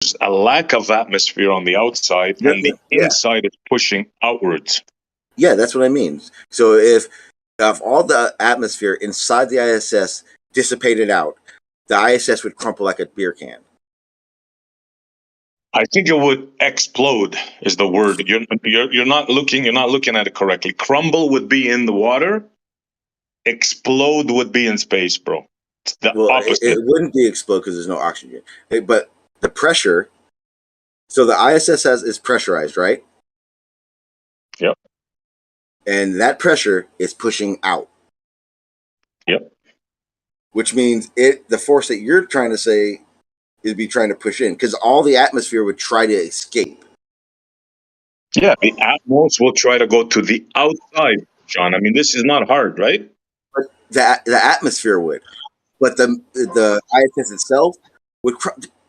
there's a lack of atmosphere on the outside, and the inside is pushing outwards. Yeah, that's what I mean. So if all the atmosphere inside the ISS dissipated out, the ISS would crumple like a beer can. I think it would explode is the word. You're not looking at it correctly. Crumble would be in the water. Explode would be in space, bro. It's the opposite. It wouldn't be explode because there's no oxygen. But the pressure. So the ISS is pressurized, right? Yep. And that pressure is pushing out. Yep. Which means the force that you're trying to say is be trying to push in, because all the atmosphere would try to escape. Yeah, the atmos will try to go to the outside, John. I mean, this is not hard, right? But the atmosphere would. But the ISS itself would.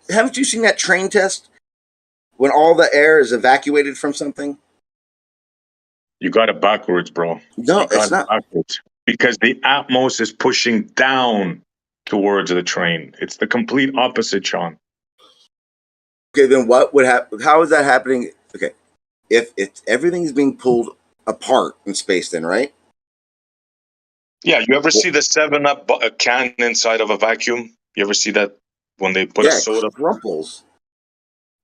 Haven't you seen that train test when all the air is evacuated from something? You got it backwards, bro. No, it's not backwards, because the atmos is pushing down towards the train. It's the complete opposite, Sean. Okay, then what would happen? How is that happening? Okay, if everything is being pulled apart in space, then right? Yeah, you ever see the 7-Up can inside of a vacuum? You ever see that when they put a soda? It crumples.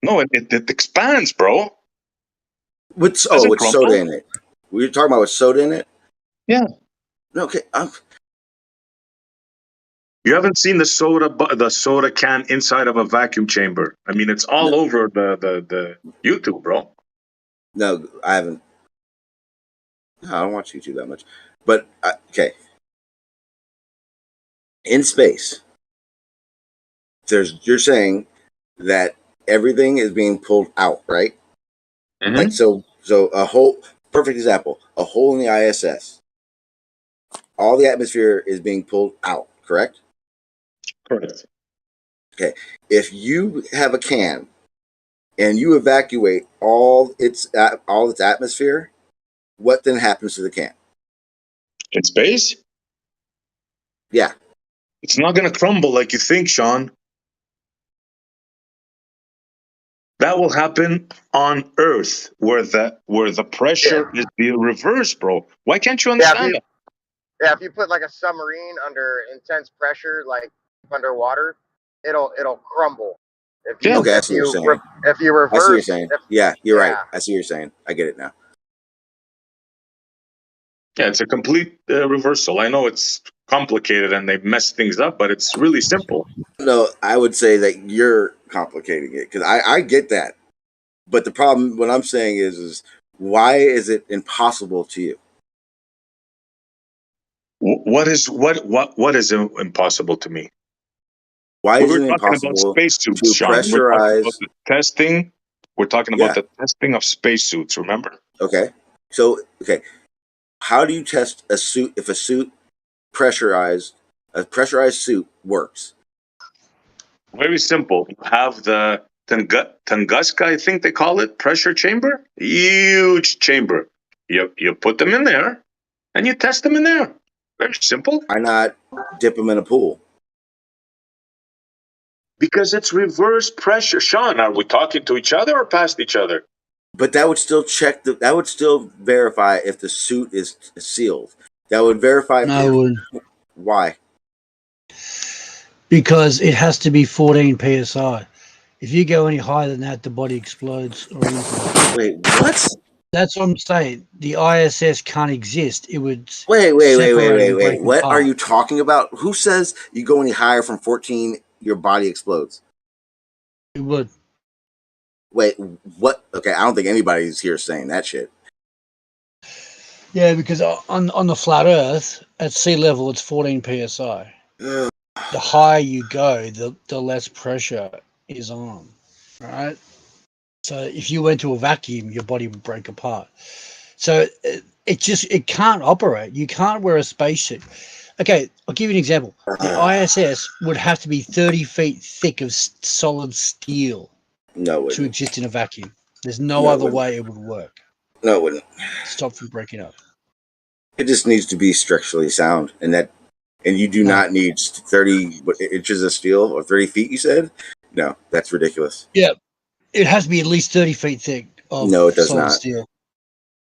No, it expands, bro. With soda in it. Were you talking about with soda in it? Yeah. Okay. You haven't seen the soda can inside of a vacuum chamber. I mean, it's all over the YouTube, bro. No, I haven't. No, I don't watch YouTube that much. But okay. In space, you're saying that everything is being pulled out, right? Mm-hmm. Like so a whole perfect example, a hole in the ISS. All the atmosphere is being pulled out, correct? Correct. Okay. If you have a can and you evacuate all its atmosphere, what then happens to the can? In space? Yeah. It's not going to crumble like you think, Sean. That will happen on Earth, where the pressure is the reverse, bro. Why can't you understand that? Yeah, if you put like a submarine under intense pressure, like underwater, it'll crumble. I see what you're saying. If you reverse, I see what you're saying. You're right. I see what you're saying. I get it now. Yeah, it's a complete reversal. I know it's complicated and they mess things up, but it's really simple. No, I would say that you're complicating it, because I get that. But the problem, what I'm saying is why is it impossible to you? What is impossible to me? Why is it impossible about spacesuits, to Sean? pressurize? We're talking about the testing. We're talking about the testing of spacesuits. Remember? Okay. So how do you test a suit if a pressurized suit works? Very simple. You have the Tunguska, I think they call it, pressure chamber. Huge chamber. You put them in there, and you test them in there. Very simple. Why not dip them in a pool? Because it's reverse pressure. Sean, are we talking to each other or past each other? But that would still that would still verify if the suit is sealed. That would verify. No, it wouldn't. Why? Because it has to be 14 psi. If you go any higher than that, the body explodes. Wait, what? That's what I'm saying. The ISS can't exist. It would. Wait. What are you talking about? Who says you go any higher from 14, your body explodes? It would. Wait, what? Okay, I don't think anybody's here saying that shit. Yeah, because on the flat Earth, at sea level, it's 14 psi. The higher you go, the less pressure is on, right? So if you went to a vacuum, your body would break apart. So it can't operate. You can't wear a spacesuit. Okay, I'll give you an example. The ISS would have to be 30 feet thick of solid steel to exist in a vacuum. There's no other way it would work. No, it wouldn't. Stop from breaking up. It just needs to be structurally sound, and you do not need 30 inches of steel or 30 feet. You said no, that's ridiculous. Yeah, It has to be at least 30 feet thick of No, it does solid not. steel.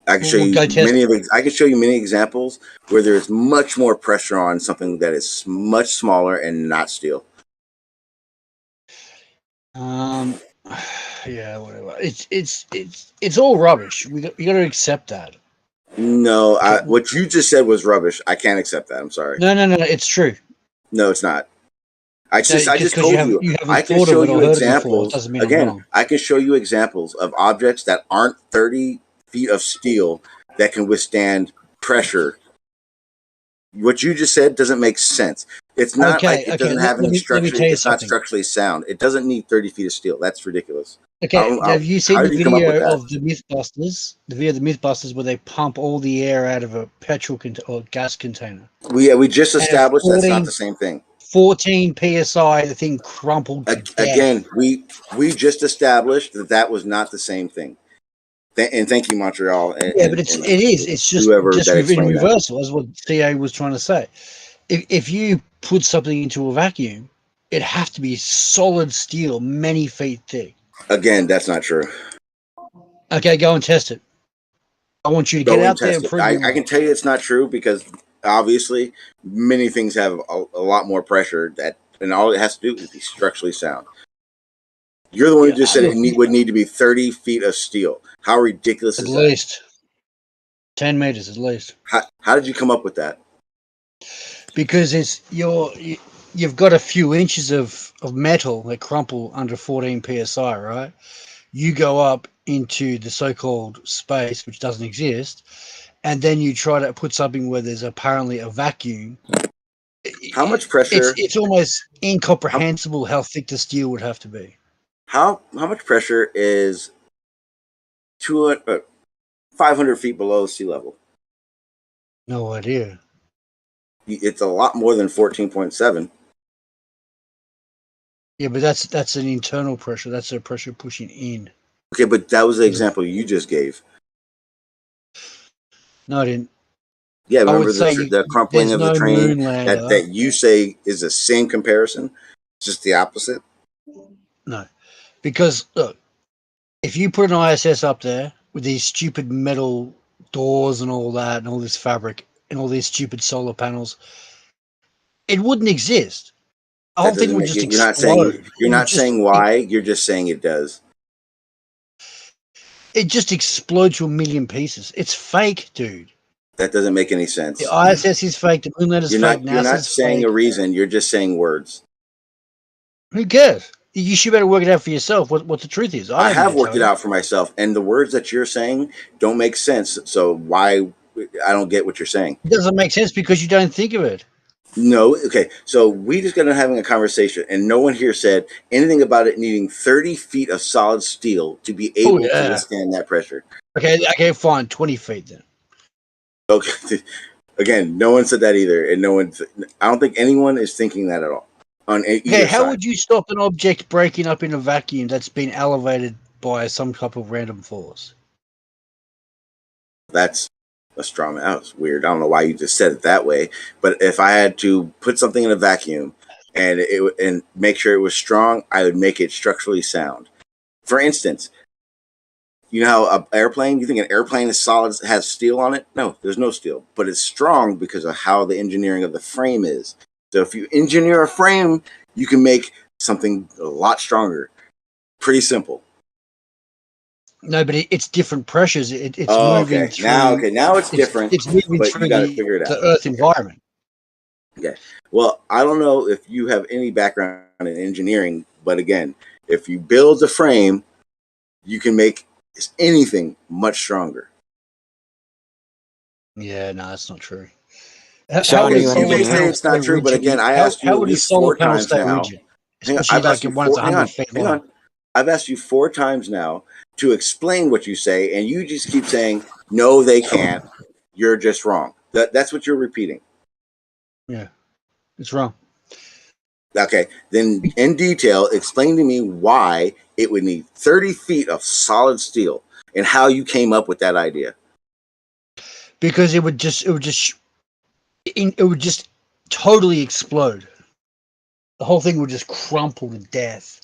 I can show We'll you go test I can show you many examples where there's much more pressure on something that is much smaller and not steel. Yeah, whatever. It's all rubbish. You got to accept that. No, Okay. what you just said was rubbish. I can't accept that. I'm sorry. No. It's true. No, it's not. I No, just because told you. you I haven't can thought of show it or you heard it before. It examples. doesn't mean I'm Again, wrong. I can show you examples of objects that aren't 30 feet of steel that can withstand pressure. What you just said doesn't make sense. It's not like it doesn't have any Let me structure. tell you It's not something. structurally sound. It doesn't need 30 feet of steel. That's ridiculous. Okay, have you seen How the did you come up with video that? of the Mythbusters? The video of the Mythbusters where they pump all the air out of a petrol or gas container. We just And at established that's not the same thing. 14 psi, the thing crumpled to death. Again, we just established that was not the same thing. And thank you, Montreal. But it is. It's just in reversal, as what CA was trying to say. If you put something into a vacuum, it has to be solid steel, many feet thick. Again, that's not true. Okay, go and test it. I want you to get out there and prove I can tell you it's not true because obviously many things have a lot more pressure and all it has to do is be structurally sound. You're the one who just said it would need to be 30 feet of steel. How ridiculous is that? At least 10 meters, at least. How did you come up with that? Because you've got a few inches of metal that crumple under 14 psi, right? You go up into the so-called space, which doesn't exist, and then you try to put something where there's apparently a vacuum. How much pressure? It's almost incomprehensible how thick the steel would have to be. How much pressure is 500 feet below sea level? No idea. It's a lot more than 14.7. Yeah, but that's an internal pressure. That's a pressure pushing in. Okay, but that was the example you just gave. No, I didn't. Yeah, remember the crumpling of the train Moonlander. that you say is the same comparison, just the opposite? No, because look, if you put an ISS up there with these stupid metal doors and all that and all this fabric and all these stupid solar panels, it wouldn't exist. The whole thing would just explode. You're not saying why, you're just saying it does. It just explodes to a million pieces. It's fake, dude. That doesn't make any sense. The ISS is fake. The Moonlander's fake. You're not saying fake. a reason. You're just saying words. Who cares? You should better work it out for yourself. What the truth is. I have worked it out for myself, and the words that you're saying don't make sense. So why? I don't get what you're saying. It doesn't make sense because you don't think of it. No, okay. So we just got having a conversation, and no one here said anything about it needing 30 feet of solid steel to be able to withstand that pressure. Okay, fine. 20 feet then. Okay. Again, no one said that either, and I don't think anyone is thinking that at all. How would you stop an object breaking up in a vacuum that's been elevated by some type of random force? That's a straw man. That was weird. I don't know why you just said it that way, but if I had to put something in a vacuum and make sure it was strong, I would make it structurally sound. For instance, you know how an airplane, you think an airplane is solid, has steel on it? No, there's no steel, but it's strong because of how the engineering of the frame is. So if you engineer a frame, you can make something a lot stronger. Pretty simple. No, but it's different pressures. It's moving through. Now it's different. It's moving through the Earth environment. Okay. Well, I don't know if you have any background in engineering, but again, if you build a frame, you can make anything much stronger. Yeah, no, that's not true. You may say it's not true, but again, I asked you at least 4 times now. Hang on. I've asked you 4 times now to explain what you say, and you just keep saying, no, they can't. You're just wrong. That's what you're repeating. Yeah, it's wrong. Okay, then in detail, explain to me why it would need 30 feet of solid steel and how you came up with that idea. Because it would just totally explode. The whole thing would just crumple to death.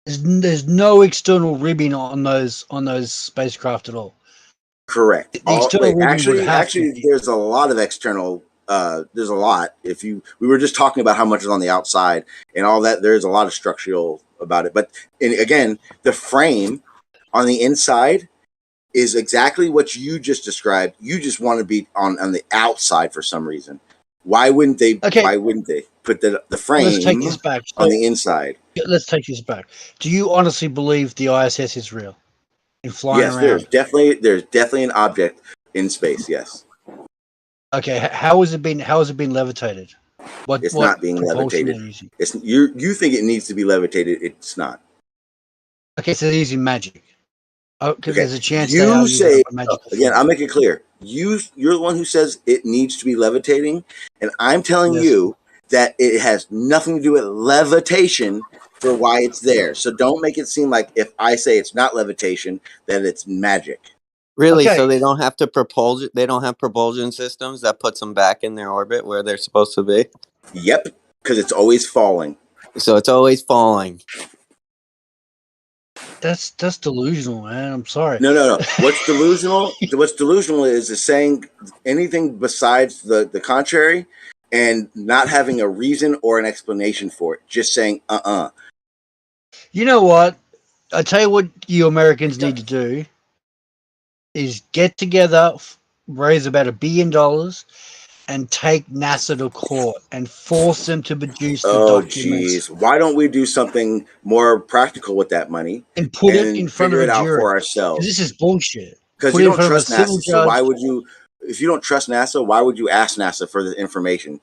There's no external ribbing on those spacecraft at all. Correct. The external ribbing would have to be. There's a lot of external. There's a lot. We were just talking about how much is on the outside and all that. There's a lot of structural about it. But again, the frame on the inside is exactly what you just described. You just want to be on the outside for some reason. Why wouldn't they? Okay. Why wouldn't they put the frame Let's take this back. on the inside? Let's take this back. Do you honestly believe the ISS is real? In flying Yes, around? there's definitely an object in space. Yes. Okay, how has it been levitated? It's not being levitated. You think it needs to be levitated? It's not. Okay, so they're using magic. Because there's a chance you say magic. Again. I'll make it clear. You're the one who says it needs to be levitating, and I'm telling you that it has nothing to do with levitation for why it's there. So don't make it seem like if I say it's not levitation, that it's magic. Really? Okay. So they don't have to propulsion? They don't have propulsion systems that puts them back in their orbit where they're supposed to be? Yep, because it's always falling. So it's always falling. That's delusional, man. I'm sorry. No. What's delusional? What's delusional is saying anything besides the contrary, and not having a reason or an explanation for it. Just saying, You know what? I tell you what you Americans need to do is get together, raise about $1 billion, and take NASA to court and force them to produce the documents. Jeez. Why don't we do something more practical with that money and put it in front of a jury for ourselves? This is bullshit. Because you don't trust NASA, so why would you? If you don't trust NASA, why would you ask NASA for the information?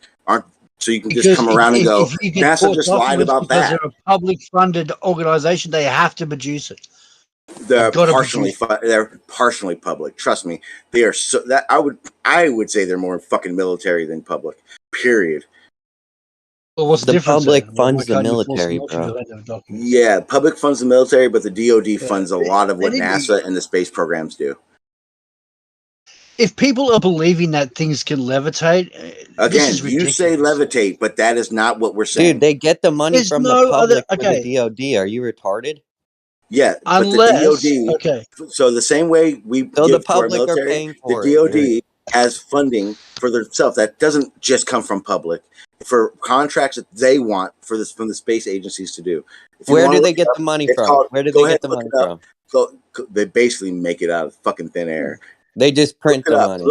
So you can just come around and go, NASA just lied about that. Because they're a public-funded organization, they have to produce it. They're partially public. Trust me, they are so that I would say they're more fucking military than public. Period. Well, what's the public funds the military, bro? Yeah, public funds the military, but the DoD funds a lot of what NASA and the space programs do. If people are believing that things can levitate, again, you say levitate, but that is not what we're saying. Dude, they get the money from the public for the DoD. Are you retarded? Yeah, unless the DoD. So the same way we give the public to our military, are paying for the DoD has funding for themselves that doesn't just come from public, for contracts that they want from the space agencies to do. Where do they get the money from? Where do they get the money from? So they basically make it out of fucking thin air. They just print the money.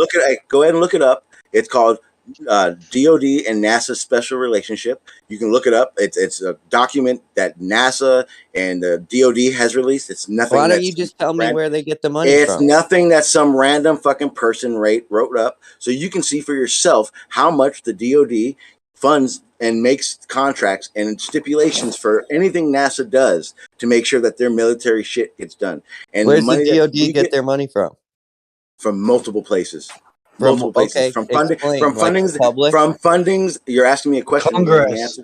Go ahead and look it up. It's called DoD and NASA Special Relationship. You can look it up. It's a document that NASA and the DoD has released. It's nothing. Why don't you just tell me where they get the money from? It's nothing that some random fucking person wrote up. So you can see for yourself how much the DoD funds and makes contracts and stipulations for anything NASA does to make sure that their military shit gets done. And where's the DoD get their money from? From multiple places. Multiple places. Okay, from funding, from like fundings, public? from fundings. You're asking me a question. Congress.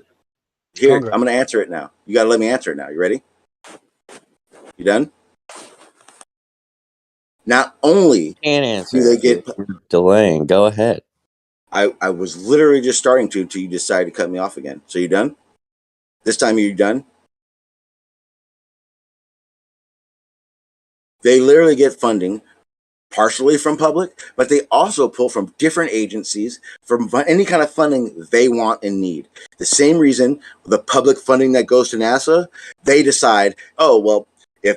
Here, I'm going to answer it now. You got to let me answer it now. You ready? You done? Not only can't answer, do they get delaying. Go ahead. I was literally just starting to until you decided to cut me off again. So you done? This time you done? They literally get funding partially from public, but they also pull from different agencies from any kind of funding they want and need. The same reason the public funding that goes to NASA, they decide, oh, well, if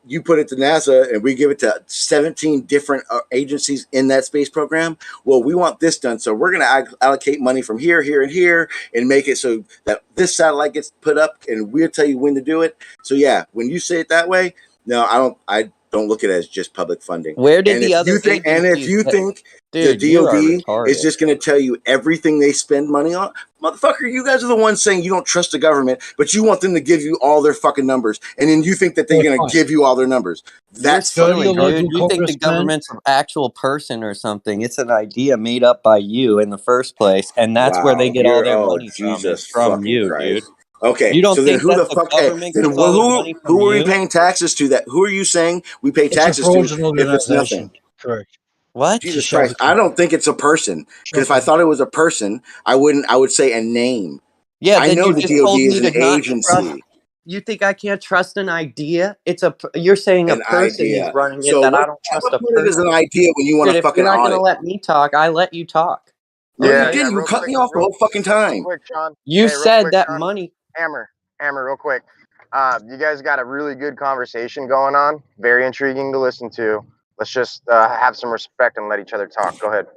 you put it to NASA and we give it to 17 different agencies in that space program, well, we want this done. So we're going to allocate money from here, here, and here and make it so that this satellite gets put up and we'll tell you when to do it. So yeah, when you say it that way, no, I don't look at it as just public funding. Where did the other think, and if you think the DoD is just going to tell you everything they spend money on, motherfucker, you guys are the ones saying you don't trust the government, but you want them to give you all their fucking numbers, and then you think that they're going to give you all their numbers. That's funny, dude. You think the government's an actual person or something? It's an idea made up by you in the first place, and that's where they get all their money from. It's from you, dude. Okay, you don't so think then who the fuck? Who are we paying taxes to? That who are you saying we pay taxes to if it's nothing? Correct. What? Jesus Christ! I don't think it's a person. Because if I thought it was a person, I would say a name. Yeah, I know the DoD is an agency. You think I can't trust an idea? You're saying a person is running it that I don't trust a person. What is an idea when you want to fucking audit? If you're not going to audit? let me talk, I let you talk. No, you didn't. You cut me off the whole fucking time. Quick, Sean. You said that Sean, money. Hammer, real quick. You guys got a really good conversation going on. Very intriguing to listen to. Let's just have some respect and let each other talk. Go ahead.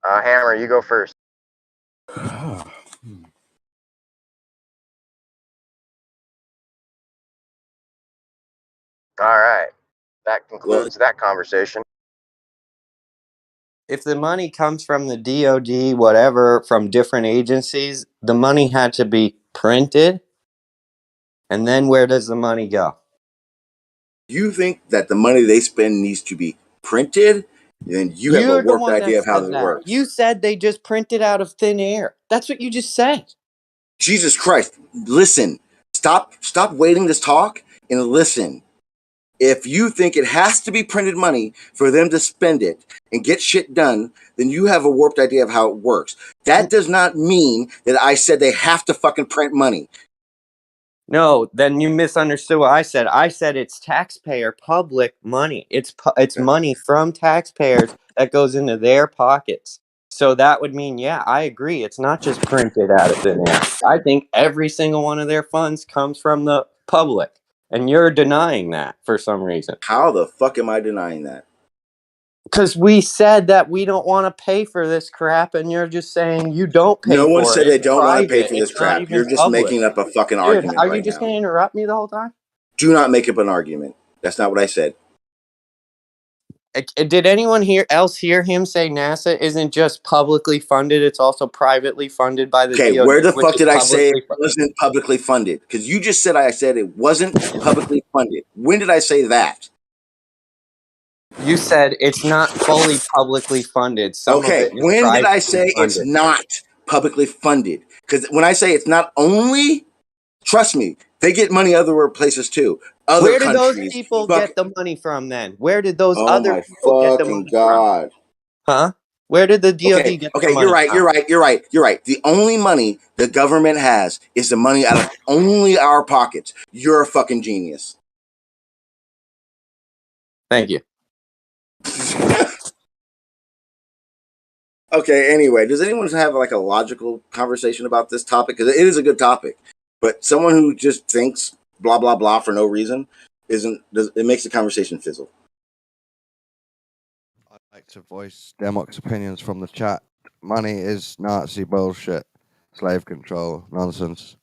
Hammer, you go first. All right. That concludes that conversation. If the money comes from the DOD, whatever, from different agencies, the money had to be printed. And then where does the money go? You think that the money they spend needs to be printed? Then you're have a warped idea of how it works. You said they just print it out of thin air. That's what you just said. Jesus Christ. Listen. Stop waiting to talk and listen. If you think it has to be printed money for them to spend it and get shit done, then you have a warped idea of how it works. That does not mean that I said they have to fucking print money. No, then you misunderstood what I said. I said it's taxpayer public money. It's money from taxpayers that goes into their pockets. So that would mean, yeah, I agree. It's not just printed out of thin air. I think every single one of their funds comes from the public. And you're denying that for some reason. How the fuck am I denying that? Because we said that we don't want to pay for this crap, and you're just saying you don't pay for it. No one said they don't want to pay for this crap. You're just making up a fucking argument. Are you just going to interrupt me the whole time? Do not make up an argument. That's not what I said. Did anyone else hear him say NASA isn't just publicly funded, it's also privately funded by the DOD? Okay, where the fuck did I say it wasn't publicly funded? Because you just said I said it wasn't publicly funded. When did I say that? You said it's not fully publicly funded. Okay, when did I say it's not publicly funded? Because when I say it's not only, trust me, they get money other places too. Where did those people get the money from then? Where did those other people get the money from? Huh? Where did the DOD get the money from? You're right. The only money the government has is the money out of only our pockets. You're a fucking genius. Thank you. Okay, anyway, does anyone have like a logical conversation about this topic? Because it is a good topic, but someone who just thinks blah blah blah for no reason it makes the conversation fizzle. I'd like to voice Democ's opinions from the chat. Money is Nazi bullshit, slave control nonsense.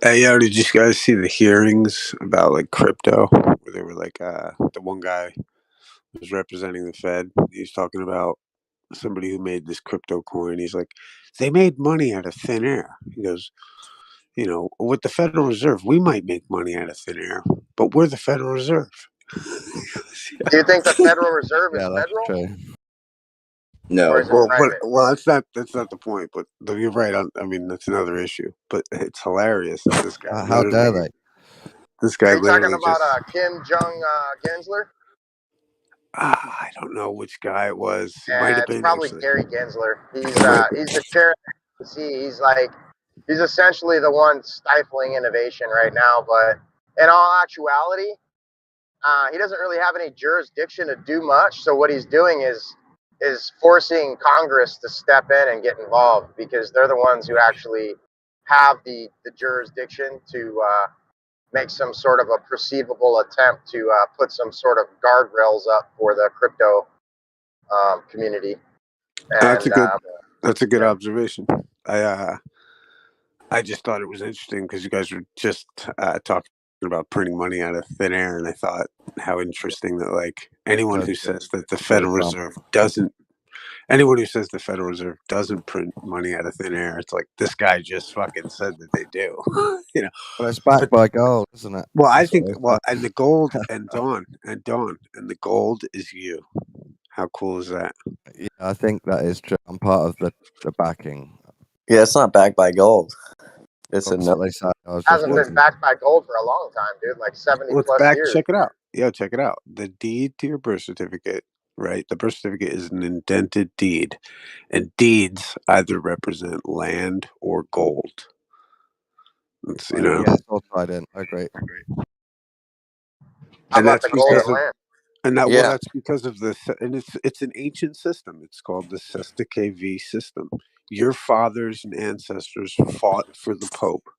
Hey, yo, did you guys see the hearings about like crypto? Where they were like, the one guy was representing the Fed. He's talking about somebody who made this crypto coin. He's like, they made money out of thin air. He goes, you know, with the Federal Reserve, we might make money out of thin air, but we're the Federal Reserve. Do you think the Federal Reserve is federal? True. No. Well, that's not the point. But you're right. I mean, that's another issue. But it's hilarious that this guy. How dare they? This guy. Are you talking about Kim Jong Gensler? I don't know which guy it was. It might have been probably Gary Gensler. He's the chair of the he's essentially the one stifling innovation right now. But in all actuality, he doesn't really have any jurisdiction to do much. So what he's doing is forcing Congress to step in and get involved, because they're the ones who actually have the jurisdiction to make some sort of a perceivable attempt to put some sort of guardrails up for the crypto community. And, that's a good observation. I just thought it was interesting because you guys were just talking about printing money out of thin air, and I thought how interesting that like anyone who says that the Federal Reserve doesn't print money out of thin air, it's like this guy just fucking said that they do. You know, well, it's backed by gold, isn't it? Well, I think and the gold and Dawn and the gold is you. How cool is that? Yeah, I think that is true. I'm part of the backing. Yeah, it's not backed by gold. It's hasn't been backed by gold for a long time, dude. Like 70 plus years. Check it out. Yeah, check it out. The deed to your birth certificate right? The birth certificate is an indented deed, and deeds either represent land or gold. It's, you know, Yeah, it's all tied in. I agree. How and about that's the gold because and of land? and that well, Yeah. that's because of and it's an ancient system. It's called the Sesta KV system. Your fathers and ancestors fought for the Pope,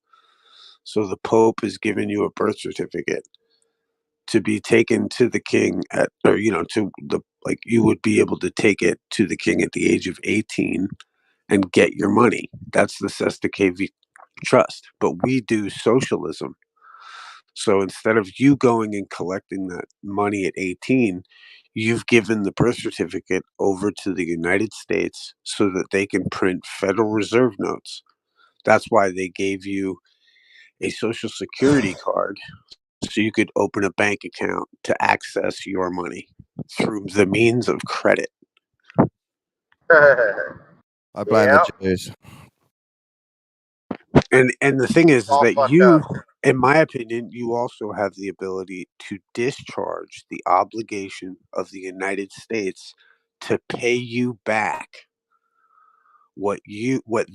so the Pope is giving you a birth certificate to be taken to the king at, or to the, like, you would be able to take it to the king at the age of 18 and get your money. That's the Sesta KV trust. But we do socialism. So instead of you going and collecting that money at 18, you've given the birth certificate over to the United States so that they can print Federal Reserve notes. That's why they gave you a Social Security card, so you could open a bank account to access your money through the means of credit. I blame Yeah, the Jews. And the thing is all that fucked you, up. in my opinion, you also have the ability to discharge the obligation of the United States to pay you back what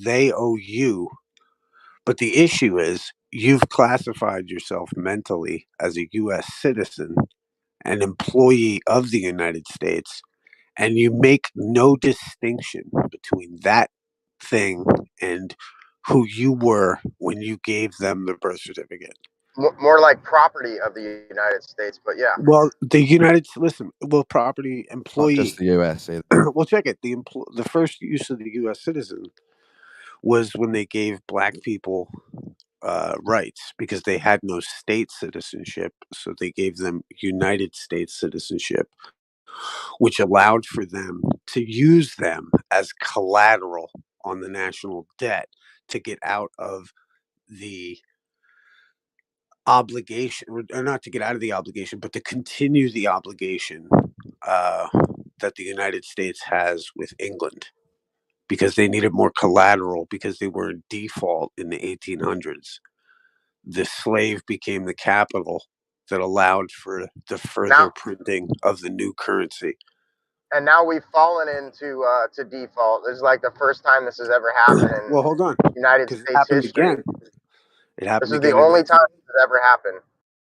they owe you. But the issue is you've classified yourself mentally as a US citizen, an employee of the United States, and you make no distinction between that thing and who you were when you gave them the birth certificate. More like property of the United States, but yeah. Well, property It's not just employee. the US either. Well, check it. The first use of the U.S. citizen was when they gave black people rights because they had no state citizenship, so they gave them United States citizenship, which allowed for them to use them as collateral on the national debt to get out of the obligation, or not to get out of the obligation, but to continue the obligation uh, that the United States has with England, because they needed more collateral because they were in default in the 1800s. The slave became the capital that allowed for the further Now printing of the new currency. and now we've fallen into to default. This is like the first time this has ever happened in Well, hold on, United because it States happened history. again. It This happened is the again in only 19. time this has ever happened.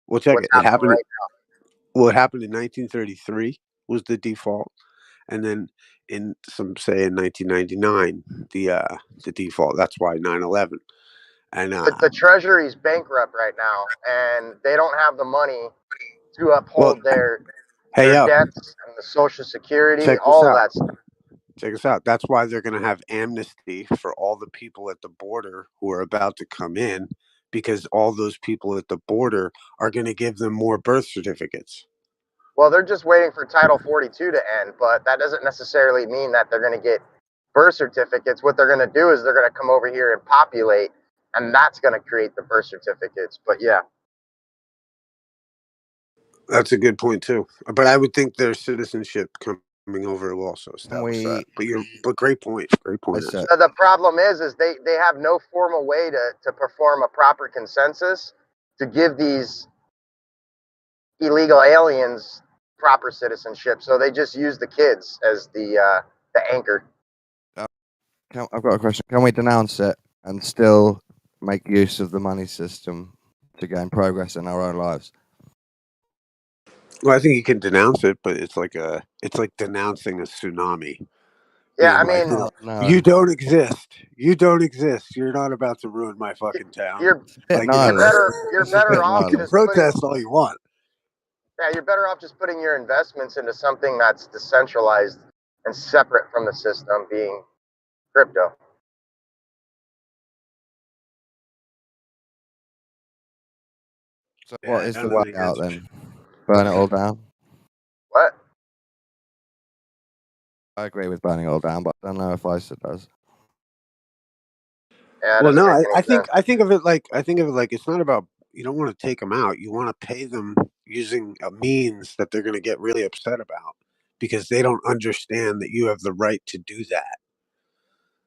Well, check What's it. It happening happened. right Well, it happened in 1933 was the default, and then in some say in 1999 the default. That's why 9/11. And now? The Treasury's bankrupt right now, and they don't have the money to well, uphold hey their yo, debts and the Social Security, check this all of out. that stuff. Check this out. That's why they're going to have amnesty for all the people at the border who are about to come in, because all those people at the border are going to give them more birth certificates. Well, they're just waiting for Title 42 to end, but that doesn't necessarily mean that they're going to get birth certificates. What they're going to do is they're going to come over here and populate, and that's going to create the birth certificates. But yeah, That's a good point too. But I would think their citizenship coming over will also Can establish that. we? But great point. Great point. I said, the problem is they have no formal way to perform a proper consensus to give these illegal aliens proper citizenship. So they just use the kids as the anchor. I've got a question. Can we denounce it and still make use of the money system to gain progress in our own lives? Well, I think you can denounce it, but it's like denouncing a tsunami. Yeah, I Like, mean, No, you don't exist. You don't exist. You're not about to ruin my fucking town. you're it's a bit Like, nihilist. you're This is a better bit off you can just nihilist. putting protest all you want. yeah, you're better off just putting your investments into something that's decentralized and separate from the system, being crypto. So Yeah, what I is the don't know way the out answer. then? Burn it all down? What? I agree with burning it all down, but I don't know if ISA does. Yeah, it Well, doesn't no, make any sense. I think of it like it's not about, you don't want to take them out. You want to pay them using a means that they're going to get really upset about because they don't understand that you have the right to do that.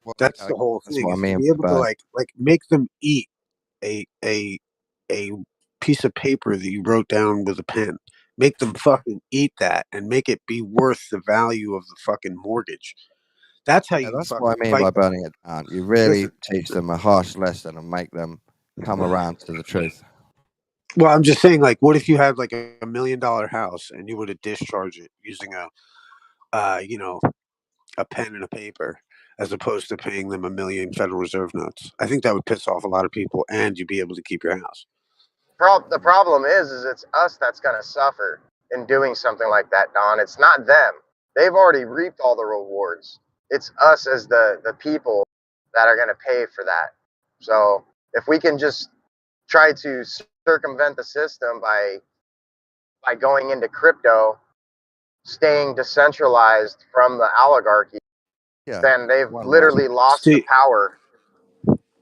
Well, That's okay, the whole that's thing, what I is to mean be by able to burn. like make them eat a a piece of paper that you wrote down with a pen. Make them fucking eat that and make it be worth the value of the fucking mortgage. That's how Yeah, you that's what fucking I mean fight by them. burning it down. You really Listen, teach them a harsh lesson and make them come around to the truth. well, I'm just saying, like, what if you had like $1 million house and you were to discharge it using you know, a pen and a paper, as opposed to paying them 1 million Federal Reserve notes? I think that would piss off a lot of people, and you'd be able to keep your house. The problem is it's us that's going to suffer in doing something like that, Don. It's not them. They've already reaped all the rewards. It's us as the people that are going to pay for that. So if we can just try to circumvent the system by going into crypto, staying decentralized from the oligarchy, Yeah, then they've one way. literally lost the See, power.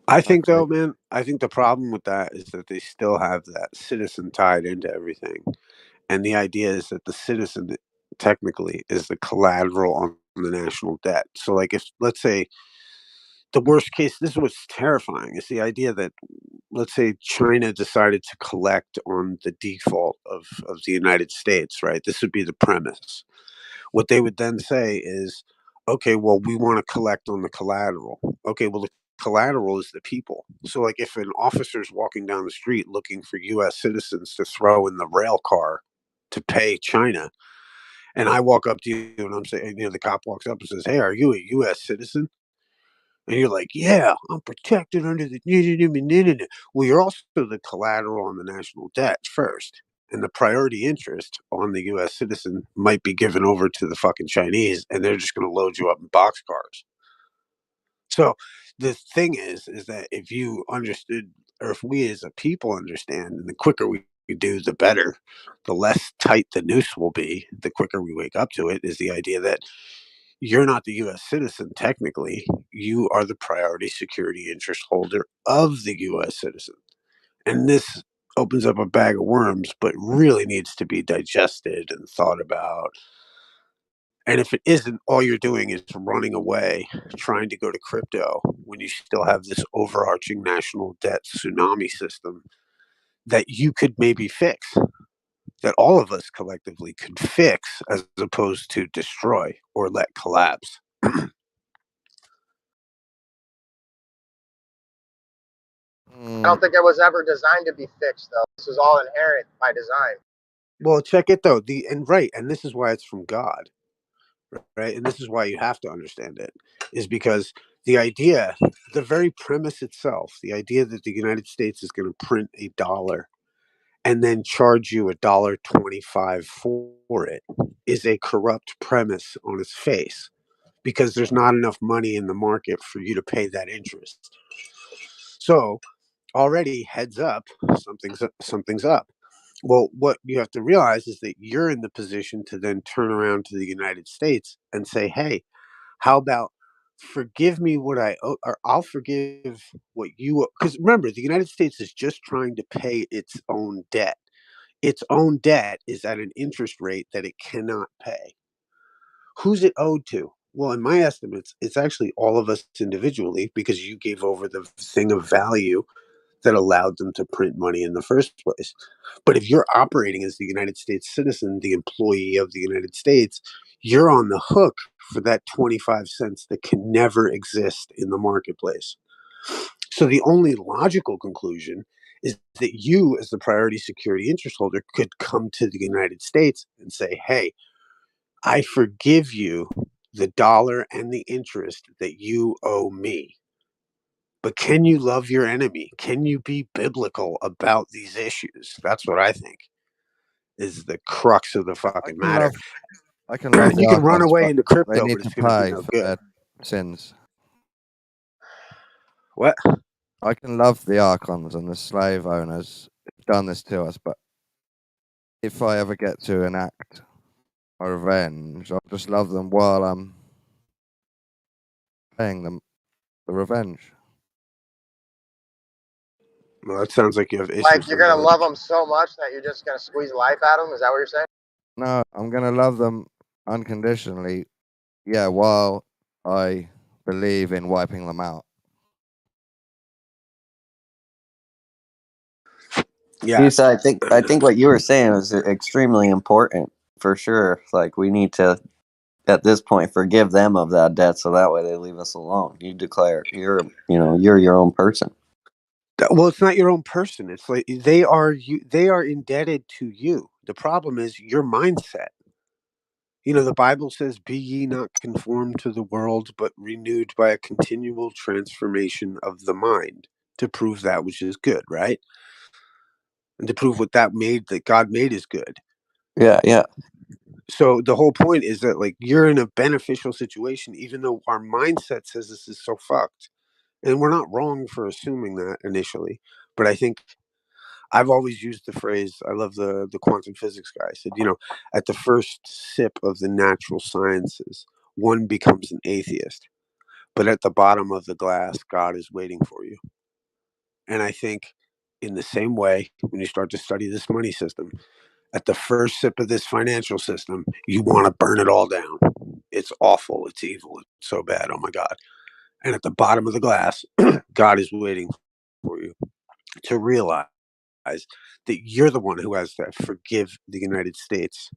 I think Exactly. though, man, I think the problem with that is that they still have that citizen tied into everything. And the idea is that the citizen technically is the collateral on the national debt. So like if let's say the worst case, this is what's terrifying, is the idea that let's say China decided to collect on the default of the United States, right? This would be the premise. What they would then say is, okay, well, we want to collect on the collateral. Okay, well, the collateral is the people. So, like, if an officer's walking down the street looking for U.S. citizens to throw in the rail car to pay China, and I walk up to you and I'm saying, you know, the cop walks up and says, "Hey, are you a U.S. citizen?" And you're like, "Yeah, I'm protected under the." Well, you're also the collateral on the national debt first. And the priority interest on the US citizen might be given over to the fucking Chinese, and they're just going to load you up in boxcars. So the thing is that if you understood, or if we as a people understand, and the quicker we do, the better, the less tight the noose will be, the quicker we wake up to it, is the idea that you're not the US citizen technically. You are the priority security interest holder of the US citizen. And this opens up a bag of worms, but really needs to be digested and thought about. And if it isn't, all you're doing is running away, trying to go to crypto when you still have this overarching national debt tsunami system that you could maybe fix, that all of us collectively could fix as opposed to destroy or let collapse. I Mm, don't think it was ever designed to be fixed, though. This is all inherent by design. Well, check it though. And this is why it's from God, right? And this is why you have to understand it, is because the idea, the very premise itself, the idea that the United States is going to print $1 and then charge you $1.25 for it, is a corrupt premise on its face, because there's not enough money in the market for you to pay that interest. So already, heads up, something's up. Well, what you have to realize is that you're in the position to then turn around to the United States and say, "Hey, how about forgive me what I owe, or I'll forgive what you owe." Because remember, the United States is just trying to pay its own debt. Its own debt is at an interest rate that it cannot pay. Who's it owed to? Well, in my estimates, it's actually all of us individually, because you gave over the thing of value that allowed them to print money in the first place. But if you're operating as the United States citizen, the employee of the United States, you're on the hook for that 25 cents that can never exist in the marketplace. So the only logical conclusion is that you, as the priority security interest holder, could come to the United States and say, "Hey, I forgive you the dollar and the interest that you owe me. But can you love your enemy? Can you be biblical about these issues?" That's what I think is the crux of the I fucking can matter. love, I can love the You can run archons, away but into they crypto, need but to it's going to do pay no for good. their sins. What? I can love the archons and the slave owners who've done this to us, but if I ever get to enact a revenge, I'll just love them while I'm paying them the revenge. Well, that sounds like you have Like, issues. you're going to Somebody. love them so much that you're just going to squeeze life out of them? Is that what you're saying? No, I'm gonna love them unconditionally. Yeah, while I believe in wiping them out. Yeah. Lisa, I think what you were saying is extremely important for sure. Like we need to at this point forgive them of that debt so that way they leave us alone. You declare you're your own person. Well, it's not your own person. It's like they are indebted to you. The problem is your mindset. The Bible says, "Be ye not conformed to the world, but renewed by a continual transformation of the mind to prove that which is good," right? And to prove what that God made is good. Yeah, yeah. So the whole point is that like you're in a beneficial situation, even though our mindset says this is so fucked. And we're not wrong for assuming that initially. But I think I've always used the phrase, I love the quantum physics guy. I said, at the first sip of the natural sciences, one becomes an atheist. But at the bottom of the glass, God is waiting for you. And I think in the same way, when you start to study this money system, at the first sip of this financial system, you want to burn it all down. It's awful. It's evil. It's so bad. Oh my God. And at the bottom of the glass, God is waiting for you to realize that you're the one who has to forgive the United States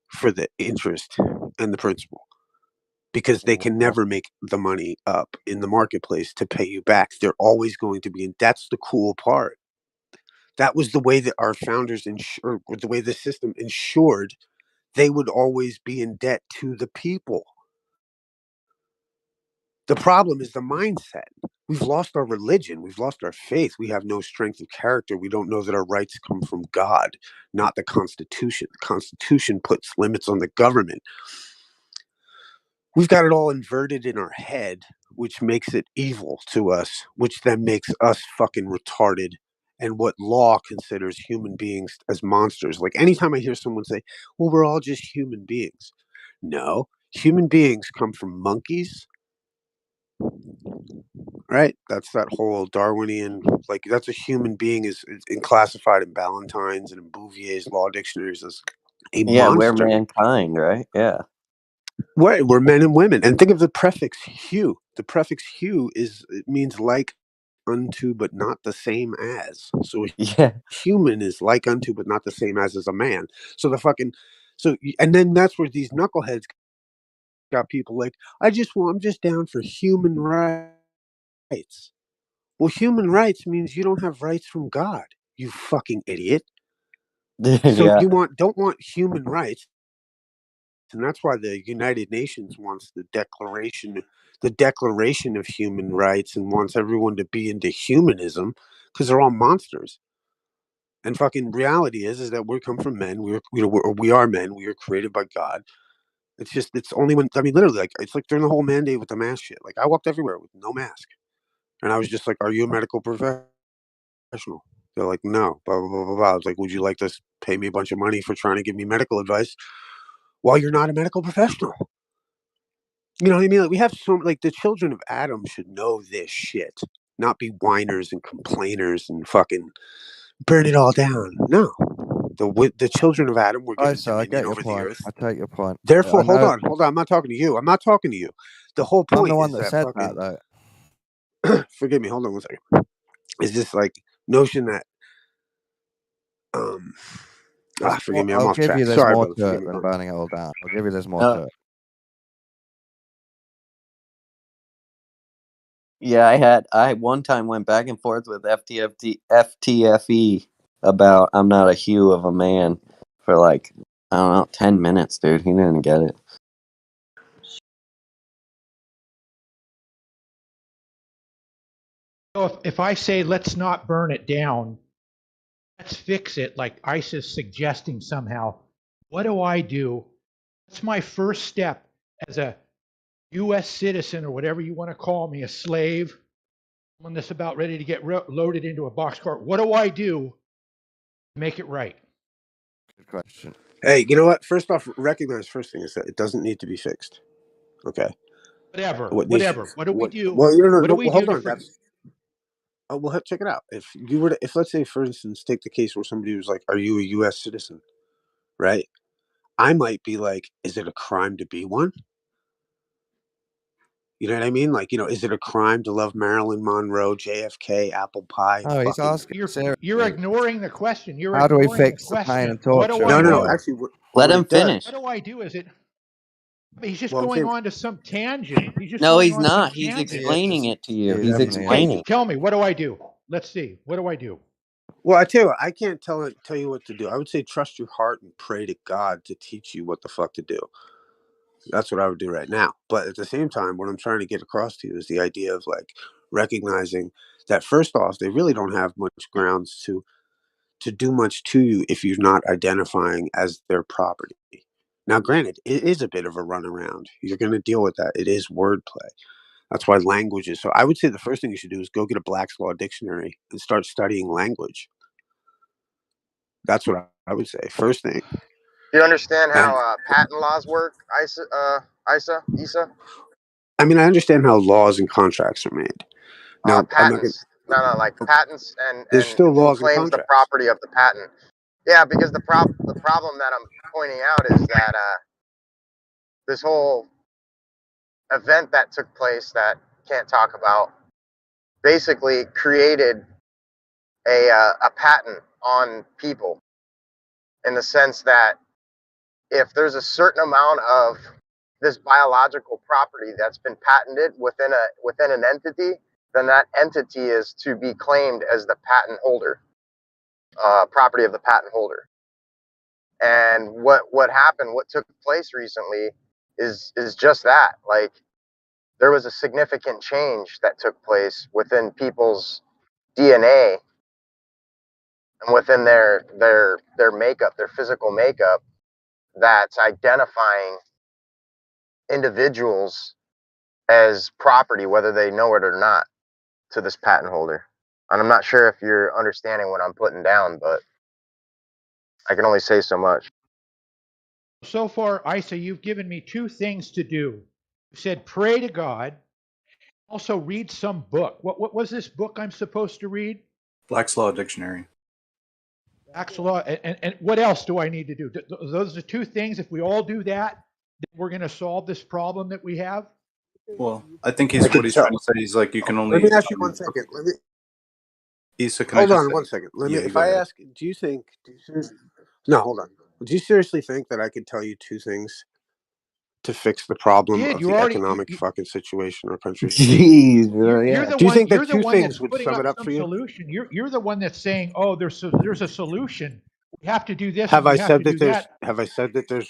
for the interest and the principal, because they can never make the money up in the marketplace to pay you back. They're always going to be, and that's the cool part. That was the way that our founders ensured, or the way the system ensured they would always be in debt to the people. The problem is the mindset. We've lost our religion. We've lost our faith. We have no strength of character. We don't know that our rights come from God, not the Constitution. The Constitution puts limits on the government. We've got it all inverted in our head, which makes it evil to us, which then makes us fucking retarded. And what law considers human beings as monsters. Like anytime I hear someone say, well, we're all just human beings. No, human beings come from monkeys, right? That's that whole Darwinian, like that's a human being is classified in Ballantyne's and in Bouvier's law dictionaries as a Yeah, we're monster. mankind, right? Yeah. We're men and women. And think of the prefix hue. The prefix hue it means like unto but not the same as. So a Yeah. human is like unto but not the same as a man. So and then that's where these knuckleheads got people like, I'm just down for human rights. Well, human rights means you don't have rights from God, you fucking idiot. So Yeah. don't want human rights. And that's why the United Nations wants the Declaration of Human Rights, and wants everyone to be into humanism, because they're all monsters. And fucking reality is that we come from men. We are men. We are created by God. It's only when, I mean, literally, like, it's like during the whole mandate with the mask shit. Like, I walked everywhere with no mask. And I was just like, are you a medical professional? They're like, no, blah, blah, blah, blah, blah. I was like, would you like to pay me a bunch of money for trying to give me medical advice while you're not a medical professional? You know what I mean? Like, we have like the children of Adam should know this shit, not be whiners and complainers and fucking burn it all down. No, the children of Adam were given So I get dominion your over the point. earth. I take your point. Therefore, I hold know on. I'm not talking to you. I'm not talking to you. The whole I'm point the one is that that said fucking. that though. Forgive me. Hold on one second. Is this like notion that forgive me. I'm I'll off give track. you there's Sorry, more brother. to Forgive it me. than burning it all down. I'll give you there's more Uh, to it. Yeah, I one time went back and forth with FTFE about I'm not a hue of a man for like, I don't know, 10 minutes, dude. He didn't get it. So if I say let's not burn it down, let's fix it, like ISIS suggesting somehow, what do I do? What's my first step as a U.S. citizen, or whatever you want to call me, a slave, someone that's about ready to get loaded into a boxcar? What do I do to make it right? Good question. Hey, you know what? First off, recognize first thing is that it doesn't need to be fixed. Okay. Whatever. What needs What do we do? well, What do we well, do hold to on. That's well, check it out. If you were to, if let's say, for instance, take the case where somebody was like, "Are you a U.S. citizen?" Right? I might be like, "Is it a crime to be one?" You know what I mean? Like, is it a crime to love Marilyn Monroe, JFK, apple pie, and Oh, he's fucking? asking You're seriously. ignoring the question. You're How do we ignoring the fix the pain and question. What do torture? I No. do? Actually, Let what him it does. finish. What do I do? Is it? He's just Well, I'm going saying, on to some tangent. He's just No, going he's on some not. He's tangent. explaining it to you. He He's definitely is. Okay, explaining. tell me, what do I do? Let's see. What do I do? well, I tell you what, I can't tell you what to do. I would say trust your heart and pray to God to teach you what the fuck to do. That's what I would do right now. But at the same time, what I'm trying to get across to you is the idea of like recognizing that first off, they really don't have much grounds to do much to you if you're not identifying as their property. Now, granted, it is a bit of a runaround. You're going to deal with that. It is wordplay. That's why language is. So I would say the first thing you should do is go get a Black's Law dictionary and start studying language. That's what I would say. First thing. Do you understand And how patent laws work, Isa? I mean, I understand how laws and contracts are made. Now, I'm not going Patents. No, like patents there's and still who laws and claims the contracts. property of the patent. Yeah, because the problem that I'm pointing out is that this whole event that took place that can't talk about basically created a patent on people, in the sense that if there's a certain amount of this biological property that's been patented within an entity, then that entity is to be claimed as the patent holder, property of the patent holder. And what happened, what took place recently, is just that. Like, there was a significant change that took place within people's DNA and within their makeup, their physical makeup, that's identifying individuals as property, whether they know it or not, to this patent holder. And I'm not sure if you're understanding what I'm putting down, but I can only say so much. So far, Isa, you've given me two things to do. You said pray to God. Also, read some book. What was this book I'm supposed to read? Black's Law Dictionary. Black's Law. And what else do I need to do? Those are two things. If we all do that, then we're going to solve this problem that we have. Well, I think I what could he's tell. trying to say is like you can only. Let me ask you one second. Isa, can Hold I just on one second. Let me. yeah, If go I ahead. ask, do you seriously? No, hold on. Do you seriously think that I could tell you two things to fix the problem of You the already. economic fucking situation in our country? Jeez, bro, You're yeah. the Do you one. think that You're the two one that's things would putting sum up it up some for you? solution. You're the one that's saying, "Oh, there's a solution. We have to do this Have and I we have said to that do there's? that." Have I said that there's?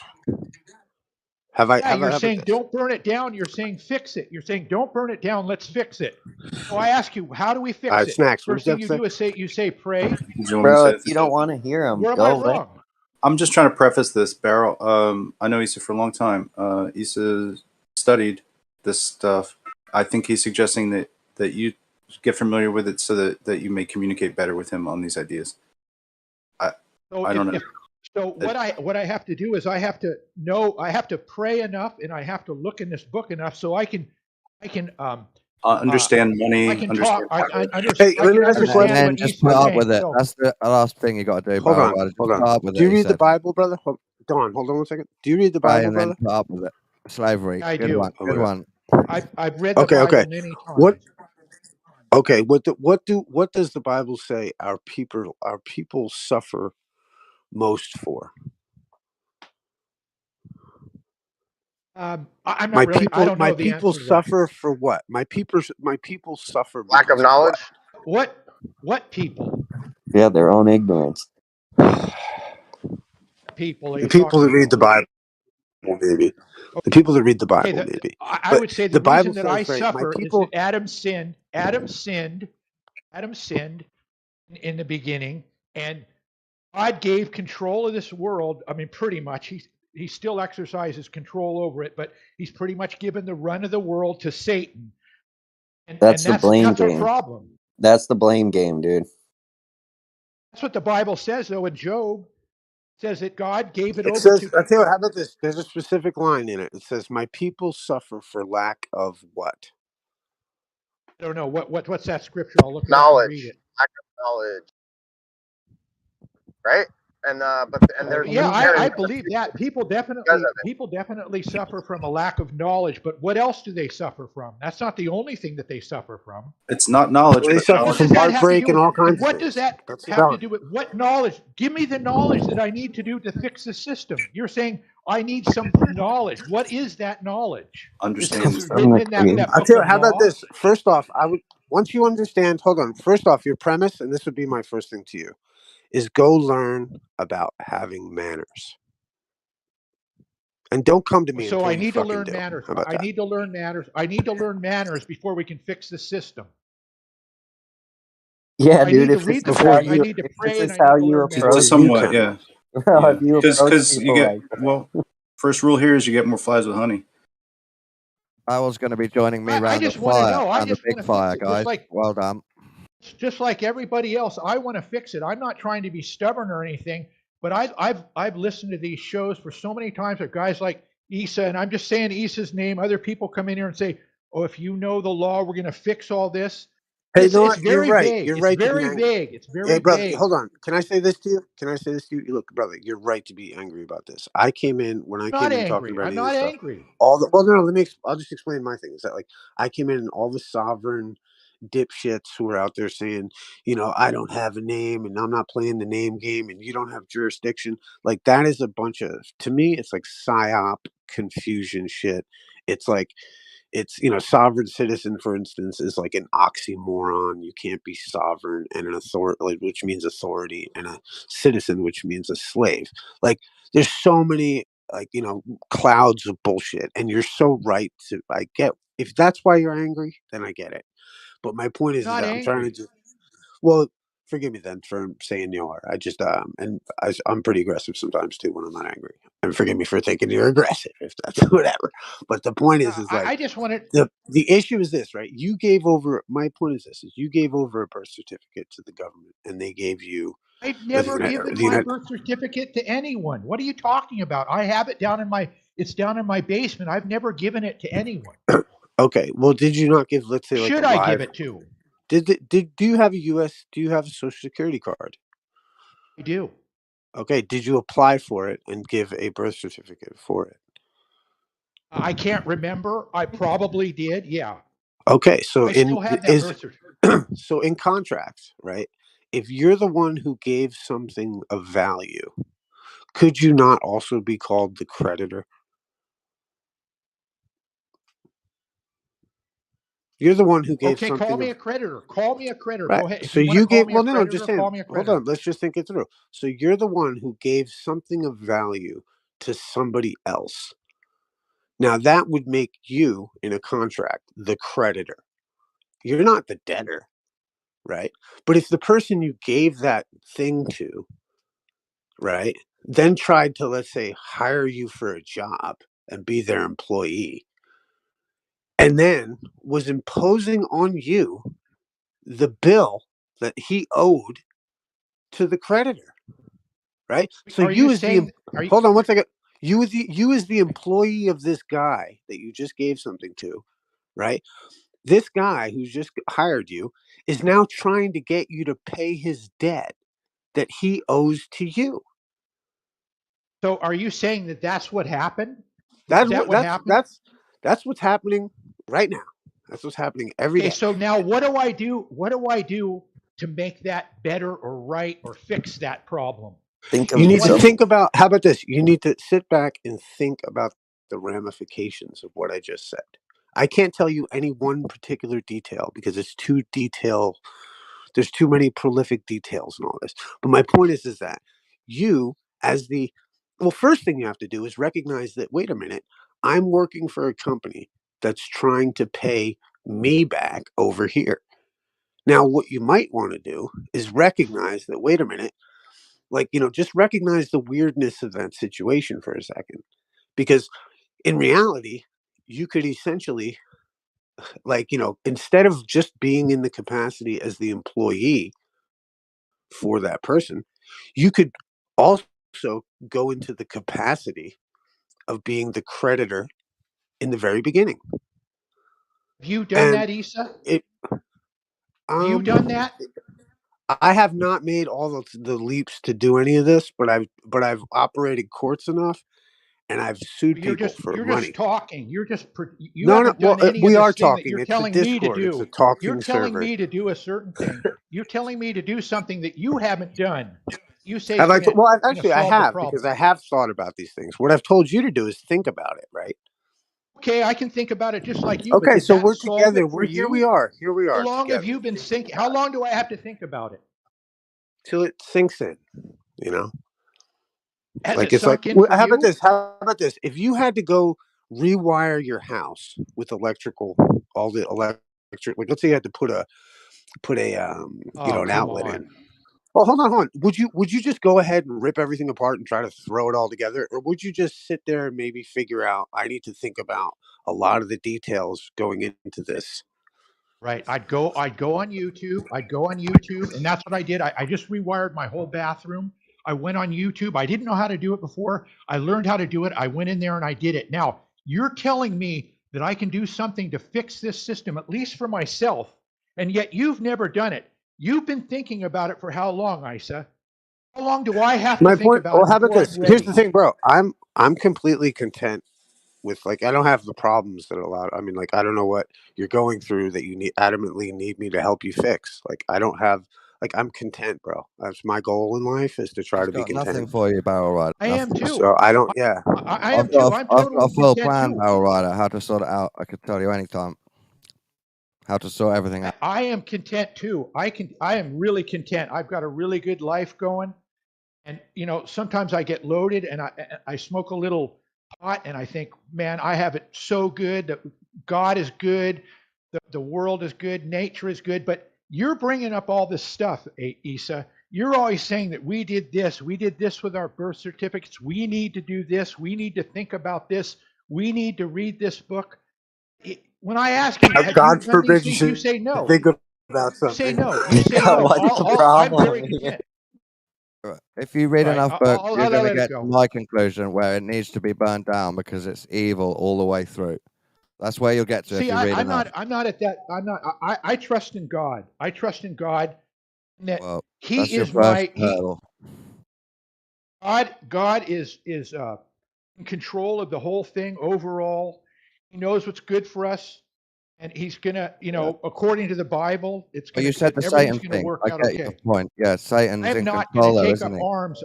Have I? Yeah, Have I? you're Have I saying don't burn it down. You're saying fix it. You're saying don't burn it down. Let's fix it. So I ask you, how do we all fix right, it? Snacks. What First did you thing have you to say? do is you say pray. Did you want me to Bro, say if it? you don't want to hear him, Where am I go away. wrong? I'm just trying to preface this, Barrel. I know Issa for a long time. Issa studied this stuff. I think he's suggesting that you get familiar with it so that you may communicate better with him on these ideas. So I don't know. So what I have to do is I have to pray enough, and I have to look in this book enough so I can Understand money. I can Understand talk. I Hey, can let me ask you a And question. understand then what just Issa's put up saying. with it. So That's the last thing you got to do, Hold bro. on, Just hold put on. up with Do it. you He read the said, Bible, brother? Don, hold on one second. Do you read the pray Bible, and then brother? put up with it. Slavery. I Good do. one. Good Okay. one. I've read the Okay. Bible Okay. many What? times. Okay. What does the Bible say our people suffer most for? I'm My not really. I people, don't my know the people answer to that. suffer for what? My people suffer Lack of because of knowledge. What people? Yeah, their own ignorance. what? People are The you people talking that read about? the Bible, maybe. The people that read the Okay, Bible, maybe. I But would say the the Bible reason that I says, right? My suffer is people. that Adam sinned. Adam sinned in the beginning, and God gave control of this world. I mean, pretty much. He still exercises control over it, but he's pretty much given the run of the world to Satan, and That's the blame that's our game. problem. That's the blame game, dude. That's what the Bible says, though. In Job, it says that God gave it It over says, to. I tell you what, how about this? There's a specific line in it. It says, "My people suffer for lack of what?" I don't know what's that scripture. I'll look it up and read Knowledge. it. Lack of knowledge. Right? and there's Yeah, I military believe that people because definitely suffer from a lack of knowledge. But what else do they suffer from? That's not the only thing that they suffer from. It's not knowledge, Well, they but suffer What from does that have to heartbreak do and with? all kinds And of what does things. that That's the have to balance. do with what knowledge? Give me the knowledge that I need to do to fix the system. You're saying I need some knowledge. What is that knowledge? Is it understand. written in that I'll book tell you. of How about law? this? First off, once you understand. Hold on. First off, your premise, and this would be my first thing to you, is go learn about having manners, and don't come to me So until I you need to fucking learn do. manners. How about I that? need to learn manners. I need to learn manners before we can fix the system. Yeah, I dude. need to If this read the is book. how I you, need to if this pray, and is I how need to you learn To approach, manners. somewhat, yeah. Yeah. if you approach Because you people get, like that. well, first rule here is you get more flies with honey. I was going to be joining me I around the just want to fire, know. I around the just big want to fix fire, it. guys. Well done. Just like everybody else, I want to fix it. I'm not trying to be stubborn or anything, but I've listened to these shows for so many times of guys like Issa, and I'm just saying Issa's name. Other people come in here and say, "Oh, if you know the law, we're going to fix all this." Hey, you know It's what? You're very right. vague. You're It's right to be very angry. vague. It's Hey, very brother, vague. hold on. Can I say this to you? Can I say this to you? Look, brother, you're right to be angry about this. I came in when I I'm came not in talking angry. about I'm any of this not stuff. angry. Well, no, I'll just explain my thing. Is that like I came in and all the sovereign dipshits who are out there saying, I don't have a name and I'm not playing the name game and you don't have jurisdiction. Like that is a bunch of, to me, it's like psyop confusion shit. It's like, sovereign citizen, for instance, is like an oxymoron. You can't be sovereign and an authority, like, which means authority, and a citizen, which means a slave. Like, there's so many, like, clouds of bullshit. And you're so right to, I get, if that's why you're angry, then I get it. But my point is Not that I'm trying to angry. just, well, forgive me then for saying you are. I just, I'm pretty aggressive sometimes too when I'm not angry. And forgive me for thinking you're aggressive, if that's whatever. But the point is like, I just wanted. the issue is this, right? You gave over. My point is this: is you gave over a birth certificate to the government, and they gave you I've or never given my birth certificate to anyone. What are you talking about? I have it down in my. It's down in my basement. I've never given it to anyone. Okay, well, did you not give, let's say, like Should a I give live? it to? Do you have a U.S. Do you have a Social Security card? I do. Okay, did you apply for it and give a birth certificate for it? I can't remember. I probably did. Yeah. Okay, so I still have that birth certificate. so in contracts, right? If you're the one who gave something of value, could you not also be called the creditor? You're the one who gave Okay, something call me of a creditor. Call me a creditor. right. Go ahead. If So you want to you call gave me a no, just creditor, saying. call me a Hold creditor. on, let's just think it through. So you're the one who gave something of value to somebody else. Now that would make you in a contract the creditor. You're not the debtor, right? But if the person you gave that thing to, right, then tried to, let's say, hire you for a job and be their employee, and then was imposing on you the bill that he owed to the creditor, right? So Are you saying? Are you? hold on one second. You as the employee of this guy that you just gave something to, right? This guy who's just hired you is now trying to get you to pay his debt that he owes to you. So are you saying that that's what happened? That's Is that what what happened? that's what's happening right now. That's what's happening every Okay. day. So now what do I do? What do I do to make that better or right or fix that problem? Think You of need to What? think about, how about this? You need to sit back and think about the ramifications of what I just said. I can't tell you any one particular detail because it's too detailed. There's too many prolific details and all this. But my point is that you, as the, well, first thing you have to do is recognize that, wait a minute, I'm working for a company that's trying to pay me back over here. Now, what you might want to do is recognize that, wait a minute, like, just recognize the weirdness of that situation for a second. Because in reality, you could essentially, like, instead of just being in the capacity as the employee for that person, you could also go into the capacity of being the creditor in the very beginning. Have you done And that, Issa? it, Have you done that? I have not made all the leaps to do any of this, but I've operated courts enough, and I've sued people for You're money. just talking. You No, no. haven't Well, done any of we are this thing that talking. you're It's a telling me to Discord. It's a do. You're talking telling server. me to do a certain thing. You're telling me to do something that you haven't done. You say Have is I? going Well, to actually, I solve the have, problem. because I have thought about these things. What I've told you to do is think about it, right? Okay, I can think about it just like you, but Okay, did so that we're solve together. it for Here we you? are. Here we How are long have together. you been thinking? How long do I have to think about it? Till it sinks in, you know. Has Like it it's like, sunk in for how about you? this? How about this? If you had to go rewire your house with electrical, all the electric, like let's say you had to put a Oh, an come outlet on. in. Oh, hold on. Would you just go ahead and rip everything apart and try to throw it all together, or would you just sit there and maybe figure out, I need to think about a lot of the details going into this? Right. I'd go on YouTube. I'd go on YouTube, and that's what I did. I just rewired my whole bathroom. I went on YouTube. I didn't know how to do it before. I learned how to do it. I went in there and I did it. Now, you're telling me that I can do something to fix this system, at least for myself, and yet you've never done it. You've been thinking about it for how long, Isa? How long do I have to My think point. about Well, it how about before I'm this? Here's the ready? thing, bro. I'm completely content with, like, I don't have the problems that a lot. I mean, like, I don't know what you're going through that you adamantly need me to help you fix. Like, I don't have. Like, I'm content, bro. That's my goal in life, is to try I've to be got nothing content. for you, Barrel Rider. I am Nothing. too. So I don't. Yeah. I am too. I'm I've got totally a full content plan, too. Barrel Rider, how to sort it out. I could tell you anytime how to sort everything out. I am content too. I am really content. I've got a really good life going. And sometimes I get loaded and I smoke a little pot and I think, man, I have it so good. That God is good, the world is good, nature is good. But you're bringing up all this stuff, Isa. You're always saying that we did this with our birth certificates. We need to do this. We need to think about this. We need to read this book. When I ask you, have you God done these forbid you things? You should say no. think about You say something. no. You say God, no. what's the I'm very problem? content. If you read Right. enough books, you're I'll going to let it get to go. my conclusion where it needs to be burnt down because it's evil all the way through. That's where you'll get to if See, you read enough. I'm not at that. I trust in God. I trust in God that Well, He that's your is first my hurdle. God is in control of the whole thing overall. He knows what's good for us, and He's gonna, Yeah. according to the Bible, it's Well, gonna you said the everything's Satan gonna thing. work I out get your okay. point. Yeah, Satan's I'm in not gonna control there, take isn't up he? arms.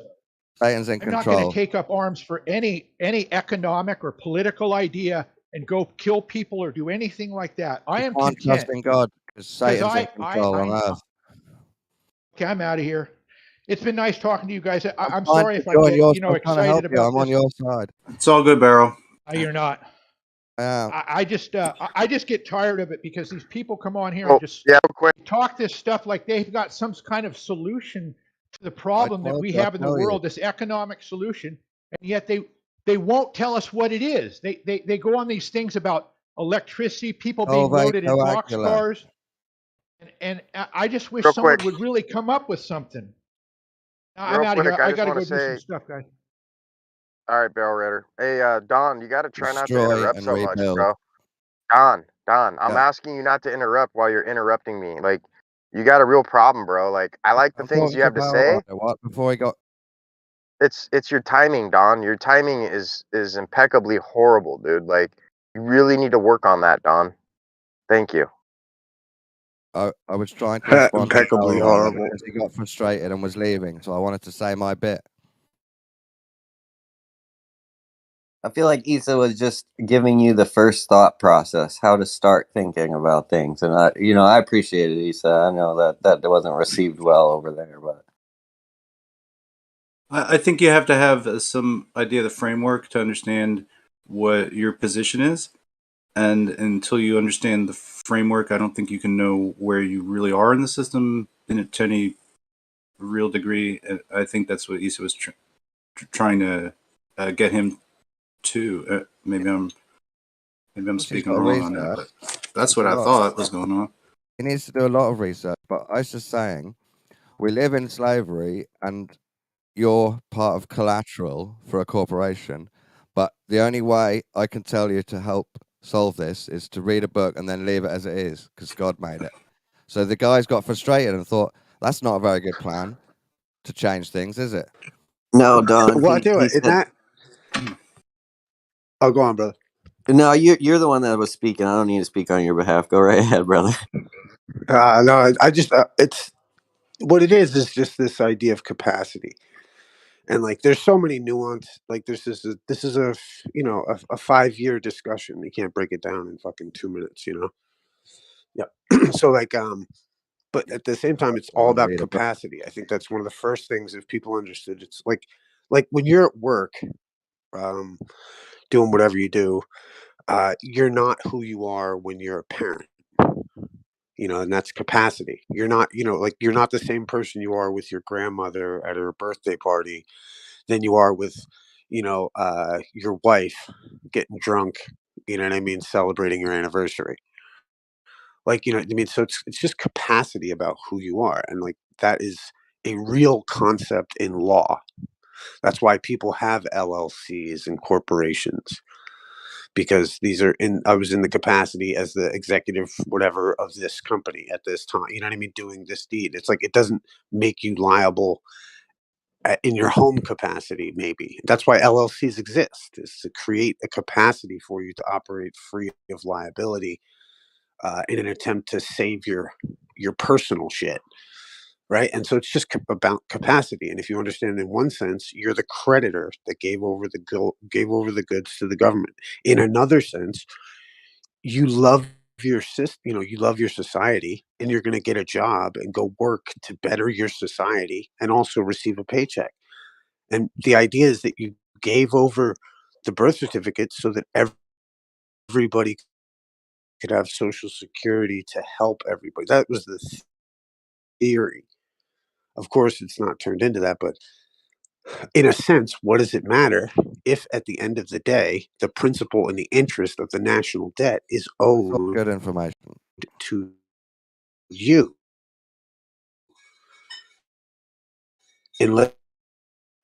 Satan's in I'm not gonna control. take up arms for any economic or political idea and go kill people or do anything like that. I You am can't trust content in God because because Satan's in control on earth. okay, I'm out of here. It's been nice talking to you guys. I'm I'm trying sorry to if I join get, yours. I'm trying to help excited you. about I'm on this. your side. It's all good, Barrel. You're not. I am. I just get tired of it because these people come on here Oh, and just yeah, real quick. talk this stuff like they've got some kind of solution to the I problem that told we you, I'll have in the tell you. world, this economic solution, and yet they won't tell us what it is. They go on these things about electricity, people being loaded in boxcars, and I just wish Real someone quick. would really come up with something. Now, I'm Real out of here. quick. I I just got to want go to do some say, stuff, guys. all right, Barrel Raider. Hey, Don, you got to try not to Destroy interrupt and so much, rebuild. bro. Don, I'm Yeah. asking you not to interrupt while you're interrupting me. Like, you got a real problem, bro. Like, I like the I'm things talking you to have to Barrel say. Rider. What? Before he got. It's your timing, Don. Your timing is impeccably horrible, dude. Like, you really need to work on that, Don. Thank you. I was trying to respond to Impeccably Barrel Rider horrible. because he got frustrated and was leaving, so I wanted to say my bit. I feel like Issa was just giving you the first thought process, how to start thinking about things, and I appreciate it, Issa. I know that wasn't received well over there, but I think you have to have some idea of the framework to understand what your position is. And until you understand the framework, I don't think you can know where you really are in the system to any real degree. I think that's what Issa was trying to get him to. Maybe I'm Once he's speaking got wrong on that, but that's what I thought was going on. He needs to do a lot of research, but I was just saying, we live in slavery and you're part of collateral for a corporation, but the only way I can tell you to help solve this is to read a book and then leave it as it is, because God made it. So the guys got frustrated and thought, That's not a very good plan to change things, is it? No, Don. Well, I tell you He what, in said, that. Oh, go on, brother. no, you're the one that was speaking. I don't need to speak on your behalf. Go right ahead, brother. No, I just it's what it is just this idea of capacity, and like there's so many nuance. Like this is a a 5-year discussion. You can't break it down in fucking 2 minutes. Yeah. So like but at the same time, it's all about Read a book. capacity. I think that's one of the first things if people understood. It's like when you're at work, um, doing whatever you do, you're not who you are when you're a parent. And that's capacity. You're not, like you're not the same person you are with your grandmother at her birthday party than you are with, your wife getting drunk, you know what I mean, celebrating your anniversary. Like, you know what I mean? So it's just capacity about who you are. And like that is a real concept in law. That's why people have LLCs and corporations, because I was in the capacity as the executive whatever of this company at this time, you know what I mean, doing this deed. It's like it doesn't make you liable in your home capacity. Maybe that's why LLCs exist, is to create a capacity for you to operate free of liability, in an attempt to save your personal shit. Right. And so it's just about capacity. And if you understand, in one sense, you're the creditor that gave over the goods to the government. In another sense, you love your you love your society, and you're going to get a job and go work to better your society and also receive a paycheck. And the idea is that you gave over the birth certificate so that everybody could have Social Security to help everybody. That was the theory. Of course, it's not turned into that, but in a sense, what does it matter if at the end of the day, the principal and the interest of the national debt is That's all owed good information. to you? And let's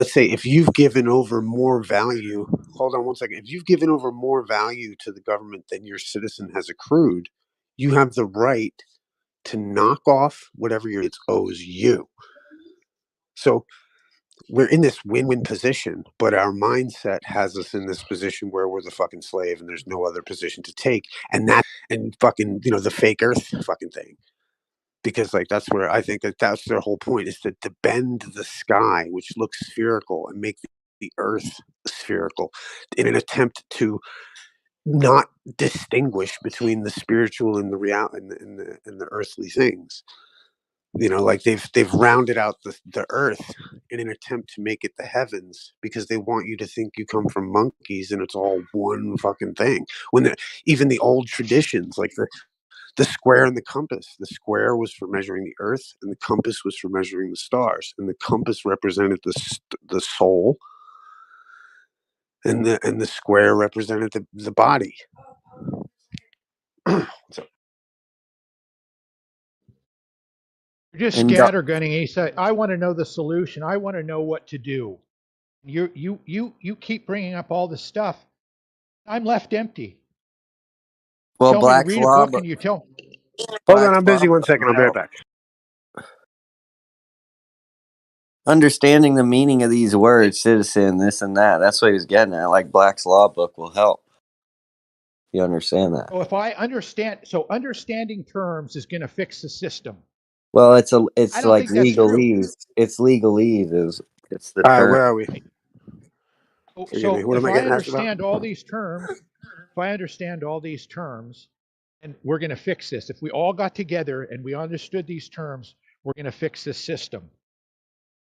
say if you've given over more value, hold on one second. If you've given over more value to the government than your citizen has accrued, you have the right to knock off whatever it owes you. So we're in this win-win position, but our mindset has us in this position where we're the fucking slave and there's no other position to take. And fucking, the fake earth fucking thing. Because like that's where I think that's their whole point, is to bend the sky, which looks spherical, and make the earth spherical in an attempt to not distinguish between the spiritual and the real and the earthly things. Like they've rounded out the earth in an attempt to make it the heavens, because they want you to think you come from monkeys and it's all one fucking thing. When even the old traditions, like the square and the compass, the square was for measuring the earth and the compass was for measuring the stars, and the compass represented the soul, and the square represented the body. So You're just And scattergunning, Asa. I want to know the solution. I want to know what to do. You keep bringing up all this stuff. I'm left empty. well, Tell me to Black's read a law, book, but and you tell. hold on, Black's I'm law busy. One book second, will I'll be right help. back. Understanding the meaning of these words, citizen, this and that. That's what he was getting at. Like Black's law book will help. You understand that? So if I understand, so understanding terms is going to fix the system. Well, I it's don't like think that's true. legalese. It's legalese. It's the All right, term. where are we? Forgive me. So What am if I I getting asked about? understand all these terms, and we're going to fix this. If we all got together and we understood these terms, we're going to fix this system.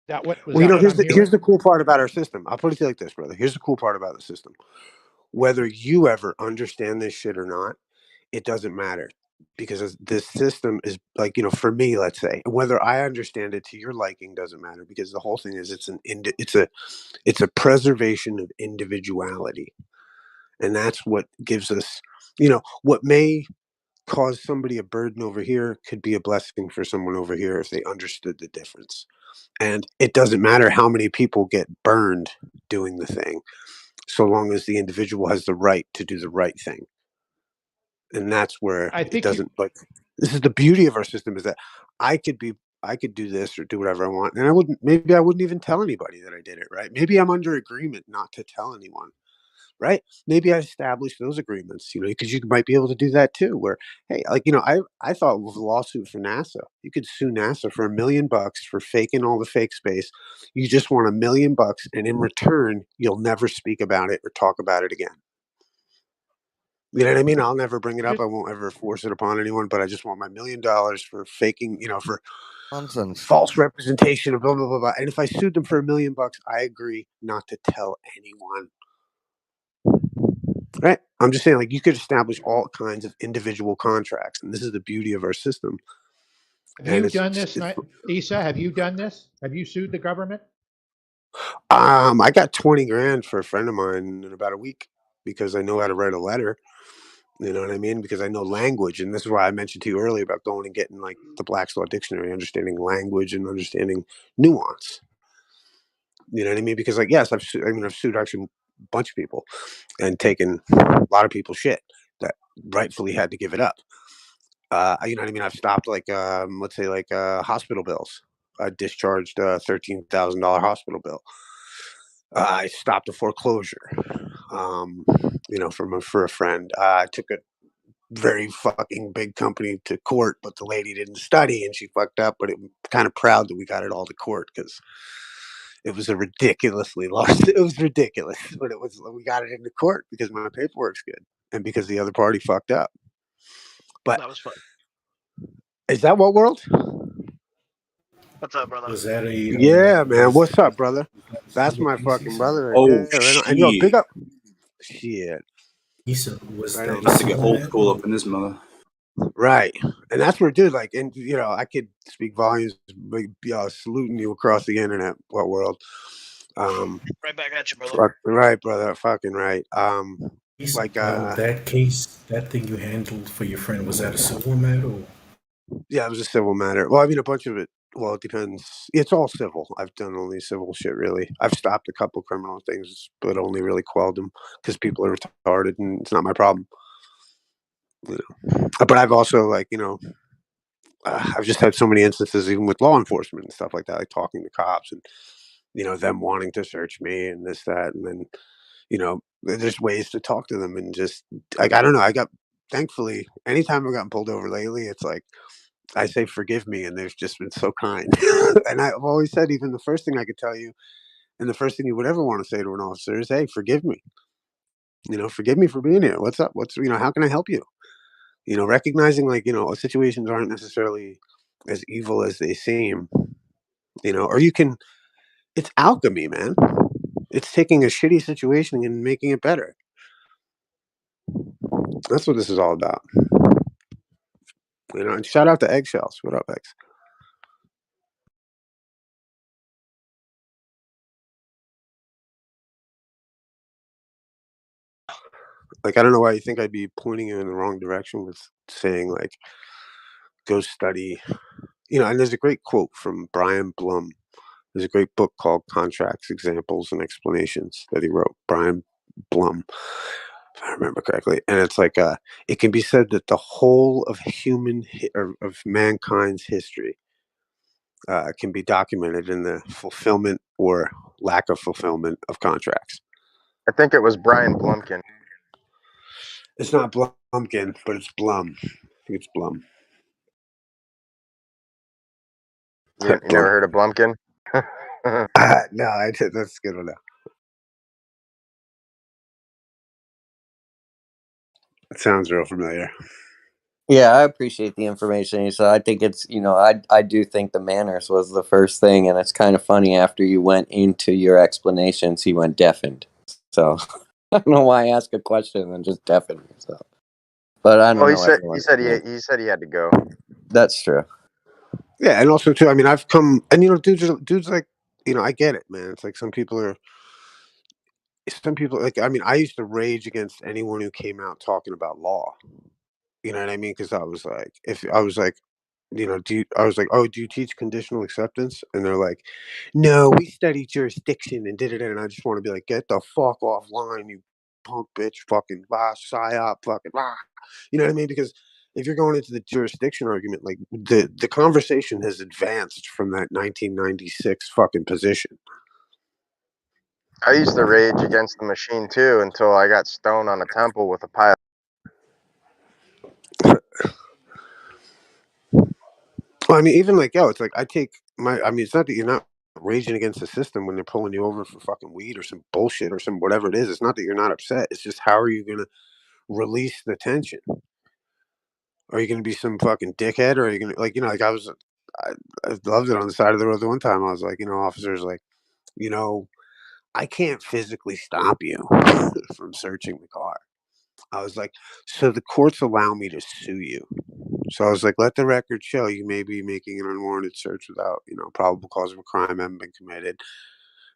Was Well, that what I'm here's hearing? the cool part about our system. I'll put it to you like this, brother. Here's the cool part about the system. Whether you ever understand this shit or not, it doesn't matter, because this system is like, for me, let's say, whether I understand it to your liking doesn't matter, because the whole thing is it's a preservation of individuality, and that's what gives us, what may cause somebody a burden over here could be a blessing for someone over here if they understood the difference. And it doesn't matter how many people get burned doing the thing, so long as the individual has the right to do the right thing. And that's where I it think you. doesn't, like, this is the beauty of our system, is that I could be I could do this or do whatever I want. And maybe I wouldn't even tell anybody that I did it, right? Maybe I'm under agreement not to tell anyone, right? Maybe I established those agreements, because you might be able to do that too. Where, hey, I thought with a lawsuit for NASA, you could sue NASA for $1 million for faking all the fake space. You just want $1 million, and in return, you'll never speak about it or talk about it again. You know what I mean? I'll never bring it up. I won't ever force it upon anyone, but I just want my $1 million for faking, for Nonsense. false representation of blah, blah, blah, blah. And if I sued them for $1 million, I agree not to tell anyone. Right? I'm just saying, you could establish all kinds of individual contracts, and this is the beauty of our system. Have you done this, Isa? Have you done this? Have you sued the government? I got 20 grand for a friend of mine in about a week because I know how to write a letter. You know what I mean? Because I know language, and this is why I mentioned to you earlier about going and getting the Black's Law Dictionary, understanding language and understanding nuance. You know what I mean? Because yes, I've sued actually a bunch of people and taken a lot of people's shit that rightfully had to give it up. You know what I mean? I've stopped let's say hospital bills. I discharged a $13,000 hospital bill. I stopped a foreclosure. For a friend. I took a very fucking big company to court, but the lady didn't study and she fucked up. But I'm kind of proud that we got it all to court because it was a ridiculously lost. It was ridiculous, but we got it into court because my paperwork's good and because the other party fucked up. But That was fun. is that what world? What's up, brother? Was that a Yeah, man. What's up, brother? That's my fucking brother right Oh there. Right on. shit! And yo, big up. Shit. Isa, was Right that on. About to Isa get on old that? school up in this mother. Right. And that's where, dude, and I could speak volumes, saluting you across the internet, what world. Right back at you, brother. Right, brother. Fucking right. Isa, now that case, that thing you handled for your friend, was that a civil matter? Or? Yeah, it was a civil matter. Well, I mean, a bunch of it. Well, it depends. It's all civil. I've done only civil shit, really. I've stopped a couple criminal things, but only really quelled them because people are retarded and it's not my problem. But I've also, I've just had so many instances, even with law enforcement and stuff like that, like talking to cops and, them wanting to search me and this, that. And then, there's ways to talk to them and just, I don't know. Thankfully, anytime I've gotten pulled over lately, it's I say, forgive me. And they've just been so kind. And I've always said, even the first thing I could tell you and the first thing you would ever want to say to an officer is, hey, forgive me. Forgive me for being here. What's up? How can I help you? Recognizing situations aren't necessarily as evil as they seem, or it's alchemy, man. It's taking a shitty situation and making it better. That's what this is all about. And shout out to Eggshells. What up, Eggs? I don't know why you think I'd be pointing you in the wrong direction with saying go study, and there's a great quote from Brian Blum. There's a great book called Contracts, Examples, and Explanations that he wrote, Brian Blum, if I remember correctly. And it's it can be said that the whole of of mankind's history can be documented in the fulfillment or lack of fulfillment of contracts. I think it was Brian Blumkin. It's not Blumkin, but it's Blum. I think it's Blum. You never heard of Blumkin? No, that's a good one. It sounds real familiar. Yeah, I appreciate the information. So I think it's, I do think the manners was the first thing, and it's kind of funny after you went into your explanations, he went deafened. So I don't know why I asked a question and just deafened myself. But I don't know. He said he had to go. That's true. Yeah, and also too, I mean, I've come and dudes I get it, man. It's some people I mean, I used to rage against anyone who came out talking about law. You know what I mean? Because I was do you teach conditional acceptance? And they're like, no, we study jurisdiction and did it. And I just want to be like, get the fuck offline, you punk bitch, fucking psyop, fucking. You know what I mean? Because if you're going into the jurisdiction argument, like the conversation has advanced from that 1996 fucking position. I used to rage against the machine too until I got stoned on a temple with a pile. Well, I mean, even like, it's like I mean, it's not that you're not raging against the system when they're pulling you over for fucking weed or some bullshit or some whatever it is. It's not that you're not upset. It's just how are you going to release the tension? Are you going to be some fucking dickhead, or are you going to like I loved it on the side of the road the one time. I was like, officers like, I can't physically stop you from searching the car. I was like, so the courts allow me to sue you. So I was like, let the record show you may be making an unwarranted search without, probable cause of a crime having been committed.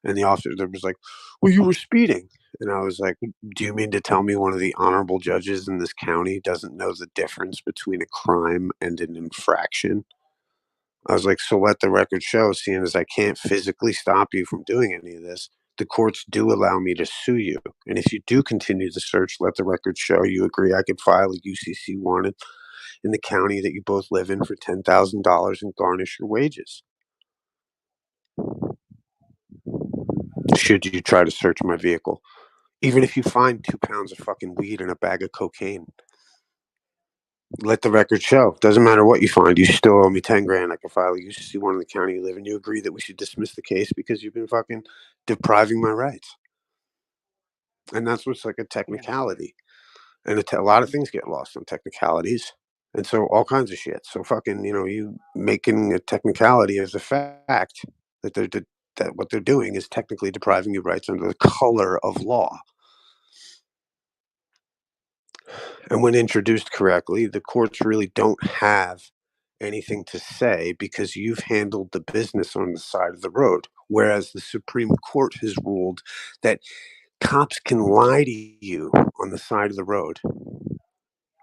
And the officer there was like, well, you were speeding. And I was like, do you mean to tell me one of the honorable judges in this county doesn't know the difference between a crime and an infraction? I was like, so let the record show, seeing as I can't physically stop you from doing any of this, the courts do allow me to sue you. And if you do continue the search, let the record show you agree I could file a UCC warrant in the county that you both live in for $10,000 and garnish your wages. Should you try to search my vehicle, even if you find 2 pounds of fucking weed and a bag of cocaine, let the record show. Doesn't matter what you find. You still owe me 10 grand. I can file a UCC one in the county you live in. You agree that we should dismiss the case because you've been fucking depriving my rights. And that's what's like a technicality. And a lot of things get lost on technicalities. And so all kinds of shit. So fucking, you making a technicality as a fact that that what they're doing is technically depriving you rights under the color of law. And when introduced correctly, the courts really don't have anything to say because you've handled the business on the side of the road. Whereas the Supreme Court has ruled that cops can lie to you on the side of the road.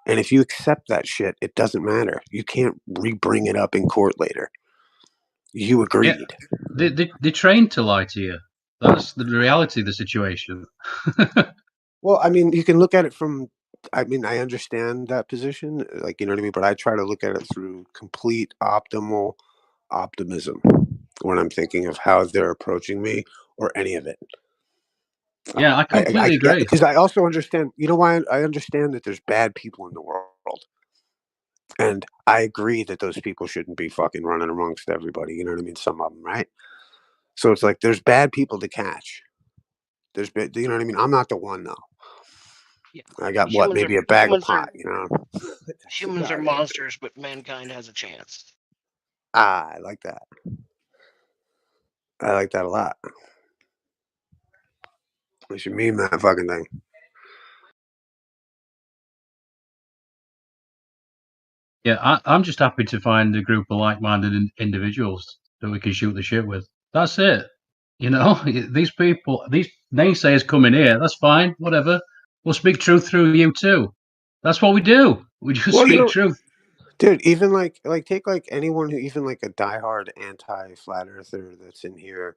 And if you accept that shit, it doesn't matter. You can't re-bring it up in court later. You agreed. Yeah, they're trained to lie to you. That's the reality of the situation. Well, I mean, you can look at it from, I understand that position, like, you know what I mean? But I try to look at it through complete optimal optimism when I'm thinking of how they're approaching me or any of it. Yeah, I completely agree. Because I also understand, why I understand that there's bad people in the world. And I agree that those people shouldn't be fucking running amongst everybody. You know what I mean? Some of them, right? So it's like there's bad people to catch. You know what I mean? I'm not the one though. Yeah. I got maybe a bag of pot, Humans are monsters, but mankind has a chance. I like that. I like that a lot. We should meme that fucking thing. Yeah, I'm just happy to find a group of like-minded individuals that we can shoot the shit with. That's it. These people, these naysayers come in here. That's fine. Whatever. We'll speak truth through you too. That's what we do. We just speak truth. Dude, even like take like anyone who, even like a diehard anti-flat earther that's in here,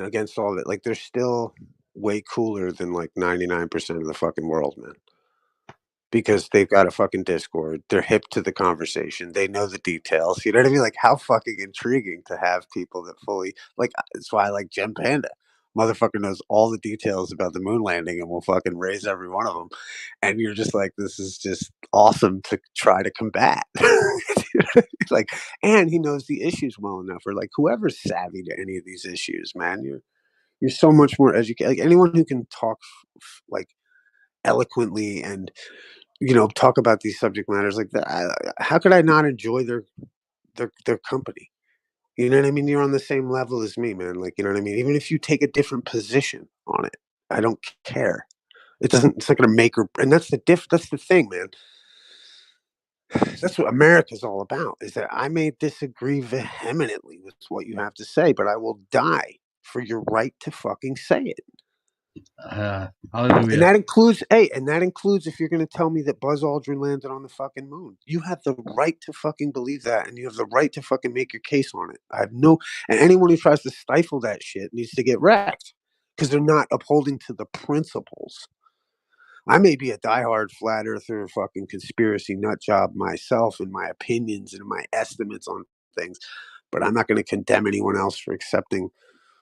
against all of it, like they're still way cooler than like 99% of the fucking world, man. Because they've got a fucking Discord. They're hip to the conversation. They know the details. You know what I mean? Like, how fucking intriguing to have people that fully, like, that's why I like Gem Panda. Motherfucker knows all the details about the moon landing and will fucking raise every one of them. And you're just like, this is just awesome to try to combat. Like, and he knows the issues well enough. Or like, whoever's savvy to any of these issues, man, you're so much more educated. Like, anyone who can talk like eloquently and talk about these subject matters like that. How could I not enjoy their company? You know what I mean? You're on the same level as me, man. Like, you know what I mean? Even if you take a different position on it, I don't care. It's not going to make and that's that's the thing, man. That's what America's all about, is that I may disagree vehemently with what you have to say, but I will die for your right to fucking say it. Hallelujah. And that includes, if you're going to tell me that Buzz Aldrin landed on the fucking moon. You have the right to fucking believe that, and you have the right to fucking make your case on it. And anyone who tries to stifle that shit needs to get wrecked because they're not upholding to the principles. I may be a diehard flat earther, fucking conspiracy nut job myself in my opinions and my estimates on things, but I'm not going to condemn anyone else for accepting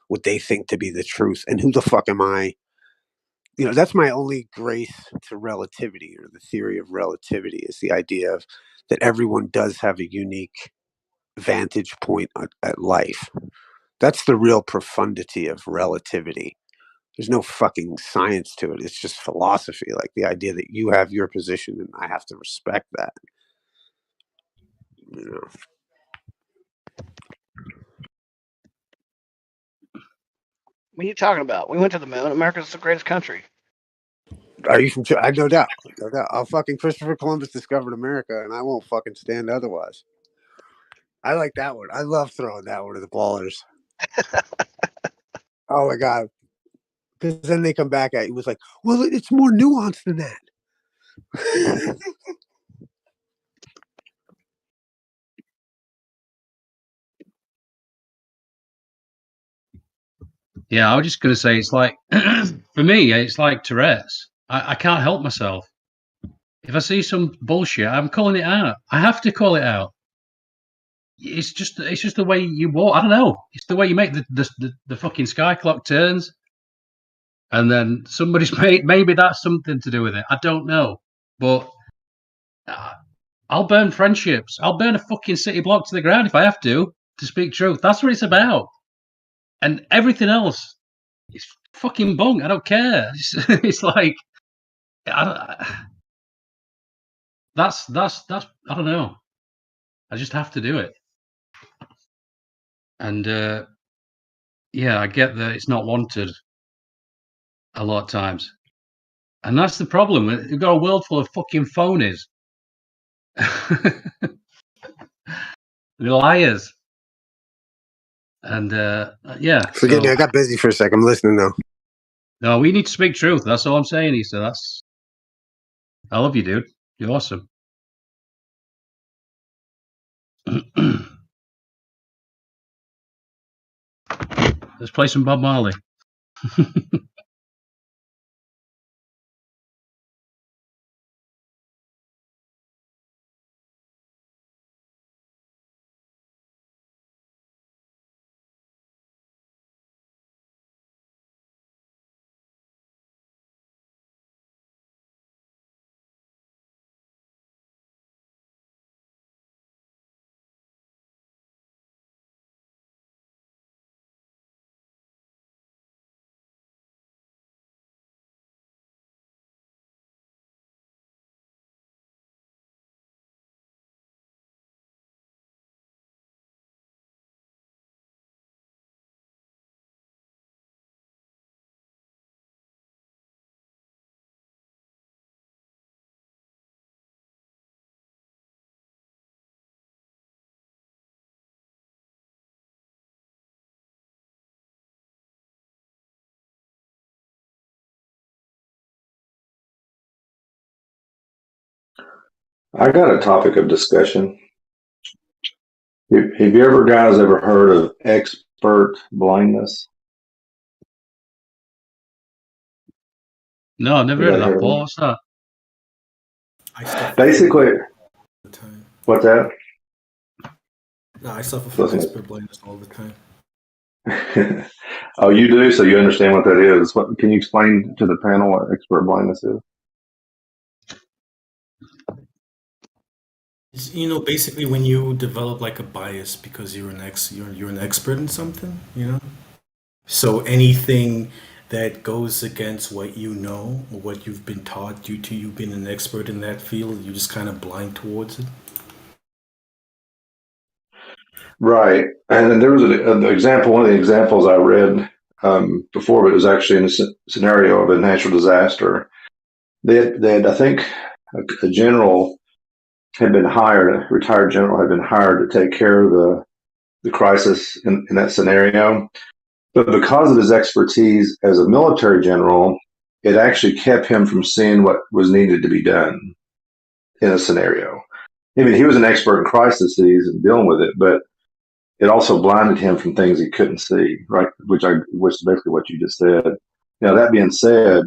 what they think to be the truth. And who the fuck am I? You know, that's my only grace to relativity, or the theory of relativity, is the idea of that everyone does have a unique vantage point at life. That's the real profundity of relativity. There's no fucking science to it. It's just philosophy, like the idea that you have your position and I have to respect that. You know. What are you talking about? We went to the moon. America's the greatest country. Are you from? I no doubt, no doubt. I'll fucking Christopher Columbus discovered America, and I won't fucking stand otherwise. I like that one. I love throwing that one to the ballers. Oh my god! Because then they come back at you with like, well, it's more nuanced than that. Yeah, I was just going to say, it's like, for me, it's like Tourette's. I can't help myself. If I see some bullshit, I'm calling it out. I have to call it out. It's just the way you walk. I don't know. It's the way you make the fucking sky clock turns. And then somebody's maybe that's something to do with it. I don't know. But I'll burn friendships. I'll burn a fucking city block to the ground if I have to speak truth. That's what it's about. And everything else is fucking bunk. I don't care. It's like, that's I don't know. I just have to do it. And yeah, I get that it's not wanted a lot of times. And that's the problem. We've got a world full of fucking phonies. Liars. And yeah. Forgive me, I got busy for a sec. I'm listening now. No, we need to speak truth. That's all I'm saying, Issa. I love you, dude. You're awesome. Let's play some Bob Marley. I got a topic of discussion. Have you ever guys ever heard of expert blindness? No, I've never heard of that, Paul. What's that? Basically, what's that? No, I suffer from expert blindness all the time. Oh, you do? So you understand what that is. What can you explain to the panel what expert blindness is? You know, basically when you develop like a bias because you're an expert in something, you know? So anything that goes against what you know or what you've been taught due to you being an expert in that field, you're just kind of blind towards it. Right. And then there was an example, one of the examples I read before, but it was actually in a scenario of a natural disaster. They had I think, a general had been hired, a retired general had been hired to take care of the crisis in that scenario. But because of his expertise as a military general, it actually kept him from seeing what was needed to be done in a scenario. I mean, he was an expert in crises and dealing with it, but it also blinded him from things he couldn't see, right? Which is basically what you just said. Now, that being said,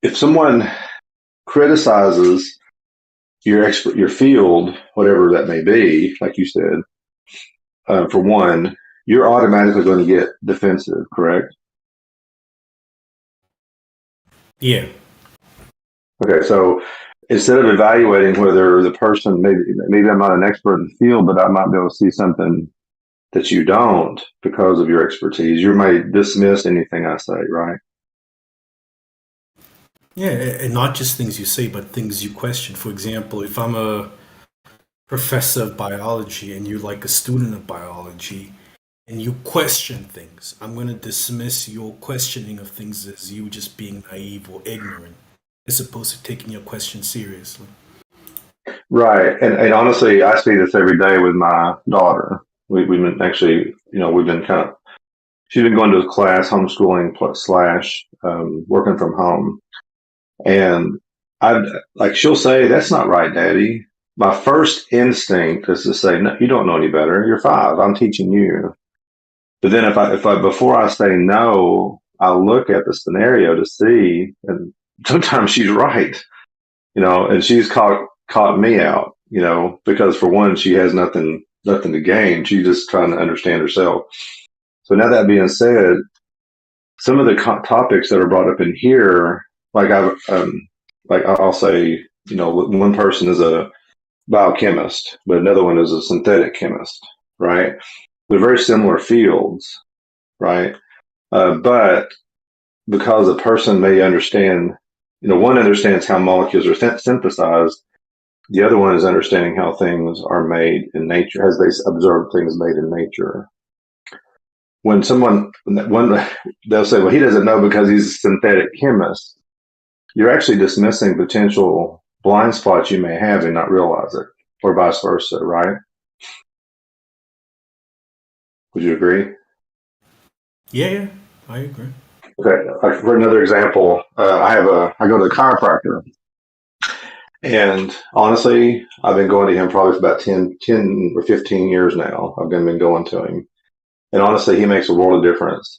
if someone criticizes your field, whatever that may be, like you said, for one, you're automatically going to get defensive, correct? Yeah. Okay, so instead of evaluating whether the person, maybe I'm not an expert in the field, but I might be able to see something that you don't because of your expertise, you might dismiss anything I say, right? Yeah, and not just things you say, but things you question. For example, if I'm a professor of biology and you're like a student of biology and you question things, I'm going to dismiss your questioning of things as you just being naive or ignorant, as opposed to taking your question seriously. Right. And honestly, I see this every day with my daughter. We've been actually, we've been she's been going to a class, homeschooling slash working from home. And she'll say, "That's not right, Daddy." My first instinct is to say, "No, you don't know any better. You're 5. I'm teaching you." But then if I before I say no, I look at the scenario to see, and sometimes she's right, and she's caught me out, because for one, she has nothing to gain. She's just trying to understand herself. So now that being said, some of the topics that are brought up in here, like I'll say, one person is a biochemist, but another one is a synthetic chemist, right? They're very similar fields, right? But because a person may understand, one understands how molecules are synthesized, the other one is understanding how things are made in nature, as they observe things made in nature. When they'll say, "Well, he doesn't know because he's a synthetic chemist," you're actually dismissing potential blind spots you may have and not realize it, or vice versa, right? Would you agree? Yeah, I agree. Okay. For another example, I go to the chiropractor, and honestly, I've been going to him probably for about 10 or 15 years now. I've been going to him, and honestly, he makes a world of difference,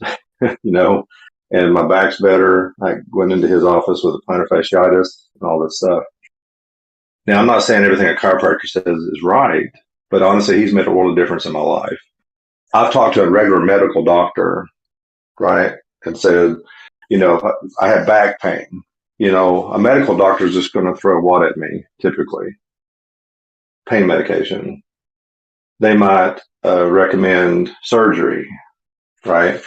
and my back's better. I went into his office with a plantar fasciitis and all this stuff. Now, I'm not saying everything a chiropractor says is right, but honestly, he's made a world of difference in my life. I've talked to a regular medical doctor, right, and said, I have back pain. A medical doctor is just going to throw what at me, typically? Pain medication. They might recommend surgery, right?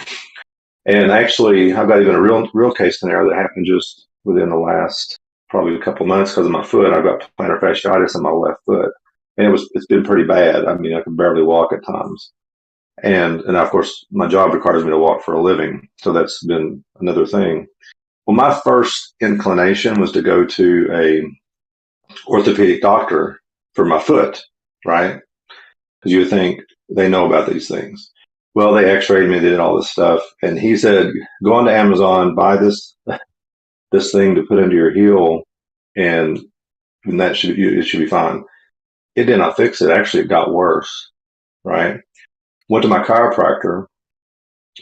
And actually, I've got even a real case scenario that happened just within the last probably a couple months because of my foot. I've got plantar fasciitis in my left foot, and it's been pretty bad. I mean, I can barely walk at times, and of course, my job requires me to walk for a living, so that's been another thing. Well, my first inclination was to go to a orthopedic doctor for my foot, right? Because you would think they know about these things. Well, they x-rayed me, did all this stuff, and he said, "Go onto Amazon, buy this thing to put into your heel, and it should be fine." It did not fix it. Actually, it got worse, right? Went to my chiropractor.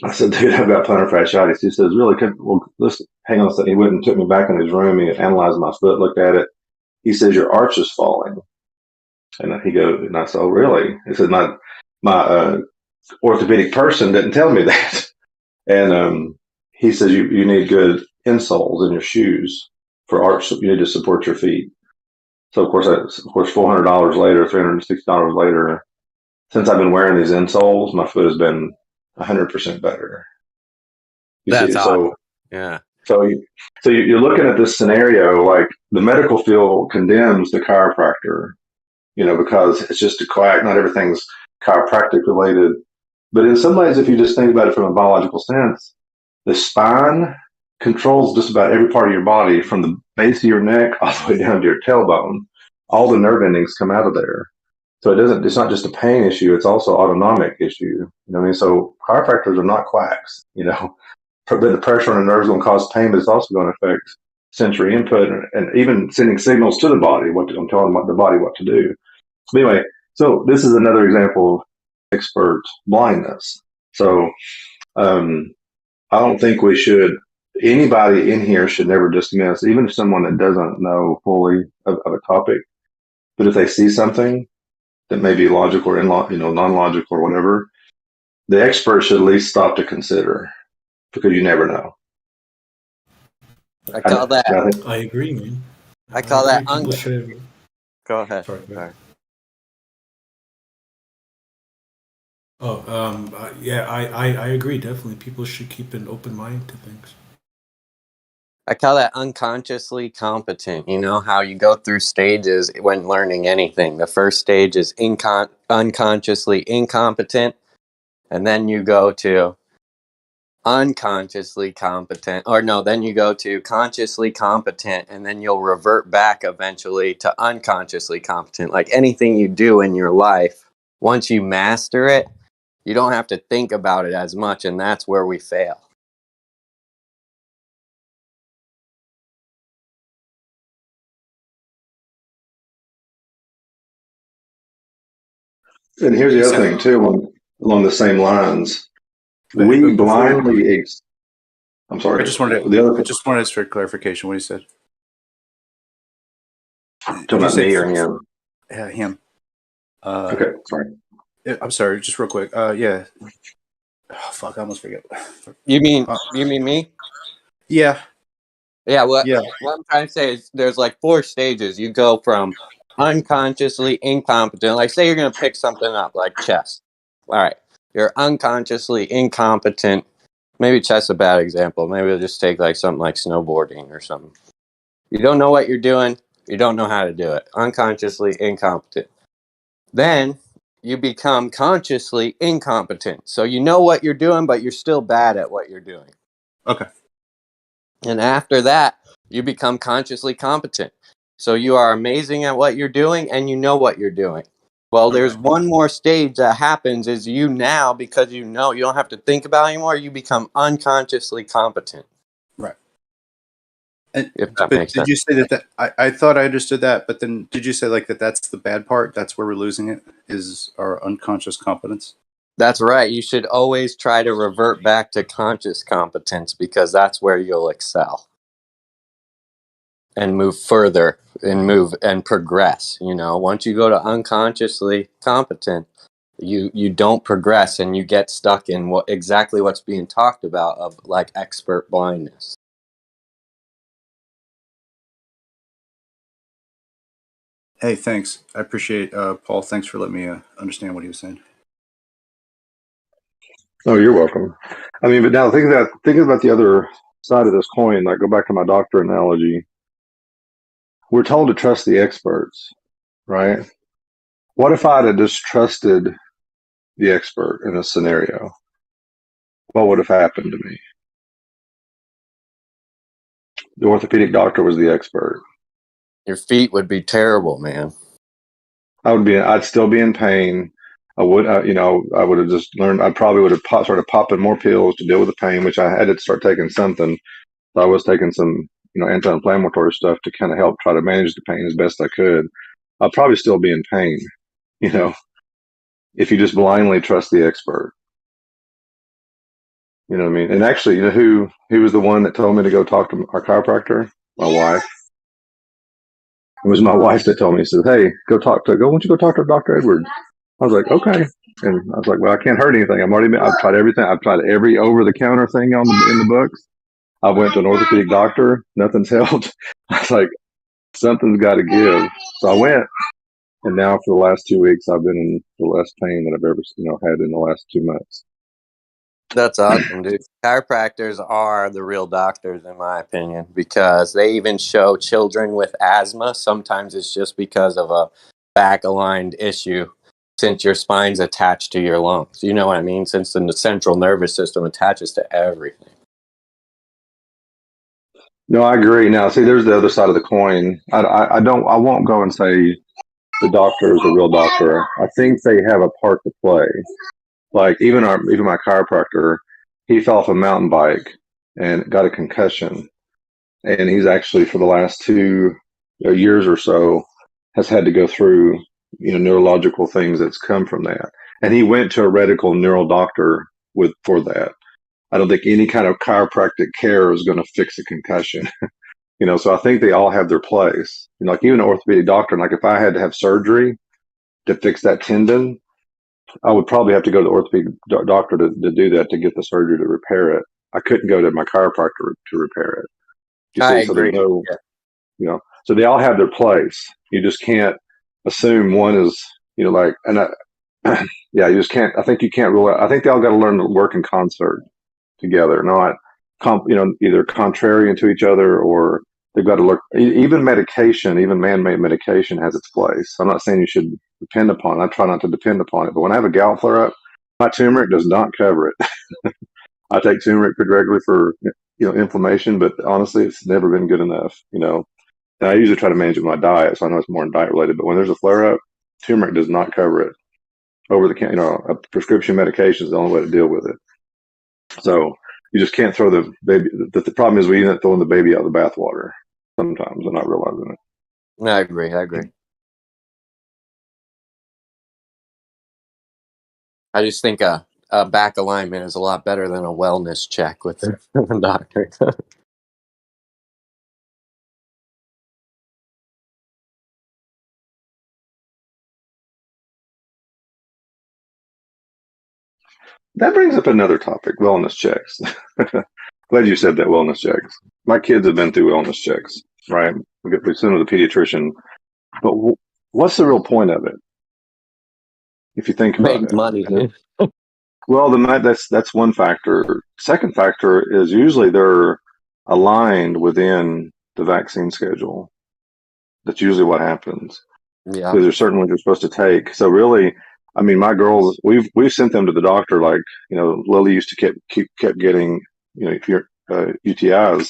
I said, "Dude, I've got plantar fasciitis." He says, "Really? Well, listen, hang on a second." He went and took me back in his room. He analyzed my foot, looked at it. He says, "Your arch is falling." And I said, "Oh, really?" He said, my orthopedic person didn't tell me that. And he says, you need good insoles in your shoes for arch. You need to support your feet. So of course, $400 later, $360 later, since I've been wearing these insoles, my foot has been 100% better. That's awesome. Yeah. So you're looking at this scenario, like the medical field condemns the chiropractor, because it's just a quack. Not everything's chiropractic related. But in some ways, if you just think about it from a biological sense, the spine controls just about every part of your body, from the base of your neck all the way down to your tailbone. All the nerve endings come out of there. So it's not just a pain issue, it's also an autonomic issue. You know what I mean? So chiropractors are not quacks, the pressure on the nerves is going to cause pain, but it's also going to affect sensory input and even sending signals to the body. I'm telling the body what to do. But anyway, so this is another example of expert blindness. So I don't think we should anybody in here should never dismiss, even if someone that doesn't know fully of a topic, but if they see something that may be logical or non-logical or whatever, the expert should at least stop to consider, because you never know. I call that. I agree, man. I call that. People should. Go ahead. Sorry. Oh, yeah, I agree. Definitely, people should keep an open mind to things. I call that unconsciously competent. You know how you go through stages when learning anything. The first stage is unconsciously incompetent, and then you go to unconsciously competent, or no, then you go to consciously competent, and then you'll revert back eventually to unconsciously competent. Like anything you do in your life, once you master it, you don't have to think about it as much, and that's where we fail. And here's the other thing too, along the same lines. We blindly. I'm sorry. I just wanted us for clarification. What he said. Talking about me or him? Yeah, him. Okay, sorry. I'm sorry. Just real quick. Yeah. Oh, fuck! I almost forget. You mean me? Yeah. Yeah. What I'm trying to say is, there's like 4 stages. You go from unconsciously incompetent. Like, say you're going to pick something up, like chess. All right, you're unconsciously incompetent. Maybe chess is a bad example. Maybe we'll just take like something like snowboarding or something. You don't know what you're doing. You don't know how to do it. Unconsciously incompetent. Then you become consciously incompetent. So you know what you're doing, but you're still bad at what you're doing. Okay. And after that, you become consciously competent. So you are amazing at what you're doing, and you know what you're doing. Well, there's one more stage that happens is you now, because you know, you don't have to think about it anymore, you become unconsciously competent. Right. And, if that but makes did sense. you say that I thought I understood that, but then did you say like that's the bad part? That's where we're losing it, is our unconscious competence? That's right. You should always try to revert back to conscious competence, because that's where you'll excel and move further and progress. You know, once you go to unconsciously competent, you don't progress, and you get stuck in what's being talked about, of like expert blindness. Hey, thanks. I appreciate Paul. Thanks for letting me understand what he was saying. Oh, you're welcome. I mean, but now thinking about the other side of this coin, like go back to my doctor analogy. We're told to trust the experts, right? What if I'd have just trusted the expert in a scenario? What would have happened to me? The orthopedic doctor was the expert. Your feet would be terrible, man. I'd still be in pain. I would have just learned. I probably would have started popping more pills to deal with the pain, which I had to start taking something. So I was taking some, anti-inflammatory stuff to kind of help try to manage the pain as best I could. I'd probably still be in pain, if you just blindly trust the expert. You know what I mean? And actually, who was the one that told me to go talk to our chiropractor? My wife. It was my wife that told me. She said, "Hey, why don't you go talk to Dr. Edwards?" I was like, "Okay." And I was like, "Well, I can't hurt anything. I've tried everything. I've tried every over-the-counter thing in the books. I went to an orthopedic doctor. Nothing's helped." I was like, something's got to give. So I went, and now for the last 2 weeks, I've been in the less pain that I've ever, had in the last 2 months. That's awesome, dude. Chiropractors are the real doctors, in my opinion, because they even show children with asthma. Sometimes it's just because of a back-aligned issue, since your spine's attached to your lungs. You know what I mean? Since the central nervous system attaches to everything. No, I agree. Now, see, there's the other side of the coin. I won't go and say the doctor is a real doctor. I think they have a part to play. Like even my chiropractor, he fell off a mountain bike and got a concussion, and he's actually for the last 2 years or so has had to go through neurological things that's come from that. And he went to a radical neural doctor for that. I don't think any kind of chiropractic care is going to fix a concussion. So I think they all have their place. Like even an orthopedic doctor, like if I had to have surgery to fix that tendon, I would probably have to go to the orthopedic doctor to do that, to get the surgery to repair it. I couldn't go to my chiropractor to repair it. You I see, so there's agree. no, Yeah. so they all have their place. You just can't assume one is, like, and yeah, you just can't. I think you can't rule out. I think they all got to learn to work in concert together, not, either contrarian to each other, or they've got to look. Even medication, even man-made medication, has its place. I'm not saying you should depend upon it. I try not to depend upon it. But when I have a gout flare-up, my turmeric does not cover it. I take turmeric pretty regularly for inflammation, but honestly, it's never been good enough. And I usually try to manage it with my diet, so I know it's more diet related. But when there's a flare-up, turmeric does not cover it. Over the a prescription medication is the only way to deal with it. So you just can't throw the baby. The problem is we end up throwing the baby out of the bathwater sometimes and not realizing it. I agree. I just think a back alignment is a lot better than a wellness check with the doctor. That brings up another topic: wellness checks. Glad you said that, wellness checks. My kids have been through wellness checks, right? We send them to the pediatrician, but what's the real point of it? If you think about Make it, money. well, that's one factor. Second factor is usually they're aligned within the vaccine schedule. That's usually what happens. Yeah. Because there's certain ones you're supposed to take. So really, I mean, my girls, we've sent them to the doctor. Like, Lily used to kept getting, UTIs.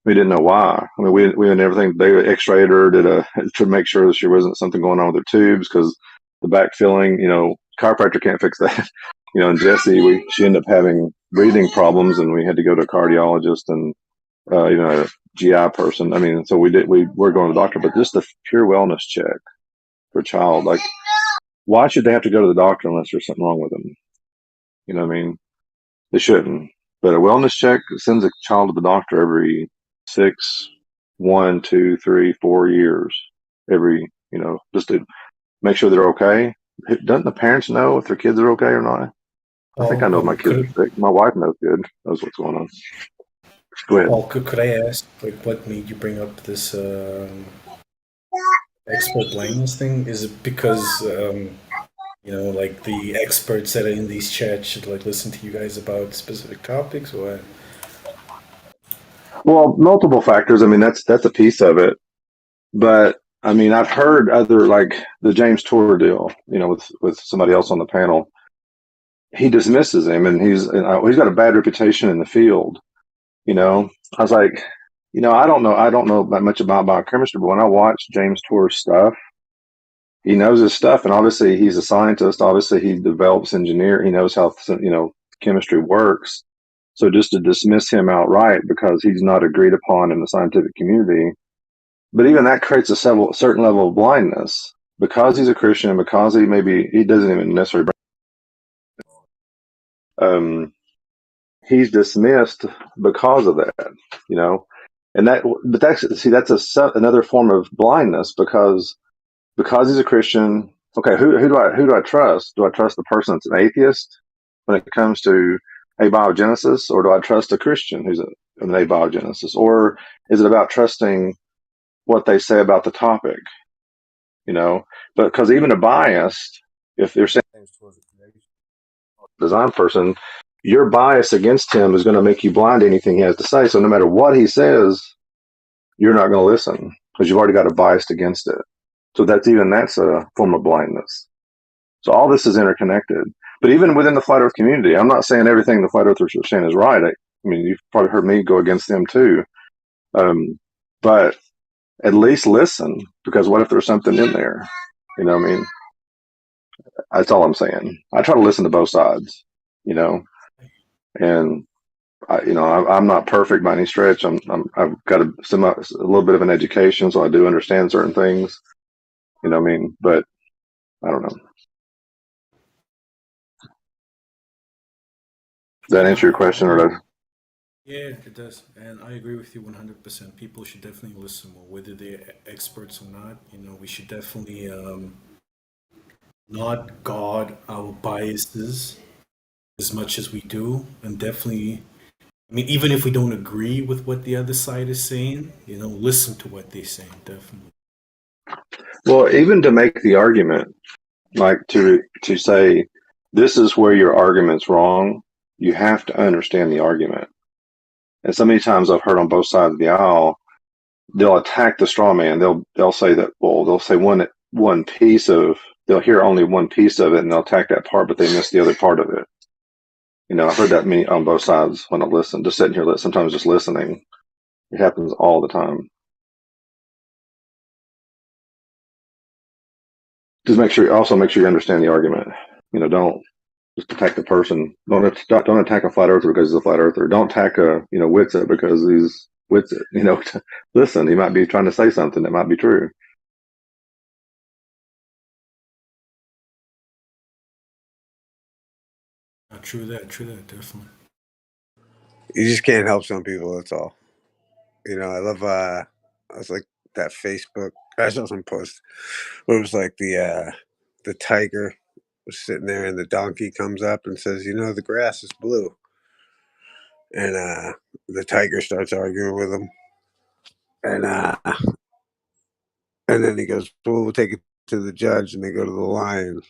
We didn't know why. I mean, we had everything. They X-rayed her, to make sure that she wasn't something going on with her tubes, because the back filling, chiropractor can't fix that. And Jessie, she ended up having breathing problems, and we had to go to a cardiologist and a GI person. I mean, so we're going to the doctor, but just a pure wellness check for a child, like, why should they have to go to the doctor unless there's something wrong with them? You know what I mean? They shouldn't. But a wellness check sends a child to the doctor every 1, 2, 3, 4 years. Just to make sure they're okay. Doesn't the parents know if their kids are okay or not? I think I know if my kids are sick. My wife knows knows what's going on. Go ahead. Paul, could I ask, like, what made you bring up this expert blindness thing? Is it because like the experts that are in these chats should like listen to you guys about specific topics, or what? Well, multiple factors. I mean, that's a piece of it. But I mean, I've heard other, like the James Tour deal, with somebody else on the panel. He dismisses him, and he's got a bad reputation in the field. I was like, I don't know that much about biochemistry, but when I watch James Tour's stuff, he knows his stuff, and obviously he's a scientist. Obviously he develops engineer. He knows how chemistry works. So just to dismiss him outright because he's not agreed upon in the scientific community, but even that creates a certain level of blindness because he's a Christian, because he doesn't even necessarily. He's dismissed because of that, and that's another form of blindness because he's a Christian. Okay, who do I trust? Do I trust the person that's an atheist when it comes to abiogenesis, or do I trust a Christian who's an abiogenesis, or is it about trusting what they say about the topic? But because even a biased, if they're saying design person, your bias against him is going to make you blind to anything he has to say. So no matter what he says, you're not going to listen because you've already got a bias against it. So that's a form of blindness. So all this is interconnected. But even within the flat earth community, I'm not saying everything the flat earthers are saying is right. I mean, you've probably heard me go against them too. But at least listen, because what if there's something in there? I mean, that's all I'm saying. I try to listen to both sides, and I'm not perfect by any stretch. I've got a little bit of an education, so I do understand certain things. What I mean? But I don't know. Does that answer your question, or does? Yeah, it does, and I agree with you 100%. People should definitely listen more, whether they're experts or not. You know, we should definitely not guard our biases as much as we do, and definitely, I mean, even if we don't agree with what the other side is saying, you know, listen to what they're saying, definitely. Well, even to make the argument, like to say this is where your argument's wrong, you have to understand the argument. And so many times I've heard on both sides of the aisle, they'll attack the straw man. They'll say that, well, they'll say one piece of, they'll hear only one piece of it and they'll attack that part, but they miss the other part of it. You know, I've heard that many on both sides when I listen, just sitting here, sometimes just listening. It happens all the time. Just make sure you understand the argument. You know, don't just attack the person. Don't attack a flat earther because he's a flat earther. Don't attack Witsit because he's Witsit. You know, listen, he might be trying to say something that might be true. True that, definitely. You just can't help some people. That's all. You know, I love. I was like that Facebook. I saw some post where it was like the tiger was sitting there and the donkey comes up and says, "You know, the grass is blue," and the tiger starts arguing with him, and then he goes, "Well, we'll take it to the judge," and they go to the lion,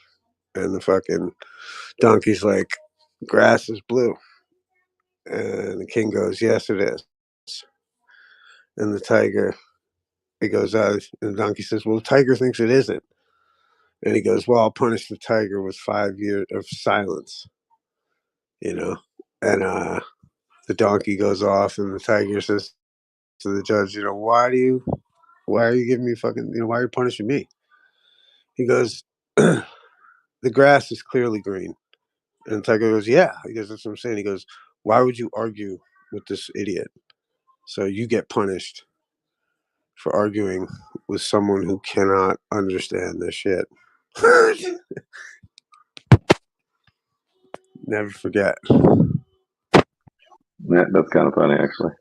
and the fucking donkey's like, "Grass is blue," and the king goes, "Yes, it is," and the tiger. He goes, and the donkey says, "Well, the tiger thinks it isn't." And he goes, "Well, I'll punish the tiger with 5 years of silence," you know? And the donkey goes off, and the tiger says to the judge, "You know, why are you giving me fucking, why are you punishing me?" He goes, "The grass is clearly green." And the tiger goes, "Yeah." He goes, "That's what I'm saying." He goes, "Why would you argue with this idiot? So you get punished for arguing with someone who cannot understand this shit." Never forget. That's kind of funny, actually.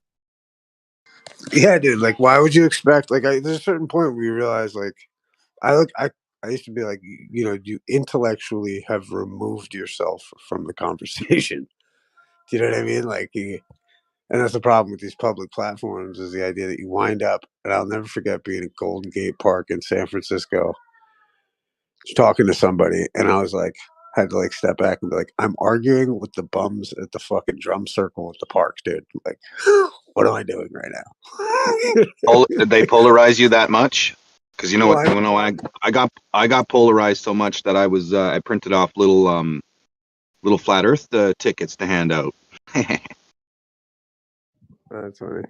Yeah, dude. Like, why would you expect? Like, there's a certain point where you realize, like, I used to be like, you intellectually have removed yourself from the conversation. Do you know what I mean? Like, and that's the problem with these public platforms is the idea that you wind up. And I'll never forget being at Golden Gate Park in San Francisco, talking to somebody, and I was like, had to like step back and be like, I'm arguing with the bums at the fucking drum circle at the park, dude. Like, what am I doing right now? Did they polarize you that much? Because you know Well, what, I got polarized so much that I printed off little flat Earth tickets to hand out. That's funny.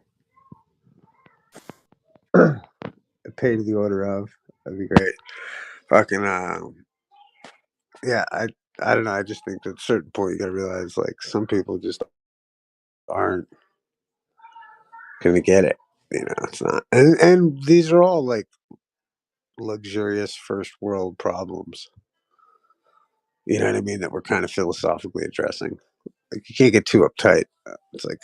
Pay to the order of. That'd be great. Fucking yeah. I don't know. I just think at a certain point you gotta realize like some people just aren't gonna get it. You know, it's not. And these are all like luxurious first world problems. You know what I mean? That we're kind of philosophically addressing. Like you can't get too uptight. It's like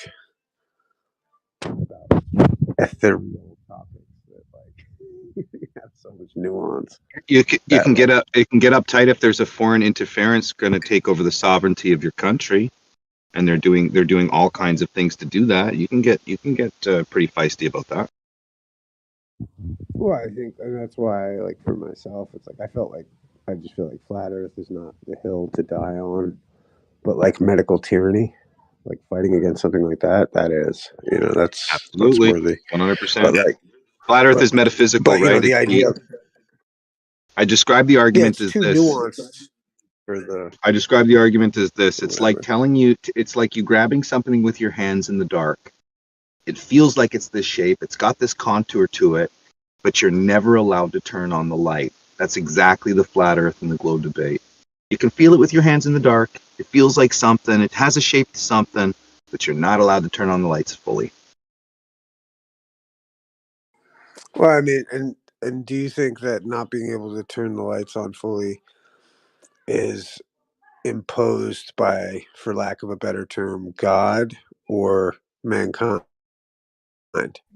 ethereal topics that like have so much nuance. You can That like, it can get uptight if there's a foreign interference going to take over the sovereignty of your country, and they're doing all kinds of things to do that. You can get pretty feisty about that. well, I think, and that's why, like for myself, it's like I just feel like flat Earth is not the hill to die on, but like medical tyranny, like fighting against something like that, that is, that's Absolutely, worthy. 100%. But like, Flat Earth is metaphysical, right? the idea. I describe the argument It's as too this. nuanced for the. I describe the argument as this. It's Whatever. like you grabbing something with your hands in the dark. It feels like it's this shape. It's got this contour to it, but you're never allowed to turn on the light. That's exactly the flat Earth and the globe debate. You can feel it with your hands in the dark. It feels like something. It has a shape to something, but you're not allowed to turn on the lights fully. Well, I mean, and do you think that not being able to turn the lights on fully is imposed by, for lack of a better term, God or mankind.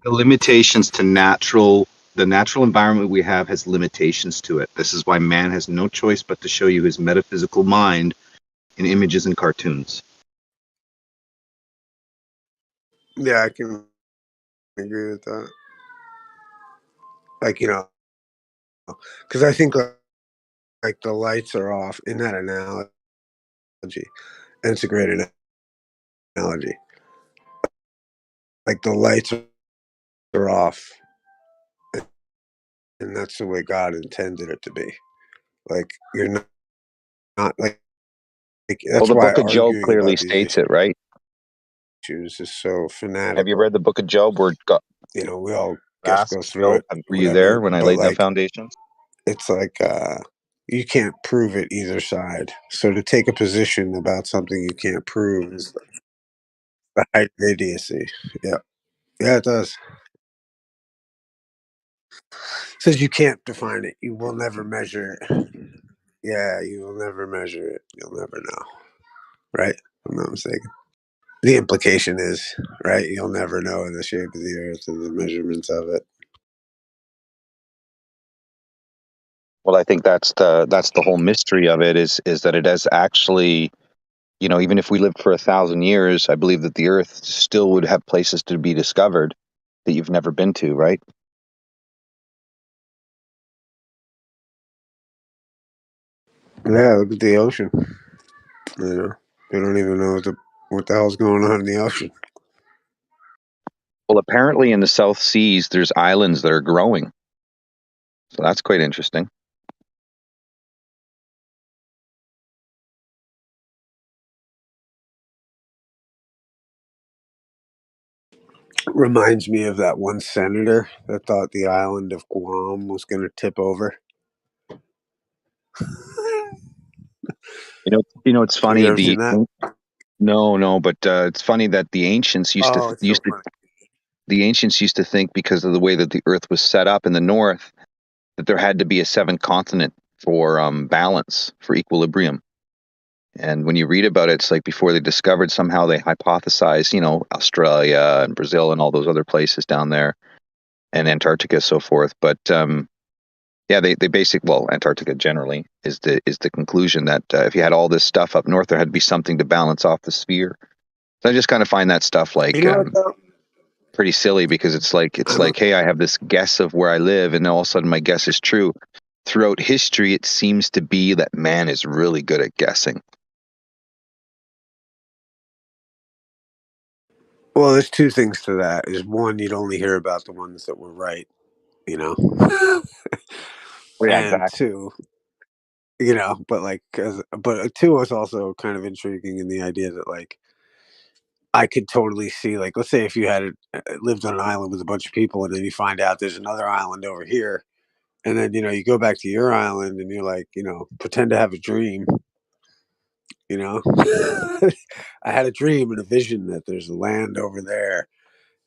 The limitations to the natural environment we have has limitations to it. This is why man has no choice but to show you his metaphysical mind in images and cartoons. Yeah, I can agree with that. Like, because I think like the lights are off in that analogy, and it's a great analogy. Like the lights are off, and that's the way God intended it to be. Like you're not like Well, that's the why book of Job arguing clearly about these states it, right? issues is so Have you fanatical. read the book of Job where God We all guess go asks through Job, it, were you there whatever. when I But laid the like foundations? it's like you can't prove it either side. So to take a position about something you can't prove is the height of idiocy. Yeah. Yeah, it does. Says you can't define it. You will never measure it. Yeah, you will never measure it. You'll never know. Right? If I'm not mistaken. The implication is, right, you'll never know the shape of the earth and the measurements of it. Well, I think that's the whole mystery of it is that it has actually, even if we lived for 1,000 years, I believe that the Earth still would have places to be discovered that you've never been to, right? Yeah, look at the ocean. They don't even know what the hell's going on in the ocean. Well, apparently in the South Seas, there's islands that are growing, so that's quite interesting. Reminds me of that one senator that thought the island of Guam was going to tip over. It's Have funny. you ever seen that? No, but it's funny that the ancients Oh, it's so funny. the ancients used to think, because of the way that the Earth was set up in the north, that there had to be a seventh continent for balance, for equilibrium. And when you read about it, it's like before they discovered, somehow they hypothesized, Australia and Brazil and all those other places down there, and Antarctica, so forth. But yeah, they Antarctica generally is the conclusion that if you had all this stuff up north, there had to be something to balance off the sphere. So I just kind of find that stuff like What though? pretty silly, because it's like, hey, I have this guess of where I live, and all of a sudden my guess is true. Throughout history, it seems to be that man is really good at guessing. Well, there's two things to that. Is one, you'd only hear about the ones that were right, Yeah, and exactly. two, but two was also kind of intriguing in the idea that like I could totally see, like, let's say if you had lived on an island with a bunch of people, and then you find out there's another island over here, and then you go back to your island, and you're like, pretend to have a dream. I had a dream and a vision that there's a land over there,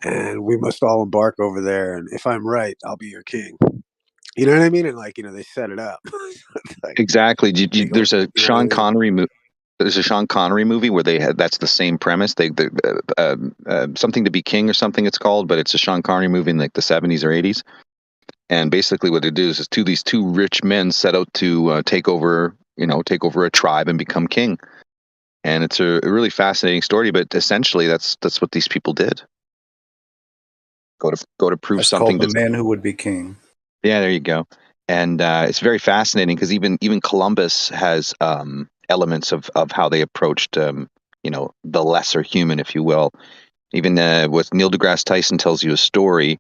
and we must all embark over there. And if I'm right, I'll be your king. You know what I mean? And like, they set it up. Like, Exactly. they go, There's a you know what I Sean mean? Connery There's a Sean Connery movie where that's the same premise. Something to be king or something it's called, but it's a Sean Connery movie in like the 70s or 80s. And basically what it is these two rich men set out to take over a tribe and become king. And it's a really fascinating story, but essentially that's what these people did. Go to prove That's something. called The Man Who Would Be King. Yeah, there you go. And it's very fascinating because even Columbus has elements of how they approached the lesser human, if you will. Even with Neil deGrasse Tyson tells you a story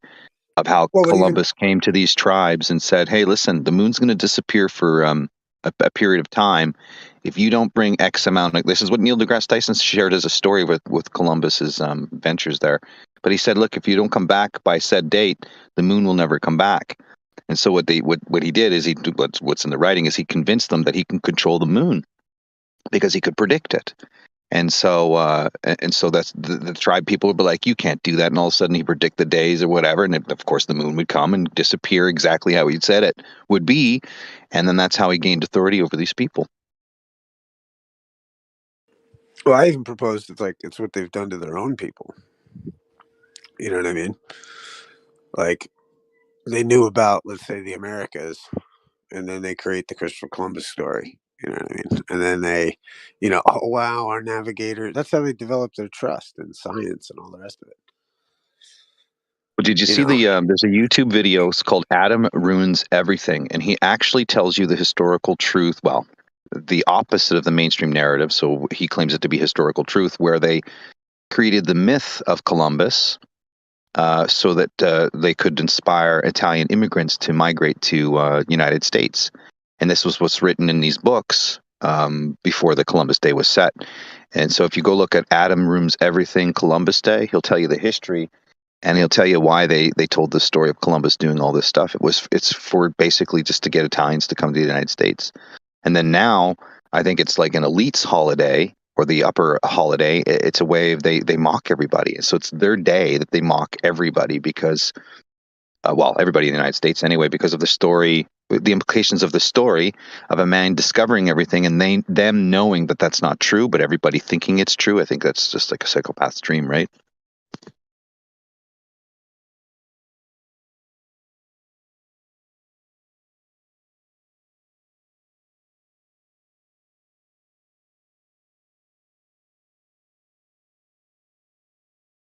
of how Well, but even Columbus came to these tribes and said, "Hey, listen, the moon's going to disappear for a period of time. If you don't bring X amount," like this is what Neil deGrasse Tyson shared as a story with Columbus's ventures there. But he said, "Look, if you don't come back by said date, the moon will never come back." And so what he did is what's in the writing is he convinced them that he can control the moon because he could predict it. And so that's the tribe people would be like, "You can't do that." And all of a sudden, he predict the days or whatever, and of course, the moon would come and disappear exactly how he'd said it would be, and then that's how he gained authority over these people. Well, I even proposed it's what they've done to their own people. You know what I mean? Like they knew about, let's say, the Americas, and then they create the Christopher Columbus story. You know what I mean? And then they, oh wow, our navigator. That's how they develop their trust in science and all the rest of it. Well, did you You see know? there's a YouTube video. It's called Adam Ruins Everything, and he actually tells you the historical truth. Well, the opposite of the mainstream narrative. So he claims it to be historical truth, where they created the myth of Columbus so that they could inspire Italian immigrants to migrate to United States. And this was what's written in these books before the Columbus Day was set. And so if you go look at Adam Ruins Everything Columbus Day, he'll tell you the history. And he'll tell you why they told the story of Columbus doing all this stuff. It's for basically just to get Italians to come to the United States. And then now I think it's like an elite's holiday or the upper holiday. It's a way of they mock everybody. So it's their day that they mock everybody because, everybody in the United States anyway, because of the story, the implications of the story of a man discovering everything and them knowing that that's not true, but everybody thinking it's true. I think that's just like a psychopath's dream, right?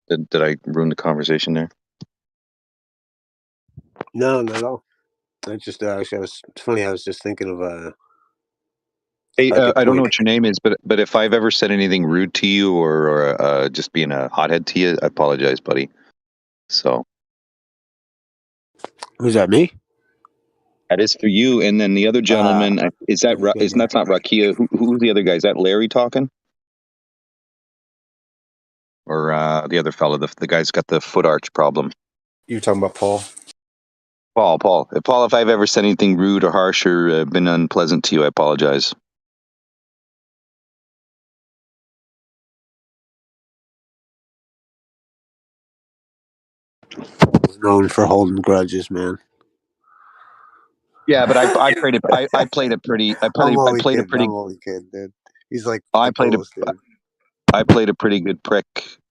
Did I ruin the conversation there? No, not at all. I just actually, it's funny. I was just thinking of Hey, like a I don't know point. what your name is, but if I've ever said anything rude to you or just being a hothead to you, I apologize, buddy. So Who's that? Me? that is for you. And then the other gentleman is that is that's not Rakia. Who's the other guy? Is that Larry talking, or the other fellow? The guy's got the foot arch problem. You're talking about Paul. Paul. If I've ever said anything rude or harsh or been unpleasant to you, I apologize. Paul's known for holding grudges, man. Yeah, but I played it. I played it pretty. I I'm only played a kidding. pretty. I'm only kidding, dude. He's like I the played coolest dude. I played a pretty good prick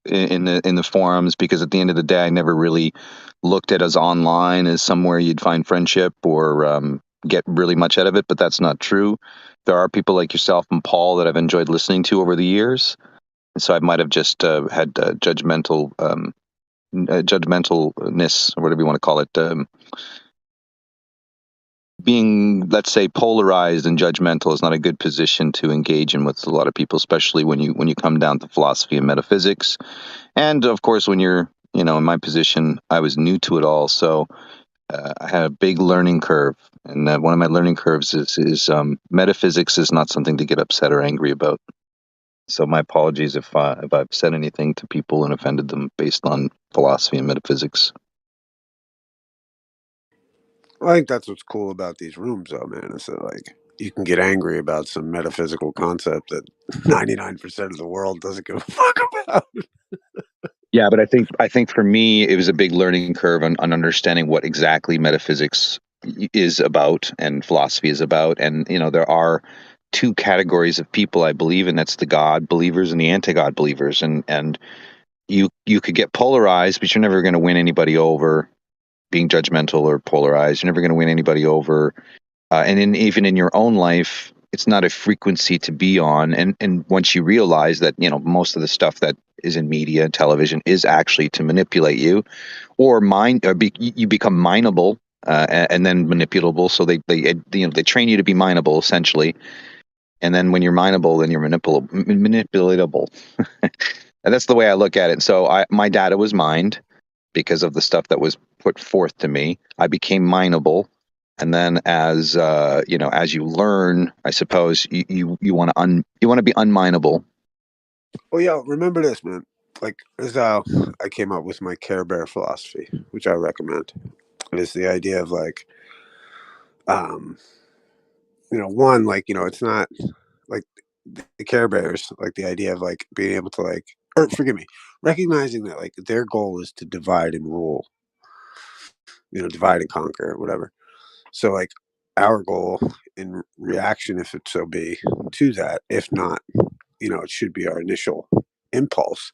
in the forums because at the end of the day, I never really looked at as online as somewhere you'd find friendship or get really much out of it. But that's not true. There are people like yourself and Paul that I've enjoyed listening to over the years, and so I might have just had judgmentalness or whatever you want to call it. Being, let's say, polarized and judgmental is not a good position to engage in with a lot of people, especially when you come down to philosophy and metaphysics. And of course, when you're, in my position, I was new to it all, so I had a big learning curve. And one of my learning curves is metaphysics is not something to get upset or angry about. So my apologies if I've said anything to people and offended them based on philosophy and metaphysics. I think that's what's cool about these rooms, though, man. Is that like you can get angry about some metaphysical concept that 99% of the world doesn't give a fuck about. Yeah, but I think for me it was a big learning curve on understanding what exactly metaphysics is about and philosophy is about. And there are two categories of people I believe in. That's the God believers and the anti-God believers. And you could get polarized, but you're never going to win anybody over being judgmental or polarized. You're never going to win anybody over. Even in your own life, it's not a frequency to be on. And once you realize that, most of the stuff that is in media and television is actually to manipulate you or you become mineable and then manipulable. So they train you to be mineable essentially. And then when you're mineable, then you're manipulatable. And that's the way I look at it. So my data was mined because of the stuff that was put forth to me. I became mineable. And then as as you learn, I suppose you want to be unmineable. Well, yeah, remember this, man. Like, this is how I came up with my Care Bear philosophy, which I recommend. It is the idea of like, one, like, it's not like the Care Bears, like the idea of like being able to like, or forgive me, recognizing that like their goal is to divide and rule, divide and conquer, whatever. So like our goal in reaction, if it so be, to that, if not, it should be our initial impulse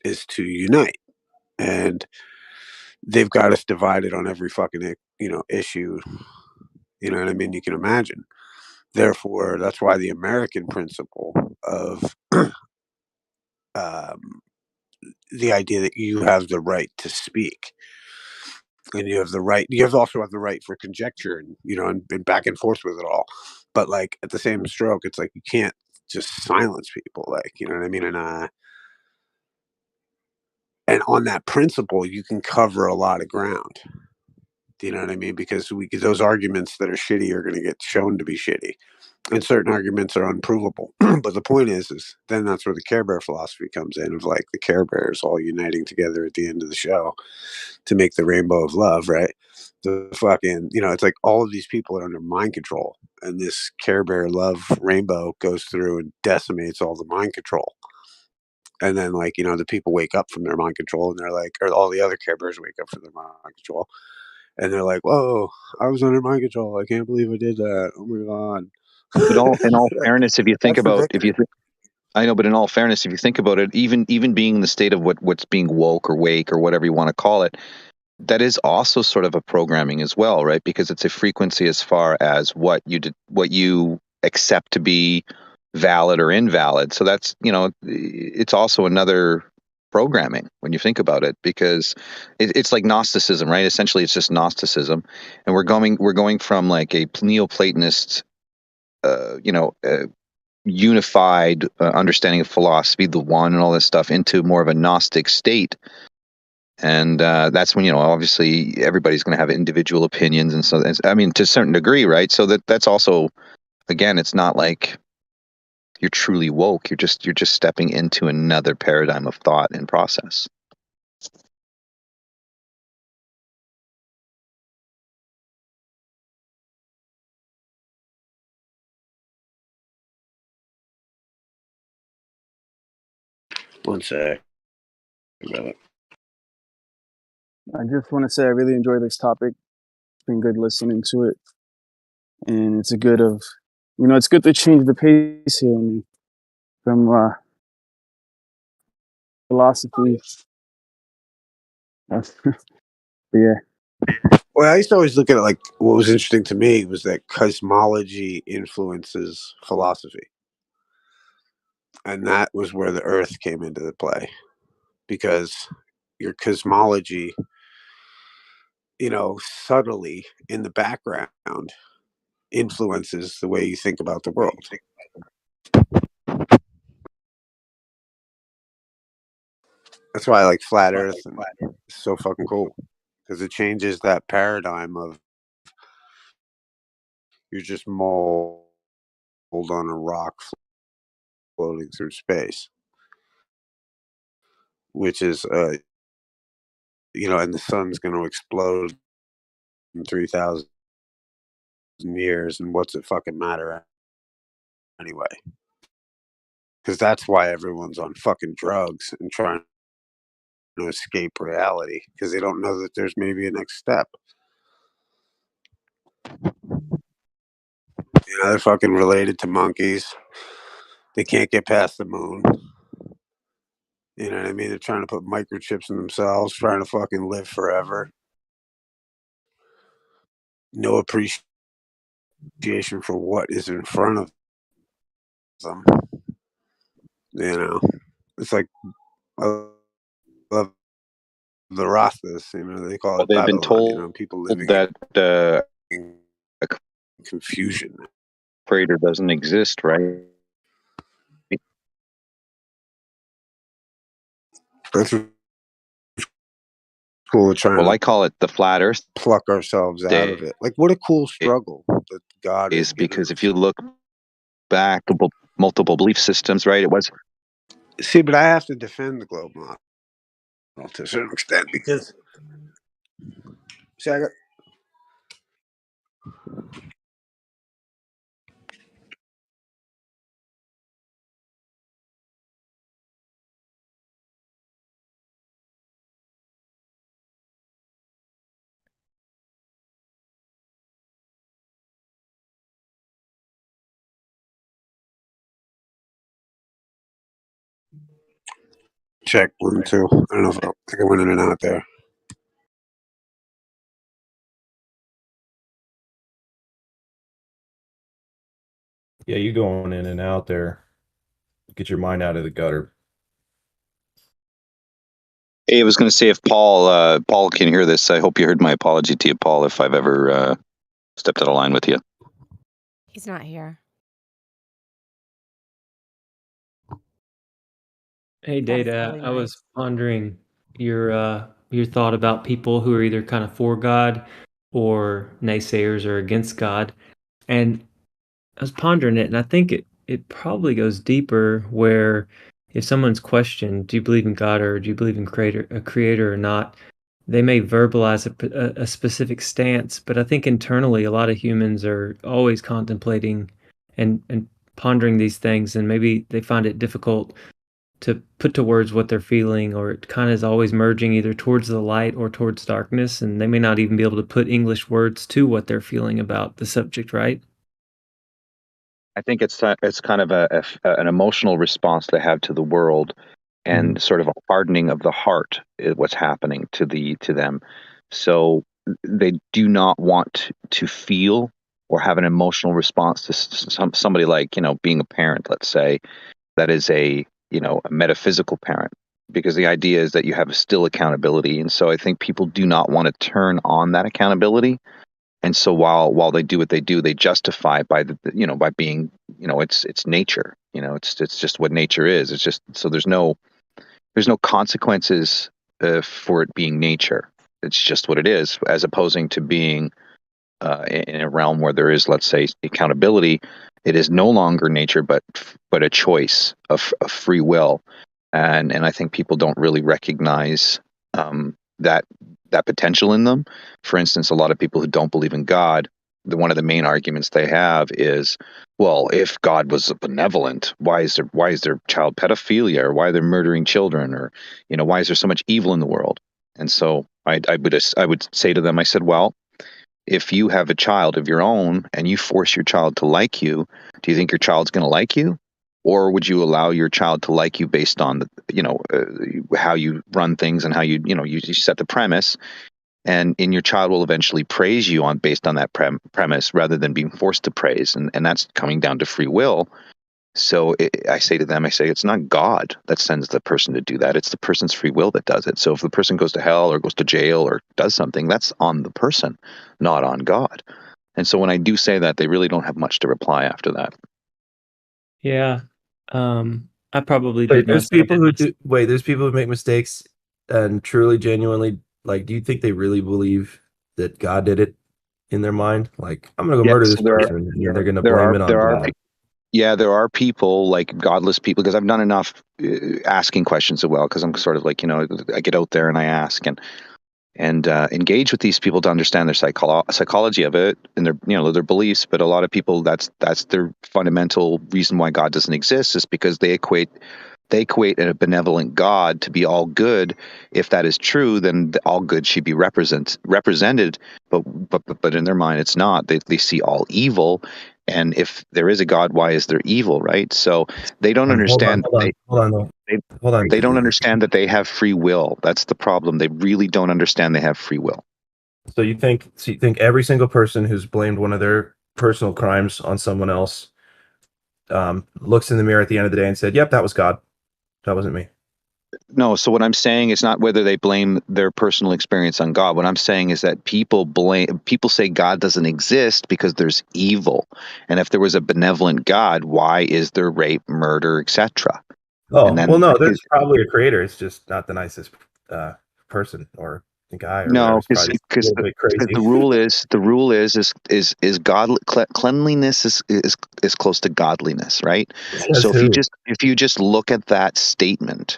is to unite. And they've got us divided on every fucking, issue, you know what I mean, you can imagine. Therefore, that's why the American principle of um, the idea that you have the right to speak and you also have the right for conjecture and and back and forth with it all, but like at the same stroke it's like you can't just silence people, like, you know what I mean, and on that principle you can cover a lot of ground. Do you know what I mean? Because those arguments that are shitty are going to get shown to be shitty, and certain arguments are unprovable. But the point is then that's where the Care Bear philosophy comes in, of like the Care Bears all uniting together at the end of the show to make the rainbow of love, right? The fucking, it's like all of these people are under mind control, and this Care Bear love rainbow goes through and decimates all the mind control. And then, like, the people wake up from their mind control, and they're like, or all the other Care Bears wake up from their mind control, and they're like, "Whoa, I was under mind control. I can't believe I did that. Oh my god." But in all fairness, if you think That's the about victory. I know, but in all fairness, if you think about it, even being in the state of what's being woke or wake or whatever you want to call it, that is also sort of a programming as well, right? Because it's a frequency as far as what you accept to be valid or invalid. So that's, it's also another programming when you think about it, because it's like Gnosticism, right? Essentially, it's just Gnosticism, and we're going from like a Neoplatonist, unified understanding of philosophy, the one, and all this stuff, into more of a Gnostic state. And that's when, obviously everybody's going to have individual opinions, and so I mean, to a certain degree, right? So that's also, again, it's not like you're truly woke. You're just stepping into another paradigm of thought and process. One sec. I just want to say I really enjoy this topic. It's been good listening to it, and it's it's good to change the pace here from philosophy. But yeah, Well, I used to always look at it like, what was interesting to me was that cosmology influences philosophy. And that was where the earth came into the play, because your cosmology, subtly in the background influences the way you think about the world. That's why I like flat earth, and it's so fucking cool, because it changes that paradigm of you're just mold on a rock floating through space, which is and the sun's going to explode in 3,000 years, and what's it fucking matter anyway? Because that's why everyone's on fucking drugs and trying to escape reality, because they don't know that there's maybe a next step. They're fucking related to monkeys. They can't get past the moon. You know what I mean? They're trying to put microchips in themselves, trying to fucking live forever. No appreciation for what is in front of them. It's like, I love the Rastas, they call Well, it they've been Babylon, told people living that in a confusion. creator doesn't exist, right? That's what's cool, trying Well, to I call it the flat Earth pluck ourselves out of it. Like, what a cool struggle that God has days, given because if us. you look back, multiple belief systems, right? It was See, but I have to defend the globe model to a certain extent, because, see, I got Check 1, 2. I don't know if I think I went in and out there. Yeah, you going in and out there. Get your mind out of the gutter. Hey, I was going to say, if Paul can hear this, I hope you heard my apology to you, Paul, if I've ever stepped out of line with you. He's not here. Hey, That is Data, really I was nice. pondering your thought about people who are either kind of for God or naysayers or against God. And I was pondering it, and I think it probably goes deeper where if someone's questioned, do you believe in God or do you believe in a creator or not, they may verbalize a specific stance, but I think internally a lot of humans are always contemplating and pondering these things, and maybe they find it difficult to put to words what they're feeling, or it kind of is always merging either towards the light or towards darkness, and they may not even be able to put English words to what they're feeling about the subject, right? I think it's kind of an emotional response they have to the world, and sort of a hardening of the heart is what's happening to them. So they do not want to feel or have an emotional response to somebody like, being a parent, let's say, that is a metaphysical parent, because the idea is that you have still accountability. And so I think people do not want to turn on that accountability. And so while they do what they do, they justify it by by being, it's nature, it's just what nature is. It's just, so there's no consequences for it being nature. It's just what it is, as opposing to being in a realm where there is, let's say, accountability. It is no longer nature, but a choice of free will, and I think people don't really recognize that potential in them. For instance, a lot of people who don't believe in God, one of the main arguments they have is, well, if God was benevolent, why is there child pedophilia, or why are they murdering children, or why is there so much evil in the world? And so I would say to them, I said, well, if you have a child of your own and you force your child to like you, do you think your child's going to like you? Or would you allow your child to like you based on how you run things and how you set the premise, and your child will eventually praise you based on that premise, rather than being forced to praise, and that's coming down to free will. So I say to them, it's not God that sends the person to do that. It's the person's free will that does it. So if the person goes to hell or goes to jail or does something, that's on the person, not on God. And so when I do say that, they really don't have much to reply after that. Yeah. I probably Wait, did not there's people who make mistakes and truly, genuinely, like, do you think they really believe that God did it in their mind? Like, I'm gonna go murder this person, and they're gonna blame it on God. Yeah, there are people, like godless people, because I've done enough asking questions as well, because I'm sort of like, I get out there and I ask and engage with these people to understand their psychology of it and their beliefs. But a lot of people, that's their fundamental reason why God doesn't exist, is because they equate a benevolent God to be all good. If that is true, then all good should be represented. But in their mind, it's not. They see all evil. And if there is a God, why is there evil, right? So they don't understand. Hold on. They don't understand that they have free will. That's the problem. They really don't understand they have free will. So you think every single person who's blamed one of their personal crimes on someone else looks in the mirror at the end of the day and said, "Yep, that was God. That wasn't me." No, so what I'm saying is not whether they blame their personal experience on God. What I'm saying is that people say God doesn't exist because there's evil. And if there was a benevolent God, why is there rape, murder, etc.? Oh, well, no, there's probably a creator. It's just not the nicest person or guy or whatever. It's probably because a little bit crazy. the rule is God cleanliness is close to godliness, right? Says so who? if you just look at that statement,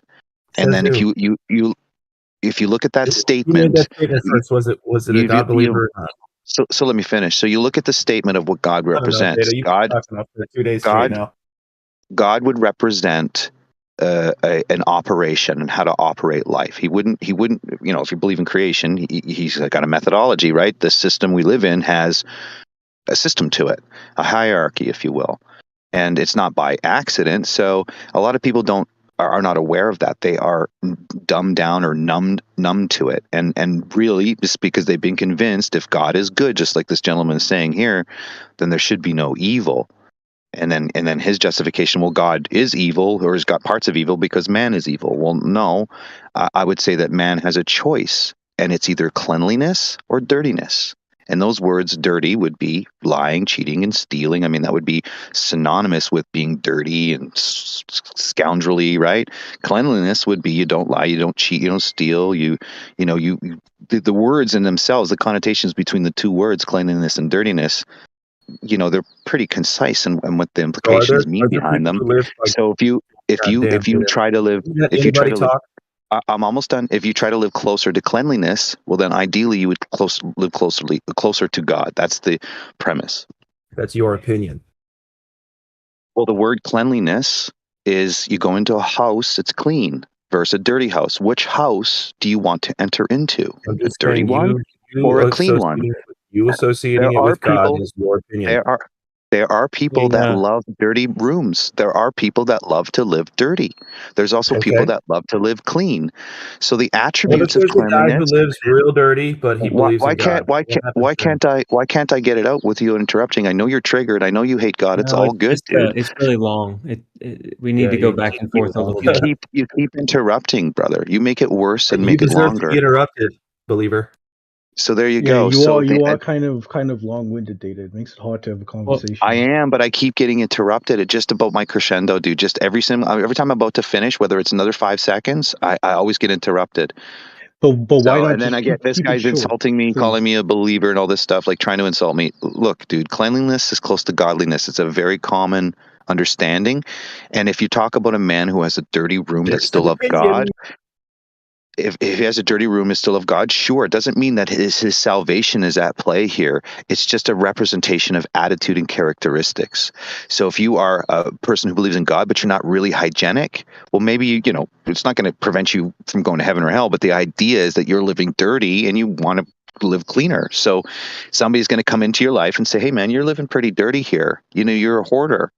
and Says then if who? you look at that Who statement, made that statement first? Was it a God believer or not? So let me finish. So you look at the statement of what God I don't know, represents. Data. You've been talking about for 2 days straight now. God would represent an operation and how to operate life. He wouldn't, if you believe in creation, he's got a methodology, right? The system we live in has a system to it, a hierarchy, if you will. And it's not by accident. So a lot of people are not aware of that. They are dumbed down or numb to it, and really just because they've been convinced if God is good, just like this gentleman is saying here, then there should be no evil. And then his justification, well, God is evil, or has got parts of evil because man is evil. Well, no, I would say that man has a choice, and it's either cleanliness or dirtiness. And those words, dirty, would be lying, cheating, and stealing. I mean, that would be synonymous with being dirty and scoundrelly, right? Cleanliness would be you don't lie, you don't cheat, you don't steal. The words in themselves, the connotations between the two words, cleanliness and dirtiness, they're pretty concise and what the implications mean behind them. So if you try to live, I'm almost done. If you try to live closer to cleanliness, well, then ideally you would live closer to God. That's the premise. That's your opinion. Well, the word cleanliness is you go into a house, it's clean, versus a dirty house. Which house do you want to enter into? I'm just a dirty saying one or a clean one? You associating it with God is your opinion. There are people that love dirty rooms. There are people that love to live dirty. There's also people that love to live clean. So the attributes of cleanliness. A guy who lives real dirty, but he believes in God. Why can't I get it out with you interrupting? I know you're triggered. I know you hate God. It's all good, dude. It's really long. We need to go back and forth a little bit. You keep interrupting, brother. You make it worse and you make it deserve longer. To be interrupted, believer. So there you go. You are kind of long-winded, Data. It makes it hard to have a conversation. Well, I am, but I keep getting interrupted. It's just about my crescendo, dude. Just every time I'm about to finish, whether it's another 5 seconds, I always get interrupted. But why not? And then I get this guy's insulting me, calling me a believer, and all this stuff, like trying to insult me. Look, dude, cleanliness is close to godliness. It's a very common understanding. And if you talk about a man who has a dirty room that still loves God. If he has a dirty room and still of God, sure. It doesn't mean that his salvation is at play here. It's just a representation of attitude and characteristics. So if you are a person who believes in God, but you're not really hygienic, well, maybe, it's not going to prevent you from going to heaven or hell. But the idea is that you're living dirty and you want to live cleaner. So somebody's going to come into your life and say, hey, man, you're living pretty dirty here. You're a hoarder.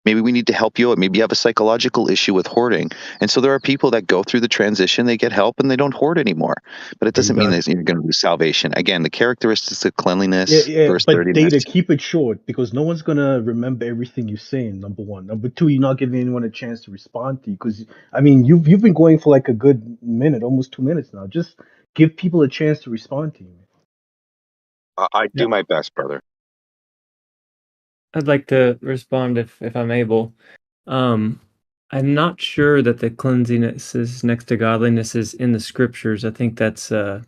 Maybe we need to help you out. Maybe you have a psychological issue with hoarding. And so there are people that go through the transition, they get help, and they don't hoard anymore. But it doesn't mean that you're going to lose salvation. Again, the characteristics of cleanliness versus dirtiness. Data, keep it short, because no one's going to remember everything you're saying, number one. Number two, you're not giving anyone a chance to respond to you. Because, you've been going for like a good minute, almost 2 minutes now. Just give people a chance to respond to you. I do my best, brother. I'd like to respond if I'm able. I'm not sure that the cleanliness is next to godliness is in the scriptures. I think that's an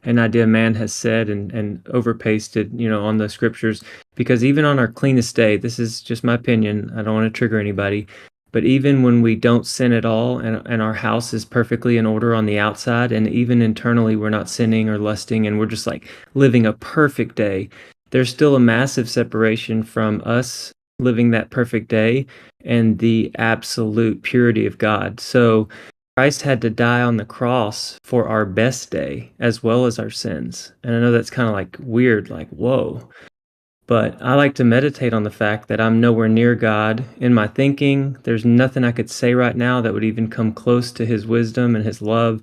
idea man has said and overpasted, on the scriptures. Because even on our cleanest day, this is just my opinion, I don't want to trigger anybody, but even when we don't sin at all and our house is perfectly in order on the outside, and even internally we're not sinning or lusting and we're just like living a perfect day, there's still a massive separation from us living that perfect day and the absolute purity of God. So Christ had to die on the cross for our best day as well as our sins. And I know that's kind of like weird, like, whoa. But I like to meditate on the fact that I'm nowhere near God in my thinking. There's nothing I could say right now that would even come close to his wisdom and his love.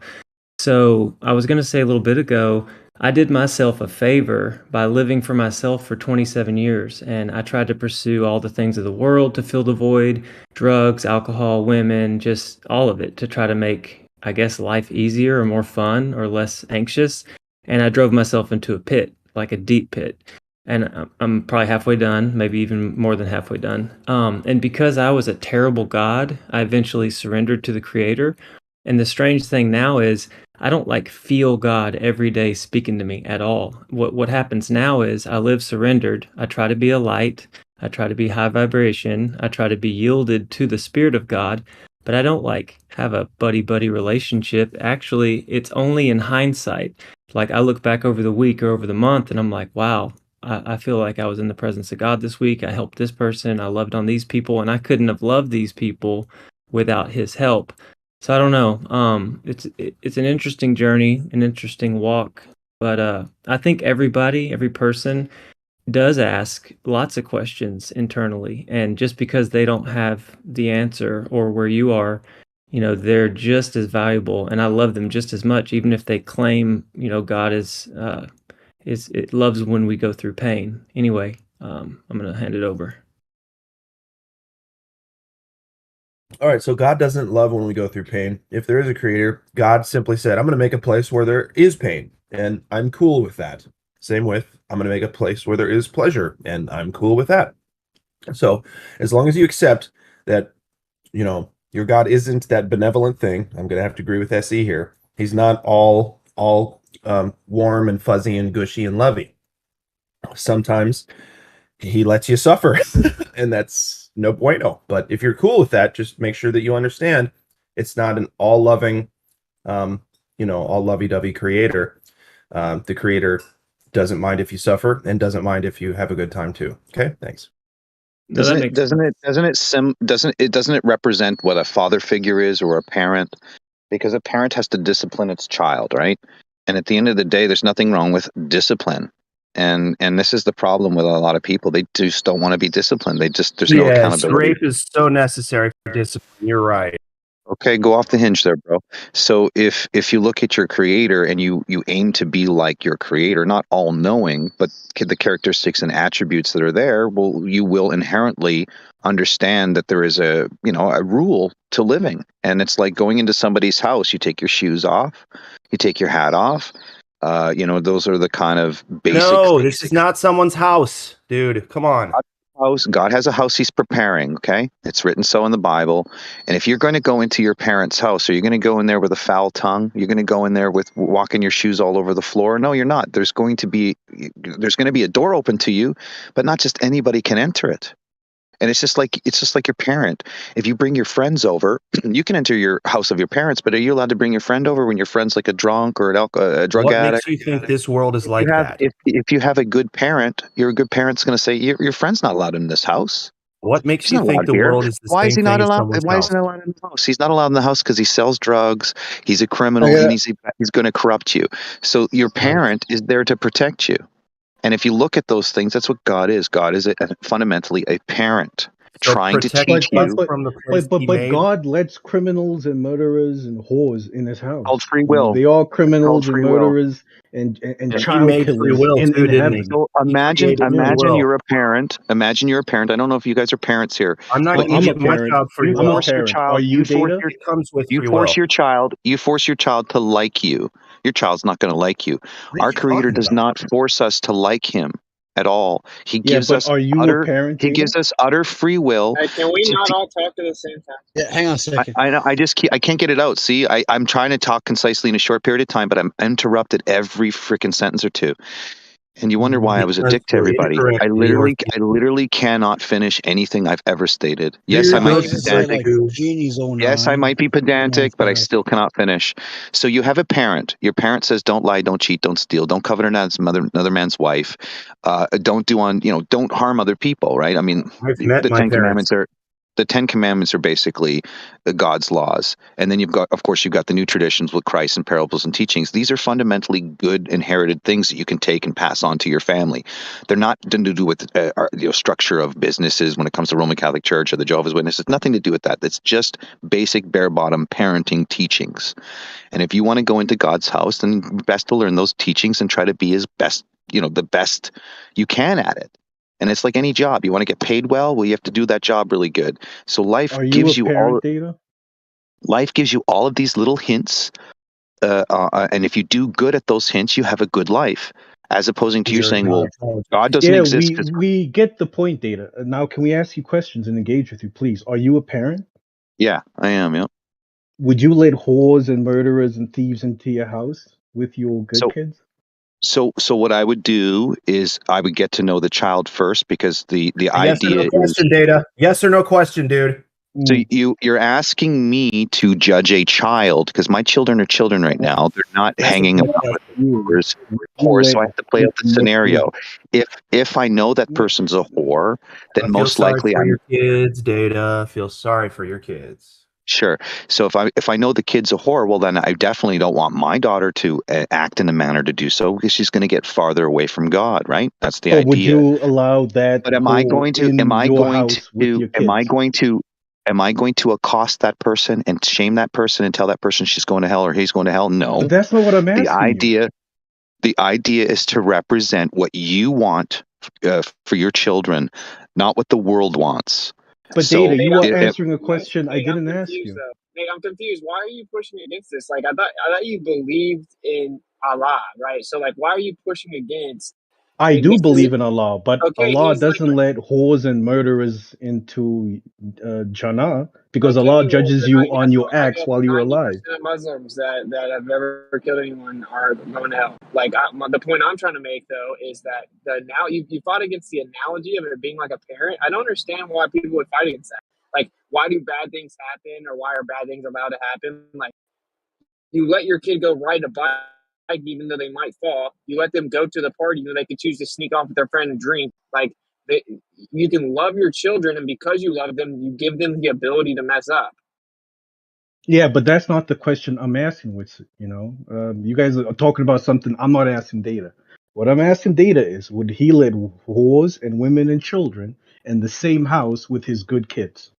So I was going to say a little bit ago, I did myself a favor by living for myself for 27 years, and I tried to pursue all the things of the world to fill the void, drugs, alcohol, women, just all of it to try to make, I guess, life easier or more fun or less anxious. And I drove myself into a pit, like a deep pit. And I'm probably halfway done, maybe even more than halfway done. And because I was a terrible God, I eventually surrendered to the Creator. And the strange thing now is I don't feel God every day speaking to me at all. What happens now is I live surrendered. I try to be a light. I try to be high vibration. I try to be yielded to the Spirit of God. But I don't have a buddy-buddy relationship. Actually, it's only in hindsight. I look back over the week or over the month and I'm like, wow, I feel like I was in the presence of God this week. I helped this person. I loved on these people. And I couldn't have loved these people without his help. So I don't know. It's an interesting journey, an interesting walk. But I think every person does ask lots of questions internally. And just because they don't have the answer or where you are, you know, they're just as valuable, and I love them just as much, even if they claim, you know, God is it loves when we go through pain. Anyway, I'm gonna hand it over. All right, so God doesn't love when we go through pain. If there is a creator, God simply said, I'm going to make a place where there is pain, and I'm cool with that. Same with, I'm going to make a place where there is pleasure, and I'm cool with that. So as long as you accept that, you know, your God isn't that benevolent thing, I'm going to have to agree with SE here. He's not all warm and fuzzy and gushy and lovey. Sometimes he lets you suffer, and that's no bueno. But if you're cool with that, just make sure that you understand it's not an all-loving, you know, all lovey-dovey creator. The creator doesn't mind if you suffer and doesn't mind if you have a good time too. Okay, thanks. No, that makes sense. Doesn't it represent what a father figure is or a parent? Because a parent has to discipline its child, right? And at the end of the day, there's nothing wrong with discipline. And this is the problem with a lot of people. They just don't want to be disciplined. There's no accountability. Scrape is so necessary for discipline. You're right. Okay, go off the hinge there, bro. So if you look at your creator and you aim to be like your creator, not all knowing, but the characteristics and attributes that are there, well, you will inherently understand that there is a rule to living. And it's like going into somebody's house. You take your shoes off, you take your hat off. Those are the kind of basic. No, this is not someone's house, dude. Come on. God has a house he's preparing, okay? It's written so in the Bible. And if you're going to go into your parents' house, are you going to go in there with a foul tongue? You're going to go in there with walking your shoes all over the floor? No, you're not. There's going to be a door open to you, but not just anybody can enter it. And it's just like your parent. If you bring your friends over, you can enter your house of your parents, but are you allowed to bring your friend over when your friend's like a drunk or a drug addict? What makes you think this world is like that? If you have a good parent, your good parent's going to say your friend's not allowed in this house. What makes you think the world is the same thing as someone's house? Why is he not allowed in the house? He's not allowed in the house because he sells drugs. He's a criminal, and he's going to corrupt you. So your parent is there to protect you. And if you look at those things, that's what God is. God is fundamentally a parent trying to teach you from the place But God lets criminals and murderers and whores in his house. Called free will. They are criminals and murderers and child killers in heaven. So imagine you're a parent. Imagine you're a parent. I don't know if you guys are parents here. I'm not going to give my child free will. You force your child. Are you Data? It comes with you force your child. You force your child to like you. Your child's not going to like you. Our Creator does not force us to like Him at all. He gives us He gives us utter free will. Can we not all talk at the same time? Yeah, hang on a second. I can't get it out. See, I'm trying to talk concisely in a short period of time, but I'm interrupted every freaking sentence or two. And you wonder why I was a dick to everybody. I literally cannot finish anything I've ever stated. Yes, I might be pedantic. Yes, I might be pedantic, but I still cannot finish. So you have a parent. Your parent says, "Don't lie, don't cheat, don't steal, don't covet another man's wife, don't harm other people." Right? I mean, the Ten Commandments are basically God's laws. And then you've got the new traditions with Christ and parables and teachings. These are fundamentally good inherited things that you can take and pass on to your family. They're not to do with structure of businesses when it comes to Roman Catholic Church or the Jehovah's Witnesses. Nothing to do with that. That's just basic bare bottom parenting teachings. And if you want to go into God's house, then best to learn those teachings and try to be the best you can at it. And it's like any job. You want to get paid well? Well, you have to do that job really good. So life gives you all of these little hints. And if you do good at those hints, you have a good life. As opposing to you saying, well, God doesn't exist. We get the point, Data. Now, can we ask you questions and engage with you, please? Are you a parent? Yeah, I am, yeah. Would you let whores and murderers and thieves into your house with your good kids? So what I would do is I would get to know the child first, because the yes idea or no question, Data. Yes or no question, dude. So you're asking me to judge a child, because my children are children right now. They're not hanging about with whores, so I have to play out the scenario. If I know that person's a whore, then most likely your kids, Data. Feel sorry for your kids. Sure. So if I know the kid's a whore, well, then I definitely don't want my daughter to act in a manner to do so, because she's going to get farther away from God, right? That's the idea. Would you allow that? But am I going to Am I going to accost that person and shame that person and tell that person she's going to hell or he's going to hell? No. But that's not what I'm The asking you. idea is to represent what you want for your children, not what the world wants. But So Data, you are if, answering a question I didn't ask confused you. though. Nate, I'm confused. Why are you pushing against this? Like, I thought you believed in Allah, right? So, like, why are you pushing against? I Like, do this is believe in Allah, but okay. Allah He's like, doesn't let whores and murderers into Jannah because okay, Allah well, judges then you on your I acts guess while you're 90% alive. of Muslims that have ever killed anyone are going to hell. Like, the point I'm trying to make though is that now you fought against the analogy of it being like a parent. I don't understand why people would fight against that. Like, why do bad things happen, or why are bad things allowed to happen? Like, you let your kid go ride a bike even though they might fall. You let them go to the party, you know, they could choose to sneak off with their friend and drink. Like, you can love your children, and because you love them, you give them the ability to mess up. Yeah, but that's not the question I'm asking. You guys are talking about something I'm not asking Data. What I'm asking Data is, would he let whores and women and children in the same house with his good kids?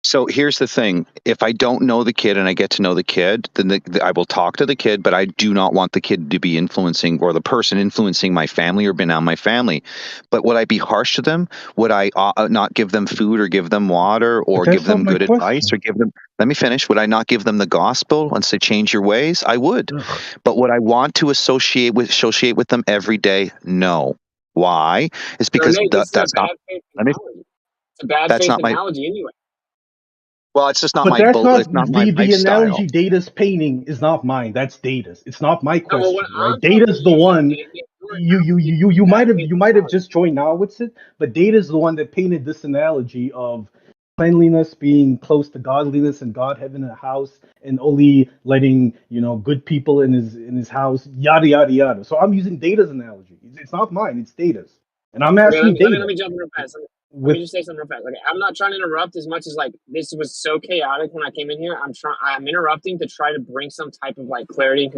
So here's the thing. If I don't know the kid and I get to know the kid, then I will talk to the kid, but I do not want the kid to be influencing or the person influencing my family or being on my family. But would I be harsh to them? Would I not give them food or give them water But or give that's not them my good advice question. or give them, let me finish. Would I not give them the gospel and say, change your ways? I would. Ugh. But would I want to associate with them every day? No. Why? It's So, because Nate, this is a that's not, bad faith let me, analogy. It's a bad that's faith not my, analogy anyway. well, it's just not But my, that's it's not not my the lifestyle. analogy Data's painting is not mine. That's Data's. It's not my No, well, what question, right? I'm telling Data's the you is that one. your You might bad have faith analogy. just joined now with it, but Data's the one that painted this analogy of cleanliness being close to godliness and God having a house and only letting good people in his house, yada yada yada. So I'm using Data's analogy. It's not mine. It's Data's, and I'm Okay, asking let Data me jump in real fast. Let me with just say something real fast. Okay, I'm not trying to interrupt as much as like this was so chaotic when I came in here. I'm interrupting to try to bring some type of like clarity and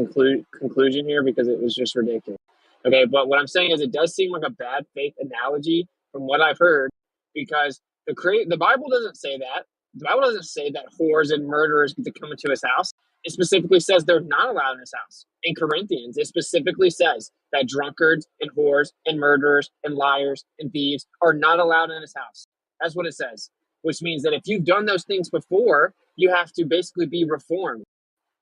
conclusion here because it was just ridiculous. Okay, but what I'm saying is it does seem like a bad faith analogy from what I've heard because the Bible doesn't say that. The Bible doesn't say that whores and murderers get to come into his house. It specifically says they're not allowed in his house. In Corinthians, it specifically says that drunkards and whores and murderers and liars and thieves are not allowed in his house. That's what it says, which means that if you've done those things before, you have to basically be reformed.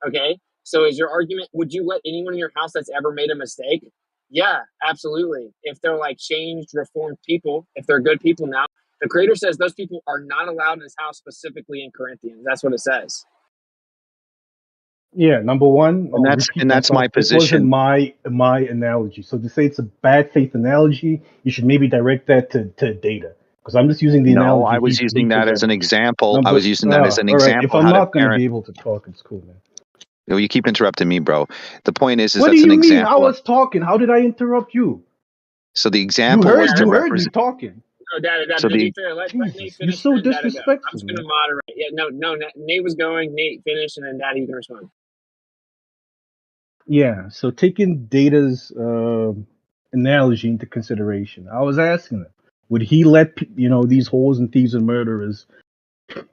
Okay? So is your argument, would you let anyone in your house that's ever made a mistake? Yeah, absolutely. If they're like changed, reformed people, if they're good people now, the Creator says those people are not allowed in his house, specifically in Corinthians. That's what it says. Yeah, number one, And I'll that's repeat and that's my myself. This wasn't position. my analogy. So to say it's a bad faith analogy, you should maybe direct that to Data, because I'm just using the No, analogy I was he using that as an presented. example. I Number, was using that as an all right. If example I'm how to not gonna parent. be able to talk, it's cool, man. You keep interrupting me, bro. The point is What do that's an you mean? I example. was talking. How did I interrupt you? So the You example was heard to you heard me represent. talking. No, Dad, So to the be fair, let Nate Jesus, you're finish so and then Dada go. I'm disrespectful, just going to man. moderate. Yeah, no, Nate was going, Nate finished, and then Daddy, you can respond. Yeah. So taking Data's analogy into consideration, I was asking him, would he let these whores and thieves and murderers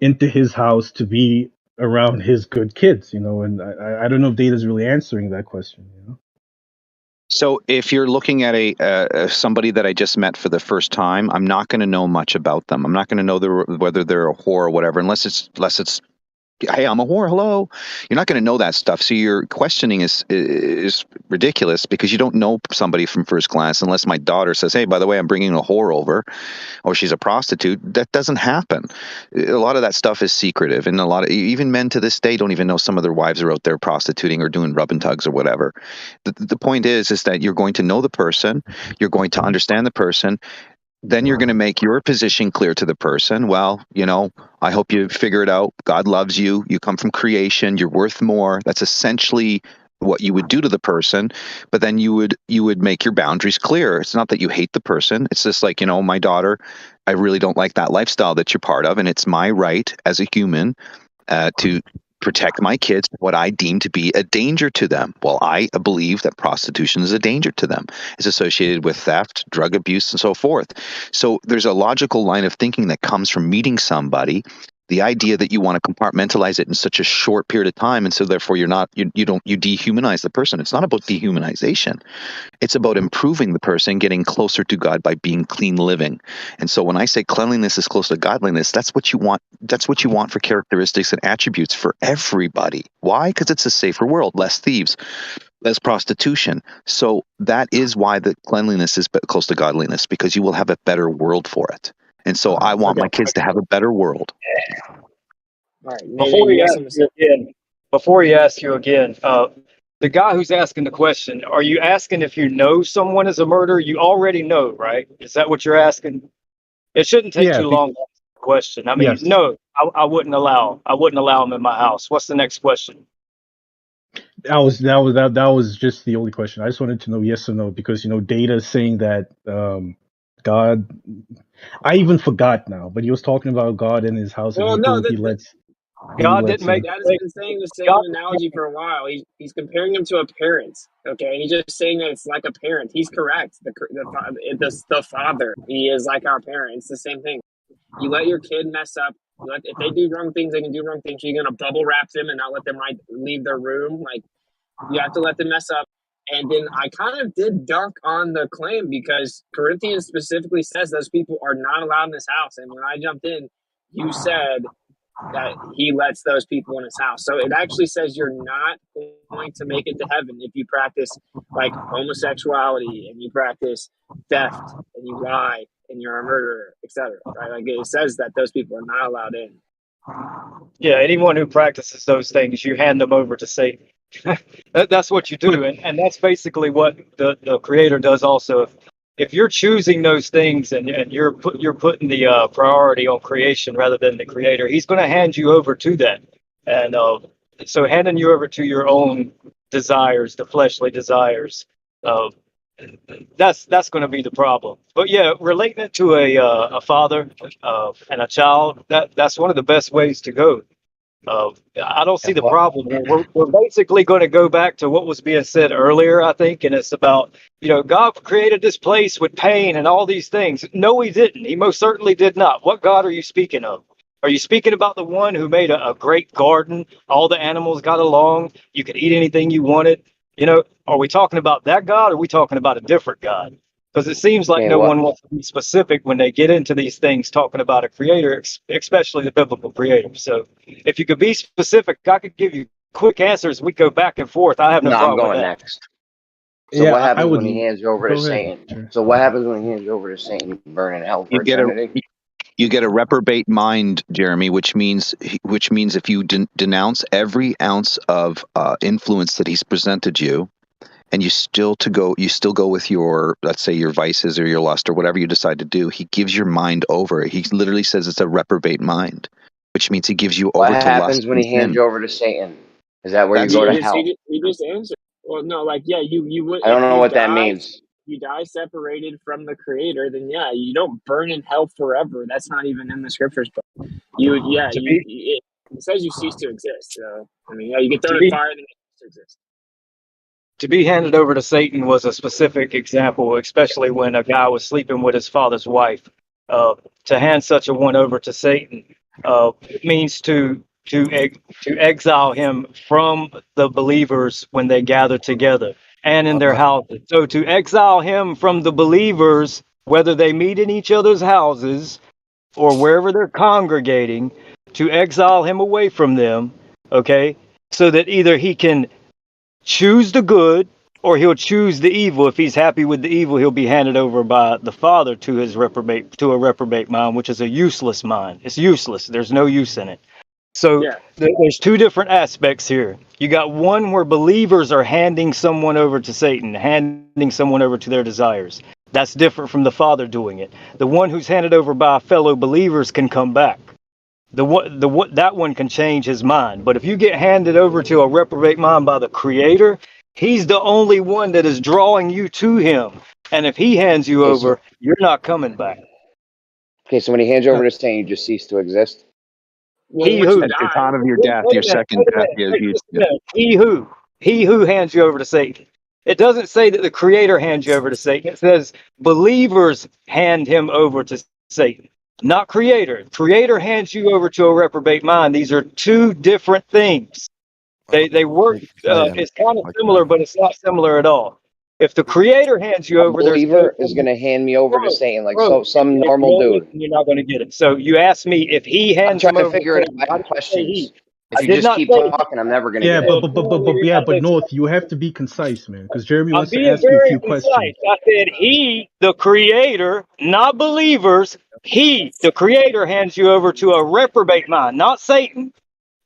into his house to be around his good kids, and I don't know if Data's really answering that question. So if you're looking at a somebody that I just met for the first time, I'm not going to know much about them. I'm not going to know whether they're a whore or whatever, unless it's hey, I'm a whore. Hello. You're not going to know that stuff. So your questioning is ridiculous because you don't know somebody from first glance unless my daughter says, hey, by the way, I'm bringing a whore over or she's a prostitute. That doesn't happen. A lot of that stuff is secretive. And a lot of even men to this day don't even know some of their wives are out there prostituting or doing rub and tugs or whatever. The point is that you're going to know the person. You're going to understand the person. Then you're going to make your position clear to the person. Well, I hope you figure it out. God loves you. You come from creation. You're worth more. That's essentially what you would do to the person. But then you would make your boundaries clear. It's not that you hate the person. It's just like, my daughter, I really don't like that lifestyle that you're part of. And it's my right as a human to protect my kids from what I deem to be a danger to them. Well, I believe that prostitution is a danger to them. It's associated with theft, drug abuse, and so forth. So there's a logical line of thinking that comes from meeting somebody. The idea that you want to compartmentalize it in such a short period of time, and so therefore you dehumanize the person. It's not about dehumanization. It's about improving the person, getting closer to God by being clean living. And so when I say cleanliness is close to godliness, that's what you want. That's what you want for characteristics and attributes for everybody. Why? Because it's a safer world, less thieves, less prostitution. So that is why the cleanliness is close to godliness, because you will have a better world for it. And so I want my kids to have a better world. All right, Before he asks you again, the guy who's asking the question, are you asking if you know someone is a murderer? You already know, right? Is that what you're asking? It shouldn't take too long to ask the question. I mean, Yes. no, I wouldn't allow him in my house. What's the next question? That was just the only question. I just wanted to know yes or no, because Data is saying that God. I even forgot now, but he was talking about God in his house, and Well, no, he lets. God didn't make. Dad has been saying the same analogy for a while. He's comparing him to a parent. Okay, he's just saying that it's like a parent. He's correct. The father, he is like our parent. It's the same thing. You let your kid mess up. If they do wrong things, they can do wrong things. You're gonna bubble wrap them and not let them leave their room. Like, you have to let them mess up. And then I kind of did dunk on the claim, because Corinthians specifically says those people are not allowed in this house. And when I jumped in, you said that he lets those people in his house. So it actually says you're not going to make it to heaven if you practice like homosexuality and you practice theft and you lie and you're a murderer, etc. Right? Like, it says that those people are not allowed in. Yeah, anyone who practices those things, you hand them over to Satan. That's what you do, and that's basically what the Creator does also. If you're choosing those things and you're putting the priority on creation rather than the Creator, He's going to hand you over to that. And so handing you over to your own desires, the fleshly desires, that's going to be the problem. But yeah, relating it to a father and a child, that's one of the best ways to go. I don't see the problem here. We're basically going to go back to what was being said earlier, I think, and it's about, God created this place with pain and all these things. No, he didn't. He most certainly did not. What God are you speaking of? Are you speaking about the one who made a great garden? All the animals got along. You could eat anything you wanted. Are we talking about that God, or are we talking about a different God? Because it seems like no one wants to be specific when they get into these things, talking about a creator, especially the biblical creator. So if you could be specific, I could give you quick answers. We go back and forth. I have no problem I'm going with that. next. So what happens when he hands you over to Go ahead. Satan? Sure. So what happens when he hands you over to Satan? You burn in hell for eternity? You get a reprobate mind, Jeremy, which means if you denounce every ounce of influence that he's presented you, and you still go with your, let's say, your vices or your lust or whatever you decide to do, he gives your mind over. He literally says it's a reprobate mind, which means he gives you over to lust. What happens when he hands you over to Satan? Is that where you go to hell? He just answered. Well, no, you would. I don't know what that means. If you die separated from the Creator, then yeah, you don't burn in hell forever. That's not even in the scriptures. But it says you cease to exist. So I mean, you get thrown in fire, then you cease to exist. To be handed over to Satan was a specific example, especially when a guy was sleeping with his father's wife. To hand such a one over to Satan means to exile him from the believers when they gather together and in their houses. So to exile him from the believers, whether they meet in each other's houses or wherever they're congregating, to exile him away from them, okay, so that either he can choose the good or he'll choose the evil. If he's happy with the evil, he'll be handed over by the Father to a reprobate mind, which is a useless mind. It's useless. There's no use in it. So there's two different aspects here. You got one where believers are handing someone over to Satan, handing someone over to their desires. That's different from the Father doing it. The one who's handed over by fellow believers can come back. That one can change his mind. But if you get handed over to a reprobate mind by the Creator, he's the only one that is drawing you to him. And if he hands you over, you're not coming back. Okay, so when he hands you over to Satan, you just cease to exist? Well, He once who you At the die, time of your wait, death, wait your a minute, second wait a death, minute, you, wait you, just a minute. He who hands you over to Satan. It doesn't say that the creator hands you over to Satan. It says believers hand him over to Satan, not creator. Creator hands you over to a reprobate mind. These are two different things. They work. It's kind of similar, but it's not similar at all. If the creator hands you A over, there's no believer is going to hand me over to Satan, like bro. some If you normal don't dude. listen, you're not going to get it. So you asked me if he I'm hands trying him to over to figure it out. Satan. I Why have did you say he? questions. I If you did just not keep say he. talking, I'm never going to Yeah, get it. but North, you have to be concise, man, because Jeremy I'm wants to being ask you a very few concise. questions. I said he, the creator, not believers. He, the creator, hands you over to a reprobate mind, not Satan.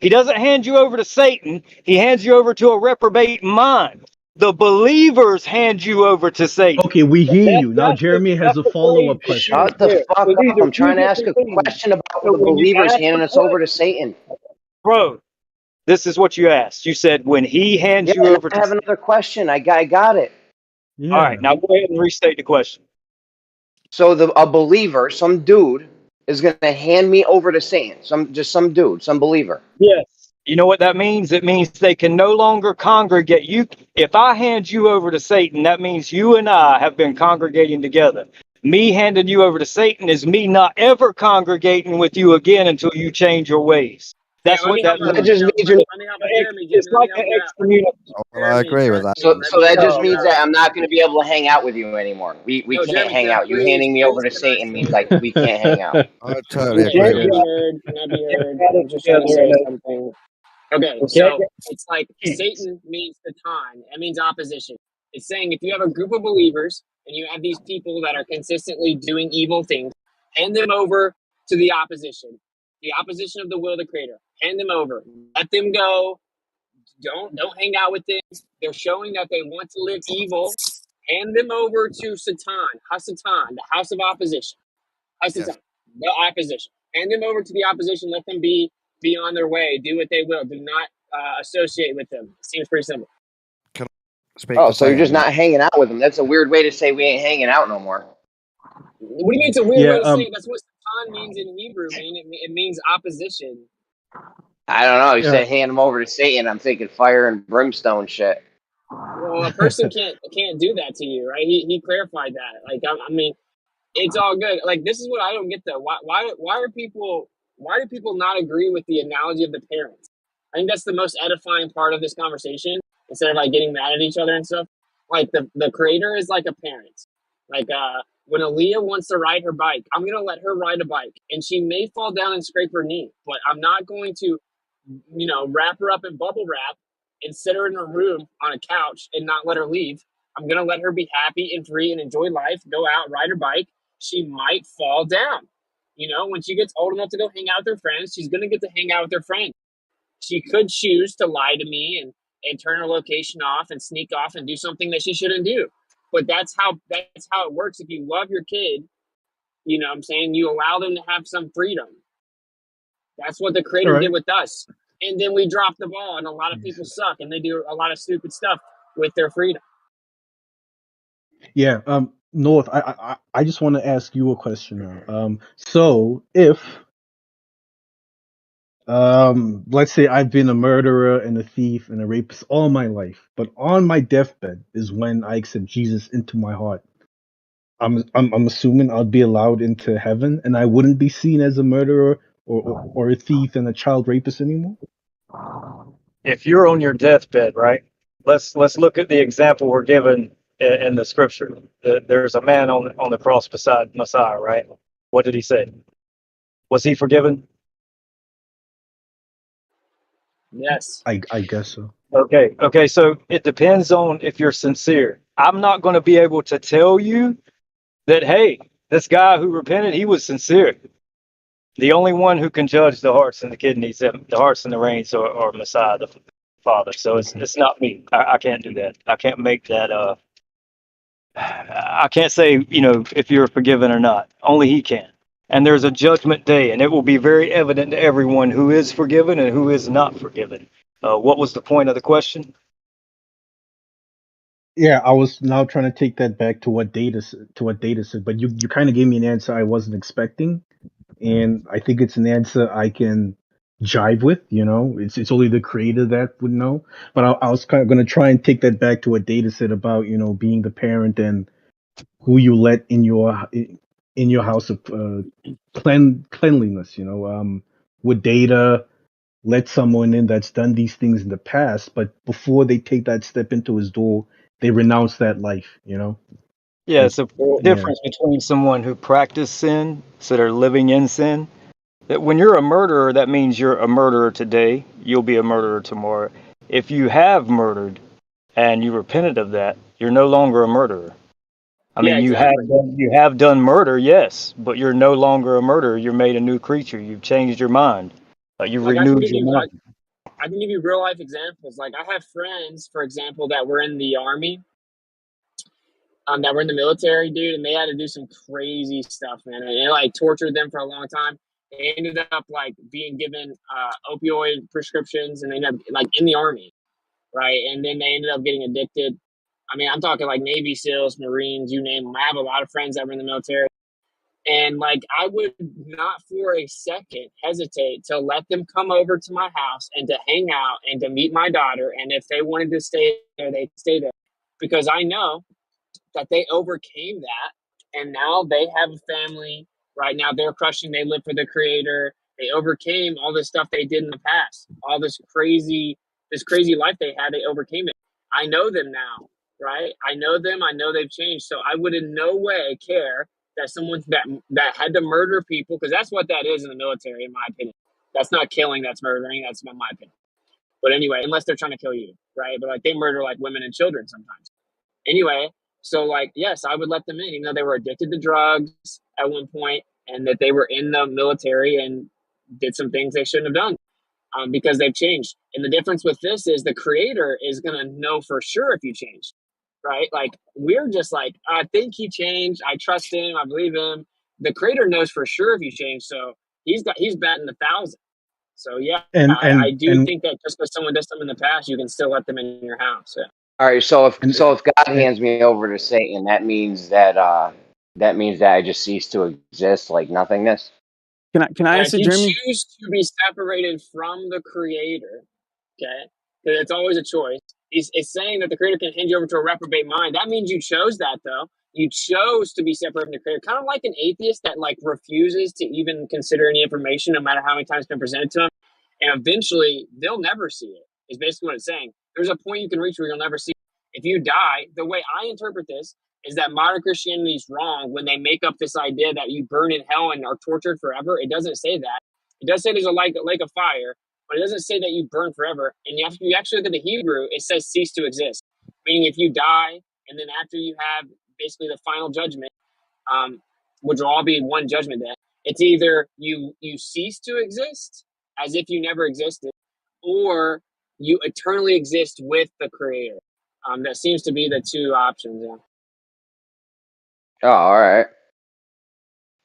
He doesn't hand you over to Satan. He hands you over to a reprobate mind. The believers hand you over to Satan. Okay, we hear you. Now That's Jeremy has that's a the phrase follow-up that's question. used Shut the there. fuck So these up. are I'm two trying to ask different a things. question about So the when you believers ask the handing us over to question, Satan. bro, this is what you asked. You said when he hands Yeah, you and over I to have Satan. another question. I got it. All right, Yeah. now go ahead and restate the question. So a believer, some dude, is going to hand me over to Satan. Some dude, some believer. Yes. You know what that means? It means they can no longer congregate. You, if I hand you over to Satan, that means you and I have been congregating together. Me handing you over to Satan is me not ever congregating with you again until you change your ways. Yeah, That's let what me help that out. That Let means. me just help. means you're. Let me help out. Jeremy, It's let me like help an you out. excommunication. Well, I agree with that. So Let that me help just you means out. that I'm not going to be able to hang out with you anymore. We No, can't Jeremy, hang out. You please, handing me please, over to can I Satan say? means like we can't hang out. I totally We Okay, agree can't can I with get, be that. heard? Can I be we can't heard? gather I'm just trying to together say in something. Okay, we can't so get it's like peace. Satan means Satan. That means opposition. It's saying if you have a group of believers and you have these people that are consistently doing evil things, hand them over to the opposition of the will of the Creator. Hand them over. Let them go. Don't hang out with them. They're showing that they want to live evil. Hand them over to Satan, Hasatan, the house of opposition. Yes. Hasatan, the opposition. Hand them over to the opposition. Let them be on their way. Do what they will. Do not associate with them. It seems pretty simple. Can I speak Oh, to so you're just Satan now? not hanging out with them. That's a weird way to say we ain't hanging out no more. What do you mean? It's a weird Yeah. way to say it. That's what Satan means in Hebrew. Man, it means opposition. I don't know. You Yeah. said hand them over to Satan. I'm thinking fire and brimstone shit. Well, a person can't do that to you, right? He clarified that. Like I mean, it's all good. Like this is what I don't get though. Why do people not agree with the analogy of the parents? I think that's the most edifying part of this conversation. Instead of like getting mad at each other and stuff, like the creator is like a parent. Like when Aaliyah wants to ride her bike, I'm gonna let her ride a bike, and she may fall down and scrape her knee, but I'm not going to, wrap her up in bubble wrap and sit her in her room on a couch and not let her leave. I'm gonna let her be happy and free and enjoy life. Go out, ride her bike. She might fall down. When she gets old enough to go hang out with her friends, she's gonna get to hang out with her friends. She could choose to lie to me and turn her location off and sneak off and do something that she shouldn't do. But that's how it works. If you love your kid, what I'm saying, you allow them to have some freedom. That's what the All creator did right. with us. And then we drop the ball, and a lot of people suck, and they do a lot of stupid stuff with their freedom. Yeah. North, I just want to ask you a question now. So if let's say I've been a murderer and a thief and a rapist all my life, but on my deathbed is when I accept Jesus into my heart. I'm assuming I'd be allowed into heaven, and I wouldn't be seen as a murderer or a thief and a child rapist anymore. If you're on your deathbed, right? Let's look at the example we're given in the scripture. There's a man on the cross beside Messiah, right? What did he say? Was he forgiven? Yes. I guess so. Okay. So it depends on if you're sincere. I'm not going to be able to tell you that, hey, this guy who repented, he was sincere. The only one who can judge the hearts and the kidneys, the hearts and the reins, are Messiah, the Father. So it's not me. I can't do that. I can't make that. I can't say, if you're forgiven or not. Only He can. And there's a judgment day, and it will be very evident to everyone who is forgiven and who is not forgiven. What was the point of the question? Yeah, I was now trying to take that back to what data said, but you kind of gave me an answer I wasn't expecting, and I think it's an answer I can jive with. It's only the creator that would know. But I was kind of going to try and take that back to a data set about being the parent and who you let in your house of cleanliness. Would data let someone in that's done these things in the past, but before they take that step into his door, they renounce that life. Yeah, Like, it's a yeah. difference between someone who practiced sin, so they're living in sin. That when you're a murderer, that means you're a murderer today. You'll be a murderer tomorrow. If you have murdered and you repented of that, you're no longer a murderer. I Yeah, mean, exactly. you have done murder, yes, but you're no longer a murderer. You're made a new creature. You've changed your mind. You've Like I can renewed give your you, mind. I can give you real life examples. Like I have friends, for example, that were in the army, that were in the military, dude, and they had to do some crazy stuff, man. And it like tortured them for a long time. They ended up like being given opioid prescriptions, and they ended up like in the army, right? And then they ended up getting addicted. I mean, I'm talking like Navy SEALs, Marines, you name them. I have a lot of friends that were in the military. And like, I would not for a second hesitate to let them come over to my house and to hang out and to meet my daughter. And if they wanted to stay there, they'd stay there, because I know that they overcame that. And now they have a family. Right now, they're crushing. They live for the creator. They overcame all this stuff they did in the past, all this crazy life they had. They overcame it. I know them now, right? I know them. I know they've changed. So I would in no way care that someone that had to murder people, because that's what that is in the military, in my opinion. That's not killing, that's murdering. That's my opinion. But anyway, unless they're trying to kill you, right? But like they murder like women and children sometimes. Anyway, so like yes, I would let them in, even though they were addicted to drugs at one point, and that they were in the military and did some things they shouldn't have done, because they've changed. And the difference with this is the creator is gonna know for sure if you changed, right? Like we're just like, I think he changed. I trust him. I believe him. The creator knows for sure if you change. So he's batting 1,000. So yeah, and I and do and think that just because someone does something in the past, you can still let them in your house. Yeah. All right, so if and, God and hands me over to Satan, that means that I just cease to exist, like nothingness. Can I If answer, you Jeremy? choose to be separated from the creator, okay, because it's always a choice. It's saying that the creator can hand you over to a reprobate mind. That means you chose that, though. You chose to be separated from the creator, kind of like an atheist that like refuses to even consider any information, no matter how many times it's been presented to them, and eventually they'll never see it. Is basically what it's saying. There's a point you can reach where you'll never see it. If you die, the way I interpret this is that modern Christianity is wrong when they make up this idea that you burn in hell and are tortured forever. It doesn't say that. It does say there's a lake of fire, but it doesn't say that you burn forever. And if you actually look at the Hebrew, it says cease to exist, meaning if you die and then after you have basically the final judgment, which will all be one judgment day, it's either you cease to exist as if you never existed, or you eternally exist with the Creator. That seems to be the two options. Yeah. Oh, all right.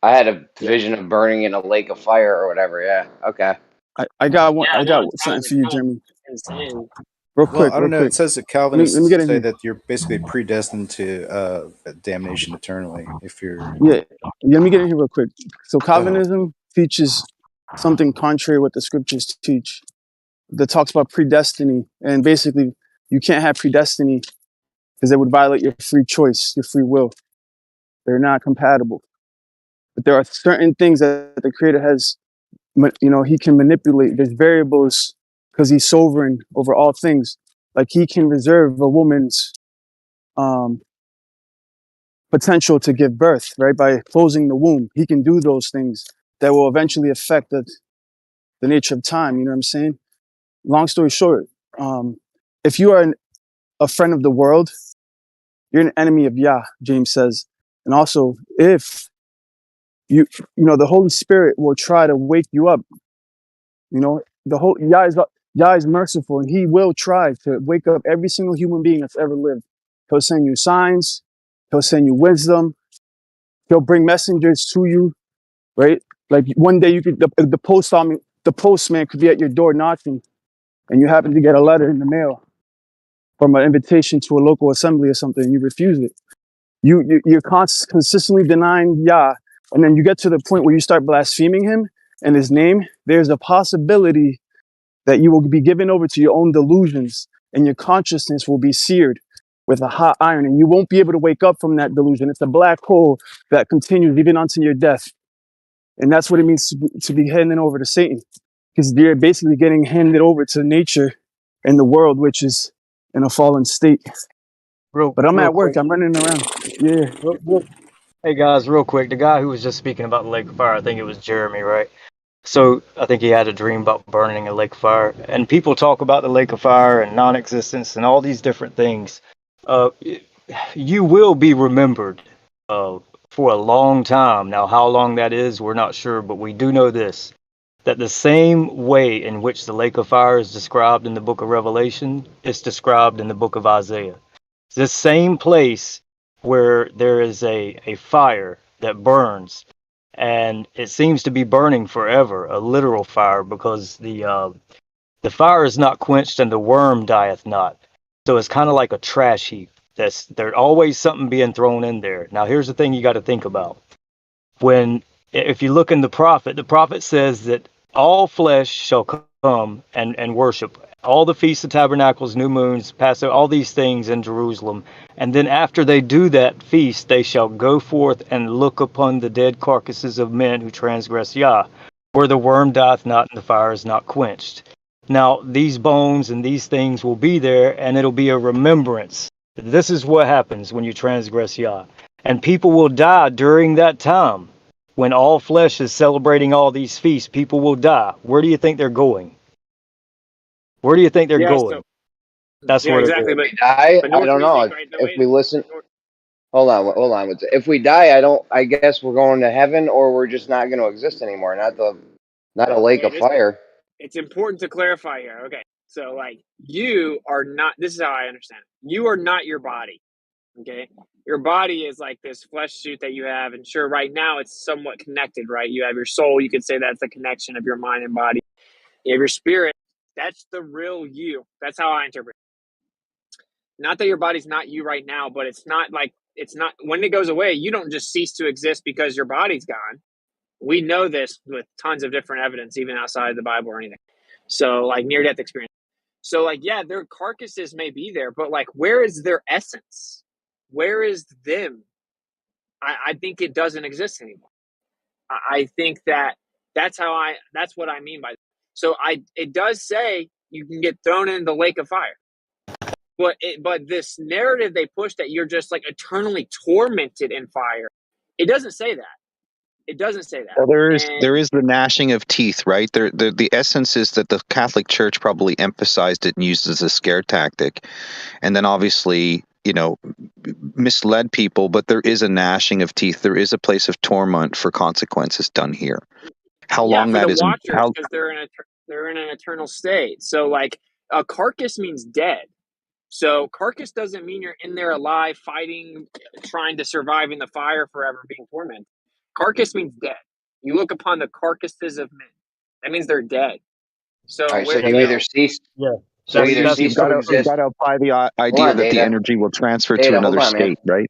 I had a Yeah. vision of burning in a lake of fire or whatever. Yeah. Okay. I got one. Yeah. I No, got something for you, Jeremy. insane. Real Well, quick, I real don't know. quick. It says that Let me get Calvinists in say here. that you're basically predestined to damnation eternally if you're. Yeah, let me get in here real quick. So Go ahead. Calvinism teaches something contrary to what the scriptures teach. That talks about predestiny, and basically you can't have predestiny because it would violate your free choice, your free will. They're not compatible. But there are certain things that the Creator has, He can manipulate. There's variables because He's sovereign over all things. Like He can reserve a woman's um, potential to give birth, right? By closing the womb, He can do those things that will eventually affect the nature of time. You know what I'm saying? Long story short, if you are a friend of the world, you're an enemy of Yah, James says. And also, if the Holy Spirit will try to wake you up. The whole Yah is merciful, and He will try to wake up every single human being that's ever lived. He'll send you signs. He'll send you wisdom. He'll bring messengers to you, right? Like one day the postman could be at your door knocking, and you happen to get a letter in the mail from an invitation to a local assembly or something, and you refuse it. You're consistently denying Yah, and then you get to the point where you start blaspheming Him, and his name, there's a possibility that you will be given over to your own delusions and your consciousness will be seared with a hot iron and you won't be able to wake up from that delusion. It's a black hole that continues even unto your death. And that's what it means to be handing over to Satan, because you're basically getting handed over to nature and the world, which is in a fallen state. But I'm Real at work. quick. I'm running around. Yeah. Hey guys, real quick. The guy who was just speaking about the lake of fire, I think it was Jeremy, right? So I think he had a dream about burning a lake of fire. And people talk about the lake of fire and non-existence and all these different things. Uh, you will be remembered for a long time. Now, how long that is, we're not sure, but we do know this, that the same way in which the lake of fire is described in the book of Revelation is described in the book of Isaiah. It's the same place where there is a fire that burns, and it seems to be burning forever, a literal fire, because the fire is not quenched and the worm dieth not. So it's kind of like a trash heap. There's always something being thrown in there. Now here's the thing you got to think about. If you look in the prophet says that all flesh shall come and worship all the feasts of tabernacles, new moons, Passover, all these things in Jerusalem. And then after they do that feast, they shall go forth and look upon the dead carcasses of men who transgress Yah, where the worm dieth not and the fire is not quenched. Now, these bones and these things will be there, and it'll be a remembrance. This is what happens when you transgress Yah. And people will die during that time. When all flesh is celebrating all these feasts, people will die. Where do you think they're going? Where do you think they're Yeah. going? So That's yeah, where they're exactly. going. But I North, don't what do you know think? Right, the if way. we listen. Hold on. Hold on. If we die, I guess we're going to heaven, or we're just not going to exist anymore. Not a lake Okay, of fire. it's important to clarify here. Okay, so like you are not. This is how I understand it. You are not your body. Okay, your body is like this flesh suit that you have, and sure, right now it's somewhat connected, right? You have your soul. You could say that's the connection of your mind and body. You have your spirit. That's the real you. That's how I interpret it. Not that your body's not you right now, but it's not like it's not when it goes away. You don't just cease to exist because your body's gone. We know this with tons of different evidence, even outside the Bible or anything. So, like near death experience. So, like, yeah, their carcasses may be there, but like, where is their essence? Where is them? I think it doesn't exist anymore. I think that's what I mean by that. So it does say you can get thrown in the lake of fire. But this narrative they push that you're just like eternally tormented in fire, it doesn't say that. It doesn't say that. Well, And there is the gnashing of teeth, right? The essence is that the Catholic Church probably emphasized it and used it as a scare tactic, and then obviously, misled people. But there is a gnashing of teeth. There is a place of torment for consequences done here. How yeah, long for the that is? watchers, because they're in an eternal state. So like a carcass means dead. So carcass doesn't mean you're in there alive, fighting, trying to survive in the fire forever, being tormented. Carcass means dead. You look upon the carcasses of men. That means they're dead. So All right. So where you either cease. Yeah, So you either You've cease got to to exist. apply the Hold idea on, that the Data. energy will transfer to Data, hold another on, man. state, right?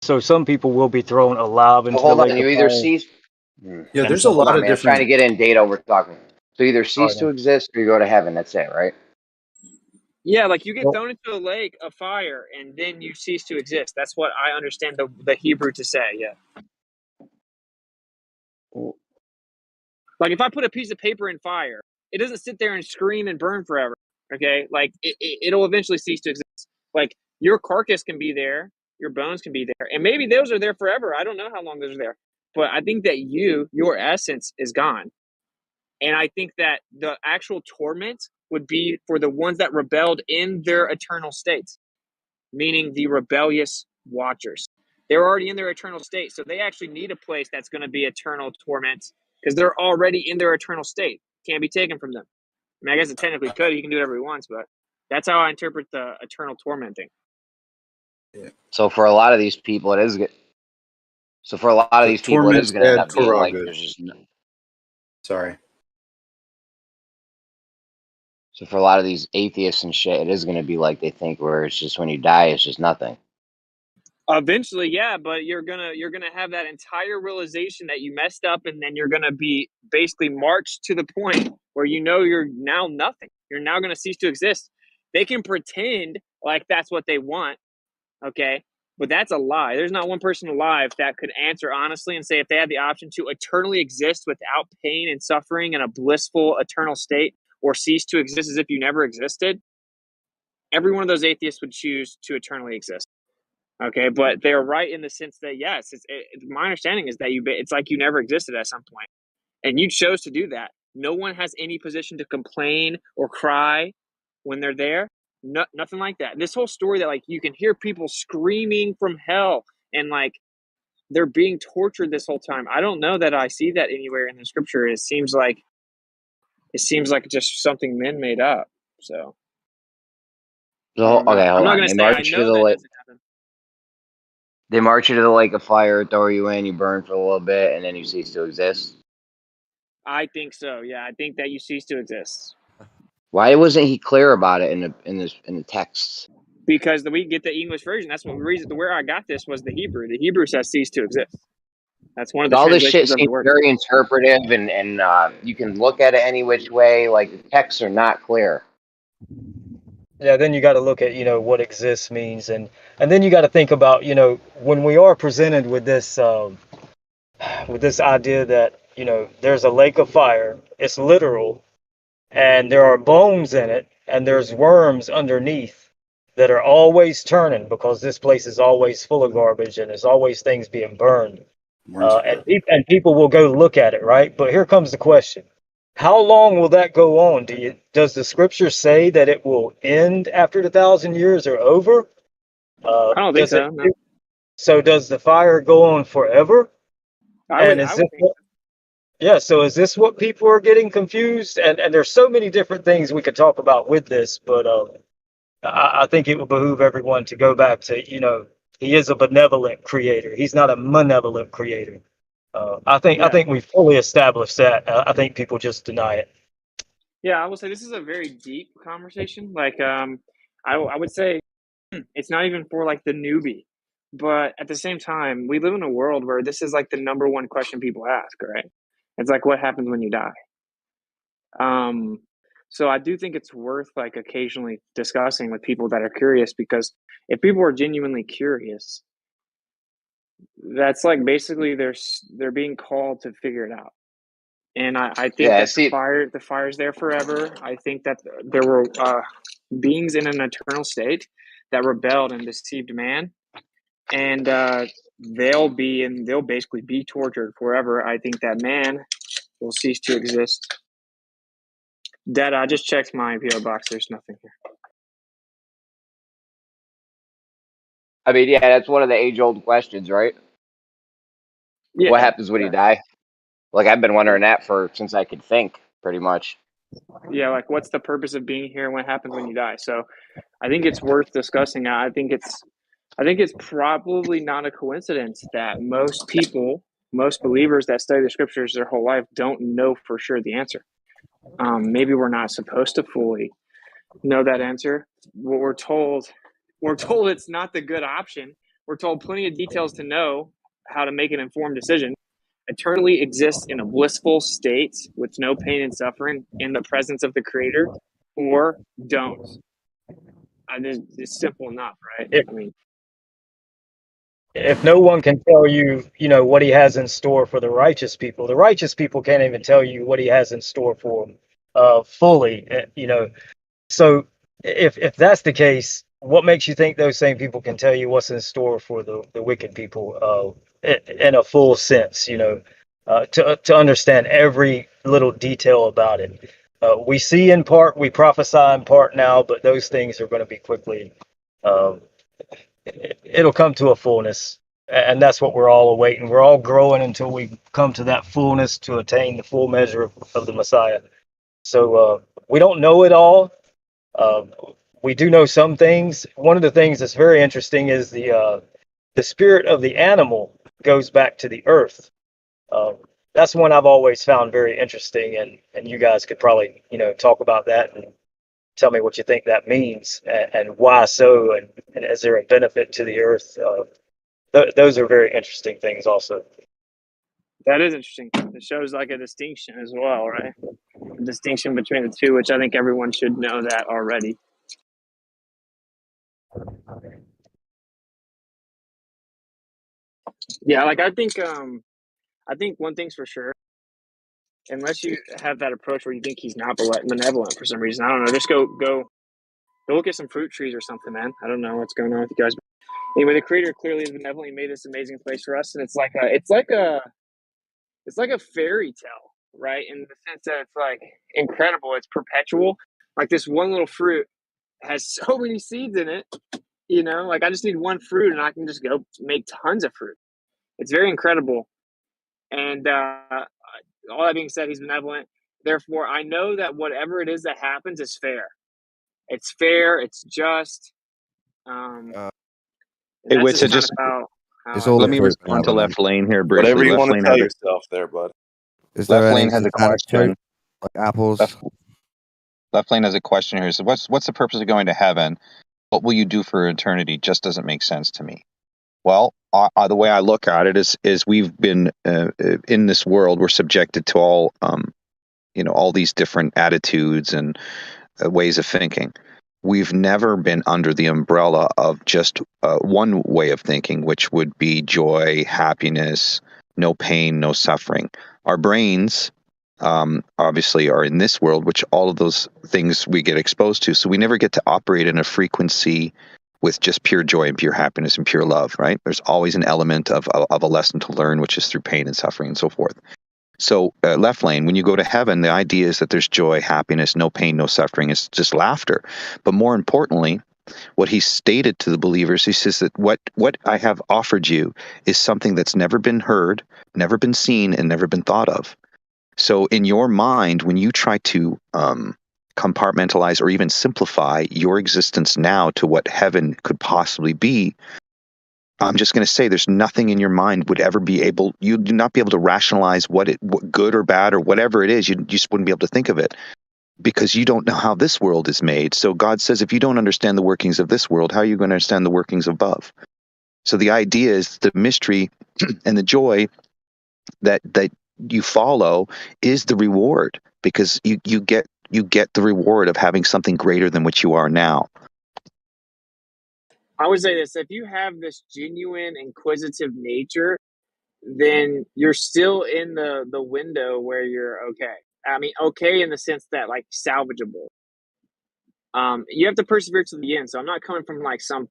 So some people will be thrown alive So into the hold on. lake You of either fire. cease. Yeah, And there's a Hold lot on, of man. I'm trying to different. get in data. We're talking. So either sorry, cease to man. exist or you go to heaven. That's it, right? yeah, like you get Well, thrown into a lake of fire and then you cease to exist. That's what I understand the Hebrew to say. Yeah. Like if I put a piece of paper in fire, it doesn't sit there and scream and burn forever. Okay, like it'll eventually cease to exist. Like your carcass can be there, your bones can be there, and maybe those are there forever. I don't know how long those are there, but I think that your essence is gone, and I think that the actual torment would be for the ones that rebelled in their eternal states, meaning the rebellious watchers. They're already in their eternal state, so they actually need a place that's going to be eternal torment because they're already in their eternal state. Can't be taken from them. I mean, I guess it technically could. He can do whatever he wants, but that's how I interpret the eternal tormenting. So for a lot of these people, it is good. So for a lot of So these people, it is torment's going to end bad, up being Torah like good. there's just. Sorry. So for a lot of these atheists and shit, it is going to be like they think, where it's just when you die, it's just nothing. Eventually, yeah, but you're gonna have that entire realization that you messed up, and then you're gonna be basically marched to the point where you know you're now nothing. You're now gonna cease to exist. They can pretend like that's what they want, okay? But that's a lie. There's not one person alive that could answer honestly and say if they had the option to eternally exist without pain and suffering in a blissful eternal state, or cease to exist as if you never existed, every one of those atheists would choose to eternally exist. Okay, but they're right in the sense that yes, my understanding is that it's like you never existed at some point, and you chose to do that. No one has any position to complain or cry when they're there. No, nothing like that. This whole story that like you can hear people screaming from hell and like they're being tortured this whole time. I don't know that I see that anywhere in the scripture. It seems like just something men made up. So I So don't know. okay, I'm hold not on. gonna They say I march you to know the that lake. doesn't happen. They march you to the lake of fire, throw you in, you burn for a little bit, and then you cease to exist. I think so. Yeah, I think that you cease to exist. Why wasn't he clear about it in the text? Because we get the English version. That's what the reason where I got this was the Hebrew. The Hebrew says cease to exist. That's one of the All this shit translations of the seems word. very interpretive, and you can look at it any which way. Like the texts are not clear. Yeah, then you got to look at, what exists means, and then you got to think about, when we are presented with this idea that, there's a lake of fire, it's literal, and there are bones in it, and there's worms underneath that are always turning because this place is always full of garbage and there's always things being burned. And people will go look at it, right? But here comes the question. How long will that go on? Does the scripture say that it will end after the 1,000 years are over? I don't think Does it? so. No, So does the fire go on forever? I And would. is I this would think. yeah, so is this what people are getting confused? And there's so many different things we could talk about with this, but I think it would behoove everyone to go back to, he is a benevolent creator. He's not a malevolent creator. I Yeah, think we fully established that. I think people just deny it. yeah. I will say this is a very deep conversation. Like, I would say it's not even for like the newbie, but at the same time, we live in a world where this is like the number one question people ask. Right? It's like, what happens when you die? Um, so I do think it's worth like occasionally discussing with people that are curious because if people are genuinely curious, that's like basically they're being called to figure it out. And I think Yeah, that see, the fire's there forever. I think that there were beings in an eternal state that rebelled and deceived man, and they'll basically be tortured forever. I think that man will cease to exist. Dad, I just checked my PO box. There's nothing here. I mean, yeah, that's one of the age-old questions, right? Yeah, What happens when you yeah, die? Like I've been wondering that since I could think, pretty much. yeah. Like, what's the purpose of being here? And what happens when you die? So, I think it's worth discussing. I think it's probably not a coincidence that most people, most believers that study the scriptures their whole life don't know for sure the answer. Maybe we're not supposed to fully know that answer. What we're told it's not the good option. We're told plenty of details to know how to make an informed decision. Eternally exists in a blissful state with no pain and suffering in the presence of the Creator, or don't. It's simple enough, right? If I mean, if no one can tell you, what he has in store for the righteous people can't even tell you what he has in store for them fully. So if that's the case, what makes you think those same people can tell you what's in store for the wicked people in a full sense, to understand every little detail about it? We see in part, we prophesy in part now, but those things are going to be quickly, um, it'll come to a fullness. And that's what we're all awaiting. We're all growing until we come to that fullness to attain the full measure of the Messiah. So we don't know it all. Um, we do know some things. One of the things that's very interesting is the spirit of the animal goes back to the earth. Um, that's one I've always found very interesting, and you guys could probably talk about that and tell me what you think that means and why so, and is there a benefit to the earth those are very interesting things also. That is interesting. It shows like a distinction as well, right? A distinction between the two, which I think everyone should know that already. Yeah, like I think one thing's for sure. Unless you have that approach where you think he's not benevolent for some reason, I don't know. Just go look at some fruit trees or something, man. I don't know what's going on with you guys. Anyway, the Creator clearly is benevolent. He made this amazing place for us, and it's like a fairy tale, right? In the sense that it's like incredible. It's perpetual. Like this one little fruit has so many seeds in it. You know, like I just need one fruit, and I can just go make tons of fruit. It's very incredible. And all that being said, he's benevolent. Therefore, I know that whatever it is that happens is fair. It's fair. It's just. Hey, Witz, just let me respond to Left Lane here briefly. Whatever you Left want to Lane tell has yourself there, bud. Is there Left any Lane has a satanic question. fruit, like apples? Left Lane has a question here. So what's the purpose of going to heaven? What will you do for eternity? Just doesn't make sense to me. Well, the way I look at it is we've been in this world. We're subjected to all all these different attitudes and ways of thinking. We've never been under the umbrella of just one way of thinking, which would be joy, happiness, no pain, no suffering. Our brains obviously are in this world, which all of those things we get exposed to. So we never get to operate in a frequency with just pure joy and pure happiness and pure love, right? There's always an element of a lesson to learn, which is through pain and suffering and so forth. So Left Lane, when you go to heaven, the idea is that there's joy, happiness, no pain, no suffering. It's just laughter. But more importantly, what he stated to the believers, he says that what I have offered you is something that's never been heard, never been seen, and never been thought of. So in your mind, when you try to compartmentalize or even simplify your existence now to what heaven could possibly be, I'm just going to say there's nothing in your mind would ever be able, you'd not be able to rationalize what good or bad or whatever it is. You just wouldn't be able to think of it because you don't know how this world is made. So God says, if you don't understand the workings of this world, how are you going to understand the workings above? So the idea is the mystery and the joy that you follow is the reward, because you get the reward of having something greater than what you are now. I would say this: if you have this genuine inquisitive nature, then you're still in the window where you're okay. I mean, okay in the sense that like salvageable. You have to persevere to the end. So I'm not coming from like some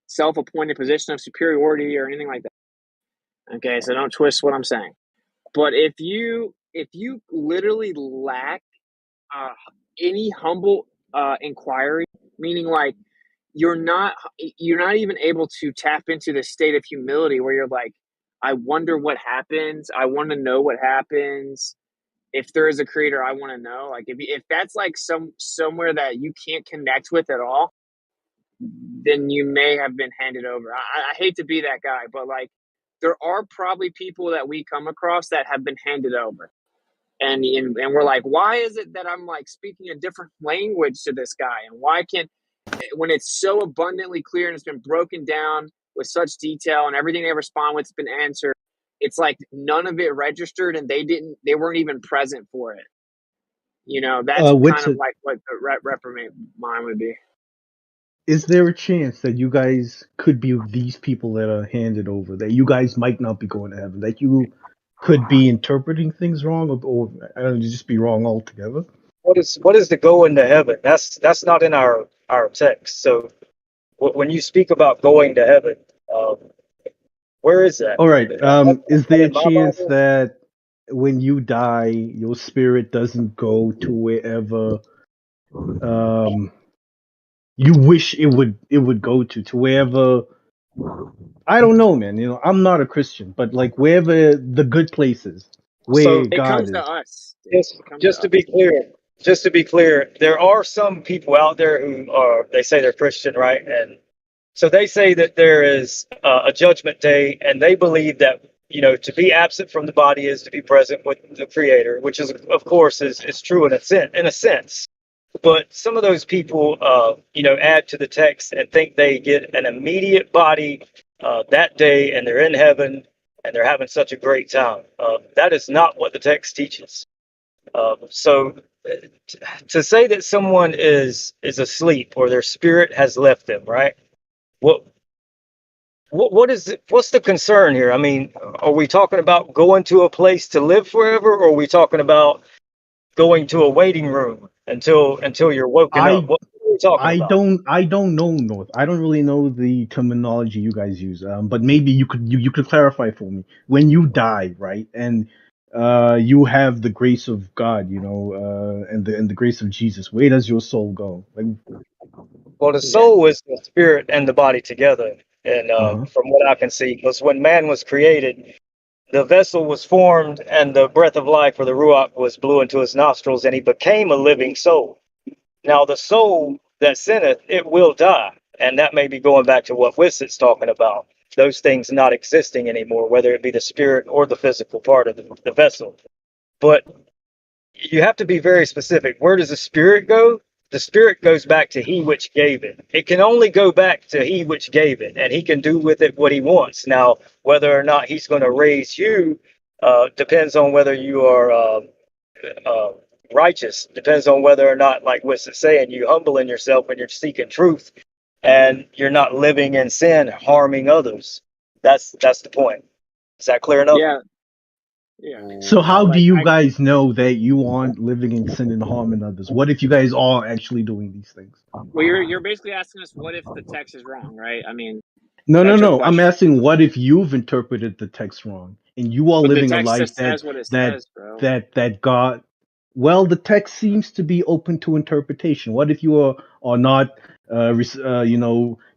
self-appointed position of superiority or anything like that. Okay, so don't twist what I'm saying. But if you literally lack any humble inquiry, meaning like you're not even able to tap into the state of humility where you're like, I wonder what happens. I want to know what happens. If there is a creator, I want to know. Like if that's like somewhere that you can't connect with at all, then you may have been handed over. I hate to be that guy, but like there are probably people that we come across that have been handed over. And we're like, why is it that I'm like speaking a different language to this guy? And why can't, when it's so abundantly clear and it's been broken down with such detail and everything they respond with has been answered, it's like none of it registered and they weren't even present for it. You know, that's kind of like what the reprobate mind would be. Is there a chance that you guys could be these people that are handed over, that you guys might not be going to heaven, that you could be interpreting things wrong, or I don't know, just be wrong altogether? What is the going to heaven? That's not in our text. So when you speak about going to heaven, where is that? All right. Is there a chance that when you die, your spirit doesn't go to wherever you wish it would go to wherever? I don't know, man. You know, I'm not a Christian, but like wherever the good places where God is. Just to be clear, there are some people out there who they say they're Christian, right? And so they say that there is a judgment day, and they believe that, you know, to be absent from the body is to be present with the Creator, which is, of course, is true in a sense. But some of those people, add to the text and think they get an immediate body that day, and they're in heaven and they're having such a great time. That is not what the text teaches. So to say that someone is asleep or their spirit has left them, right? What is it, what's the concern here? I mean, are we talking about going to a place to live forever, or are we talking about going to a waiting room until you're woken up? What are we talking about? I don't know North. I don't really know the terminology you guys use. But maybe you could clarify for me. When you die, right, and you have the grace of God, and the grace of Jesus, where does your soul go? Like, Well, the soul is the spirit and the body together. And from what I can see, because when man was created, the vessel was formed and the breath of life, or the ruach, was blew into his nostrils, and he became a living soul. Now, the soul that sinneth, it will die. And that may be going back to what Wissit's talking about. Those things not existing anymore, whether it be the spirit or the physical part of the vessel. But you have to be very specific. Where does the spirit go? The spirit goes back to he which gave it. It can only go back to he which gave it, and he can do with it what he wants. Now, whether or not he's going to raise you depends on whether you are righteous. Depends on whether or not, like Wiss is saying, you humbling yourself and you're seeking truth, and you're not living in sin, harming others. That's the point. Is that clear enough? Yeah. Yeah. so how do you guys know that you aren't living in sin and harming others? What if you guys are actually doing these things? Well, you're basically asking us what if the text is wrong, right? I mean, No. that's your I'm question. asking, what if you've interpreted the text wrong and you are But the living a text life just says what it that says, bro. that God. Well, the text seems to be open to interpretation. What if you are not,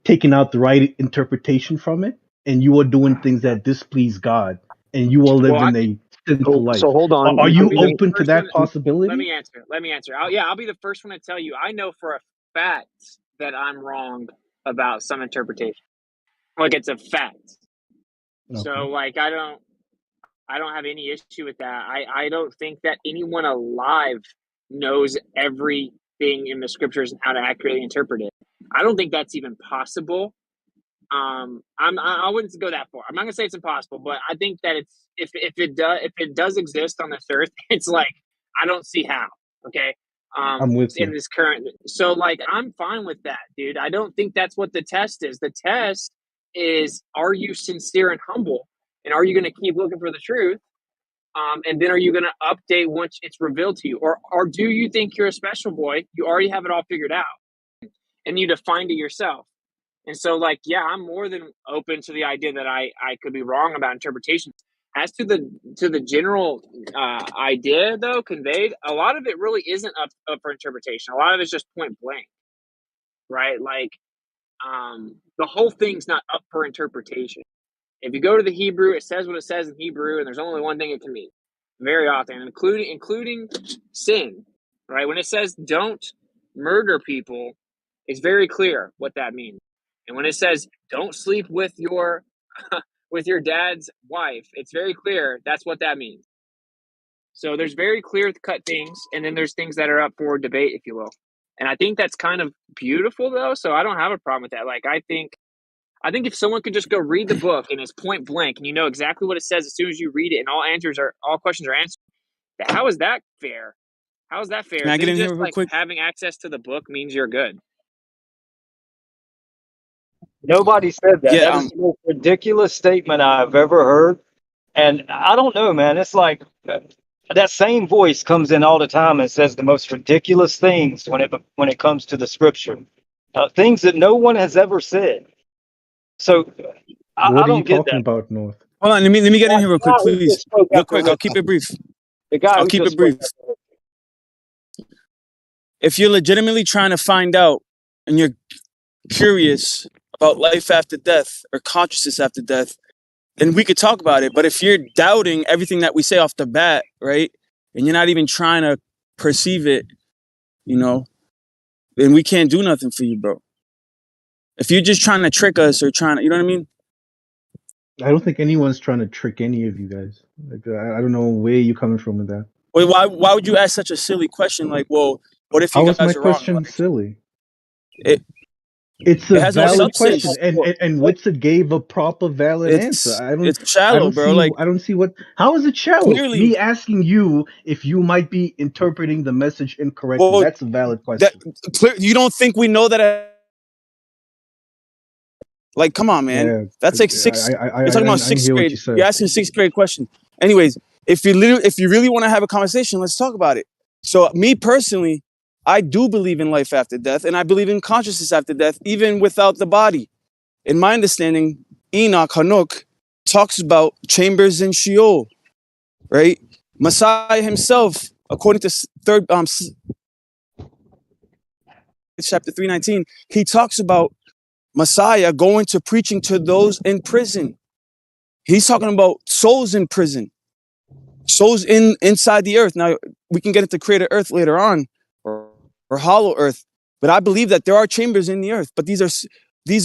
taking out the right interpretation from it, and you are doing things that displease God, and you are Well, living a sinful life? So hold on. Are I'll you be the open to first that one. possibility? Let me answer. I'll be the first one to tell you. I know for a fact that I'm wrong about some interpretation. Like, it's a fact. So, Okay. like, I don't have any issue with that. I don't think that anyone alive knows everything in the scriptures and how to accurately interpret it. I don't think that's even possible. I wouldn't go that far. I'm not gonna say it's impossible, but I think that it's if it does exist on this earth, it's like I don't see how. Okay. I'm with In you. this current, so like I'm fine with that, dude. I don't think that's what the test is. The test is, are you sincere and humble, and are you going to keep looking for the truth? And then are you going to update once it's revealed to you, or do you think you're a special boy? You already have it all figured out, and you defined it yourself. And so, like, yeah, I'm more than open to the idea that I could be wrong about interpretations. As to the general idea, though, conveyed, a lot of it really isn't up for interpretation. A lot of it's just point blank, right? Like, the whole thing's not up for interpretation. If you go to the Hebrew, it says what it says in Hebrew, and there's only one thing it can mean. Very often, including sin, right? When it says don't murder people, it's very clear what that means. And when it says don't sleep with your with your dad's wife, it's very clear that's what that means. So there's very clear cut things, and then there's things that are up for debate, if you will. And I think that's kind of beautiful, though. So I don't have a problem with that. Like, I think if someone could just go read the book and it's point blank, and you know exactly what it says as soon as you read it, and all questions are answered. How is that fair? How is that fair? Can I get Then in here just real like quick? having access to the book means you're good. Nobody said that. Yeah. That is the most ridiculous statement I've ever heard. And I don't know, man. It's like that same voice comes in all the time and says the most ridiculous things when it comes to the scripture, things that no one has ever said. So I What are you don't get talking that. about, North? Hold on. Let me get in here real The quick, guy who please. just spoke Real after quick. I'll Winston. keep it brief. The guy I'll who keep just it brief. spoke after If you're legitimately trying to find out and you're curious about life after death or consciousness after death, then we could talk about it. But if you're doubting everything that we say off the bat, right, and you're not even trying to perceive it, then we can't do nothing for you, bro. If you're just trying to trick us or trying to, you know what I mean? I don't think anyone's trying to trick any of you guys. Like, I don't know where you're coming from with that. Wait, why would you ask such a silly question? Like, well, what if you How is my guys are wrong? question Like, silly? It's It a has no valid question, substance. and Witsit gave a proper valid answer. It's shallow, bro. Like, I don't see what. How is it shallow? clearly, Me asking you if you might be interpreting the message incorrectly. well, That's a valid that question. clear. You don't think we know that? Like, come on, man. Yeah, That's like You're talking about I sixth hear what grade. you said. You're asking a sixth grade question. Anyways, if you really want to have a conversation, let's talk about it. So, me personally, I do believe in life after death, and I believe in consciousness after death, even without the body. In my understanding, Enoch Hanok talks about chambers in Sheol, right? Messiah himself, according to chapter 319, he talks about Messiah going to preaching to those in prison. He's talking about souls in prison, souls inside the earth. Now we can get into created earth later on, or hollow earth, but I believe that there are chambers in the earth. But these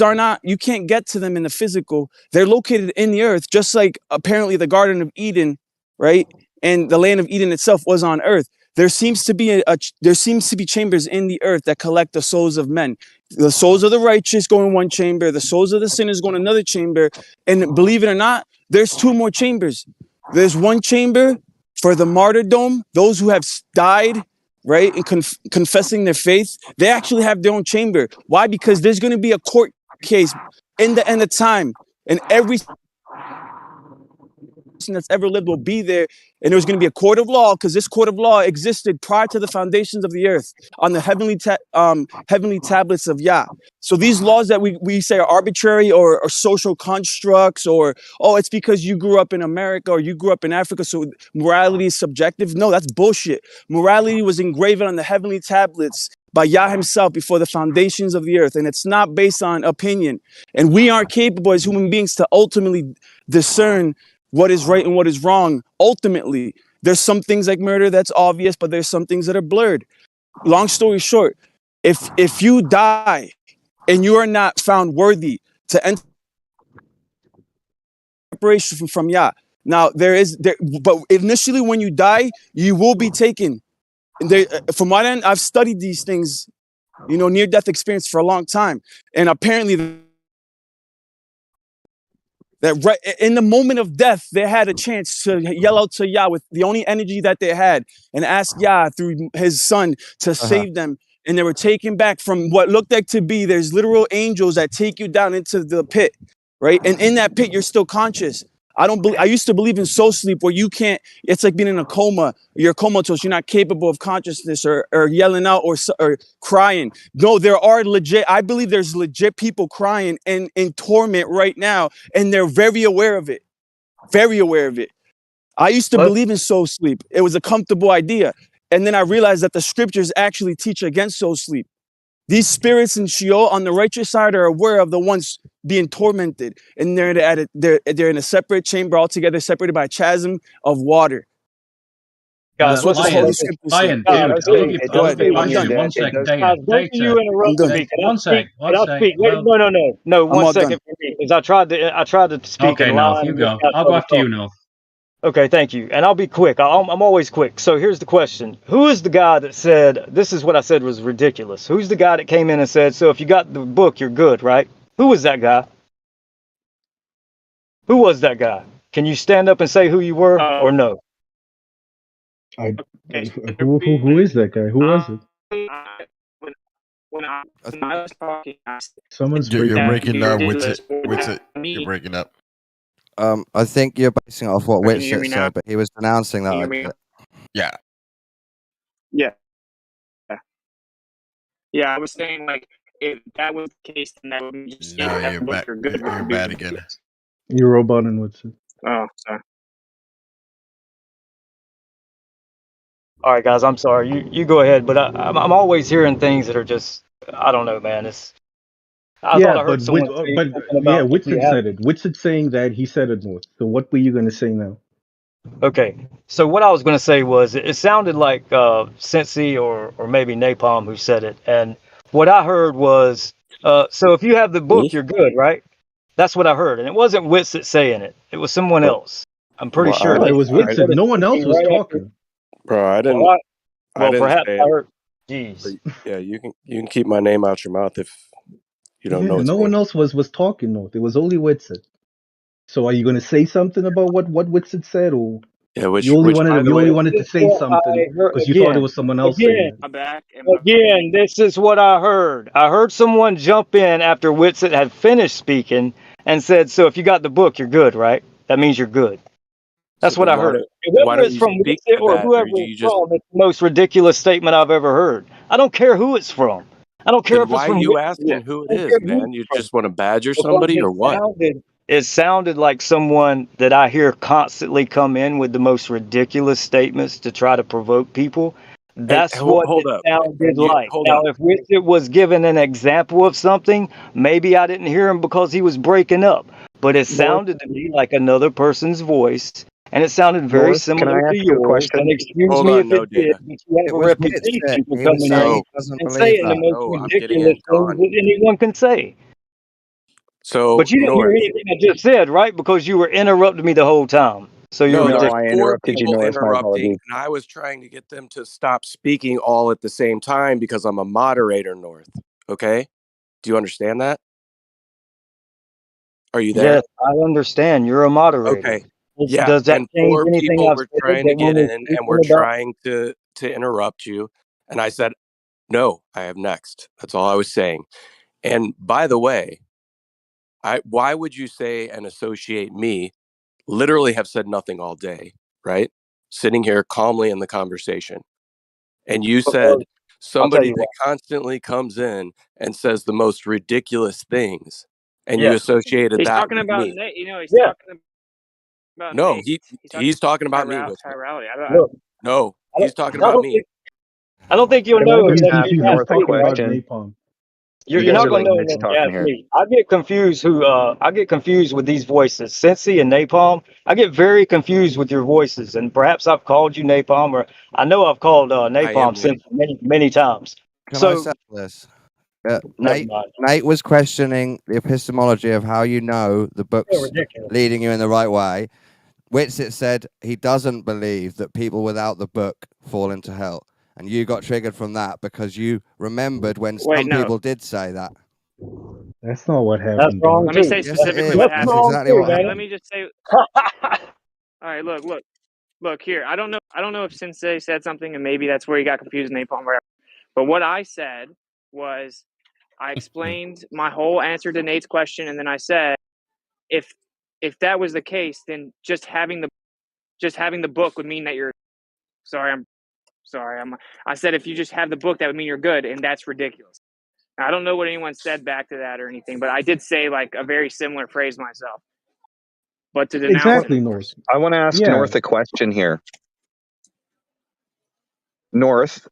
are not. You can't get to them in the physical. They're located in the earth, just like apparently the Garden of Eden, right? And the land of Eden itself was on earth. There seems to be there seems to be chambers in the earth that collect the souls of men. The souls of the righteous go in one chamber, the souls of the sinners go in another chamber. And believe it or not, there's two more chambers. There's one chamber for the martyrdom, those who have died, right, and confessing their faith. They actually have their own chamber. Why? Because there's going to be a court case in the end of time, and every that's ever lived will be there, and there's going to be a court of law, because this court of law existed prior to the foundations of the earth on the heavenly tablets of Yah. So these laws that we say are arbitrary or social constructs, or it's because you grew up in America or you grew up in Africa, so morality is subjective. No, that's bullshit. Morality was engraven on the heavenly tablets by Yah himself before the foundations of the earth, and it's not based on opinion. And we aren't capable as human beings to ultimately discern what is right and what is wrong. Ultimately, there's some things like murder that's obvious, but there's some things that are blurred. Long story short, if you die and you are not found worthy to enter separation from Yah, now but initially when you die, you will be taken. And from my end, I've studied these things, near-death experience for a long time, and apparently that right in the moment of death, they had a chance to yell out to Yah with the only energy that they had and ask Yah through his son to save them. And they were taken back from what looked like to be, there's literal angels that take you down into the pit, right? And in that pit, you're still conscious. I used to believe in soul sleep where you can't, it's like being in a coma, you're comatose, you're not capable of consciousness or yelling out or crying. No, I believe there's legit people crying and in torment right now, and they're very aware of it. Very aware of it. I used to believe in soul sleep. It was a comfortable idea. And then I realized that the scriptures actually teach against soul sleep. These spirits in Sheol on the righteous side are aware of the ones being tormented, and they're in a separate chamber altogether, separated by a chasm of water. That's what the Holy Scripture says. Lion, dude, I love your passion. 1 second, data. Both of you interrupted me. Can I speak? Wait, no. 1 second for me, because I tried to speak Okay, in Noth, line. you go. I'll go after you, Noth. Okay, thank you. And I'll be quick. I'm always quick. So here's the question. Who is the guy that said, this is what I said was ridiculous? Who's the guy that came in and said, so if you got the book, you're good, right? Who was that guy? Who was that guy? Can you stand up and say who you were or no? Who is that guy? Who was it? When I was talking, Someone's You're breaking down. ridiculous. You're breaking up. I think you're basing it off what Can you hear me Witsit now? said, but he was announcing Can you hear me? that. Yeah. Yeah, I was saying, like, if that was the case, then that would be just No, that you're book bad. are good. You're bad again. You're robot and Witsit. Oh, sorry. All right, guys, I'm sorry. You go ahead, but I'm always hearing things that are just, I don't know, man. I thought I heard someone say something about if you Witsit have. said it. Witsit saying that he said it more. So what were you going to say now? Okay, so what I was going to say was it sounded like Cincy or maybe Napalm who said it, and what I heard was, so if you have the book, you're good, right? That's what I heard, and it wasn't Witsit saying it; it was someone else. I'm pretty sure. No, it was Witsit. No one else was talking. Bro, I didn't. Well, I didn't perhaps say I it. heard. Jeez. But yeah, you can keep my name out your mouth if You don't know Yeah, what's no going one on. else was talking, North. It was only Whitson. So are you going to say something about what Whitson said, or Yeah, you only which by the way, wanted to This is say what something I heard because you thought it again. was someone else saying Again, it? My back and my again, this is what I heard. I heard someone jump in after Whitson had finished speaking and said, "So if you got the book, you're good, right? That means you're good." so That's what then I heard. And why whether don't it's you from speak Whitson to or that, or whoever do it's you just from, it's the most ridiculous statement I've ever heard. I don't care who it's from. I don't care then if it's why are from you Whitson. asking who I it don't care is, who man? it's You from. just want to badger Because somebody or what? it sounded like someone that I hear constantly come in with the most ridiculous statements to try to provoke people. Hey, That's what hold it up. sounded You like. hold Now, up. if Richard was given an example of something, maybe I didn't hear him because he was breaking up. But it North, sounded to me like another person's voice, and it sounded very North, can similar I to ask you a yours. And question? excuse Hold me on, if no it did, data. but you have It a was Whitson. reputation for He was coming in saying So he doesn't and believe saying the that. most no, I'm getting ridiculous it, things Don. that anyone can say. So But you didn't hear North. anything I just said, right? Because you were interrupting me the whole time. So you're No, there No, was I ridiculous. four interrupted you, people North. My interrupting, apologies. and I was trying to get them to stop speaking all at the same time because I'm a moderator, North. Okay? Do you understand that? Are you Yes, there? I understand. You're a moderator. Okay. Yeah, Does that and change four anything people I've were said trying to that get when we're in and were speaking about? trying to interrupt you. And I said, "No, I have next." That's all I was saying. And by the way, why would you say and associate me literally have said nothing all day, right? Sitting here calmly in the conversation. And you said Because I'll tell somebody you that what. constantly comes in and says the most ridiculous things, and you Yes. associated he's that talking with about me. Nate. You know, he's Yeah. talking about No, Nate. He's talking he's talking about me, about Whitson. chirality. Look, No, I don't, he's talking I about don't me. think I don't think you'll Can I know just unless ask you He's ask North a talking me. about question? napalm. You're, You you're guys not are gonna letting know Mitch unless you talk in ask here. me. I get confused with these voices, Cincy and Napalm. I get very confused with your voices, and perhaps I've called you Napalm, or I know I've called I am Napalm Nate. Cincy many times. Can I So say this? never Nate, mind. Nate was questioning the epistemology of how you know the So book's ridiculous. leading you in the right way. Whitsitt said he doesn't believe that people without the book fall into hell. And you got triggered from that because you remembered when Wait, some no. people did say that. That's not what That's happened, wrong dog. Let me say too. Yes, it specifically is. what That's That's happened. wrong exactly too, what Let happened. me just say. All right, look here. I don't know if Sensei said something, and maybe that's where he got confused, Napalm. Whatever. But what I said was, I explained my whole answer to Nate's question, and then I said, if that was the case, then just having the book would mean that you're. Sorry. I said if you just have the book, that would mean you're good, and that's ridiculous. Now, I don't know what anyone said back to that or anything, but I did say like a very similar phrase myself. But to denounce it, Exactly, of North. course. I want to ask Yeah. North a question here. North,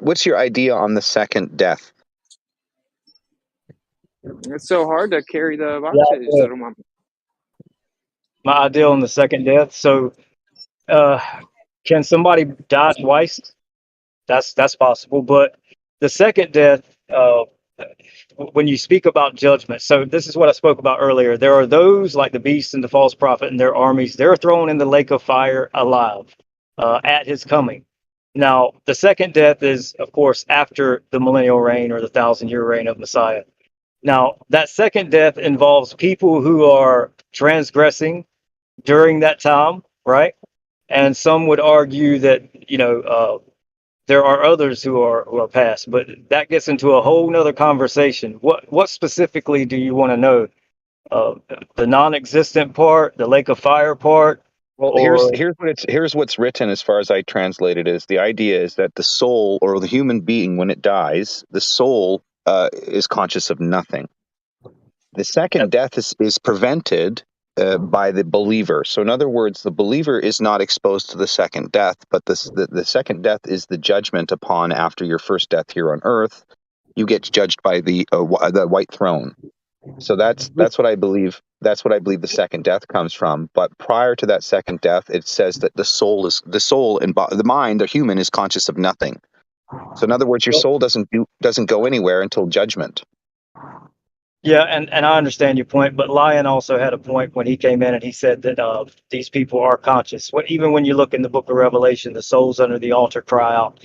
what's your idea on the second death? It's so hard to carry the Yeah, boxes. my idea on the second death. So, can somebody die twice? That's possible. But the second death, when you speak about judgment, so this is what I spoke about earlier. There are those like the beast and the false prophet and their armies. They're thrown in the lake of fire alive at his coming. Now, the second death is, of course, after the millennial reign or the 1,000-year reign of Messiah. Now, that second death involves people who are transgressing during that time, right? And some would argue that, there are others who are past, but that gets into a whole nother conversation. What specifically do you want to know? Uh, the non-existent part, the lake of fire part, Well, or here's what's written as far as I translate it is the idea is that the soul or the human being when it dies, the soul is conscious of nothing. The second death is prevented by the believer. So, in other words, the believer is not exposed to the second death, but the second death is the judgment upon after your first death here on earth. You get judged by the white throne. So that's what I believe. That's what I believe the second death comes from. But prior to that second death, it says that the soul and the mind, the human, is conscious of nothing. So, in other words, your soul doesn't go anywhere until judgment. yeah, and I understand your point, but Lion also had a point when he came in and he said that these people are conscious. Even when you look in the book of Revelation, the souls under the altar cry out,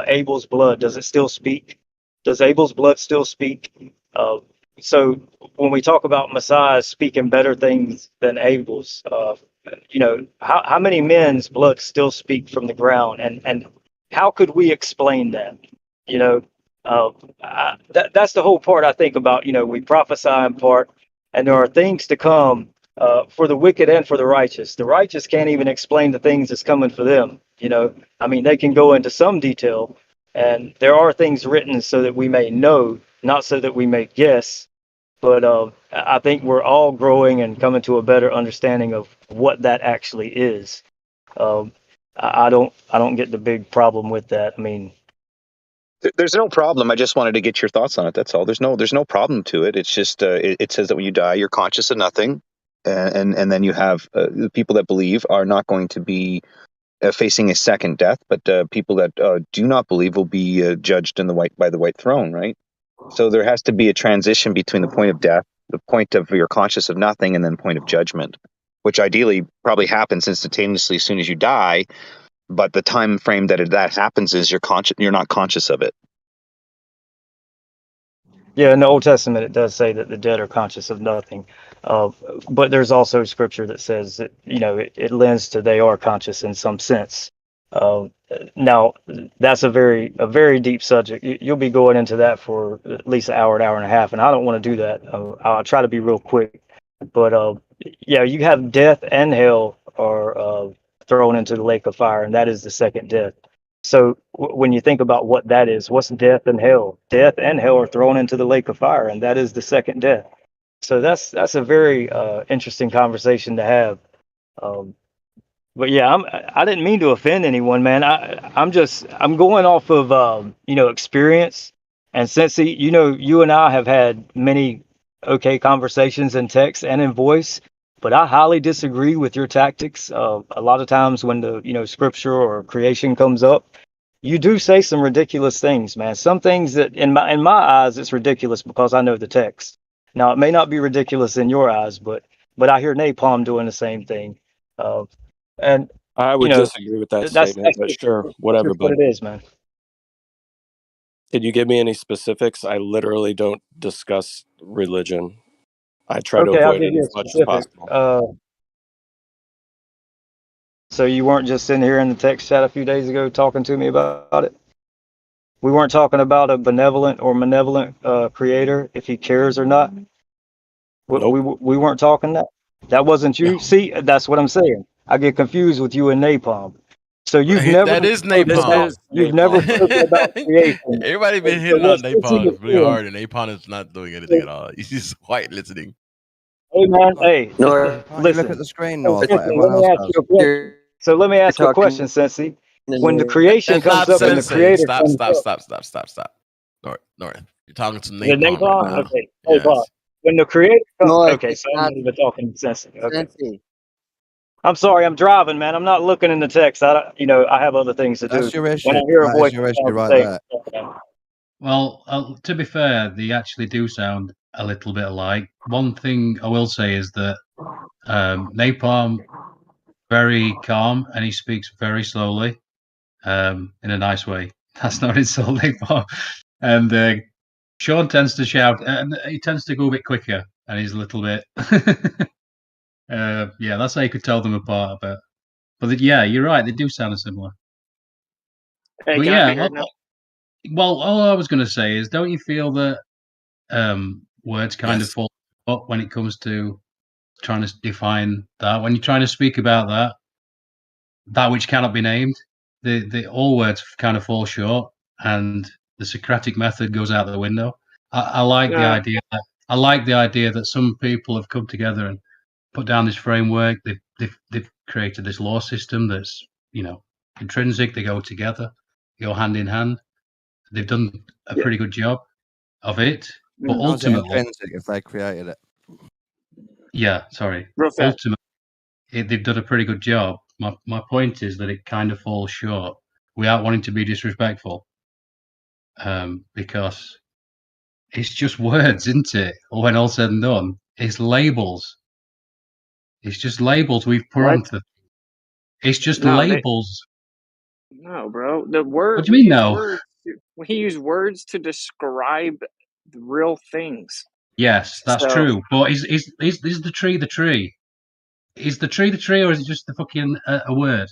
Abel's blood, does it still speak? Does Abel's blood still speak? So when we talk about Messiah speaking better things than Abel's, how many men's blood still speak from the ground, and how could we explain that? You know, that's the whole part I think about. We prophesy in part, and there are things to come for the wicked and for the righteous. The righteous can't even explain the things that's coming for them. I mean, they can go into some detail, and there are things written so that we may know, not so that we may guess. But I think we're all growing and coming to a better understanding of what that actually is. Um, I don't get the big problem with that. I mean, There's no problem. I just wanted to get your thoughts on it. That's all. There's no problem to it. It's just it says that when you die, you're conscious of nothing, and then you have the people that believe are not going to be facing a second death, but people that do not believe will be judged by the white throne, right? So there has to be a transition between the point of death, the point of you're conscious of nothing, and then point of judgment, which ideally probably happens instantaneously as soon as you die. But the time frame that happens is you're not conscious of it. yeah, in the Old Testament, it does say that the dead are conscious of nothing. But there's also scripture that says that, it lends to they are conscious in some sense. Now, that's a very deep subject. You'll be going into that for at least an hour and a half, and I don't want to do that. I'll try to be real quick. But yeah, you have death and hell are thrown into the lake of fire, and that is the second death. So when you think about what that is, what's death and hell? Death and hell are thrown into the lake of fire, and that is the second death. So that's a very interesting conversation to have. Um, but yeah, I didn't mean to offend anyone, man. I'm going off of experience, and since you and I have had many okay conversations in text and in voice, but I highly disagree with your tactics. A lot of times when the scripture or creation comes up, you do say some ridiculous things, man. Some things that in my eyes it's ridiculous because I know the text. Now it may not be ridiculous in your eyes, but I hear Napalm doing the same thing. Uh, and I would disagree with that statement, but sure, whatever, just what bud. it is, man. Can you give me any specifics? I literally don't discuss religion. I try to Okay, I'll avoid give it you as a much as specific. possible. So you weren't just sitting here in the text chat a few days ago talking to me about it? We weren't talking about a benevolent or malevolent creator, if he cares or not. We weren't talking that. That wasn't you. See, that's what I'm saying. I get confused with you and Napalm. So you've never That is spoken about napalm. you've never spoken about creation. Everybody been So hitting what on Sissy is napalm really doing, hard, and napalm is not doing anything at all. He's just quiet listening. hey man, hey, Nor Can't you look at listen. the screen, So North, like Sissy, let everyone me else ask does? you a question. So let me ask a question, talking Sissy. in When the your creation That's comes not up and the sensei. creator Stop, comes stop, up, stop, stop, stop, stop. North. You're talking to the napalm right Napalm, now. okay, Napalm. Yes. When the creator comes, North, okay, it's so I'm not not even talking Sissy. Okay. Sensi. I'm sorry, I'm driving, man. I'm not looking in the text. I have other things to do. That's your When I issue. hear a That is voice, your it issue sounds right the there. same. Well, to be fair, they actually do sound a little bit alike. One thing I will say is that Napalm very calm and he speaks very slowly, in a nice way. That's not insult, Napalm. And Sean tends to shout, and he tends to go a bit quicker, and he's a little bit. Yeah, that's how you could tell them apart a bit. But yeah, you're right; they do sound similar. Hey, But can I yeah, be heard now? well, all I was going to say is, don't you feel that words kind of Yes. fall up when it comes to trying to define that? When you're trying to speak about that which cannot be named, the all words kind of fall short, and the Socratic method goes out the window. I like the idea that some people have come together and put down this framework. They've created this law system that's intrinsic. They go together, they go hand in hand. They've done a pretty good job of it, but How's it ultimately, intrinsic if they created it? yeah, sorry. Real fast. Ultimately, they've done a pretty good job. My point is that it kind of falls short without wanting to be disrespectful, because it's just words, isn't it? When all said and done, it's labels. It's just labels we've put What? onto. It's just No, labels. no, bro. The What word do you mean, no? we use words to describe the real things. Yes, that's So, true. But is the tree the tree? Is the tree the tree, or is it just the fucking a word?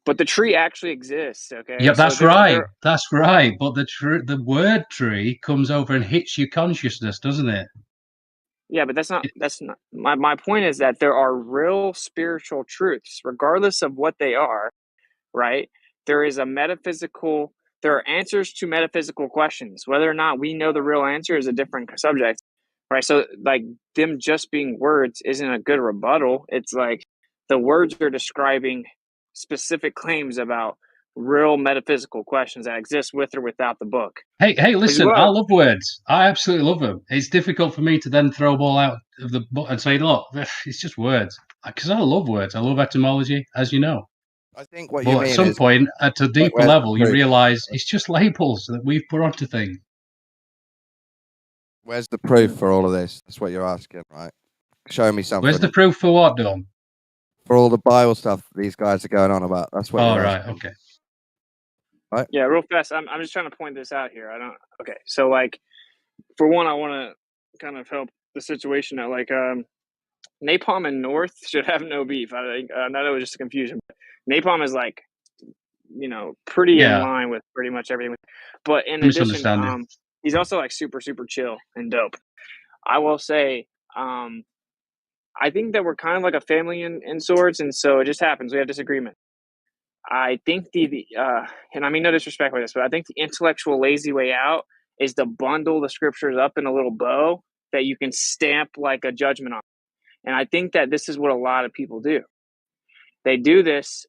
but the tree actually exists. Okay, Yeah, so that's right. there. That's right. But the word tree comes over and hits your consciousness, doesn't it? Yeah, but that's not my point is that there are real spiritual truths, regardless of what they are, right? There is a metaphysical, there are answers to metaphysical questions. Whether or not we know the real answer is a different subject, right? So, like, them just being words isn't a good rebuttal. It's like the words are describing specific claims about real metaphysical questions that exist with or without the book. Hey, Which is listen, what I love words. I absolutely love them. It's difficult for me to then throw them all out of the book and say, look, it's just words. Because I love words. I love etymology, as you know. I think what you But at mean some is, point, at a deeper where's the level, you proof? realize it's just labels that we've put onto things. Where's the proof for all of this? That's what you're asking, right? Show me something. Where's the proof for what, Dom? For all the Bible stuff these guys are going on about. That's what Oh, you're right, asking. okay. Right? Yeah, real fast. I'm just trying to point this out here. Okay. So, like, for one, I want to kind of help the situation that, like, Napalm and North should have no beef. I think I know it was just a confusion. But Napalm is, like, pretty in Yeah, line with pretty much everything. But in addition, misunderstanding. he's also, like, super chill and dope. I will say, I think that we're kind of like a family in sorts, and so it just happens. We have disagreement. I think and I mean no disrespect by this, but I think the intellectual lazy way out is to bundle the scriptures up in a little bow that you can stamp like a judgment on. And I think that this is what a lot of people do. They do this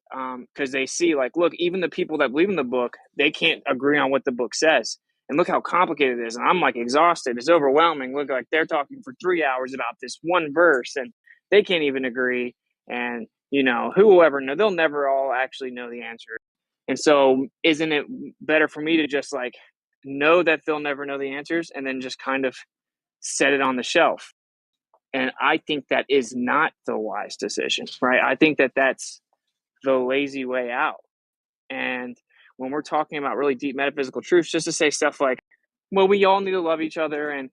because they see, like, look, even the people that believe in the book, they can't agree on what the book says. And look how complicated it is. And I'm, like, exhausted. It's overwhelming. Look, like, they're talking for 3 hours about this one verse, and they can't even agree. And, who will ever know? They'll never all actually know the answer. And so isn't it better for me to just, like, know that they'll never know the answers and then just kind of set it on the shelf? And I think that is not the wise decision, right? I think that that's the lazy way out. And when we're talking about really deep metaphysical truths, just to say stuff like, well, we all need to love each other, and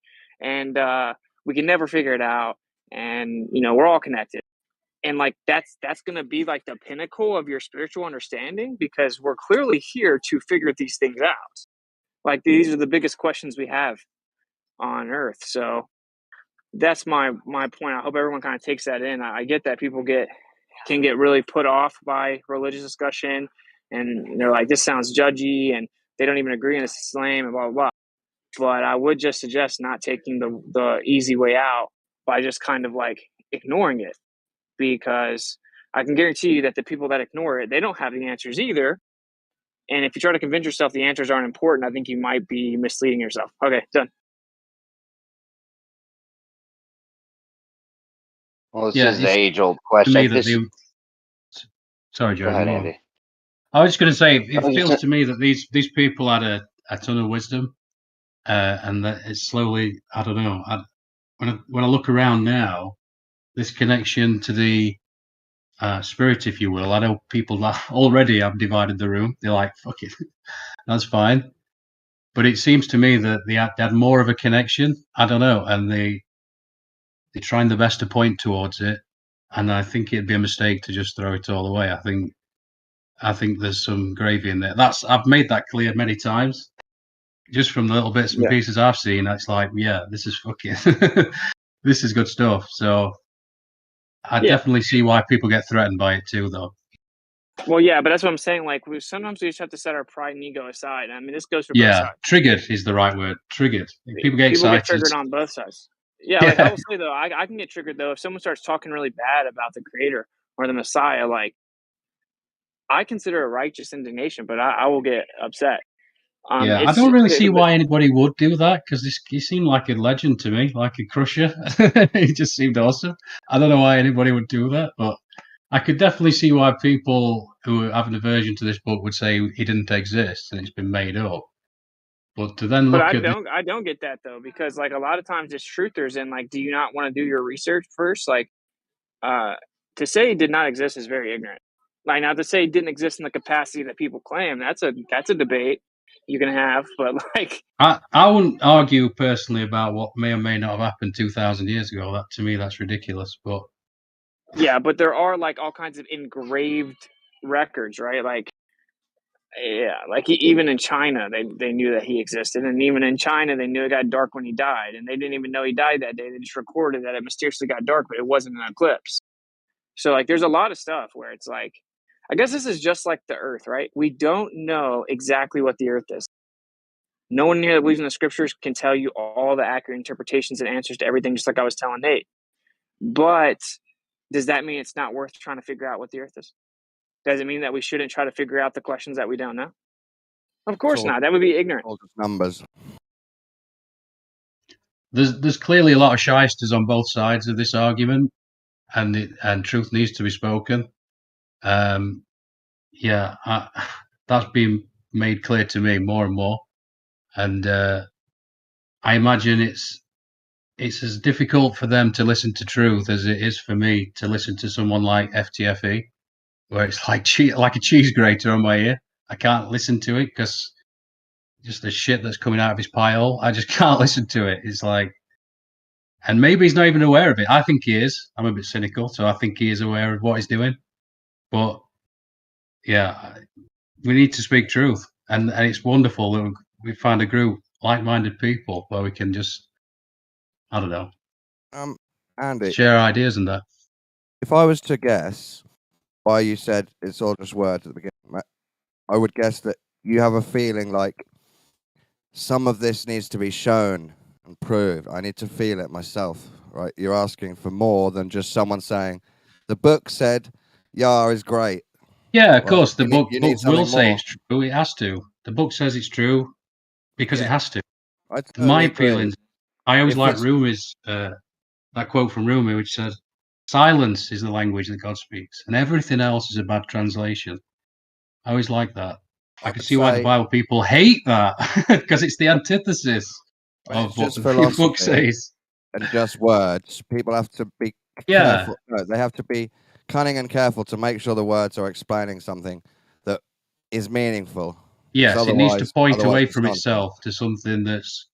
we can never figure it out, and we're all connected. And, like, that's going to be, like, the pinnacle of your spiritual understanding, because we're clearly here to figure these things out. Like, these are the biggest questions we have on earth. So that's my point. I hope everyone kind of takes that in. I get that people can get really put off by religious discussion, and they're like, this sounds judgy, and they don't even agree, and it's lame, and blah, blah, blah. But I would just suggest not taking the easy way out by just kind of, like, ignoring it, because I can guarantee you that the people that ignore it, they don't have the answers either. And if you try to convince yourself the answers aren't important, I think you might be misleading yourself. Okay, done. Well, this Yeah, is the it's age-old to question. me that the... Sorry, Go Joe, ahead, go on. Andy. I was just going to say, I it was feels just to me that these people had a ton of wisdom, and that it's slowly, I don't know, when I look around now, this connection to the spirit, if you will, I know people that already have divided the room. They're like, fuck it, that's fine. But it seems to me that they had more of a connection. I don't know, and they're trying their best to point towards it. And I think it'd be a mistake to just throw it all away. I think there's some gravy in there. I've made that clear many times. Just from the little bits and Yeah. pieces I've seen, it's like, yeah, this is fucking, this is good stuff. So I Yeah. definitely see why people get threatened by it too, though. Well, yeah, but that's what I'm saying. Like, sometimes we just have to set our pride and ego aside. I mean, this goes for both Yeah, sides. triggered is the right word. Triggered. People get People get excited. triggered on both sides. Yeah, like, I will say, though, I can get triggered, though, if someone starts talking really bad about the Creator or the Messiah. Like, I consider it righteous indignation, but I will get upset. Yeah, I It's don't just really see why anybody would do that, because he seemed like a legend to me, like a crusher. He just seemed awesome. I don't know why anybody would do that, but I could definitely see why people who have an aversion to this book would say he didn't exist and it's been made up. But to then But look at I don't get that, though, because, like, a lot of times it's truthers, and, like, do you not want to do your research first? Like, to say it did not exist is very ignorant. Like, now to say it didn't exist in the capacity that people claim, that's a debate. you can have, but like, I wouldn't argue personally about what may or may not have happened 2,000 years ago. That to me, that's ridiculous. But yeah, but there are like all kinds of engraved records, right? Like, yeah, like even in China, they knew that he existed, and even in China, they knew it got dark when he died, and they didn't even know he died that day. They just recorded that it mysteriously got dark, but it wasn't an eclipse. So like, there's a lot of stuff where it's like, I guess this is just like the Earth, right? We don't know exactly what the Earth is. No one here that believes in the scriptures can tell you all the accurate interpretations and answers to everything, just like I was telling Nate. But does that mean it's not worth trying to figure out what the Earth is? Does it mean that we shouldn't try to figure out the questions that we don't know? Of course not. That would be ignorant. Numbers. there's clearly a lot of shysters on both sides of this argument, and truth needs to be spoken. Yeah, that's been made clear to me more and more, and I imagine it's as difficult for them to listen to truth as it is for me to listen to someone like FTFE, where it's like like a cheese grater on my ear. I can't listen to it because just the shit that's coming out of his pie hole. I just can't listen to it. It's like, and maybe he's not even aware of it. I think he is. I'm a bit cynical, so I think he is aware of what he's doing. But yeah, we need to speak truth, and it's wonderful that we find a group like-minded people where we can just, I don't know, Andy, share ideas and that. if I was to guess why you said it's all just words at the beginning, I would guess that you have a feeling like some of this needs to be shown and proved. I need to feel it myself, right? You're asking for more than just someone saying, the book said Yah is great. Yeah, of Well, course, the you book need will something say more. it's true. It has to. The book says it's true because it Yeah. has to. I totally My agree. feelings, I always If like it's Rumi's, that quote from Rumi, which says, silence is the language that God speaks, and everything else is a bad translation. I always like that. I can see why the say Bible people hate that, because it's the antithesis when of it's what just the book philosophy says. and just words, people have to be Yeah. careful. No, they have to be cunning and careful to make sure the words are explaining something that is meaningful. Yes, it needs to point otherwise away it's from nonsense. itself to something that's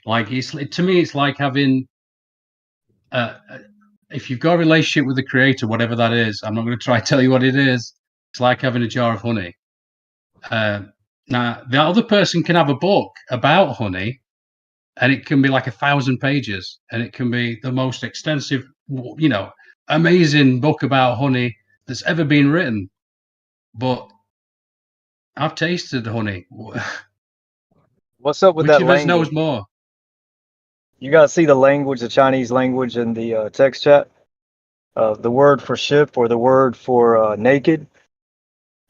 like, to me, it's like having, if you've got a relationship with the creator, whatever that is, I'm not going to try to tell you what it is. It's like having a jar of honey. Now, the other person can have a book about honey, and it can be like 1,000 pages, and it can be the most extensive, amazing book about honey that's ever been written. But I've tasted honey. What's up with Which that of us language? knows more? You guys see the language, the Chinese language in the text chat? The word for ship or the word for naked.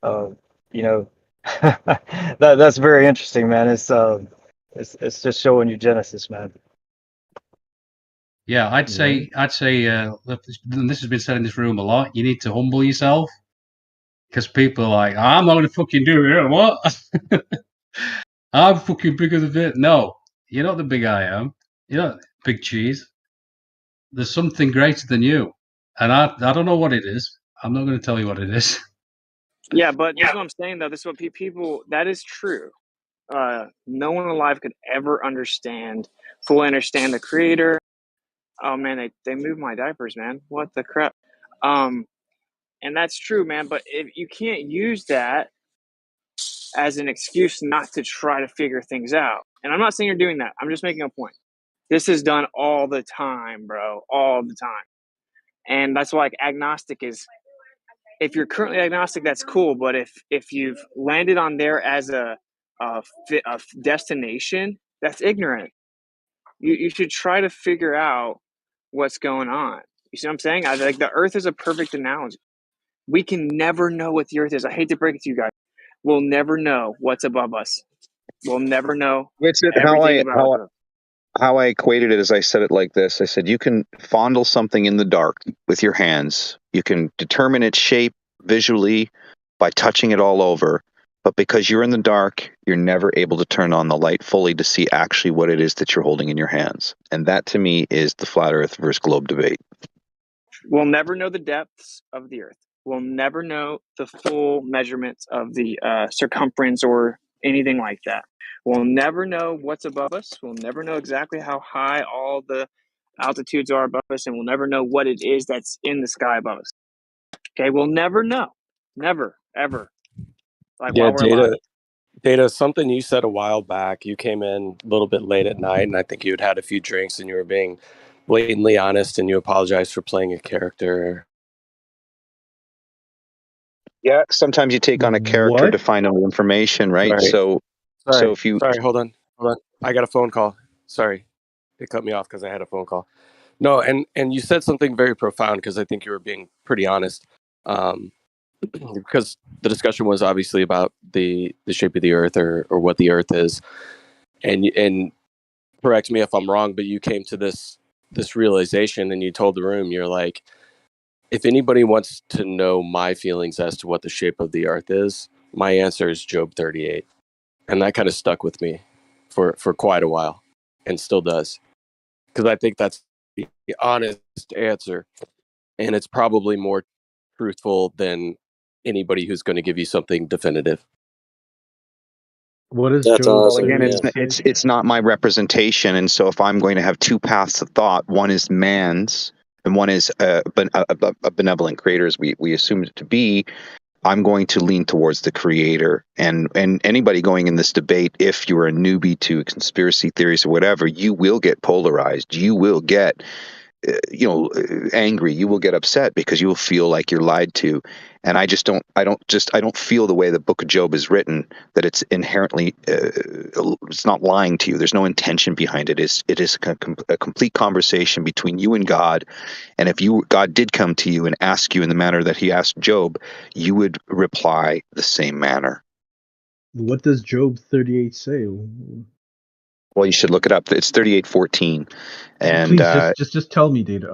You know, that's very interesting, man. It's just showing you Genesis, man. Yeah, I'd say, and this has been said in this room a lot. You need to humble yourself, because people are like, I'm not gonna fucking do it. What? I'm fucking bigger than it. No, you're not the big I am. You're not big cheese. There's something greater than you, and I don't know what it is. I'm not going to tell you what it is. Yeah, but this is what I'm saying, though. This is what people, that is true. No one alive could ever fully understand the creator. Oh, man, they moved my diapers, man. What the crap? And that's true, man. But if you can't use that as an excuse not to try to figure things out. And I'm not saying you're doing that. I'm just making a point. This is done all the time, bro. All the time. And that's why, like, agnostic is, if you're currently agnostic, that's cool. But if you've landed on there as a destination, that's ignorant. You should try to figure out what's going on. You see what I'm saying? Like, the Earth is a perfect analogy. We can never know what the Earth is. I hate to break it to you guys. We'll never know what's above us. We'll never know everything about the Earth. How I equated it is I said it like this. I said, you can fondle something in the dark with your hands. You can determine its shape visually by touching it all over. But because you're in the dark, you're never able to turn on the light fully to see actually what it is that you're holding in your hands. And that to me is the flat earth versus globe debate. We'll never know the depths of the Earth. We'll never know the full measurements of the circumference or anything like that. We'll never know what's above us. We'll never know exactly how high all the altitudes are above us, and we'll never know what it is that's in the sky above us. Okay, we'll never know. Never, ever. Like Yeah, while we're alive. Data, something you said a while back, you came in a little bit late at night, and I think you had had a few drinks, and you were being blatantly honest, and you apologized for playing a character. Yeah, sometimes you take on a character What? to find out information, right? Sorry. So if you Sorry, hold on. I got a phone call. Sorry. They cut me off because I had a phone call. No, and you said something very profound, because I think you were being pretty honest. Because the discussion was obviously about the shape of the earth, or what the earth is. And correct me if I'm wrong, but you came to this realization, and you told the room, you're like, if anybody wants to know my feelings as to what the shape of the earth is, my answer is Job 38. And that kind of stuck with me for quite a while, and still does. Because I think that's the honest answer. And it's probably more truthful than anybody who's going to give you something definitive. What is That's Job well, awesome. again, Yeah. 38 say? it's not my representation, and so if I'm going to have two paths of thought, one is man's, and one is a benevolent creator, as we assume it to be. I'm going to lean towards the creator, and anybody going in this debate, if you're a newbie to conspiracy theories or whatever, you will get polarized. You will get angry. You will get upset because you will feel like you're lied to. And I don't feel the way the book of Job is written, that it's inherently, it's not lying to you. There's no intention behind it. It is a complete conversation between you and God. And if God did come to you and ask you in the manner that he asked Job, you would reply the same manner. What does Job 38 say? Well, you should look it up. It's 38:14, and Please just tell me, Data.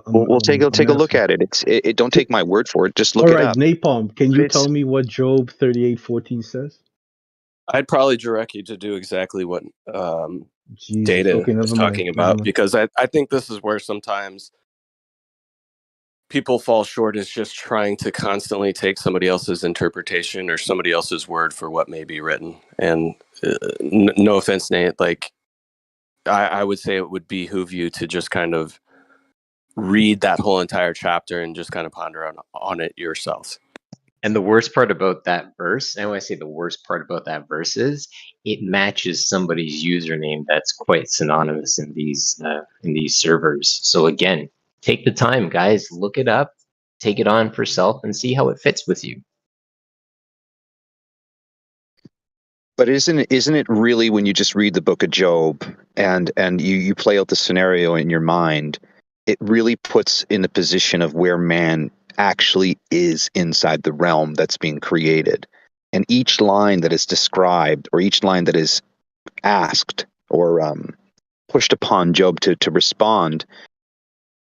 we'll take a look asking. at it. Don't take my word for it. Just look All it right, up. Napalm, can But you it's tell me what Job 38:14 says? I'd probably direct you to do exactly what Jesus. Data Okay, is never mind. talking about, because I think this is where sometimes people fall short, is just trying to constantly take somebody else's interpretation or somebody else's word for what may be written. And no offense, Nate, like I would say it would behoove you to just kind of read that whole entire chapter and just kind of ponder on it yourselves. And the worst part about that verse, and when I say the worst part about that verse, is it matches somebody's username that's quite synonymous in these servers. So again, take the time, guys, look it up, take it on for self, and see how it fits with you. But isn't it really, when you just read the book of Job and you play out the scenario in your mind, it really puts in the position of where man actually is inside the realm that's being created. And each line that is described, or each line that is asked or pushed upon Job to respond,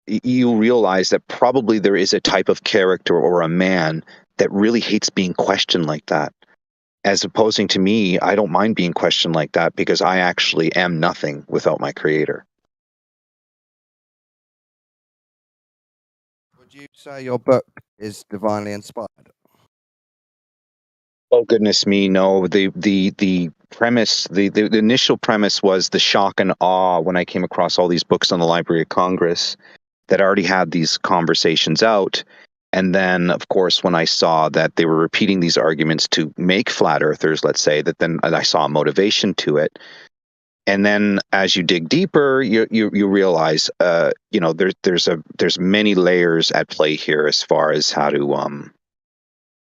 you realize that probably there is a type of character or a man that really hates being questioned like that. As opposing to me, I don't mind being questioned like that, because I actually am nothing without my creator. Would you say your book is divinely inspired? Oh goodness me, no. The premise, the initial premise was the shock and awe when I came across all these books on the Library of Congress that already had these conversations out. And then, of course, when I saw that they were repeating these arguments to make flat earthers, let's say, that then I saw a motivation to it. And then, as you dig deeper, you realize, there's many layers at play here as far as how to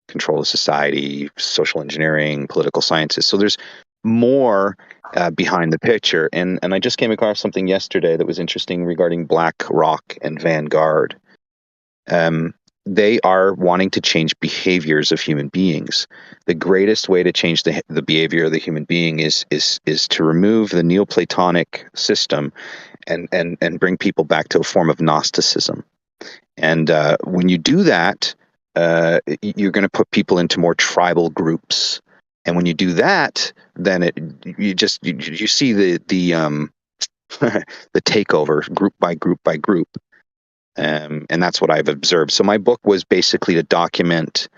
control the society, social engineering, political sciences. So there's more behind the picture. And I just came across something yesterday that was interesting regarding BlackRock and Vanguard. They are wanting to change behaviors of human beings. The greatest way to change the behavior of the human being is to remove the Neoplatonic system and bring people back to a form of Gnosticism. And when you do that, you're going to put people into more tribal groups. And when you do that, then you see the the takeover group by group by group. And that's what I've observed. So my book was basically to document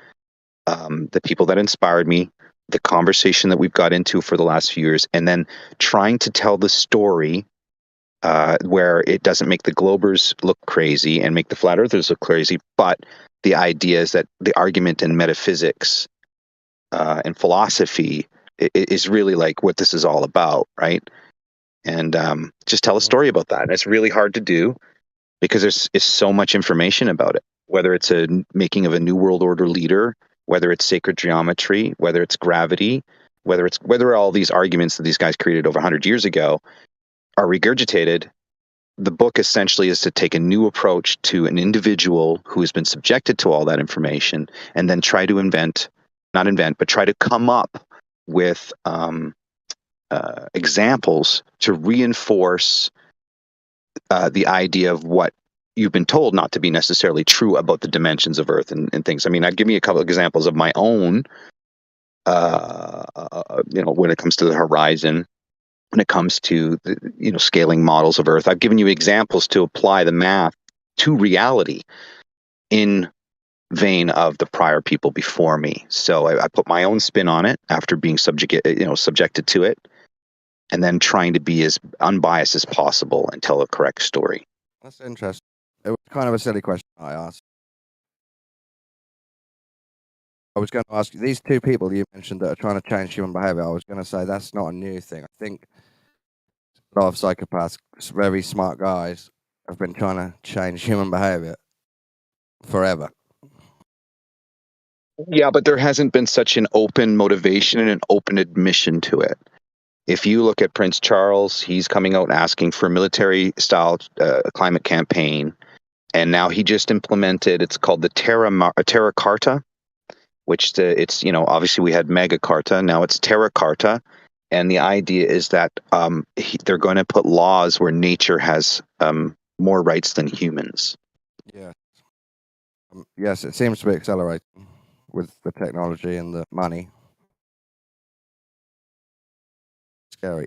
the people that inspired me, the conversation that we've got into for the last few years, and then trying to tell the story where it doesn't make the Globers look crazy and make the flat earthers look crazy, but the idea is that the argument in metaphysics and philosophy is really like what this is all about, right? And just tell a story about that. And it's really hard to do because there's so much information about it, whether it's a making of a new world order leader, whether it's sacred geometry, whether it's gravity, whether all these arguments that these guys created over 100 years ago are regurgitated. The book essentially is to take a new approach to an individual who has been subjected to all that information and then try to try to come up with examples to reinforce the idea of what you've been told not to be necessarily true about the dimensions of Earth and things. I mean, I'd give me a couple of examples of my own, when it comes to the horizon, when it comes to the, scaling models of Earth. I've given you examples to apply the math to reality in vein of the prior people before me. So I put my own spin on it after being subjected to it, and then trying to be as unbiased as possible and tell a correct story. That's interesting. It was kind of a silly question I asked. I was going to ask you, these two people you mentioned that are trying to change human behavior, I was going to say that's not a new thing. I think a lot of psychopaths, very smart guys, have been trying to change human behavior forever. Yeah, but there hasn't been such an open motivation and an open admission to it. If you look at Prince Charles, he's coming out asking for a military-style climate campaign, and now he just implemented, it's called the Terra Carta, which it's, obviously we had Mega Carta, now it's Terra Carta, and the idea is that they're going to put laws where nature has more rights than humans. Yeah. Yes, it seems to be accelerating with the technology and the money. Scary.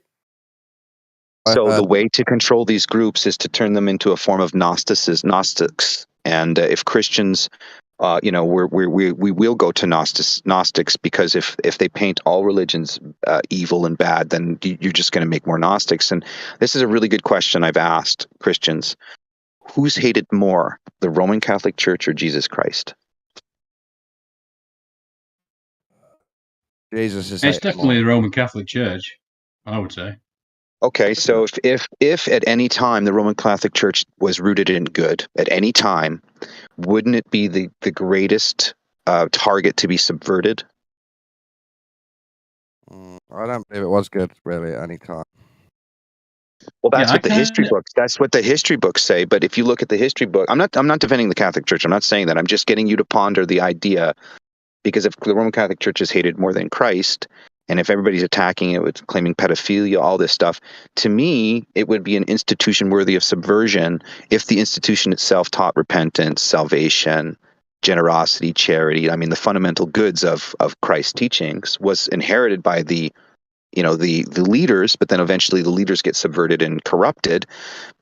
So the way to control these groups is to turn them into a form of Gnostics. And if Christians, we will go to Gnostics because if they paint all religions evil and bad, then you're just going to make more Gnostics. And this is a really good question I've asked Christians. Who's hated more, the Roman Catholic Church or Jesus Christ? Jesus is. It's definitely the Roman Catholic Church, I would say. Okay, so if at any time the Roman Catholic Church was rooted in good, at any time, wouldn't it be the greatest target to be subverted? I don't believe it was good, really, at any time. Well, that's what the history books. That's what the history books say. But if you look at the history book, I'm not defending the Catholic Church. I'm not saying that. I'm just getting you to ponder the idea, because if the Roman Catholic Church is hated more than Christ, and if everybody's attacking it with claiming pedophilia, all this stuff, to me, it would be an institution worthy of subversion if the institution itself taught repentance, salvation, generosity, charity. I mean, the fundamental goods of Christ's teachings was inherited by the leaders, but then eventually the leaders get subverted and corrupted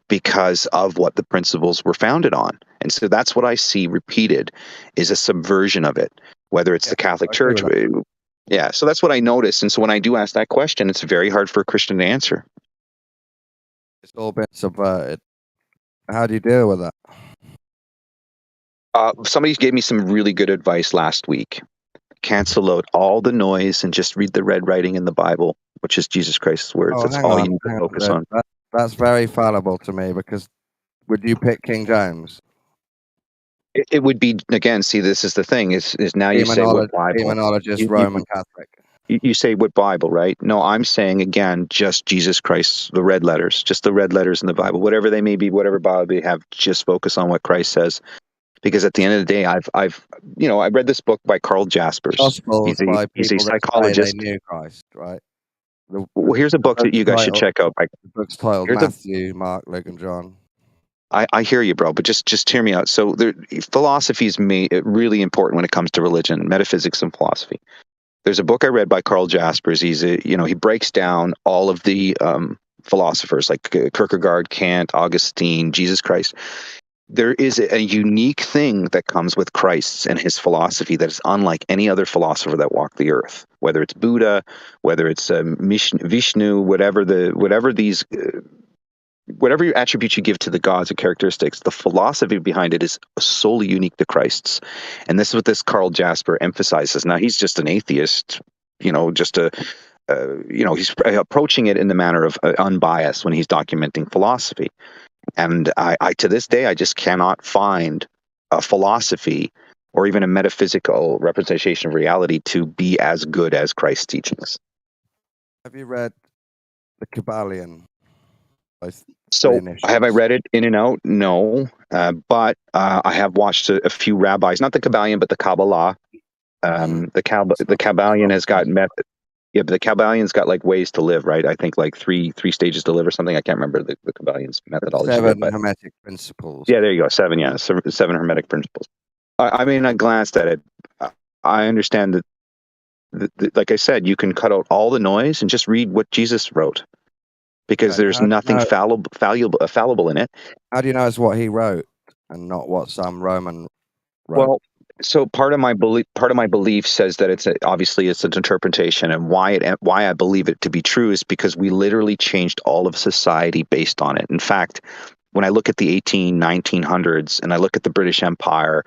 because of what the principles were founded on. And so that's what I see repeated, is a subversion of it, whether it's the Catholic Church. Yeah, so that's what I notice. And so when I do ask that question, it's very hard for a Christian to answer. It's all been subverted. How do you deal with that? Somebody gave me some really good advice last week. Cancel out all the noise and just read the red writing in the Bible, which is Jesus Christ's words. That's all you need to focus on. That's very fallible to me, because would you pick King James? It would be, again, see, this is the thing, is now you say what Bible. Demonologist, Roman Catholic. You say what Bible, right? No, I'm saying, again, just Jesus Christ, the red letters, just the red letters in the Bible, whatever they may be, whatever Bible they have, just focus on what Christ says. Because at the end of the day, I read this book by Carl Jaspers. He's a psychologist. They knew Christ, right? Well, here's a book that you guys should check out. The book's titled Matthew, Mark, Luke, and John. I hear you, bro, but just hear me out. So philosophy is really important when it comes to religion, metaphysics, and philosophy. There's a book I read by Carl Jaspers. He breaks down all of the philosophers like Kierkegaard, Kant, Augustine, Jesus Christ. there is a unique thing that comes with Christ and his philosophy that is unlike any other philosopher that walked the earth. Whether it's Buddha, whether it's Vishnu, whatever attributes you give to the gods or characteristics, the philosophy behind it is solely unique to Christ's. And this is what this Karl Jasper emphasizes. Now, he's just an atheist, he's approaching it in the manner of unbiased when he's documenting philosophy. And I to this day, I just cannot find a philosophy or even a metaphysical representation of reality to be as good as Christ's teachings. Have you read the Kabbalion? So have I read it in and out? No, but I have watched a few rabbis, not the Kabbalion, but the Kabbalah. The Kabbalion has got method. Yeah, but the Kabbalion's got like ways to live, right? I think like three stages to live or something. I can't remember the Kabbalion's methodology. 7 but Hermetic principles. yeah, there you go. 7, yeah, 7 Hermetic principles. I mean, I glanced at it. I understand that, like I said, you can cut out all the noise and just read what Jesus wrote, because there's nothing fallible in it. How do you know it's what he wrote and not what some Roman wrote? Well, so part of my belief says that it's obviously it's an interpretation, and why I believe it to be true is because we literally changed all of society based on it. In fact, when I look at the 1900s and I look at the British Empire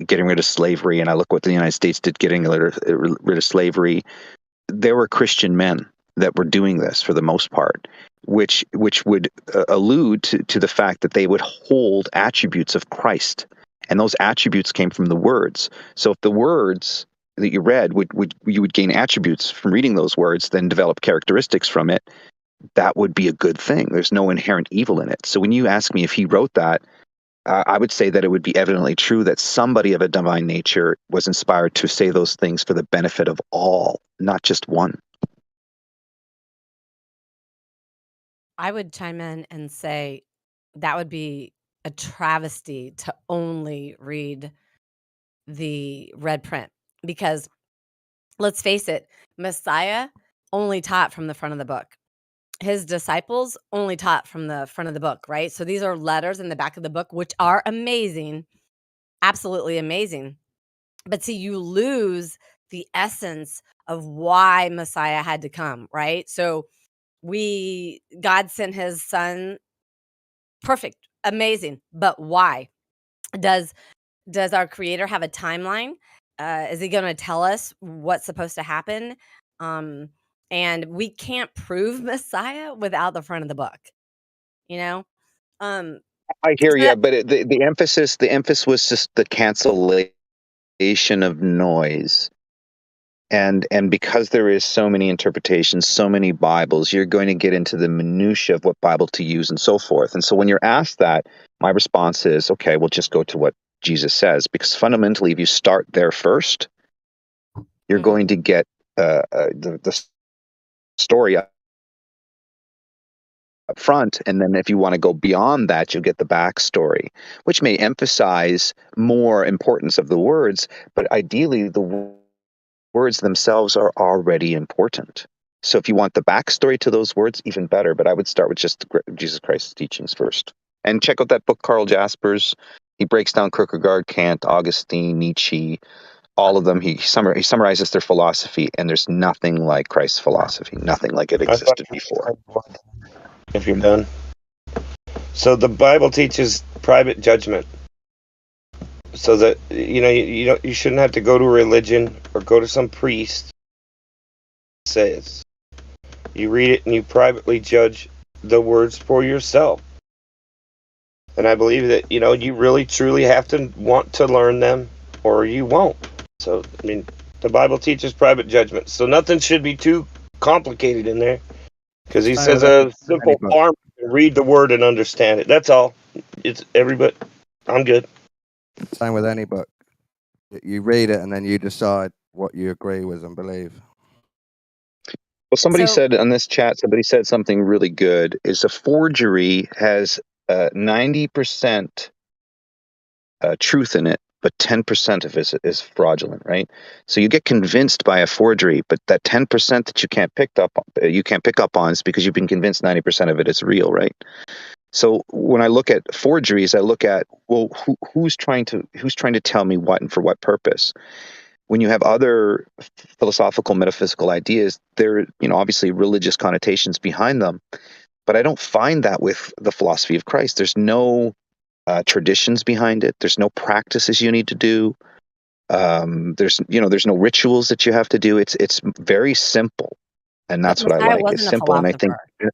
getting rid of slavery, and I look what the United States did getting rid of slavery, there were Christian men that were doing this for the most part, which would allude to the fact that they would hold attributes of Christ. And those attributes came from the words. So if the words that you read you would gain attributes from reading those words, then develop characteristics from it, that would be a good thing. There's no inherent evil in it. So when you ask me if he wrote that, I would say that it would be evidently true that somebody of a divine nature was inspired to say those things for the benefit of all, not just one. I would chime in and say that would be a travesty to only read the red print, because let's face it, Messiah only taught from the front of the book. His disciples only taught from the front of the book, right? So these are letters in the back of the book, which are amazing, absolutely amazing. But see, you lose the essence of why Messiah had to come, right? So God sent his son, perfect, amazing, but why? Does our creator have a timeline? Is he going to tell us what's supposed to happen? And we can't prove Messiah without the front of the book, you know? I hear you, but the emphasis was just the cancellation of noise. And because there is so many interpretations, so many Bibles, you're going to get into the minutia of what Bible to use and so forth. And so when you're asked that, my response is, okay, we'll just go to what Jesus says, because fundamentally, if you start there first, you're going to get the story up front, and then if you want to go beyond that, you'll get the backstory, which may emphasize more importance of the words, but ideally the words themselves are already important. So if you want the backstory to those words, even better, but I would start with just Jesus Christ's teachings first. And check out that book, Karl Jasper's. He breaks down Kierkegaard, Kant, Augustine, Nietzsche, all of them. He summarizes their philosophy, and there's nothing like Christ's philosophy, nothing like it existed before. If you're done. So the Bible teaches private judgment, so that you shouldn't have to go to a religion or go to some priest. It says you read it and you privately judge the words for yourself. And I believe that you really truly have to want to learn them, or you won't. So I mean, the Bible teaches private judgment, so nothing should be too complicated in there. Because he says a simple farmer can read the word and understand it. That's all. It's everybody. I'm good. Same with any book. You read it and then you decide what you agree with and believe. Well, somebody said on this chat, something really good, is a forgery has 90% truth in it, but 10% of it is fraudulent, right? So you get convinced by a forgery, but that 10% that you can't pick up on is because you've been convinced 90% of it is real, right? So when I look at forgeries, I look at, well, who's trying to tell me what and for what purpose? When you have other philosophical, metaphysical ideas, there, obviously religious connotations behind them, but I don't find that with the philosophy of Christ. There's no traditions behind it. There's no practices you need to do. There's no rituals that you have to do. It's very simple, and But that's what I Messiah like. It's wasn't a simple, and I think philosopher.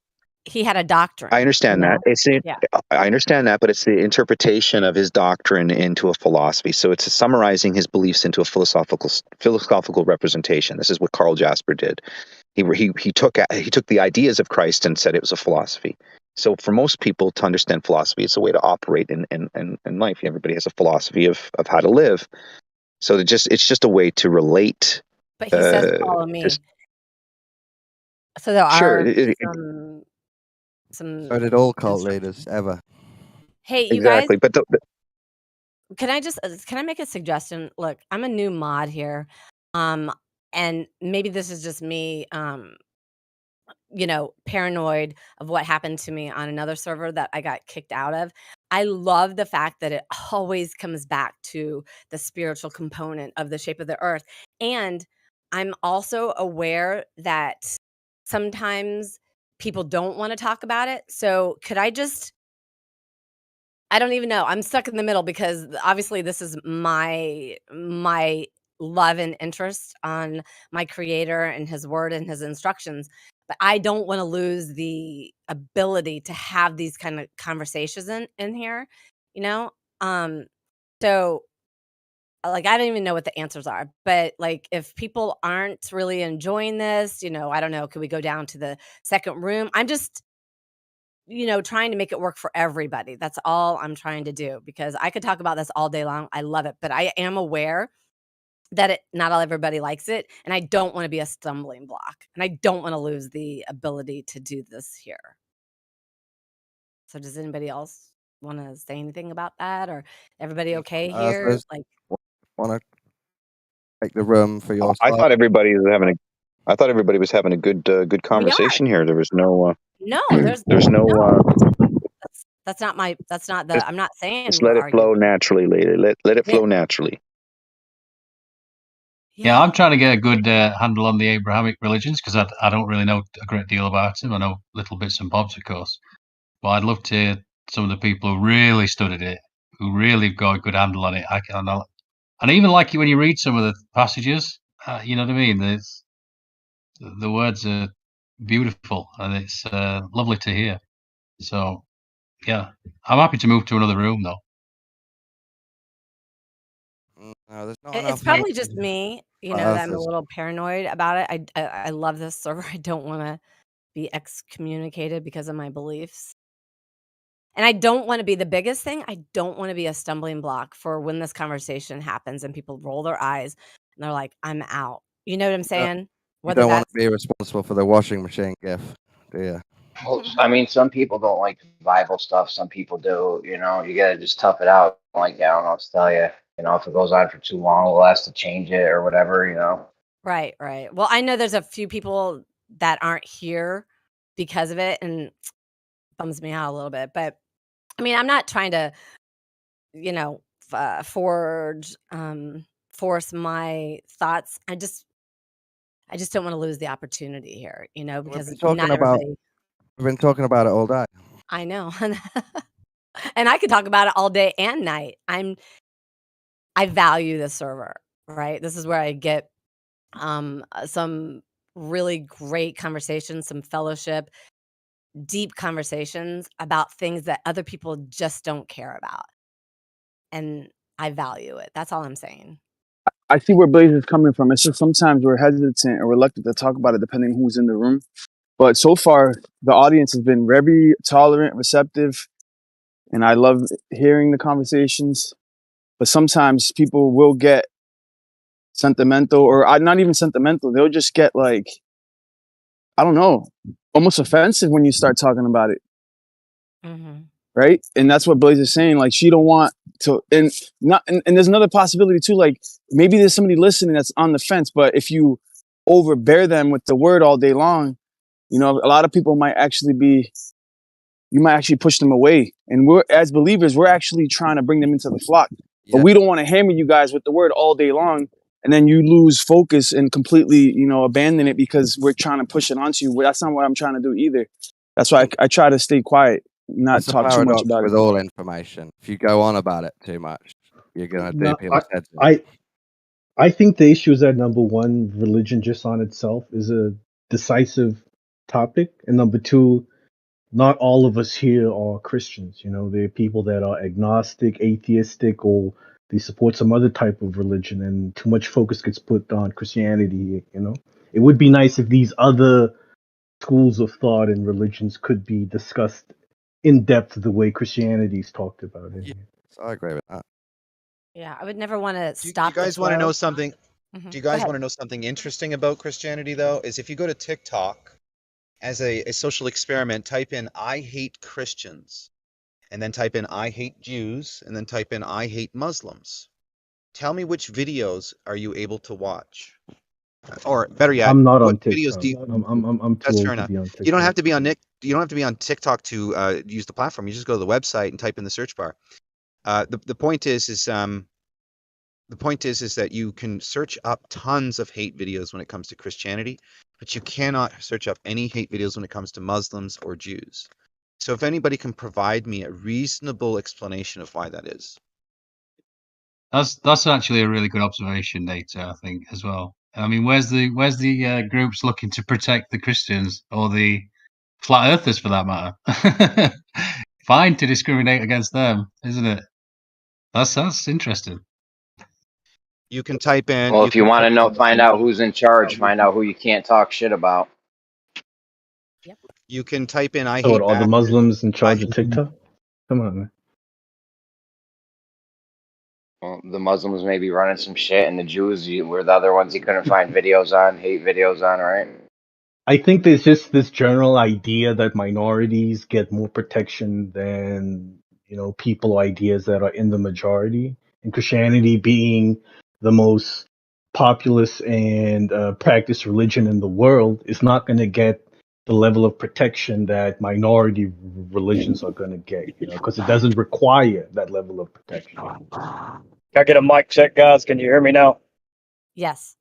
He had a doctrine. I understand that. Yeah. I understand that, but it's the interpretation of his doctrine into a philosophy. So it's summarizing his beliefs into a philosophical representation. This is what Karl Jasper did. He took the ideas of Christ and said it was a philosophy. So for most people to understand philosophy, it's a way to operate in life. Everybody has a philosophy of how to live. So it's just a way to relate. But he says, "Follow me." So there Sure. are some. So did all cult leaders ever. Hey, you Exactly, guys. but Can I make a suggestion? Look, I'm a new mod here, and maybe this is just me, paranoid of what happened to me on another server that I got kicked out of. I love the fact that it always comes back to the spiritual component of the shape of the earth. And I'm also aware that sometimes people don't want to talk about it. So could I don't even know. I'm stuck in the middle because obviously this is my love and interest on my creator and his word and his instructions. But I don't want to lose the ability to have these kind of conversations in here, you know? So like I don't even know what the answers are, but like if people aren't really enjoying this, I don't know, could we go down to the second room? I'm just trying to make it work for everybody. That's all I'm trying to do because I could talk about this all day long. I love it, but I am aware that not all everybody likes it, and I don't want to be a stumbling block, and I don't want to lose the ability to do this here. So does anybody else want to say anything about that, or everybody okay here? So want to take the room for your I side? thought everybody was having a good conversation here. There was no no, there's no that's not the I'm not saying just we're let it arguing. flow naturally, lady. Let it flow naturally. Yeah, I'm trying to get a good handle on the Abrahamic religions because I don't really know a great deal about them. I know little bits and bobs, of course, but I'd love to hear some of the people who really studied it, who really got a good handle on it. And even like when you read some of the passages, you know what I mean. The words are beautiful, and it's lovely to hear. So, yeah, I'm happy to move to another room though. No, there's not It's enough probably just me, that I'm a others. little paranoid about it. I love this server. I don't want to be excommunicated because of my beliefs. And I don't want to be the biggest thing. I don't want to be a stumbling block for when this conversation happens and people roll their eyes and they're like, I'm out. You know what I'm saying? You Whether don't want that's to be responsible for the washing machine gif, do you? Well, I mean, some people don't like Bible stuff. Some people do. You gotta just tough it out. Like, I don't know what to tell you. If it goes on for too long, we'll have to change it or whatever. right. Well, I know there's a few people that aren't here because of it and bums me out a little bit. But I mean, I'm not trying to, force my thoughts. I just don't want to lose the opportunity here, because not everybody. We've been talking about it all day. I know. And I could talk about it all day and night. I value the server, right? This is where I get some really great conversations, some fellowship, deep conversations about things that other people just don't care about. And I value it. That's all I'm saying. I see where Blaze is coming from. It's just sometimes we're hesitant or reluctant to talk about it depending who's in the room. But so far, the audience has been very tolerant, receptive, and I love hearing the conversations. But sometimes people will get sentimental, or not even sentimental. They'll just get like, I don't know, almost offensive when you start talking about it. Mm-hmm. Right? And that's what Blaze is saying. Like, she don't want to, and there's another possibility too. Like, maybe there's somebody listening that's on the fence, but if you overbear them with the word all day long, a lot of people might actually be you might actually push them away. And we're, as believers, we're actually trying to bring them into the flock. But we don't want to hammer you guys with the word all day long, and then you lose focus and completely, abandon it because we're trying to push it onto you. Well, that's not what I'm trying to do either. That's why I try to stay quiet, not It's a talk too much paradox about with it. all information. If you go on about it too much, you're gonna do No, people's heads in. I think the issue is that number one, religion just on itself is a decisive topic, and number two, not all of us here are Christians. You know, there are people that are agnostic, atheistic, or they support some other type of religion, and too much focus gets put on Christianity. You know, it would be nice if these other schools of thought and religions could be discussed in depth the way Christianity is talked about. Yes, I agree with that. Yeah, I would never want to Do you stop the guys want to flow. know something? Mhm. Do you Go guys ahead. want to know something interesting about Christianity, though? Is if you go to TikTok as a social experiment, type in "I hate Christians," and then type in "I hate Jews," and then type in "I hate Muslims." Tell me which videos are you able to watch? Or better yet, I'm not on what videos TikTok. do you? I'm too That's fair old to enough. be on You don't TikTok. have to be on Nick. You don't have to be on TikTok to use the platform. You just go to the website and type in the search bar. The point is that you can search up tons of hate videos when it comes to Christianity, but you cannot search up any hate videos when it comes to Muslims or Jews. So if anybody can provide me a reasonable explanation of why that is. That's actually a really good observation, Data. I think as well. I mean, where's the groups looking to protect the Christians or the flat earthers for that matter? Fine to discriminate against them, isn't it? That's interesting. You can type in. Well, if you want to know, find out who's in charge, find out who you can't talk shit about. You can type in "I So, hate are the bastards." Muslims in charge of TikTok? Come on, man. Well, the Muslims may be running some shit, and the Jews were the other ones you couldn't find videos on, hate videos on, right? I think there's just this general idea that minorities get more protection than, people or ideas that are in the majority. And Christianity being the most populous and practiced religion in the world is not going to get the level of protection that minority religions are going to get, because it doesn't require that level of protection. Can I get a mic check, guys? Can you hear me now? Yes.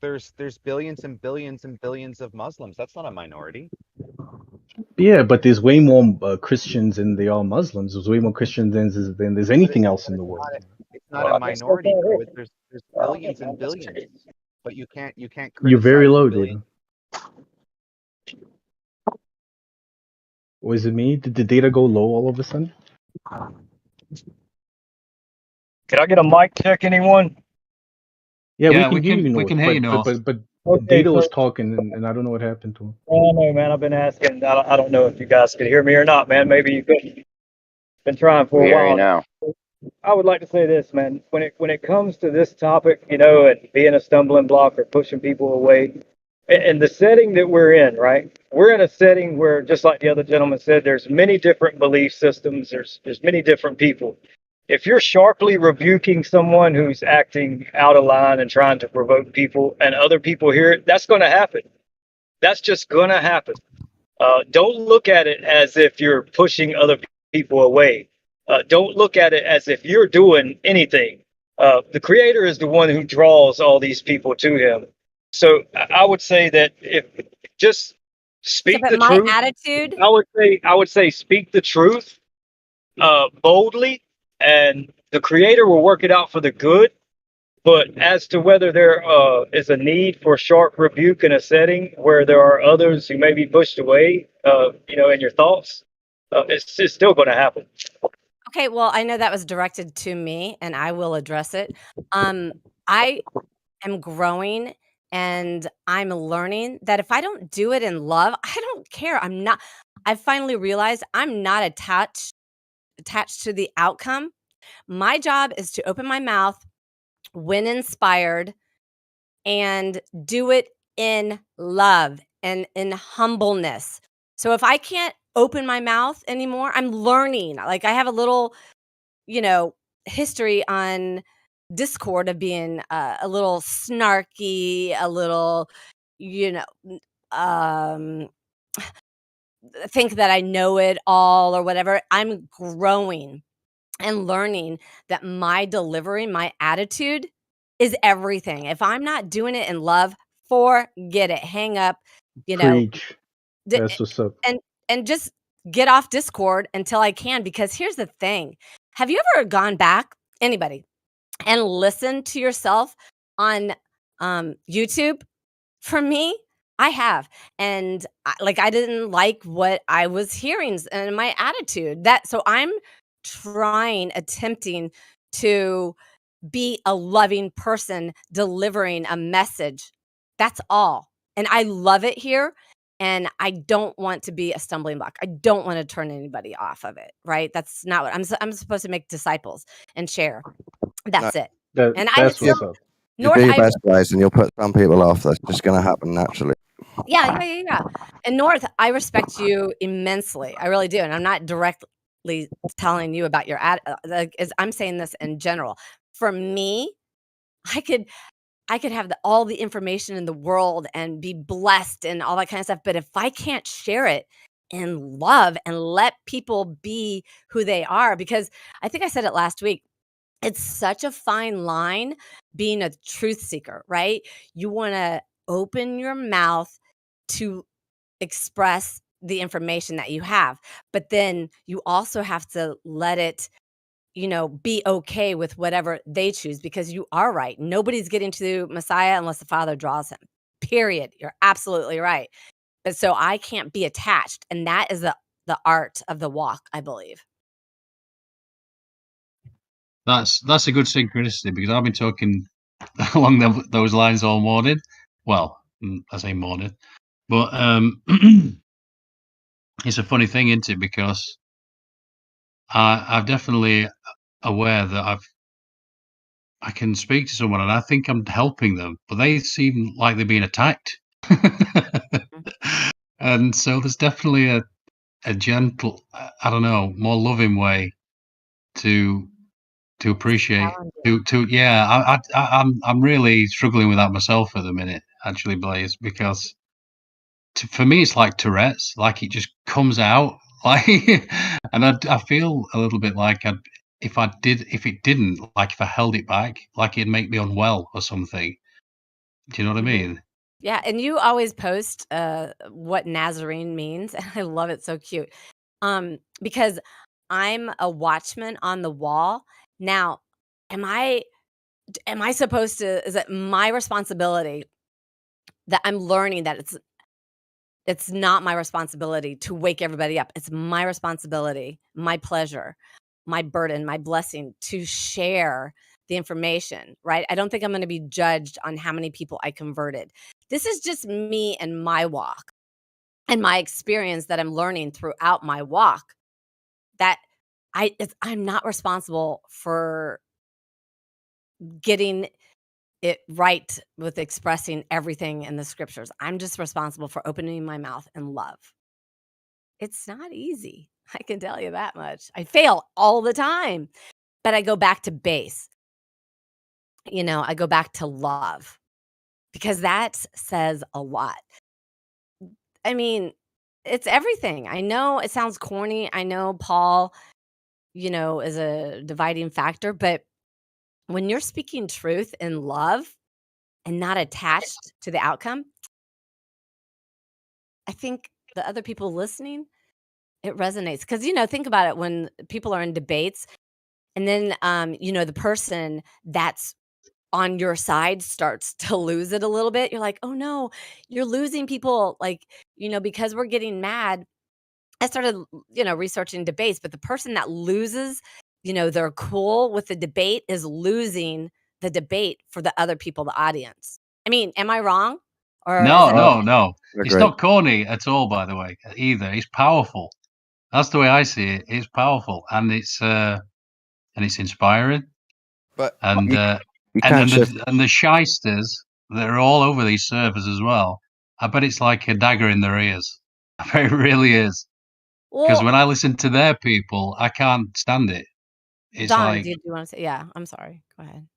There's billions and billions and billions of Muslims. That's not a minority. Yeah, but there's way more Christians than there are Muslims. There's way more Christians than there's anything else in the world. It's not a minority, bro. There's billions and billions. But you can't You're very criticize low, billions. dude. Was it me? Did the data go low all of a sudden? Can I get a mic check, anyone? Yeah, we can hear you, we North. can hear you, North. But Okay, data was so- talking, and I don't know what happened to him. Oh no, man. I've been asking. I don't know if you guys can hear me or not, man. Maybe you could. Been trying for We a hear while you now. I would like to say this, man. When it comes to this topic, and being a stumbling block or pushing people away, and the setting that we're in, right? We're in a setting where, just like the other gentleman said, there's many different belief systems. There's many different people. If you're sharply rebuking someone who's acting out of line and trying to provoke people, and other people hear it, that's going to happen. That's just going to happen. Don't look at it as if you're pushing other people away. Don't look at it as if you're doing anything. The creator is the one who draws all these people to him. So I would say that if just speak but the my truth. attitude. I would say speak the truth boldly, and the creator will work it out for the good. But as to whether there is a need for sharp rebuke in a setting where there are others who may be pushed away, in your thoughts, it's still going to happen. Okay, well, I know that was directed to me, and I will address it. I am growing, and I'm learning that if I don't do it in love, I don't care. I finally realized I'm not attached to the outcome. My job is to open my mouth when inspired and do it in love and in humbleness. So if I can't open my mouth anymore, I'm learning. Like I have a little, history on Discord of being a little snarky, a little, um think that I know it all or whatever. I'm growing and learning that my delivery, my attitude is everything. If I'm not doing it in love, forget it. Hang up, you know, Preach. d- That's what's up. and just get off Discord until I can. Because here's the thing: have you ever gone back, anybody, and listened to yourself on YouTube? For me, I have, and I didn't like what I was hearing and my attitude. So I'm attempting to be a loving person delivering a message. That's all. And I love it here. And I don't want to be a stumbling block. I don't want to turn anybody off of it. Right? That's not what I'm supposed to make disciples and share. That's it. And I That's still what's up. You North. do your best, guys, and you'll put some people off. That's just going to happen naturally. Yeah. And North, I respect you immensely. I really do. And I'm not directly telling you about your I'm saying this in general. For me, I could have all the information in the world and be blessed and all that kind of stuff. But if I can't share it in love and let people be who they are, because I think I said it last week, it's such a fine line being a truth seeker, right? You want to open your mouth to express the information that you have, but then you also have to let it, be okay with whatever they choose, because you are right. Nobody's getting to Messiah unless the Father draws him. Period. You're absolutely right. But so I can't be attached, and that is the art of the walk, I believe. That's a good synchronicity, because I've been talking along those lines all morning. Well, I say morning, but it's a funny thing, isn't it? Because I'm definitely aware that I can speak to someone and I think I'm helping them, but they seem like they're being attacked. And so there's definitely a gentle, I don't know, more loving way to appreciate yeah. I'm really struggling with that myself at the minute, actually, Blaze, because for me it's like Tourette's, like it just comes out like, and I feel a little bit like if it didn't, like if I held it back, like it'd make me unwell or something. Do you know what I mean? Yeah, and you always post what Nazarene means, and I love it. So cute. Because I'm a watchman on the wall. Now, am I supposed to, is it my responsibility that I'm learning that it's not my responsibility to wake everybody up. It's my responsibility, my pleasure, my burden, my blessing to share the information, right? I don't think I'm going to be judged on how many people I converted. This is just me and my walk and my experience that I'm learning throughout my walk, that I'm not responsible for getting it right with expressing everything in the scriptures. I'm just responsible for opening my mouth in love. It's not easy. I can tell you that much. I fail all the time, but I go back to base. I go back to love, because that says a lot. I mean, it's everything. I know it sounds corny. I know Paul, is a dividing factor, but when you're speaking truth in love and not attached to the outcome, I think the other people listening, it resonates. Because, think about it, when people are in debates and then, the person that's on your side starts to lose it a little bit, you're like, oh no, you're losing people. Like, because we're getting mad. I started, researching debates, but the person that loses, they're cool with the debate, is losing the debate for the other people, the audience. I mean, am I wrong? Or is No, anybody? no. You're It's great. not corny at all, by the way, either. It's powerful. That's the way I see it. It's powerful, and it's inspiring. But And you can't shift. the shysters that are all over these servers as well. I bet it's like a dagger in their ears. I bet it really is. Because Well, when I listen to their people, I can't stand it. It's Don, like, do you want to say? Yeah, I'm sorry. Go ahead.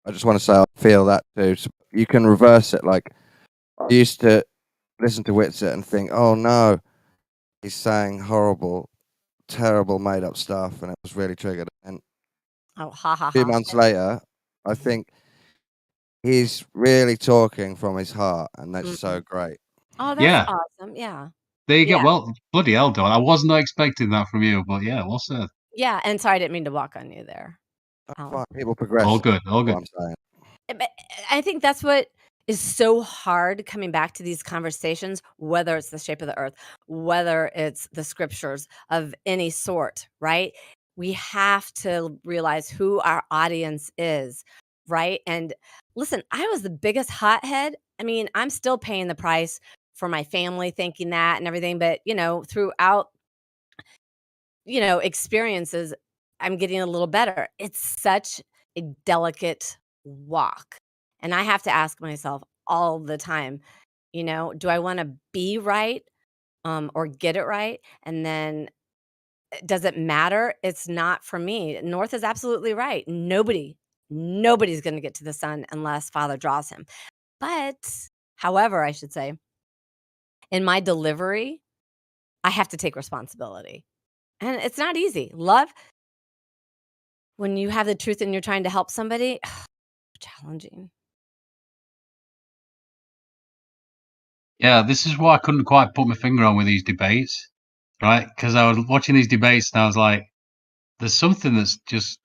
I just want to say I feel that too. So you can reverse it. Like I used to listen to Whitset and think, oh no, he's saying horrible, terrible, made up stuff, and it was really triggered. And Oh, ha ha a few ha. months later, I think he's really talking from his heart, and that's so great. Oh, that's Yeah. awesome. Yeah. There you Yeah. go. Well, bloody hell, Don. I was not expecting that from you, but yeah, well said. Yeah. And sorry, I didn't mean to walk on you there. Fine, people progress. All good. All good. What I'm saying. But I think that's what is so hard coming back to these conversations, whether it's the shape of the earth, whether it's the scriptures of any sort, right? We have to realize who our audience is, right? And listen, I was the biggest hothead. I mean, I'm still paying the price for my family thinking that and everything, but throughout experiences, I'm getting a little better. It's such a delicate walk. And I have to ask myself all the time, do I want to be right or get it right? And then does it matter? It's not for me. North is absolutely right. Nobody's going to get to the sun unless Father draws him. But, however, I should say, in my delivery, I have to take responsibility. And it's not easy. Love, when you have the truth and you're trying to help somebody, challenging. Yeah, this is what I couldn't quite put my finger on with these debates, right? Because I was watching these debates and I was like, there's something that's just,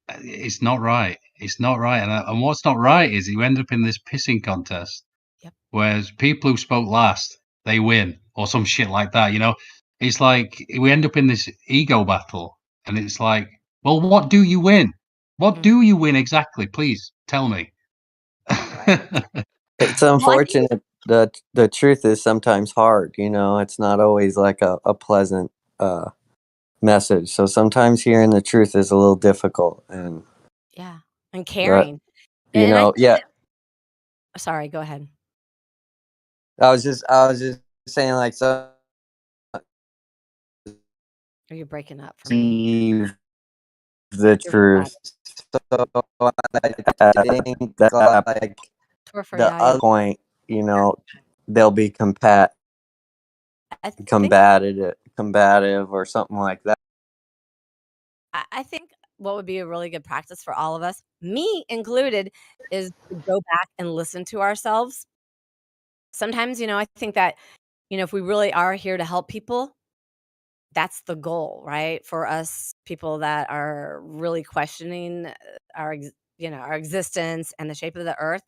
it's not right. It's not right. And what's not right is you end up in this pissing contest. Yep. Whereas people who spoke last, they win or some shit like that, It's like we end up in this ego battle and it's like, well, what do you win? What do you win exactly? Please tell me. It's unfortunate that the truth is sometimes hard. It's not always like a pleasant message. So sometimes hearing the truth is a little difficult, and and caring. Sorry, go ahead. I was just saying, like, so. Are you breaking up for me? The truth. So I think that's like the other point. They'll be combative or something like that. I think what would be a really good practice for all of us, me included, is to go back and listen to ourselves. Sometimes, I think that, if we really are here to help people, that's the goal, right? For us people that are really questioning our existence and the shape of the earth,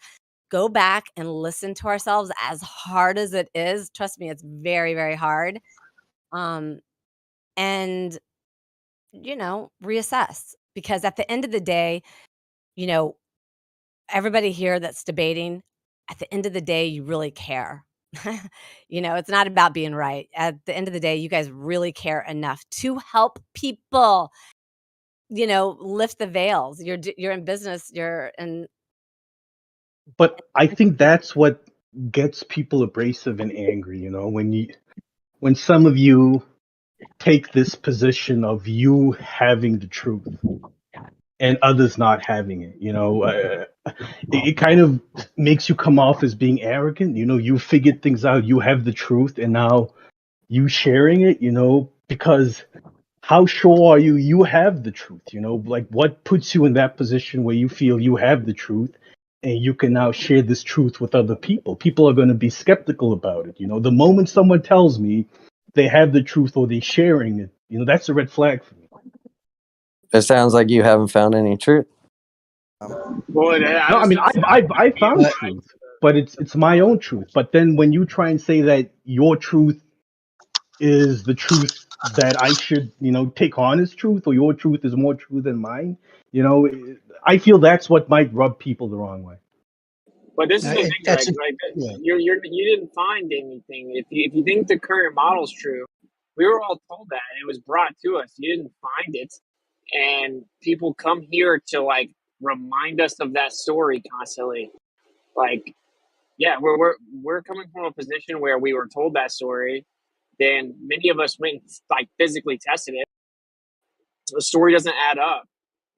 go back and listen to ourselves, as hard as it is. Trust me, it's very, very hard. And reassess, because at the end of the day, everybody here that's debating, at the end of the day, you really care. It's not about being right. At the end of the day, you guys really care enough to help people, lift the veils. You're in business. But I think that's what gets people abrasive and angry. When some of you take this position of you having the truth and others not having it, it kind of makes you come off as being arrogant. You figured things out, you have the truth, and now you sharing it, because how sure are you have the truth? Like, what puts you in that position where you feel you have the truth and you can now share this truth with other people? People are going to be skeptical about it. The moment someone tells me they have the truth or they're sharing it, that's a red flag for me. It sounds like you haven't found any truth. Well, No, I mean, I found truth, but it's my own truth. But then when you try and say that your truth is the truth that I should, take on as truth, or your truth is more true than mine, I feel that's what might rub people the wrong way. But this is the thing, Greg. You didn't find anything. If you think the current model's true, we were all told that, and it was brought to us. You didn't find it, and people come here to remind us of that story constantly. We're coming from a position where we were told that story. Then many of us went physically tested it. The story doesn't add up,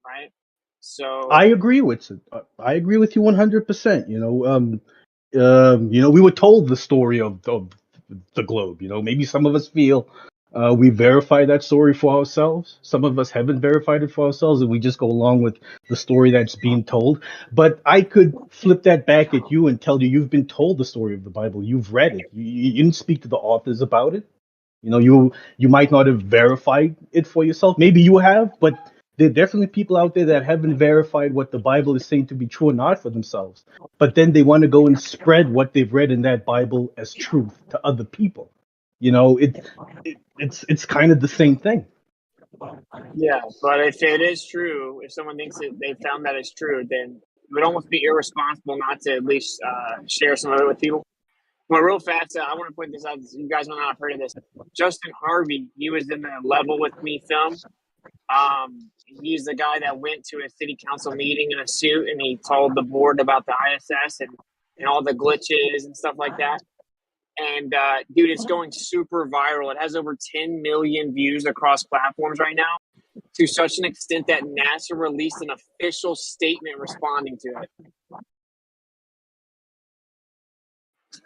right? So I agree with it. I agree with you 100%. We were told the story of the globe. You know, maybe some of us feel we verify that story for ourselves. Some of us haven't verified it for ourselves, and we just go along with the story that's being told. But I could flip that back at you and tell you you've been told the story of the Bible. You've read it. You didn't speak to the authors about it. You know, you might not have verified it for yourself. Maybe you have, but there are definitely people out there that haven't verified what the Bible is saying to be true or not for themselves. But then they want to go and spread what they've read in that Bible as truth to other people. You know, it's kind of the same thing. Yeah, but if it is true, if someone thinks that they found that it's true, then it would almost be irresponsible not to at least share some of it with people. Well, real fast, I want to point this out. You guys might not have heard of this. Justin Harvey, he was in the Level With Me film. He's the guy that went to a city council meeting in a suit, and he told the board about the ISS and all the glitches and stuff like that. And dude, it's going super viral. It has over 10 million views across platforms right now, to such an extent that NASA released an official statement responding to it.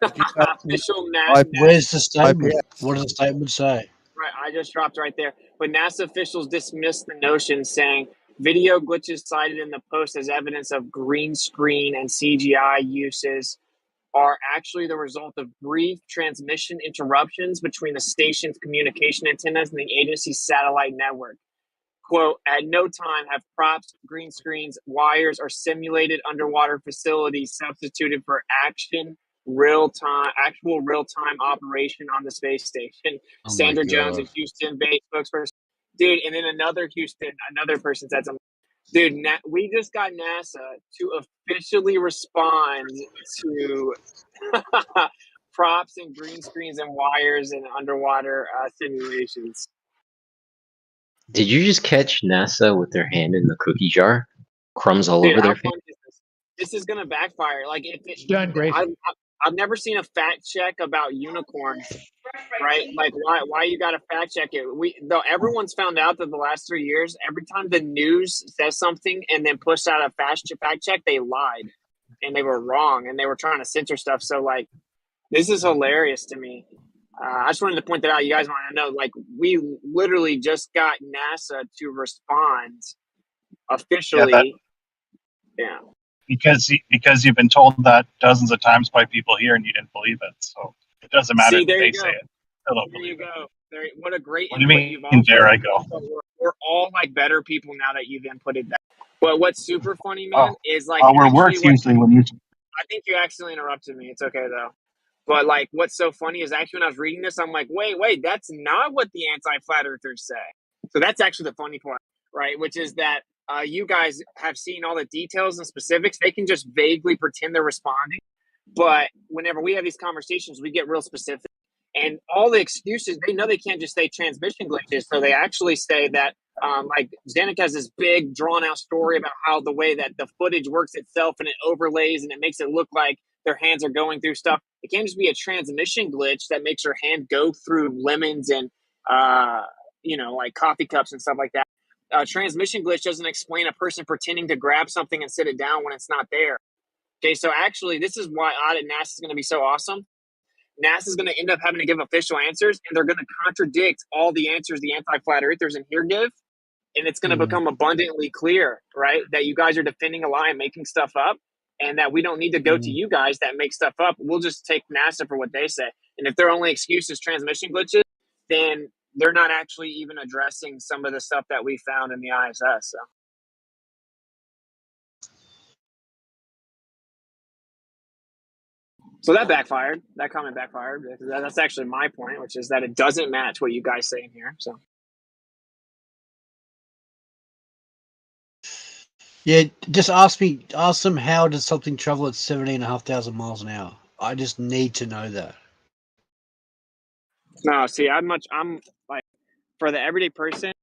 Official NASA. Where's the statement? What does the statement say? Right, I just dropped right there. But NASA officials dismissed the notion, saying video glitches cited in the post as evidence of green screen and CGI uses are actually the result of brief transmission interruptions between the station's communication antennas and the agency's satellite network. Quote, at no time have props, green screens, wires, or simulated underwater facilities substituted for actual real-time operation on the space station. Oh Sandra Jones, a God. Houston-based spokesperson. Dude, and then another person said something. Dude, we just got NASA to officially respond to props and green screens and wires and underwater simulations. Did you just catch NASA with their hand in the cookie jar? Crumbs all Dude, over how their face? fun is this? This is gonna backfire. Like, Done great. I've never seen a fact check about unicorns, right? Like, why you got to fact check it? Everyone's found out that the last 3 years, every time the news says something and then pushed out a fact check, they lied and they were wrong and they were trying to censor stuff. So, like, this is hilarious to me. I just wanted to point that out. You guys want to know, like, we literally just got NASA to respond officially. Yeah. Because you've been told that dozens of times by people here and you didn't believe it. So it doesn't matter See, if there they you go. say it. Still don't There you believe it. go. What a great What do you input mean, you've offered. there I go? We're all like better people now that you've inputted that. But what's super funny, Oh, man, is like where actually works usually when you. I think you accidentally interrupted me. It's okay though. But like, what's so funny is actually when I was reading this, I'm like, wait, that's not what the anti-flat earthers say. So that's actually the funny part, right? Which is that you guys have seen all the details and specifics. They can just vaguely pretend they're responding, but whenever we have these conversations, we get real specific. And all the excuses, they know they can't just say transmission glitches, so they actually say that. Like Zanuck has this big drawn out story about how the way that the footage works itself and it overlays and it makes it look like their hands are going through stuff. It can't just be a transmission glitch that makes your hand go through lemons and like coffee cups and stuff like that. Transmission glitch doesn't explain a person pretending to grab something and sit it down when it's not there. Okay, so actually, this is why audit NASA is going to be so awesome. NASA is going to end up having to give official answers, and they're going to contradict all the answers the anti-flat earthers in here give. And it's going to become abundantly clear, right, that you guys are defending a lie and making stuff up, and that we don't need to go to you guys that make stuff up. We'll just take NASA for what they say. And if their only excuse is transmission glitches, then they're not actually even addressing some of the stuff that we found in the ISS. So that backfired. That comment backfired. That's actually my point, which is that it doesn't match what you guys say in here. So. Yeah, just ask them how does something travel at 17,500 miles an hour? I just need to know that. No, see, I'm like, for the everyday person,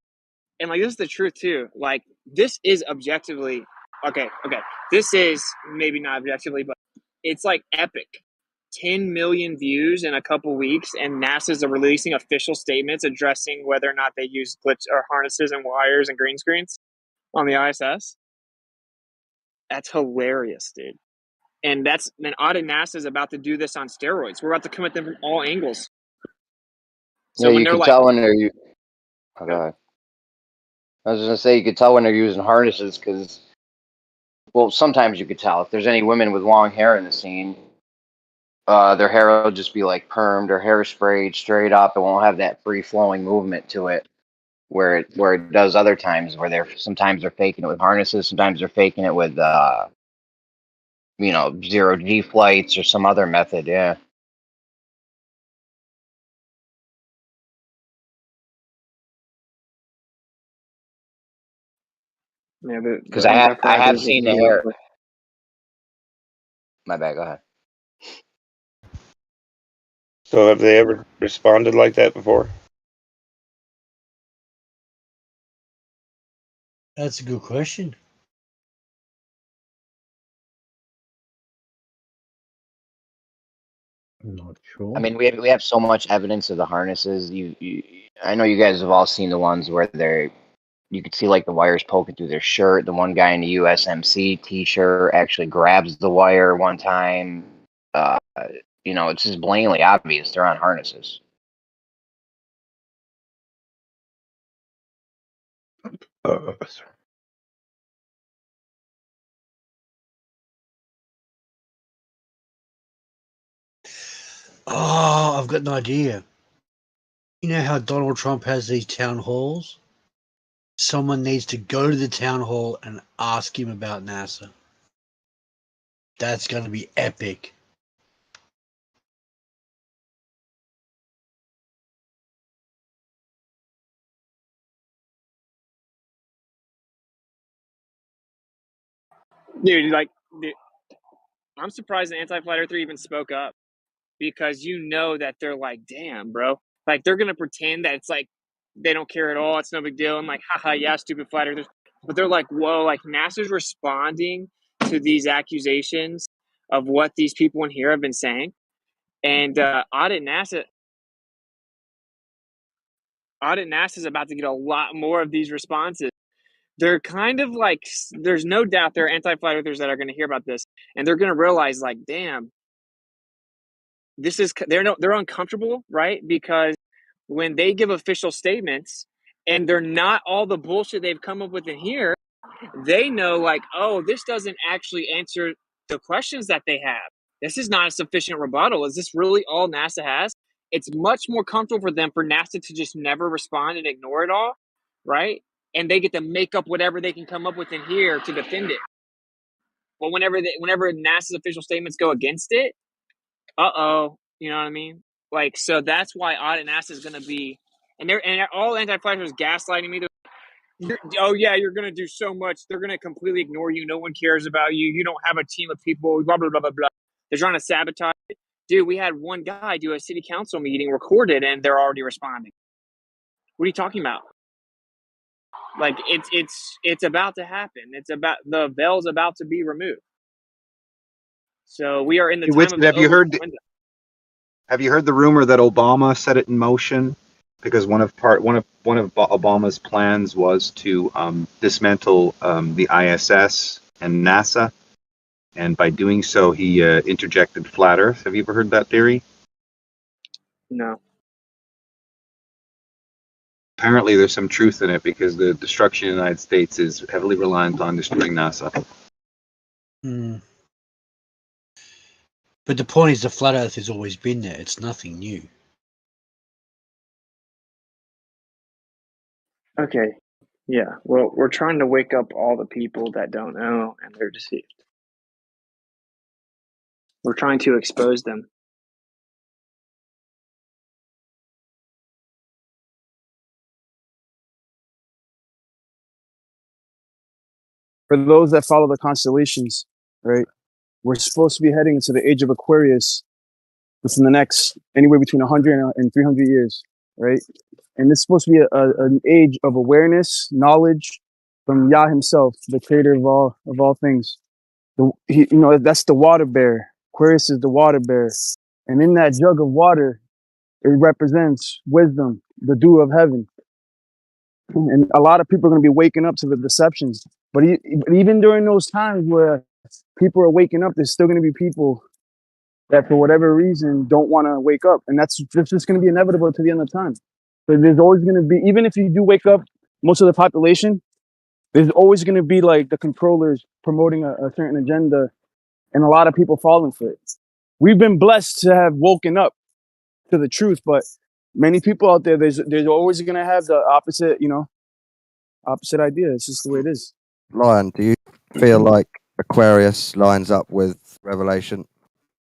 and like, this is the truth too. Like, this is objectively, okay. This is maybe not objectively, but it's like epic. 10 million views in a couple weeks, and NASA's releasing official statements addressing whether or not they use glitch or harnesses and wires and green screens on the ISS. That's hilarious, dude. And NASA is about to do this on steroids. We're about to come at them from all angles. So Yeah, when you they're can like, tell when they're. Oh, go ahead. I was gonna say you could tell when they're using harnesses because, well, sometimes you could tell if there's any women with long hair in the scene. Their hair will just be like permed or hairsprayed straight up. It won't have that free flowing movement to it, where it does other times. Where sometimes they're faking it with harnesses, sometimes they're faking it with 0G flights or some other method. Yeah. yeah, Because the I have anti-flaggers. seen the hair. My bad. Go ahead. So have they ever responded like that before? That's a good question. I'm not sure. I mean, we have so much evidence of the harnesses. I know you guys have all seen the ones where you could see like the wires poking through their shirt. The one guy in the USMC t-shirt actually grabs the wire one time. It's just blatantly obvious they're on harnesses. Oh, I've got an idea. You know how Donald Trump has these town halls? Someone needs to go to the town hall and ask him about NASA. That's going to be epic. Dude, I'm surprised the anti-flat earther even spoke up, because that they're like, damn, bro. Like, they're gonna pretend that it's like they don't care at all. It's no big deal. I'm like, haha, yeah, stupid flat earthers. But they're like, whoa, like NASA's responding to these accusations of what these people in here have been saying. And Audit NASA is about to get a lot more of these responses. They're kind of like, there's no doubt there are anti-flat earthers that are going to hear about this, and they're going to realize, like, damn, they're uncomfortable, right? Because when they give official statements and they're not all the bullshit they've come up with in here, they know, like, oh, this doesn't actually answer the questions that they have. This is not a sufficient rebuttal. Is this really all NASA has? It's much more comfortable for them for NASA to just never respond and ignore it all, right? And they get to make up whatever they can come up with in here to defend it. But whenever NASA's official statements go against it, you know what I mean? Like, so that's why Audit NASA is going to be, and all anti-flaggers gaslighting me. Oh yeah, you're going to do so much. They're going to completely ignore you. No one cares about you. You don't have a team of people. Blah blah blah blah blah. They're trying to sabotage it. Dude, we had one guy do a city council meeting recorded, and they're already responding. What are you talking about? Like, it's about to happen. It's about, the veil's about to be removed. So we are in the Hey, time Winston, of the have you heard window. have you heard the rumor that Obama set it in motion? Because one of Obama's plans was to dismantle the ISS and NASA, and by doing so, he interjected flat Earth. Have you ever heard that theory? No. Apparently, there's some truth in it because the destruction of the United States is heavily reliant on destroying NASA. But the point is, the flat Earth has always been there. It's nothing new. Okay. Yeah. Well, we're trying to wake up all the people that don't know and they're deceived. We're trying to expose them. For those that follow the constellations, right? We're supposed to be heading into the age of Aquarius within the next anywhere between 100 and 300 years, right? And it's supposed to be an age of awareness, knowledge from Yah himself, the creator of all things. That's the water bear. Aquarius is the water bear. And in that jug of water, it represents wisdom, the dew of heaven. And a lot of people are going to be waking up to the deceptions. But even during those times where people are waking up, there's still going to be people that for whatever reason don't want to wake up, and that's just going to be inevitable to the end of time. So there's always going to be, even if you do wake up most of the population, there's always going to be like the controllers promoting a certain agenda, and a lot of people falling for it. We've been blessed to have woken up to the truth, but many people out there, there's always going to have the opposite, opposite idea. It's just the way it is. Lion, do you feel like Aquarius lines up with Revelation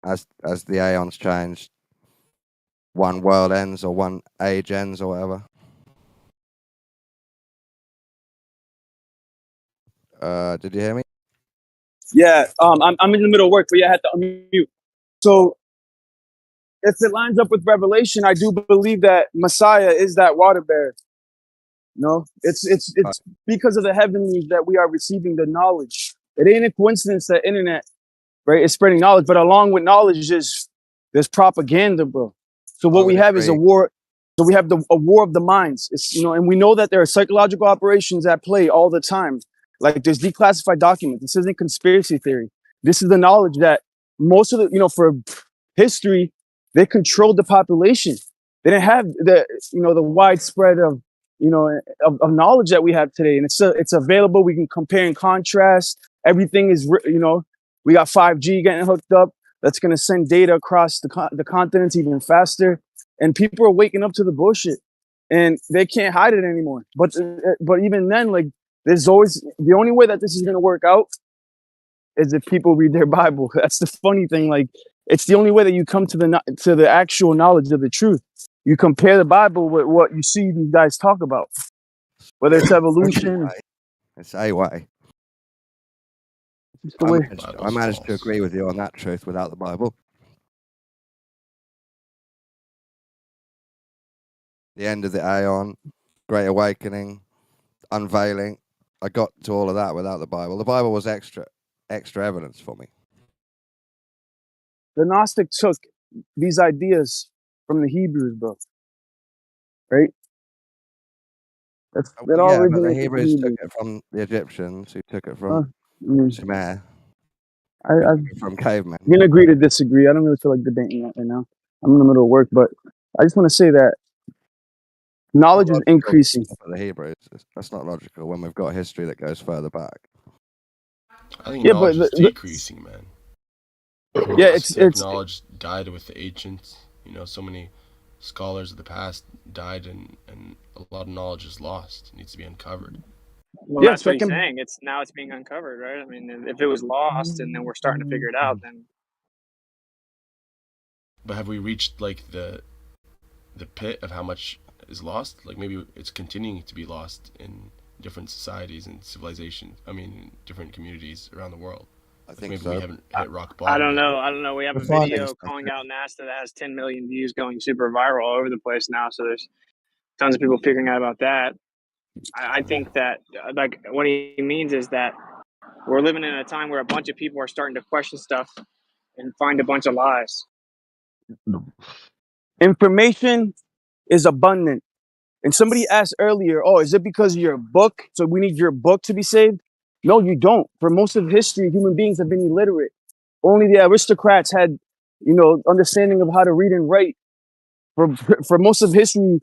as the aeons changed? One world ends or one age ends or whatever. Did you hear me? Yeah, I'm in the middle of work, but yeah, I had to unmute. So if it lines up with Revelation, I do believe that Messiah is that water bearer. No, it's because of the heavenlies that we are receiving the knowledge. It ain't a coincidence that internet, right, is spreading knowledge, but along with knowledge is there's propaganda, bro. So what we have is a war. So we have a war of the minds. It's, and we know that there are psychological operations at play all the time. Like there's declassified documents. This isn't conspiracy theory. This is the knowledge that most of the, for history, they controlled the population. They didn't have the widespread of knowledge that we have today, and it's available. We can compare and contrast. Everything is, we got 5G getting hooked up. That's going to send data across the continents even faster. And people are waking up to the bullshit, and they can't hide it anymore. But even then, like, there's always the only way that this is going to work out is if people read their Bible. That's the funny thing. Like, it's the only way that you come to the actual knowledge of the truth. You compare the Bible with what you see these guys talk about, whether it's evolution. It's a way. It's the way. I managed to agree with you on that truth without the Bible. The end of the Aeon, Great Awakening, Unveiling. I got to all of that without the Bible. The Bible was extra evidence for me. The Gnostic took these ideas from the Hebrews, bro. Right? That all Yeah, but the originated from Hebrews took it from the Egyptians, who took it from Sumer, I from cavemen. can agree to disagree. I don't really feel like debating that right now. I'm in the middle of work, but I just want to say that knowledge is increasing. For the Hebrews, that's not logical when we've got history that goes further back. I think knowledge is decreasing, man. Yeah, it's knowledge died with the ancients. So many scholars of the past died, and a lot of knowledge is lost. It needs to be uncovered. Well, that's what he's saying. It's being uncovered, right? I mean, if it was lost and then we're starting to figure it out, then. But have we reached like the pit of how much is lost? Like maybe it's continuing to be lost in different societies and civilizations. I mean, different communities around the world. I think maybe so. we haven't hit rock bottom. I don't know. We have a video calling out NASA that has 10 million views going super viral all over the place now. So there's tons of people figuring out about that. I think that like what he means is that we're living in a time where a bunch of people are starting to question stuff and find a bunch of lies. Information is abundant. And somebody asked earlier, oh, is it because of your book? So we need your book to be saved? No, you don't. For most of history, human beings have been illiterate. Only the aristocrats had, understanding of how to read and write. For most of history,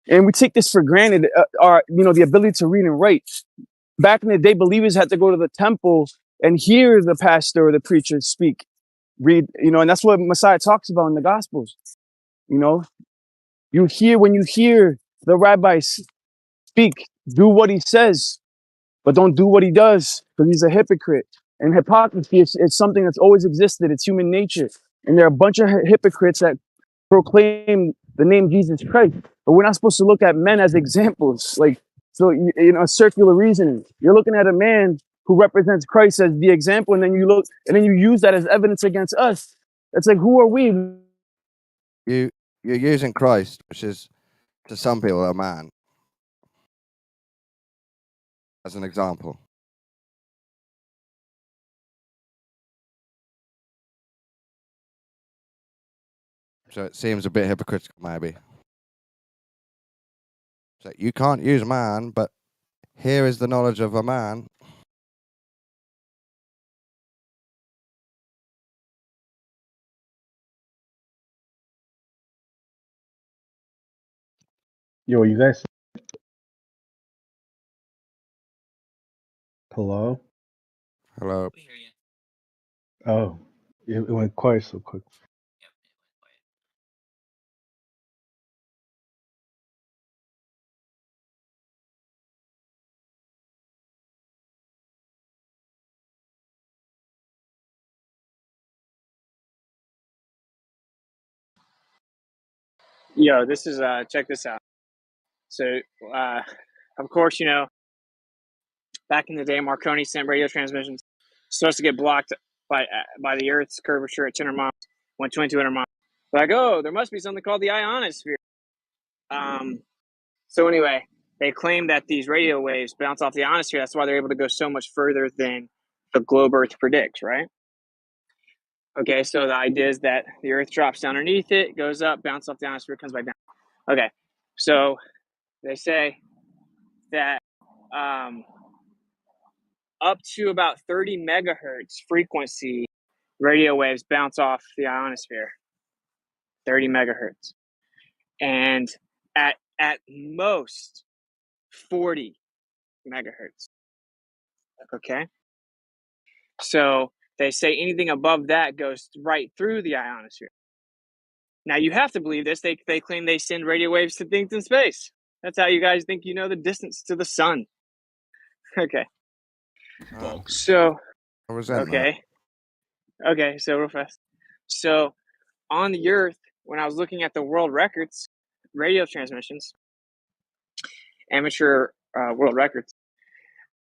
and we take this for granted, the ability to read and write. Back in the day, believers had to go to the temple and hear the pastor or the preacher speak, read, and that's what Messiah talks about in the Gospels. When you hear the rabbi speak, do what he says, but don't do what he does, because he's a hypocrite. And hypocrisy is something that's always existed. It's human nature. And there are a bunch of hypocrites that proclaim the name Jesus Christ, but we're not supposed to look at men as examples. Like, so, circular reasoning. You're looking at a man who represents Christ as the example, and then you use that as evidence against us. It's like, who are we? You're using Christ, which is to some people a man, as an example. So it seems a bit hypocritical, maybe. So you can't use man, but here is the knowledge of a man. Yo, you guys. Hello. Hello. Oh, it went quiet so quick. Yo, this is check this out. So, of course, back in the day, Marconi sent radio transmissions supposed to get blocked by the Earth's curvature at 200 miles, 2,200 miles. Like, oh, there must be something called the ionosphere. So anyway, they claim that these radio waves bounce off the ionosphere. That's why they're able to go so much further than the globe Earth predicts, right? Okay, so the idea is that the Earth drops down underneath it, goes up, bounces off the ionosphere, comes back down. Okay, so they say that up to about 30 megahertz frequency radio waves bounce off the ionosphere. 30 megahertz. And at most 40 megahertz. Okay? So they say anything above that goes right through the ionosphere. Now you have to believe this. They claim they send radio waves to things in space. That's how you guys think you know the distance to the sun. Okay. So, I resent okay. Okay, so real fast. So on the Earth, when I was looking at the world records, radio transmissions, amateur world records,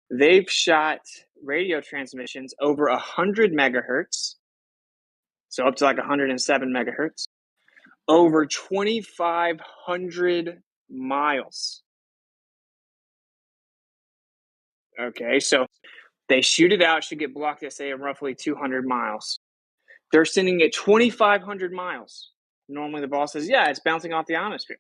they've shot radio transmissions over 100 megahertz, so up to like 107 megahertz, over 2,500 miles. Okay, so they shoot it out, should get blocked at, say, roughly 200 miles. They're sending it 2,500 miles. Normally the ball says, yeah, it's bouncing off the ionosphere.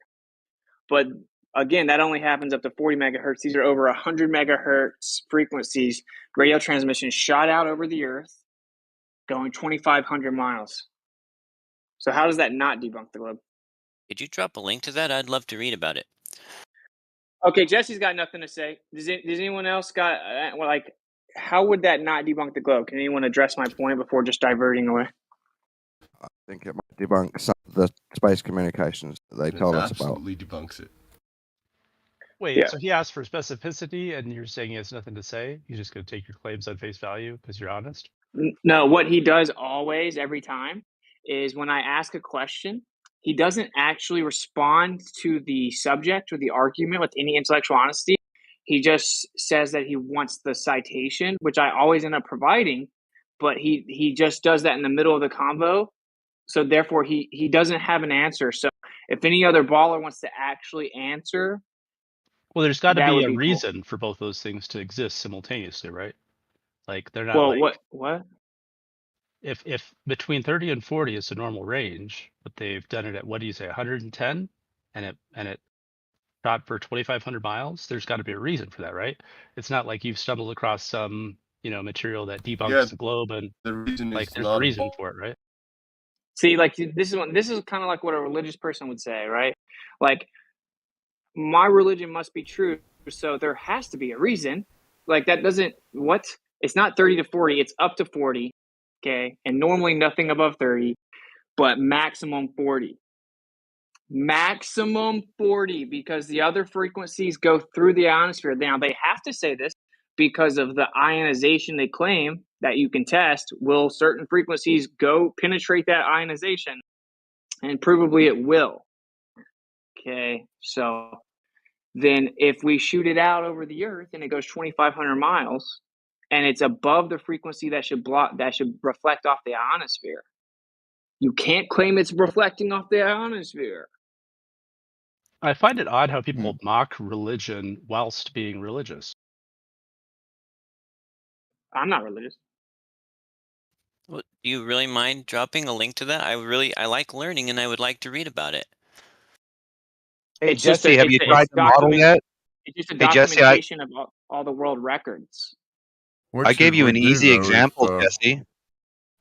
But again, that only happens up to 40 megahertz. These are over 100 megahertz frequencies, radio transmissions shot out over the Earth, going 2,500 miles. So how does that not debunk the globe? Could you drop a link to that? I'd love to read about it. Okay, Jesse's got nothing to say. Does anyone else got, how would that not debunk the globe? Can anyone address my point before just diverting away? I think it might debunk some of the space communications that they told us about. Absolutely debunks it. Wait, Yeah. so he asked for specificity, and you're saying he has nothing to say? He's just going to take your claims on face value because you're honest? No, what he does always, every time, is when I ask a question, he doesn't actually respond to the subject or the argument with any intellectual honesty. He just says that he wants the citation, which I always end up providing, but he just does that in the middle of the convo. So therefore, he doesn't have an answer. So if any other baller wants to actually answer, Well, there's got to that be would a be cool. reason for both those things to exist simultaneously, right? Like they're not Well, like what? If between 30 and 40 is the normal range, but they've done it at, what do you say, 110, and it shot for 2,500 miles, there's got to be a reason for that, right? It's not like you've stumbled across some material that debunks Yeah, the globe, and the reason like is there's a not reason for it, right? See, like this is kind of like what a religious person would say, right? Like, my religion must be true, so there has to be a reason. Like that doesn't what? It's not 30 to 40, it's up to 40. Okay. And normally nothing above 30, but maximum 40. Maximum 40, because the other frequencies go through the ionosphere. Now they have to say this because of the ionization they claim that you can test. Will certain frequencies go penetrate that ionization? And provably it will. Okay, so then if we shoot it out over the Earth and it goes 2,500 miles, and it's above the frequency that should reflect off the ionosphere, you can't claim it's reflecting off the ionosphere. I find it odd how people mock religion whilst being religious. I'm not religious. Well, do you really mind dropping a link to that? I like learning, and I would like to read about it. Hey It's just Jesse, have you tried the model yet? It's just a Hey Jesse, documentation of all the world records. I gave you an easy example, Jesse.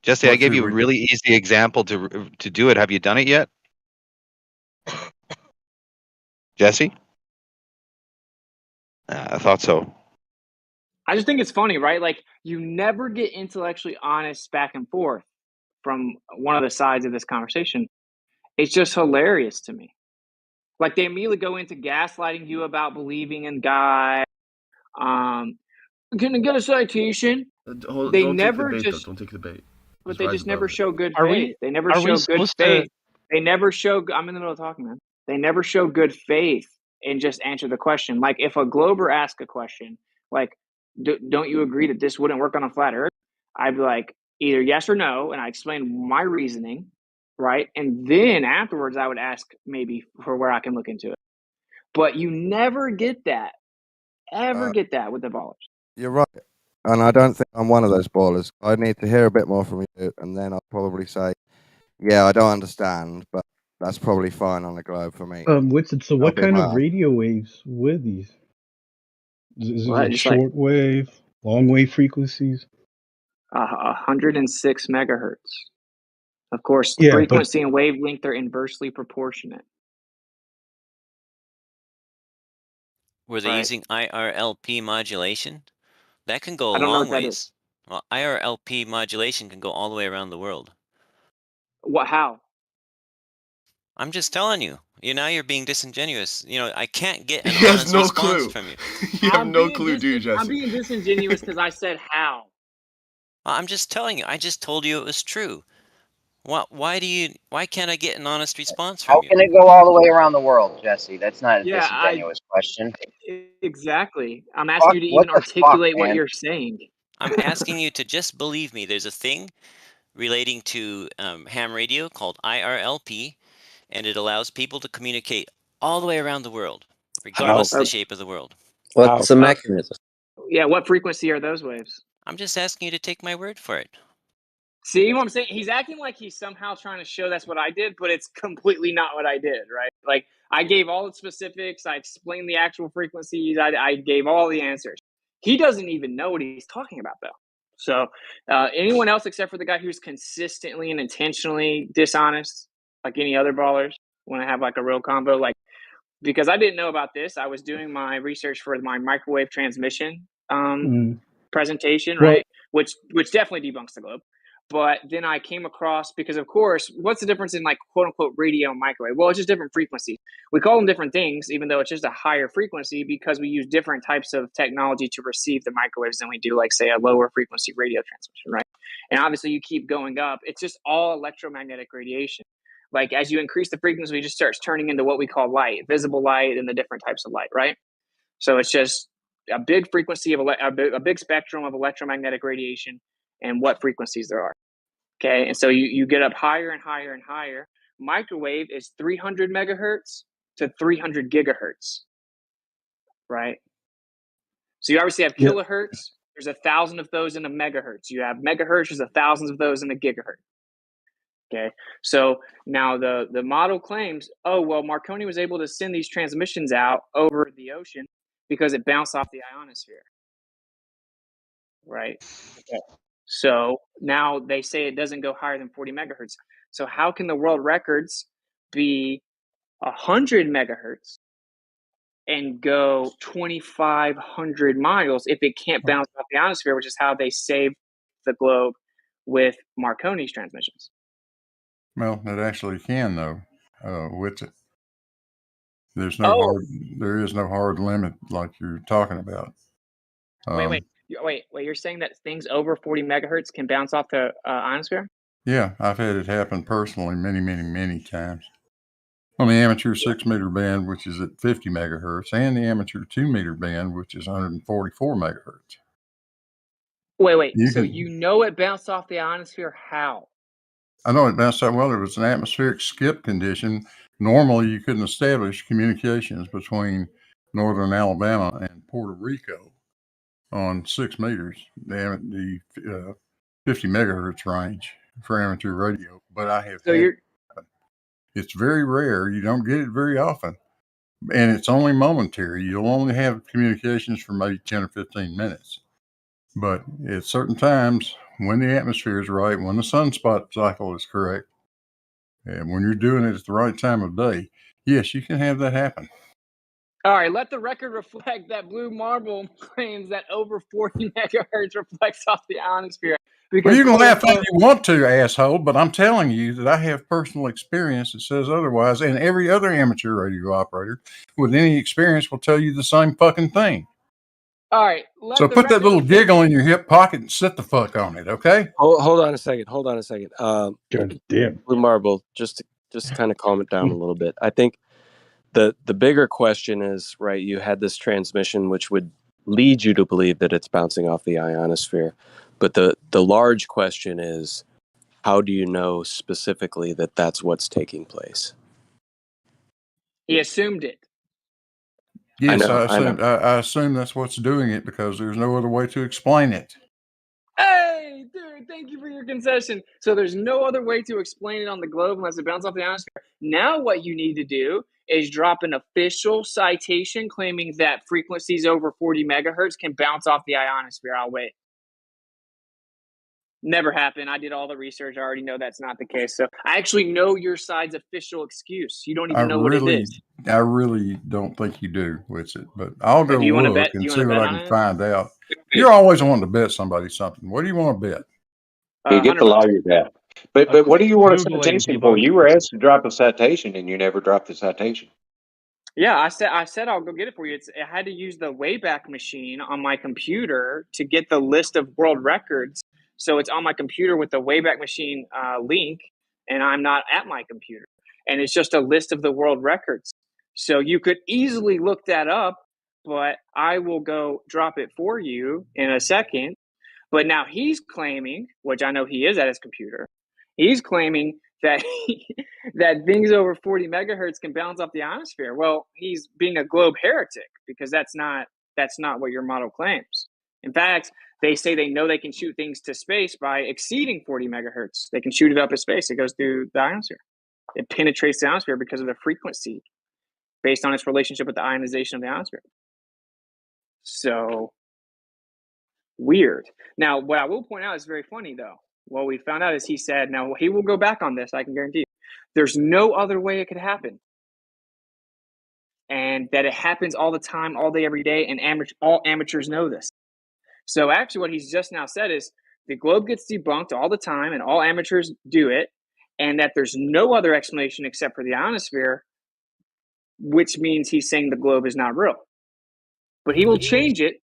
Jesse, I gave you a really easy example to do it. Have you done it yet? Jesse? I thought so. I just think it's funny, right? Like, you never get intellectually honest back and forth from one of the sides of this conversation. It's just hilarious to me. Like, they immediately go into gaslighting you about believing in God. Can I get a citation? They Don't take the never bait, though. just, Don't take the bait. but Just they rise just never above it. show good Are faith. we They never are we show good supposed faith. to? They never show. I'm in the middle of talking, man. They never show good faith and just answer the question. Like, if a Glober asked a question, like, don't you agree that this wouldn't work on a flat Earth? I'd be like, either yes or no, and I explain my reasoning, right? And then afterwards, I would ask maybe for where I can look into it. But you never get that, ever get that with the ballers. You're right. And I don't think I'm one of those ballers. I need to hear a bit more from you, and then I'll probably say, yeah, I don't understand, but that's probably fine on the globe for me. Winston, so That'll what be kind my of radio waves were these? Is it What? like Just like short wave, long wave frequencies? 106 megahertz. Of course, Yeah, but frequency and wavelength are inversely proportionate. Were they Right. using IRLP modulation? That can go a I don't know long what that ways. is. Well, IRLP modulation can go all the way around the world. What? How? I'm just telling you. Now you're being disingenuous. I can't get an He has honest no response clue. from you. You have no clue, do you, I'm Jesse? being disingenuous because I said how. I'm just telling you. I just told you it was true. Why can't I get an honest response How from you? can it go all the way around the world, Jesse? That's not a Yeah, disingenuous question. exactly. I'm asking you to What even the fuck, articulate what man? you're saying. I'm asking you to just believe me. There's a thing relating to ham radio called IRLP, and it allows people to communicate all the way around the world, regardless of the shape of the world. What's the mechanism? Yeah, what frequency are those waves? I'm just asking you to take my word for it. See what I'm saying? He's acting like he's somehow trying to show that's what I did, but it's completely not what I did, right? Like, I gave all the specifics, I explained the actual frequencies, I gave all the answers. He doesn't even know what he's talking about, though. So, anyone else except for the guy who's consistently and intentionally dishonest, like any other ballers, want to have like a real combo? Like, because I didn't know about this, I was doing my research for my microwave transmission presentation, well, right? Which definitely debunks the globe. But then I came across, because of course, what's the difference in like quote unquote radio and microwave? Well, it's just different frequency. We call them different things, even though it's just a higher frequency, because we use different types of technology to receive the microwaves than we do, like, say, a lower frequency radio transmission, right? And obviously, you keep going up. It's just all electromagnetic radiation. Like, as you increase the frequency, it just starts turning into what we call light, visible light, and the different types of light, right? So it's just a big frequency of a big spectrum of electromagnetic radiation and what frequencies there are. Okay, and so you get up higher and higher and higher. Microwave is 300 megahertz to 300 gigahertz, right? So you obviously have yeah, kilohertz. There's 1,000 of those in a megahertz. You have megahertz. There's 1,000 of those in a gigahertz. Okay, so now the model claims, oh, well, Marconi was able to send these transmissions out over the ocean because it bounced off the ionosphere, right? Okay. So now they say it doesn't go higher than 40 megahertz. So how can the world records be 100 megahertz and go 2,500 miles if it can't bounce off the ionosphere, which is how they saved the globe with Marconi's transmissions? Well, it actually can though. With it, there is no hard limit like you're talking about. Wait. You're saying that things over 40 megahertz can bounce off the ionosphere? Yeah, I've had it happen personally many times. On the amateur 6-meter band, which is at 50 megahertz, and the amateur 2-meter band, which is 144 megahertz. Wait. So it bounced off the ionosphere? How? I know it bounced off. Well, there was an atmospheric skip condition. Normally, you couldn't establish communications between northern Alabama and Puerto Rico on 6 meters, the 50 megahertz range for amateur radio. But I have it's very rare. You don't get it very often. And it's only momentary. You'll only have communications for maybe 10 or 15 minutes. But at certain times, when the atmosphere is right, when the sunspot cycle is correct, and when you're doing it at the right time of day, yes, you can have that happen. All right, let the record reflect that Blue Marble claims that over 40 megahertz reflects off the ionosphere. Well, you can laugh all unquote, you want to, asshole, but I'm telling you that I have personal experience that says otherwise, and every other amateur radio operator with any experience will tell you the same fucking thing. all right, let So the put that record little reflect. giggle in your hip pocket and sit the fuck on it, okay? Hold on a second. Hold on a second. God damn. Blue Marble, just to kind of calm it down a little bit. I think the bigger question is, right, you had this transmission which would lead you to believe that it's bouncing off the ionosphere. But the large question is, how do you know specifically that that's what's taking place? He assumed it. Yes, I know. I assume that's what's doing it because there's no other way to explain it. Hey, dude, thank you for your concession. So there's no other way to explain it on the globe unless it bounces off the ionosphere. Now what you need to do is drop an official citation claiming that frequencies over 40 megahertz can bounce off the ionosphere. I'll wait. Never happened. I did all the research. I already know that's not the case. So I actually know your side's official excuse. You don't even know what it is. I really don't think you do, Witsit, but I'll go Do you want to look bet? Do and you want see to what bet I on can it? find out. You're always wanting to bet somebody something. What do you want to bet? You get the 100 lawyer that. But what do you want a Googling citation for? debunk. You were asked to drop a citation and you never dropped the citation. Yeah, I said I'll go get it for you. I had to use the Wayback Machine on my computer to get the list of world records. So it's on my computer with the Wayback Machine link, and I'm not at my computer. And it's just a list of the world records. So you could easily look that up, but I will go drop it for you in a second. But now he's claiming, which I know he is at his computer, he's claiming that that things over 40 megahertz can bounce off the ionosphere. Well, he's being a globe heretic because that's not what your model claims. In fact, they say they know they can shoot things to space by exceeding 40 megahertz. They can shoot it up in space. It goes through the ionosphere. It penetrates the ionosphere because of the frequency based on its relationship with the ionization of the ionosphere. So weird. Now, what I will point out is very funny, though. What we found out is he said, now he will go back on this, I can guarantee you. There's no other way it could happen. And that it happens all the time, all day, every day, and all amateurs know this. So actually what he's just now said is the globe gets debunked all the time and all amateurs do it, and that there's no other explanation except for the ionosphere, which means he's saying the globe is not real. But he will change it.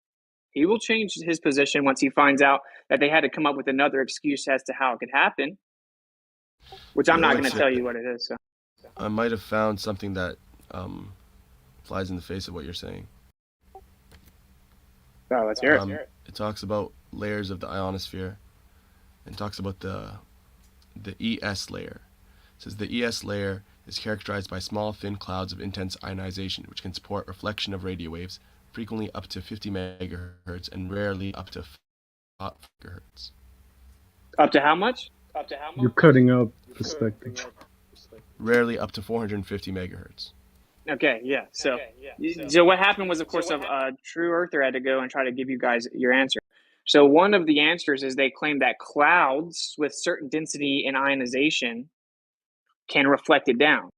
He will change his position once he finds out that they had to come up with another excuse as to how it could happen, which I'm not going to tell you what it is. So. I might have found something that flies in the face of what you're saying. Oh, let's hear it. It talks about layers of the ionosphere and talks about the ES layer. It says the ES layer is characterized by small, thin clouds of intense ionization, which can support reflection of radio waves, frequently up to 50 megahertz and rarely up to 5 gigahertz. Up to how much? You're cutting out perspective. Rarely up to 450 megahertz. Okay, yeah. So what happened was, of course, a true earther had to go and try to give you guys your answer. So one of the answers is they claim that clouds with certain density and ionization can reflect it down,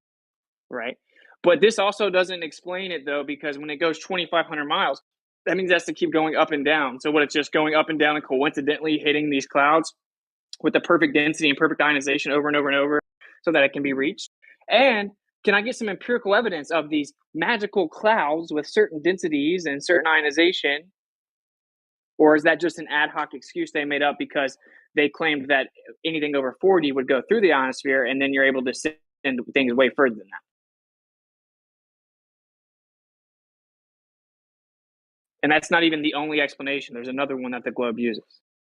right? But this also doesn't explain it, though, because when it goes 2,500 miles, that means it has to keep going up and down. So what, it's just going up and down and coincidentally hitting these clouds with the perfect density and perfect ionization over and over and over so that it can be reached? And can I get some empirical evidence of these magical clouds with certain densities and certain ionization? Or is that just an ad hoc excuse they made up because they claimed that anything over 40 would go through the ionosphere and then you're able to send things way further than that? And that's not even the only explanation. There's another one that the globe uses.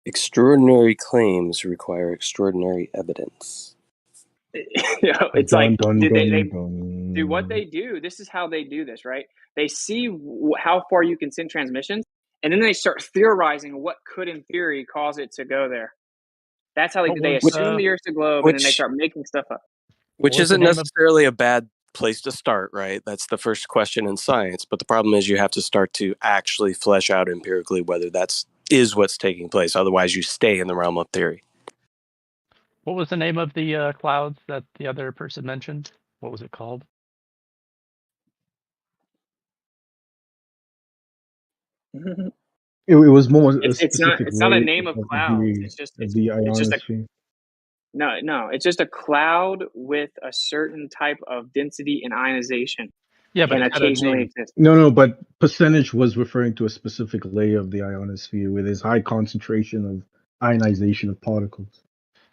Extraordinary claims require extraordinary evidence. You know, it's like they do what they do. This is how they do this, right? They see how far you can send transmissions, and then they start theorizing what could, in theory, cause it to go there. That's how they assume the Earth's a globe, and then they start making stuff up. Which isn't necessarily a bad place to start, right? That's the first question in science. But the problem is you have to start to actually flesh out empirically whether is what's taking place. Otherwise, you stay in the realm of theory. What was the name of the clouds that the other person mentioned? What was it called? It was more a It's not specific it's not a layer name of clouds. of the It's just a ionosphere. no. It's just a cloud with a certain type of density and ionization. Yeah, but can it had a occasionally name. exist. No, but percentage was referring to a specific layer of the ionosphere with its high concentration of ionization of particles,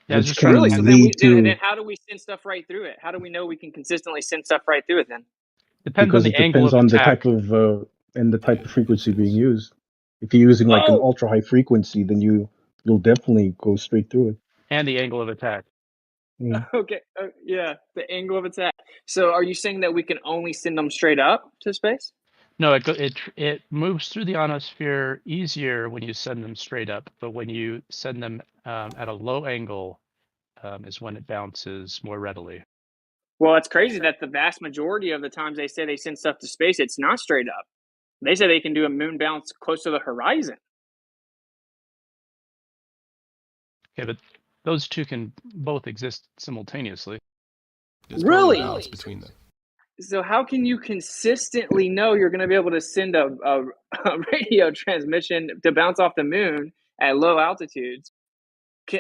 Yeah, I was which just trying to Really? can So think. then lead to, how do we send stuff right through it? How do we know we can consistently send stuff right through it then? Depends on because the it angle depends of on the attack. type of and the type of frequency being used. If you're using like an Oh, ultra high frequency, then you'll definitely go straight through it. And the angle of attack. Mm. okay. Yeah, the angle of attack. So are you saying that we can only send them straight up to space? No, it moves through the ionosphere easier when you send them straight up, but when you send them at a low angle, is when it bounces more readily. Well, it's crazy that the vast majority of the times they say they send stuff to space, it's not straight up. They say they can do a moon bounce close to the horizon. Okay, but those two can both exist simultaneously. There's probably a Really? balance between them. So how can you consistently know you're going to be able to send a radio transmission to bounce off the moon at low altitudes?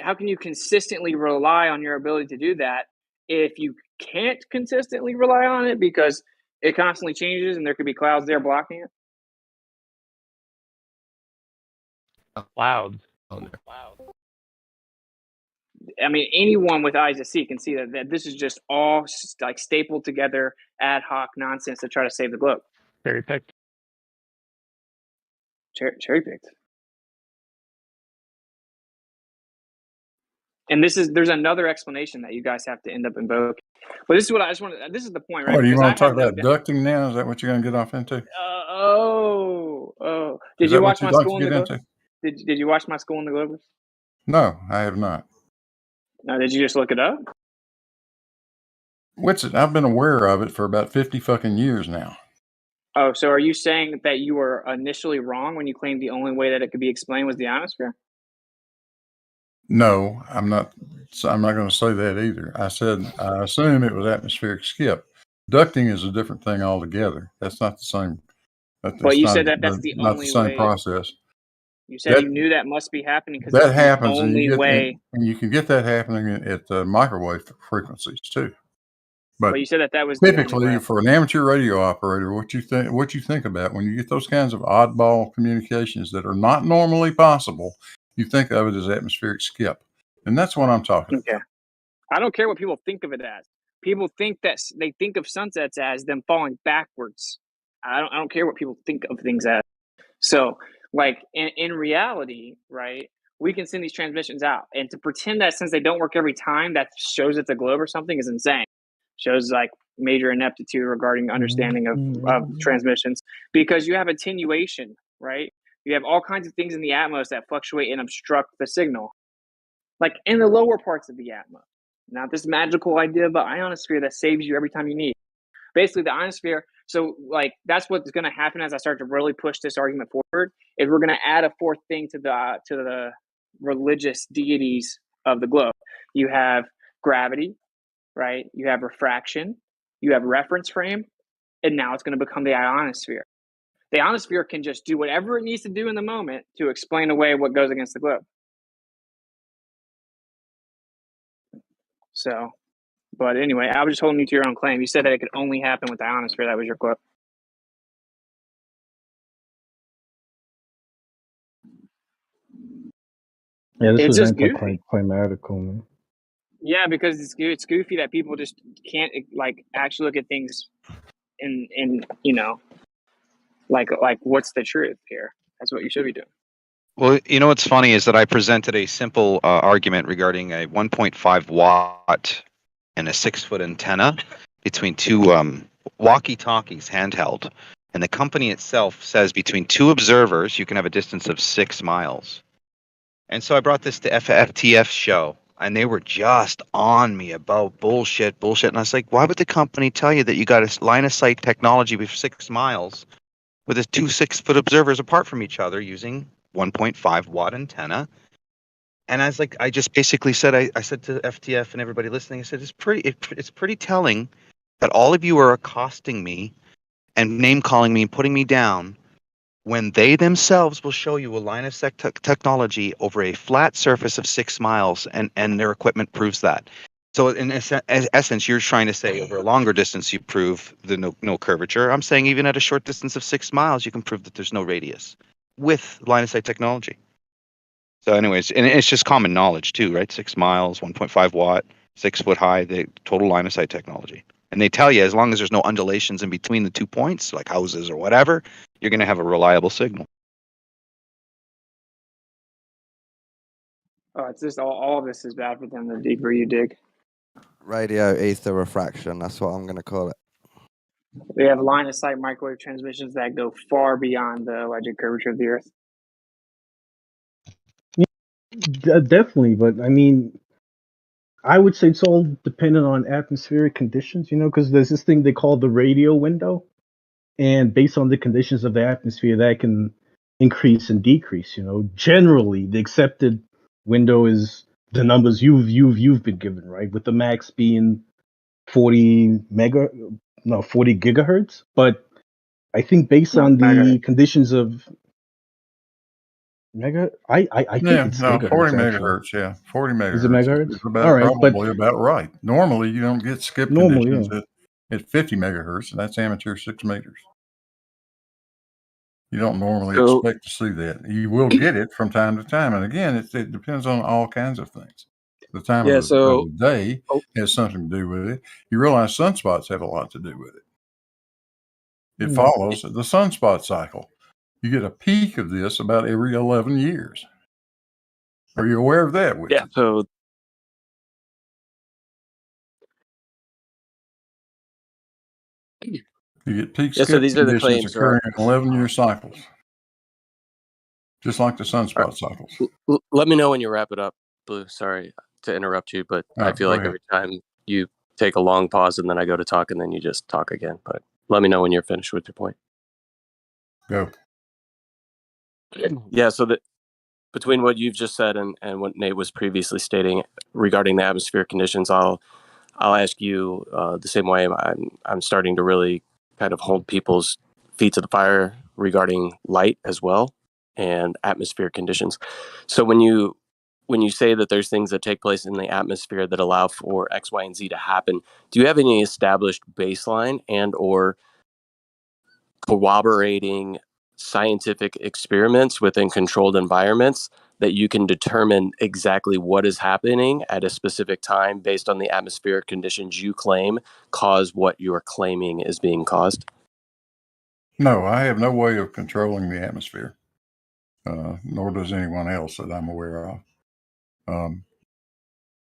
How can you consistently rely on your ability to do that if you can't consistently rely on it because it constantly changes and there could be clouds there blocking it? Loud. I mean, anyone with eyes to see can see that this is just all like stapled together ad hoc nonsense to try to save the globe. Cherry picked. Cherry picked. And there's another explanation that you guys have to end up invoking. But this is what I just want to, this is the point, right? What, do you Because want to I talk have no about ducting now? Is that what you're going to get off into? Did Is you that what watch you'd my like School to in the get Globe? into? Did you watch my School in the Globers? No, I have not. No, did you just look it up? I've been aware of it for about 50 fucking years now. Oh, so are you saying that you were initially wrong when you claimed the only way that it could be explained was the ionosphere? No, I'm not. I'm not going to say that either. I said I assume it was atmospheric skip. Ducting is a different thing altogether. That's not the same. But you said that that's the not the only same way. process. You said you knew that must be happening because That it's the happens, and only way. and you can get that happening at microwave frequencies too. But you said that was the only typically, way. for an amateur radio operator, what you think about when you get those kinds of oddball communications that are not normally possible, you think of it as atmospheric skip, and that's what I'm talking about. Okay. I don't care what people think of it as. People think that they think of sunsets as them falling backwards. I don't care what people think of things as. So, like in reality, right? We can send these transmissions out, and to pretend that since they don't work every time, that shows it's a globe or something is insane. Shows like major ineptitude regarding understanding of transmissions because you have attenuation, right? You have all kinds of things in the atmos that fluctuate and obstruct the signal, like in the lower parts of the atmos. Not this magical idea of the ionosphere that saves you every time you need. Basically, the ionosphere. So, like, that's what's going to happen as I start to really push this argument forward. Is we're going to add a fourth thing to the religious deities of the globe. You have gravity, right? You have refraction. You have reference frame, and now it's going to become the ionosphere. The ionosphere can just do whatever it needs to do in the moment to explain away what goes against the globe. So, but anyway, I was just holding you to your own claim. You said that it could only happen with the ionosphere. That was your quote. Yeah, this It's was just goofy. anticlimatical, man. Yeah, because it's goofy that people just can't like actually look at things in like what's the truth here? That's what you should be doing. Well, you know what's funny is that I presented a simple argument regarding a 1.5 watt and a 6-foot antenna between two walkie-talkies handheld. And the company itself says between two observers, you can have a distance of 6 miles. And so I brought this to FTF show, and they were just on me about bullshit. And I was like, why would the company tell you that you got a line of sight technology with 6 miles with the two 6-foot observers apart from each other using 1.5 watt antenna? And I was like, I just basically said, I said to FTF and everybody listening, I said, it's pretty telling that all of you are accosting me and name calling me and putting me down when they themselves will show you a line of sight technology over a flat surface of 6 miles, and their equipment proves that. So in essence, you're trying to say over a longer distance you prove the no curvature. I'm saying even at a short distance of 6 miles, you can prove that there's no radius with line of sight technology. So anyways, and it's just common knowledge too, right? 6 miles, 1.5 watt, 6 foot high, the total line of sight technology. And they tell you as long as there's no undulations in between the 2 points, like houses or whatever, you're going to have a reliable signal. Oh, it's just all of this is bad for them the deeper you dig. Radio ether refraction, that's what I'm going to call it. We have line of sight microwave transmissions that go far beyond the alleged curvature of the Earth. Definitely, but I mean, I would say it's all dependent on atmospheric conditions, because there's this thing they call the radio window, and based on the conditions of the atmosphere, that can increase and decrease. Generally, the accepted window is the numbers you've been given, right? With the max being 40 gigahertz, but I think based on the conditions of mega, I think it's 40 gigahertz actually. megahertz. Yeah, 40 megahertz. Is it megahertz? Is about, All right, probably about right. Normally, you don't get skip Normally, conditions at 50 megahertz, and that's amateur 6 meters. You don't normally expect to see that. You will get it from time to time, and again, it depends on all kinds of things. The time of the day has something to do with it. You realize sunspots have a lot to do with it. It follows the sunspot cycle. You get a peak of this about every 11 years. Are you aware of that? Yeah. So you get peak yeah. skip So these are the conditions claims, occurring right? in 11-year cycles, just like the sunspot cycles. Let me know when you wrap it up, Blue. Sorry to interrupt you, but I feel like every time you take a long pause and then I go to talk and then you just talk again. But let me know when you're finished with your point. Go. Yeah. So that between what you've just said and what Nate was previously stating regarding the atmospheric conditions, I'll ask you the same way. I'm starting to really kind of hold people's feet to the fire regarding light as well and atmospheric conditions. So when you say that there's things that take place in the atmosphere that allow for X, Y, and Z to happen, do you have any established baseline and or corroborating scientific experiments within controlled environments that you can determine exactly what is happening at a specific time based on the atmospheric conditions you claim cause what you're claiming is being caused? No, I have no way of controlling the atmosphere, nor does anyone else that I'm aware of.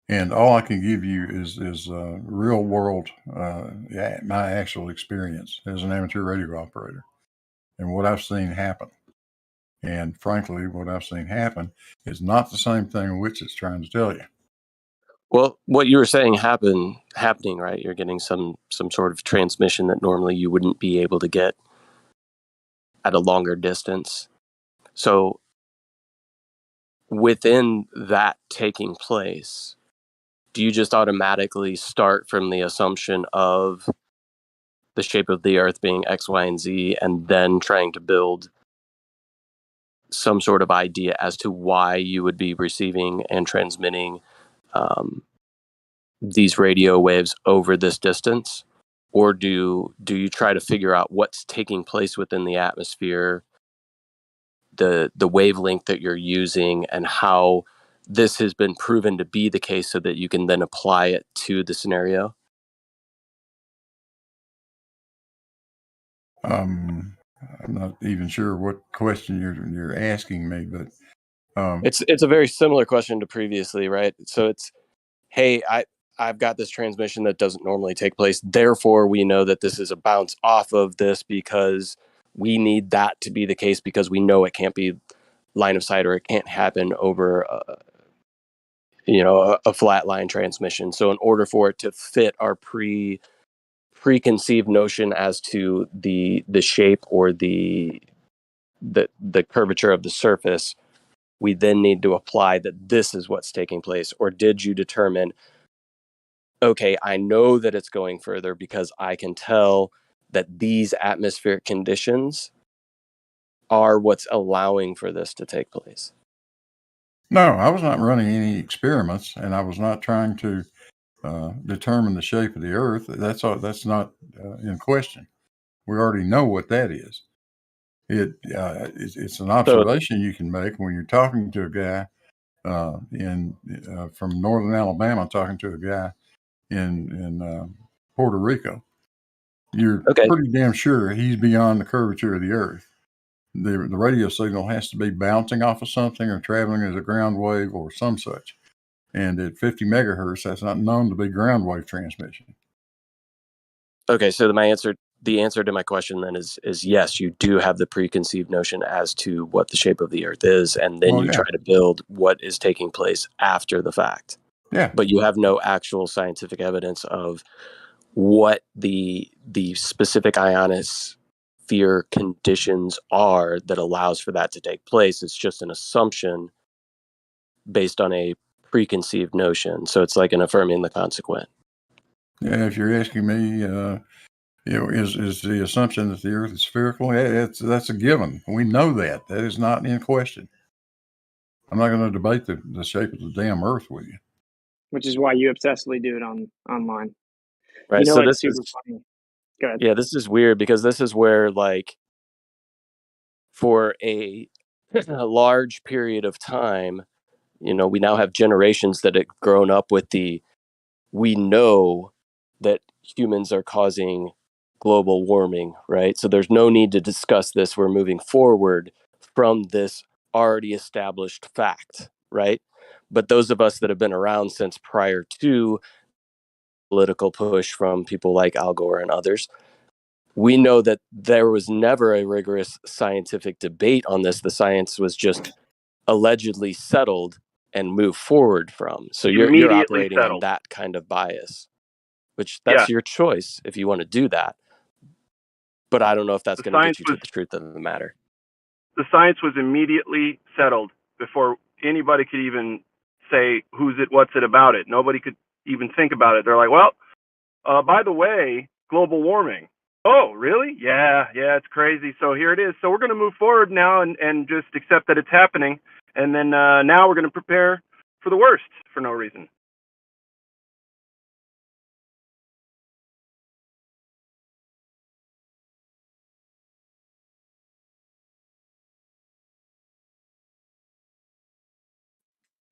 And all I can give you is real world, my actual experience as an amateur radio operator and what I've seen happen. And frankly, what I've seen happen is not the same thing which it's trying to tell you. Well, what you were saying happening, right? You're getting some sort of transmission that normally you wouldn't be able to get at a longer distance. So within that taking place, do you just automatically start from the assumption of the shape of the Earth being X, Y, and Z, and then trying to build some sort of idea as to why you would be receiving and transmitting these radio waves over this distance? Or do you try to figure out what's taking place within the atmosphere, the wavelength that you're using, and how this has been proven to be the case so that you can then apply it to the scenario? I'm not even sure what question you're asking me, but it's a very similar question to previously, right? So it's, hey, I've got this transmission that doesn't normally take place. Therefore, we know that this is a bounce off of this because we need that to be the case because we know it can't be line of sight or it can't happen over a flat line transmission. So in order for it to fit our preconceived notion as to the shape or the curvature of the surface, we then need to apply that this is what's taking place? Or did you determine, okay, I know that it's going further because I can tell that these atmospheric conditions are what's allowing for this to take place. No, I was not running any experiments, and I was not trying to determine the shape of the Earth. That's not in question. We already know what that is. It's an observation you can make when you're talking to a guy from northern Alabama, talking to a guy in Puerto Rico. You're pretty damn sure he's beyond the curvature of the Earth. The radio signal has to be bouncing off of something or traveling as a ground wave or some such. And at 50 megahertz, that's not known to be ground wave transmission. Okay, so the answer to my question then is yes, you do have the preconceived notion as to what the shape of the Earth is, and then try to build what is taking place after the fact. Yeah. But you have no actual scientific evidence of what the specific ionosphere conditions are that allows for that to take place. It's just an assumption based on a preconceived notion. So it's like an affirming the consequent. Yeah, if you're asking me, is the assumption that the Earth is spherical? That's a given. We know that. That is not in question. I'm not going to debate the shape of the damn Earth with you. Which is why you obsessively do it online. Right. You know, So it's this super is funny. Go ahead. Yeah, this is weird because this is where, like, for a large period of time, we now have generations that have grown up with we know that humans are causing global warming, right? So there's no need to discuss this. We're moving forward from this already established fact, right? But those of us that have been around since prior to political push from people like Al Gore and others, we know that there was never a rigorous scientific debate on this. The science was just allegedly settled and moved forward from. So you're Immediately operating on settled. that kind of bias, which that's your choice if you want to do that. But I don't know if that's going to get you to the truth of the matter. The science was immediately settled before anybody could even say what's it about it. Nobody could even think about it. They're like, well, by the way, global warming. Oh, really? Yeah, it's crazy. So here it is. So we're going to move forward now and just accept that it's happening. And then now we're going to prepare for the worst for no reason.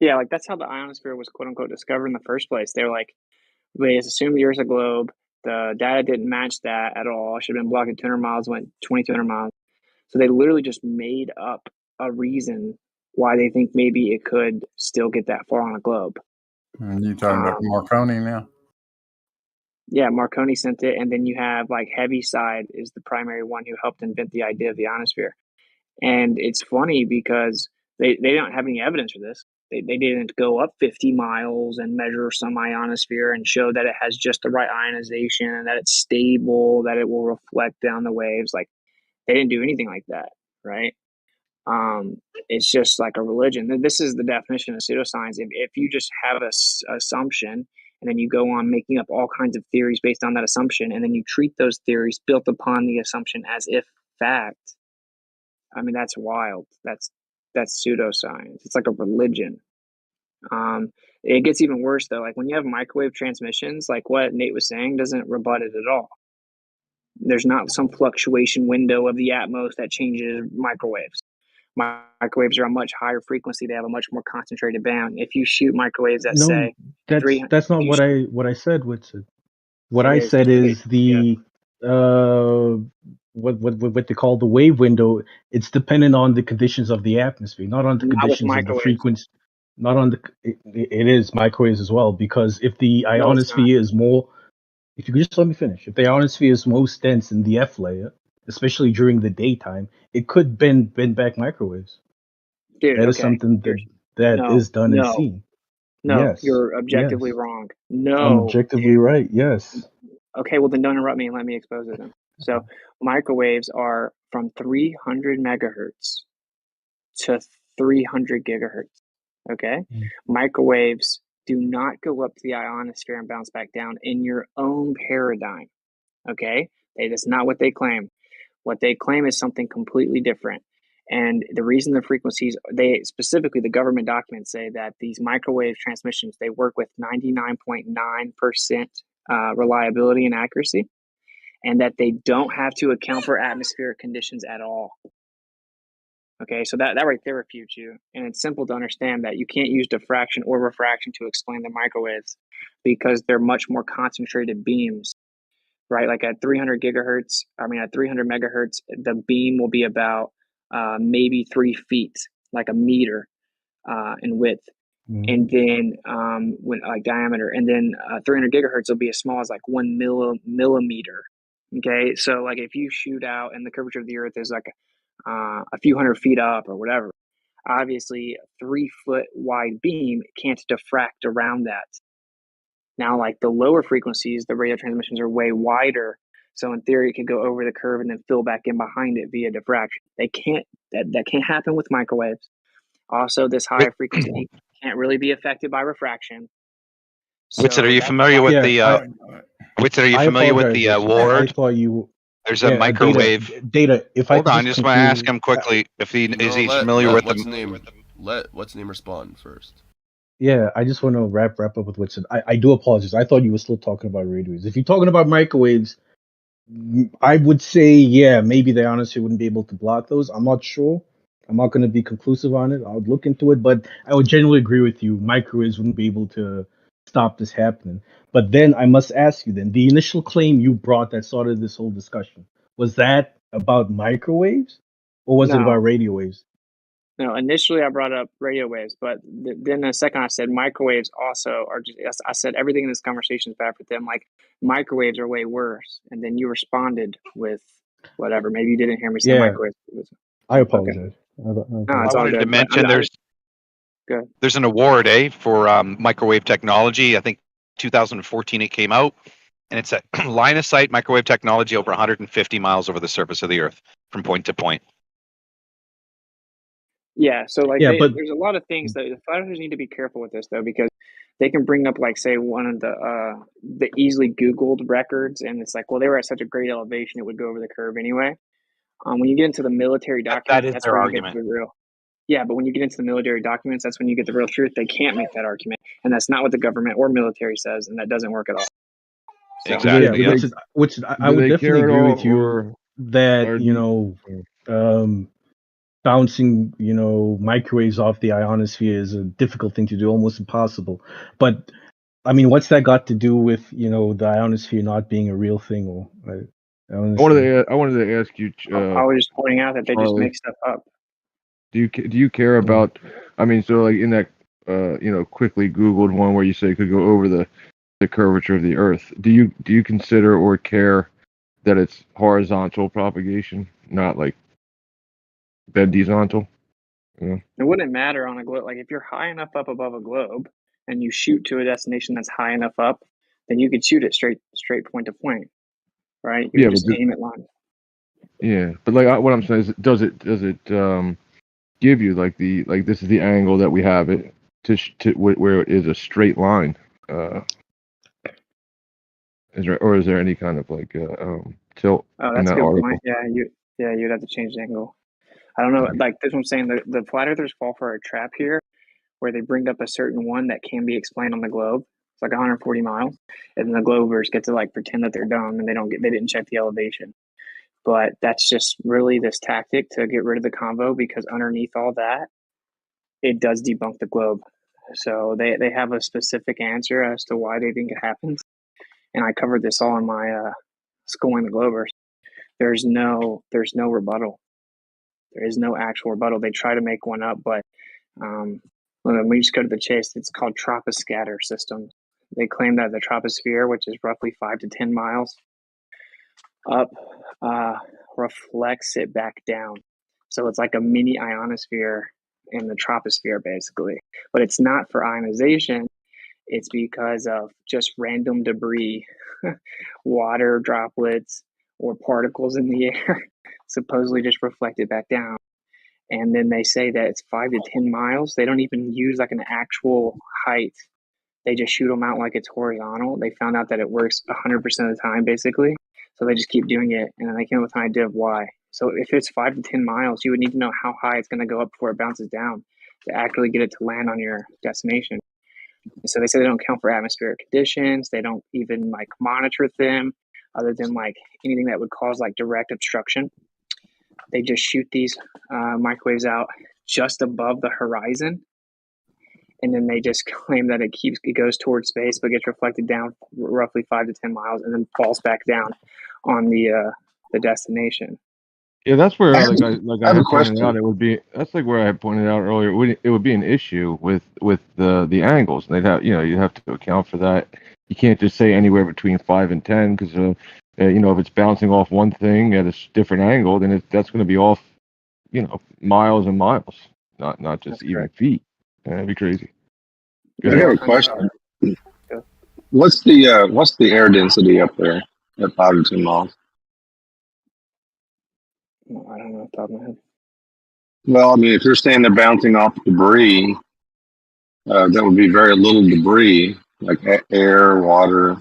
Yeah, like that's how the ionosphere was quote unquote discovered in the first place. They were like, they assumed the Earth's a globe. The data didn't match that at all. Should have been blocked at 200 miles, went 2,200 miles. So they literally just made up a reason why they think maybe it could still get that far on a globe. And you talking about Marconi now? Yeah, Marconi sent it, and then you have like Heaviside is the primary one who helped invent the idea of the ionosphere. And it's funny because they don't have any evidence for this. They didn't go up 50 miles and measure some ionosphere and show that it has just the right ionization, that it's stable, that it will reflect down the waves. Like they didn't do anything like that, right? It's just like a religion. This is the definition of pseudoscience. If you just have a assumption and then you go on making up all kinds of theories based on that assumption, and then you treat those theories built upon the assumption as if fact, I mean, that's wild. That's pseudoscience. It's like a religion. It gets even worse though. Like when you have microwave transmissions, like what Nate was saying doesn't rebut it at all. There's not some fluctuation window of the atmos that changes microwaves. Microwaves are a much higher frequency. They have a much more concentrated band. If you shoot microwaves that No, say 300, that's not what I said. What it I is. said is the what they call the wave window. It's dependent on the conditions of the atmosphere, not on the Not with conditions of the microwaves. frequency. Not on the. It is microwaves as well, because if the No, it's not. ionosphere is more, if you could just let me finish, if the ionosphere is most dense in the F layer, especially during the daytime, it could bend back microwaves. Dude, That is okay. something that is done and No, seen. no, Yes, you're objectively yes. wrong. I'm No, objectively dude. right. Yes. Okay, well then don't interrupt me and let me expose it then. So microwaves are from 300 megahertz to 300 gigahertz. Okay, microwaves do not go up to the ionosphere and bounce back down in your own paradigm. Okay, that's not what they claim. What they claim is something completely different. And the reason the frequencies, they specifically, the government documents say that these microwave transmissions, they work with 99.9% reliability and accuracy, and that they don't have to account for atmospheric conditions at all. Okay, so that right there refutes you. And it's simple to understand that you can't use diffraction or refraction to explain the microwaves because they're much more concentrated beams, right? Like at 300 megahertz, the beam will be about maybe 3 feet, like a meter in width. And then when like diameter, and then 300 gigahertz will be as small as like 1 millimeter. Okay, so like if you shoot out and the curvature of the Earth is like a few hundred feet up or whatever, obviously a 3 foot wide beam can't diffract around that. Now, like the lower frequencies, the radio transmissions are way wider. So in theory, it could go over the curve and then fill back in behind it via diffraction. They can't. That can't happen with microwaves. Also, this higher frequency can't really be affected by refraction. Whitson, are So you that's familiar why. with the? Whitson, are you I familiar with apologize, the Richard. I award? thought you. There's a Yeah, microwave. Data. If I Hold could on, just just want to ask conclude. him quickly if he You know, is he let familiar with what's the. name let what's name respond first. Yeah, I just want to wrap up with what's. I do apologize. I thought you were still talking about radios. If you're talking about microwaves, I would say, yeah, maybe they honestly wouldn't be able to block those. I'm not sure. I'm not going to be conclusive on it. I would look into it, but I would generally agree with you. Microwaves wouldn't be able to stop this happening. But then I must ask you then, the initial claim you brought that started this whole discussion, was that about microwaves or was it about No, radio waves? no. Initially, I brought up radio waves, but then the second I said microwaves also are just. I said everything in this conversation is bad for them. Like microwaves are way worse, and then you responded with whatever. Maybe you didn't hear me say Yeah, microwaves. I Okay. apologize. No, I it's all wanted to good. But mention good. there's an award, for microwave technology. I think 2014 it came out, and it's a line of sight microwave technology over 150 miles over the surface of the Earth from point to point. Yeah, so like Yeah, but there's a lot of things that the flat earthers need to be careful with this though, because they can bring up like say one of the easily Googled records, and it's like, well, they were at such a great elevation it would go over the curve anyway. When you get into the military That documents, is that's their where you get argument. the real. Yeah, but when you get into the military documents, that's when you get the real truth. They can't make that argument, and that's not what the government or military says, and that doesn't work at all. So Exactly. yeah, which I would definitely agree with you or that bouncing microwaves off the ionosphere is a difficult thing to do, almost impossible. But I mean, what's that got to do with the ionosphere not being a real thing? Or I wanted to ask you, I was just pointing out that they just Charlie, make stuff up. do you care about? I mean, so like in that quickly Googled one where you say it could go over the curvature of the Earth. Do you consider or care that it's horizontal propagation, not like horizontal? Yeah. It wouldn't matter on a globe. Like if you're high enough up above a globe and you shoot to a destination that's high enough up, then you could shoot it straight point to point, right? You Yeah, could just aim it line. Yeah, but like what I'm saying is, does it give you like this is the angle that we have it to where it is a straight line? Is there any kind of like tilt Oh, in that's a that good article? point. You'd have to change the angle. I don't know. Like this, what I'm saying, the flat earthers fall for a trap here, where they bring up a certain one that can be explained on the globe. It's like 140 miles, and then the Globers get to like pretend that they're dumb and they didn't check the elevation. But that's just really this tactic to get rid of the convo, because underneath all that, it does debunk the globe. So they have a specific answer as to why they think it happens, and I covered this all in my Schooling the Globers. There's no rebuttal. There is no actual rebuttal. They try to make one up, but let me just go to the chase. It's called troposcatter systems. They claim that the troposphere, which is roughly 5 to 10 miles up, reflects it back down. So it's like a mini ionosphere in the troposphere, basically. But it's not for ionization. It's because of just random debris, water droplets, or particles in the air, supposedly just reflected back down. And then they say that it's 5 to 10 miles. They don't even use like an actual height. They just shoot them out like it's horizontal. They found out that it works 100% of the time, basically. So they just keep doing it, and then they came up with an idea of why. So if it's 5 to 10 miles, you would need to know how high it's going to go up before it bounces down to actually get it to land on your destination. And so they say they don't count for atmospheric conditions. They don't even like monitor them other than like anything that would cause like direct obstruction. They just shoot these microwaves out just above the horizon. And then they just claim that it goes towards space, but gets reflected down roughly 5 to 10 miles and then falls back down on the destination. Yeah, that's where I I have a had pointed question. out that's like where I had pointed out earlier. It would be an issue with the angles. They'd have you have to account for that. You can't just say anywhere between 5 and 10 because if it's bouncing off one thing at a different angle, then that's going to be off miles and miles, not just even feet. That'd be crazy. Go I ahead. got a question. What's the air density up there at 5 to 10 miles? I don't know off the top of my head. Well, I mean, if you're saying they're bouncing off debris, that would be very little debris, like air, water.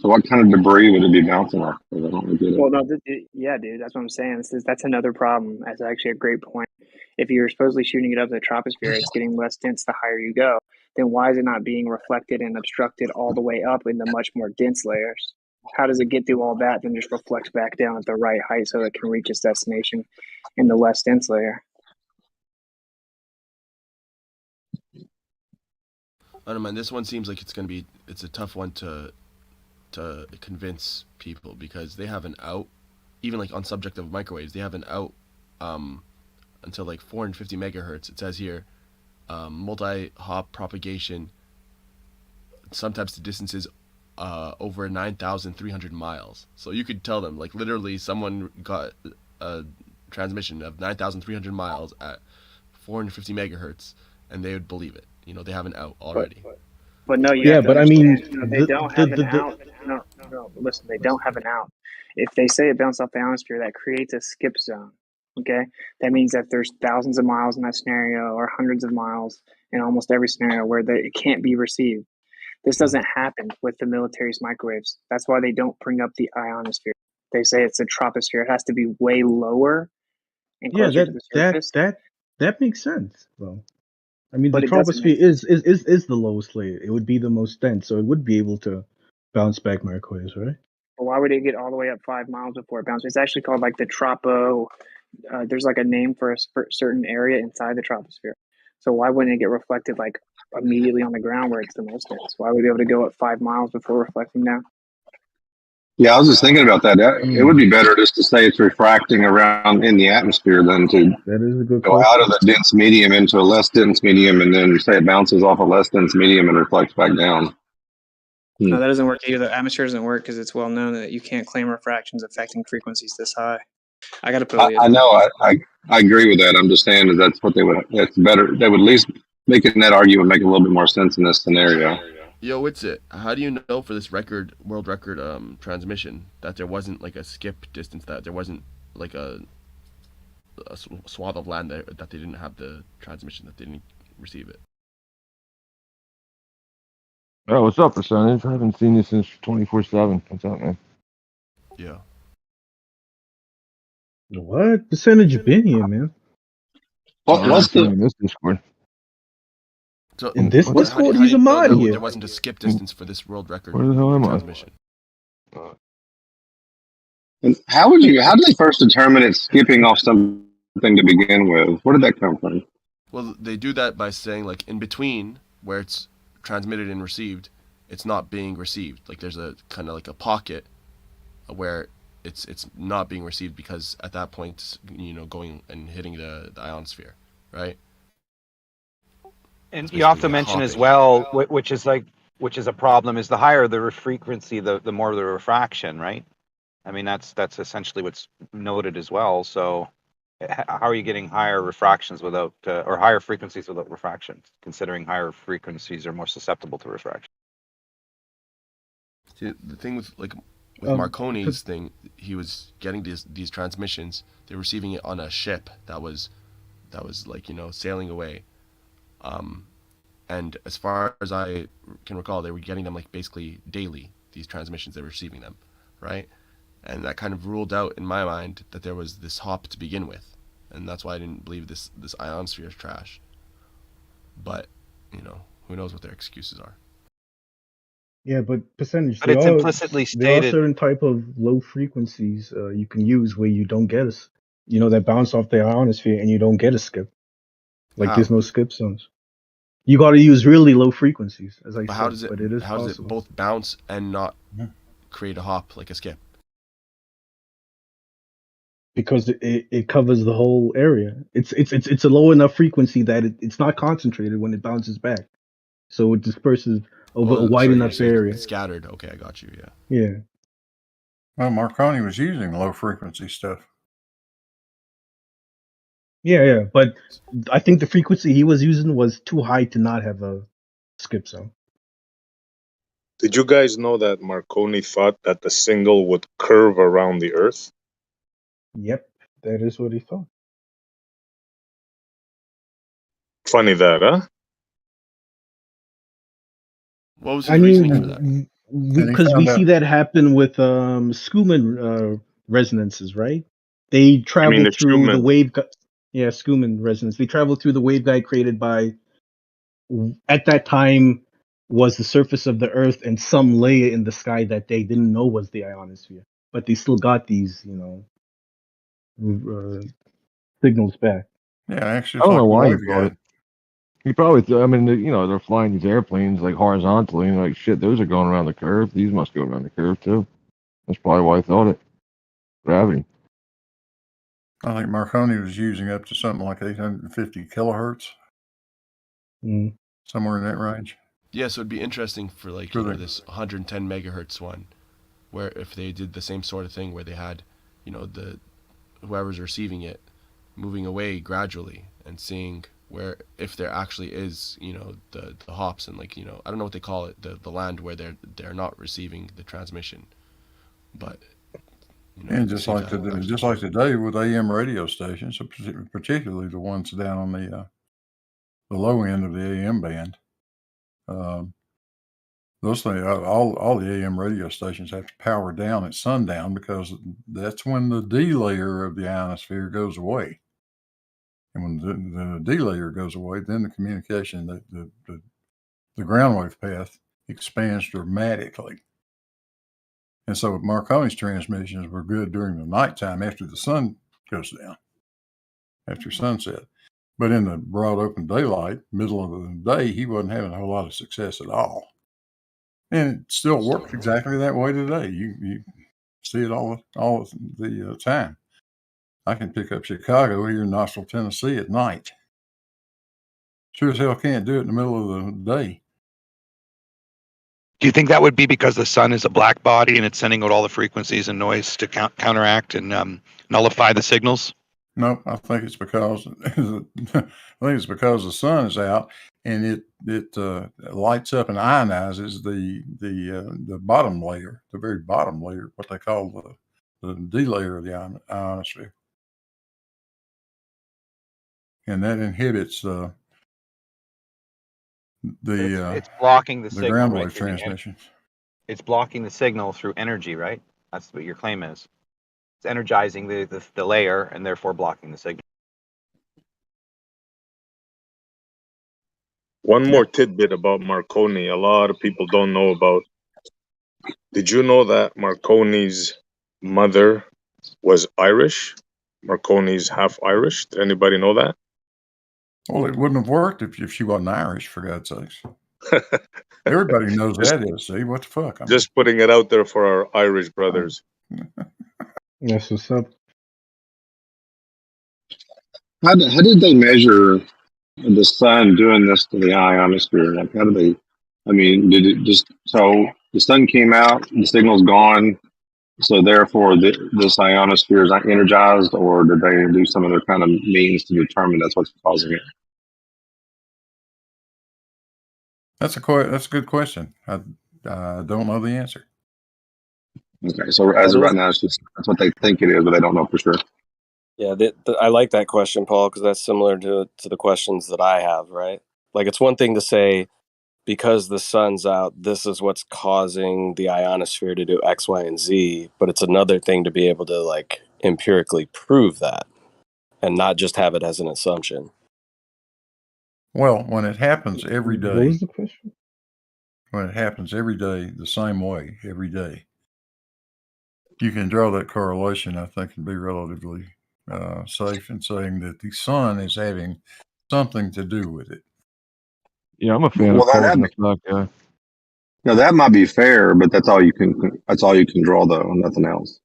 So what kind of debris would it be bouncing off? I don't really get it. Well, no, yeah, dude, that's what I'm saying. That's another problem. That's actually a great point. If you're supposedly shooting it up to the troposphere, it's getting less dense the higher you go. Then why is it not being reflected and obstructed all the way up in the much more dense layers? How does it get through all that, then just reflects back down at the right height so it can reach its destination in the less dense layer? I don't know, man. This one seems like it's a tough one to convince people because they have an out, even like on subject of microwaves, they have an out until like 450 megahertz. It says here, multi-hop propagation. Sometimes the distance is over 9,300 miles. So you could tell them, like literally, someone got a transmission of 9,300 miles at 450 megahertz, and they would believe it. They have an out already. But no, you Yeah, have to but I mean, understand, they don't have an out. No, listen, they don't have an out. If they say it bounced off the ionosphere, that creates a skip zone. Okay, that means that there's thousands of miles in that scenario, or hundreds of miles in almost every scenario where it can't be received. This doesn't happen with the military's microwaves. That's why they don't bring up the ionosphere. They say it's a troposphere. It has to be way lower and yeah, closer to the surface. that makes sense. Though, I mean, the But it doesn't troposphere make is the lowest layer. It would be the most dense, so it would be able to bounce back microwaves, right? But why would it get all the way up 5 miles before it bounces? It's actually called like the tropo. There's like a name for a certain area inside the troposphere. So why wouldn't it get reflected like immediately on the ground where it's the most dense? Why would it be able to go up 5 miles before reflecting down? Yeah, I was just thinking about that. It would be better just to say it's refracting around in the atmosphere than to That is a good go question. out of the dense medium into a less dense medium and then say it bounces off a less dense medium and reflects back down. No, that doesn't work either. The atmosphere doesn't work because it's well known that you can't claim refractions affecting frequencies this high. I got to put I know. I agree with that. I'm just saying that that's what they would. It's better. They would at least making that argument make a little bit more sense in this scenario. Yo, it's it. How do you know for this world record transmission that there wasn't like a skip distance, that there wasn't like a swath of land that they didn't have the transmission, that they didn't receive it? Oh, what's up, percentage? I haven't seen you since 24/7. What's up, man? Yeah. What percentage been here, man? What's the in this Discord? So In this how Discord, do he's you a know mod that here. there wasn't a skip distance for this world record Where the hell am I? transmission? And how did they first determine it's skipping off something to begin with? Where did that come from? Well, they do that by saying like in between where it's transmitted and received, it's not being received. Like there's a kind of like a pocket where it's not being received because at that point, going and hitting the ionosphere, right? And you often mention as well, which is a problem, is the higher the frequency, the more the refraction, right? I mean, that's essentially what's noted as well. So, how are you getting higher refractions without, or higher frequencies without refractions? Considering higher frequencies are more susceptible to refraction. See, the thing with Marconi's thing, he was getting these transmissions. They're receiving it on a ship that was like sailing away. And as far as I can recall, they were getting them like basically daily. These transmissions, they were receiving them, right? and that kind of ruled out in my mind that there was this hop to begin with, and that's why I didn't believe this ionosphere is trash. But who knows what their excuses are. Yeah, but percentage. But it's implicitly There are stated. certain type of low frequencies you can use where you don't get that bounce off the ionosphere and you don't get a skip. Like How? there's no skip zones. You got to use really low frequencies, as I But said. But it is how does it possible both bounce and not create a hop like a skip? because it covers the whole area. It's a low enough frequency that it's not concentrated when it bounces back, so it disperses over a wide enough area. It's scattered. Okay, I got you. Yeah. Yeah. Well, Marconi was using low frequency stuff. Yeah, but I think the frequency he was using was too high to not have a skip zone. Did you guys know that Marconi thought that the signal would curve around the Earth? Yep, that is what he thought. Funny that, huh? What was I his reasoning for that? mean, because we see that happen with Schumann resonances, right? They travel the through the Schumann. Schumann resonance. They travel through the waveguide created by, at that time, was the surface of the Earth and some layer in the sky that they didn't know was the ionosphere, but they still got these, signals back. Yeah, actually, I it's don't like know a why he waveguide. thought it. He probably, I mean, they're flying these airplanes like horizontally, and like shit, those are going around the curve. These must go around the curve too. That's probably why I thought it. Gravity. I think Marconi was using up to something like 850 kilohertz, somewhere in that range. Yeah, so it'd be interesting for this 110 megahertz one, where if they did the same sort of thing where they had, the whoever's receiving it moving away gradually and seeing where if there actually is, the hops and I don't know what they call it, the land where they're not receiving the transmission, but And just like today with AM radio stations, particularly the ones down on the low end of the AM band, those things, all the AM radio stations have to power down at sundown because that's when the D layer of the ionosphere goes away. And when the D layer goes away, then the communication, the ground wave path expands dramatically. And so Marconi's transmissions were good during the nighttime after the sun goes down, after sunset. But in the broad open daylight, middle of the day, he wasn't having a whole lot of success at all. And it still works exactly that way today. You see it all the time. I can pick up Chicago here in Knoxville, Tennessee at night. Sure as hell can't do it in the middle of the day. Do you think that would be because the sun is a black body and it's sending out all the frequencies and noise to counteract and nullify the signals? No, I think it's because the sun is out and it lights up and ionizes the bottom layer, the very bottom layer, what they call the D layer of the ionosphere, and that inhibits it's blocking the signal, ground right? wave transmission. It's blocking the signal through energy, right? That's what your claim is. It's energizing the layer and therefore blocking the signal. One more tidbit about Marconi a lot of people don't know about. Did you know that Marconi's mother was Irish? Marconi's half Irish. Did anybody know that? Well, it wouldn't have worked if she wasn't Irish, for God's sakes. Everybody knows that is. See, what the fuck? Just putting it out there for our Irish brothers. That's what's up. How did they measure the sun doing this to the ionosphere? Like, how do they? I mean, did it just so the sun came out, the signal's gone, so therefore this ionosphere is not energized, or did they do some other kind of means to determine that's what's causing it? That's a good question. I don't know the answer. Okay, so as of right now, that's what they think it is, but they don't know for sure. Yeah, I like that question, Paul, because that's similar to the questions that I have, right? Like, it's one thing to say, because the sun's out, this is what's causing the ionosphere to do X, Y, and Z. But it's another thing to be able to like empirically prove that and not just have it as an assumption. Well, when it happens every What day, was the question? when it happens every day the same way every day, you can draw that correlation, I think, and be relatively safe in saying that the sun is having something to do with it. Yeah, I'm a fan Well, of cause and effect. Yeah. now that might be fair, but that's all you can draw though, nothing else.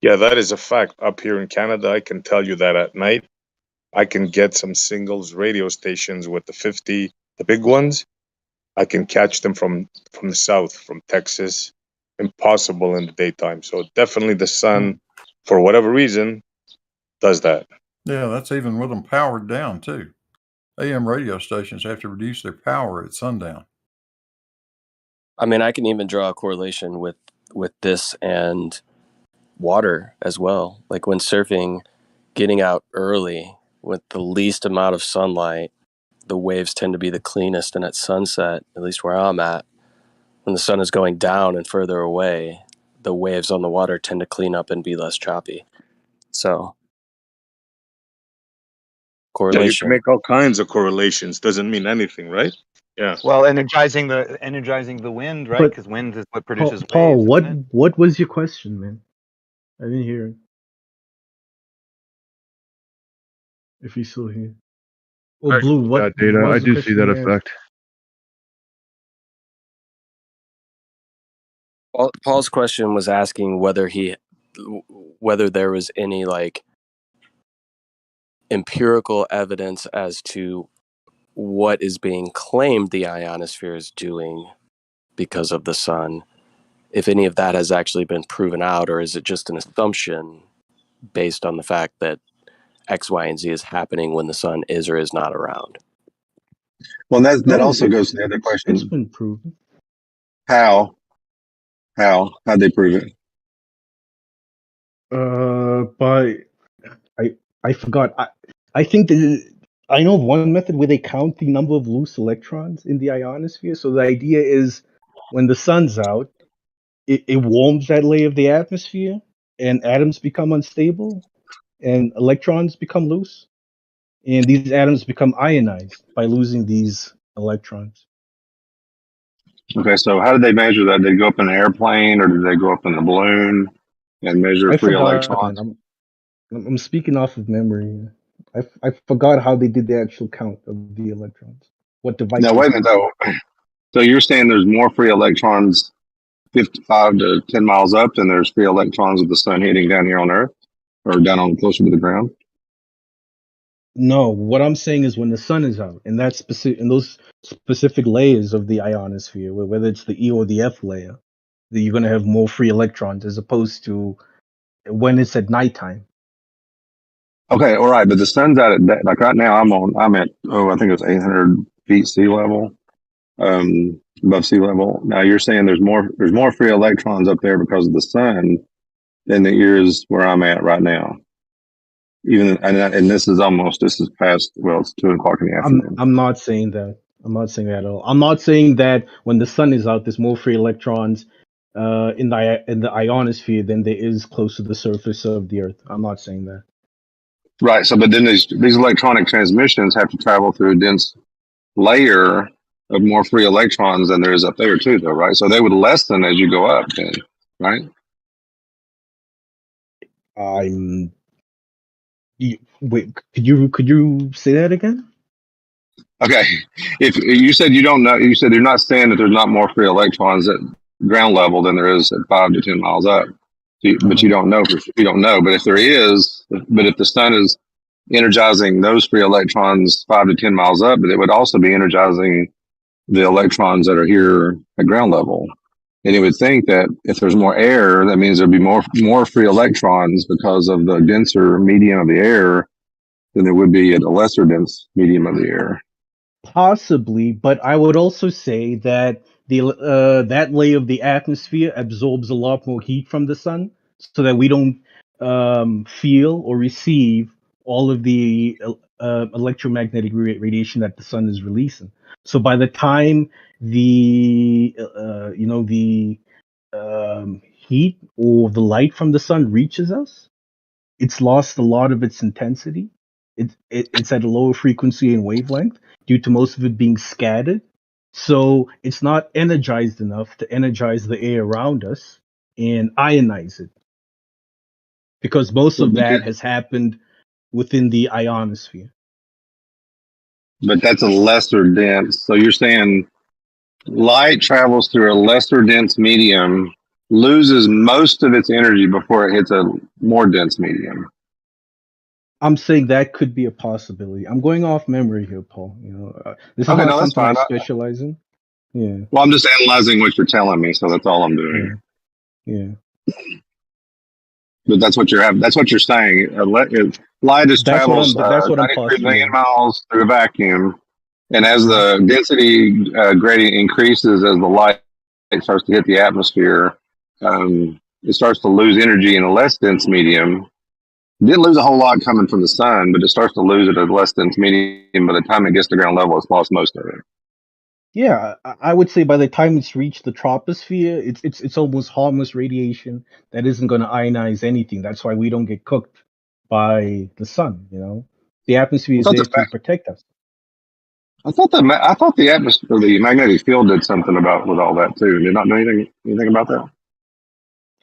Yeah, that is a fact. Up here in Canada, I can tell you that at night, I can get some singles radio stations with the 50, the big ones. I can catch them from the south, from Texas. Impossible in the daytime. So definitely the sun, for whatever reason, does that. Yeah, that's even with them powered down too. AM radio stations have to reduce their power at sundown. I mean, I can even draw a correlation with this and water as well. Like when surfing, getting out early with the least amount of sunlight, the waves tend to be the cleanest. And at sunset, at least where I'm at, when the sun is going down and further away, the waves on the water tend to clean up and be less choppy. So, Yeah, you correlation. can make all kinds of correlations. Doesn't mean anything, right? Yeah. Well, energizing the wind, right? But Because wind is what produces Paul, waves, isn't it? what was your question, man? I didn't hear it. If he's still here. Oh, Blue, what Data. was I the do see question that you asked? effect. Paul's question was asking whether there was any like empirical evidence as to what is being claimed the ionosphere is doing because of the sun, if any of that has actually been proven out, or is it just an assumption based on the fact that X, Y, and Z is happening when the sun is or is not around. Well, that No, also goes to the other it's question: been proven. how'd they prove it? But I forgot. I think that I know of one method where they count the number of loose electrons in the ionosphere. So the idea is when the sun's out, it warms that layer of the atmosphere, and atoms become unstable, and electrons become loose, and these atoms become ionized by losing these electrons. Okay, so how did they measure that? Did they go up in an airplane, or did they go up in the balloon and measure I free forgot, electrons? man. I'm speaking off of memory. I forgot how they did the actual count of the electrons. What device Now, they wait a minute used. though. So you're saying there's more free electrons 55 to 10 miles up than there's free electrons of the sun hitting down here on Earth or down on closer to the ground? No, what I'm saying is when the sun is out, and that's specific in those specific layers of the ionosphere, whether it's the E or the F layer, that you're gonna have more free electrons as opposed to when it's at nighttime. Okay, all right, but the sun's out at like right now. I'm at I think it's 800 feet sea level, above sea level. Now you're saying there's more free electrons up there because of the sun than there is where I'm at right now. Even and this is past. Well, it's 2:00 in the afternoon. I'm not saying that. I'm not saying that at all. I'm not saying that when the sun is out, there's more free electrons in the ionosphere than there is close to the surface of the Earth. I'm not saying that. Right. So, but then these electronic transmissions have to travel through a dense layer of more free electrons than there is up there too, though, right? So they would lessen as you go up, then, right? Wait. Could you say that again? Okay. If you said you don't know, you said you're not saying that there's not more free electrons at ground level than there is at 5 to 10 miles up. But you don't know. You don't know. But if there is, but if the sun is energizing those free electrons 5 to 10 miles up, but it would also be energizing the electrons that are here at ground level. And it would think that if there's more air, that means there'd be more free electrons because of the denser medium of the air than there would be at a lesser dense medium of the air. Possibly, but I would also say that that layer of the atmosphere absorbs a lot more heat from the sun, so that we don't feel or receive all of the electromagnetic radiation that the sun is releasing. So by the time the the heat or the light from the sun reaches us, it's lost a lot of its intensity. It's at a lower frequency and wavelength due to most of it being scattered. So it's not energized enough to energize the air around us and ionize it, because most But of that has happened within the ionosphere. that's a lesser dense. So you're saying light travels through a lesser dense medium, loses most of its energy before it hits a more dense medium. I'm saying that could be a possibility. I'm going off memory here, Paul. This is Okay, not no, that's something I fine. specialize in. Yeah. Well, I'm just analyzing what you're telling me, so that's all I'm doing. Yeah. But that's what that's what you're saying. Light is That's what travels I'm 93 million postulating. miles through a vacuum, and as the density gradient increases, as the light starts to hit the atmosphere, it starts to lose energy in a less dense medium. It didn't lose a whole lot coming from the sun, but it starts to lose it at a less dense medium. By the time it gets to ground level, it's lost most of it. Yeah, I would say by the time it's reached the troposphere, it's almost harmless radiation that isn't going to ionize anything. That's why we don't get cooked by the sun. The atmosphere is there to protect us. I thought the atmosphere, the magnetic field, did something with all that too. Did it not do anything about that?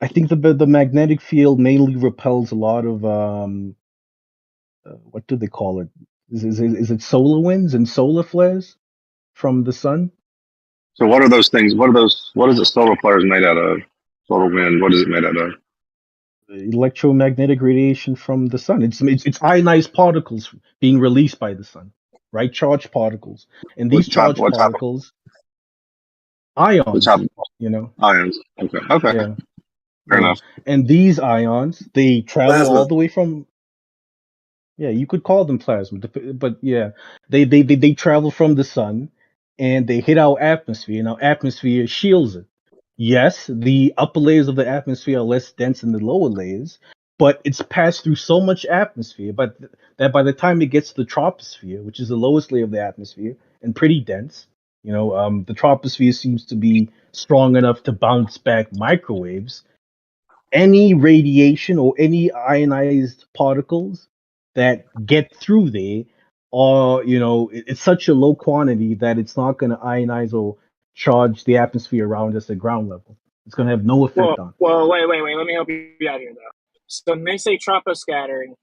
I think the magnetic field mainly repels a lot of what do they call it? Is it solar winds and solar flares from the sun? So what are those things? What is the solar flares made out of? Solar wind. What is it made out of? Electromagnetic radiation from the sun. It's ionized particles being released by the sun, right? Charged particles, and these charged particles, ions. Ions. Okay. Yeah. Fair enough. And these ions, they travel Plasma. all the way from. Yeah, you could call them plasma, but yeah, they travel from the sun, and they hit our atmosphere, and our atmosphere shields it. Yes, the upper layers of the atmosphere are less dense than the lower layers, but it's passed through so much atmosphere, but that by the time it gets to the troposphere, which is the lowest layer of the atmosphere and pretty dense, the troposphere seems to be strong enough to bounce back microwaves. Any radiation or any ionized particles that get through there are, it's such a low quantity that it's not going to ionize or charge the atmosphere around us at ground level. It's going to have no effect on it. Well, wait. Let me help you out here, though. So when they say troposcattering,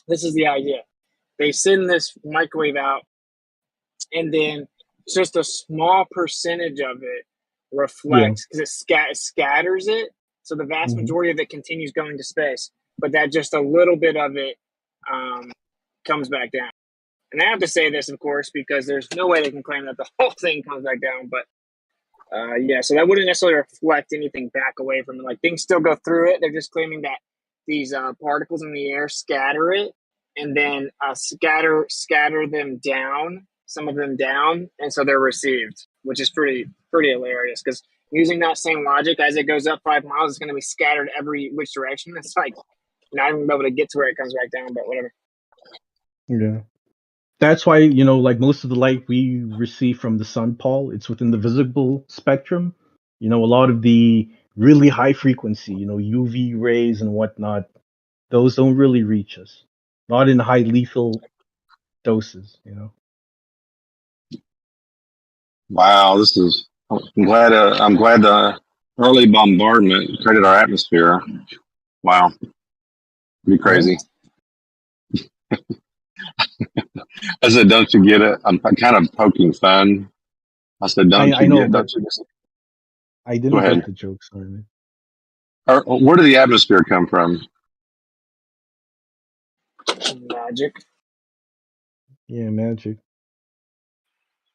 this is the idea. They send this microwave out, and then just a small percentage of it reflects because it scatters it. So the vast majority of it continues going to space, but that just a little bit of it comes back down. And I have to say this, of course, because there's no way they can claim that the whole thing comes back down. But so that wouldn't necessarily reflect anything back away from it. Like things still go through it. They're just claiming that these particles in the air scatter it, and then scatter them down, some of them down, and so they're received, which is pretty hilarious. Because using that same logic, as it goes up 5 miles, it's going to be scattered every which direction. It's like not even able to get to where it comes back down, but whatever. Yeah. That's why, like most of the light we receive from the sun, Paul, it's within the visible spectrum. A lot of the really high frequency, UV rays and whatnot, those don't really reach us. Not in high lethal doses, Wow, this is. I'm glad the early bombardment created our atmosphere. Wow, pretty crazy. I said, "Don't you get it?" I'm kind of poking fun. I said, "Don't you get? Don't you just?" I didn't get the joke. Sorry, man. Where did the atmosphere come from? Magic. Yeah, magic.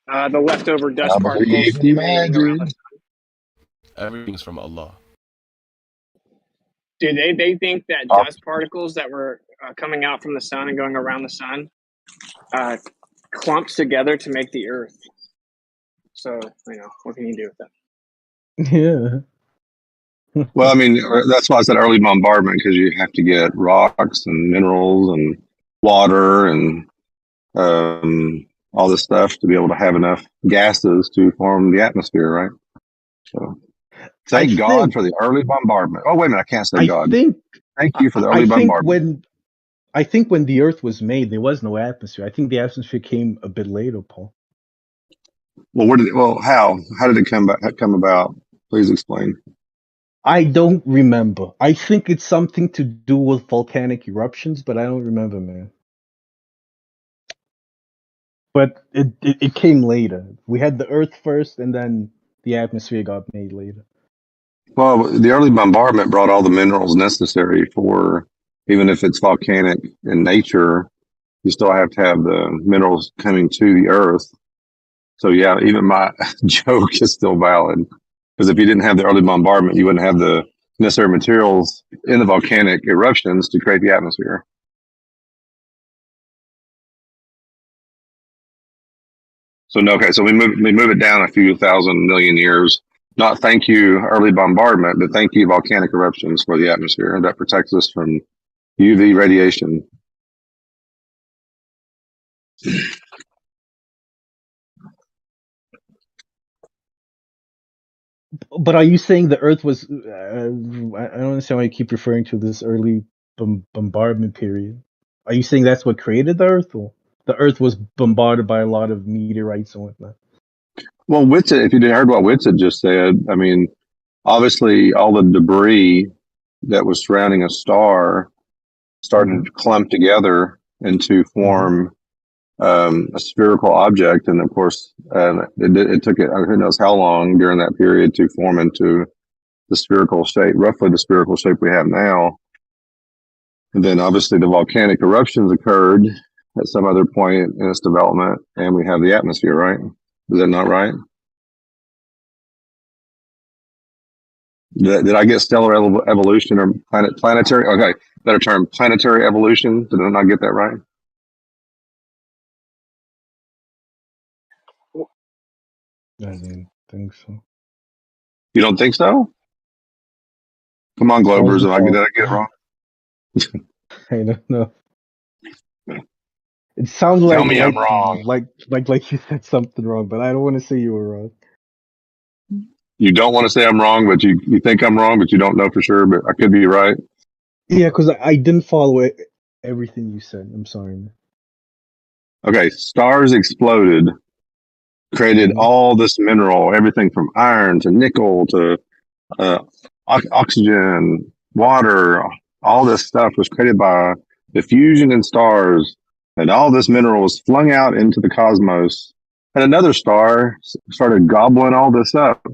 The leftover dust particles remaining around the sun. Everything's from Allah. Dude, they think that dust particles that were coming out from the sun and going around the sun clumped together to make the Earth. So, what can you do with that? Yeah. Well, I mean, that's why I said early bombardment, because you have to get rocks and minerals and water and all this stuff to be able to have enough gases to form the atmosphere, right? So thank God for the early bombardment. Oh, wait a minute, I can't say God. Thank you for the early bombardment. I think when the Earth was made, there was no atmosphere. I think the atmosphere came a bit later, Paul. Well, how did it come about? Please explain. I don't remember. I think it's something to do with volcanic eruptions, but I don't remember, man. But it came later. We had the Earth first, and then the atmosphere got made later. Well, the early bombardment brought all the minerals necessary for, even if it's volcanic in nature, you still have to have the minerals coming to the Earth. So yeah, even my joke is still valid, because if you didn't have the early bombardment, you wouldn't have the necessary materials in the volcanic eruptions to create the atmosphere. So no, okay, so we move it down a few thousand million years. Not thank you early bombardment, but thank you volcanic eruptions for the atmosphere that protects us from UV radiation. But are you saying the Earth was? I don't understand why you keep referring to this early bombardment period. Are you saying that's what created the Earth, or the Earth was bombarded by a lot of meteorites and whatnot? Well, Whitsitt, if you heard what Whitsitt just said, I mean, obviously all the debris that was surrounding a star started to clump together and to form a spherical object. And of course, it took who knows how long during that period to form into the spherical shape, roughly the spherical shape we have now. And then obviously the volcanic eruptions occurred at some other point in its development, and we have the atmosphere, right? Is that not right? Did I get stellar evolution or planetary? Okay, better term, planetary evolution. Did I not get that right? I didn't think so. You don't think so? Come on, Globers. Did I get it wrong? I don't know. It sounds Tell like me I'm wrong. like you said something wrong, but I don't want to say you were wrong. You don't want to say I'm wrong, but you think I'm wrong, but you don't know for sure. But I could be right. Yeah, because I didn't follow everything you said. I'm sorry, man. Okay, stars exploded, created all this mineral, everything from iron to nickel to oxygen, water. All this stuff was created by the fusion in stars, and all this mineral was flung out into the cosmos. And another star started gobbling all this up,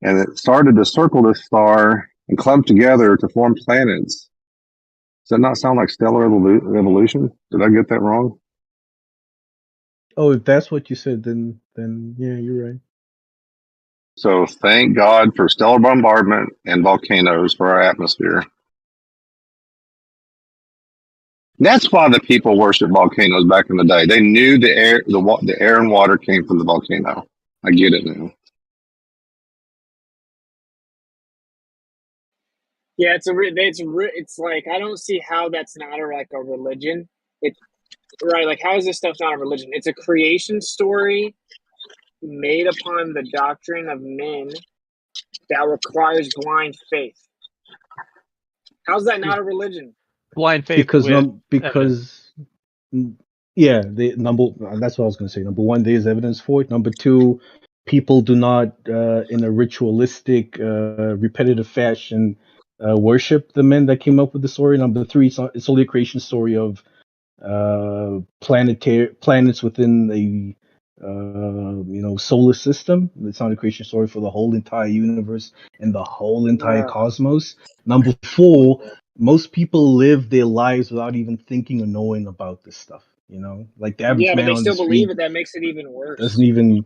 and it started to circle this star and clump together to form planets. Does that not sound like stellar evolution? Did I get that wrong? Oh, if that's what you said, then yeah, you're right. So thank God for stellar bombardment and volcanoes for our atmosphere. That's why the people worshiped volcanoes back in the day. They knew the air and water came from the volcano. I get it now. Yeah, it's like I don't see how that's not a religion. It's right, like how is this stuff not a religion? It's a creation story made upon the doctrine of men that requires blind faith. How's that not a religion? Blind faith Because with because yeah, that's what I was going to say. Number one, there's evidence for it. Number two, people do not in a ritualistic, repetitive fashion worship the men that came up with the story. Number three, it's only a creation story of planets within the solar system. It's not a creation story for the whole entire universe and the whole entire cosmos. Number four, most people live their lives without even thinking or knowing about this stuff. Like the average Yeah, but man they on the still believe street it. That makes it even worse. doesn't even.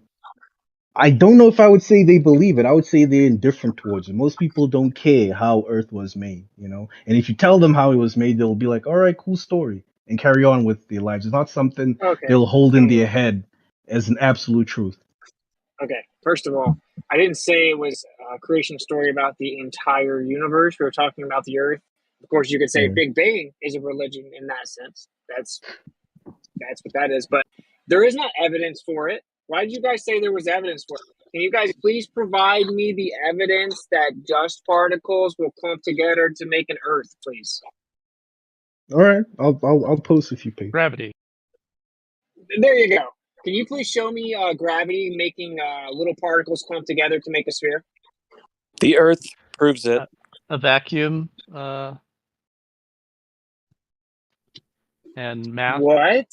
I don't know if I would say they believe it. I would say they're indifferent towards it. Most people don't care how Earth was made, And if you tell them how it was made, they'll be like, "All right, cool story," and carry on with their lives. It's not something Okay. they'll hold in their head as an absolute truth. Okay, first of all, I didn't say it was a creation story about the entire universe. We were talking about the Earth Of course, you could say Yeah. Big Bang is a religion in that sense. That's what that is. But there is not evidence for it. Why did you guys say there was evidence for it? Can you guys please provide me the evidence that dust particles will clump together to make an Earth, please? All right, I'll post a few papers. Gravity. There you go. Can you please show me gravity making little particles clump together to make a sphere? The Earth proves it. A vacuum and mass What?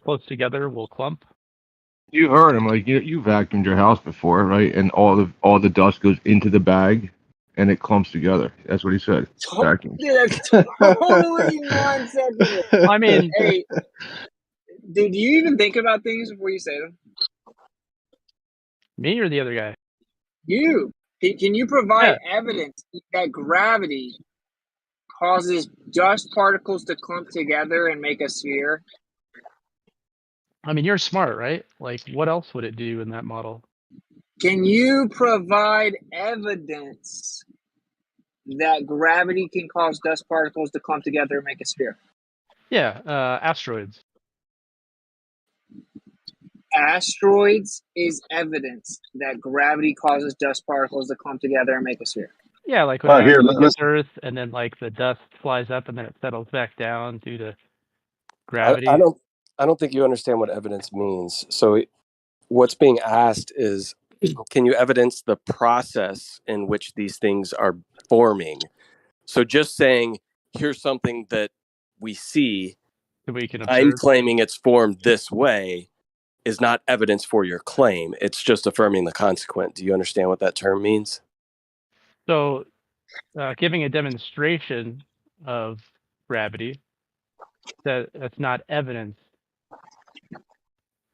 close together will clump. You heard him. Like you vacuumed your house before, right? And all the dust goes into the bag, and it clumps together. That's what he said. Vacuum. Dude, that's totally nonsensical. I mean, hey, do you even think about things before you say them? Me or the other guy? You. Can you provide evidence that gravity causes dust particles to clump together and make a sphere? I mean, you're smart, right? Like, what else would it do in that model? Can you provide evidence that gravity can cause dust particles to clump together and make a sphere? Yeah, asteroids. Asteroids is evidence that gravity causes dust particles to clump together and make a sphere. Yeah, like when an asteroid hits Earth and then like the dust flies up and then it settles back down due to gravity. I don't think you understand what evidence means. So what's being asked is, can you evidence the process in which these things are forming? So just saying, here's something that we see, that we can I'm observe. claiming it's formed this way, is not evidence for your claim. It's just affirming the consequent. Do you understand what that term means? So giving a demonstration of gravity, that's not evidence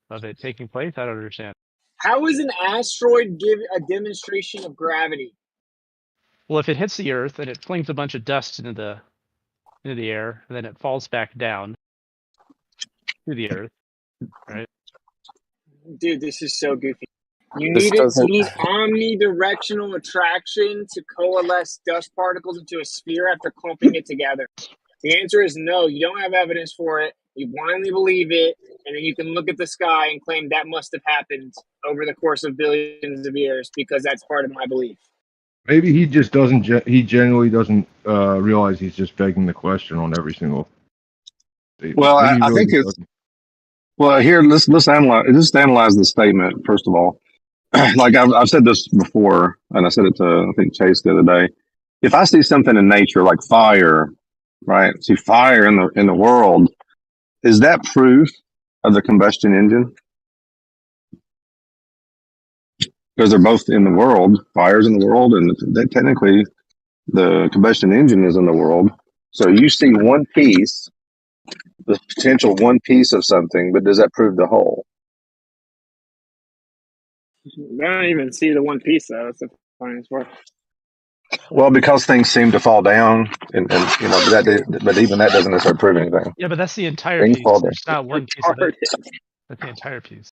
of it taking place? I don't understand. How is an asteroid give a demonstration of gravity? Well, if it hits the Earth and it flings a bunch of dust into the air, and then it falls back down to the Earth, right? Dude, this is so goofy. You This need doesn't- you need omnidirectional attraction to coalesce dust particles into a sphere after clumping it together. The answer is no. You don't have evidence for it. You blindly believe it, and then you can look at the sky and claim that must have happened over the course of billions of years because that's part of my belief. Maybe he just doesn't. He genuinely doesn't realize he's just begging the question on every single. Well, Maybe he I really think just it's doesn't. well. Here, let's analyze the statement first of all. Like I've said this before, and I said it to I think Chase the other day. If I see something in nature like fire, right? See fire in the world, is that proof of the combustion engine? Because they're both in the world. Fire's in the world, and technically, the combustion engine is in the world. So you see one piece, the potential one piece of something, but does that prove the whole? I don't even see the one piece though. That's the funniest part. Well, because things seem to fall down, and you know, but even that doesn't necessarily prove anything. Yeah, but that's the entire Things piece. fall down. There's not one piece of it. That's the entire piece.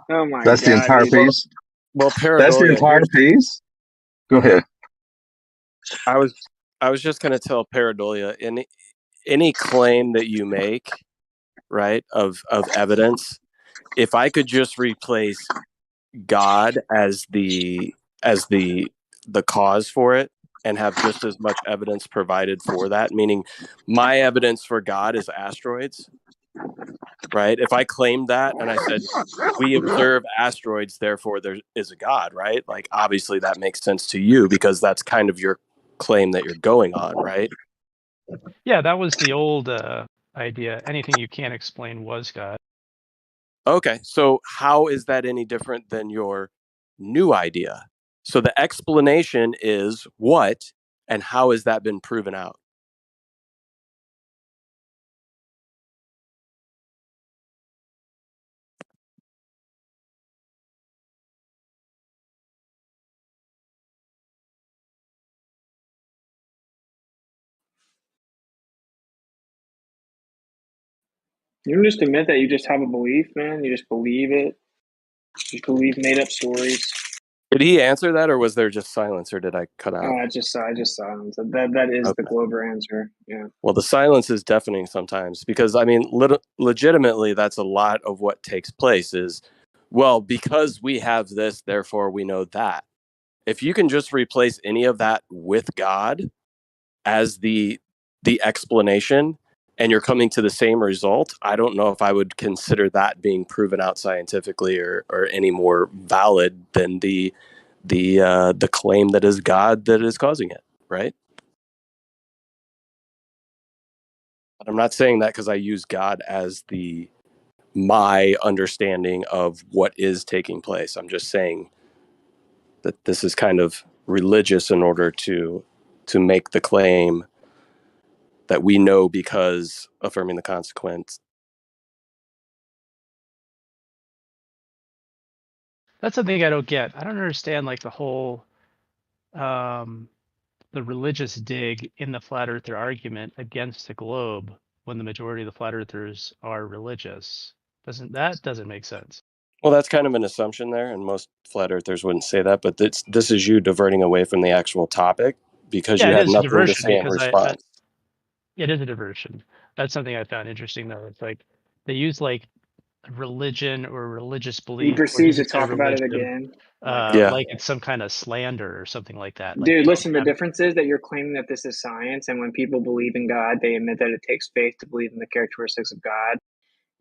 Oh my That's god! the entire dude. piece. Well, That's the pareidolia. entire piece. Go ahead. I was just going to tell pareidolia, any claim that you make, right, of evidence, if I could just replace God as the cause for it and have just as much evidence provided for that, meaning my evidence for God is asteroids, right? If I claimed that and I said we observe asteroids, therefore there is a God, right? Like obviously that makes sense to you because that's kind of your claim that you're going on, right? Yeah, that was the old idea. Anything you can't explain was God. Okay, so how is that any different than your new idea? So the explanation is what, and how has that been proven out? You can just admit that you just have a belief, man. You just believe it. You just believe made up stories. Did he answer that, or was there just silence, or did I cut out? I just silence. That is the Glover answer. Yeah. Well, the silence is deafening sometimes because, I mean, legitimately, that's a lot of what takes place is, well, because we have this, therefore we know that. If you can just replace any of that with God as the explanation and you're coming to the same result, I don't know if I would consider that being proven out scientifically or any more valid than the claim that is God that is causing it, right? But I'm not saying that because I use God as my understanding of what is taking place. I'm just saying that this is kind of religious in order to make the claim that we know because affirming the consequence. That's something I don't get. I don't understand like the whole the religious dig in the flat earther argument against the globe when the majority of the flat earthers are religious. Doesn't make sense. Well, that's kind of an assumption there, and most flat earthers wouldn't say that, but this is you diverting away from the actual topic because you It had is a nothing to diversion say in because response. it is a diversion. That's something I found interesting though. It's like they use like religion or religious He belief or proceeds to just their talk about it religion again. Yeah. like it's some kind of slander or something like that. Like Dude, don't listen, the have difference is that you're claiming that this is science, and when people believe in God, they admit that it takes faith to believe in the characteristics of God.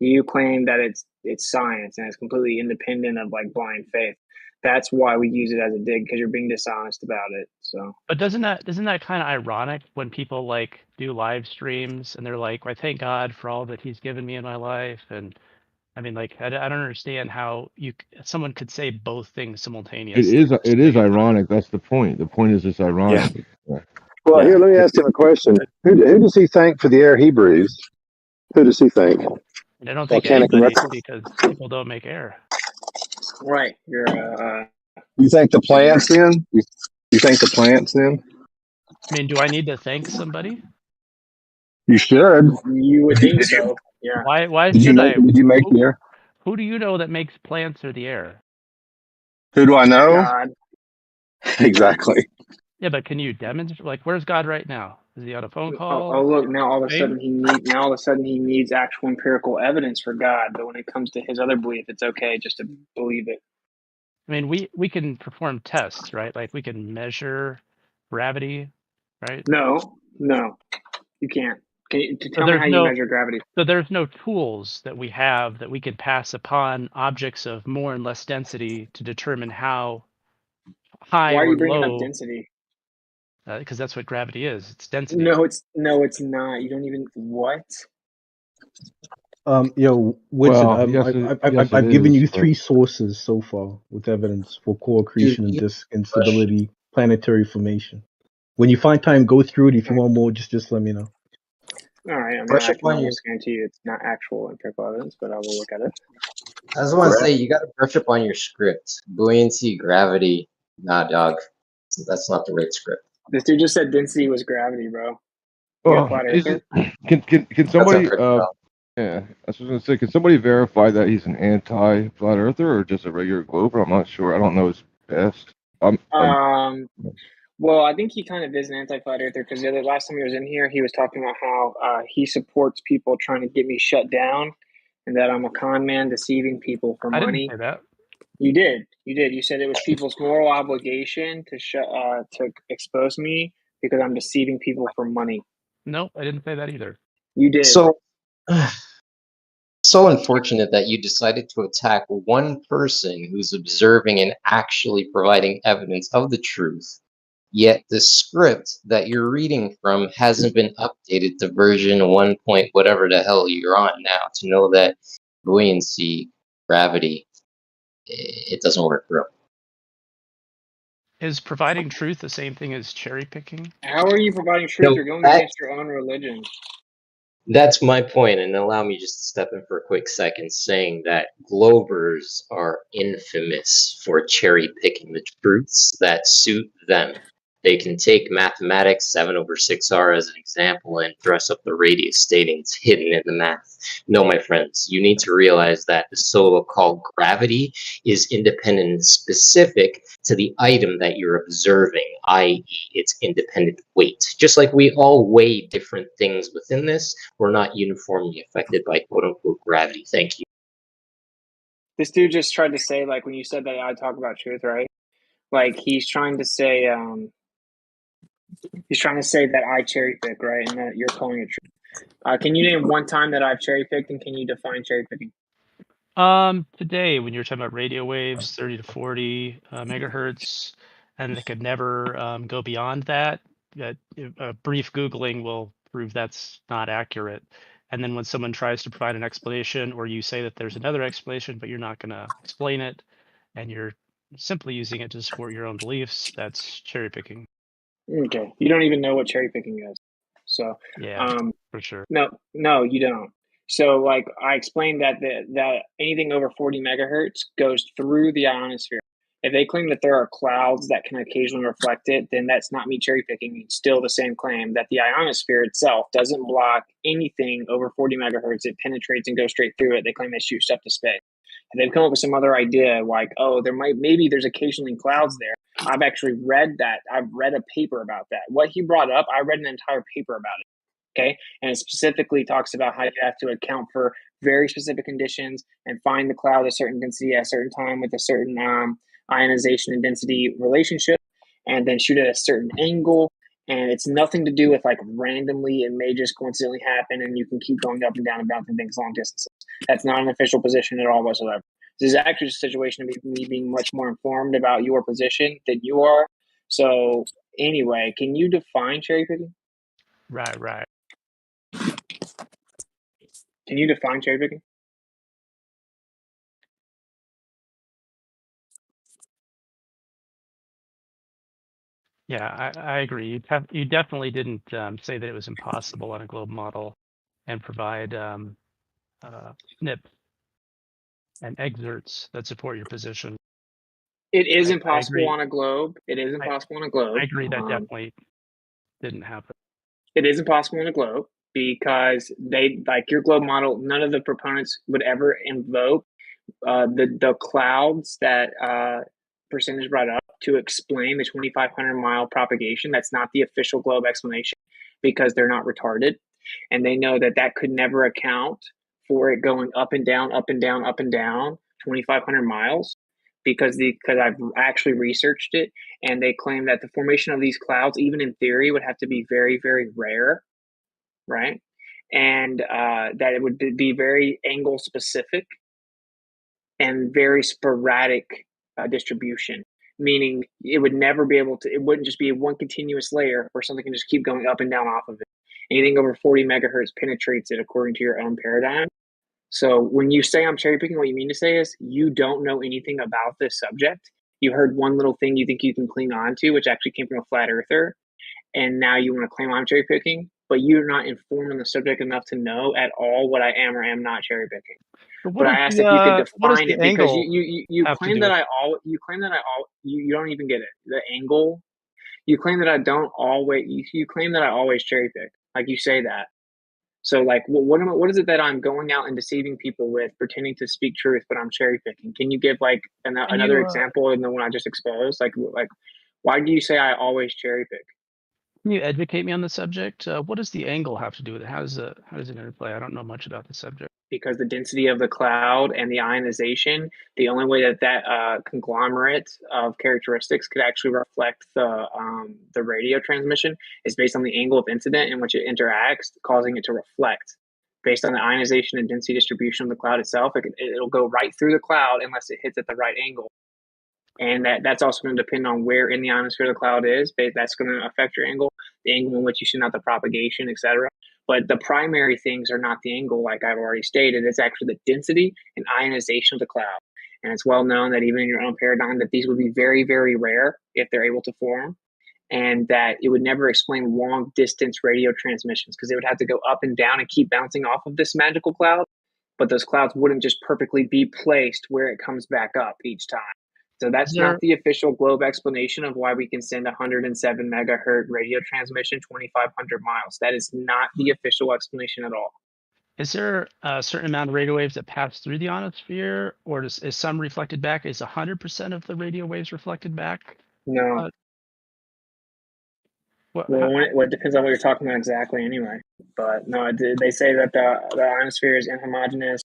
You claim that it's science and it's completely independent of like blind faith. That's why we use it as a dig, because you're being dishonest about it. So But isn't that kind of ironic when people like do live streams and they're like, I thank God for all that He's given me in my life, and I mean, like, I don't understand how someone could say both things simultaneously. It is ironic. That's the point. The point is it's ironic. Yeah. Well, here, let me ask him a question. Who does he thank for the air he breathes? Who does he thank? And I don't think Volcanic anybody eruption? because people don't make air. right, you're You thank the plants then? You thank the plants then? I mean, do I need to thank somebody? You should. You would think so. Yeah. Why Did you should I? make the air? Who do you know that makes plants or the air? Who do I know? God. Exactly. Yeah, but can you demonstrate? Like, where's God right now? Is he on a phone call? Oh look, now all of a Hey? sudden he needs actual empirical evidence for God. But when it comes to his other belief, it's okay just to believe it. I mean, we can perform tests, right? Like we can measure gravity, right? No, you can't. Tell me there's how you measure gravity. So there's no tools that we have that we could pass upon objects of more and less density to determine how high Why are or you bringing up low. density? Because that's what gravity is. It's density. No, it's not. You don't even what? Woodson, Well, yes, it I've given is, you but- 3 sources so far with evidence for core accretion and disk instability, planetary formation. When you find time, go through it. If you want more, just let me know. All right, I mean, Brush I up can on your. almost guarantee you it's not actual empirical evidence, but I will look at it. I just want to say you got to brush up on your script. Buoyancy, gravity. Nah, dog. That's not the right script. This dude just said density was gravity, bro. You got flat earther? Can somebody That's a yeah, I was gonna say, can somebody verify that he's an anti-flat earther or just a regular glober? I'm not sure. I don't know his best. Well, I think he kind of is an anti-flat earther because the last time he was in here, he was talking about how he supports people trying to get me shut down, and that I'm a con man deceiving people for I money. didn't say that. You did. You said it was people's moral obligation to expose me because I'm deceiving people for money. Nope, I didn't say that either. You did. So unfortunate that you decided to attack one person who's observing and actually providing evidence of the truth, yet the script that you're reading from hasn't been updated to version 1 point whatever the hell you're on now to know that buoyancy, gravity, it doesn't work, bro. Is providing truth the same thing as cherry picking? How are you providing truth? No, You're going against your own religion. That's my point, and allow me just to step in for a quick second, saying that Globers are infamous for cherry picking the truths that suit them. They can take mathematics 7/6R as an example and dress up the radius stating it's hidden in the math. No, my friends, you need to realize that the so-called gravity is independent and specific to the item that you're observing, i.e. its independent weight. Just like we all weigh different things within this, we're not uniformly affected by quote-unquote gravity. Thank you. This dude just tried to say, like, when you said that I talk about truth, right? Like, he's trying to say that I cherry pick, right? And that you're calling it truth. Can you name one time that I've cherry picked, and can you define cherry picking? Today, when you're talking about radio waves, 30 to 40 megahertz, and they could never go beyond that, that a brief Googling will prove that's not accurate. And then when someone tries to provide an explanation, or you say that there's another explanation, but you're not going to explain it, and you're simply using it to support your own beliefs, that's cherry picking. Okay, you don't even know what cherry picking is. So Yeah, for sure. No, you don't. So, like, I explained that that anything over 40 megahertz goes through the ionosphere. If they claim that there are clouds that can occasionally reflect it, then that's not me cherry picking. It's still the same claim that the ionosphere itself doesn't block anything over 40 megahertz. It penetrates and goes straight through it. They claim it shoots up to space. And they've come up with some other idea, like, oh, maybe there's occasionally clouds there. I've actually read that. I've read a paper about that. What he brought up, I read an entire paper about it. Okay. And it specifically talks about how you have to account for very specific conditions and find the cloud a certain density at a certain time with a certain ionization and density relationship, and then shoot at a certain angle. And it's nothing to do with like randomly, it may just coincidentally happen and you can keep going up and down and bouncing things long distances. That's not an official position at all whatsoever. This is actually a situation of me being much more informed about your position than you are. So anyway, can you define cherry picking? Right. Can you define cherry picking? Yeah, I agree. You definitely didn't say that it was impossible on a globe model and provide snips and excerpts that support your position. It is I impossible agree. on a globe. It is impossible on a globe. I agree that definitely didn't happen. It is impossible on a globe because they, like your globe model, none of the proponents would ever invoke the clouds that percentage brought up to explain the 2,500 mile propagation. That's not the official globe explanation because they're not retarded. And they know that that could never account for it going up and down, up and down, up and down 2,500 miles because I've actually researched it, and they claim that the formation of these clouds, even in theory, would have to be very, very rare, right? And that it would be very angle specific and very sporadic distribution, meaning it would never be able to, it wouldn't just be one continuous layer where something can just keep going up and down off of it. Anything over 40 megahertz penetrates it according to your own paradigm. So when you say I'm cherry picking, what you mean to say is you don't know anything about this subject. You heard one little thing you think you can cling on to, which actually came from a flat earther. And now you want to claim I'm cherry picking, but you're not informed on the subject enough to know at all what I am or am not cherry picking. But I asked if you could define it because you claim that you don't even get it. The angle, you claim that I don't always, you claim that I always cherry pick. Like you say that. So like, what is it that I'm going out and deceiving people with, pretending to speak truth, but I'm cherry picking? Can you give like another example in the one I just exposed? Like, why do you say I always cherry pick? Can you educate me on the subject? What does the angle have to do with it? How does it interplay? I don't know much about the subject. Because the density of the cloud and the ionization, the only way that conglomerate of characteristics could actually reflect the radio transmission is based on the angle of incident in which it interacts, causing it to reflect. Based on the ionization and density distribution of the cloud itself, it'll go right through the cloud unless it hits at the right angle. And that's also going to depend on where in the ionosphere the cloud is. That's going to affect your angle, the angle in which you send out the propagation, etc. But the primary things are not the angle, like I've already stated. It's actually the density and ionization of the cloud. And it's well known that even in your own paradigm that these would be very, very rare if they're able to form, and that it would never explain long distance radio transmissions because they would have to go up and down and keep bouncing off of this magical cloud. But those clouds wouldn't just perfectly be placed where it comes back up each time. So that's not the official globe explanation of why we can send 107 megahertz radio transmission 2,500 miles. That is not the official explanation at all. Is there a certain amount of radio waves that pass through the ionosphere, or is some reflected back? Is 100% of the radio waves reflected back? No. Well, it depends on what you're talking about exactly anyway. But no, they say that the ionosphere is inhomogeneous,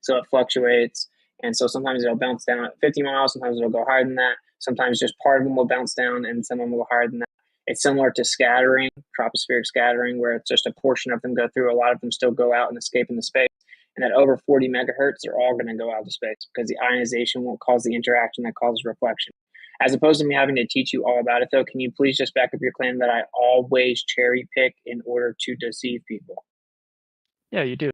so it fluctuates. And so sometimes it'll bounce down at 50 miles, sometimes it'll go higher than that. Sometimes just part of them will bounce down and some of them will go higher than that. It's similar to scattering, tropospheric scattering, where it's just a portion of them go through. A lot of them still go out and escape into space. And at over 40 megahertz, they're all going to go out to space because the ionization won't cause the interaction that causes reflection. As opposed to me having to teach you all about it, though, can you please just back up your claim that I always cherry pick in order to deceive people? Yeah, you do.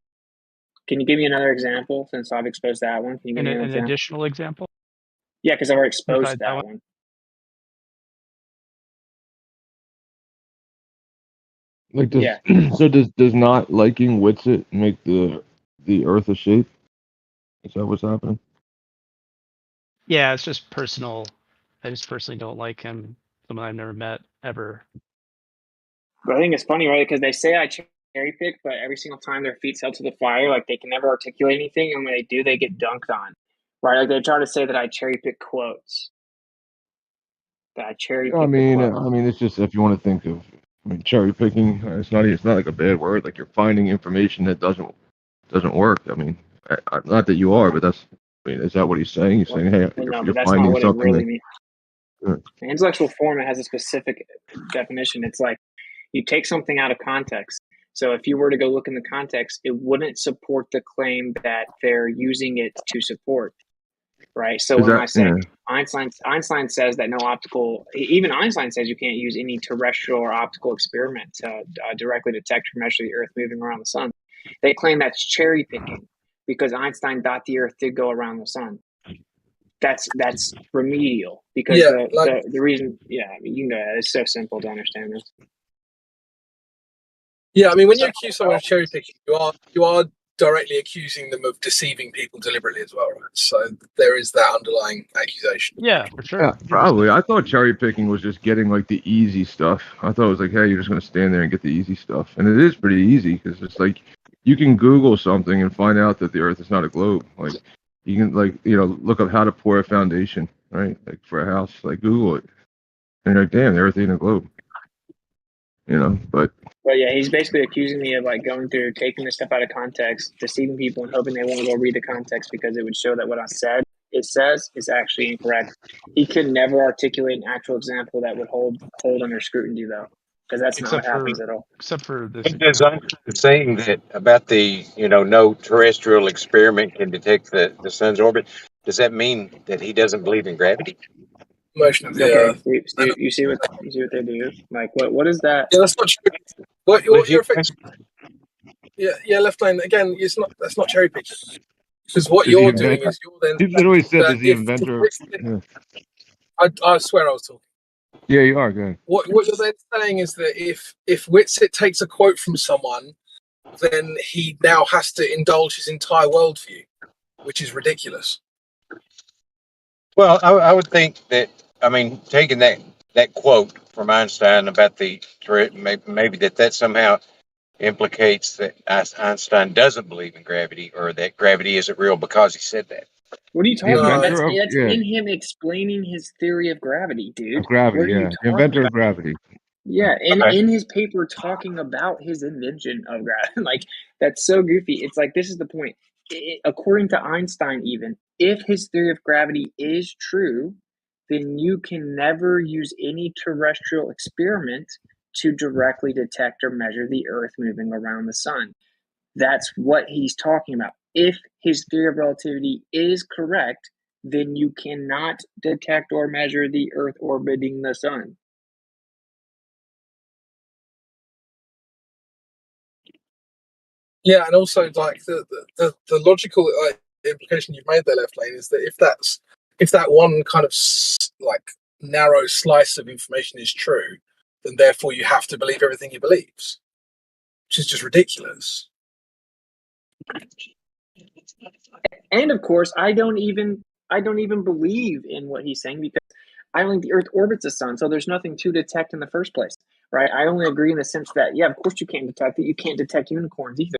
Can you give me another example since I've exposed that one? Can you give me An additional example? Yeah, because I've already exposed Besides that one. Like so does not liking Witsit make the Earth a shape? Is that what's happening? Yeah, it's just personal. I just personally don't like him. Someone I've never met ever. But I think it's funny, right? Because they say I cherry pick, but every single time their feet's held to the fire, like they can never articulate anything, and when they do, they get dunked on, right? Like they try to say that I cherry pick quotes. That I cherry pick. I mean, it's just if you want to think of, cherry picking. It's not like a bad word. Like you're finding information that doesn't work. I mean, not that you are, but that's. I mean, is that what he's saying? He's saying, hey, Well, no, you're but that's finding not what it something really that. means. Sure. The intellectual form, it has a specific definition. It's like you take something out of context. So if you were to go look in the context, it wouldn't support the claim that they're using it to support, right? So when I say Einstein says that no optical, even Einstein says you can't use any terrestrial or optical experiment to directly detect or measure the Earth moving around the sun. They claim that's cherry picking because Einstein thought the Earth did go around the sun. That's remedial because the reason, you can go ahead. It's so simple to understand this. Yeah, I mean, when you accuse someone of cherry picking, you are directly accusing them of deceiving people deliberately as well, right? So there is that underlying accusation. Yeah, for sure. Yeah, probably. I thought cherry picking was just getting like the easy stuff. I thought it was like, hey, you're just gonna stand there and get the easy stuff, and it is pretty easy because it's like you can Google something and find out that the Earth is not a globe. Like you can look up how to pour a foundation, right? Like for a house, like Google it, and you're like, damn, the Earth ain't a globe. But yeah, he's basically accusing me of like going through, taking this stuff out of context, deceiving people, and hoping they won't go read the context because it would show that what I said is actually incorrect. He could never articulate an actual example that would hold under scrutiny, though, because that's not what happens at all. Except for this. Does saying that about the no terrestrial experiment can detect the sun's orbit? Does that mean that he doesn't believe in gravity? Motion of the Earth. You see what they do? Like what is that? Yeah, that's not true. What you're effectively, left lane again. That's not cherry picking because what you're doing is you're then. He literally said, "Is the inventor?" I swear I was talking. Yeah, you are good. What you're then saying is that if Witsit takes a quote from someone, then he now has to indulge his entire worldview, which is ridiculous. Well, I would think that, taking that quote from Einstein about maybe that somehow implicates that Einstein doesn't believe in gravity or that gravity isn't real because he said that. What are you talking about? That's in him explaining his theory of gravity, dude. Gravity, the inventor of gravity. Yeah, in his paper talking about his invention of gravity. Like, that's so goofy. It's like, this is the point. According to Einstein, even, if his theory of gravity is true, then you can never use any terrestrial experiment to directly detect or measure the Earth moving around the sun. That's what he's talking about. If his theory of relativity is correct, then you cannot detect or measure the Earth orbiting the sun. Yeah, and also like the logical implication you've made there, left lane, is that if that one kind of like narrow slice of information is true, then therefore you have to believe everything he believes, which is just ridiculous. And of course, I don't even I don't even believe in what he's saying because I don't think the Earth orbits the sun, so there's nothing to detect in the first place, right? I only agree in the sense that, yeah, of course you can't detect it. You can't detect unicorns either,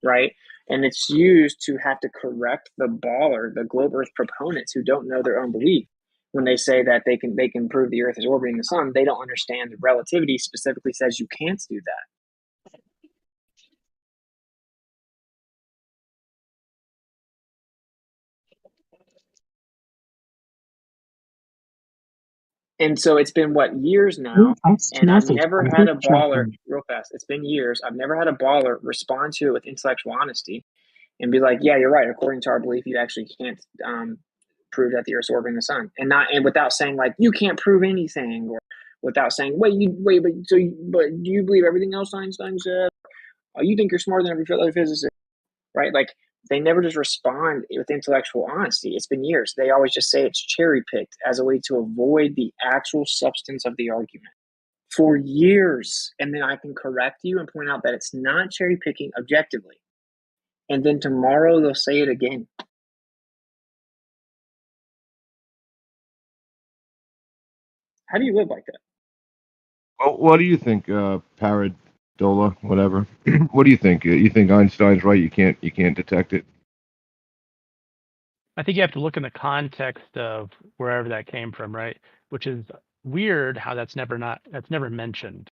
right? And it's used to have to correct the baller, the globe Earth proponents who don't know their own belief. When they say that they can prove the Earth is orbiting the sun, they don't understand that relativity specifically says you can't do that. And so it's been what, years now, and I've never had a baller, real fast, it's been years, I've never had a baller respond to it with intellectual honesty and be like, yeah, you're right, according to our belief, you actually can't prove that the Earth's orbiting the sun. And without saying like, you can't prove anything, or without saying, but do you believe everything else Einstein said? Oh, you think you're smarter than every other physicist, right? Like, they never just respond with intellectual honesty. It's been years. They always just say it's cherry picked as a way to avoid the actual substance of the argument for years. And then I can correct you and point out that it's not cherry picking objectively. And then tomorrow they'll say it again. How do you live like that? Well, what do you think, Paradola, whatever? What do you think? You think Einstein's right? You can't detect it? I think you have to look in the context of wherever that came from, right? Which is weird how that's never mentioned.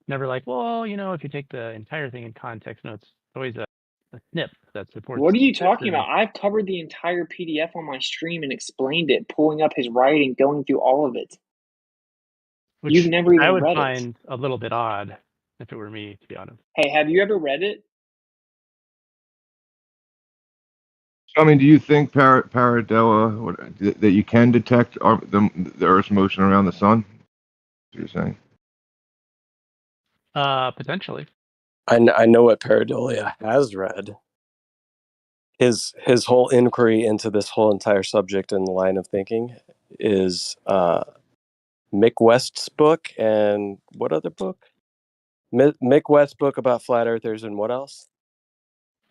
Never like, well, if you take the entire thing in context, no, it's always a snip that supports. What are you the talking theory. about? I've covered the entire PDF on my stream and explained it, pulling up his writing, going through all of it. Which You've never even I would read find a little bit odd if it were me, to be honest. it. Hey, have you ever read it? I mean, do you think, Paradella, that you can detect the Earth's motion around the sun? What you're saying? Potentially. I know what Paradolia has read. His whole inquiry into this whole entire subject and line of thinking is Mick West's book, and what other book? Mick West's book about flat earthers, and what else?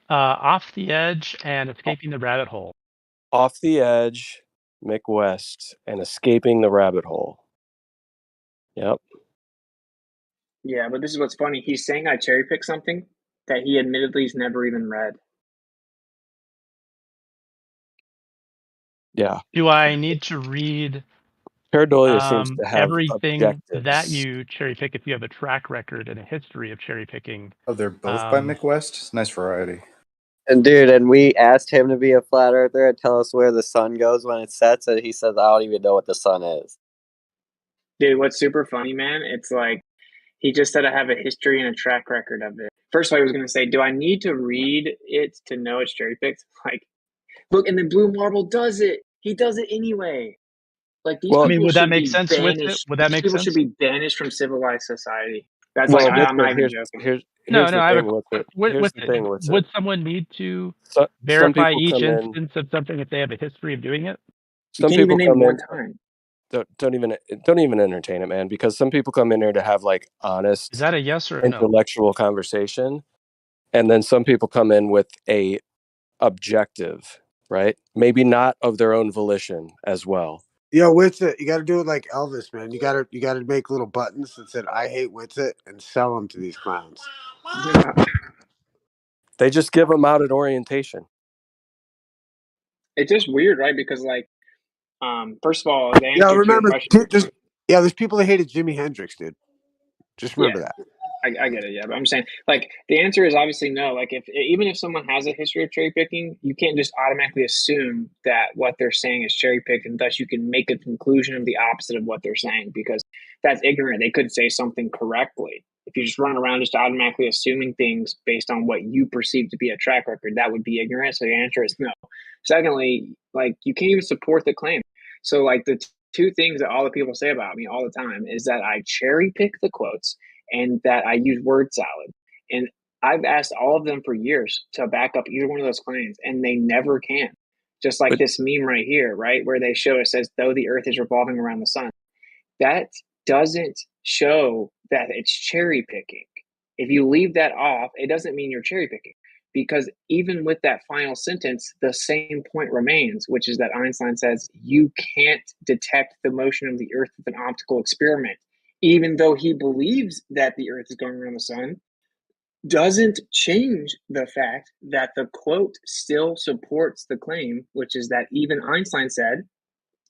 Off the Edge and Escaping the Rabbit Hole. Off the Edge, Mick West, and Escaping the Rabbit Hole. Yep. Yeah, but this is what's funny. He's saying I cherry picked something that he admittedly has never even read. Yeah. Do I need to read Paradolia seems to have everything objectives. that you cherry pick if you have a track record and a history of cherry picking? Oh, they're both by Mick West? It's a nice variety. And dude, and we asked him to be a flat earther and tell us where the sun goes when it sets, and he says, I don't even know what the sun is. Dude, what's super funny, man? It's like he just said I have a history and a track record of it. First of all, he was going to say, do I need to read it to know it's cherry picked? Like, look, and then Blue Marble does it. He does it anyway. Like, these people would that should make be sense with it? banished. Would that These make people sense? should be banished from civilized society. That's Well, like, I'm not even joking. Here's No, the I have thing with it. with Here's the it. thing with Would it. someone need to Some verify people each come in. instance of something if they have a history of doing it? You can't even name one time. Don't even entertain it, man. Because some people come in here to have like honest, Is that a yes or a no? intellectual conversation, and then some people come in with a objective, right? Maybe not of their own volition as well. Yo, Witsit, you got to do it like Elvis, man. You got to make little buttons that said "I hate Witsit" and sell them to these clowns. Yeah. They just give them out at orientation. It's just weird, right? Because, like, first of all, the answer to your question. There's people that hated Jimi Hendrix, dude. Just remember that. I get it, yeah, but I'm saying, like, the answer is obviously no. Like, even if someone has a history of cherry picking, you can't just automatically assume that what they're saying is cherry picked, and thus you can make a conclusion of the opposite of what they're saying, because that's ignorant. They could say something correctly. If you just run around just automatically assuming things based on what you perceive to be a track record, that would be ignorant. So the answer is no. Secondly, like, you can't even support the claim. So, like, the two things that all the people say about me all the time is that I cherry pick the quotes and that I use word salad. And I've asked all of them for years to back up either one of those claims, and they never can. Just like this meme right here, right, where they show it says, though the earth is revolving around the sun. That doesn't show that it's cherry picking. If you leave that off, it doesn't mean you're cherry picking. because even with that final sentence, the same point remains, which is that Einstein says you can't detect the motion of the Earth with an optical experiment, even though he believes that the Earth is going around the sun. Doesn't change the fact that the quote still supports the claim, which is that even Einstein said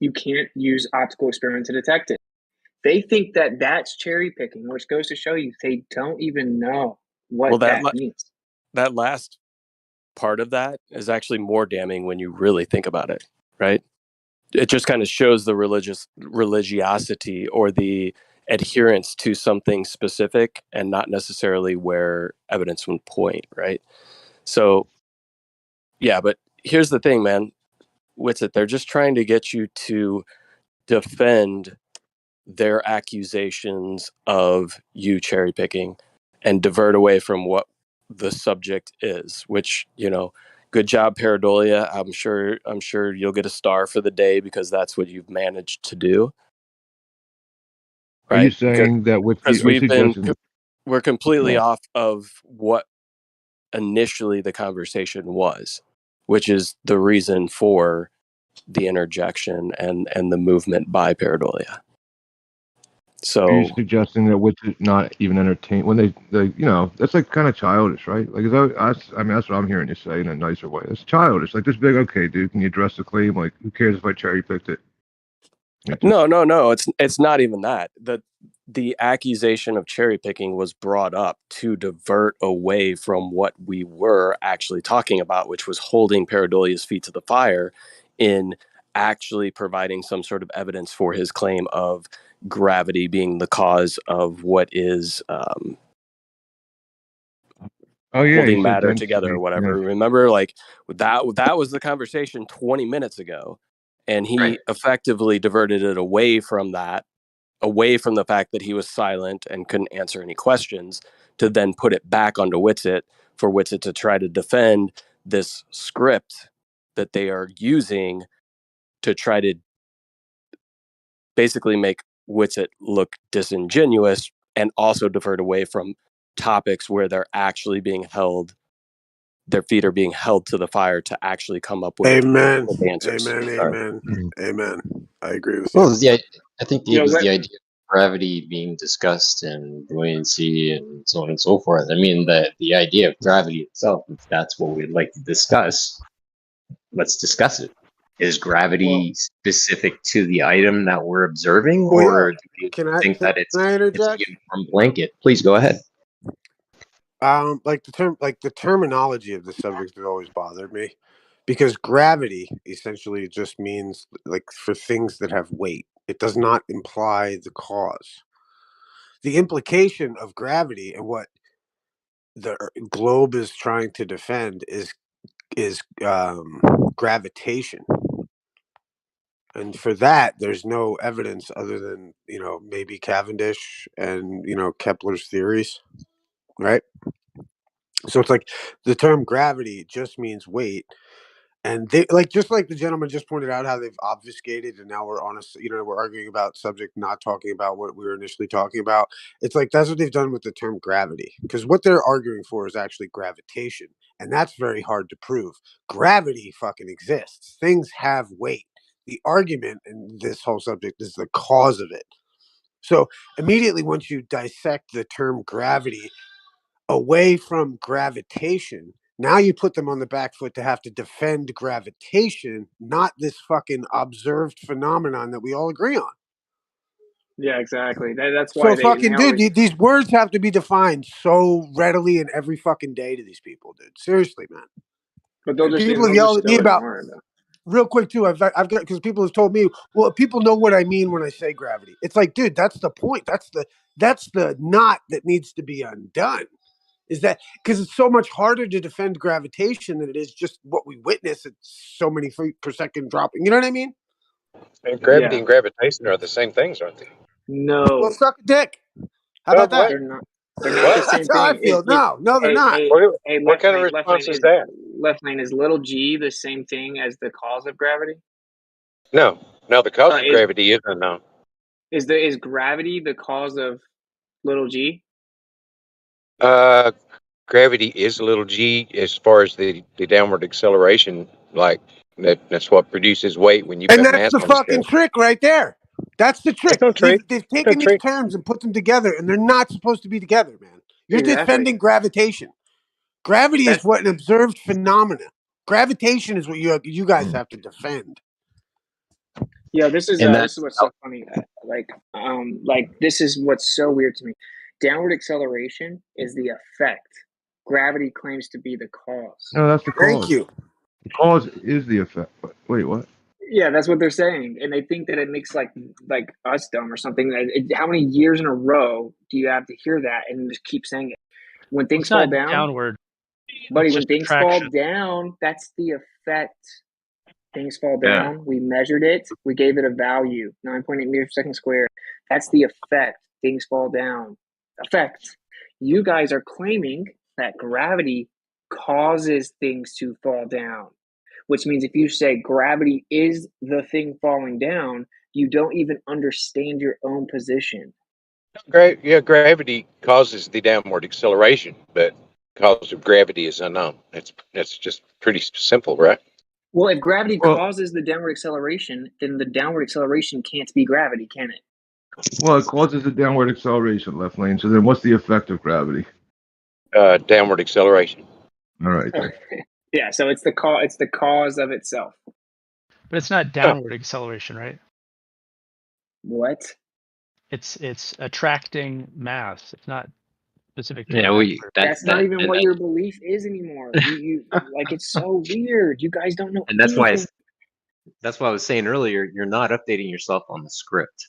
you can't use optical experiment to detect it. They think that that's cherry picking, which goes to show you they don't even know what that means. That last part of that is actually more damning when you really think about it, right? It just kind of shows the religiosity or the adherence to something specific and not necessarily where evidence would point, right? So, yeah, but here's the thing, man. Witsit, they're just trying to get you to defend their accusations of you cherry picking and divert away from what the subject is, which, good job, Paradolia. I'm sure you'll get a star for the day because that's what you've managed to do. Are you saying that with because we're completely Yeah. off of what initially the conversation was, which is the reason for the interjection and the movement by Paradolia. So Are you suggesting that with it not even entertain when they that's like kind of childish, right? Like that's what I'm hearing you say in a nicer way. It's childish. Like this big, okay, dude, can you address the claim? Like, who cares if I cherry picked it? No. It's not even that. The accusation of cherry picking was brought up to divert away from what we were actually talking about, which was holding Paradolia's feet to the fire in actually providing some sort of evidence for his claim of gravity being the cause of what is holding matter together or whatever. Yeah. Remember, like that was the conversation 20 minutes ago, and he effectively diverted it away from the fact that he was silent and couldn't answer any questions, to then put it back onto Witsit for Witsit to try to defend this script that they are using to try to basically make Witsit look disingenuous and also divert away from topics where they're actually being held, their feet are being held to the fire to actually come up with Amen. answers. Amen. I agree with you. Well, yeah, I think it was the idea of gravity being discussed and buoyancy and so on and so forth. I mean, the idea of gravity itself, if that's what we'd like to discuss, let's discuss it. Is gravity specific to the item that we're observing, or do you think that it's a uniform blanket? Please go ahead. Like the terminology of the subject has always bothered me, because gravity essentially just means like for things that have weight. It does not imply the cause. The implication of gravity and what the globe is trying to defend is gravitation. And for that, there's no evidence other than, maybe Cavendish and, Kepler's theories, right? So it's like the term gravity just means weight. And they just like the gentleman just pointed out how they've obfuscated, and now we're honest, we're arguing about subject, not talking about what we were initially talking about. It's like that's what they've done with the term gravity, because what they're arguing for is actually gravitation, and that's very hard to prove. Gravity fucking exists. Things have weight. The argument in this whole subject is the cause of it. So immediately once you dissect the term gravity away from gravitation, now you put them on the back foot to have to defend gravitation, not this fucking observed phenomenon that we all agree on. Yeah, exactly. That's why So fucking dude, these words have to be defined so readily and every fucking day to these people, dude. Seriously, man. But they'll just people have yelled at me about ignore it, though. Real quick too. I've got, because people have told me, well, people know what I mean when I say gravity. It's like, dude, that's the point. That's the knot that needs to be undone. Is that because it's so much harder to defend gravitation than it is just what we witness at so many feet per second dropping. You know what I mean? And gravity and gravitation are the same things, aren't they? No. Well, suck a dick. How about that? They're not. They're not the same That's how I thing. feel. No, they're not. What kind of response is that? Left lane, is little g the same thing as the cause of gravity? No, the cause of gravity is unknown. Is gravity the cause of little g? gravity is a little g as far as the downward acceleration, like that's what produces weight when you And put that's mass the on the fucking scale. trick right there. That's the trick. It's no trick. They've It's no taken these trick. terms and put them together, and they're not supposed to be together, man. You're Exactly. defending gravitation. Gravity is That's what an observed phenomena. Gravitation is what you guys have to defend. Yeah, this is And this is what's so funny. Like this is what's so weird to me. Downward acceleration is the effect. Gravity claims to be the cause. No, that's the Thank cause. you. The cause is the effect. Wait, what? Yeah, that's what they're saying, and they think that it makes like us dumb or something. How many years in a row do you have to hear that and just keep saying it? When things It's fall not down, downward. buddy, It's when just things fall attraction. down, that's the effect. Things fall Yeah. down. We measured it. We gave it a value, 9.8 meters per second squared. That's the effect. Things fall down. Effect. You guys are claiming that gravity causes things to fall down, which means if you say gravity is the thing falling down, you don't even understand your own position. Gravity causes the downward acceleration, but cause of gravity is unknown. That's just pretty simple, right? Well, if gravity Well- causes the downward acceleration, then the downward acceleration can't be gravity, can it? Well, it causes a downward acceleration, left lane. So then what's the effect of gravity? Downward acceleration. All right. Then. Yeah, so it's the cause of itself. But it's not downward acceleration, right? What? It's attracting mass. It's not specific to Yeah, That's not even what your belief is anymore. You like it's so weird. You guys don't know and that's why anything. that's why I was saying earlier, you're not updating yourself on the script.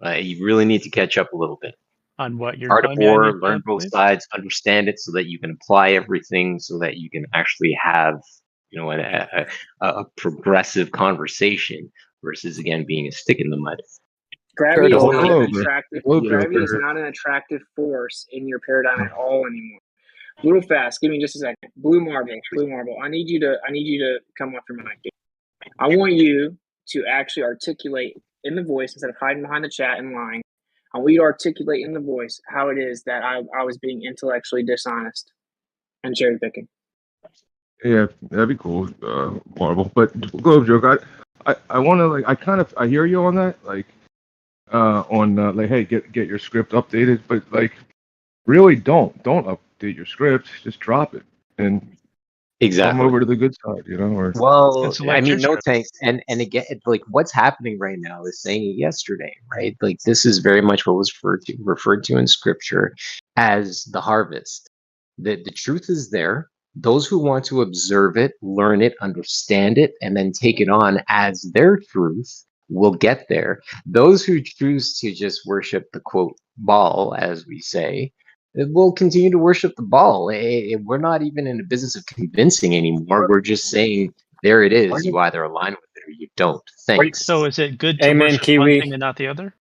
You really need to catch up a little bit. on what you're Hard telling me I or need to learn both believe? sides, understand it so that you can apply everything, so that you can actually have, a progressive conversation versus again being a stick in the mud. Gravity is not Hello, an attractive. hello, Gravity is Joker. not an attractive force in your paradigm at all anymore. Real fast, give me just a second. Blue marble. I need you to come off your mic. I want you to actually articulate in the voice instead of hiding behind the chat and lying. I want you to articulate in the voice how it is that I was being intellectually dishonest and cherry picking. Yeah, that'd be cool, Marvel. But Globe Joke, I want to I hear you on that, hey, get your script updated, but really don't update your script, just drop it and Exactly. come over to the good side, or Well, I mean, no thanks. And again, like what's happening right now is saying it yesterday, right? Like this is very much what was referred to in scripture as the harvest. The truth is there. Those who want to observe it, learn it, understand it, and then take it on as their truth will get there. Those who choose to just worship the quote ball, as we say, we'll continue to worship the ball. We're not even in the business of convincing anymore. We're just saying, there it is. You either align with it or you don't. Thanks. So is it good to Amen, worship Kiwi. one thing and not the other?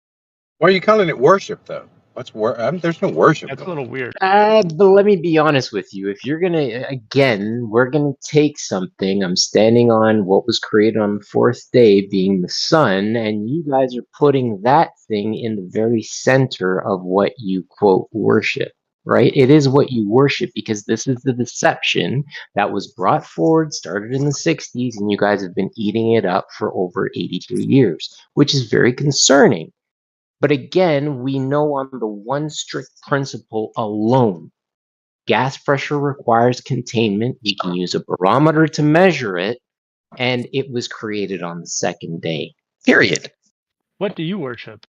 Why are you calling it worship, though? There's no worship. That's a little weird. But let me be honest with you. If you're we're gonna take something. I'm standing on what was created on the fourth day, being the sun, and you guys are putting that thing in the very center of what you quote worship. Right? It is what you worship because this is the deception that was brought forward, started in the 60s, and you guys have been eating it up for over 82 years, which is very concerning. But again, we know on the one strict principle alone, gas pressure requires containment. We can use a barometer to measure it, and it was created on the second day. Period. What do you worship?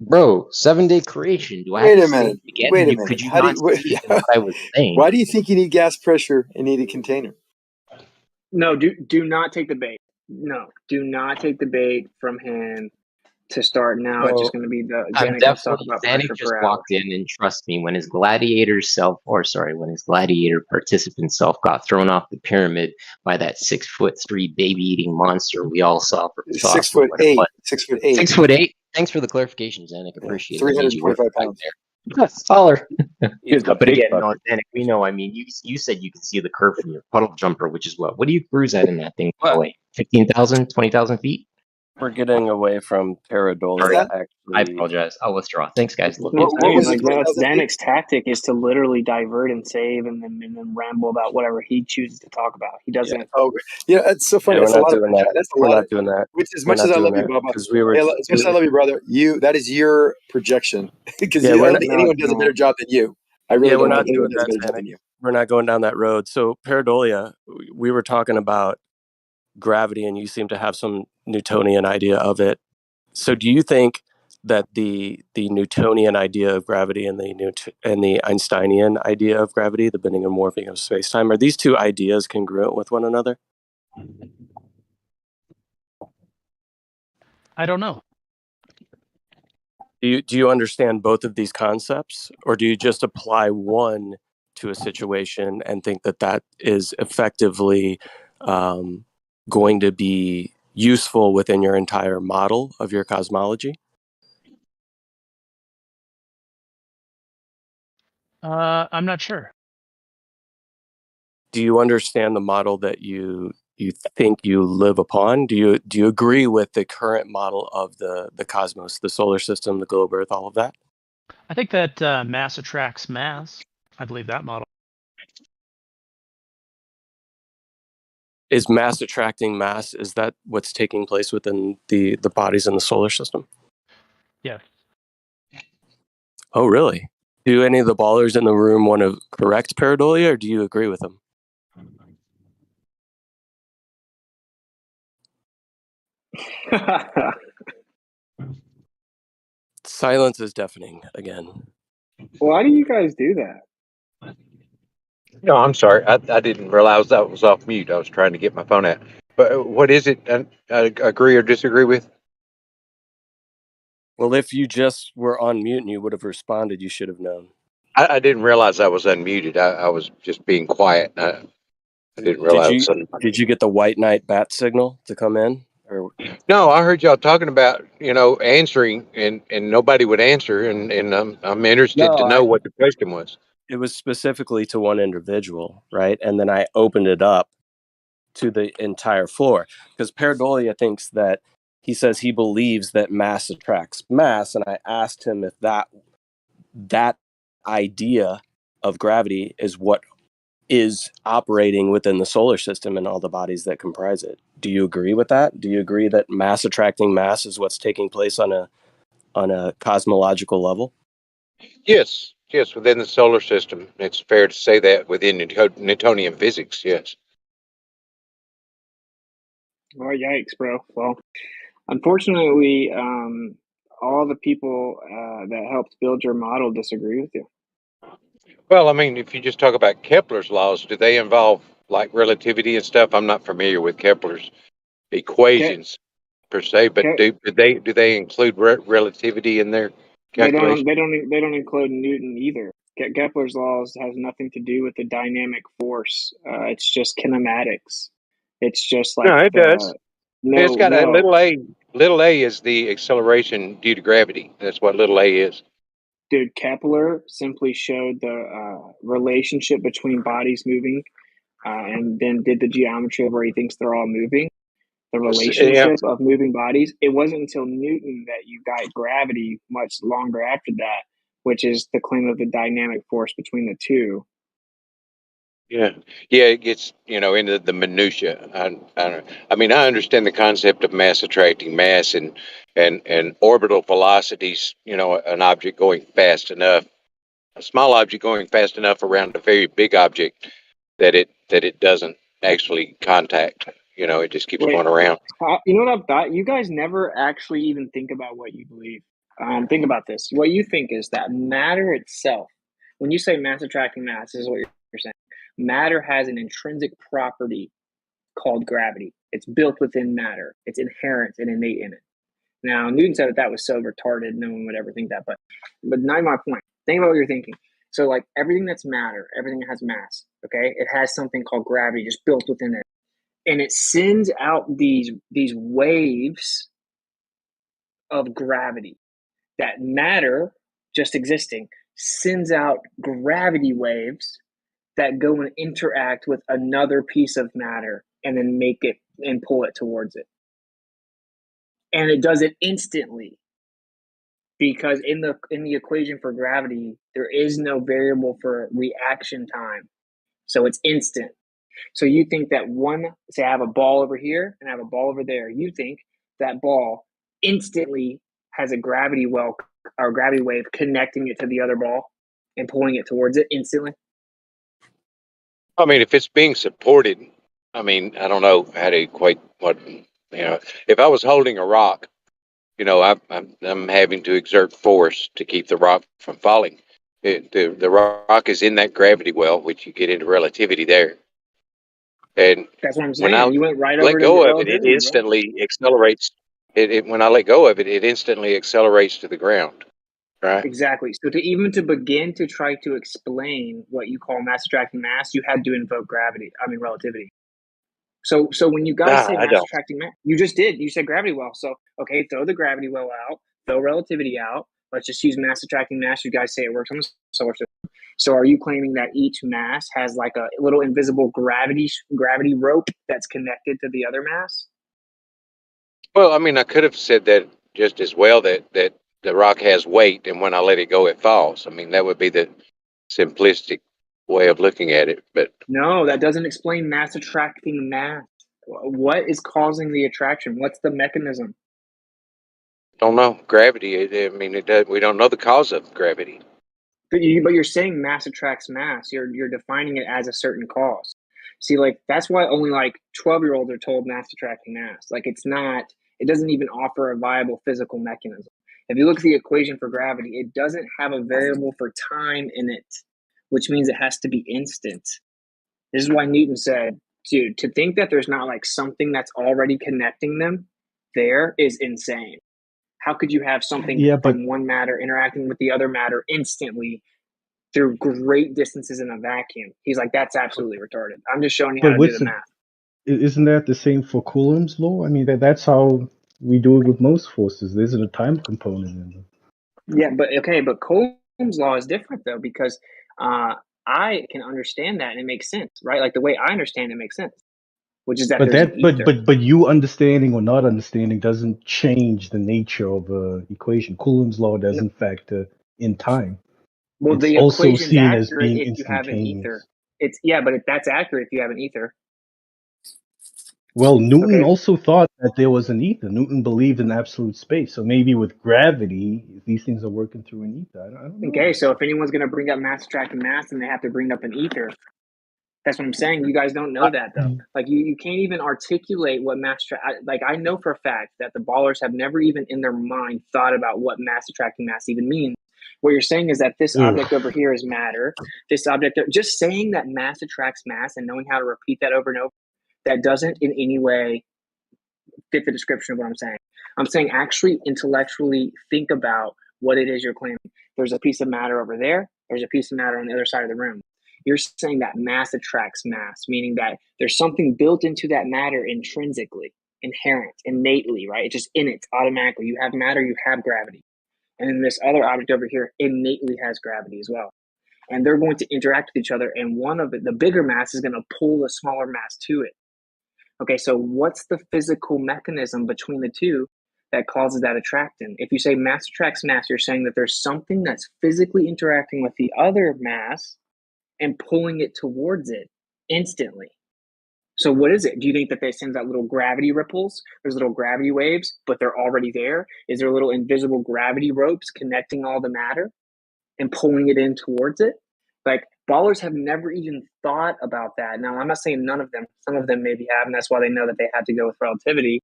Bro, 7-day creation. Do I Wait have a to say minute. it again? Wait a minute. Could you How do not you, see what I was saying? why do you think you need gas pressure and need a container? No, do not take the bait. No, do not take the bait from him to start now. It's just going to be the I'm Janik. Let's talk definitely about Zanuck pressure just per hour. walked in, and trust me, when his gladiator participant self got thrown off the pyramid by that 6'3" baby eating monster, we all saw what it 6'8". was. 6'8". 6'8". Thanks for the clarification, Zanuck. Appreciate it. I need you working 325 back pounds. there. Holler. He's a But big again, no, fucker. Zanuck, we know. I mean, you said you can see the curve from your puddle jumper, which is what? What do you cruise at in that thing? By the way, 15,000, 20,000 feet? We're getting away from pareidolia. I Actually, apologize. I'll withdraw. Thanks, guys. What Insane. was the Like point that's of the Danek's tactic is to literally divert and save and then ramble about whatever he chooses to talk about. He yeah, doesn't. Oh, yeah, it's so funny. yeah, we're It's a not lot of doing that. that's a We're lot not of. doing that. Which, as We're much as not I doing love you, that Bubba, because we were. as much as I love you, brother, that is your projection. Because Yeah, I we're don't not. think No, anyone it's does a not. better job than you. I Yeah, really we're don't not think anyone doing does a that, better job Danik. than you. We're not going down that road. So pareidolia, we were talking about gravity, and you seem to have some Newtonian idea of it. So, do you think that the Newtonian idea of gravity and the Einsteinian idea of gravity, the bending and warping of space-time, are these two ideas congruent with one another? I don't know. Do you understand both of these concepts, or do you just apply one to a situation and think that that is effectively going to be useful within your entire model of your cosmology? I'm not sure. Do you understand the model that you think you live upon? Do you agree with the current model of the cosmos, the solar system, the globe Earth, all of that? I think that mass attracts mass. I believe that model. Is mass attracting mass? Is that what's taking place within the bodies in the solar system? Yeah. Oh, really? Do any of the ballers in the room want to correct pareidolia, or do you agree with them? Silence is deafening again. Why do you guys do that? No, I'm sorry. I didn't realize that was off mute. I was trying to get my phone out. But what is it? I agree or disagree with? Well, if you just were on mute and you would have responded, you should have known. I didn't realize I was unmuted. I was just being quiet. I didn't realize. Did you get the white knight bat signal to come in? Or No, I heard y'all talking about answering, and nobody would answer, and I'm interested to No, know what the question was. it was specifically to one individual, right? And then I opened it up to the entire floor because pareidolia thinks that he says he believes that mass attracts mass, and I asked him if that idea of gravity is what is operating within the solar system and all the bodies that comprise it. Do you agree with that? Do you agree that mass attracting mass is what's taking place on a cosmological level? Yes, within the solar system, it's fair to say that within Newtonian physics. Yes. Oh, yikes, bro. Well, unfortunately, all the people that helped build your model disagree with you. Well, I mean, if you just talk about Kepler's laws, do they involve like relativity and stuff? I'm not familiar with Kepler's equations per se, but Ke- do they include relativity in their calculation? They don't include Newton either. Kepler's laws has nothing to do with the dynamic force. It's just kinematics. It's just No, like it does. It's got a no. little a. Little a is the acceleration due to gravity. That's what little a is. Dude, Kepler simply showed the relationship between bodies moving, and then did the geometry of where he thinks they're all moving. The Yeah. relationship of moving bodies. It wasn't until Newton that you got gravity much longer after that, which is the claim of the dynamic force between the two. Yeah, it gets into the minutia. I mean, I understand the concept of mass attracting mass and orbital velocities. An object going fast enough, a small object going fast enough around a very big object that it doesn't actually contact. It just keeps Wait, going around. you know what I've thought? You guys never actually even think about what you believe. Think about this. What you think is that matter itself, when you say mass attracting mass, this is what you're saying. Matter has an intrinsic property called gravity. It's built within matter. It's inherent and innate in it. Now, Newton said that was so retarded, no one would ever think that. But not my point. Think about what you're thinking. So, like everything that's matter, everything that has mass, okay, it has something called gravity just built within it, and it sends out these waves of gravity. That matter, just existing, sends out gravity waves that go and interact with another piece of matter, and then make it and pull it towards it. and it does it instantly. Because in the equation for gravity, there is no variable for reaction time. So it's instant. So you think that say I have a ball over here and I have a ball over there. You think that ball instantly has a gravity wave connecting it to the other ball and pulling it towards it instantly? I mean, if it's being supported, I mean, I don't know how to equate what, if I was holding a rock, I'm having to exert force to keep the rock from falling. The rock is in that gravity well, which you get into relativity there. And that's what I'm when saying. I You went right let over to go of it, it relativity, bro. instantly accelerates. When I let go of it, it instantly accelerates to the ground. Right? Exactly. So to begin to try to explain what you call mass attracting mass, you had to invoke relativity. So when you guys say I mass don't. attracting mass, you just did. You said gravity well. So okay, throw the gravity well out, throw relativity out. Let's just use mass attracting mass. You guys say it works on the solar system. So are you claiming that each mass has like a little invisible gravity rope that's connected to the other mass? Well, I mean, I could have said that just as well, that the rock has weight, and when I let it go, it falls. I mean, that would be the simplistic way of looking at it. But No, that doesn't explain mass attracting mass. What is causing the attraction? What's the mechanism? don't know gravity. I mean, it does. We don't know the cause of gravity. But you're saying mass attracts mass. You're defining it as a certain cause. See, like that's why only like 12-year-olds are told mass attracting mass. Like it doesn't even offer a viable physical mechanism. If you look at the equation for gravity, it doesn't have a variable for time in it, which means it has to be instant. This is why Newton said, dude, to think that there's not like something that's already connecting them there is insane. How could you have something Yeah, but from one matter interacting with the other matter instantly through great distances in a vacuum? He's like, that's absolutely retarded. I'm just showing you how but to do what's the math. isn't that the same for Coulomb's law? I mean, that's how we do it with most forces. There's a time component in it. Yeah, but Coulomb's law is different though, because I can understand that and it makes sense, right? Like the way I understand it makes sense, which is that But there's an ether. but you understanding or not understanding doesn't change the nature of a equation. Coulomb's law doesn't factor in time. Well, It's the also equation's seen as accurate being if you have an ether. instantaneous. But that's accurate if you have an ether. Well, Newton Okay. also thought that there was an ether. Newton believed in absolute space. So maybe with gravity, these things are working through an ether. I don't know. Okay, so if anyone's going to bring up mass attracting mass, then they have to bring up an ether. That's what I'm saying. You guys don't know that though. Like you can't even articulate what like I know for a fact that the ballers have never even in their mind thought about what mass attracting mass even means. What you're saying is that this object over here is matter. This object, just saying that mass attracts mass and knowing how to repeat that over and over, that doesn't in any way fit the description of what I'm saying. I'm saying actually intellectually think about what it is you're claiming. There's a piece of matter over there. There's a piece of matter on the other side of the room. You're saying that mass attracts mass, meaning that there's something built into that matter intrinsically, inherent, innately, right? It's just in it automatically. You have matter, you have gravity. And then this other object over here innately has gravity as well. And they're going to interact with each other. And one of it, the bigger mass is going to pull the smaller mass to it. Okay, so what's the physical mechanism between the two that causes that attraction? If you say mass attracts mass, you're saying that there's something that's physically interacting with the other mass and pulling it towards it instantly. So what is it? Do you think that they send out little gravity ripples? There's little gravity waves, but they're already there? Is there little invisible gravity ropes connecting all the matter and pulling it in towards it? Like ballers have never even thought about that. Now, I'm not saying none of them. Some of them maybe have, and that's why they know that they have to go with relativity.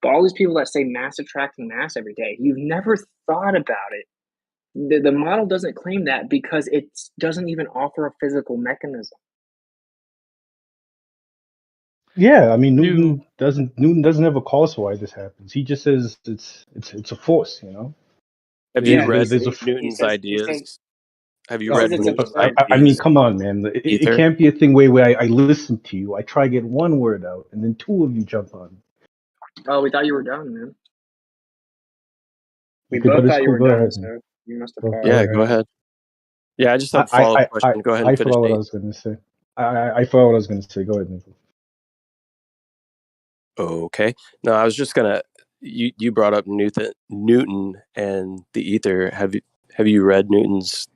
But all these people that say mass attracting mass every day, you've never thought about it. The model doesn't claim that because it doesn't even offer a physical mechanism. Yeah, I mean Newton doesn't have a cause for why this happens. He just says it's a force, you know. Have you read There's a Newton's ideas? Have you Oh, read no, Newton's I mean, ideas? come on, man. It Ether? can't be a thing where I listen to you. I try to get one word out, and then two of you jump on. Oh, we thought you were done, man. We Okay, both but it's thought you cool. were Go done, ahead. so you must have Go paused. Yeah, ahead. go ahead. Yeah, I just have a follow-up question. Go ahead I and finish, forgot what I Nate. was going to say. I forgot what I was going to say. Go ahead, Nate. Okay. No, I was just gonna you brought up Newton and the ether. Have you read Newton's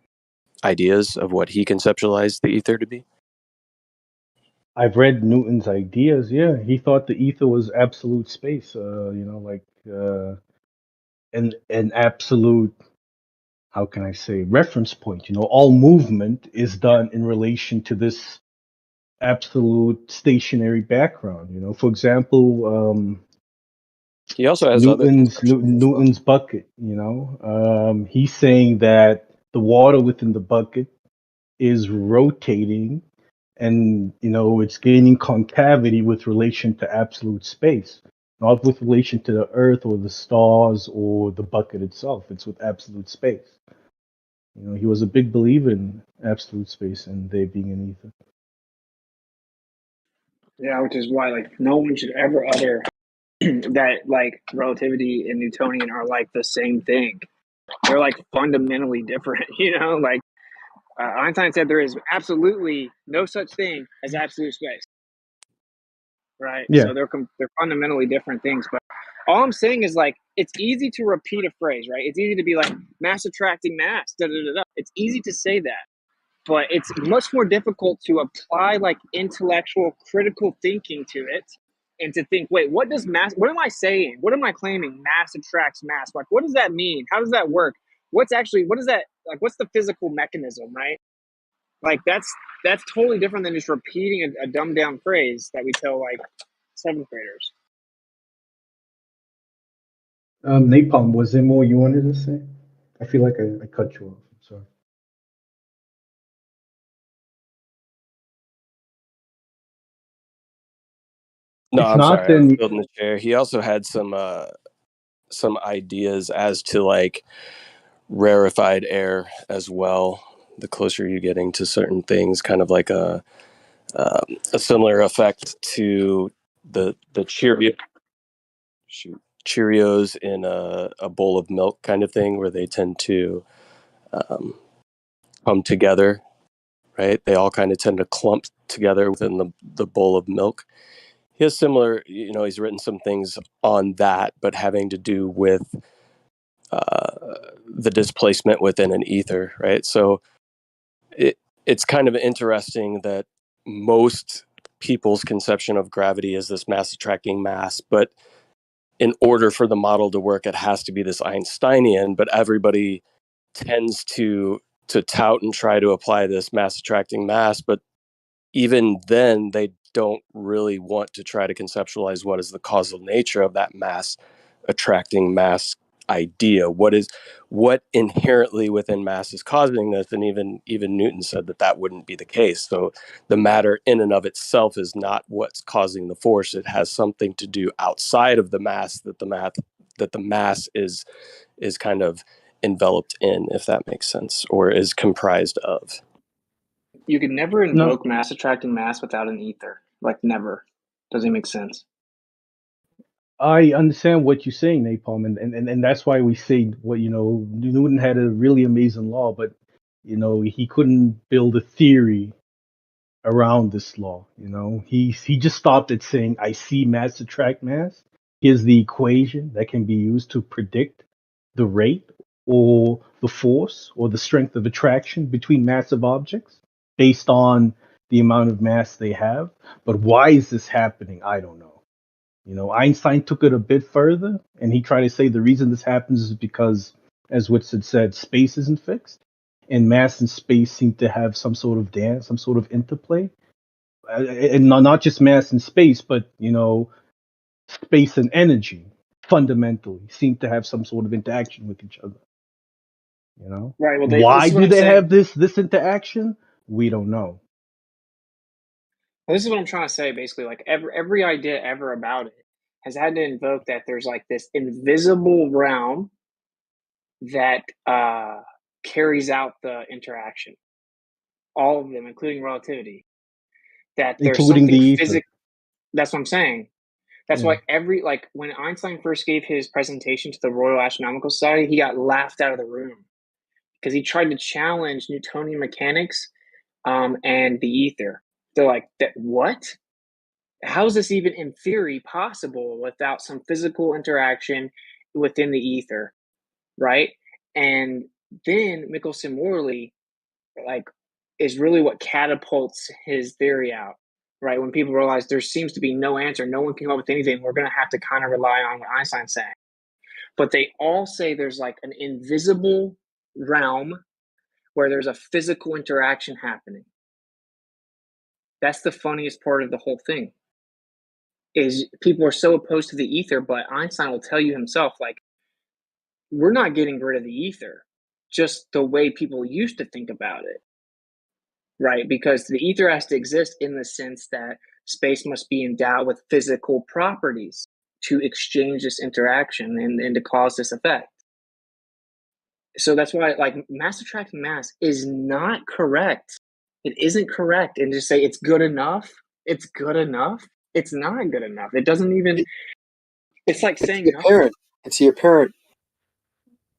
ideas of what he conceptualized the ether to be? I've read Newton's ideas. Yeah, he thought the ether was absolute space. Like an absolute, how can I say, reference point. All movement is done in relation to this absolute stationary background. For example, He also has other Newton's bucket. He's saying that the water within the bucket is rotating, and it's gaining concavity with relation to absolute space, not with relation to the earth or the stars or the bucket itself. It's with absolute space. He was a big believer in absolute space and there being an ether. Yeah, which is why like no one should ever utter that like relativity and Newtonian are like the same thing. They're like fundamentally different. Like Einstein said there is absolutely no such thing as absolute space. Right. Yeah. So they're fundamentally different things. But all I'm saying is like it's easy to repeat a phrase, right? It's easy to be like mass attracting mass. Da, da, da, da. It's easy to say that. But it's much more difficult to apply like intellectual critical thinking to it and to think, wait, what am I saying? What am I claiming? Mass attracts mass. Like, what does that mean? How does that work? What is that? Like, what's the physical mechanism, right? Like, that's totally different than just repeating a dumbed down phrase that we tell like seventh graders. Napalm, was there more you wanted to say? I feel like I cut you off. I'm sorry. No, If I'm not, sorry. I was then building the chair. He also had some ideas as to like rarefied air as well. The closer you're getting to certain things, kind of like a similar effect to the Cheerios in a bowl of milk kind of thing, where they tend to come together, right? They all kind of tend to clump together within the bowl of milk. He has similar, he's written some things on that, but having to do with the displacement within an ether, right? So it's kind of interesting that most people's conception of gravity is this mass attracting mass, but in order for the model to work, it has to be this Einsteinian, but everybody tends to tout and try to apply this mass attracting mass, but even then they don't really want to try to conceptualize what is the causal nature of that mass attracting mass idea. What inherently within mass is causing this? And even Newton said that wouldn't be the case. So the matter in and of itself is not what's causing the force. It has something to do outside of the mass that the mass is kind of enveloped in, if that makes sense, or is comprised of. You could never No. invoke mass attracting mass without an ether. Like never. Doesn't make sense. I understand what you're saying, Napalm, and that's why we say what Newton had a really amazing law, but he couldn't build a theory around this law. He just stopped at saying, I see mass attract mass. Here's the equation that can be used to predict the rate or the force or the strength of attraction between massive objects based on the amount of mass they have. But why is this happening? I don't know. Einstein took it a bit further, and he tried to say the reason this happens is because, as Witz had said, space isn't fixed, and mass and space seem to have some sort of dance, some sort of interplay, and not just mass and space, but space and energy fundamentally seem to have some sort of interaction with each other. Right. Well, Why this is what do I'm they saying. have this interaction? We don't know. Well, this is what I'm trying to say. Basically, like every idea ever about it has had to invoke that there's like this invisible realm that carries out the interaction. All of them, including relativity. That there's Including something the ether. physical. That's what I'm saying. That's Yeah. why when Einstein first gave his presentation to the Royal Astronomical Society, he got laughed out of the room because he tried to challenge Newtonian mechanics and the ether. They're like, that what? How is this even in theory possible without some physical interaction within the ether, right? And then Michelson Morley, like, is really what catapults his theory out, right? When people realize there seems to be no answer, no one can come up with anything, we're going to have to kind of rely on what Einstein's saying. But they all say there's like an invisible realm where there's a physical interaction happening. That's the funniest part of the whole thing. Is people are so opposed to the ether, but Einstein will tell you himself, like, we're not getting rid of the ether, just the way people used to think about it, right? Because the ether has to exist in the sense that space must be endowed with physical properties to exchange this interaction and to cause this effect. So that's why, like, mass attracting mass is not correct. It isn't correct. And just say it's good enough. It's good enough. It's not good enough. It doesn't even. It's like saying nothing. It's the apparent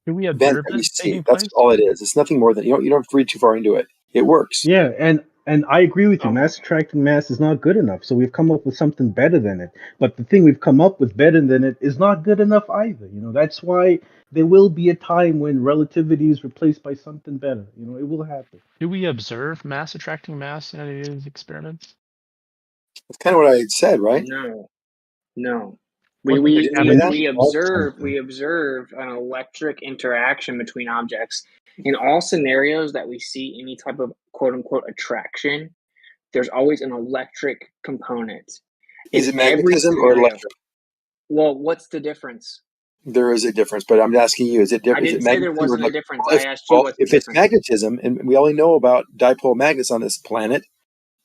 Do we event observe that we this see. taking That's place? all it is. It's nothing more than you don't have to read too far into it. It works. Yeah, and I agree with you. Mass attracting mass is not good enough. So we've come up with something better than it. But the thing we've come up with better than it is not good enough either. You know, that's why there will be a time when relativity is replaced by something better. You know, it will happen. Do we observe mass attracting mass in any of these experiments? That's kind of what I said, right? No. What I didn't say that? We observe an electric interaction between objects. In all scenarios that we see any type of quote unquote attraction, there's always an electric component. Is In it every magnetism or scenario. electric? Well, what's the difference? There is a difference, but I'm asking you: is it I different? Is it didn't say there magnetism or wasn't a electric? difference. I asked you what's the If it's difference. magnetism, and we only know about dipole magnets on this planet,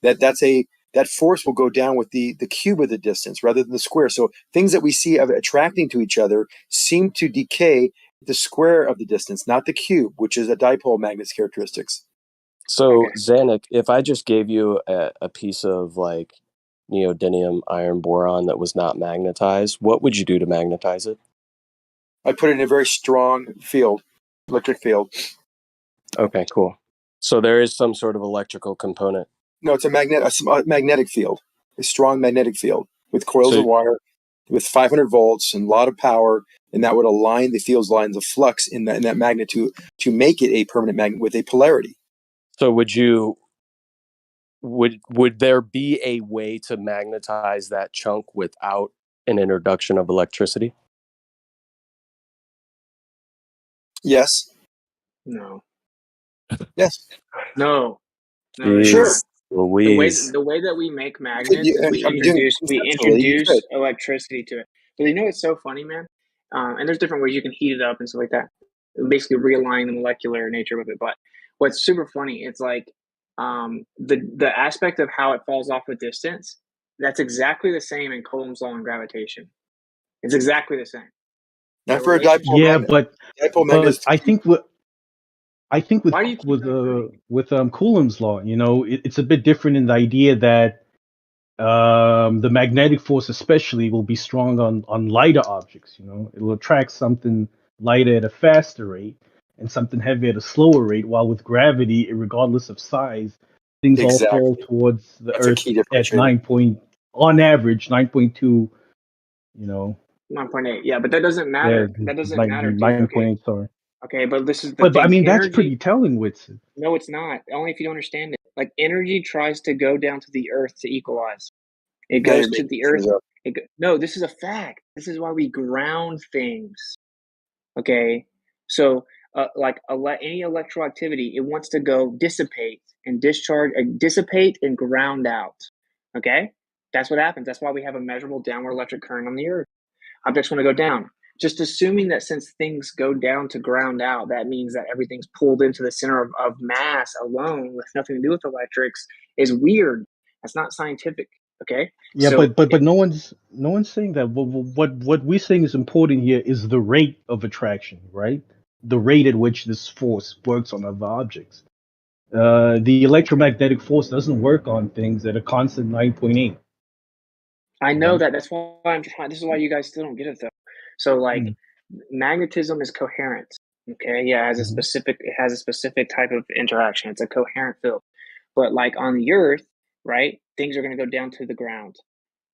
that force will go down with the cube of the distance rather than the square. So things that we see of attracting to each other seem to decay the square of the distance, not the cube, which is a dipole magnet's characteristics. So, Zanuck, if I just gave you a piece of like neodymium iron boron that was not magnetized, what would you do to magnetize it? I put it in a very strong field, electric field. Okay, cool. So there is some sort of electrical component. No, it's a magnetic field, a strong magnetic field with coils So- of wire, with 500 volts and a lot of power, and that would align the field's lines of flux in that magnet to make it a permanent magnet with a polarity. So would there be a way to magnetize that chunk without an introduction of electricity? Yes. No. Yes. No. Sure. Louise. The way that we make magnets is we conceptually, you introduce could. electricity to it. But you know what's so funny, man? And there's different ways you can heat it up and stuff like that. Basically realign the molecular nature of it. But what's super funny, it's like the aspect of how it falls off with distance, that's exactly the same in Coulomb's law and gravitation. It's exactly the same. Not The for a dipole Yeah, magnet. Dipole magnet but is I think with Why do you keep with Coulomb's law, you know, it's a bit different in the idea that the magnetic force especially will be strong on lighter objects. You know, it will attract something lighter at a faster rate and something heavier at a slower rate, while with gravity, regardless of size, things all fall towards the That's a earth key at differentiator. on average 9.2, you know. 9.8. Yeah, but that doesn't Yeah, matter. That doesn't matter, dude. Okay. 9.8, sorry. Okay, but this is the But thing. I mean, that's Energy. pretty telling, Whitson. No, it's not. Only if you don't understand it. Like, energy tries to go down to the earth to equalize. It Now goes you're to making the earth. things up. No, this is a fact. This is why we ground things. Okay, so like any electroactivity, it wants to go dissipate and discharge, dissipate and ground out. Okay, that's what happens. That's why we have a measurable downward electric current on the earth. Objects want to go down. Just assuming that since things go down to ground out, that means that everything's pulled into the center of mass alone with nothing to do with electrics is weird. That's not scientific. Okay. Yeah, So but no one's saying that. What we're saying is important here is the rate of attraction, right? The rate at which this force works on other objects. The electromagnetic force doesn't work on things at a constant 9.8. I know that. That's why I'm trying. This is why you guys still don't get it though. So like, magnetism is coherent. Okay, yeah, it has a specific type of interaction. It's a coherent field. But like on the Earth, right? Things are going to go down to the ground.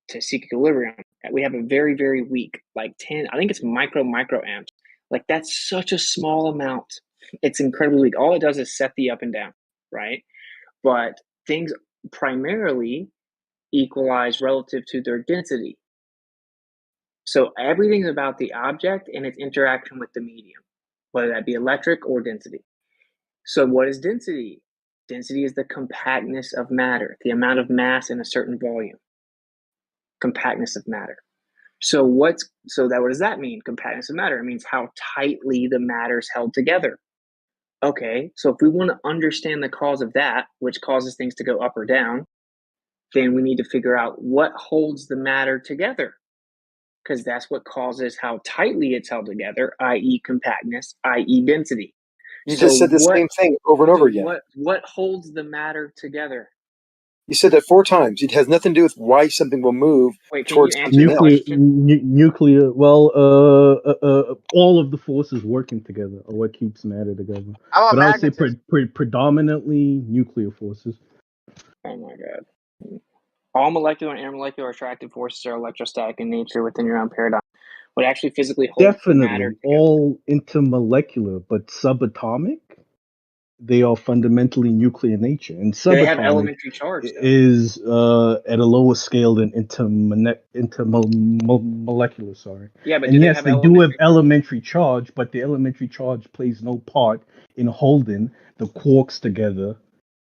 to seek equilibrium. We have a very, very weak, like 10, I think it's microamps. Like that's such a small amount. It's incredibly weak. All it does is set the up and down, right? But things primarily equalize relative to their density. So everything's about the object and its interaction with the medium, whether that be electric or density. So what is density? Density is the compactness of matter, the amount of mass in a certain volume. Compactness of matter. So what does that mean? Compactness of matter. It means how tightly the matter is held together. Okay, so if we want to understand the cause of that, which causes things to go up or down, then we need to figure out what holds the matter together, because that's what causes how tightly it's held together, i.e. compactness, i.e. density. You just said the same thing over and over again. What holds the matter together? You said that 4 times. It has nothing to do with why something will move towards something else. Nuclear. Well, all of the forces working together are what keeps matter together. But I would say predominantly nuclear forces. Oh my god! All molecular and intermolecular attractive forces are electrostatic in nature within your own paradigm. What actually physically holds the matter Definitely all intermolecular, but subatomic, they are fundamentally nuclear in nature, and they have subatomic elementary charge. is at a lower scale than intermolecular. Sorry. Yeah, but and do they yes, have they do have elementary charge, but the elementary charge plays no part in holding the quarks together.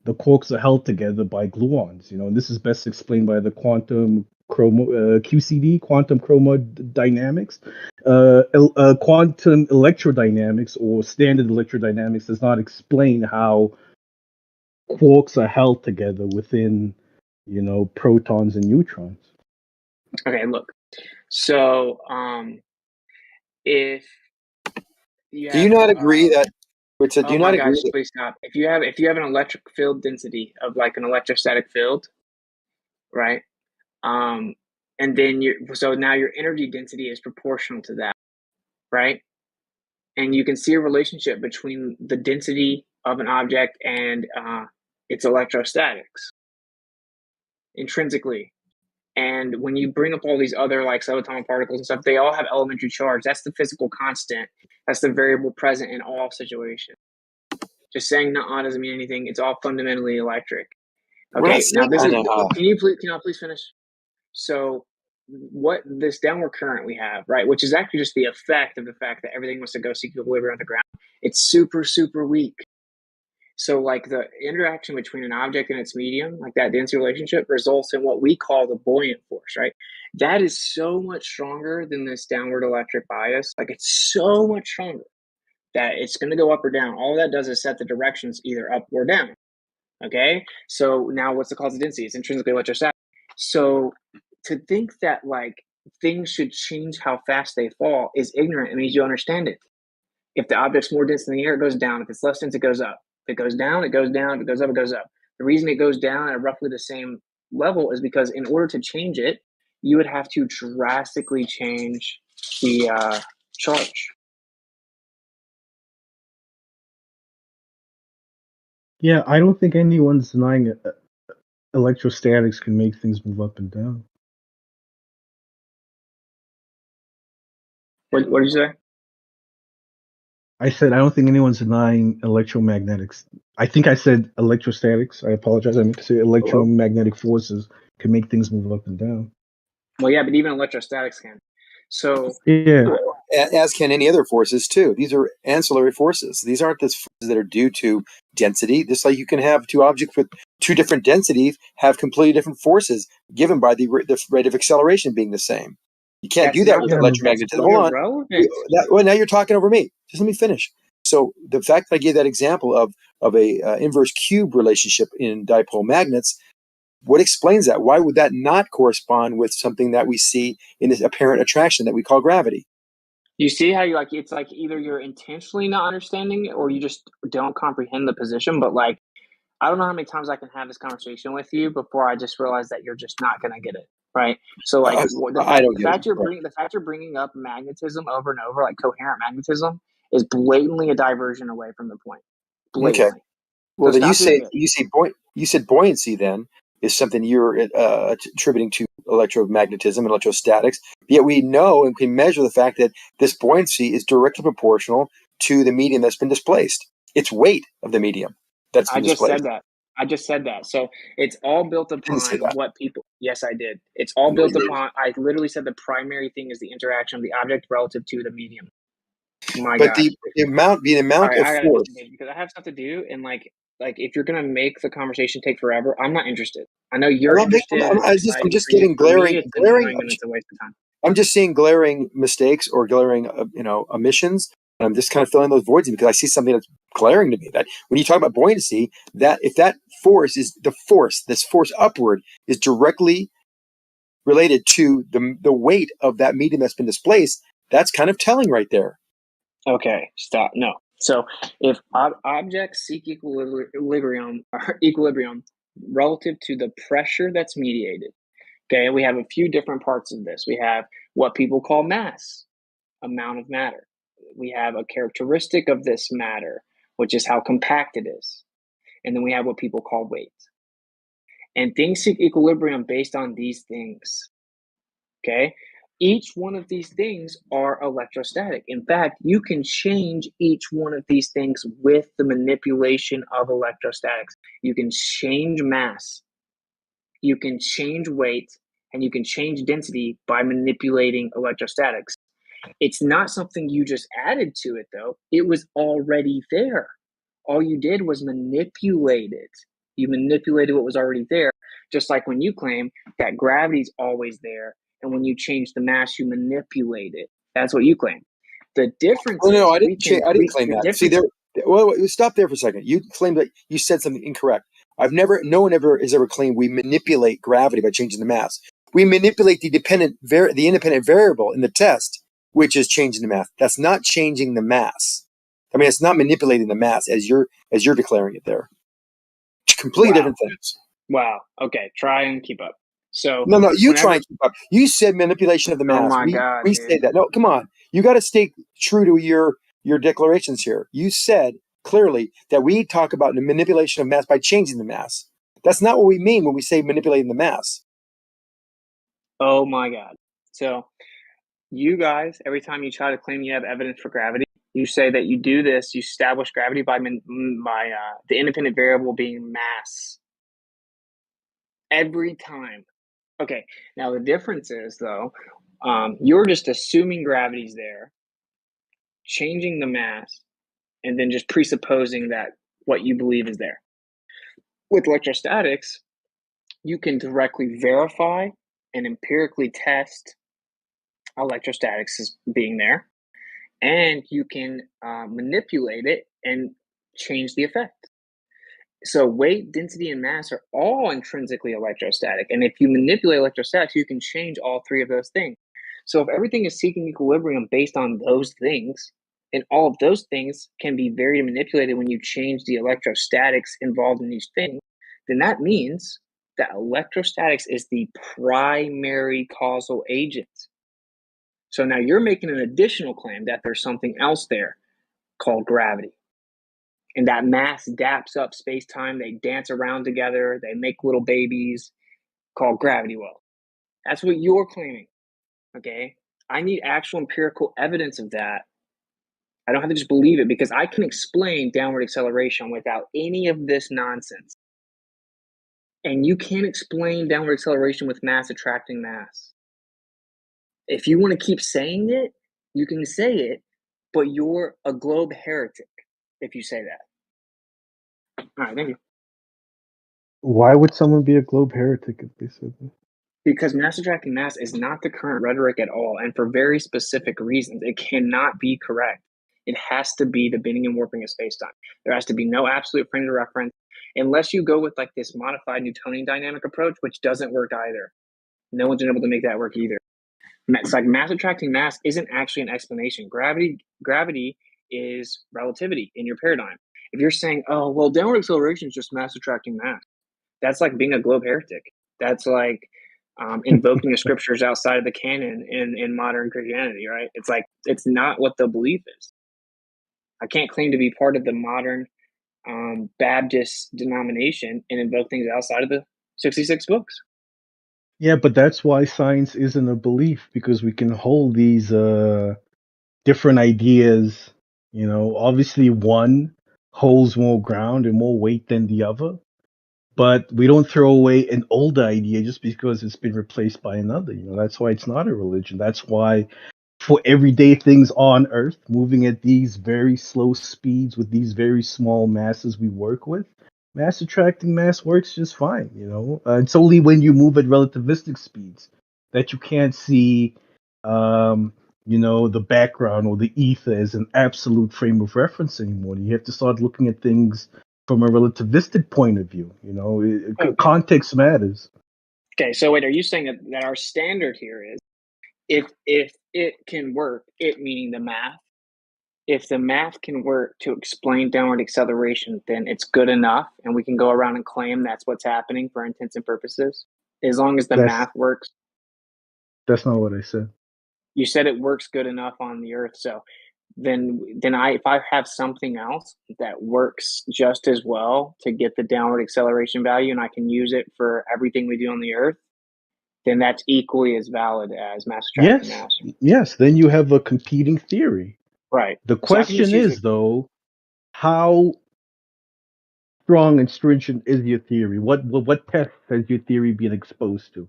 The quarks are held together by gluons, and this is best explained by the quantum QCD, quantum chromodynamics. Quantum electrodynamics or standard electrodynamics does not explain how quarks are held together within, protons and neutrons. Okay, look. So, if you do you not agree that? Do you not agree? Please stop. If you have an electric field density of like an electrostatic field, right? And then now your energy density is proportional to that, right? And you can see a relationship between the density of an object and its electrostatics intrinsically. And when you bring up all these other like subatomic particles and stuff, they all have elementary charge. That's the physical constant. That's the variable present in all situations. Just saying "nuh-uh" doesn't mean anything. It's all fundamentally electric. Okay, now this is. Can you please finish? So, what this downward current we have, right, which is actually just the effect of the fact that everything wants to go seek equilibrium on the ground. It's super, super weak. So, like the interaction between an object and its medium, like that density relationship, results in what we call the buoyant force, right? That is so much stronger than this downward electric bias. Like it's so much stronger that it's going to go up or down. All that does is set the directions either up or down. Okay, so now what's the cause of density? It's intrinsically electrostatic. So to think that like things should change how fast they fall is ignorant. It means you understand it. If the object's more dense in the air, it goes down. If it's less dense, it goes up. If it goes down, it goes down. If it goes up, it goes up. The reason it goes down at roughly the same level is because in order to change it, you would have to drastically change the charge. Yeah, I don't think anyone's denying electrostatics can make things move up and down. What did you say? I said I don't think anyone's denying electromagnetics. I think I said electrostatics. I apologize. I meant to say electromagnetic forces can make things move up and down. Well, yeah, but even electrostatics can. So yeah, as can any other forces too. These are ancillary forces. These aren't the forces that are due to density. Just like you can have 2 objects with 2 different densities have completely different forces given by the rate of acceleration being the same. You can't do that with electromagnetism. Hold on. Well, now you're talking over me. Just let me finish. So the fact that I gave that example of a inverse cube relationship in dipole magnets, what explains that? Why would that not correspond with something that we see in this apparent attraction that we call gravity? You see how you it's like either you're intentionally not understanding it or you just don't comprehend the position. But like, I don't know how many times I can have this conversation with you before I just realize that you're just not going to get it. Right. So like the fact you're bringing up magnetism over and over, like coherent magnetism, is blatantly a diversion away from the point. Blatantly. Okay. Well, so then you said buoyancy then is something you're attributing to electromagnetism and electrostatics. Yet we know and can measure the fact that this buoyancy is directly proportional to the medium that's been displaced. It's weight of the medium that's I been just displaced. said that. I just said that. So it's all built Didn't say upon that. what people. Yes, I did. It's all No, built you didn't. upon. I literally said the primary thing is the interaction of the object relative to the medium. My But God. the amount All of right, I gotta force. disengage because I have stuff to do, and like if you're gonna make the conversation take forever, I'm not interested. I know you're interested. It's I'm exciting just for you. getting For me, glaring. it's annoying and it's a waste of time. I'm just seeing glaring mistakes or glaring, omissions. And I'm just kind of filling those voids in because I see something that's glaring to me. That when you talk about buoyancy, that if that force is this force upward is directly related to the weight of that medium that's been displaced, that's kind of telling right there. Okay, stop. No. So if objects seek equilibrium relative to the pressure that's mediated, okay, we have a few different parts of this. We have what people call mass, amount of matter. We have a characteristic of this matter, which is how compact it is. And then we have what people call weight. And things seek equilibrium based on these things. Okay? Each one of these things are electrostatic. In fact, you can change each one of these things with the manipulation of electrostatics. You can change mass, you can change weight, and you can change density by manipulating electrostatics. It's not something you just added to it, though. It was already there. All you did was manipulate it. You manipulated what was already there, just like when you claim that gravity's always there, and when you change the mass, you manipulate it. That's what you claim. The difference Oh no, is I didn't. I didn't claim the that. See, difference. Well, stop there for a second. You claimed that you said something incorrect. No one ever has ever claimed we manipulate gravity by changing the mass. We manipulate the independent variable in the test, which is changing the mass. That's not changing the mass. I mean, it's not manipulating the mass as you're declaring it there. Completely different things. Wow. Okay, try and keep up. So No, you whenever, try and keep up. You said manipulation of the oh mass. my God, We dude. say that. No, come on. You got to stay true to your declarations here. You said clearly that we talk about the manipulation of mass by changing the mass. That's not what we mean when we say manipulating the mass. Oh my God. So you guys, every time you try to claim you have evidence for gravity, you say that you do this, you establish gravity by the independent variable being mass. Every time. Okay, now the difference is, though, you're just assuming gravity's there, changing the mass, and then just presupposing that what you believe is there. With electrostatics, you can directly verify and empirically test electrostatics as being there, and you can manipulate it and change the effect. So weight, density, and mass are all intrinsically electrostatic. And if you manipulate electrostatics, you can change all three of those things. So if everything is seeking equilibrium based on those things, and all of those things can be very manipulated when you change the electrostatics involved in these things, then that means that electrostatics is the primary causal agent. So now you're making an additional claim that there's something else there called gravity. And that mass daps up space time. They dance around together. They make little babies called gravity wells. That's what you're claiming. Okay. I need actual empirical evidence of that. I don't have to just believe it because I can explain downward acceleration without any of this nonsense. And you can't explain downward acceleration with mass attracting mass. If you want to keep saying it, you can say it, but you're a globe heretic if you say that. All right, thank you. Why would someone be a globe heretic if they said that? Because mass attracting mass is not the current rhetoric at all, and for very specific reasons. It cannot be correct. It has to be the bending and warping of space-time. There has to be no absolute frame of reference, unless you go with like this modified Newtonian dynamic approach, which doesn't work either. No one's been able to make that work either. It's like mass attracting mass isn't actually an explanation. Gravity is relativity in your paradigm. If you're saying, oh, well, downward acceleration is just mass attracting mass, that's like being a globe heretic. That's like invoking the scriptures outside of the canon in modern Christianity, right? It's like, it's not what the belief is. I can't claim to be part of the modern Baptist denomination and invoke things outside of the 66 books. Yeah, but that's why science isn't a belief, because we can hold these different ideas. You know, obviously one holds more ground and more weight than the other, but we don't throw away an older idea just because it's been replaced by another. You know, that's why it's not a religion. That's why for everyday things on Earth, moving at these very slow speeds with these very small masses we work with, mass attracting mass works just fine. You know, it's only when you move at relativistic speeds that you can't see, um, you know, the background or the ether as an absolute frame of reference anymore. You have to start looking at things from a relativistic point of view. You know, Okay. context matters. Okay. So wait, are you saying that our standard here is if it can work, it meaning the math, if the math can work to explain downward acceleration, then it's good enough, and we can go around and claim that's what's happening for intents and purposes, as long as the That's math works. that's not what I said. You said it works good enough on the Earth, so then if I have something else that works just as well to get the downward acceleration value, and I can use it for everything we do on the Earth, then that's equally as valid as mass attracting Yes, mass. yes. Then you have a competing theory. Right. The So I can just question use the is, though, how strong and stringent is your theory? What tests has your theory been exposed to?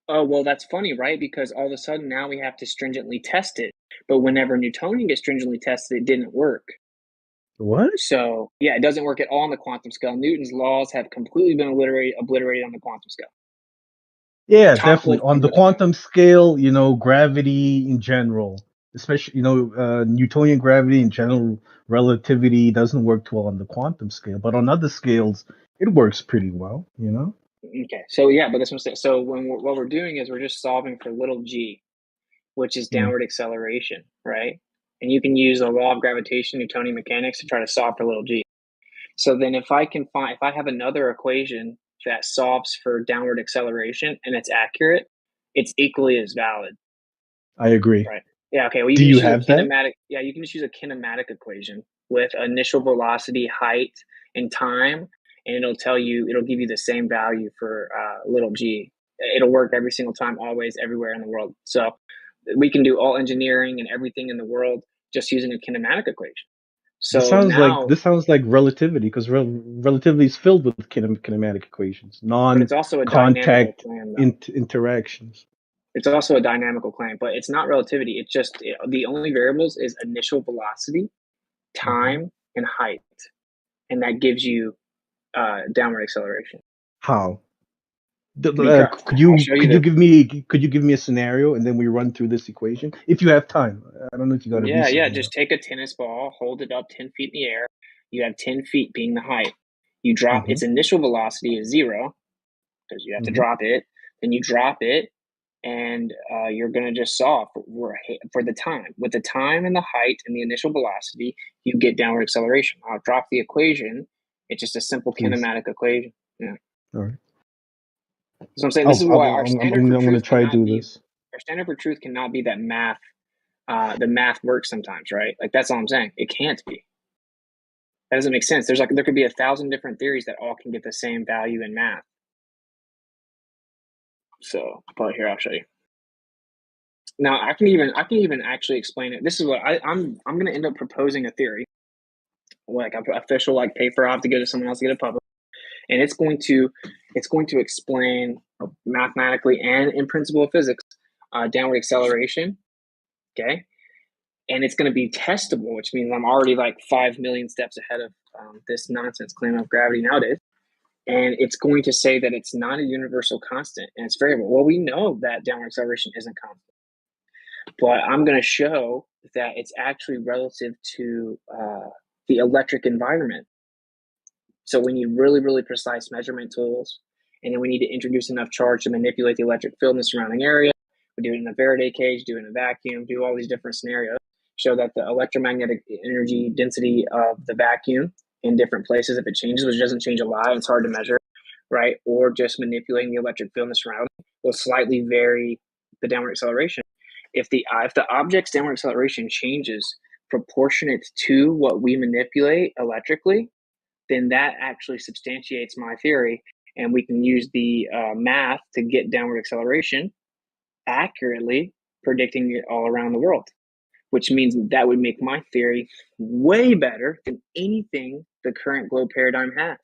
Oh, well, that's funny, right? Because all of a sudden now we have to stringently test it. But whenever Newtonian gets stringently tested, it didn't work. What? So, yeah, it doesn't work at all on the quantum scale. Newton's laws have completely been obliterated on the quantum scale. Yeah, definitely. Toppled On from the the ground. quantum scale, you know, gravity in general, especially, you know, Newtonian gravity and general relativity doesn't work too well on the quantum scale, but on other scales, it works pretty well, you know? Okay, so yeah, but that's what I'm saying. So what we're doing is we're just solving for little g, which is Yeah. downward acceleration, right? And you can use the law of gravitation, Newtonian mechanics, to try to solve for little g. So then if I have another equation that solves for downward acceleration and it's accurate, it's equally as valid, I agree. right? Yeah, okay. Well, you Do can you just use a have that? kinematic. Yeah, you can just use a kinematic equation with initial velocity, height, and time, and it'll give you the same value for little g. It'll work every single time, always, everywhere in the world. So we can do all engineering and everything in the world just using a kinematic equation. So now, This sounds like relativity, because relativity is filled with kinematic equations, but it's also a dynamical non-contact claim, though. interactions. It's also a dynamical claim, but it's not relativity. It's just the only variables is initial velocity, time, and height, and that gives you downward acceleration. How? Because I'll show you the. Could you give me a scenario and then we run through this equation if you have time? I don't know if you got a Yeah, recent yeah. email. Just take a tennis ball, hold it up 10 feet in the air. You have 10 feet being the height. You drop its initial velocity is 0 because you have to drop it. Then you drop it, and you're going to just solve for the time. With the time and the height and the initial velocity, you get downward acceleration. I'll drop the equation. It's just a simple Please. kinematic equation. Yeah. All right. So I'm saying this is why our standard for I'm going to truth try to cannot do be this. our standard for truth cannot be that math. The math works sometimes, right? Like that's all I'm saying. It can't be. That doesn't make sense. There could be 1,000 different theories that all can get the same value in math. So, but here I'll show you. Now I can even actually explain it. This is what I'm going to end up proposing a theory, like an official like paper. I have to go to someone else to get it published, and it's going to explain mathematically and in principle of physics downward acceleration. Okay, and it's going to be testable, which means I'm already like 5 million steps ahead of this nonsense claim of gravity nowadays. And it's going to say that it's not a universal constant and it's variable. Well, we know that downward acceleration isn't constant, but I'm going to show that it's actually relative to the electric environment. So we need really, really precise measurement tools, and then we need to introduce enough charge to manipulate the electric field in the surrounding area. We do it in a Faraday cage, do it in a vacuum, do all these different scenarios, show that the electromagnetic energy density of the vacuum in different places, if it changes, which doesn't change a lot, it's hard to measure, right? Or just manipulating the electric field in the surrounding will slightly vary the downward acceleration. If the object's downward acceleration changes proportionate to what we manipulate electrically, then that actually substantiates my theory, and we can use the math to get downward acceleration accurately, predicting it all around the world, which means that would make my theory way better than anything the current globe paradigm has.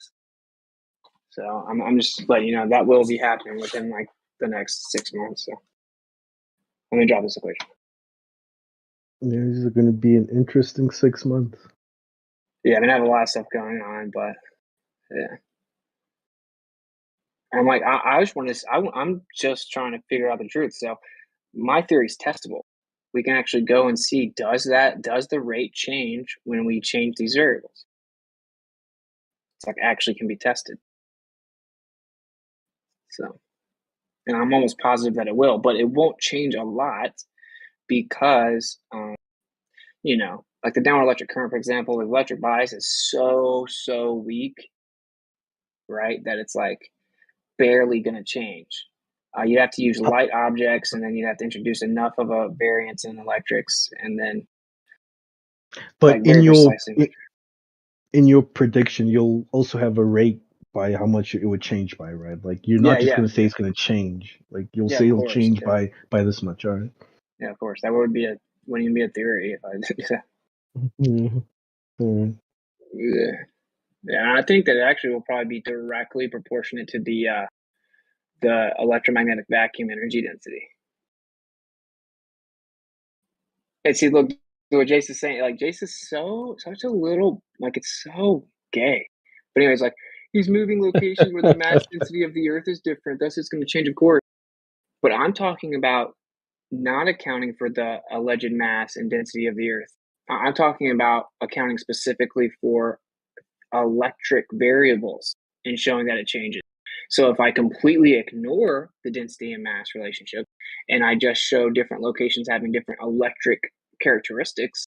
So I'm just letting you know that will be happening within like the next 6 months. So let me drop this equation. Yeah, this is going to be an interesting 6 months. Yeah, I mean, I have a lot of stuff going on, but yeah. I'm like, I just want to, I'm just trying to figure out the truth. So my theory is testable. We can actually go and see, does the rate change when we change these variables? It's like actually can be tested. So, and I'm almost positive that it will, but it won't change a lot because, you know, like the downward electric current, for example, the electric bias is so weak, right? That it's like barely going to change. You'd have to use light objects, and then you'd have to introduce enough of a variance in electrics, and then But like very precisely. in your prediction, you'll also have a rate by how much it would change by, right? Like you're Yeah, not just yeah, going to say it's going to change. Like you'll yeah, say of it'll course. change Yeah. by this much, all right? Yeah, of course. That wouldn't even be a theory if I did that. Mhm. Mhm. Yeah. Yeah, I think that it actually will probably be directly proportionate to the electromagnetic vacuum energy density. And see, look what Jace is saying. Like Jace is such a little like it's so gay. But anyways, like he's moving locations where the mass density of the Earth is different. Thus, it's going to change, of course. But I'm talking about not accounting for the alleged mass and density of the Earth. I'm talking about accounting specifically for electric variables and showing that it changes. So if I completely ignore the density and mass relationship and I just show different locations having different electric characteristics,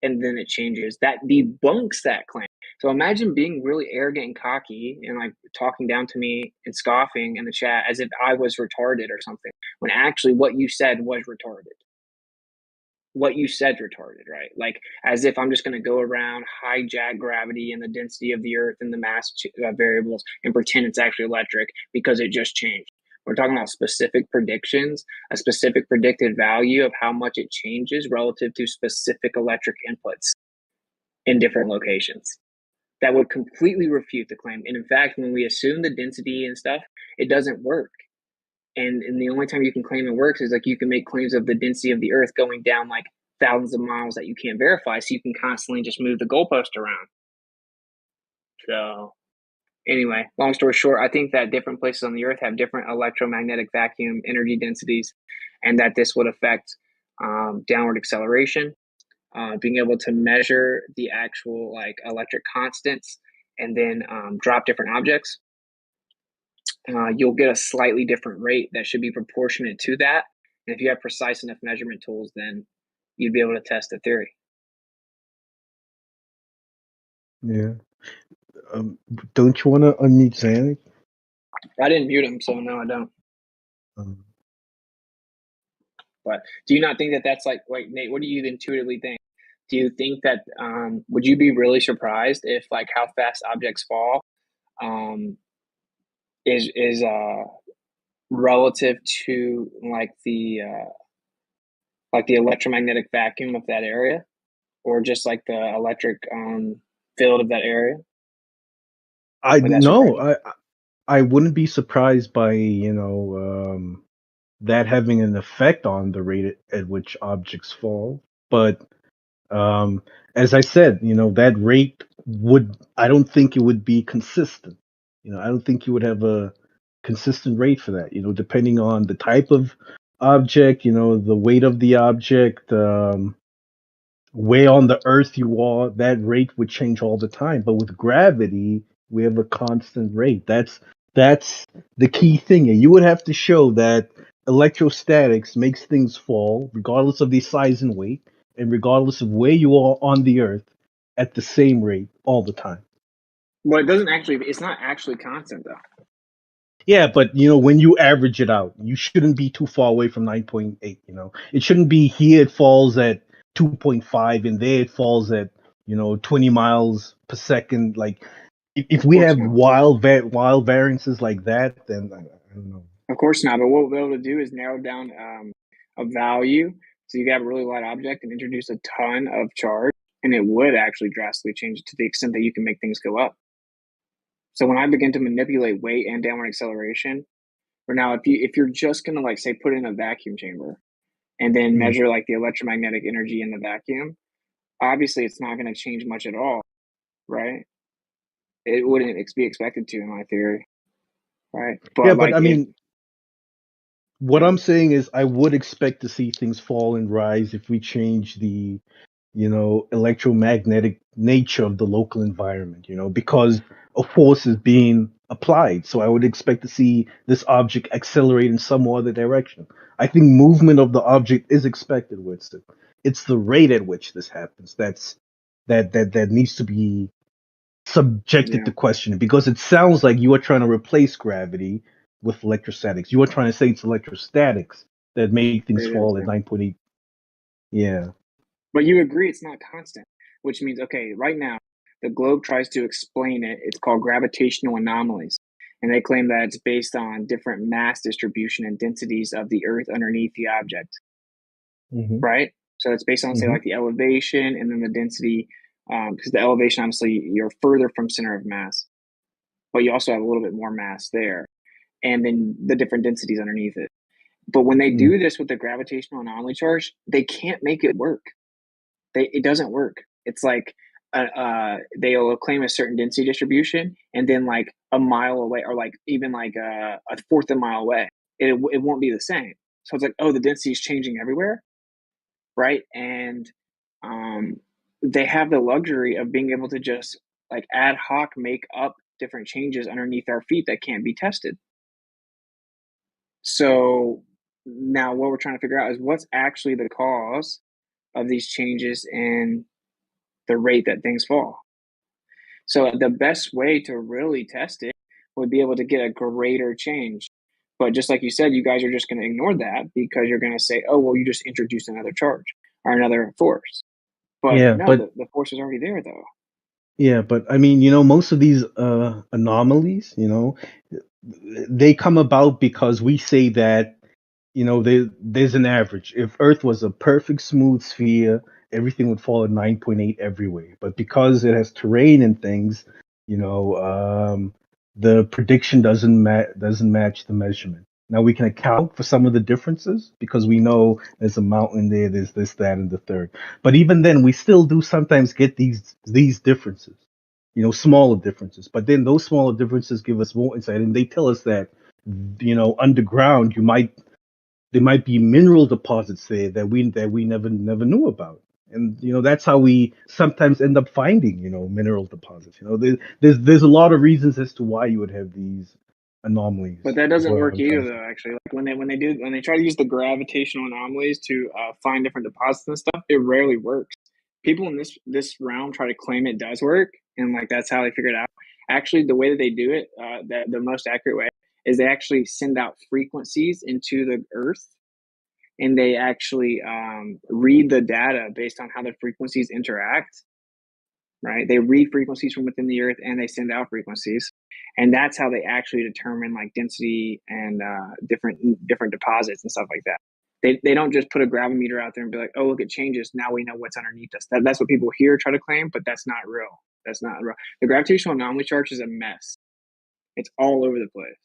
and then it changes, that debunks that claim. So imagine being really arrogant and cocky and like talking down to me and scoffing in the chat as if I was retarded or something, when actually what you said was retarded. What you said retarded, right? Like as if I'm just going to go around, hijack gravity and the density of the Earth and the mass variables and pretend it's actually electric because it just changed. We're talking about specific predictions, a specific predicted value of how much it changes relative to specific electric inputs in different locations. That would completely refute the claim. And in fact, when we assume the density and stuff, it doesn't work. And the only time you can claim it works is like you can make claims of the density of the Earth going down like thousands of miles that you can't verify. So you can constantly just move the goalpost around. So anyway, long story short, I think that different places on the Earth have different electromagnetic vacuum energy densities, and that this would affect downward acceleration, being able to measure the actual like electric constants, and then drop different objects. You'll get a slightly different rate that should be proportionate to that. And if you have precise enough measurement tools, then you'd be able to test the theory. Yeah. Don't you want to unmute Xanic? I didn't mute him, so no, I don't. Um, But do you not think that that's like, wait, Nate, what do you intuitively think? Do you think that, would you be really surprised if like how fast objects fall is relative to like the electromagnetic vacuum of that area, or just like the electric field of that area? I Would that no, surprise you? I wouldn't be surprised by that having an effect on the rate at which objects fall. But as I said, that rate I don't think it would be consistent. I don't think you would have a consistent rate for that. Depending on the type of object, the weight of the object, where on the earth you are, that rate would change all the time. But with gravity, we have a constant rate. That's the key thing. And you would have to show that electrostatics makes things fall, regardless of the size and weight, and regardless of where you are on the earth, at the same rate all the time. Well, it's not actually constant though. Yeah, but when you average it out, you shouldn't be too far away from 9.8. It shouldn't be here it falls at 2.5 and there it falls at 20 miles per second. Like If we course have not. wild variances like that, then I don't know. Of course not. But what we'll be able to do is narrow down a value. So you can have a really light object and introduce a ton of charge, and it would actually drastically change it to the extent that you can make things go up. So when I begin to manipulate weight and downward acceleration, or now if you're just gonna like say put it in a vacuum chamber and then measure like the electromagnetic energy in the vacuum, obviously it's not going to change much at all, right? It wouldn't be expected to in my theory, right? But Yeah, but like I if mean, what I'm saying is, I would expect to see things fall and rise if we change the, electromagnetic nature of the local environment, because a force is being applied. So I would expect to see this object accelerate in some other direction. I think movement of the object is expected, Winston. It's the rate at which this happens that needs to be subjected to question, because it sounds like you are trying to replace gravity with electrostatics. You are trying to say it's electrostatics that make things it is, fall at 9.8. Yeah. but you agree it's not constant, which means okay, right now the globe tries to explain it. It's called gravitational anomalies, and they claim that it's based on different mass distribution and densities of the Earth underneath the object. Right? So it's based on, say, like the elevation and then the density, because the elevation, obviously, you're further from center of mass, but you also have a little bit more mass there, and then the different densities underneath it. But when they do this with the gravitational anomaly charge, they can't make it work. It doesn't work. It's like they'll claim a certain density distribution, and then like a mile away, or like even like a fourth of a mile away, it won't be the same. So it's like, oh, the density is changing everywhere, right? And they have the luxury of being able to just like ad hoc make up different changes underneath our feet that can't be tested. So now what we're trying to figure out is what's actually the cause of these changes in the rate that things fall. So the best way to really test it would be able to get a greater change. But just like you said, you guys are just going to ignore that because you're going to say, oh, well, you just introduced another charge or another force. But Yeah, no, but the force is already there, though. yeah, but I mean, most of these anomalies, they come about because we say that, there's an average. If Earth was a perfect smooth sphere, everything would fall at 9.8 every way. But because it has terrain and things, the prediction doesn't match the measurement. Now we can account for some of the differences because we know there's a mountain there, there's this, that, and the third. But even then, we still do sometimes get these differences, smaller differences. But then those smaller differences give us more insight, and they tell us that, underground there might be mineral deposits there that we never knew about. And that's how we sometimes end up finding mineral deposits. There's a lot of reasons as to why you would have these anomalies. But that is doesn't what work I'm either, trying to though. Actually, like when they try to use the gravitational anomalies to find different deposits and stuff, it rarely works. People in this realm try to claim it does work, and like that's how they figure it out. Actually, the way that they do it, that the most accurate way, is they actually send out frequencies into the Earth, and they actually read the data based on how the frequencies interact. Right? They read frequencies from within the Earth and they send out frequencies, and that's how they actually determine like density and different deposits and stuff like that. They don't just put a gravimeter out there and be like, oh, look, it changes. Now we know what's underneath us. That's what people here try to claim, but that's not real. That's not real. The gravitational anomaly charge is a mess. It's all over the place.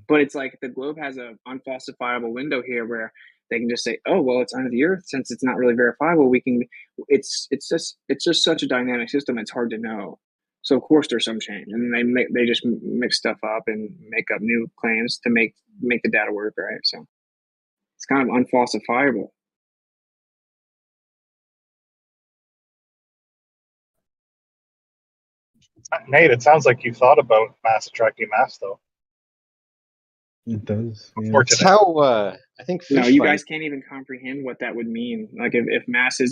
But it's like the globe has an unfalsifiable window here where they can just say, "Oh, well, it's under the Earth. Since it's not really verifiable, we can." It's just such a dynamic system. It's hard to know. So of course there's some change, and they just mix stuff up and make up new claims to make the data work, right? So it's kind of unfalsifiable. Nate, it sounds like you thought about mass attracting mass, though. It does. Before It's today. how I think No, fish you find. guys can't even comprehend what that would mean. Like if mass if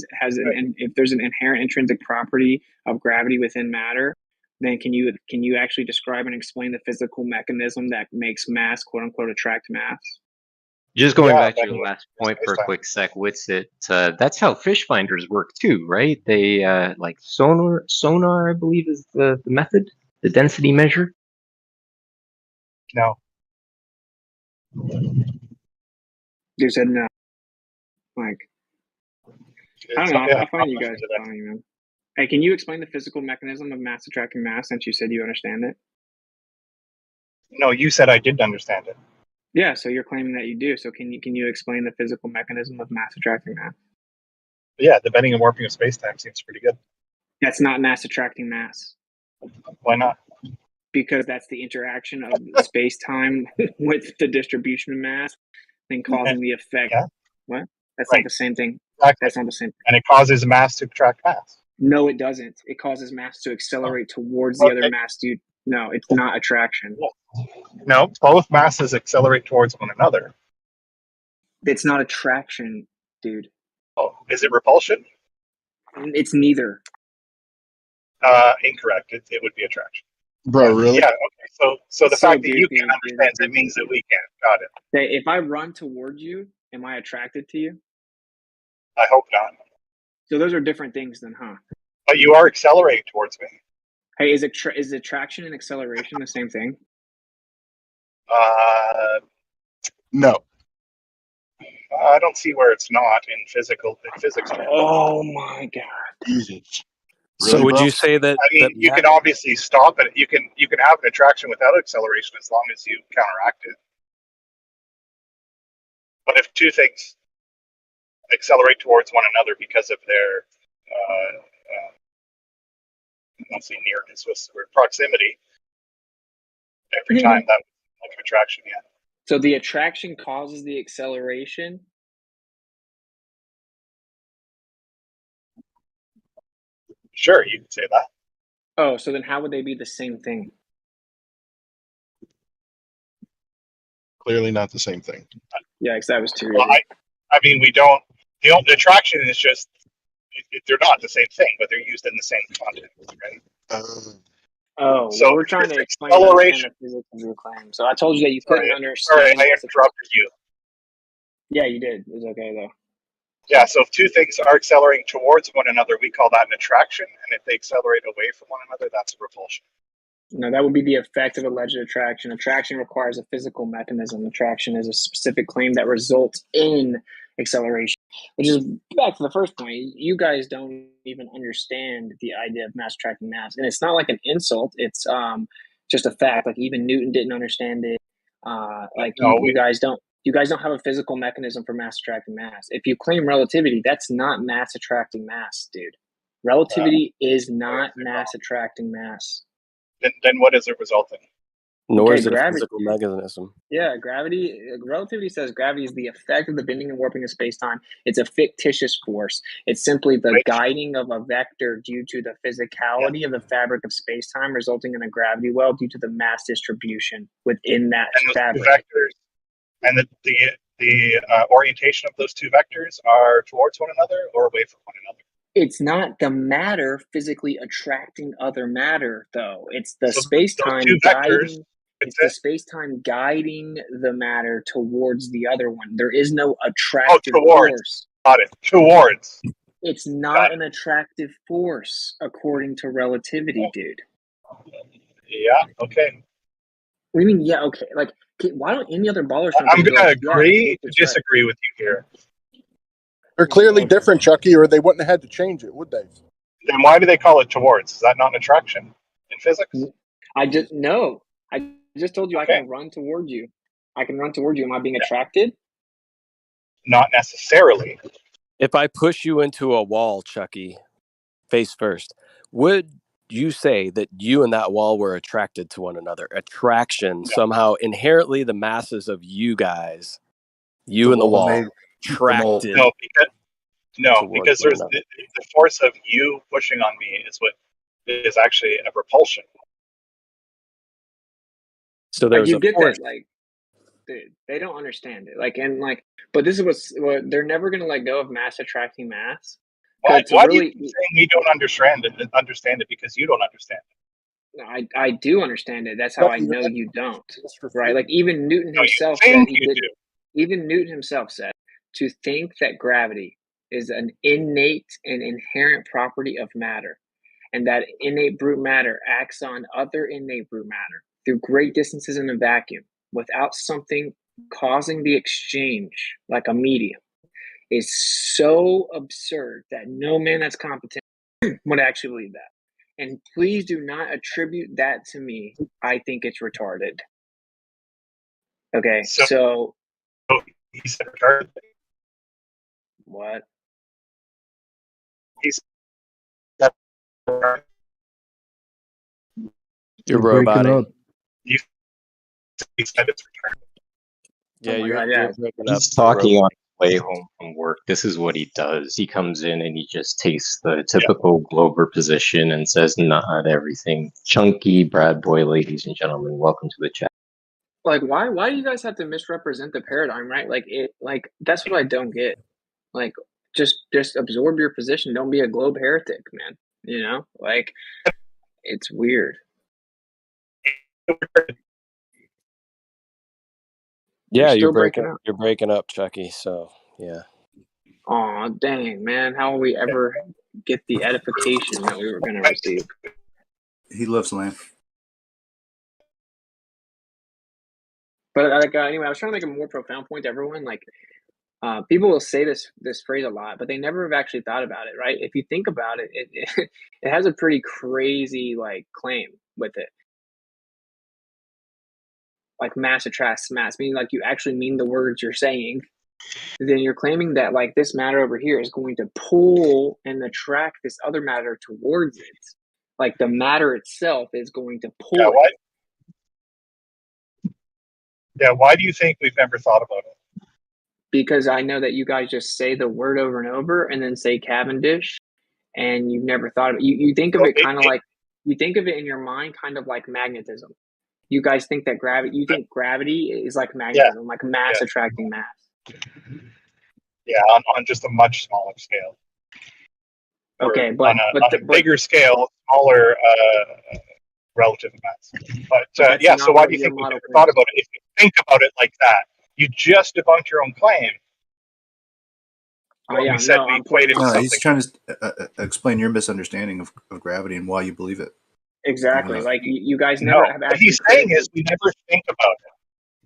there's an inherent intrinsic property of gravity within matter, then can you actually describe and explain the physical mechanism that makes mass, quote unquote, attract mass? Just going Yeah, back to your last point for a quick sec, Witsit, that's how fish finders work too, right? They like sonar, I believe is the method. the density measure? No. You said no. Like, I don't know. Yeah, I find you guys funny, man. Hey, can you explain the physical mechanism of mass attracting mass since you said you understand it? No, you said I didn't understand it. Yeah, so you're claiming that you do. So can you explain the physical mechanism of mass attracting mass? Yeah, the bending and warping of space-time seems pretty good. That's not mass attracting mass. Why not? Because that's the interaction of space-time with the distribution of mass and causing the effect. Yeah. What? That's Right. not the same thing. Exactly. That's not the same thing. And it causes mass to attract mass. No, it doesn't. It causes mass to accelerate towards the other mass, dude. No, it's not attraction. No, both masses accelerate towards one another. It's not attraction, dude. Oh, is it repulsion? It's neither. Incorrect. It would be attraction. Bro, really? Yeah. Okay. So the So fact that you goofy, can understand it means that we can. Got it. Hey, if I run towards you, am I attracted to you? I hope not. So those are different things, then, huh? But you are accelerating towards me. Hey, is attraction and acceleration the same thing? No. I don't see where it's not in physics. Oh my god. Easy. So would you say that? I mean, that you can obviously stop it. You can have an attraction without acceleration as long as you counteract it. But if two things accelerate towards one another because of their I don't say nearness, what's the word? Proximity. Every time that would like attraction, yeah. So the attraction causes the acceleration. Sure, you can say that. Oh, so then how would they be the same thing? Clearly not the same thing. Yeah, because that was too Well, easy. I mean, we don't. The attraction is just they're not the same thing, but they're used in the same context, right? Oh, So well, we're trying to explain acceleration. the physics of your claim. So I told you that you couldn't understand. Sorry, I interrupted you. Yeah, you did. It's okay though. Yeah, so if two things are accelerating towards one another, we call that an attraction, and if they accelerate away from one another, that's a repulsion. No, that would be the effect of alleged attraction. Attraction requires a physical mechanism. Attraction is a specific claim that results in acceleration, which is back to the first point. You guys don't even understand the idea of mass attracting mass, and it's not like an insult. It's just a fact. Like even Newton didn't understand it. You guys don't. You guys don't have a physical mechanism for mass attracting mass. If you claim relativity, that's not mass attracting mass, dude. Relativity is not mass attracting mass. Then what is it resulting? Nor Okay, is it a gravity. physical mechanism. Yeah, gravity. Relativity says gravity is the effect of the bending and warping of space-time. It's a fictitious force. It's simply the guiding of a vector due to the physicality of the fabric of space-time, resulting in a gravity well due to the mass distribution within that And those fabric. two vectors, and the orientation of those two vectors are towards one another or away from one another. It's not the matter physically attracting other matter, though. It's the So space-time those two vectors. guiding. It's the space-time guiding the matter towards the other one. There is no attractive force. Got it. Towards. It's not an attractive force according to relativity, dude. Yeah. Okay. What do you mean? Yeah. Okay. Like, why don't any other ballers? I'm going to agree to disagree with you here. They're clearly different, Chucky, or they wouldn't have had to change it, would they? Then why do they call it towards? Is that not an attraction in physics? I just told you I can run toward you. I can run toward you. Am I being attracted? Not necessarily. If I push you into a wall, Chucky, face first, would you say that you and that wall were attracted to one another? Attraction, somehow inherently the masses of you guys, you and the wall, attracted. Because there's the force of you pushing on me is what is actually a repulsion. So there's you a get force. that, like, they don't understand it. But this is what they're never going to let go of mass attracting mass. Why do you keep saying we don't understand it because you don't understand it? No, I do understand it. That's how I know you don't. Right? Like even Newton himself said even Newton himself said to think that gravity is an innate and inherent property of matter. and that innate brute matter acts on other innate brute matter through great distances in a vacuum without something causing the exchange, like a medium, is so absurd that no man that's competent would actually believe that. And please do not attribute that to me. I think it's retarded. Okay, so he said retarded. What? He said You're breaking roboting. up. he said it's retarded. Yeah, Oh my you're God, yeah. breaking up. He's talking on his way home from work. This is what he does. He comes in and he just takes the typical Glover position and says not everything. Chunky Brad Boy, ladies and gentlemen, welcome to the chat. Like, why do you guys have to misrepresent the paradigm, right? Like that's what I don't get. Like, just absorb your position. Don't be a globe heretic, man. You know, like, it's weird. Yeah, You're still breaking up. You're breaking up, Chucky. So yeah. Aw, dang, man. How will we ever get the edification that we were going to receive? He loves lamb. But anyway, I was trying to make a more profound point to everyone. Like, people will say this phrase a lot, but they never have actually thought about it, right? If you think about it, it has a pretty crazy like claim with it. Like mass attracts mass, meaning like you actually mean the words you're saying. Then you're claiming that like this matter over here is going to pull and attract this other matter towards it. Like the matter itself is going to pull it. Why do you think we've never thought about it? Because I know that you guys just say the word over and over and then say Cavendish, and you've never thought of it. You think of it kind of like, you think of it in your mind kind of like magnetism. You guys think that you think gravity is like magnetism, like mass attracting mass. Yeah, on just a much smaller scale. Okay, but on a bigger scale, smaller relative amounts. But so why do you think we've never thought about it? If you think about it like that, you just debunked your own claim. Oh, yeah, we said we equated something. He's trying to explain your misunderstanding of gravity and why you believe it. Exactly. Like you guys never have actually. What he's saying is we never think about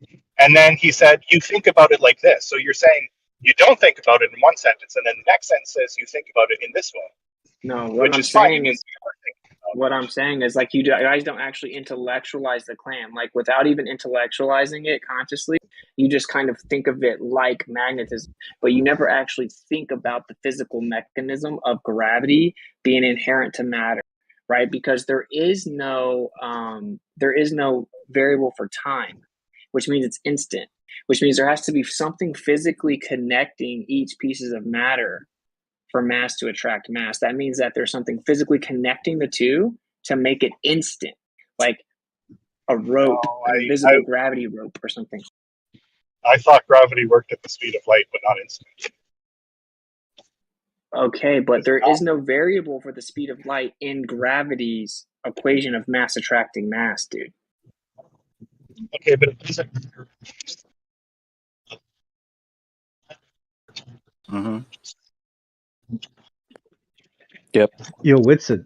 it. And then he said, you think about it like this. So you're saying you don't think about it in one sentence, and then the next sentence says you think about it in this way. No, what I'm saying is, what I'm saying is like you guys don't actually intellectualize the claim. Like without even intellectualizing it consciously, you just kind of think of it like magnetism, but you never actually think about the physical mechanism of gravity being inherent to matter, right? Because there is no variable for time, which means it's instant, which means there has to be something physically connecting each pieces of matter for mass to attract mass. That means that there's something physically connecting the two to make it instant, like a rope, an invisible gravity rope or something. I thought gravity worked at the speed of light, but not instant. Okay, but there is no variable for the speed of light in gravity's equation of mass attracting mass, dude. Okay, but it doesn't. Yep. Yo, Whitson,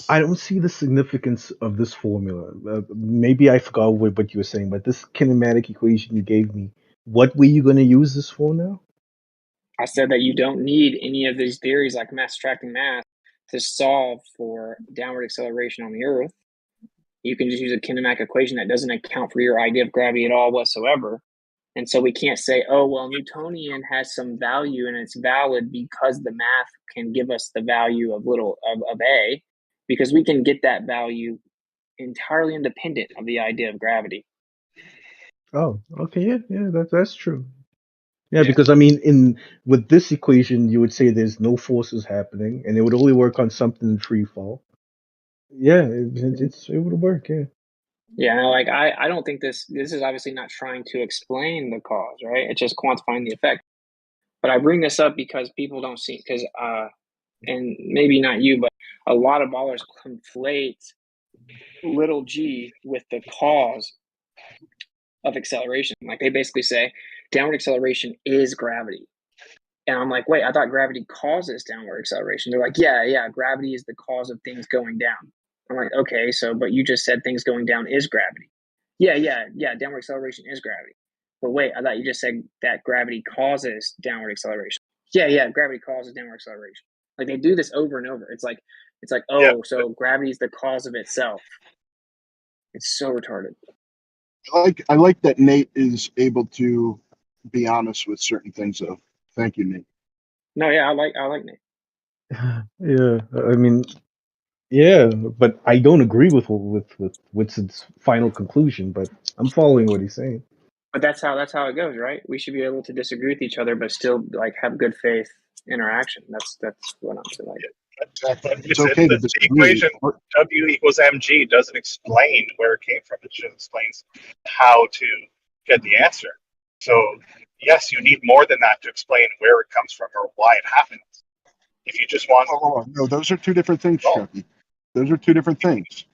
I don't see the significance of this formula. Maybe I forgot what you were saying, but this kinematic equation you gave me, what were you going to use this for now? I said that you don't need any of these theories like mass attracting mass to solve for downward acceleration on the Earth. You can just use a kinematic equation that doesn't account for your idea of gravity at all whatsoever. And so we can't say, oh, well, Newtonian has some value and it's valid because the math can give us the value of A, because we can get that value entirely independent of the idea of gravity. Oh, okay, yeah, that's true. Yeah, because I mean, with this equation, you would say there's no forces happening, and it would only work on something in free fall. Yeah, it would work. Yeah. Yeah, no, like I don't think this is obviously not trying to explain the cause, right? It's just quantifying the effect. But I bring this up because people don't see, because and maybe not you, but a lot of ballers conflate little g with the cause of acceleration. Like they basically say downward acceleration is gravity. And I'm like, wait, I thought gravity causes downward acceleration. They're like, yeah, gravity is the cause of things going down. I'm like, okay, so, but you just said things going down is gravity. Yeah, downward acceleration is gravity. But wait, I thought you just said that gravity causes downward acceleration. Yeah, gravity causes downward acceleration. Like, they do this over and over. It's like, oh, so gravity is the cause of itself. It's so retarded. I like that Nate is able to be honest with certain things. Though, thank you, Nate. No, yeah, I like Nate. Yeah, I mean, yeah, but I don't agree with Woodson's final conclusion. But I'm following what he's saying. But that's how it goes, right? We should be able to disagree with each other, but still like have good faith interaction. That's what I'm saying. Like, It's okay to the disagree. equation W equals mg doesn't explain where it came from. It just explains how to get the answer. So yes, you need more than that to explain where it comes from or why it happens. If you just want, no, those are two different things, Chucky. Those are two different things.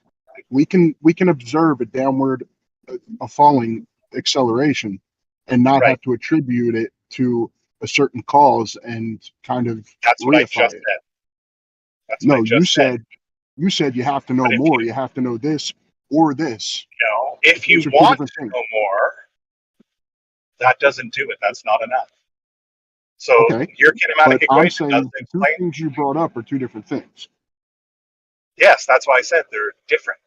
We can observe a downward, a falling acceleration, and not have to attribute it to a certain cause and kind of that's what I reify just it. said. That's No, what I just said. you said you have to know more. You have to know this or this. No, if you Those are two want different to things. know more, that doesn't do it. That's not enough. So Okay, your kinematic but I'm equation saying doesn't the two explain. things you brought up are two different things. Yes, that's why I said they're different.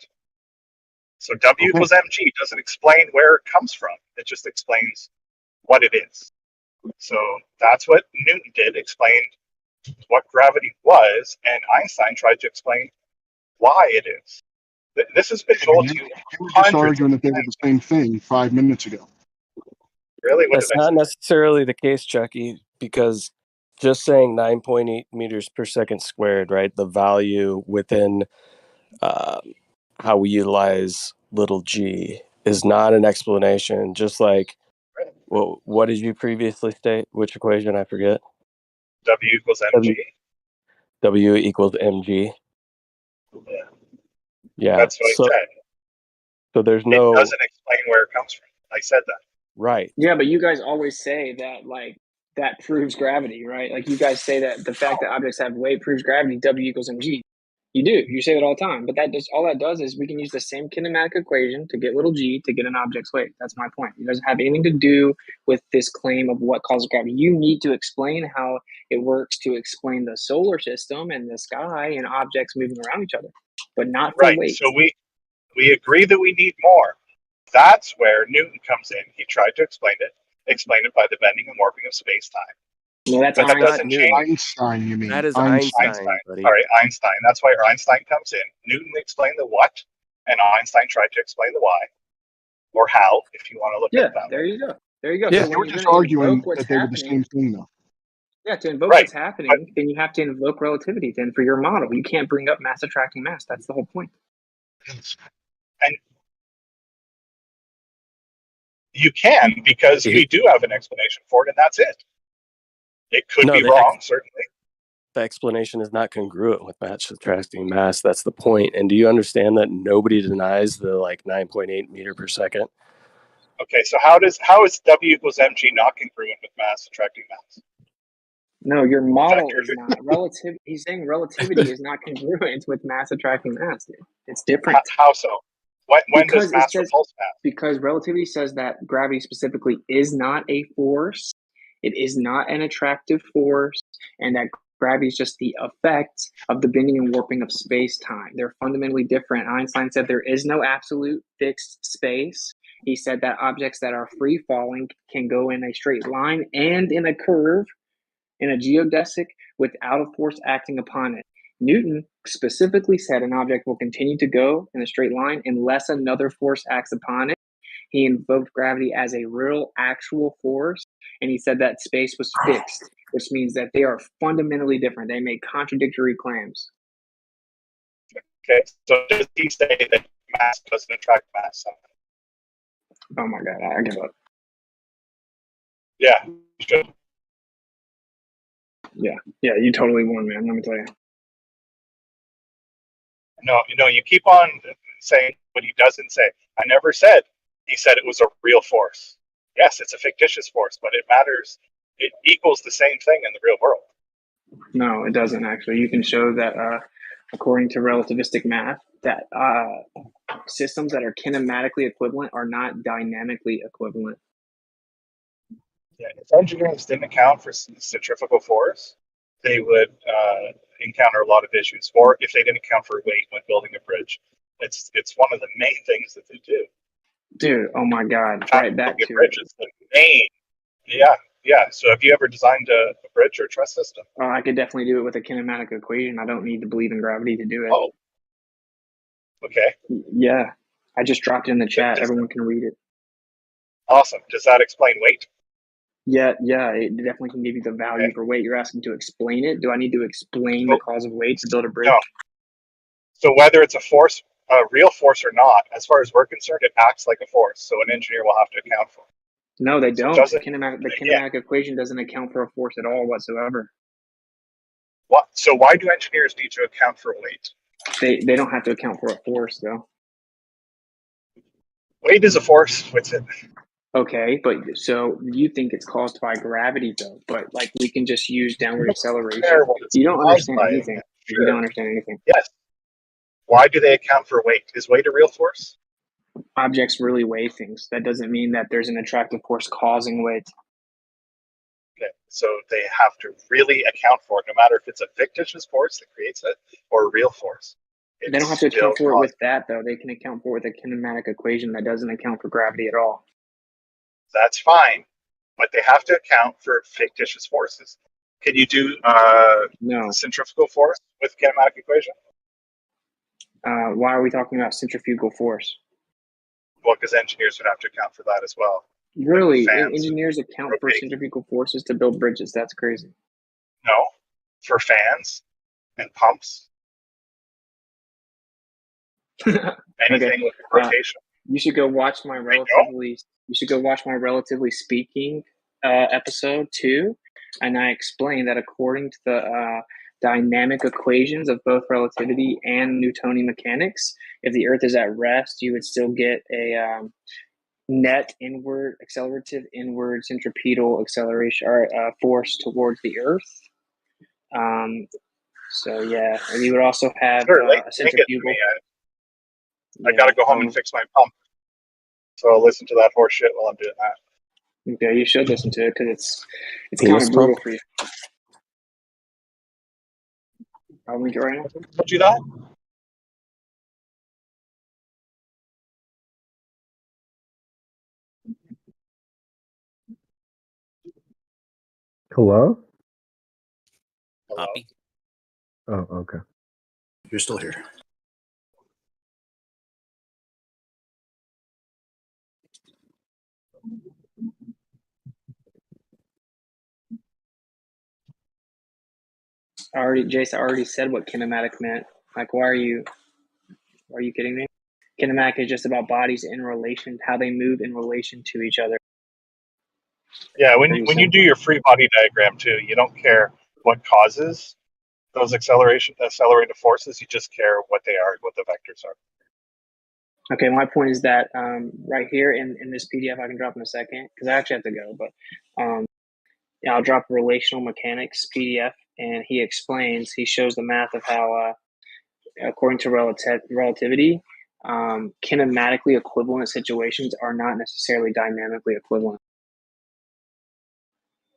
So W equals mg doesn't explain where it comes from. It just explains what it is. So that's what Newton did, explained what gravity was, and Einstein tried to explain why it is. This has been told to you You were just hundreds of arguing that they were the same thing 5 minutes ago. Really? What That's did I not say? necessarily the case, Chucky, because just saying 9.8 meters per second squared, right? The value within how we utilize little g is not an explanation. Just like, well, what did you previously state? Which equation? I forget. W equals mg. W equals mg. Yeah. That's what I said. So there's It no. doesn't explain where it comes from. I said that. Right. Yeah, but you guys always say that like that proves gravity, right? Like you guys say that the fact that objects have weight proves gravity. W equals mg. You do. You say that all the time. But that just all that does is we can use the same kinematic equation to get little g to get an object's weight. That's my point. It doesn't have anything to do with this claim of what causes gravity. You need to explain how it works to explain the solar system and the sky and objects moving around each other, but not for Right. weight. So we agree that we need more. That's where Newton comes in. He tried to explain it by the bending and warping of space-time. No, that's but that doesn't change. Einstein, you mean? That is Einstein. buddy. Sorry, Einstein. That's why Einstein comes in. Newton explained the what, and Einstein tried to explain the why, or how, if you want to look at it that there way. you go. There you go. Yeah, So they when were you're just going to arguing invoke what's that they were the happening, same thing, though. yeah, to invoke Right, what's happening, then you have to invoke relativity then for your model. You can't bring up mass attracting mass. That's the whole point. And you can, because we do have an explanation for it, and that's it. It could be wrong, certainly. The explanation is not congruent with mass attracting mass. That's the point. And do you understand that nobody denies the 9.8 meter per second? Okay, so how is W equals mg not congruent with mass attracting mass? No, your model is not. He's saying relativity is not congruent with mass attracting mass, dude. It's different. How so? When does mass repulse mass? Because relativity says that gravity specifically is not a force, it is not an attractive force, and that gravity is just the effect of the bending and warping of space-time. They're fundamentally different. Einstein said there is no absolute fixed space. He said that objects that are free-falling can go in a straight line and in a curve, in a geodesic, without a force acting upon it. Newton specifically said an object will continue to go in a straight line unless another force acts upon it. He invoked gravity as a real, actual force, and he said that space was fixed, which means that they are fundamentally different. They make contradictory claims. Okay, so does he say that mass doesn't attract mass? Oh my God, I give up. Yeah, you should. Yeah, you totally won, man. Let me tell you. No, you keep on saying what he doesn't say. I never said he said it was a real force. Yes, it's a fictitious force, but it matters it equals the same thing in the real world. No, it doesn't actually. You can show that according to relativistic math, that systems that are kinematically equivalent are not dynamically equivalent. Yeah, if engineers didn't account for centrifugal force, they would encounter a lot of issues. Or if they didn't account for weight when building a bridge, it's one of the main things that they do. Dude, oh my God! Right back to bridge is the main. Yeah. So have you ever designed a bridge or a truss system? I could definitely do it with a kinematic equation. I don't need to believe in gravity to do it. Oh, okay. Yeah, I just dropped it in the chat. Everyone can read it. Awesome. Does that explain weight? Yeah, it definitely can give you the value for weight. You're asking to explain it. Do I need to explain the cause of weight to build a bridge? No. So whether it's a force, a real force or not, as far as we're concerned, it acts like a force. So an engineer will have to account for it. No, they don't. Doesn't, the kinematic equation doesn't account for a force at all whatsoever. What? So why do engineers need to account for weight? They don't have to account for a force, though. Weight is a force. What's it? Okay, but so you think it's caused by gravity, though? But like we can just use downward acceleration. You don't understand anything. Sure. You don't understand anything. Yes. Why do they account for weight? Is weight a real force? Objects really weigh things. That doesn't mean that there's an attractive force causing weight. Okay, so they have to really account for it, no matter if it's a fictitious force that creates it or a real force. They don't have to account for it with that, though. They can account for it with a kinematic equation that doesn't account for gravity at all. That's fine, but they have to account for fictitious forces. Can you do no centrifugal force with kinematic equation? Why are we talking about centrifugal force? Well, because engineers would have to account for that as well. Really? Engineers account for centrifugal forces to build bridges? That's crazy. No, for fans and pumps. Anything with rotation. You should go watch my relatively. You should go watch my relatively speaking episode 2, and I explain that according to the dynamic equations of both relativity and Newtonian mechanics, if the Earth is at rest, you would still get a net inward accelerative inward centripetal acceleration or force towards the Earth. So yeah, and you would also have a centrifugal. I gotta go home and fix my pump. So I'll listen to that horse shit while I'm doing that. Okay, you should listen to it because it's kind of brutal for you. I'll link it right now. Do that. Hello? Poppy. Oh, okay. You're still here. Jace, I already said what kinematic meant. Like, why are you kidding me? Kinematic is just about bodies in relation, how they move in relation to each other. Yeah, when you do your free body diagram too, you don't care what causes those accelerated forces. You just care what they are, what the vectors are. Okay, my point is that right here in this PDF, I can drop in a second because I actually have to go, but I'll drop relational mechanics PDF, and he shows the math of how, according to relativity, kinematically equivalent situations are not necessarily dynamically equivalent.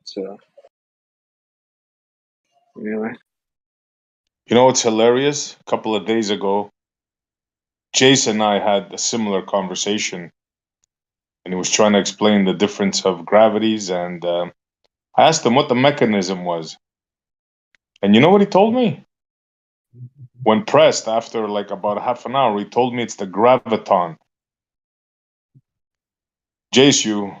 So, anyway. You know what's hilarious? A couple of days ago, Jason and I had a similar conversation, and he was trying to explain the difference of gravities, and I asked him what the mechanism was. And you know what he told me? When pressed after like about half an hour, he told me it's the graviton. Jace, you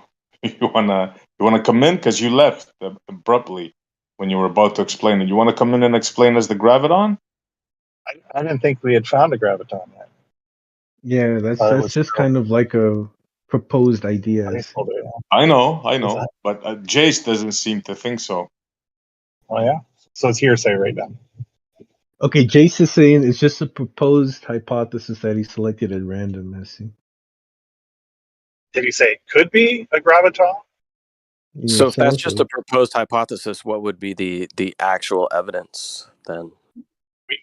wanna come in because you left abruptly when you were about to explain it. You want to come in and explain us the graviton? I didn't think we had found a graviton yet. Yeah, that's just kind of like a proposed idea. I know, but Jace doesn't seem to think so. Oh yeah, so it's hearsay right now. Okay, Jace is saying it's just a proposed hypothesis that he selected at random, Messi. Did he say it could be a graviton? Yeah, So if that's sounds just like a proposed hypothesis, what would be the actual evidence then?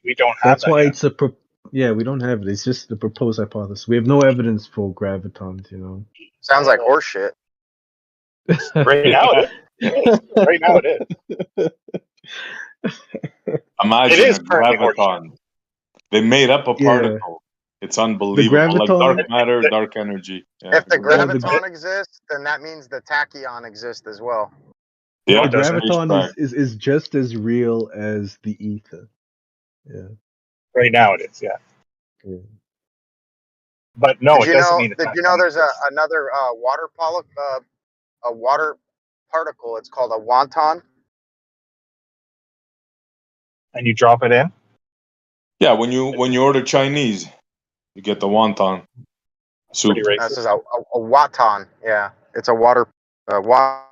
We don't have that's that why yet. it's a yeah, we don't have it. It's just the proposed hypothesis. We have no evidence for gravitons, you know. Sounds like horseshit. Right now it is. Right now it is. Imagine It is a currently horseshit. graviton. They made up a Yeah. particle. It's The unbelievable. Like graviton dark matter, dark energy. Yeah. If the well, graviton exists, then that means the tachyon exists as well. Yeah, the space graviton track. is just as real as the ether. Yeah. Right now it is, yeah. Yeah. But no, Did it you doesn't know? mean it's Did not you know there's exists. another a water particle? It's called a wonton. And you drop it in? Yeah, when you order Chinese, you get the wonton soup. Pretty This racist. is a waton. Yeah, it's a water. What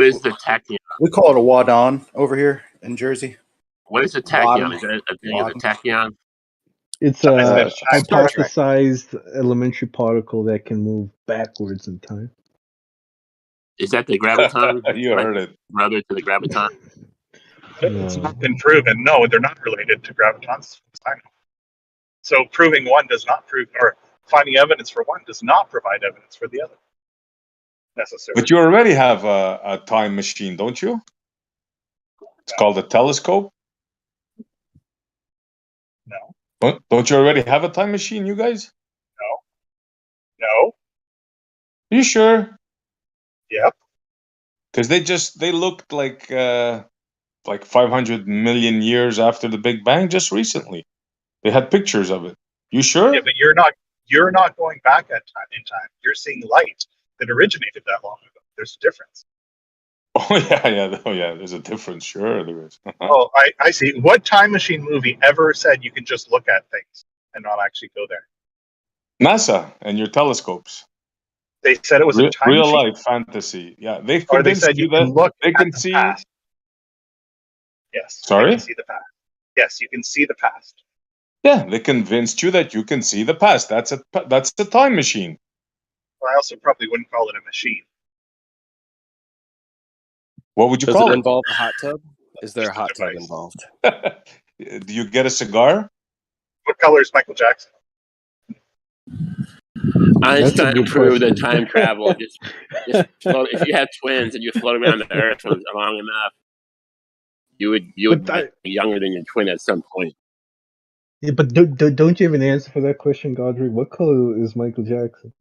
is the tachyon? We call it a wadon over here in Jersey. What is a tachyon? Is that a thing as a tachyon? It's I said a Star Trek. hypothesized elementary particle that can move backwards in time. Is that the graviton? You Like heard it. brother to the graviton? It's not been proven. No, they're not related to gravitons. So proving one does not prove, or finding evidence for one does not provide evidence for the other, necessarily. But you already have a time machine, don't you? It's called a telescope. No. Don't you already have a time machine, you guys? No. You sure? Yep. Because they looked like 500 million years after the Big Bang just recently. They had pictures of it. You sure? Yeah, but you're not going back in time. You're seeing light that originated that long ago. There's a difference. Oh yeah. There's a difference. Sure, there is. Oh, I see. What time machine movie ever said you can just look at things and not actually go there? NASA and your telescopes. They said it was a time real machine? life fantasy. Yeah, they Or they convinced said you can that look they at can the see. past. Yes. Sorry? You can see the past. Yes, you can see the past. Yeah, they convinced you that you can see the past. That's the time machine. Well, I also probably wouldn't call it a machine. What would you Does call it it? involve a hot tub? Is there a hot tub involved? Do you get a cigar? What color is Michael Jackson? Einstein proved that time travel. Just float, if you have twins and you float around the Earth for long enough, you would be younger than your twin at some point. Yeah, but don't you have an answer for that question, Godric? What color is Michael Jackson?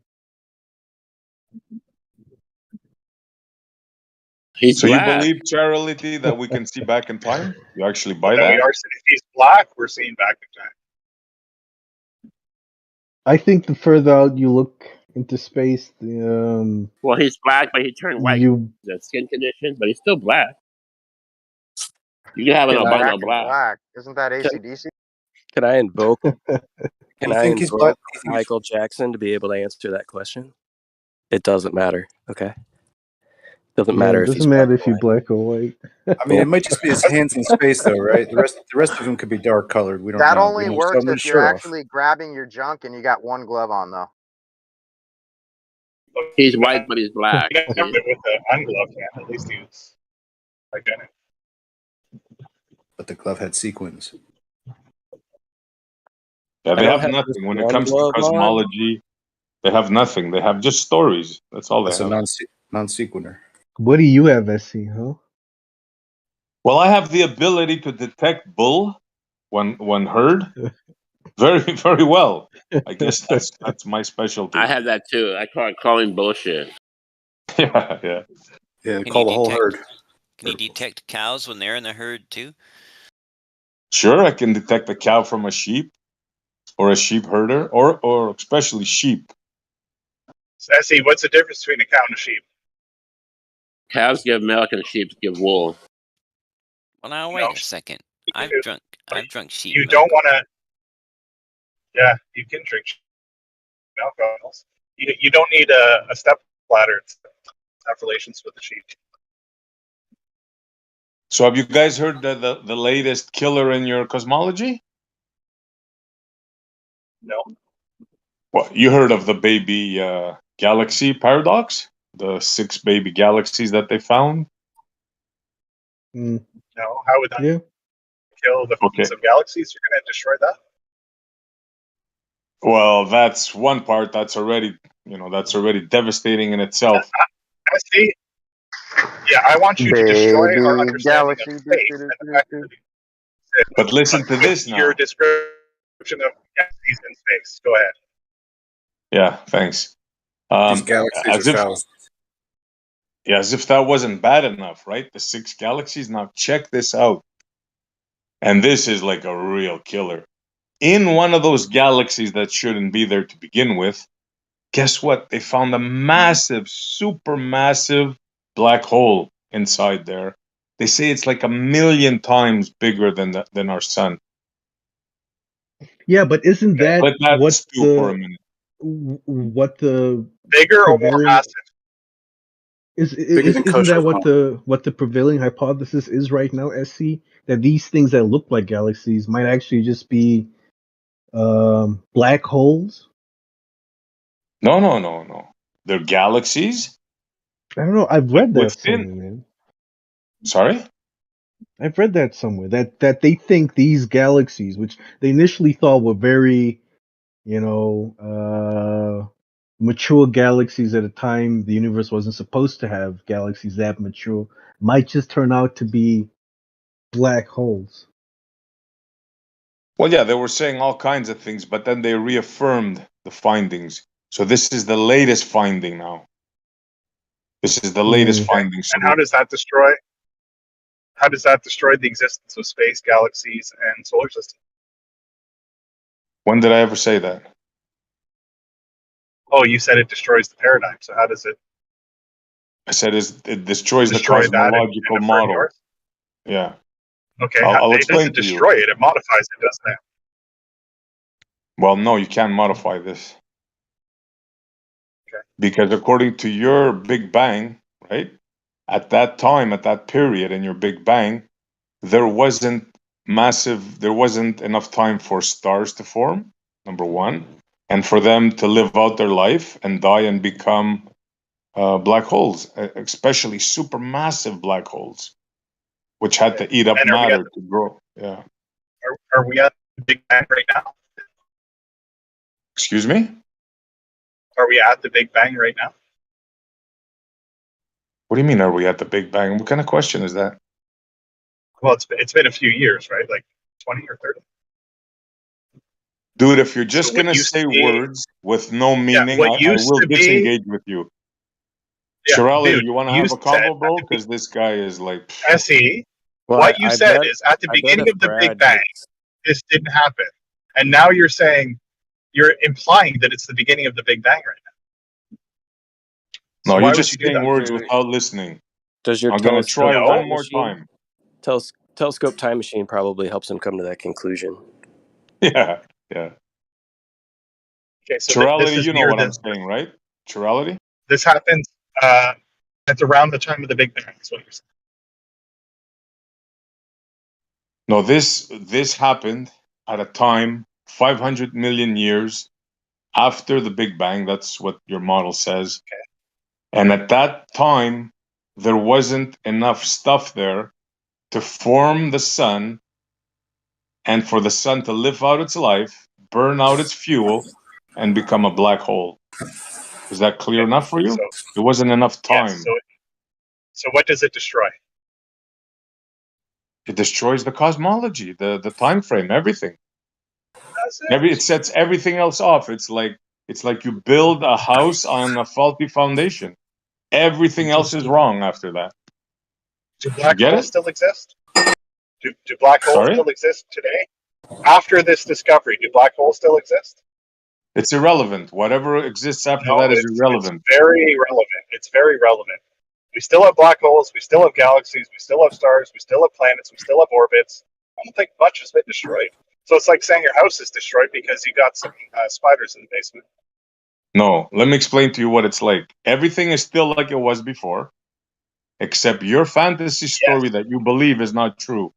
He's so black. You believe, Charity, that we can see back in time? You actually buy Well, that? we are. If he's black, we're seeing back in time. I think the further out you look into space, the Well, he's black, but he turned white. You The skin condition, but he's still black. You can have an albino black. Isn't that ACDC? Can I invoke? Can I think he's black? invoke Michael Jackson to be able to answer that question? It doesn't matter. Okay. Doesn't yeah, matter it if he's doesn't black matter or if you're white. black or white. I mean, it might just be his hands in space, though, right? The rest of them could be dark colored. We don't That know. only We works just have if his you're shirt off. actually grabbing your junk and you got one glove on, though. He's white, but he's black. With the ungloved hand, at least he was identical. But the glove had sequins. Yeah, they I don't have have just nothing. When it one comes to glove on. cosmology, they have nothing. They have just stories. That's all they That's a have. non-sequitur. What do you have, SC, huh? Well, I have the ability to detect bull when heard very, very well. I guess that's my specialty. I have that too. I call it calling bullshit. Yeah. Yeah, Can call you the whole herd. Can you detect cows when they're in the herd too? Sure, I can detect a cow from a sheep or a sheep herder or especially sheep. See, what's the difference between a cow and a sheep? Cows give milk and sheep give wool. Well, now wait a second. I've drunk sheep You milk. don't want to. Yeah, you can drink milk. You don't need a step ladder to have relations with the sheep. So have you guys heard the latest killer in your cosmology? No. What, you heard of the baby galaxy paradox? the 6 baby galaxies that they found? Mm. No, how would that kill the fleets of galaxies? You're going to destroy that? Well, that's one part that's already devastating in itself. I see. Yeah, I want you to destroy our Baby understanding galaxy. of space and the fact that But listen to this now. your description of galaxies in space. Go ahead. Yeah, thanks. These galaxies are thousands. Yeah, as if that wasn't bad enough, right? The 6 galaxies. Now check this out. And this is like a real killer. In one of those galaxies that shouldn't be there to begin with, guess what? They found a massive, supermassive black hole inside there. They say it's like 1,000,000 times bigger than our sun. Yeah, but isn't that Let that what stew for a minute. Bigger or more massive? Isn't that what the prevailing hypothesis is right now, SC? That these things that look like galaxies might actually just be black holes? No. They're galaxies. I don't know. I've read that Within- somewhere, man. Sorry? I've read that somewhere. That they think these galaxies, which they initially thought were very, mature galaxies at a time the universe wasn't supposed to have galaxies that mature, might just turn out to be black holes. Well, yeah, they were saying all kinds of things, but then they reaffirmed the findings. So this is the latest finding now. This is the latest finding. And how does that destroy? How does that destroy the existence of space, galaxies, and solar system? When did I ever say that? Oh, you said it destroys the paradigm. So how does it? I said it destroys the Destroy that and cosmological affirm model. yours? Yeah. Okay, I'll it explain doesn't to you. destroy it; it modifies it, doesn't it? Well, no, you can't modify this. Okay. Because according to your Big Bang, right? At that time, at that period in your Big Bang, there wasn't enough time for stars to form, number one, and for them to live out their life and die and become black holes, especially supermassive black holes, which had to eat up And matter to grow. Yeah. Are we at the Big Bang right now? Excuse me? Are we at the Big Bang right now? What do you mean, are we at the Big Bang? What kind of question is that? Well, it's been a few years, right? Like 20 or 30. Dude, if you're just So going what to used say to be- words with no meaning, what I used will to be- disengage with you. Yeah, Shirley, dude, you want to you have a said convo, bro? Because this guy is like... SE, Well, what you I said bet- is at the I bet beginning if of the Big Brad Bang, gets- this didn't happen. And now you're saying, you're implying that it's the beginning of the Big Bang right now. So No, why you're would just you do saying that? words Wait. without listening. Does your I'm going to telescope try No. one time more machine- time. Telescope time machine probably helps him come to that conclusion. Yeah. Okay, so Chirality, this is you know near what I'm this. saying, right? Chirality? This happens at around the time of the Big Bang. That's what you're saying. No, this happened at a time 500 million years after the Big Bang. That's what your model says. Okay. And at that time, there wasn't enough stuff there to form the sun and for the sun to live out its life, burn out its fuel, and become a black hole. Is that clear enough for you? So, There wasn't enough time. yes, so what does it destroy? It destroys the cosmology, the time frame, everything. That's it. It sets everything else off. It's like you build a house on a faulty foundation. Everything else is wrong after that. Do black get holes it? still exist? Do black holes Sorry? still exist today? After this discovery, do black holes still exist? It's irrelevant. Whatever exists after No, that is it's irrelevant. very relevant. It's very relevant. We still have black holes. We still have galaxies. We still have stars. We still have planets. We still have orbits. I don't think much has been destroyed. So it's like saying your house is destroyed because you got some spiders in the basement. No, let me explain to you what it's like. Everything is still like it was before, except your fantasy story that you believe is not true.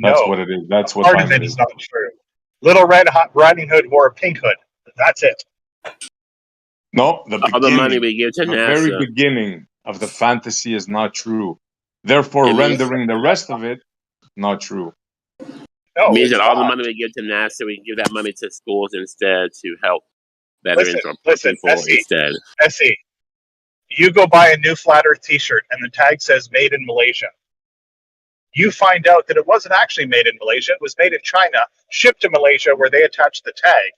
That's No. what it is. That's what Part time of it it is is. not true. Little Red Riding Hood wore a pink hood. That's it. No, the All the money beginning, we give to the very NASA. beginning of the fantasy is not true. Therefore, It means rendering the rest of it not true. it means that all the money we give to NASA, we give that money to schools instead to help veterans or poor people instead. Essie, you go buy a new Flat Earth T-shirt and the tag says "Made in Malaysia." You find out that it wasn't actually made in Malaysia; it was made in China, shipped to Malaysia, where they attached the tag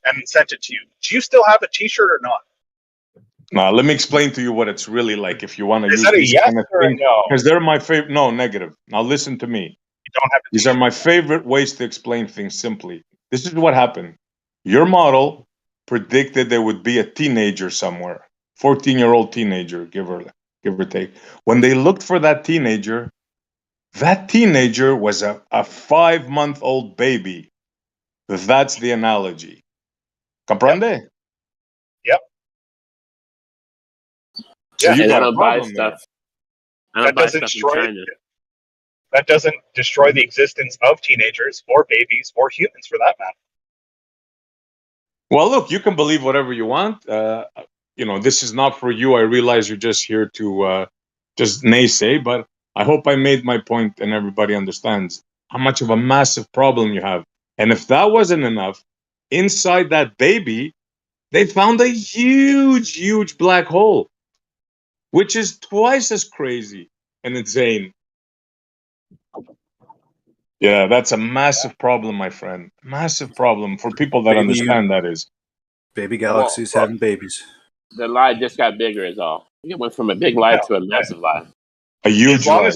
and sent it to you. Do you still have a T-shirt or not? Now, let me explain to you what it's really like if you want to Is use that a these yes kind of or a things. no? Because they're my favorite. No, negative. Now, listen to me. You don't have These are my favorite ways to explain things simply. This is what happened. Your model predicted there would be a teenager somewhere, 14-year-old teenager, give or take. When they looked for that teenager was a 5-month-old baby. That's the analogy. Comprende? Yep. So you And got I a don't buy problem there. stuff. I don't buy stuff in China. That doesn't destroy the existence of teenagers or babies or humans for that matter. Well, look, you can believe whatever you want. This is not for you. I realize you're just here to just naysay, but I hope I made my point and everybody understands how much of a massive problem you have. And if that wasn't enough, inside that baby, they found a huge, huge black hole, which is twice as crazy and insane. Yeah, that's a massive problem, my friend. Massive problem for people that understand that is. Baby galaxies having babies. The lie just got bigger is all. It went from a big lie to a massive lie. A huge lie,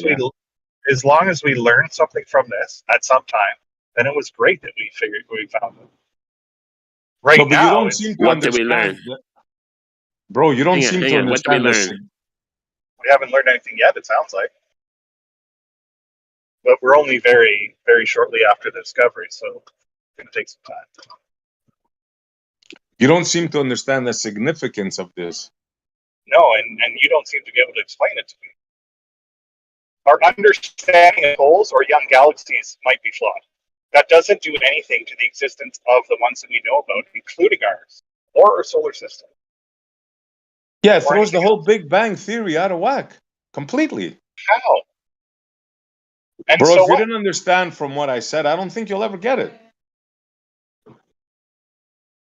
As long as we learn something from this at some time, then it was great that we found it. Right no, but now, you don't seem to what did we learn? Bro, you don't Hang on, seem hang to on. What did we understand this. learn? we haven't learned anything yet, it sounds like. But we're only very, very shortly after the discovery, so it's going to take some time. You don't seem to understand the significance of this. No, and you don't seem to be able to explain it to me. Our understanding of holes or young galaxies might be flawed. That doesn't do anything to the existence of the ones that we know about, including ours, or our solar system. Yeah, it throws the whole Big Bang theory out of whack. Completely. How? And bro, so if you what? didn't understand from what I said, I don't think you'll ever get it.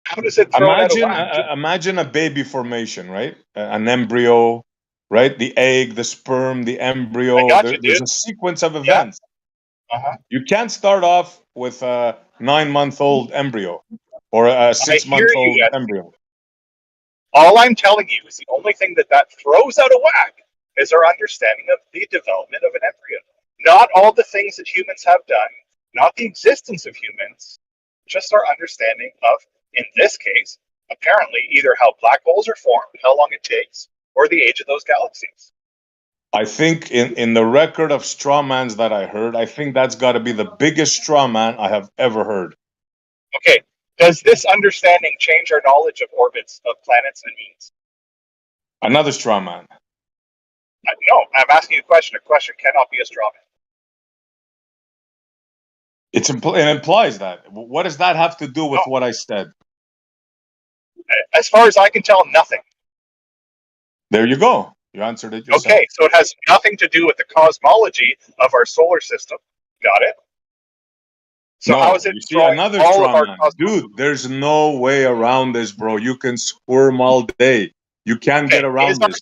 How does it throw it out of whack? Imagine a baby formation, right? An embryo, right? The egg, the sperm, the embryo. There's a sequence of events. Uh-huh. You can't start off with a 9-month-old embryo or a 6-month-old embryo. All I'm telling you is the only thing that throws out of whack is our understanding of the development of an embryo. Not all the things that humans have done, not the existence of humans, just our understanding of, in this case, apparently either how black holes are formed, how long it takes, or the age of those galaxies. I think in the record of straw mans that I heard, I think that's got to be the biggest straw man I have ever heard. Okay, does this understanding change our knowledge of orbits of planets and moons? Another straw man. No, I'm asking you a question. A question cannot be a straw man. It implies that. What does that have to do with what I said? As far as I can tell, nothing. There you go. You answered it yourself. Okay, so it has nothing to do with the cosmology of our solar system. Got it? So no, how is it you see another straw man? Dude, there's no way around this, bro. You can squirm all day. You can't get around this.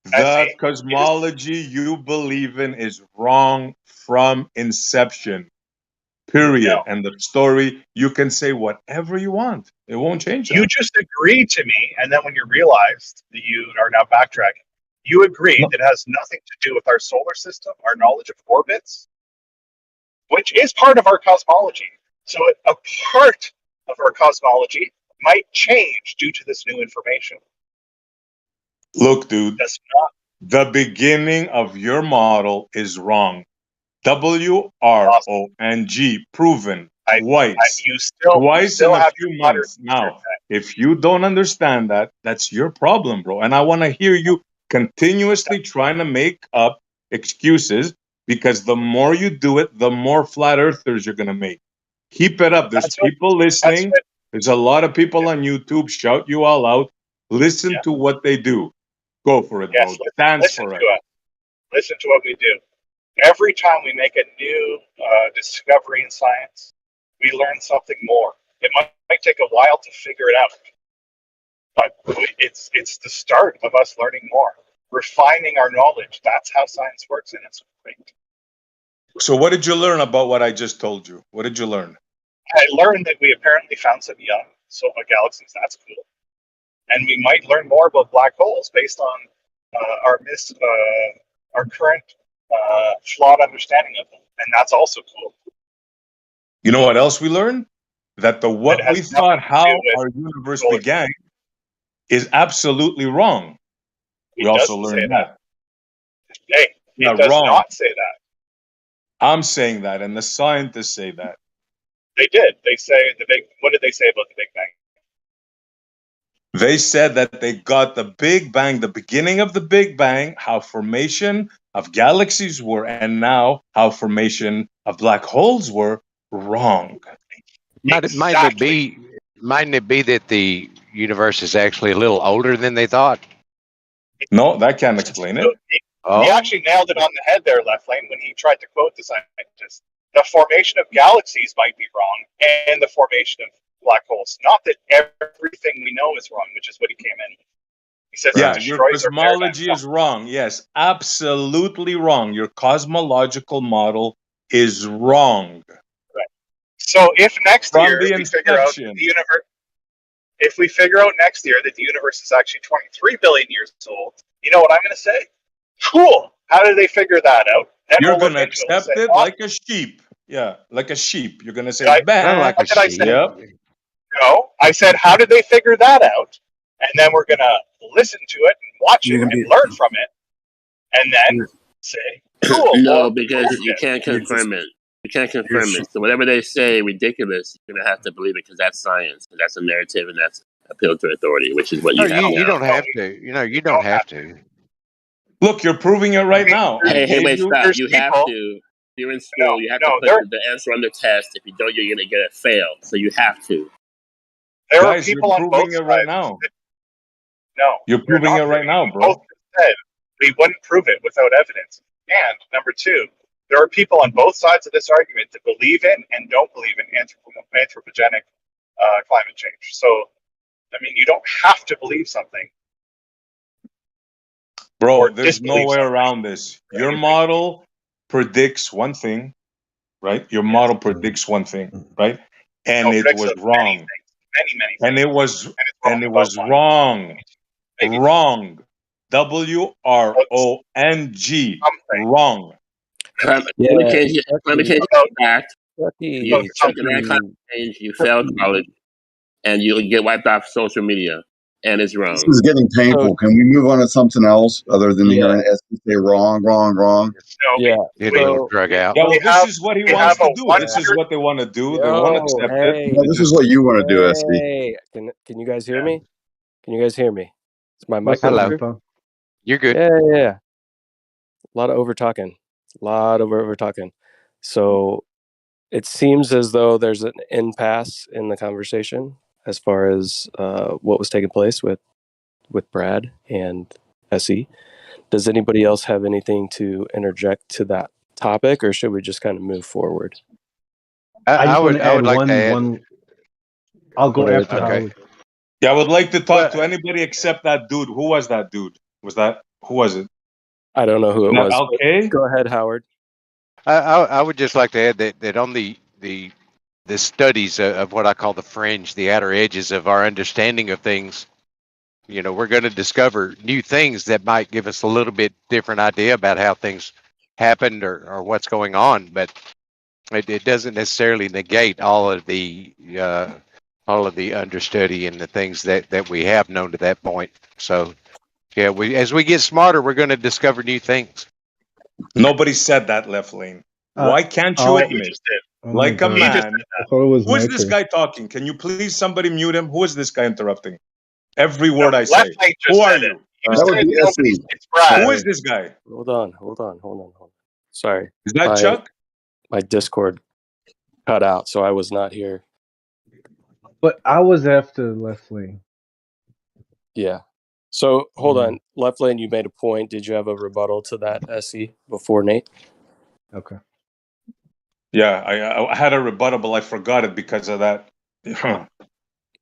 The cosmology you believe in is wrong from inception. Period. No. And the story, you can say whatever you want. It won't change that. You just agreed to me, and then when you realized that you are now backtracking, you agreed that it has nothing to do with our solar system, our knowledge of orbits, which is part of our cosmology. So a part of our cosmology might change due to this new information. Look, dude, the beginning of your model is wrong. WRONG, proven twice. Twice in a few months. Now, if you don't understand that, that's your problem, bro. And I want to hear you continuously trying to make up excuses, because the more you do it, the more flat earthers you're going to make. Keep it up. There's people listening. There's a lot of people on YouTube. Shout you all out. Listen to what they do. Go for it, Yes, bro. Dance listen for to it. us. Listen to what we do. Every time we make a new discovery in science, we learn something more. It might take a while to figure it out, but it's the start of us learning more, refining our knowledge. That's how science works, and it's great. So what did you learn about what I just told you? What did you learn? I learned that we apparently found some young solar galaxies. That's cool. And we might learn more about black holes based on our current flawed understanding of them, and that's also cool. You know what else we learned? That the what we thought how our universe began is absolutely wrong. We also learned that. Hey, it does not say that. I'm saying that, and the scientists say that. They did. They say what did they say about the Big Bang? They said that they got the Big Bang, the beginning of the Big Bang, how formation of galaxies were, and now how formation of black holes were wrong. Mightn't it be that the universe is actually a little older than they thought? No, that can't explain it. He actually nailed it on the head there, Left Lane, when he tried to quote the scientist. The formation of galaxies might be wrong, and the formation of black holes. Not that everything we know is wrong, which is what he came in with. He says Yeah, it your destroys our cosmology is wrong. Yes, absolutely wrong. Your cosmological model is wrong. Right. So if next From year the we figure out inception. the universe, if we figure out next year that the universe is actually 23 billion years old, you know what I'm going to say? Cool. How did they figure that out? Then You're we'll going look to into it and accept say, it oh, like a sheep. Yeah, like a sheep. You're going to say, what "Bah." did I say? Yep. No, I said, how did they figure that out? And then we're going to listen to it and watch it and learn from it. And then say, cool. No, Well, because you can't confirm it. You can't confirm it. So whatever they say ridiculous, you're gonna have to believe it because that's science. That's a narrative, and that's appeal to authority, which is what you No, have you now. don't have to. You don't have to. Look, you're proving it right now. Hey, wait, stop. There's You have people- to. If you're in school, you have to put there- the answer on the test. If you don't, you're gonna get a fail. So you have to. There Guys, are people you're on proving both it sides. right now. No, You're we're proving not it right proving now, it. bro. Both said we wouldn't prove it without evidence. And number two, there are people on both sides of this argument that believe in and don't believe in anthropogenic climate change. So, I mean, you don't have to believe something. Bro, there's no way around this. Your model predicts one thing, right? Your model predicts one thing, right? And it was wrong. Many And it was wrong. Wrong. WRONG. Wrong. Climate change is a fact. You deny climate change, you fail college, and you get wiped off social media, and it's wrong. This is getting painful. Can we move on to something else other than hearing Essie say wrong? Yeah. Get a little drug out. Yeah, well, this is what he wants to do. This is what they want to do. They won't accept it. No, this is what you want to do, Essie. Hey, can you guys hear me? Can you guys hear me? Is my mic What's up, coming through? Anton? You're good. Yeah. A lot of over talking. So it seems as though there's an impasse in the conversation as far as what was taking place with Brad and SE. Does anybody else have anything to interject to that topic, or should we just kind of move forward? I would like one, to add. one. I'll go after Howard. Yeah, I would like to talk to anybody except that dude. Who was that dude? Who was it? I don't know who it was. Okay. Go ahead, Howard. I would just like to add that on the studies of what I call the fringe, the outer edges of our understanding of things, we're going to discover new things that might give us a little bit different idea about how things happened or what's going on. But it doesn't necessarily negate all of the understudy and the things that we have known to that point. So, yeah, as we get smarter, we're going to discover new things. Nobody said that, Left Lane. Why can't you admit, like a man, who is this guy talking? Can you please somebody mute him? Who is this guy interrupting? Every word I say. Who are you? Who is this guy? Hold on. Sorry. Is that Chuck? My Discord cut out, so I was not here. But I was after Leslie. Yeah. So hold on, Left Lane, you made a point. Did you have a rebuttal to that, SE, before Nate? Okay. Yeah, I had a rebuttable. I forgot it because of that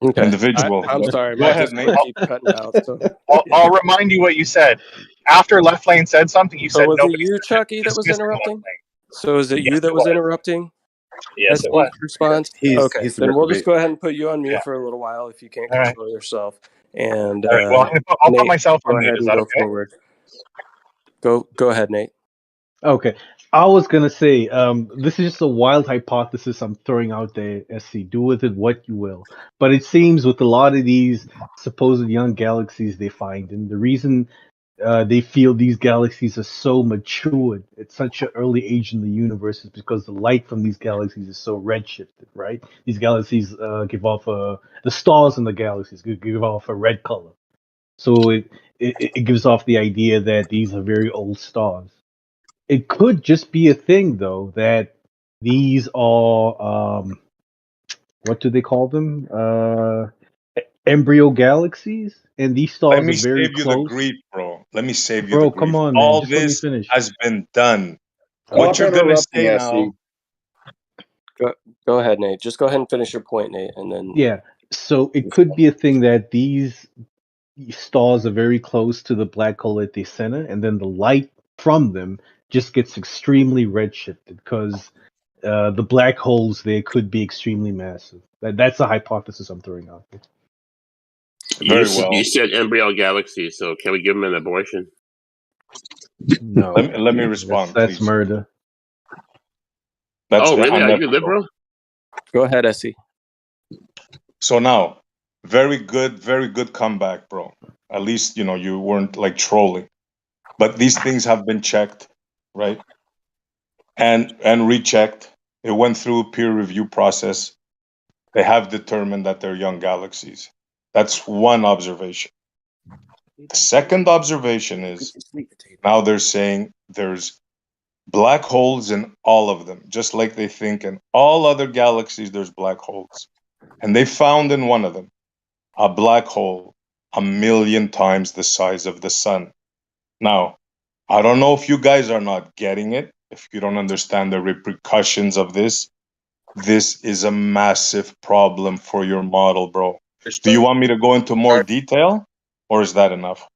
Okay. individual. I'm But sorry, go my ahead, Nate. Discord keeps cutting out. So I'll remind you what you said. After Left Lane said something, you So said was it nobody you, said it. Chucky, that was Dismissing Left interrupting? Lane. So is it you Yes, that it was was. interrupting? Yes, it SE was. response? He's Okay, the then we'll just reprobate. go ahead and put you on mute Yeah. for a little while if you can't All right. control yourself. And All right. Well, I'll put Nate, myself go on mute. ahead Is and that go okay? forward. Go ahead, Nate. Okay. I was gonna say, this is just a wild hypothesis I'm throwing out there, SC. Do with it what you will. But it seems with a lot of these supposed young galaxies they find, and the reason they feel these galaxies are so matured at such an early age in the universe is because the light from these galaxies is so redshifted, right? These galaxies give off the stars in the galaxies give off a red color. So it gives off the idea that these are very old stars. It could just be a thing, though, that these are what do they call them? Embryo galaxies, and these Let stars are me very save you the close. grief, bro. Let me save you the Bro, come grief. on, man, All just let me this finish. has been done. What Stop you're gonna interrupting, say SE. now? Go ahead, Nate. Just go ahead and finish your point, Nate, and then. Yeah, so it could be a thing that these stars are very close to the black hole at the center, and then the light from them just gets extremely redshifted because the black holes there could be extremely massive. That's a hypothesis I'm throwing out there. Very well. You said embryo galaxy, so can we give him an abortion? No, Let me respond, that's please. murder. That's Really? Are you unethical. liberal? Go ahead, SE. So now, very good comeback, bro. At least you weren't like trolling. But these things have been checked, right? And rechecked. It went through a peer review process. They have determined that they're young galaxies. That's one observation. The second observation is now they're saying there's black holes in all of them, just like they think in all other galaxies there's black holes. And they found in one of them a black hole 1,000,000 times the size of the sun. Now, I don't know if you guys are not getting it, if you don't understand the repercussions of this. This is a massive problem for your model, bro. Do you want me to go into more detail, or is that enough?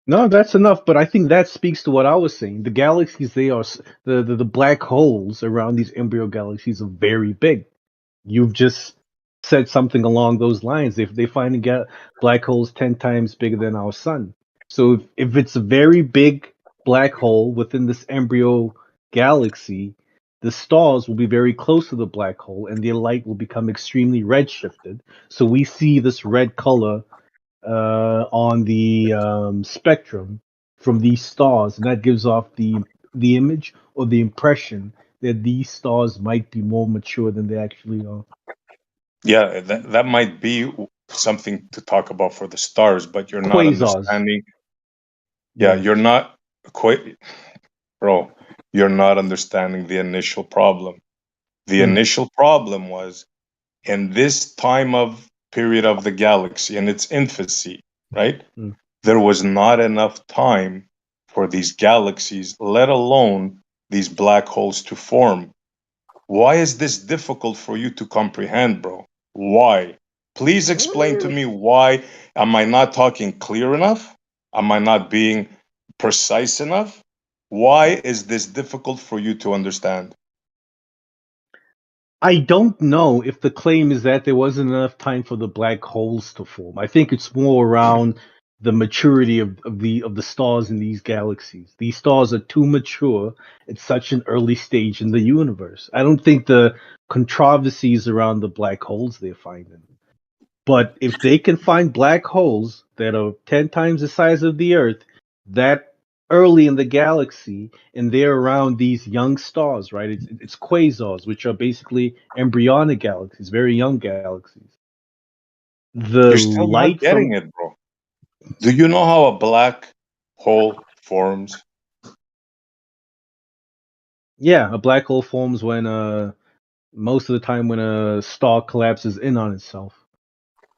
No, that's enough. But I think that speaks to what I was saying. The galaxies, they are the black holes around these embryo galaxies are very big. You've just said something along those lines. If they find black holes 10 times bigger than our sun, so if it's a very big black hole within this embryo galaxy, the stars will be very close to the black hole, and their light will become extremely redshifted. So we see this red color on the spectrum from these stars, and that gives off the image or the impression that these stars might be more mature than they actually are. Yeah, that might be something to talk about for the stars, but you're not Quasars. understanding. Yeah, you're not quite, bro. You're not understanding the initial problem. The initial problem was in this time of period of the galaxy in its infancy, right? There was not enough time for these galaxies, let alone these black holes, to form. Why is this difficult for you to comprehend, bro? Why? Please explain to me why. Am I not talking clear enough? Am I not being precise enough? Why is this difficult for you to understand? I don't know if the claim is that there wasn't enough time for the black holes to form. I think it's more around the maturity of the stars in these galaxies. These stars are too mature at such an early stage in the universe. I don't think the controversies around the black holes they're finding. But if they can find black holes that are 10 times the size of the Earth, that early in the galaxy, and they're around these young stars, right? It's quasars, which are basically embryonic galaxies, very young galaxies. The You're still not light getting from it, bro. Do you know how a black hole forms? a black hole forms when most of the time when a star collapses in on itself.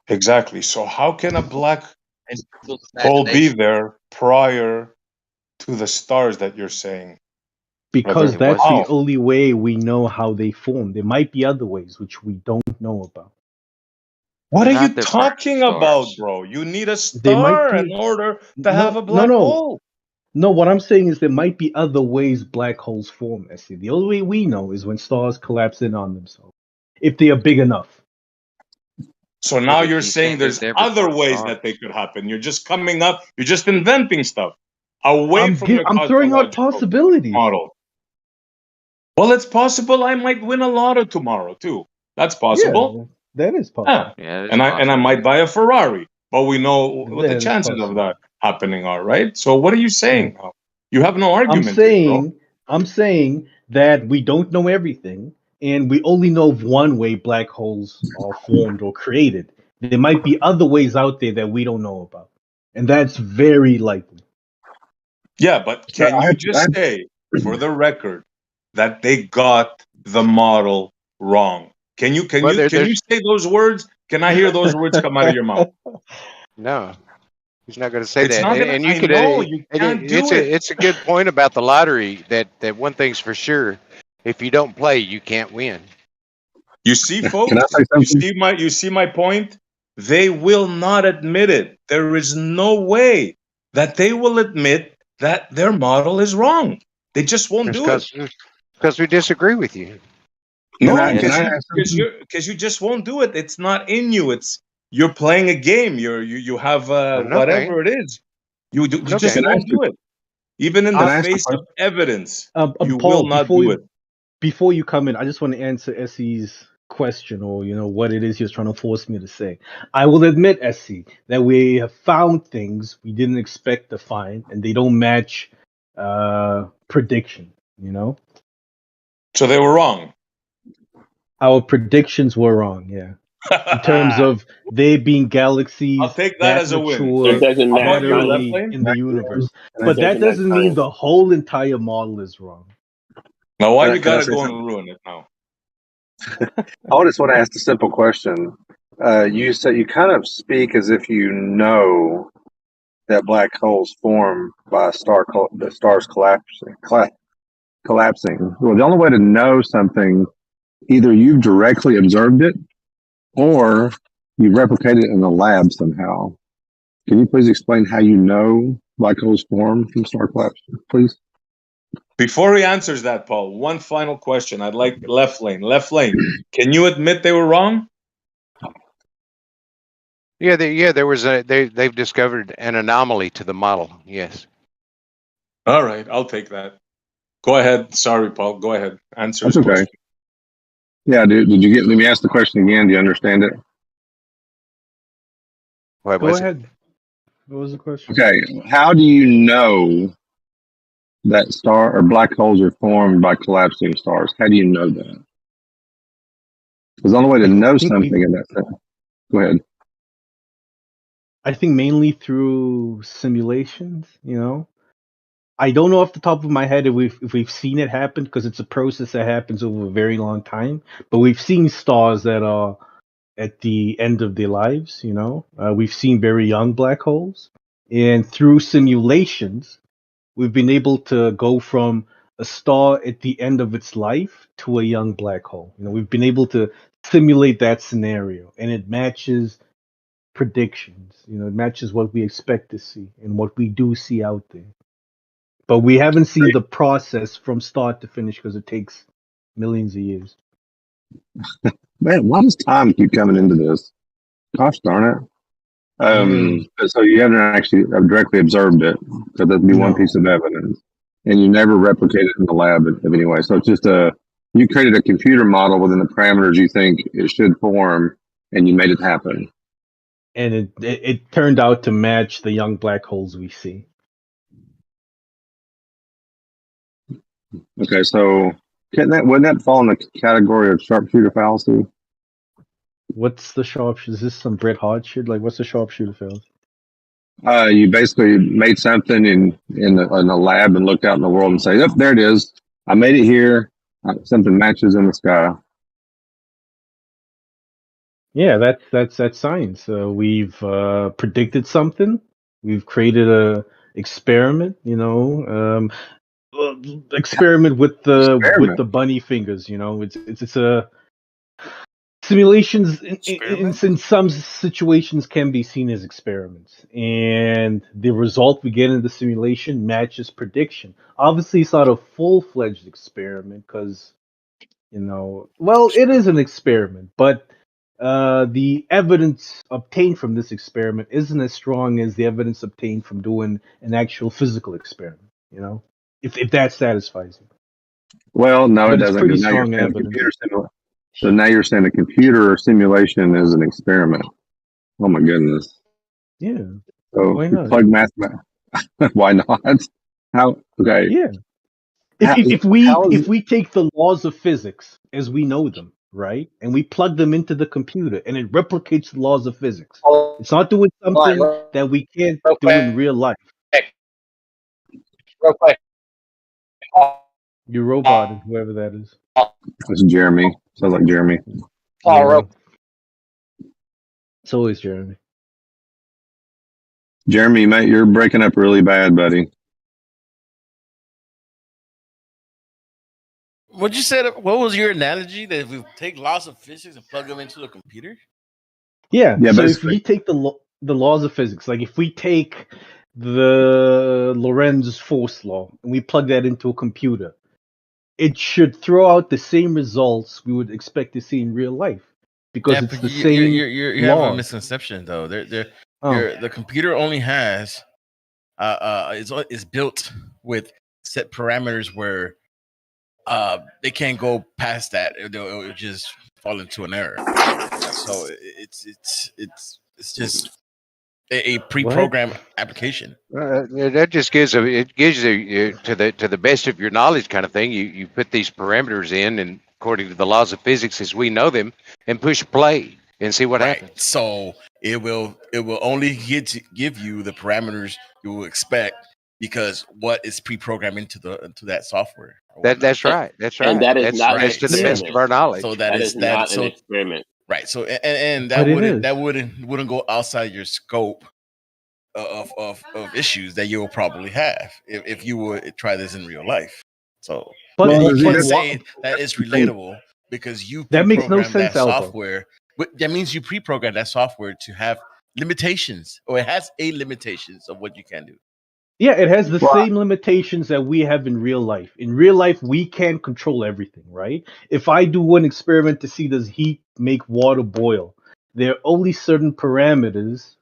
Exactly. So how can a black Paul be there prior to the stars that you're saying. Because that's the Wow. only way we know how they form. There might be other ways which we don't know about. What They're are you not the talking stars. about, bro? You need a They might star be in order to have a black no. hole. No, what I'm saying is there might be other ways black holes form, Essie. The only way we know is when stars collapse in on themselves. If they are big enough. So now you're saying there's other ways that they could happen. You're just coming up, you're just inventing stuff away from your I'm throwing out cosmological possibilities. model. Well, it's possible I might win a lotto tomorrow too. That's possible. Yeah, that is possible. Yeah, and I might buy a Ferrari, but we know what the That is chances of possible. that happening are, right? So what are you saying now? You have no argument, I'm saying that we don't know everything, and we only know of one way black holes are formed or created. There might be other ways out there that we don't know about, and that's very likely. Yeah, but can you just say, for the record, that they got the model wrong? Can you say those words? Can I hear those words come out of your mouth? No, he's not going to say It's that. not gonna. And you I could. know you can't do it. It's a good point about the lottery. That one thing's for sure: if you don't play, you can't win. You see, folks. Can I say something? You see my point. They will not admit it. There is no way that they will admit that their model is wrong. They just won't do it. Because we disagree with you. No, Can because you just won't do it. It's not in you. You're playing a game. You have whatever it is. You just won't do it. Even in the face of evidence, you Paul, will not do it. Before you come in, I just want to answer Essie's question, or what it is he was trying to force me to say. I will admit, Essie, that we have found things we didn't expect to find, and they don't match prediction. So they were wrong. Our predictions were wrong. Yeah, in terms of they being galaxies. I'll take that as a win. It doesn't How about matter. you, early Left in the universe, Can I but that second that doesn't mean time? the whole entire model is wrong. Now, why Can I- you can I gotta say go something? and ruin it now? I just want to ask a simple question. You said you kind of speak as if you know that black holes form by the stars collapsing. Well, the only way to know something, either you've directly observed it, or you replicate it in the lab somehow. Can you please explain how you know black holes form from star collapse, please? Before he answers that, Paul, one final question. I'd like Left Lane. Left Lane, can you admit they were wrong? Yeah, there was they've discovered an anomaly to the model. Yes. All right, I'll take that. Go ahead. Sorry, Paul. Go ahead. Answer That's his okay. question. Yeah, dude. Let me ask the question again. Do you understand it? Go ahead. What was the question? Okay. How do you know that star or black holes are formed by collapsing stars? How do you know that? Because the only way to know something in that sense. Go ahead. I think mainly through simulations. I don't know off the top of my head if we've seen it happen, because it's a process that happens over a very long time. But we've seen stars that are at the end of their lives. We've seen very young black holes, and through simulations, we've been able to go from a star at the end of its life to a young black hole. We've been able to simulate that scenario, and it matches predictions. It matches what we expect to see and what we do see out there. But we haven't seen the process from start to finish, because it takes millions of years. Man, why does time keep coming into this? Gosh darn it. So you haven't actually directly observed it. So that'd be one piece of evidence. And you never replicate it in the lab of any way. So it's just you created a computer model within the parameters you think it should form, and you made it happen. And it turned out to match the young black holes we see. Okay, so wouldn't that fall in the category of sharpshooter fallacy? What's the sharpshooter? Is this some Bret Hart shit? Like, what's the sharpshooter fallacy? You basically made something in a lab and looked out in the world and say, "Oh, there it is. I made it here. Something matches in the sky." Yeah, that's science. We've predicted something. We've created a experiment. Experiment with the Experiment. bunny fingers. It's a simulations in some situations can be seen as experiments, and the result we get in the simulation matches prediction. Obviously, it's not a full-fledged experiment because well, it is an experiment, but the evidence obtained from this experiment isn't as strong as the evidence obtained from doing an actual physical experiment. If that satisfies you. Well, no, it But it's doesn't, pretty because now you're strong saying a evidence. computer simulation. So now you're saying a computer simulation is an experiment. Oh my goodness. Yeah. So Why you not? plug mathematics. Why not? How? Okay. Yeah. How, how is If we take the laws of physics as we know them, right, and we plug them into the computer and it replicates the laws of physics, Hold it's not doing on, something that we can't real do quick, in real life. real quick. You robot and whoever that is. It's Jeremy? Sounds like Jeremy. Yeah. It's always Jeremy. Jeremy, mate, you're breaking up really bad, buddy. What you said? What was your analogy? That if we take laws of physics and plug them into a computer? Yeah. Yeah, So if basically. we take the laws of physics, like if we take the Lorentz force law and we plug that into a computer, it should throw out the same results we would expect to see in real life because Yeah, it's but the same you have a law. misconception though. Oh. The computer only has is built with set parameters where they can't go past that. It'll just fall into an error. So it's just a pre-programmed application. That just gives you to the best of your knowledge kind of thing. You put these parameters in, and according to the laws of physics as we know them, and push play and see what happens. So it will only give you the parameters you will expect because what is pre-programmed into that software. That's right. That's right. And that is not an That's to the best of our knowledge. So that is not an experiment. Right. So and But that wouldn't go outside your scope of issues that you'll probably have if you would try this in real life. So you can't say that it's relatable because you That makes no pre-programmed sense, that Alpha. software. But that means you pre-programmed that software to have limitations, or it has a limitations of what you can do. Yeah, it has the same limitations that we have in real life. In real life, we can't control everything, right? If I do one experiment to see does heat make water boil, there are only certain parameters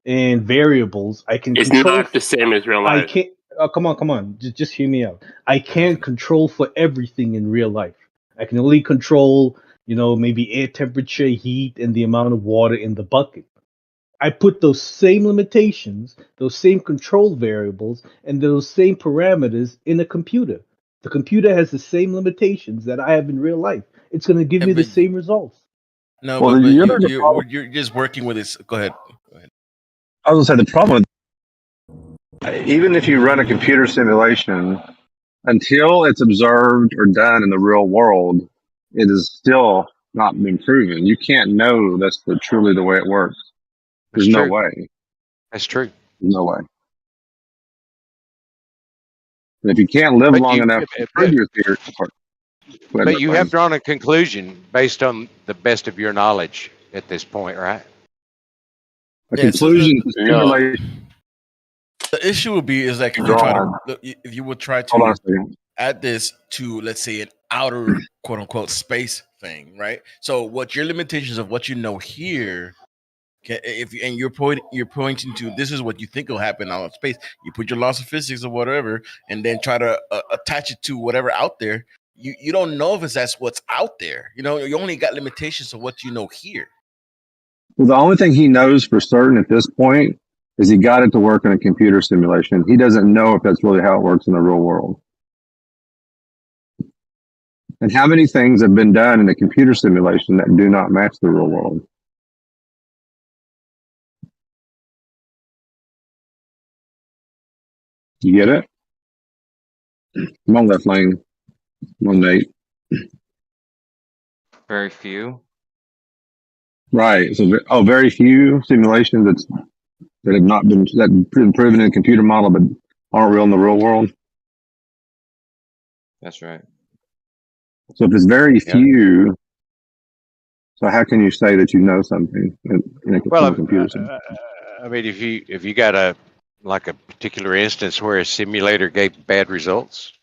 and variables I can It's control. not the same as real I life. can't. Oh, come on. Just hear me out. I can't control for everything in real life. I can only control, maybe air temperature, heat, and the amount of water in the bucket. I put those same limitations, those same control variables, and those same parameters in a computer. The computer has the same limitations that I have in real life. It's going to give me the same results. No, Well, but the you're just working with this. Go ahead. I was gonna say the problem. Even if you run a computer simulation, until it's observed or done in the real world, it is still not been proven. You can't know that's truly the way it works. There's no way. That's true. There's no way. And if you can't live long enough to prove your theory, But you have drawn a conclusion based on the best of your knowledge at this point, right? A conclusion to simulation. The issue would be is like if you would try Hold on to a second. add this to, let's say, an outer quote unquote space thing, right? So what your limitations of what you know here, you're pointing to this is what you think will happen out in space. You put your laws of physics or whatever, and then try to attach it to whatever out there. You don't know if that's what's out there. You only got limitations of what you know here. Well, the only thing he knows for certain at this point is he got it to work in a computer simulation. He doesn't know if that's really how it works in the real world. And how many things have been done in a computer simulation that do not match the real world? You get it? Come on, Left Lane. Come on, Nate. Very few. Right. So, very few simulations that have not been proven in a computer model, but aren't real in the real world. That's right. So if it's very few, so how can you say that you know something in a computer system? I mean, if you got a particular instance where a simulator gave bad results.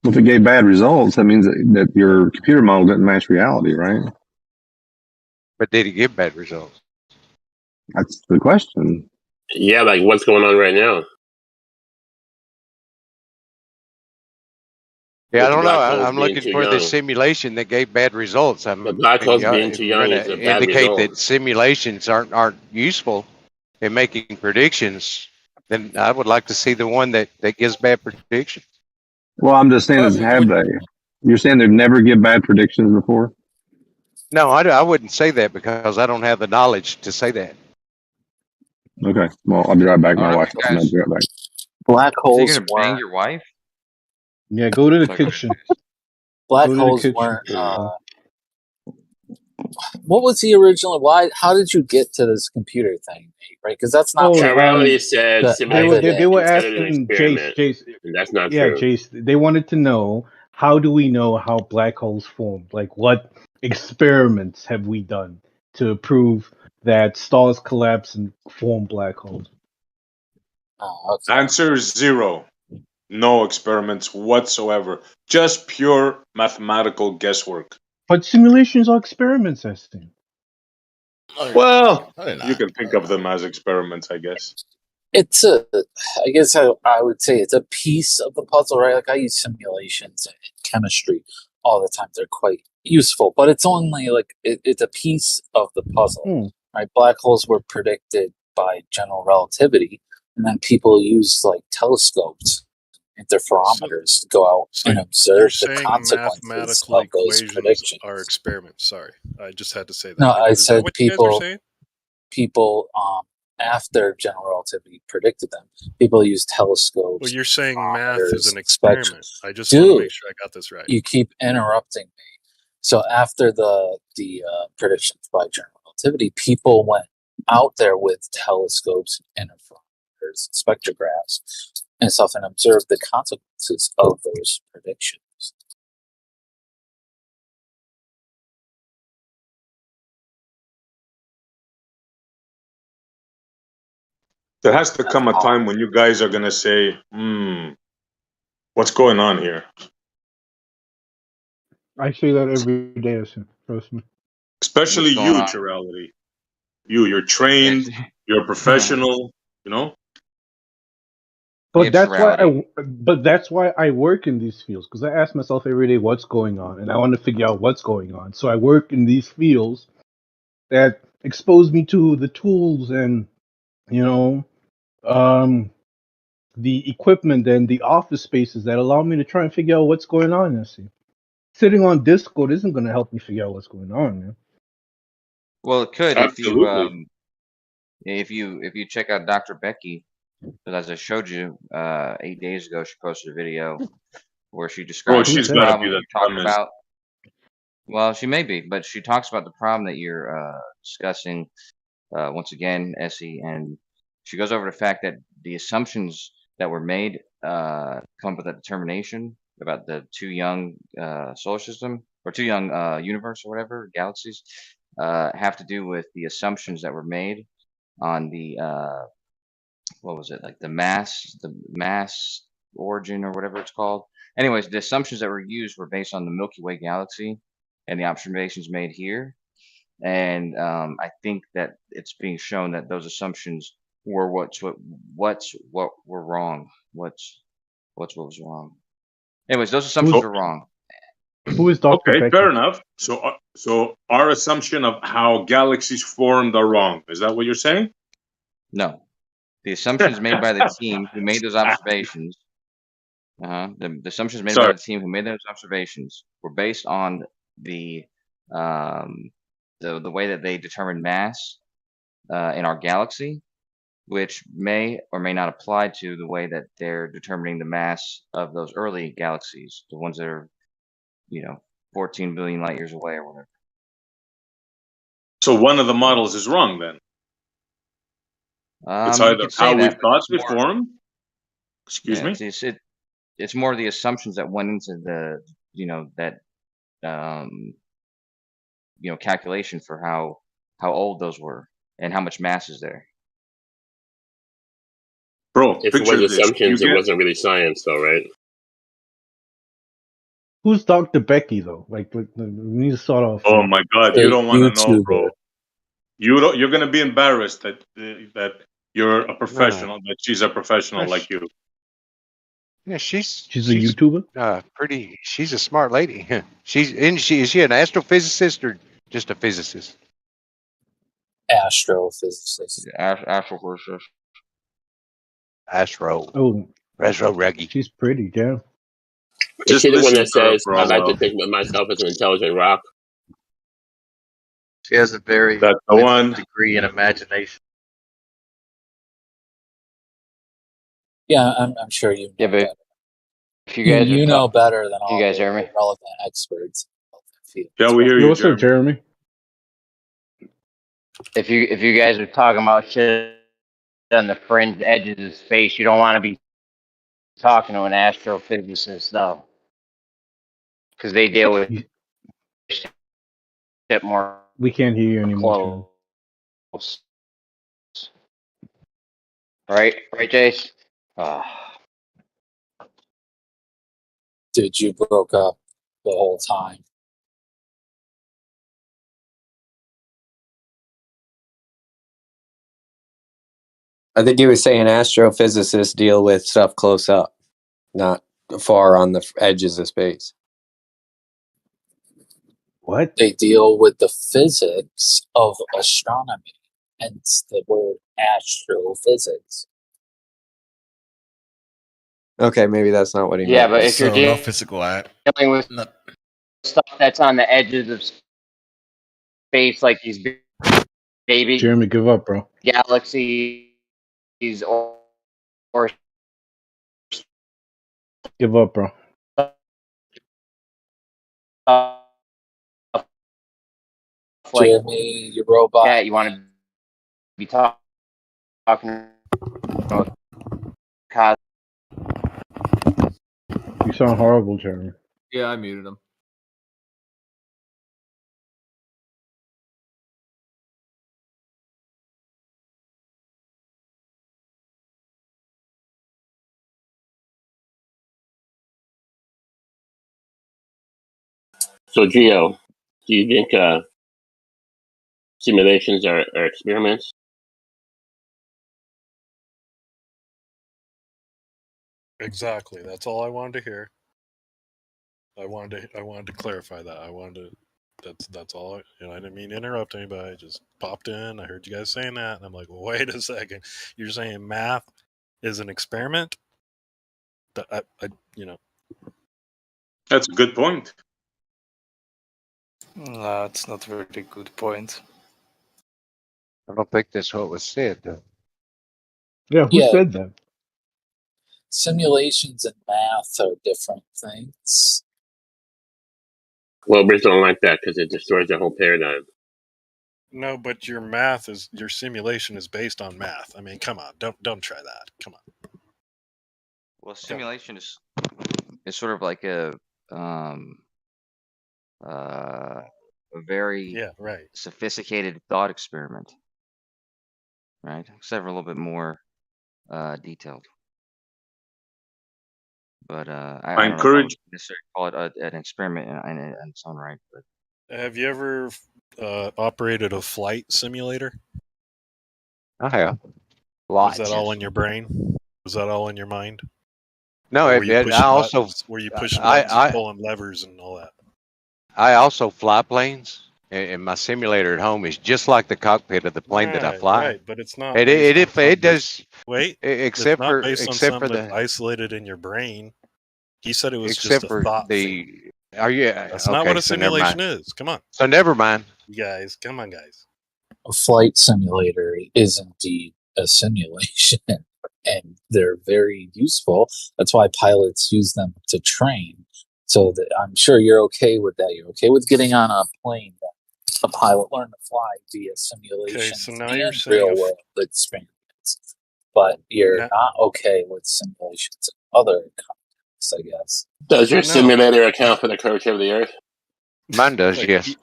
If it gave bad results, that means that your computer model didn't match reality, right? But did it give bad results? That's the question. Yeah, like what's going on right now? Yeah, I With don't know. black holes I'm being looking too for the young. simulation that gave bad results. The black holes being If too you're young going is a to bad indicate result. that simulations aren't useful in making predictions, then I would like to see the one that gives bad predictions. Well, I'm just saying, have they? You're saying they've never give bad predictions before? No, I wouldn't say that because I don't have the knowledge to say that. Okay. Well, I'll be right back. My All right, wife. I'll be right back. Black So you're holes gonna bang weren't. your wife? Yeah, go to the Like, kitchen. Black Go to the holes kitchen. weren't. What was the original? Why? How did you get to this computer thing, right? Because that's not Oh, like Reality said the simulation they were considered an asking Jace. experiment, and that's not Yeah, true. Jace. They wanted to know, how do we know how black holes form? Like, what experiments have we done to prove that stars collapse and form black holes? Oh, okay. Answer is 0. No experiments whatsoever. Just pure mathematical guesswork. But simulations are experiments, Estin. Well, you can think of them as experiments, I guess. It's I guess I would say it's a piece of the puzzle, right? Like I use simulations in chemistry all the time. They're quite useful, but it's only like it's a piece of the puzzle, right? Black holes were predicted by general relativity, and then people used like telescopes, interferometers to go out and observe the consequences of those predictions. Are experiments. Sorry, I just had to say that. No, I Is that said what you guys were saying? people after general relativity predicted them, people use telescopes. Well, you're saying math is an spectrum. experiment. I just want to make sure I got this right. You keep interrupting me. So after the predictions by general relativity, people went out there with telescopes, interferometers, spectrographs, and stuff, and observed the consequences of those predictions. There has to come a time when you guys are going to say, what's going on here? I say that every day, Estin. Trust me. Especially you, Chirality. You're trained, you're a professional, you know? But that's why I work in these fields, because I ask myself every day what's going on, and I want to figure out what's going on. So I work in these fields that expose me to the tools and the equipment and the office spaces that allow me to try and figure out what's going on. I see. Sitting on Discord isn't going to help me figure out what's going on, man. Well, it could Absolutely. if you check out Dr. Becky, because as I showed you 8 days ago, she posted a video where she describes she's the got to problem be you the talk dumbest. about. Well, she may be, but she talks about the problem that you're discussing once again, Essie, and she goes over the fact that the assumptions that were made come up with that determination about the too young solar system or too young universe or whatever galaxies have to do with the assumptions that were made on the what was it, like the mass origin or whatever it's called. Anyways, the assumptions that were used were based on the Milky Way galaxy and the observations made here. And I think that it's being shown that those assumptions were what were wrong. What was wrong. Anyways, those assumptions were wrong. Who is Dr. Okay, Becky? fair enough. So our assumption of how galaxies formed are wrong. Is that what you're saying? No. The assumptions made by the team who made those observations. The assumptions made by the team who made those observations were based on the way that they determined mass in our galaxy, which may or may not apply to the way that they're determining the mass of those early galaxies, the ones that are, 14 billion light years away or whatever. So one of the models is wrong then. It's You either could say how we that, but thought it's we more. formed. Excuse Yeah, me. it's more the assumptions that went into the that calculation for how old those were and how much mass is there. Bro, If it was picture this. You assumptions, it get wasn't really science, though, right? Who's Dr. Becky though? Like, we need to start off. Oh my God, you A don't want to know, YouTuber. bro. You're gonna be embarrassed that you're a No. professional, that she's a professional like you. Yeah, she's She's a YouTuber. pretty. She's a smart lady. Is she an astrophysicist or just a physicist? Astrophysicist. Astrophysicist. Oh, Retro Reggie. she's pretty, yeah. Is she the one that to her says, for "I a like to while. think of myself as an intelligent rock"? She has a very That's the limited one. degree in imagination. Yeah, I'm sure you know Yeah, but better. if you guys You are know better than you all guys the hear me? relevant experts in the field. Yeah, we hear Yo, you, what's up, Jeremy. Jeremy? If you guys are talking about shit on the fringe edges of space, you don't want to be talking to an astrophysicist though, because they deal with shit more We can't hear you anymore, Jeremy. close. Right, Jace? Dude, you broke up the whole time. I think he was saying astrophysicists deal with stuff close up, not far on the edges of space. What? They deal with the physics of astronomy, hence the word astrophysics. Okay, maybe that's not what he Yeah, meant. but if you're So no physical act. dealing with stuff that's on the edges of space, like these baby Jeremy, give up, bro. galaxies or Give up, bro. like Jeremy, you robot. that, you want to be talking about cosmos. You sound horrible, Jeremy. Yeah, I muted him. So, Gio, do you think simulations are experiments? Exactly. That's all I wanted to hear. I wanted to clarify that. That's all. I didn't mean to interrupt anybody. I just popped in. I heard you guys saying that, and I'm like, wait a second. You're saying math is an experiment? That's a good point. No, it's not a very good point. I don't think that's what was said, though. Yeah, who said that? Simulations and math are different things. Well, Brits don't like that because it destroys the whole paradigm. No, but your simulation is based on math. I mean, come on, don't try that. Come on. Well, simulation is sort of like a very sophisticated thought experiment, right? Except for a little bit more detailed. But I don't know if I would necessarily call it an experiment in its own right. But Have you ever operated a flight simulator? I have. Lots. Was that all in your brain? Was that all in your mind? No, Or were you pushing buttons and pulling levers and all that? I also fly planes, and my simulator at home is just like the cockpit of the plane that I fly. Right, but it's not. It does. Wait, except it's not based on except something for that's the isolated in your brain. He said it was except just a for thought the. thing. Are you? That's not okay, what a so never simulation mind. is. Come on. So never mind. You guys, come on, guys. A flight simulator is indeed a simulation, and they're very useful. That's why pilots use them to train. So that I'm sure you're okay with that. You're okay with getting on a plane that a pilot learned to fly via Okay, simulations so now and you're saying real world experience, but you're now, not okay with simulations in other contexts, I guess. Does your no, simulator account for the curvature of the Earth? Mine does, wait, yes.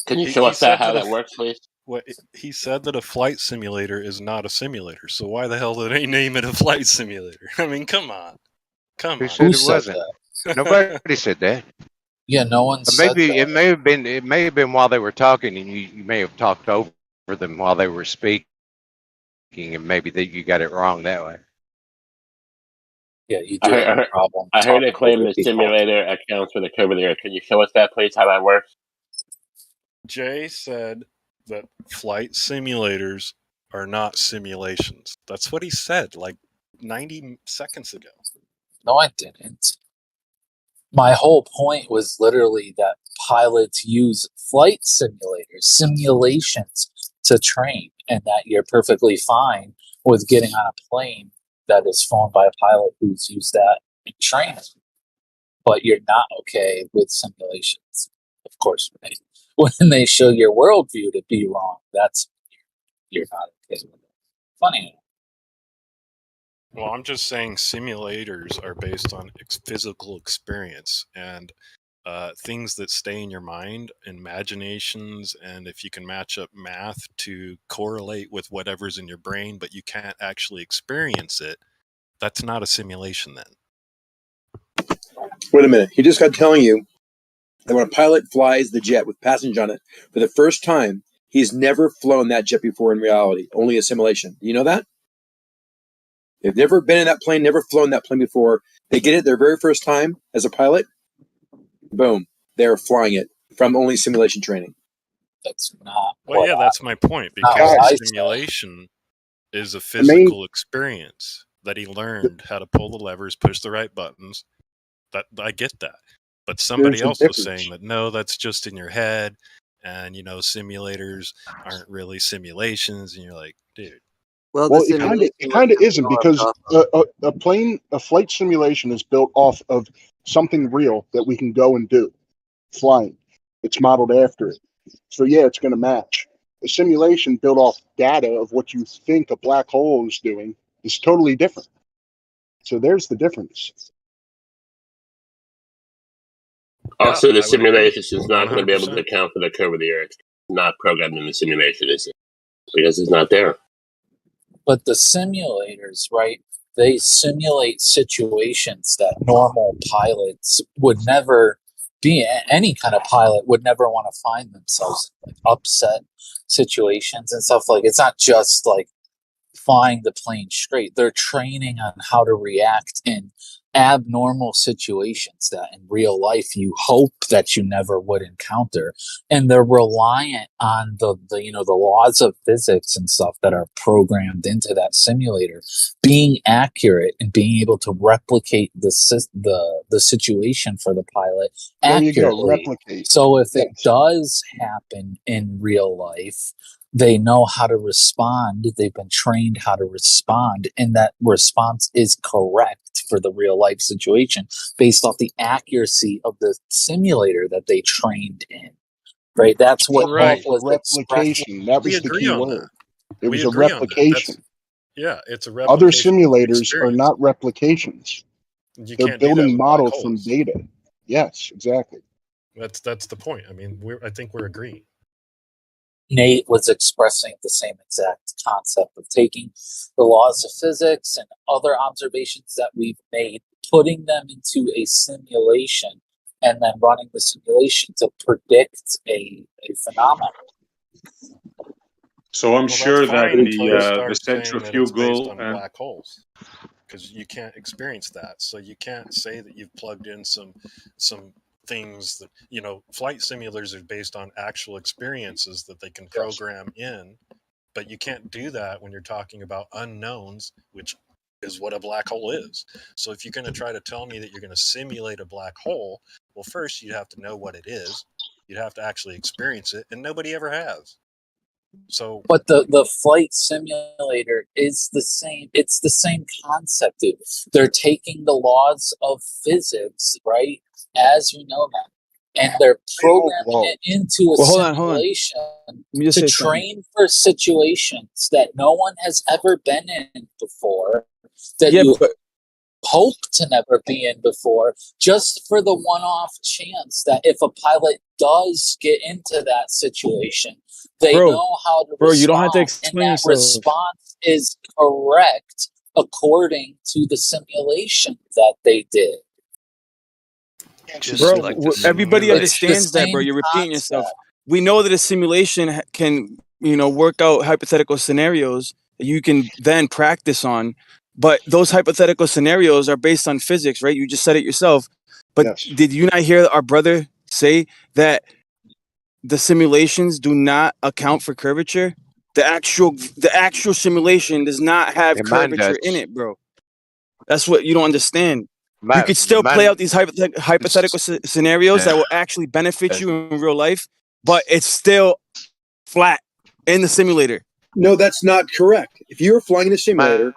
Can you show he us that said how that that works, please? he said that a flight simulator is not a simulator. So why the hell did they name it a flight simulator? I mean, come on. Who On. said Who it said wasn't? that? Nobody said that. Yeah, no one said Maybe that. it may have been while they were talking, and you may have talked over them while they were speaking, and maybe that you got it wrong that way. Yeah, you I do heard, have a problem I heard it talking claim over the people. simulator accounts for the curve of the Earth. Can you show us that, please, how that works? Jay said that flight simulators are not simulations. That's what he said like 90 seconds ago. No, I didn't. My whole point was literally that pilots use flight simulations to train, and that you're perfectly fine with getting on a plane that is flown by a pilot who's used that in training. But you're not okay with simulations. Of course, when they show your worldview to be wrong, that's you're not okay with it. Funny. Well, I'm just saying simulators are based on physical experience and things that stay in your mind, imaginations, and if you can match up math to correlate with whatever's in your brain, but you can't actually experience it, that's not a simulation then. Wait a minute. He just got telling you that when a pilot flies the jet with passengers on it for the first time, he's never flown that jet before in reality, only a simulation. Do you know that? They've never been in that plane, never flown that plane before. They get it their very first time as a pilot. Boom. They're flying it from only simulation training. That's not Well, yeah, that's my point, not because what the I said. simulation is a The main physical experience that he learned how to pull the levers, push the right buttons. That I get that. But somebody there's a else was saying difference. that no, that's just in your head, and simulators aren't really simulations, and you're like, dude. Well, the Well, simulation it was kind of to isn't, build because off of. a flight simulation is built off of something real that we can go and do. Flying, it's modeled after it. So yeah, it's going to match. A simulation built off data of what you think a black hole is doing is totally different. So there's the difference. Also, the I would agree. simulation is not going to be able to 100%. account for the curve of the Earth. It's not programmed in the simulation, is it? Because it's not there. But the simulators, right? They simulate situations that normal pilots would never be. Any kind of pilot would never want to find themselves in, like upset situations and stuff. Like, it's not just like flying the plane straight. They're training on how to react in abnormal situations that in real life you hope that you never would encounter, and they're reliant on the the laws of physics and stuff that are programmed into that simulator being accurate and being able to replicate the situation for the pilot There you go, accurately. replicate. So if it Yes. does happen in real life, they know how to respond. They've been trained how to respond, and that response is correct for the real life situation based off the accuracy of the simulator that they trained in. Right? That's what Right. Paul was expressing. Replication. That We was the agree key on word. that. It We was a agree on that. replication. It's a Other replication of the simulators are experience. not replications. You They're can't do that building with black models from holes. data. Yes, exactly. That's the point. I mean, I think we're agreeing. Nate was expressing the same exact concept of taking the laws of physics and other observations that we've made, putting them into a simulation, and then running the simulation to predict a phenomenon. So I'm Well, sure that's that fine until you the start saying that it's based centrifugal on and black holes, because you can't experience that. So you can't say that you've plugged in some things that flight simulators are based on actual experiences that they can program in, but you can't do that when you're talking about unknowns, which is what a black hole is. So if you're going to try to tell me that you're going to simulate a black hole, well, first you'd have to know what it is. You'd have to actually experience it, and nobody ever has. So, but the flight simulator is the same. It's the same concept, dude. They're taking the laws of physics, right, as we know them, and they're programming it into a Well, hold on. simulation Let me just to say something. train for situations that no one has ever been in before, that Yeah, you but hope to never be in before, just for the one-off chance that if a pilot does get into that situation, they know how to bro, you don't have to respond, and explain that yourself. response is correct according to the simulation that they did. Bro, like the everybody It's the understands that, bro. same You're repeating concept. yourself. We know that a simulation can, work out hypothetical scenarios that you can then practice on. But those hypothetical scenarios are based on physics, right? You just said it yourself. But Yes. did you not hear our brother say that the simulations do not account for curvature? The actual simulation does not have And mine curvature in does. it, bro. That's what you don't understand. You Mine, could still play mine out these hypothetical scenarios that yeah. will actually benefit you in real life, but it's still flat in the simulator. No, that's not correct. If you're flying in a simulator,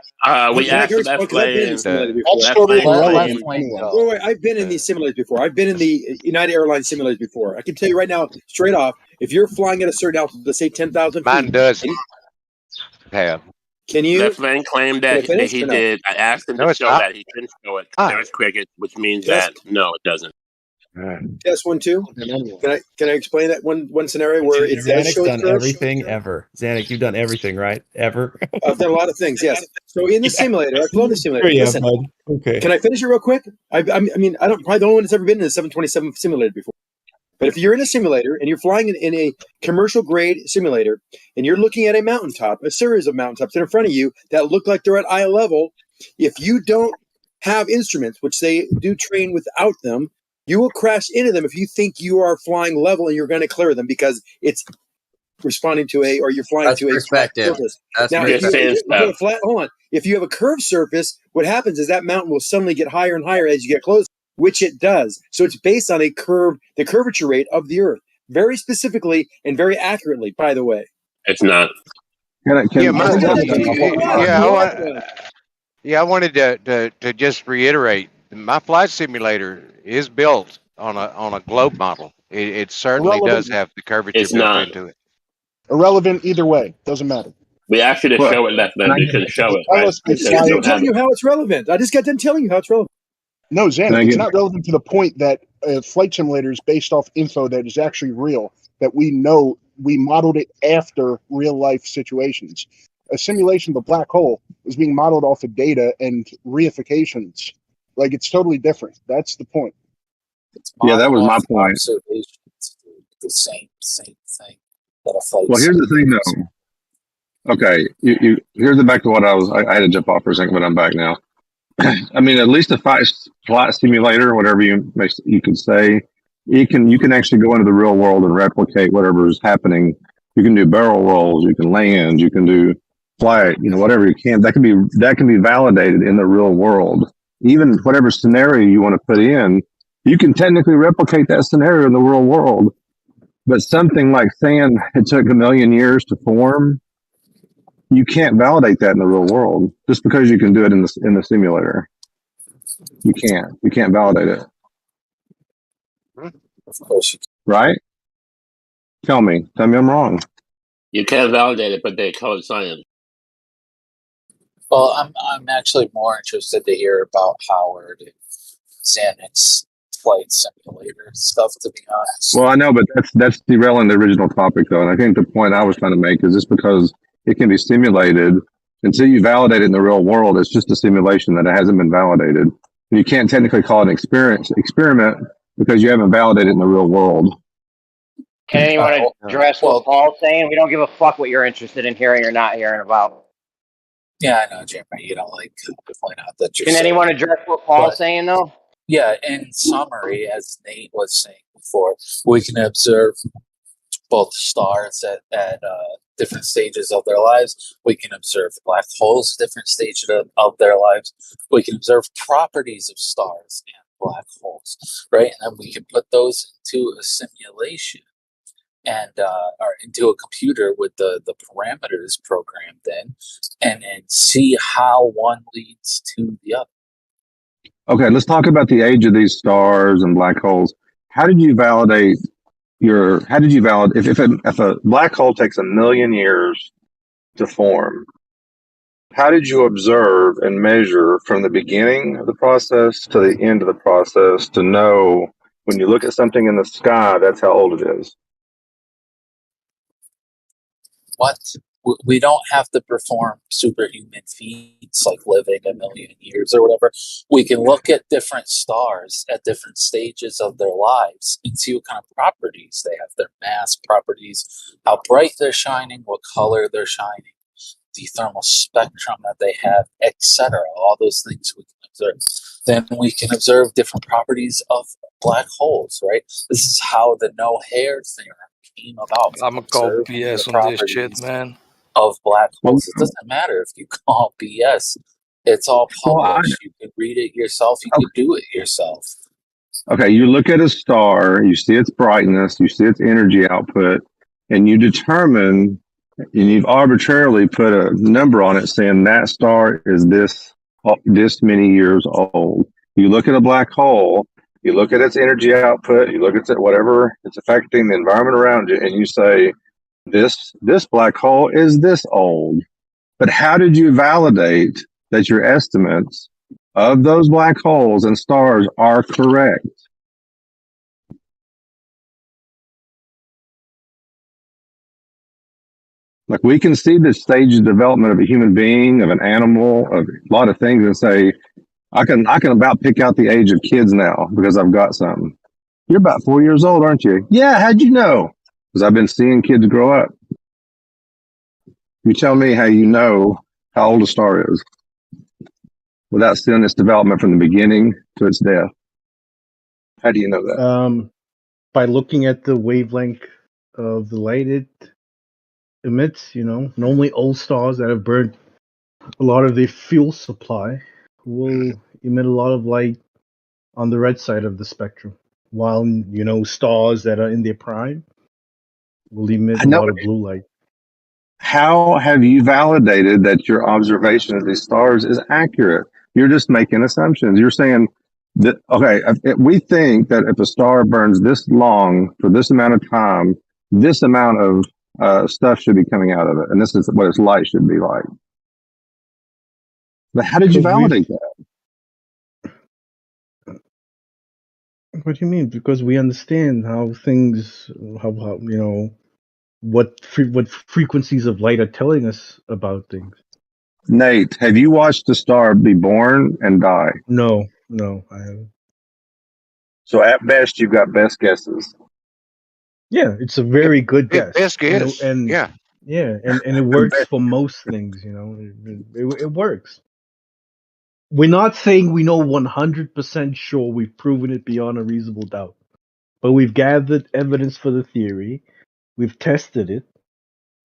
We asked the left because I've been in these lane. simulators before. That's Left totally lane irrelevant claimed. anyway. Wait, I've been in these simulators before. I've been in the United Airlines simulators before. I can tell you right now, straight off, if you're flying at a certain altitude, let's say 10,000 mine feet, does have. can you? Left lane claimed Can I that finish he or no? did. I asked him No, to it's show not. that he couldn't show it. There was crickets, which means Test, that no, it doesn't. test 1, 2. Can I explain that one scenario where it does Xanix's show its done curve? everything ever. Xanix, you've done everything, right? Ever. I've done a lot of things, yes. So in the simulator, I've flown the simulator. Sure you have, Listen, bud. Okay. can I finish it real quick? I mean, I don't probably the only one that's ever been in a 727 simulator before. But if you're in a simulator and you're flying in a commercial grade simulator and you're looking at a mountaintop, a series of mountaintops that are in front of you that look like they're at eye level, if you don't have instruments, which they do train without them, you will crash into them if you think you are flying level and you're going to clear them because it's responding to or you're flying That's to a flat perspective. surface. That's Now, Just saying if you have stuff. a flat, hold on. If you have a curved surface, what happens is that mountain will suddenly get higher and higher as you get closer, which it does. So it's based on the curvature rate of the Earth, very specifically and very accurately, by the way. It's not. Yeah, I wanted to just reiterate. My flight simulator is built on a globe model. It certainly does have the curvature It's built not. into it. Irrelevant either way. Doesn't matter. We asked you to show it, left lane. You couldn't show it, Tell right? us You if said you I'm don't have telling you it. how it's relevant. I just got done telling you how it's relevant. No, Can I Xanax, it's get- not relevant to the point that flight simulator is based off info that is actually real, that we know we modeled it after real life situations. A simulation of a black hole is being modeled off of data and reifications. Like, it's totally different. That's the point. Yeah, that was my Off point. observations, the same thing that a flight Well, here's the thing, though. Okay, here's the back to what I had to jump off for a second, but I'm back now. I mean, at least a flight simulator, whatever you can say, you can actually go into the real world and replicate whatever is happening. You can do barrel rolls, you can land, you can do flight, whatever you can. That can be validated in the real world. Even whatever scenario you want to put in, you can technically replicate that scenario in the real world. But something like saying it took 1 million years to form, you can't validate that in the real world just because you can do it in the simulator. You can't validate it. Of course, Right? Tell me I'm wrong. You can't validate it, but they call it science. well, I'm actually more interested to hear about Howard and Xanax flight simulator stuff. To be honest, Well, I know, but that's derailing the original topic, though. And I think the point I was trying to make is just because it can be simulated, until you validate it in the real world, it's just a simulation that it hasn't been validated. You can't technically call it an experiment because you haven't validated it in the real world. Can anyone address what Paul's saying? We don't give a fuck what you're interested in hearing or not hearing about. yeah, I know, Jimmy. You don't like to point out that you're. Can anyone address what Paul's saying though? Yeah, in summary, as Nate was saying before, we can observe both stars at different stages of their lives. We can observe black holes at different stages of their lives. We can observe properties of stars and black holes, right? And then we can put those into a simulation and or into a computer with the parameters programmed in, and see how one leads to the other. Okay, let's talk about the age of these stars and black holes. How did you validate if a black hole takes 1 million years to form, how did you observe and measure from the beginning of the process to the end of the process to know when you look at something in the sky, that's how old it is? What? We don't have to perform superhuman feats like living 1 million years or whatever. We can look at different stars at different stages of their lives and see what kind of properties they have, their mass properties, how bright they're shining, what color they're shining, the thermal spectrum that they have, etc. All those things we can observe. Then we can observe different properties of black holes, right? This is how the no hair theorem came about. I'm gonna call Observing the BS on this shit, properties man. of black holes. It doesn't matter if you call BS. It's all published. You can read it yourself. You can do it yourself. Okay, you look at a star, you see its brightness, you see its energy output, and you determine, and you've arbitrarily put a number on it saying that star is this many years old. You look at a black hole, you look at its energy output, you look at whatever it's affecting the environment around you, and you say, this black hole is this old. But how did you validate that your estimates of those black holes and stars are correct? Like, we can see the stage of development of a human being, of an animal, of a lot of things, and say, I can about pick out the age of kids now because I've got some. You're about 4 years old, aren't you? Yeah, how'd you know? Because I've been seeing kids grow up. You tell me how you know how old a star is without seeing its development from the beginning to its death. How do you know that? By looking at the wavelength of the light it emits. Normally old stars that have burned a lot of their fuel supply will emit a lot of light on the red side of the spectrum, while stars that are in their prime will emit a lot of blue light. How have you validated that your observation of these stars is accurate? You're just making assumptions. You're saying that, okay, we think that if a star burns this long for this amount of time, this amount of stuff should be coming out of it, and this is what its light should be like. But how did you validate that? What do you mean? Because we understand how things, what frequencies of light are telling us about things. Nate, have you watched a star be born and die? No, I haven't. So at best, you've got best guesses. Yeah, it's a very good guess. Best guess. And Yeah. and it works for most things. It works. We're not saying we know 100% sure we've proven it beyond a reasonable doubt, but we've gathered evidence for the theory. We've tested it.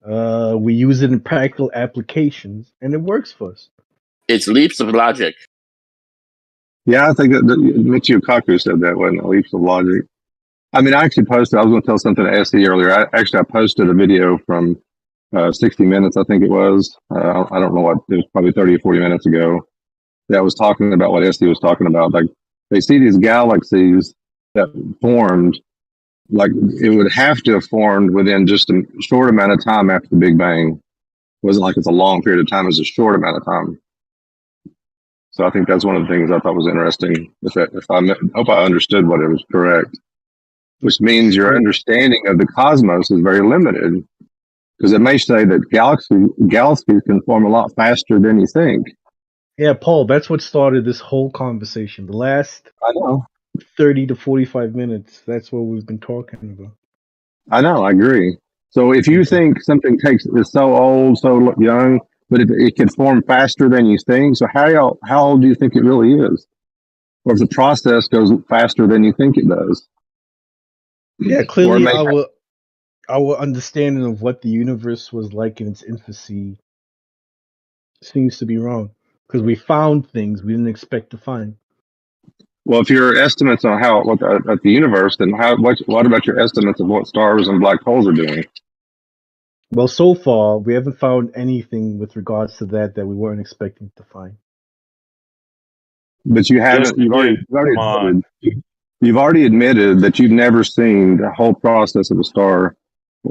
We use it in practical applications, and it works for us. It's leaps of logic. Yeah, I think that Michio Kaku said that, wasn't it? Leaps of logic. I mean, I actually posted, I was going to tell something to SE earlier. I posted a video from 60 Minutes, I think it was. I don't know what, it was probably 30 or 40 minutes ago, that was talking about what SE was talking about. Like, they see these galaxies that formed, like it would have to have formed within just a short amount of time after the Big Bang. It wasn't like it's a long period of time, it was a short amount of time. So I think that's one of the things I thought was interesting. I hope I understood what it was correct, which means your understanding of the cosmos is very limited, because it may say that galaxies can form a lot faster than you think. Yeah, Paul, that's what started this whole conversation. The last 30 to 45 minutes, that's what we've been talking about. I know, I agree. So if you think something is so old, so young, but it can form faster than you think, so how old do you think it really is? Or if the process goes faster than you think it does? Yeah, clearly our understanding of what the universe was like in its infancy seems to be wrong, because we found things we didn't expect to find. Well, if your estimates on at the universe, then what about your estimates of what stars and black holes are doing? Well, so far we haven't found anything with regards to that we weren't expecting to find. But you haven't. You've already admitted that you've never seen the whole process of a star,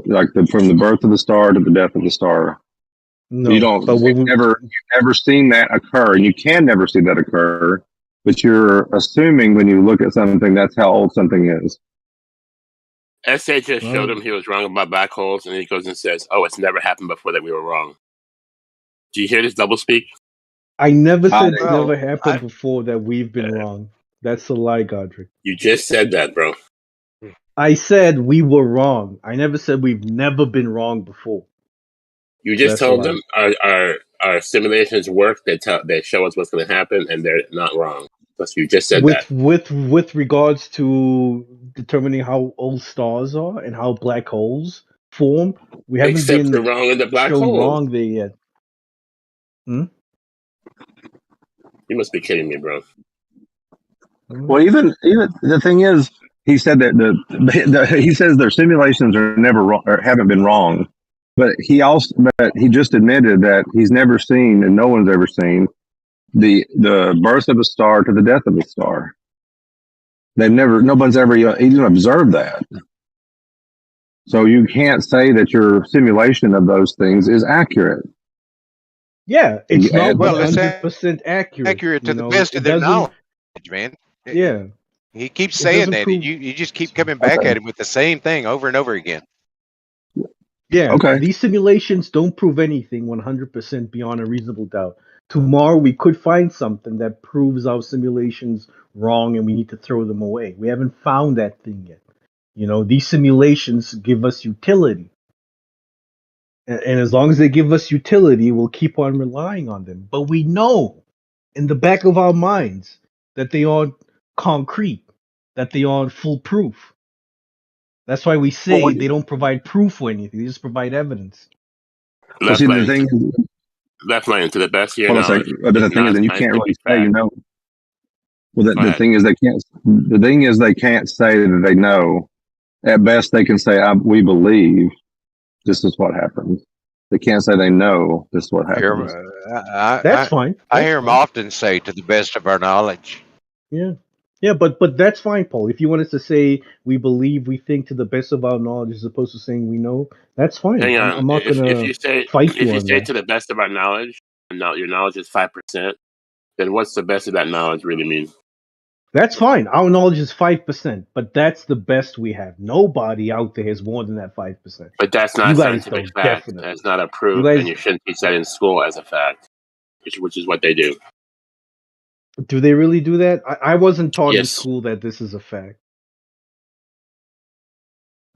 like from the birth of the star to the death of the star. No, You've never seen that occur, and you can never see that occur. But you're assuming when you look at something, that's how old something is. SA just showed him he was wrong about black holes, and then he goes and says, "Oh, it's never happened before that we were wrong." Do you hear this double speak? I never said it's never happened before that we've been wrong. That's a lie, Godric. You just said that, bro. I said we were wrong. I never said we've never been wrong before. You just told them our simulations work. They show us what's going to happen, and they're not wrong. Plus, you just said that. With regards to determining how old stars are and how black holes form, we haven't Except been for wrong in the black shown holes. wrong there yet. You must be kidding me, bro. Well, even the thing is, he said that he says their simulations are never wrong or haven't been wrong, but he just admitted that he's never seen and no one's ever seen the birth of a star to the death of a star. Nobody's ever even observed that. So you can't say that your simulation of those things is accurate. Yeah, it's not Well, it's 100% accurate. accurate to the best of their knowledge, man. Yeah. He keeps It saying doesn't that, prove- and you just keep coming back at him with the same thing over and over again. Yeah, Okay. these simulations don't prove anything 100% beyond a reasonable doubt. Tomorrow we could find something that proves our simulations wrong and we need to throw them away. We haven't found that thing yet. These simulations give us utility. And as long as they give us utility, we'll keep on relying on them. But we know in the back of our minds that they aren't concrete, that they aren't foolproof. That's why we say they don't provide proof or anything. They just provide evidence. Left the lane, thing, left lane, to the best of your hold on a knowledge. second. But the thing is, then you can't really say you know. Well, the thing is, they can't. The thing is, they can't say that they know. At best, they can say, "We believe this is what happened." They can't say they know this is what happened. That's fine. I hear him often say, "To the best of our knowledge." Yeah, but that's fine, Paul. If you wanted to say we believe, we think to the best of our knowledge, as opposed to saying we know, that's fine. Hang on. I'm not If gonna you say fight you on that. to the best of our knowledge, and now your knowledge is 5%, then what's the best of that knowledge really mean? That's fine. Our knowledge is 5%, but that's the best we have. Nobody out there has more than that 5%. But that's not You a guys scientific don't, fact. definitely. That's not a proof, guys- and you shouldn't teach that in school as a fact, which is what they do. Do they really do that? I wasn't taught in Yes. school that this is a fact.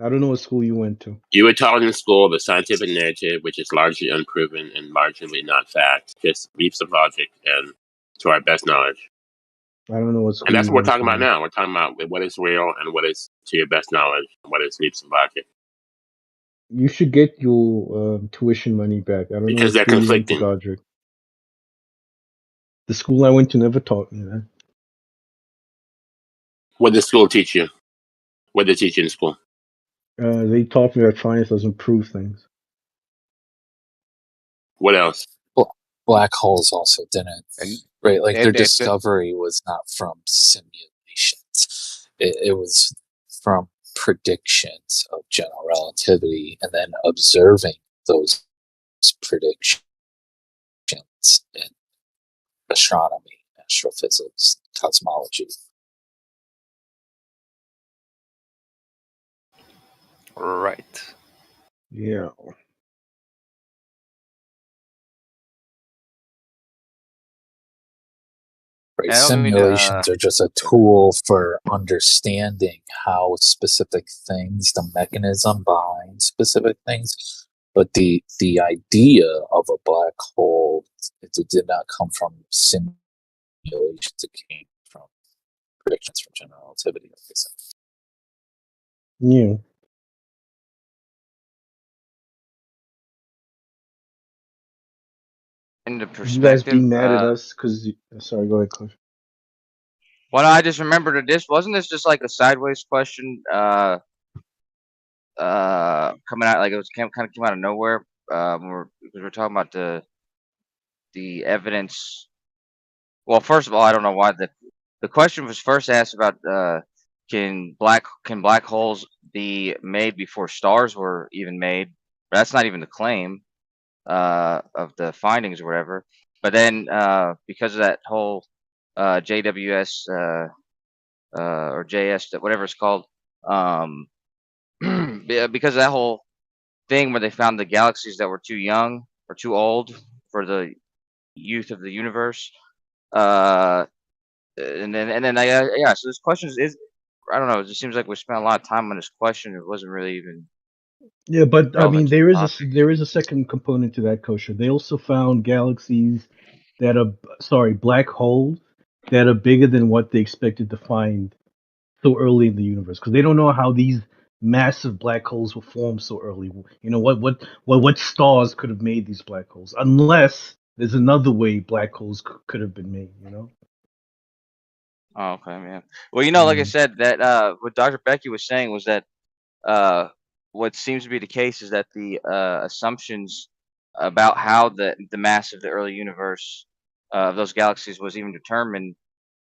I don't know what school you went to. You were taught in school the scientific narrative, which is largely unproven and largely not fact, just leaps of logic and to our best knowledge. I don't know what school And that's you what we're went talking to. about now. We're talking about what is real and what is to your best knowledge and what is leaps of logic. You should get your tuition money back. I don't know Because what they're school you went to, conflicting. Godric. The school I went to never taught me that. What did school teach you? What did they teach you in school? They taught me that science doesn't prove things. What else? Black holes also didn't, right? Like their and- discovery was not from simulations. It was from predictions of general relativity and then observing those predictions in astronomy, astrophysics, cosmology. Right. Yeah. Right? I don't mean, Simulations are just a tool for understanding how specific things, the mechanism behind specific things. But the idea of a black hole, it did not come from simulations. It came from predictions from general relativity, like I said. Yeah. In the You guys perspective, being mad at us because... Sorry, go ahead, Cliff. Well, no, I just remembered this. Wasn't this just like a sideways question? Coming out like it was kind of came out of nowhere. Because we're talking about the evidence. Well, first of all, I don't know why the question was first asked about can black holes be made before stars were even made? But that's not even the claim of the findings or whatever. But then because of that whole JWS or JS, whatever it's called, because of that whole thing where they found the galaxies that were too young or too old for the youth of the universe. And then yeah. So this question is I don't know. It just seems like we spent a lot of time on this question. It wasn't really even Yeah, but I mean, relevant to the topic. there is a second component to that, Kosher. They also found galaxies that are, sorry, black holes that are bigger than what they expected to find so early in the universe, because they don't know how these massive black holes were formed so early. You know, what stars could have made these black holes, unless there's another way black holes could have been made. You know. Oh, okay, yeah. Well, you know, like I said, that what Dr. Becky was saying was that what seems to be the case is that the assumptions about how the mass of the early universe of those galaxies was even determined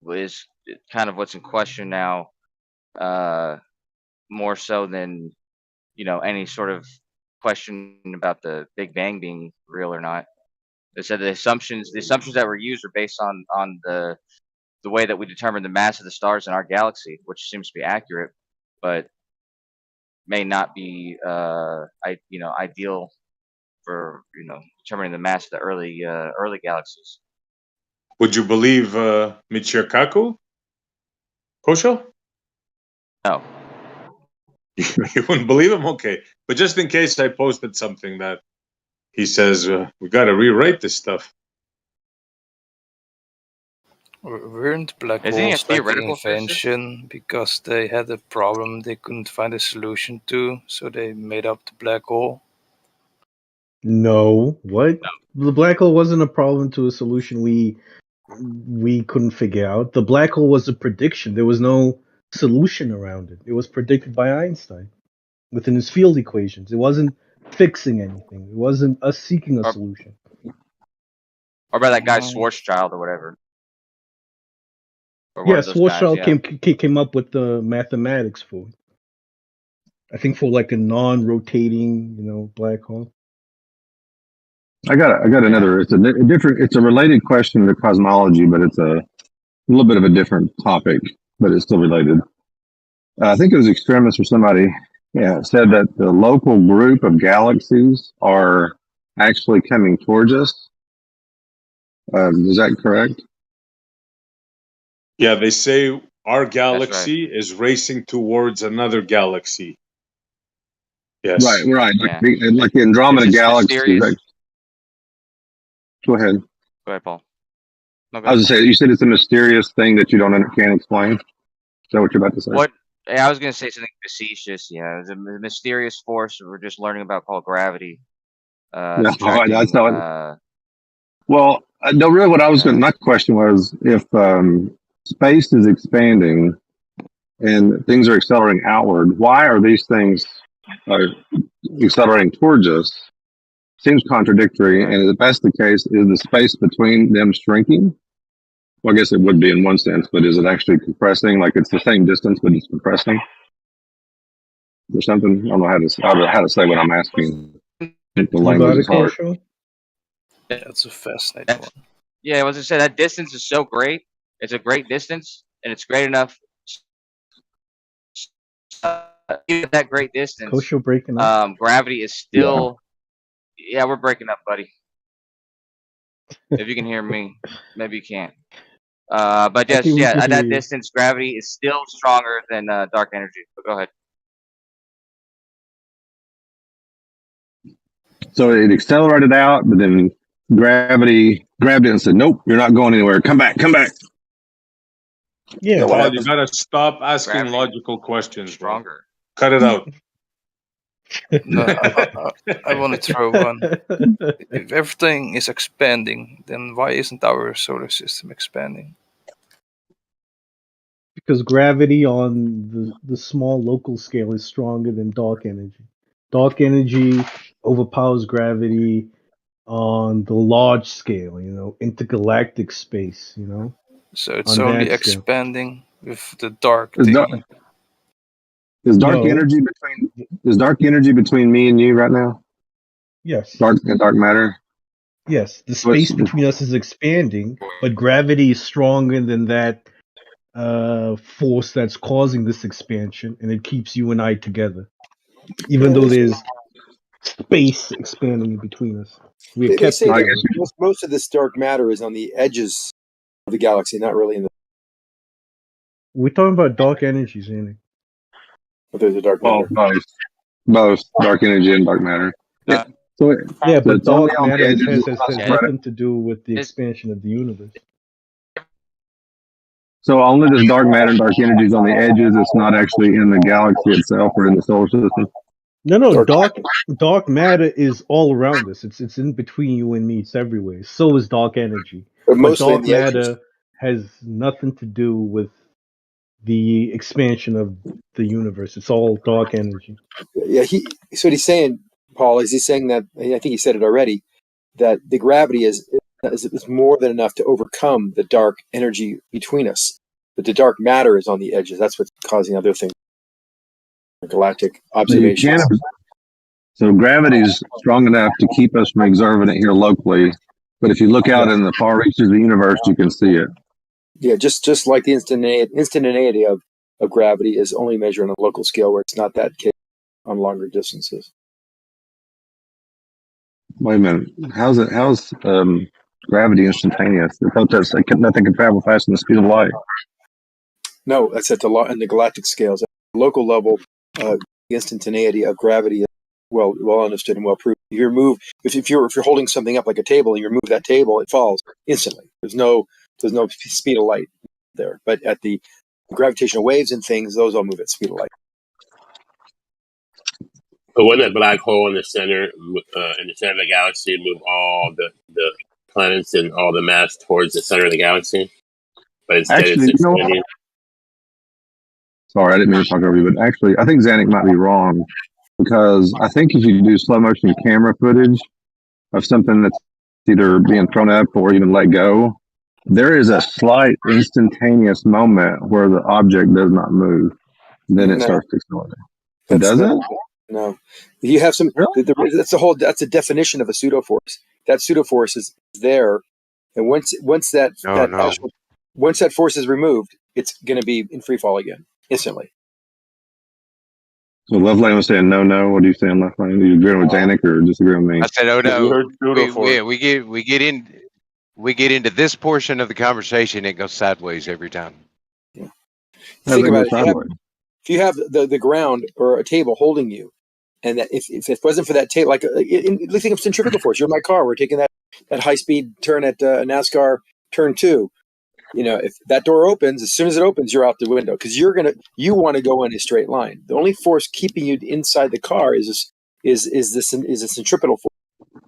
was kind of what's in question now, more so than any sort of question about the Big Bang being real or not. They said the assumptions that were used are based on the way that we determine the mass of the stars in our galaxy, which seems to be accurate, but may not be ideal for determining the mass of the early galaxies. Would you believe Michio Kaku? Kosho? No. You wouldn't believe him? Okay. But just in case I posted something that he says, we got to rewrite this stuff. Weren't black Isn't he a holes like an theoretical physicist? invention because they had a problem they couldn't find a solution to, so they made up the black hole? No, what? The black hole wasn't a problem to a solution we couldn't figure out. The black hole was a prediction. There was no solution around it. It was predicted by Einstein within his field equations. It wasn't fixing anything. It wasn't us seeking a solution. Or by that guy Schwarzschild or whatever. Or one Yeah, of those guys, Schwarzschild yeah. came up with the mathematics for it. I think for like a non-rotating, black hole. I got another. It's a different. It's a related question to cosmology, but it's a little bit of a different topic, but it's still related. I think it was Extremis or somebody, said that the local group of galaxies are actually coming towards us. Is that correct? Yeah, they say our galaxy is racing towards another galaxy. Yes. Right. Yeah. Like the Andromeda galaxy. Go ahead. Go ahead, Paul. No, go I was ahead, going to say, you said it's a mysterious thing that you can't explain. Is that what you're about to say? What? Yeah, I was going to say something facetious. Yeah, it's a mysterious force we're just learning about called gravity. No, that's not. Well, no, really, what I was going. My question was, if space is expanding and things are accelerating outward, why are these things accelerating towards us? Seems contradictory. And if that's the case, is the space between them shrinking? Well, I guess it would be in one sense, but is it actually compressing? Like it's the same distance, but it's compressing, or something? I don't know how to say what I'm asking. The language is hard. That's a fascinating one. Yeah, I was going to say that distance is so great. It's a great distance, and it's great enough. Even that great distance, Kosho breaking up. gravity is still. Yeah, we're breaking up, buddy. If you can hear me, maybe you can't. But yes, at that distance, gravity is still stronger than dark energy. But go ahead. So it accelerated out, but then gravity grabbed it and said, "Nope, you're not going anywhere. Come back, come back." Yeah, Paul, you gotta stop asking logical questions. Stronger. Cut it out. No, I want to throw one. If everything is expanding, then why isn't our solar system expanding? Because gravity on the small local scale is stronger than dark energy. Dark energy overpowers gravity on the large scale, intergalactic space, So it's on only that scale. expanding with the dark Is dark, thing. is dark No. energy between me and you right now? Yes. Dark matter. Yes. The What's space between us is expanding, but gravity is stronger than that force that's causing this expansion, and it keeps you and I together. Even though there's space expanding in between us. We're They kept say that together. most of this dark matter is on the edges of the galaxy, not really in the. We're talking about dark energies, Andy. But there's a dark well, matter. both dark energy and dark matter. Yeah. So, Yeah, so but it's only dark on the matter edges. has nothing to do with the expansion of the universe. So only this dark matter and dark energy is on the edges. It's not actually in the galaxy itself or in the solar system. No, dark matter is all around us. It's in between you and me. It's everywhere. So is dark energy. But mostly in dark the edges. matter has nothing to do with the expansion of the universe. It's all dark energy. Yeah, so what he's saying, Paul, is he's saying that I think he said it already, that the gravity is more than enough to overcome the dark energy between us. But the dark matter is on the edges. That's what's causing other things. Galactic observations. So gravity is strong enough to keep us from observing it here locally. But if you look out in the far reaches of the universe, you can see it. Yeah, just like the instantaneity of gravity is only measured on a local scale, where it's not that case on longer distances. Wait a minute. How's gravity instantaneous? I thought nothing can travel faster than the speed of light. No, that's at in the galactic scales. At the local level, the instantaneity of gravity is well understood and well proved. If you're holding something up like a table, and you remove that table, it falls instantly. There's no speed of light there. But at the gravitational waves and things, those all move at speed of light. But wouldn't that black hole in the center of the galaxy move all the planets and all the mass towards the center of the galaxy? But instead, Actually, it's expanding. Sorry, I didn't mean to talk over you, but actually, I think Zanuck might be wrong, because I think if you do slow motion camera footage of something that's either being thrown up or even let go, there is a slight instantaneous moment where the object does not move. Then it starts to accelerate. It doesn't? No, you have some. That's a definition of a pseudo force. That pseudo force is there, and once that force is removed, it's going to be in free fall again instantly. So Lovelane was saying no. What are you saying, Lovelane? Are you agreeing with Zanuck or disagreeing with me? I said, oh no. We get into this portion of the conversation, it goes sideways every time. Yeah. Think about it. If you have the ground or a table holding you, and that if it wasn't for that table, like think of centrifugal force. You're in my car. We're taking that high speed turn at NASCAR turn 2. If that door opens, as soon as it opens, you're out the window because you want to go in a straight line. The only force keeping you inside the car is a centripetal force,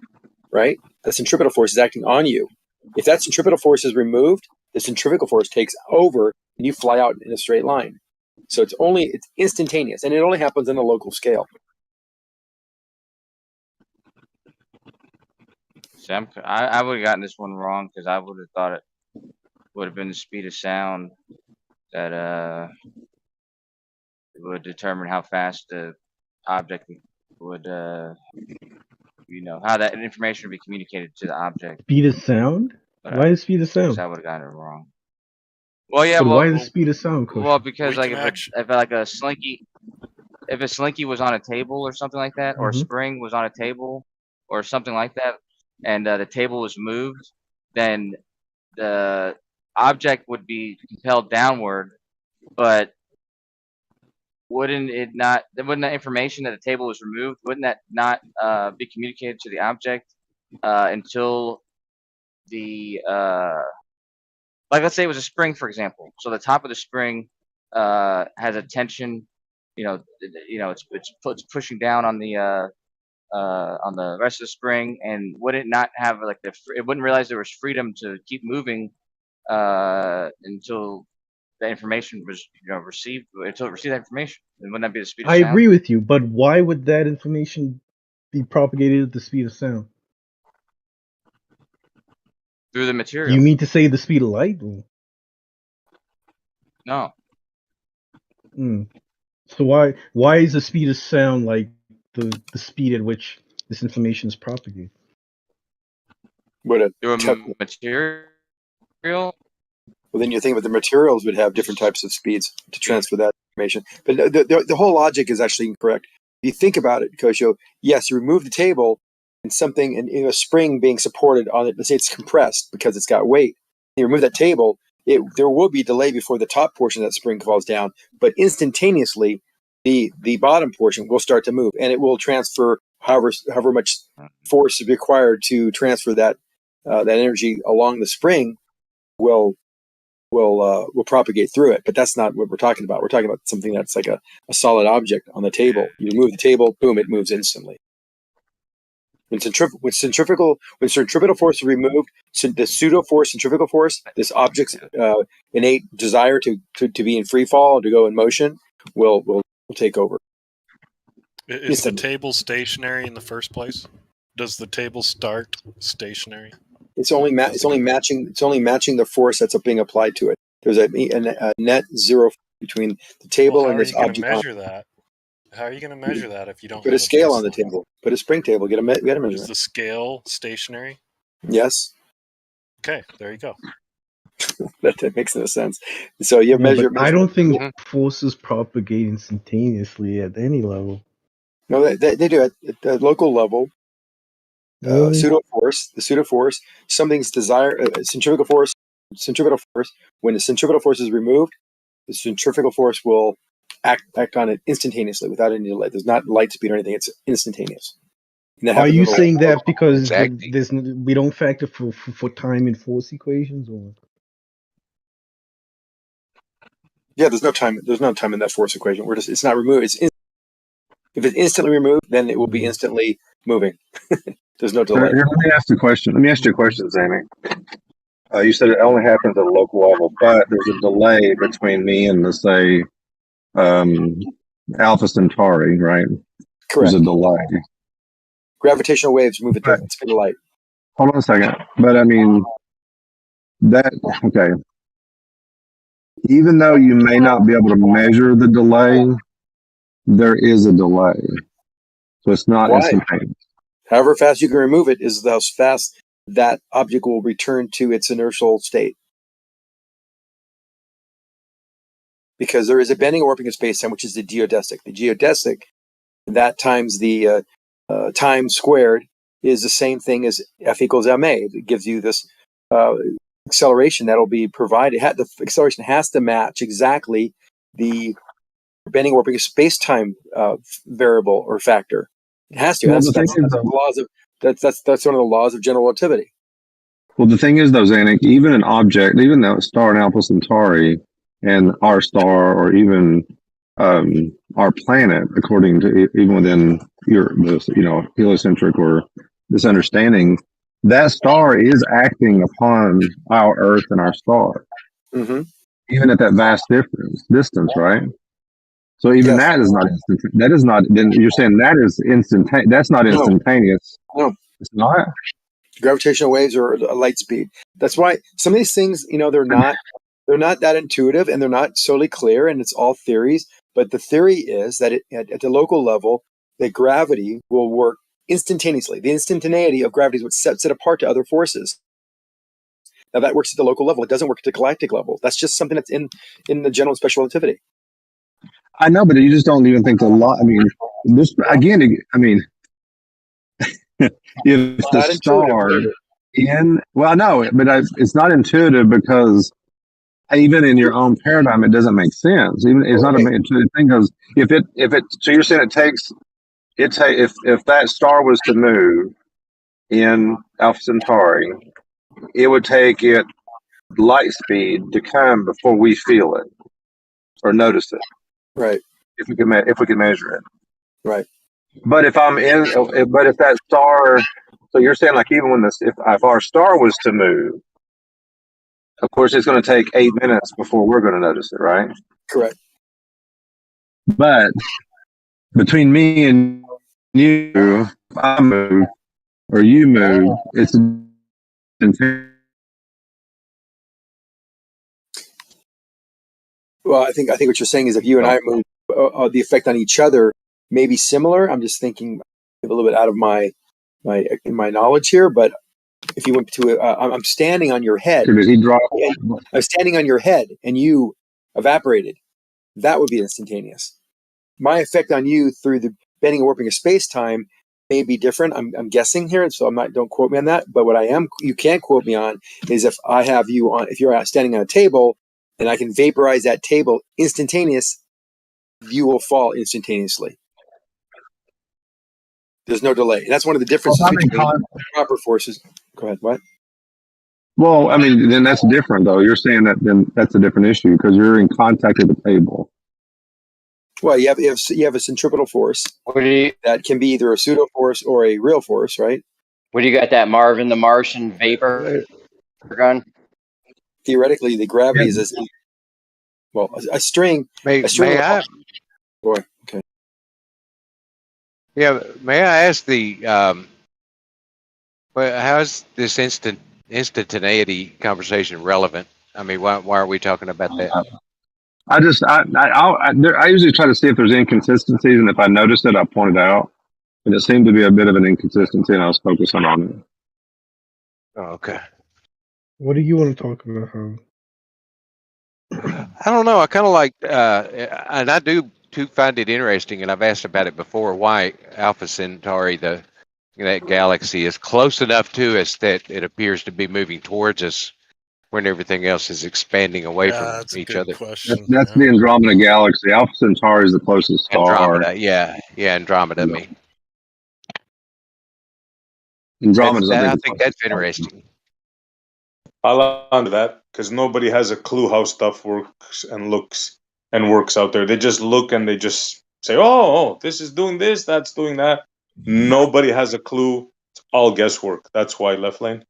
right? The centripetal force is acting on you. If that centripetal force is removed, the centrifugal force takes over and you fly out in a straight line. So it's instantaneous, and it only happens on a local scale. See, I would have gotten this one wrong because I would have thought it would have been the speed of sound that would determine how fast the object would, how that information would be communicated to the object. Speed of sound? Why is speed of sound? I would have gotten it wrong. Well, yeah. But why is the speed of sound? Well, because like if like a slinky was on a table or something like that, or a spring was on a table or something like that, and the table was moved, then the object would be compelled downward, but wouldn't that information that the table was removed, wouldn't that not be communicated to the object until the like, let's say it was a spring, for example. So the top of the spring has a tension, it's pushing down on the rest of the spring, and would it not have it wouldn't realize there was freedom to keep moving until the information was received until it received that information. And wouldn't that be the speed of I sound? agree with you, but why would that information be propagated at the speed of sound? Through the Do material. you mean to say the speed of light? No. So why is the speed of sound like the speed at which this information is propagated? Would Through it? a material. Well, then you think about the materials would have different types of speeds to transfer that information. But the whole logic is actually incorrect. If you think about it, Kosho, yes, you remove the table and something, and a spring being supported on it, let's say it's compressed because it's got weight. You remove that table, there will be delay before the top portion of that spring falls down, but instantaneously the bottom portion will start to move, and it will transfer however much force is required to transfer that energy along the spring will propagate through it. But that's not what we're talking about. We're talking about something that's like a solid object on the table. You move the table, boom, it moves instantly. When centrifugal force is removed, the pseudo force, centrifugal force, this object's innate desire to be in free fall, to go in motion, will take over. Is the table stationary in the first place? Does the table start stationary? It's only matching the force that's being applied to it. There's a net zero between the table and this object. How are you going to measure that? How are you going to measure that if you don't put have a scale on the baseline? table? Put a spring table. Get a measurement. Is the scale stationary? Yes. Okay, there you go. that makes no sense. So you measure. I don't think forces propagate instantaneously at any level. No, they do at the local level. Really? The pseudo force, something's desire, centrifugal force. When the centrifugal force is removed, the centrifugal force will act on it instantaneously without any delay. There's not light speed or anything; it's instantaneous. Are you saying that because we don't factor for time in force equations, or? Yeah, there's no time. There's no time in that force equation. It's not removed. If it's instantly removed, then it will be instantly moving. There's no delay. Here, let me ask you a question. Zanny. You said it only happens at a local level, but there's a delay between me and, let's say, Alpha Centauri, right? Correct. There's a delay. Gravitational waves move at the speed of light. Hold on a second. But I mean, okay. Even though you may not be able to measure the delay, there is a delay. So it's not instantaneous. However fast you can remove it is how fast that object will return to its inertial state. Because there is a bending or warping of space-time, which is the geodesic. The geodesic, that times the time squared, is the same thing as F equals ma. It gives you this acceleration that will be provided. The acceleration has to match exactly the bending or warping of space-time variable or factor. It has to. Well, That's one of the laws of general relativity. Well, the thing is, though, Zanuck, even an object, even though a star in Alpha Centauri and our star, or even our planet, according to even within heliocentric or this understanding, that star is acting upon our Earth and our star, even at that vast distance, right? So even that is not instant. That is not. Then you're saying that is instantaneous. That's not instantaneous. No, it's not. Gravitational waves are a light speed. That's why some of these things, they're not that intuitive and they're not solely clear, and it's all theories. But the theory is that at the local level, that gravity will work instantaneously. The instantaneity of gravity is what sets it apart to other forces. Now that works at the local level. It doesn't work at the galactic level. That's just something that's in the general special relativity. I know, but you just don't even think a lot. I mean, this again. I mean, if the star it's not intuitive because even in your own paradigm, it doesn't make sense. Even it's not an intuitive thing because if it. So you're saying if that star was to move in Alpha Centauri, it would take it light speed to come before we feel it or notice it. Right. If we can measure it. Right. But if that star, so you're saying like even when if our star was to move, Of course, it's going to take 8 minutes before we're going to notice it, right? Correct. But between me and you, if I move or you move, it's Well, I think what you're saying is if you and I move, the effect on each other may be similar. I'm just thinking a little bit out of my knowledge here, but if you went to, I'm standing on your head. Did he drop? I'm standing on your head, and you evaporated. That would be instantaneous. My effect on you through the bending and warping of space time may be different. I'm guessing here, so don't quote me on that. But what you can quote me on is if I have you on, if you're standing on a table and I can vaporize that table instantaneous, you will fall instantaneously. There's no delay. And that's one of the differences between proper forces. Go ahead. What? Well, I mean, then that's different, though. You're saying that then that's a different issue because you're in contact with the table. Well, you have a centripetal force that can be either a pseudo force or a real force, right? What do you got? That Marvin the Martian vapor gun? Theoretically, the gravity is a string. May I? Boy, okay. Yeah, may I ask how is this instantaneity conversation relevant? I mean, why are we talking about that? I usually try to see if there's inconsistencies, and if I notice it, I point it out. And it seemed to be a bit of an inconsistency, and I was focusing on it. Oh, okay. What do you want to talk about, Howard? I don't know. I kind of like, and I do find it interesting, and I've asked about it before. Why Alpha Centauri, that galaxy, is close enough to us that it appears to be moving towards us, when everything else is expanding away from each other. That's the Andromeda galaxy. Alpha Centauri is the closest star. Andromeda, yeah, Andromeda. Yeah. Me. Andromeda's I think that's interesting. I'll under that because nobody has a clue how stuff works and looks and works out there. They just look and they just say, "Oh, this is doing this, that's doing that." Nobody has a clue. It's all guesswork. That's why left lane.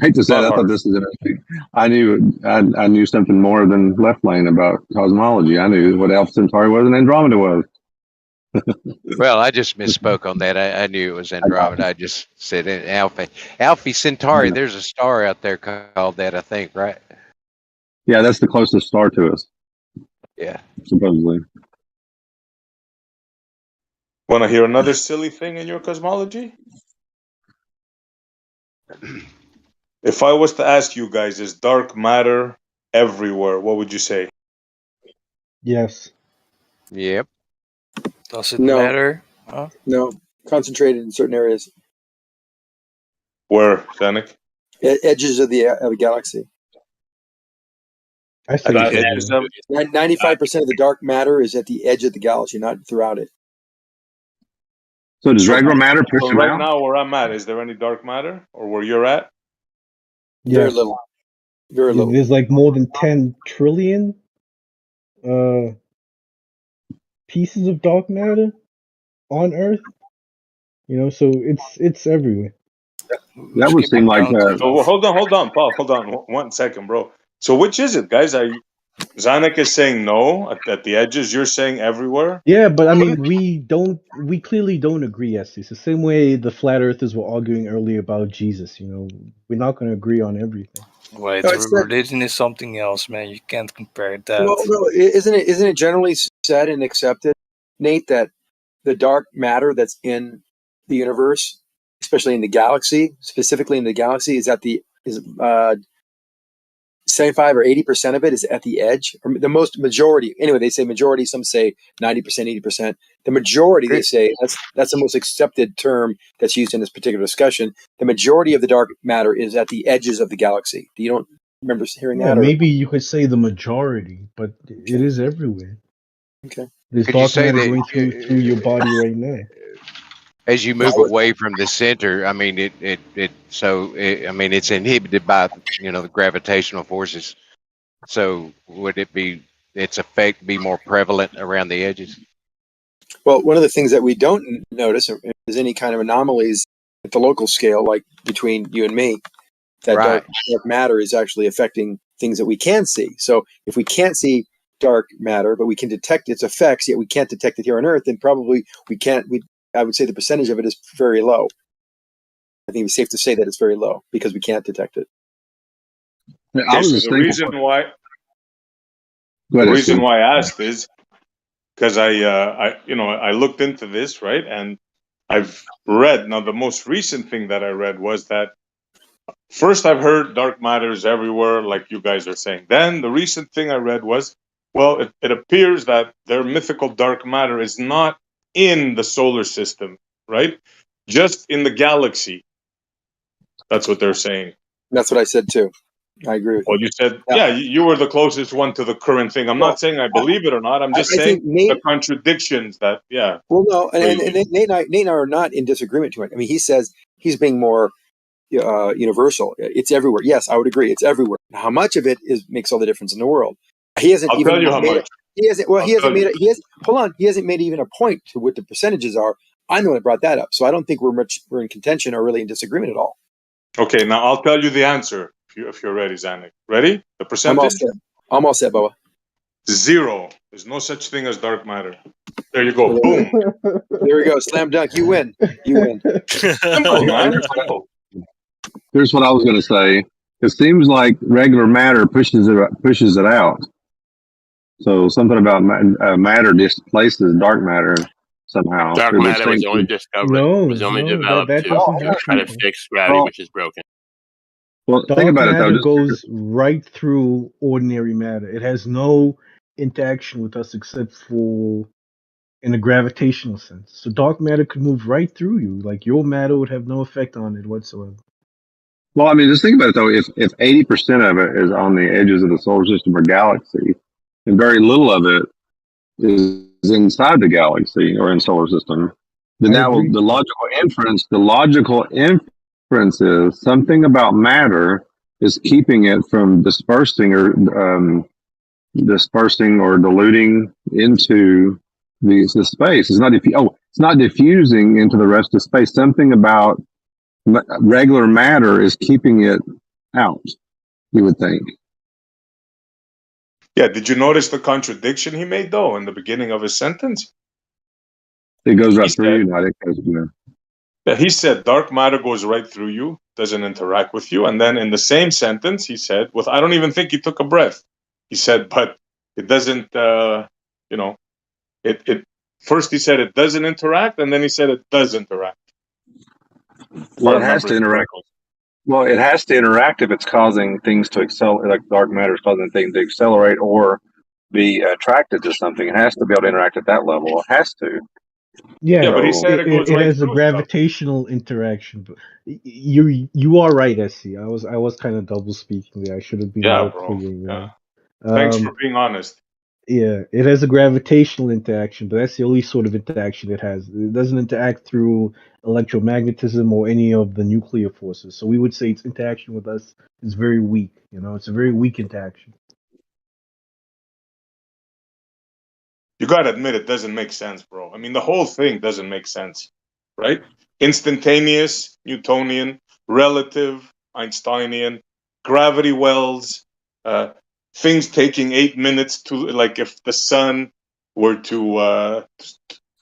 I hate to say it, I thought this was interesting. I knew something more than left lane about cosmology. I knew what Alpha Centauri was and Andromeda was. Well, I just misspoke on that. I knew it was Andromeda. I just said Alpha Centauri. There's a star out there called that, I think, right? Yeah, that's the closest star to us. Yeah, supposedly. Want to hear another silly thing in your cosmology? If I was to ask you guys, is dark matter everywhere? What would you say? Yes. Yep. Does it matter? Huh? No, concentrated in certain areas. Where, Zanuck? Edges of the galaxy. I see. 95% of the dark matter is at the edge of the galaxy, not throughout it. So does regular matter push So them right out? now, where I'm at, is there any dark matter, or where you're at? Very Yes. little. Very little. There's like more than 10 trillion pieces of dark matter on Earth. So it's everywhere. That would seem like So hold on, Paul. Hold on, 1 second, bro. So which is it, guys? Zanuck is saying no at the edges. You're saying everywhere. Yeah, but I mean, we clearly don't agree, Esty. It's the same way the flat earthers were arguing earlier about Jesus. We're not going to agree on everything. Wait, No, it's not- religion is something else, man. You can't compare that. Well, no, isn't it generally said and accepted, Nate, that the dark matter that's in the universe, especially in the galaxy, specifically in the galaxy, is 75 or 80% of it is at the edge, or the majority. Anyway, they say majority. Some say 90%, 80%. The majority, they say, that's the most accepted term that's used in this particular discussion. The majority of the dark matter is at the edges of the galaxy. You don't remember hearing Yeah, that? maybe you could say the majority, but it is everywhere. Okay. There's Could you dark say matter that going through your body right now. as you move away from the center, I mean, it's inhibited by the gravitational forces. So would its effect be more prevalent around the edges? Well, one of the things that we don't notice is any kind of anomalies at the local scale, like between you and me, that Right. dark matter is actually affecting things that we can see. So if we can't see dark matter, but we can detect its effects, yet we can't detect it here on Earth, then probably we can't. I would say the percentage of it is very low. I think it's safe to say that it's very low because we can't detect it. Okay, so the reason why I asked is because I looked into this, right, and I've read. Now, the most recent thing that I read was that first I've heard dark matter is everywhere, like you guys are saying. Then the recent thing I read was, well, it appears that their mythical dark matter is not in the solar system, right? Just in the galaxy. That's what they're saying. That's what I said too. I agree with Well, you. you said, you were the closest one to the current thing. I'm not saying I believe it or not. I'm just I saying think the contradictions that, Well, no, and crazy. Nate and I are not in disagreement too much. I mean, he says he's being more universal. It's everywhere. Yes, I would agree. It's everywhere. How much of it makes all the difference in the world? He hasn't I'll even tell you how made much. He hasn't. Well, I'll he hasn't tell made you. it. He has. Hold on. He hasn't made even a point to what the percentages are. I'm the one that brought that up. So I don't think we're in contention or really in disagreement at all. Okay, now I'll tell you the answer if you're ready, Zanik. Ready? The I'm all percentage? set. I'm all set, Boa. 0. There's no such thing as dark matter. There you go. Boom. There we go. Slam dunk. You win. You win. Simple, man. Simple. Here's what I was going to say. It seems like regular matter pushes it out. So something about matter displaces dark matter somehow. Dark They're matter was distinct. only discovered, No, was only no, developed that to doesn't try to happen. fix gravity, which is broken. Well, think Dark about it though. matter Just goes right through ordinary matter. It has no interaction with us except for in a gravitational sense. So dark matter could move right through you. Like your matter would have no effect on it whatsoever. well, I mean, just think about it though. If 80% of it is on the edges of the solar system or galaxy, and very little of it is inside the galaxy or in solar system, then I agree. the logical inference is something about matter is keeping it from dispersing or diluting into the space. It's not it's not diffusing into the rest of space. Something about regular matter is keeping it out. You would think. Yeah, did you notice the contradiction he made, though, in the beginning of his sentence? It goes right through you, not it goes through. Yeah, he said dark matter goes right through you, doesn't interact with you. And then in the same sentence, he said, I don't even think he took a breath. He said, but it doesn't, first he said it doesn't interact, and then he said it does interact. Well, it has to interact. Well, it has to interact if it's causing things to accelerate, like dark matter is causing things to accelerate or be attracted to something. It has to be able to interact at that level. It has to. Yeah, but he said it goes it right has a through gravitational interaction. But you are right, Essie. I was kind of double speaking there. I should have been Yeah, more bro. clear. You Yeah. know? Thanks for being honest. Yeah, it has a gravitational interaction, but that's the only sort of interaction it has. It doesn't interact through electromagnetism or any of the nuclear forces. So we would say its interaction with us is very weak. You know, it's a very weak interaction. You got to admit it doesn't make sense, bro. I mean, the whole thing doesn't make sense, right? Instantaneous, Newtonian, relative, Einsteinian, gravity wells, things taking 8 minutes to, like, if the sun were to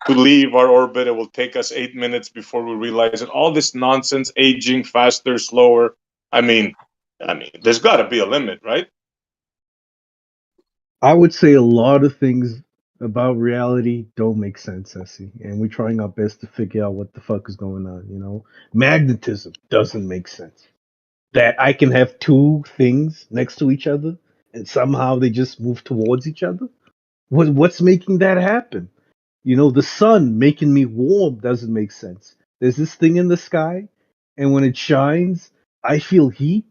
leave our orbit, it will take us 8 minutes before we realize it. All this nonsense, aging faster, slower. I mean, there's got to be a limit, right? I would say a lot of things about reality don't make sense, Essie, and we're trying our best to figure out what the fuck is going on. You know, magnetism doesn't make sense. That I can have two things next to each other and somehow they just move towards each other. What's making that happen? You know, the sun making me warm doesn't make sense. There's this thing in the sky, and when it shines, I feel heat.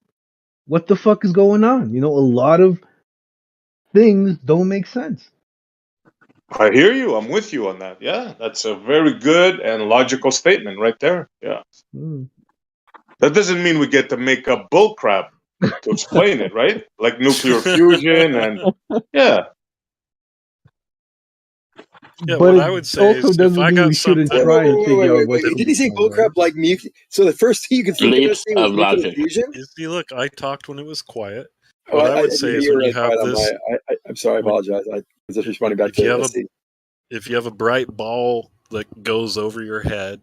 What the fuck is going on? You know, a lot of things don't make sense. I hear you. I'm with you on that. Yeah, that's a very good and logical statement right there. Yeah. That doesn't mean we get to make up bullcrap to explain it, right? Like nuclear fusion and yeah. Yeah, but what I would it say also is if doesn't I mean got we shouldn't something, try and figure out what's Did he say going on, right? bullcrap like mute? So the first thing you could think of Leaps us saying was of nuclear logic. fusion? you see, look, I talked when it was quiet. Oh, What I would I say knew is you when were you really quiet have on this, my. I'm sorry, I when apologize. I was just responding back if you to have a SC. if you have a bright ball that goes over your head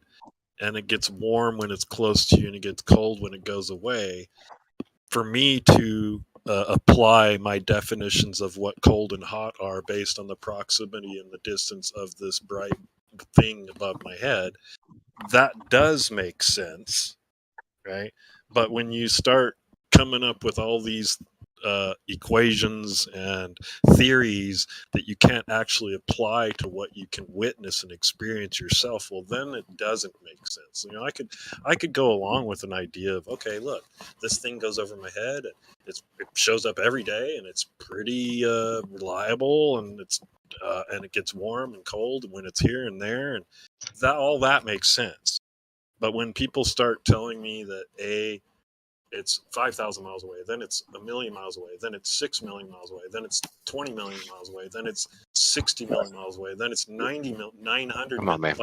and it gets warm when it's close to you and it gets cold when it goes away, for me to apply my definitions of what cold and hot are based on the proximity and the distance of this bright thing above my head, that does make sense, right? But when you start coming up with all these equations and theories that you can't actually apply to what you can witness and experience yourself, well, then it doesn't make sense. You know, I could go along with an idea of, okay, look, this thing goes over my head, and it shows up every day, and it's pretty reliable, and it gets warm and cold when it's here and there, and all that makes sense. But when people start telling me that it's 5,000 miles away, then it's 1,000,000 miles away, then it's 6,000,000 miles away, then it's 20,000,000 miles away, then it's 60,000,000 miles away, then it's 900 Come on, man.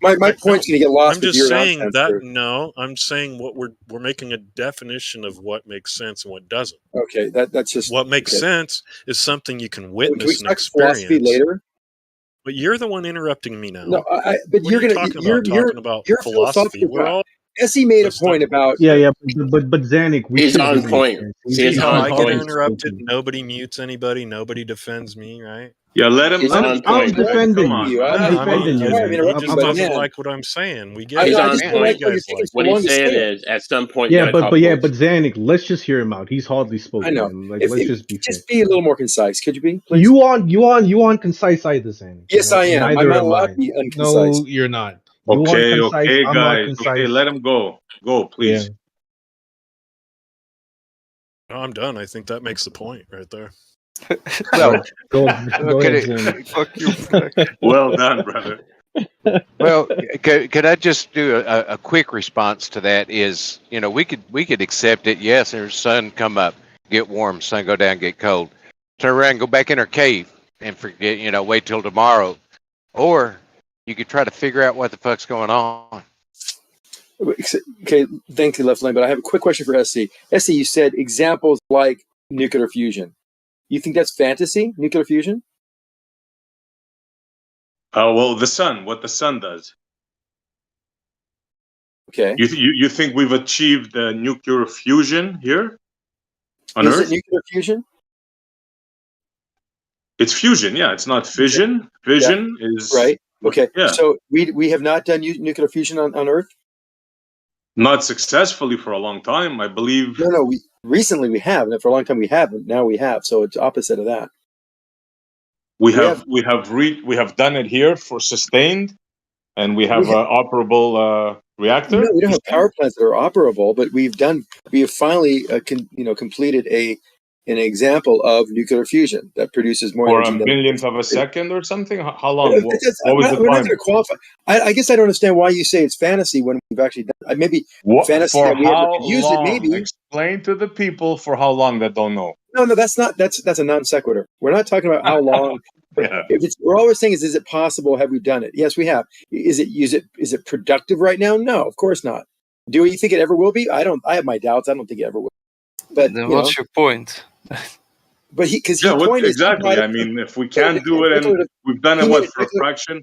My right, point's going to get lost I'm with just your saying nonsense. that There. no, I'm saying what we're making a definition of what makes sense and what doesn't. Okay, that's just what makes okay. sense is something you can Can we witness and talk philosophy experience. later? But you're the one interrupting me now. No, but what you're are you gonna talking about? Talking about you're a philosophy. philosophical We're guy. all Essie made a listening. point about Yeah, but Zanuck, we He's should on give him a point. chance. He's See how on I get point. interrupted? Nobody mutes anybody. Nobody defends me, right? Yeah, let him. He's Let on him. point, I'm Greg. defending Come on, you. man. I'm Yeah, I mean, defending you, sorry, I'm Zanuck. he interrupting, just but doesn't man, like what I'm saying. We I get He's it. know I on just I don't know like you point. how you're guys taking like so What it. long he's to saying say it. is, at some point, you Yeah, got to call but bullshit. Zanuck, let's just hear him out. He's hardly I spoken, know. man. Like, If let's just be fair. just be a little more concise, could you be, please? You aren't concise either, Zanuck. Yes, I And am. I'm neither not am allowed I. to be unconcise. No, you're not. You aren't Okay, concise. okay, I'm not guys. Okay, concise. let him go. Go, Yeah. please. No, I'm done. I think that makes the point right there. Well, Go ahead, Zanuck. Fuck you, Fleck. Well done, brother. well, could I just do a quick response to that? Is we could accept it. Yes, there's sun come up, get warm, sun go down, get cold. Turn around, go back in our cave, and forget. Wait till tomorrow, or you could try to figure out what the fuck's going on. Okay, thank you, Left Lane. But I have a quick question for SC. SC, you said examples like nuclear fusion. You think that's fantasy, nuclear fusion? Well, the sun. What the sun does. Okay. You think we've achieved nuclear fusion here on Is Earth? it nuclear fusion? It's fusion. Yeah, it's not fission. Fission is Right. Okay. Yeah. So we have not done nuclear fusion on Earth? Not successfully for a long time, I believe. No. Recently we have, and for a long time we haven't. Now we have. So it's opposite of that. We have done it here for sustained, and we have an operable reactor. No, we don't have power plants that are operable, but we have finally completed an example of nuclear fusion that produces more For energy a than millionth of a second or something. How long? What we're was not the going time? to qualify. I guess I don't understand why you say it's fantasy when we've actually done. Maybe fantasy For that we ever how could use it. long? Maybe Explain to the people for how long that don't know. no, that's not. That's a non sequitur. We're not talking about how long. Yeah. We're always saying is it possible? Have we done it? Yes, we have. Is it productive right now? No, of course not. Do you think it ever will be? I don't. I have my doubts. I don't think it ever will. But Then what's your point? But exactly. I mean, if we can't do it and we've done it for a fraction.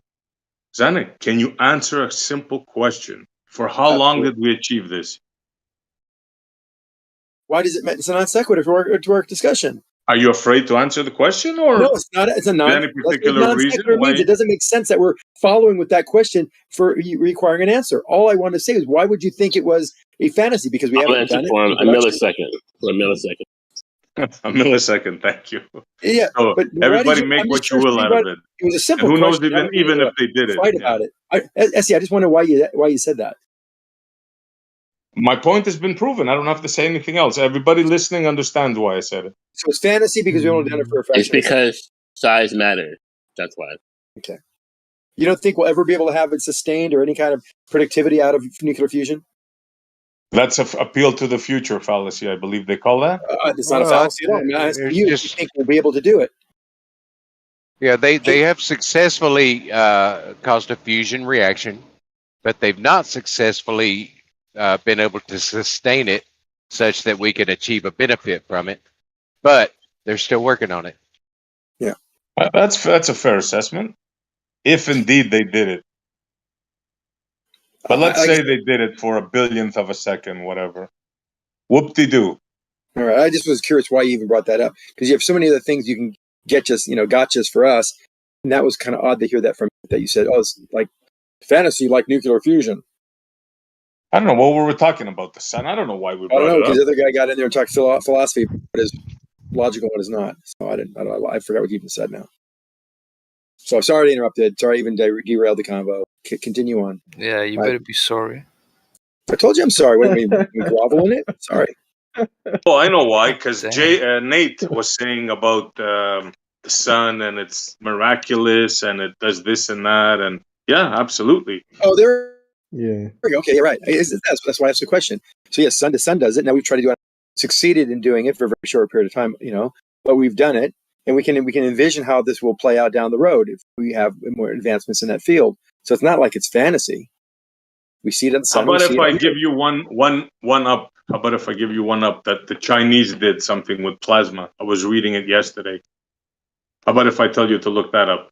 Zanuck, can you answer a simple question? For how long did we achieve this? Why does it matter? It's a non sequitur to our discussion. Are you afraid to answer the question, or no? It's not. It's a non. any particular reason why? Means. It doesn't make sense that we're following with that question for requiring an answer. All I want to say is, why would you think it was a fantasy? Because we haven't done it. For a millisecond. For a millisecond. A millisecond. Thank you. Yeah, so but everybody make what you will out of it. It was a simple and who question. knows even if they did fight it. about it. Essie, I just wonder why you said that. My point has been proven. I don't have to say anything else. Everybody listening understands why I said it. So it's fantasy because we only done it for a fraction. It's because size matters. That's why. Okay. You don't think we'll ever be able to have it sustained or any kind of productivity out of nuclear fusion? That's an appeal to the future fallacy, I believe they call that. It's not a fallacy at all. I'm asking you if you think we'll be able to do it. Yeah, they have successfully caused a fusion reaction, but they've not successfully been able to sustain it such that we can achieve a benefit from it. But they're still working on it. Yeah, That's a fair assessment, if indeed they did it. But let's say they did it for a billionth of a second, whatever. Whoop-de-doo. All right. I just was curious why you even brought that up, because you have so many other things you can gotchas for us, and that was kind of odd to hear that from that you said, oh, it's like fantasy, like nuclear fusion. I don't know what we were talking about the sun. I don't know why we I don't brought know, it because up. the other guy got in there and talked philosophy, what is logical, what is not. So I forgot what you even said now. So sorry to interrupt it. Sorry, I even derailed the convo. Continue on. Yeah, you better be sorry. I told you I'm sorry. What, we grovel in it? Sorry. Oh, I know why. Because Nate was saying about the sun and it's miraculous and it does this and that, and yeah, absolutely. Oh, there. Yeah. Okay, you're right. That's why I asked the question. So yes, sun to sun does it. Now we've tried to do it. Succeeded in doing it for a very short period of time, but we've done it, and we can envision how this will play out down the road if we have more advancements in that field. So it's not like it's fantasy. We see it in the sun. How about if I give you one up? How about if I give you one up that the Chinese did something with plasma? I was reading it yesterday. How about if I tell you to look that up?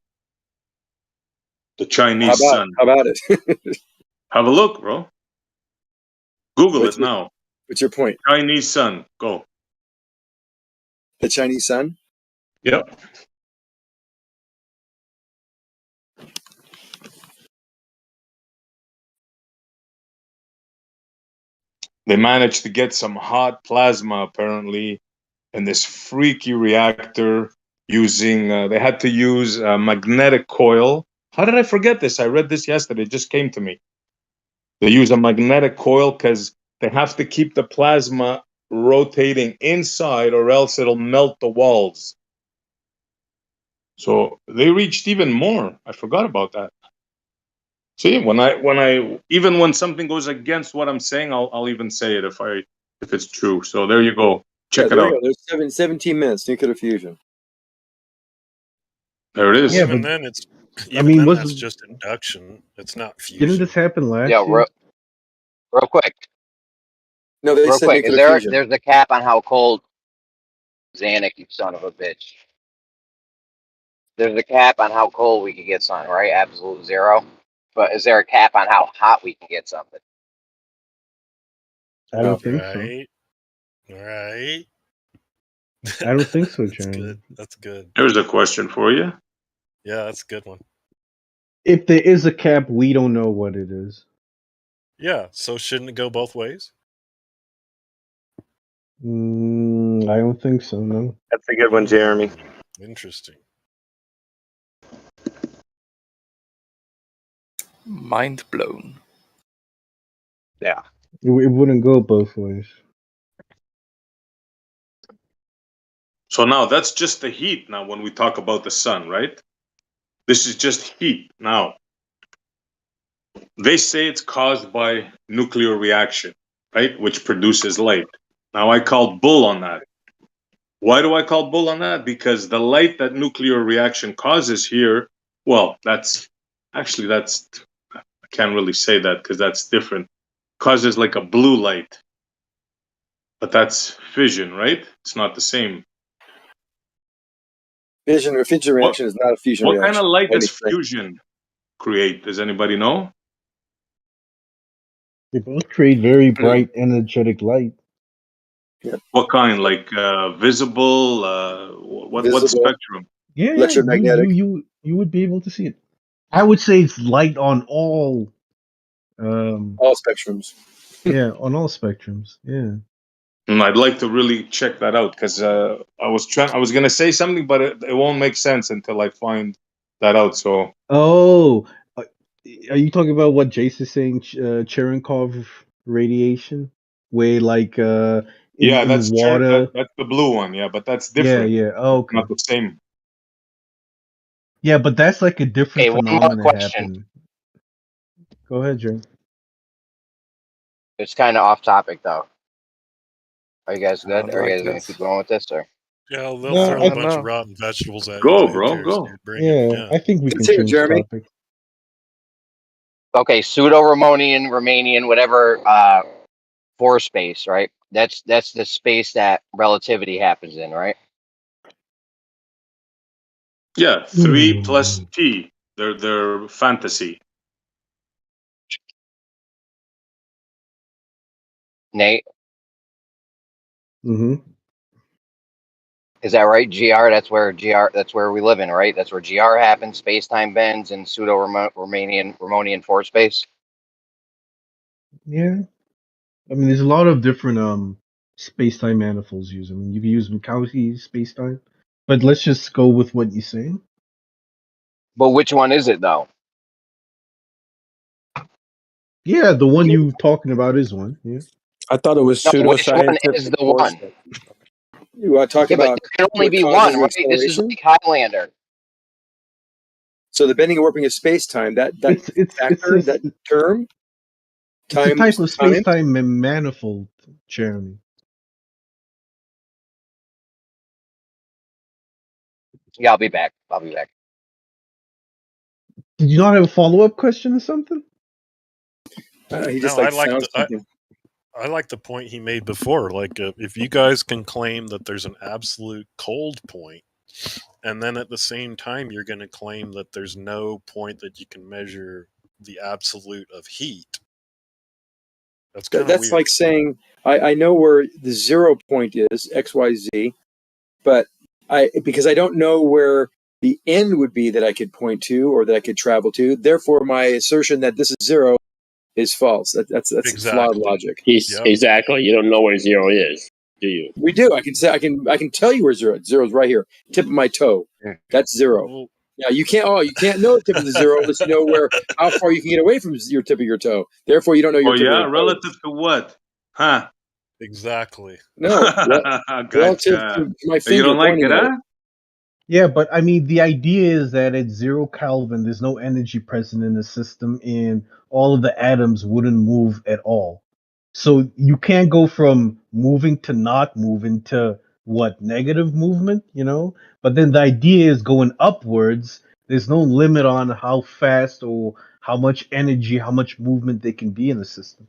The Chinese sun. How about it? Have a look, bro. Google it now. What's your point? Chinese sun. Go. The Chinese sun? Yep. They managed to get some hot plasma, apparently, in this freaky reactor using, they had to use a magnetic coil. How did I forget this? I read this yesterday. It just came to me. They use a magnetic coil because they have to keep the plasma rotating inside or else it'll melt the walls. So they reached even more. I forgot about that. See, when I even when something goes against what I'm saying, I'll even say it if it's true. So there you go. Check it out. There's 17 minutes nuclear fusion. There it is. Yeah, Even but then, that's just induction. It's not fusion. Didn't this happen last Yeah, year? real quick. No, they Real said quick. Is nuclear fusion. there's a cap on how cold Xanax, you son of a bitch. There's a cap on how cold we can get something, right? Absolute zero. But is there a cap on how hot we can get something? I don't think so. Right. I don't think so, That's John. good. That's good. Here's a question for you. Yeah, that's a good one. If there is a cap, we don't know what it is. Yeah, so shouldn't it go both ways? I don't think so. No. That's a good one, Jeremy. Interesting. Mind blown. Yeah. It wouldn't go both ways. So now that's just the heat. Now, when we talk about the sun, right? This is just heat. Now, they say it's caused by nuclear reaction, right? Which produces light. Now, I call bull on that. Why do I call bull on that? Because the light that nuclear reaction causes here, well, I can't really say that because that's different. Causes like a blue light. But that's fission, right? It's not the same. Fission reaction is not a fusion reaction. What kind of light does fusion create? Does anybody know? They both create very bright, energetic light. What kind? Like visible? What spectrum? Yeah, electromagnetic. You would be able to see it. I would say it's light on all spectrums. Yeah, on all spectrums. Yeah. I'd like to really check that out because I was gonna say something, but it won't make sense until I find that out. So Oh, are you talking about what Jason's saying? Cherenkov radiation, where like yeah, in that's water. that's the blue one. Yeah, but that's Yeah, different. yeah. Oh, okay. Not the same. Yeah, but that's like a different Hey, one more phenomenon question. happen. Go ahead, Jay. It's kind of off topic though. Are you guys good? I'd Are you like guys gonna it. keep going with this or? Yeah, they'll No, throw I a don't bunch of know. rotten vegetables at you. Go, Who bro, cares, go. dude? Bring it. Yeah, Yeah. I think we can Let's hear it, change Jeremy. topic. Okay, pseudo-Romanian, Romanian, whatever, pore space, right? That's the space that relativity happens in, right? Yeah, 3 plus T. They're fantasy. Nate, Mm-hmm. is that right? GR, that's where we live in, right? That's where GR happens, space-time bends, and Romanian pore space. Yeah. I mean, there's a lot of different space-time manifolds used. I mean, you can use Minkowski space-time, but let's just go with what you're saying. But which one is it, though? Yeah, the one you talking about is one. Yeah. I thought it was No, which one is pseudoscientific the force. one? You want to talk Yeah, but about there can only what be causes one, the right? This is acceleration? like Highlander. So the bending and warping of space-time, that It's factor, that term, it's a type times of time. space-time manifold, Jeremy. Yeah, I'll be back. Did you not have a follow-up question or something? He just No, I like like sounds something. I like the point he made before. Like, if you guys can claim that there's an absolute cold point, and then at the same time you're going to claim that there's no point that you can measure the absolute of heat. That's kind of That's weird. like saying I know where the 0 point is, XYZ, but because I don't know where the end would be that I could point to or that I could travel to. Therefore, my assertion that this is 0 is false. That's flawed logic. Exactly. You don't know where 0 is, do you? We do. I can say I can tell you where 0 is. 0 is right here, tip of my toe. That's 0. Yeah, you can't know the tip of the 0 unless you know how far you can get away from your tip of your toe. Therefore, you don't know your tip of your toe. Relative to what? Huh? Exactly. No, relative to my finger. You don't like it, huh? Yeah, but I mean, the idea is that at 0 Kelvin, there's no energy present in the system, and all of the atoms wouldn't move at all. So you can't go from moving to not moving to negative movement, But then the idea is going upwards. There's no limit on how fast or how much energy, how much movement there can be in the system.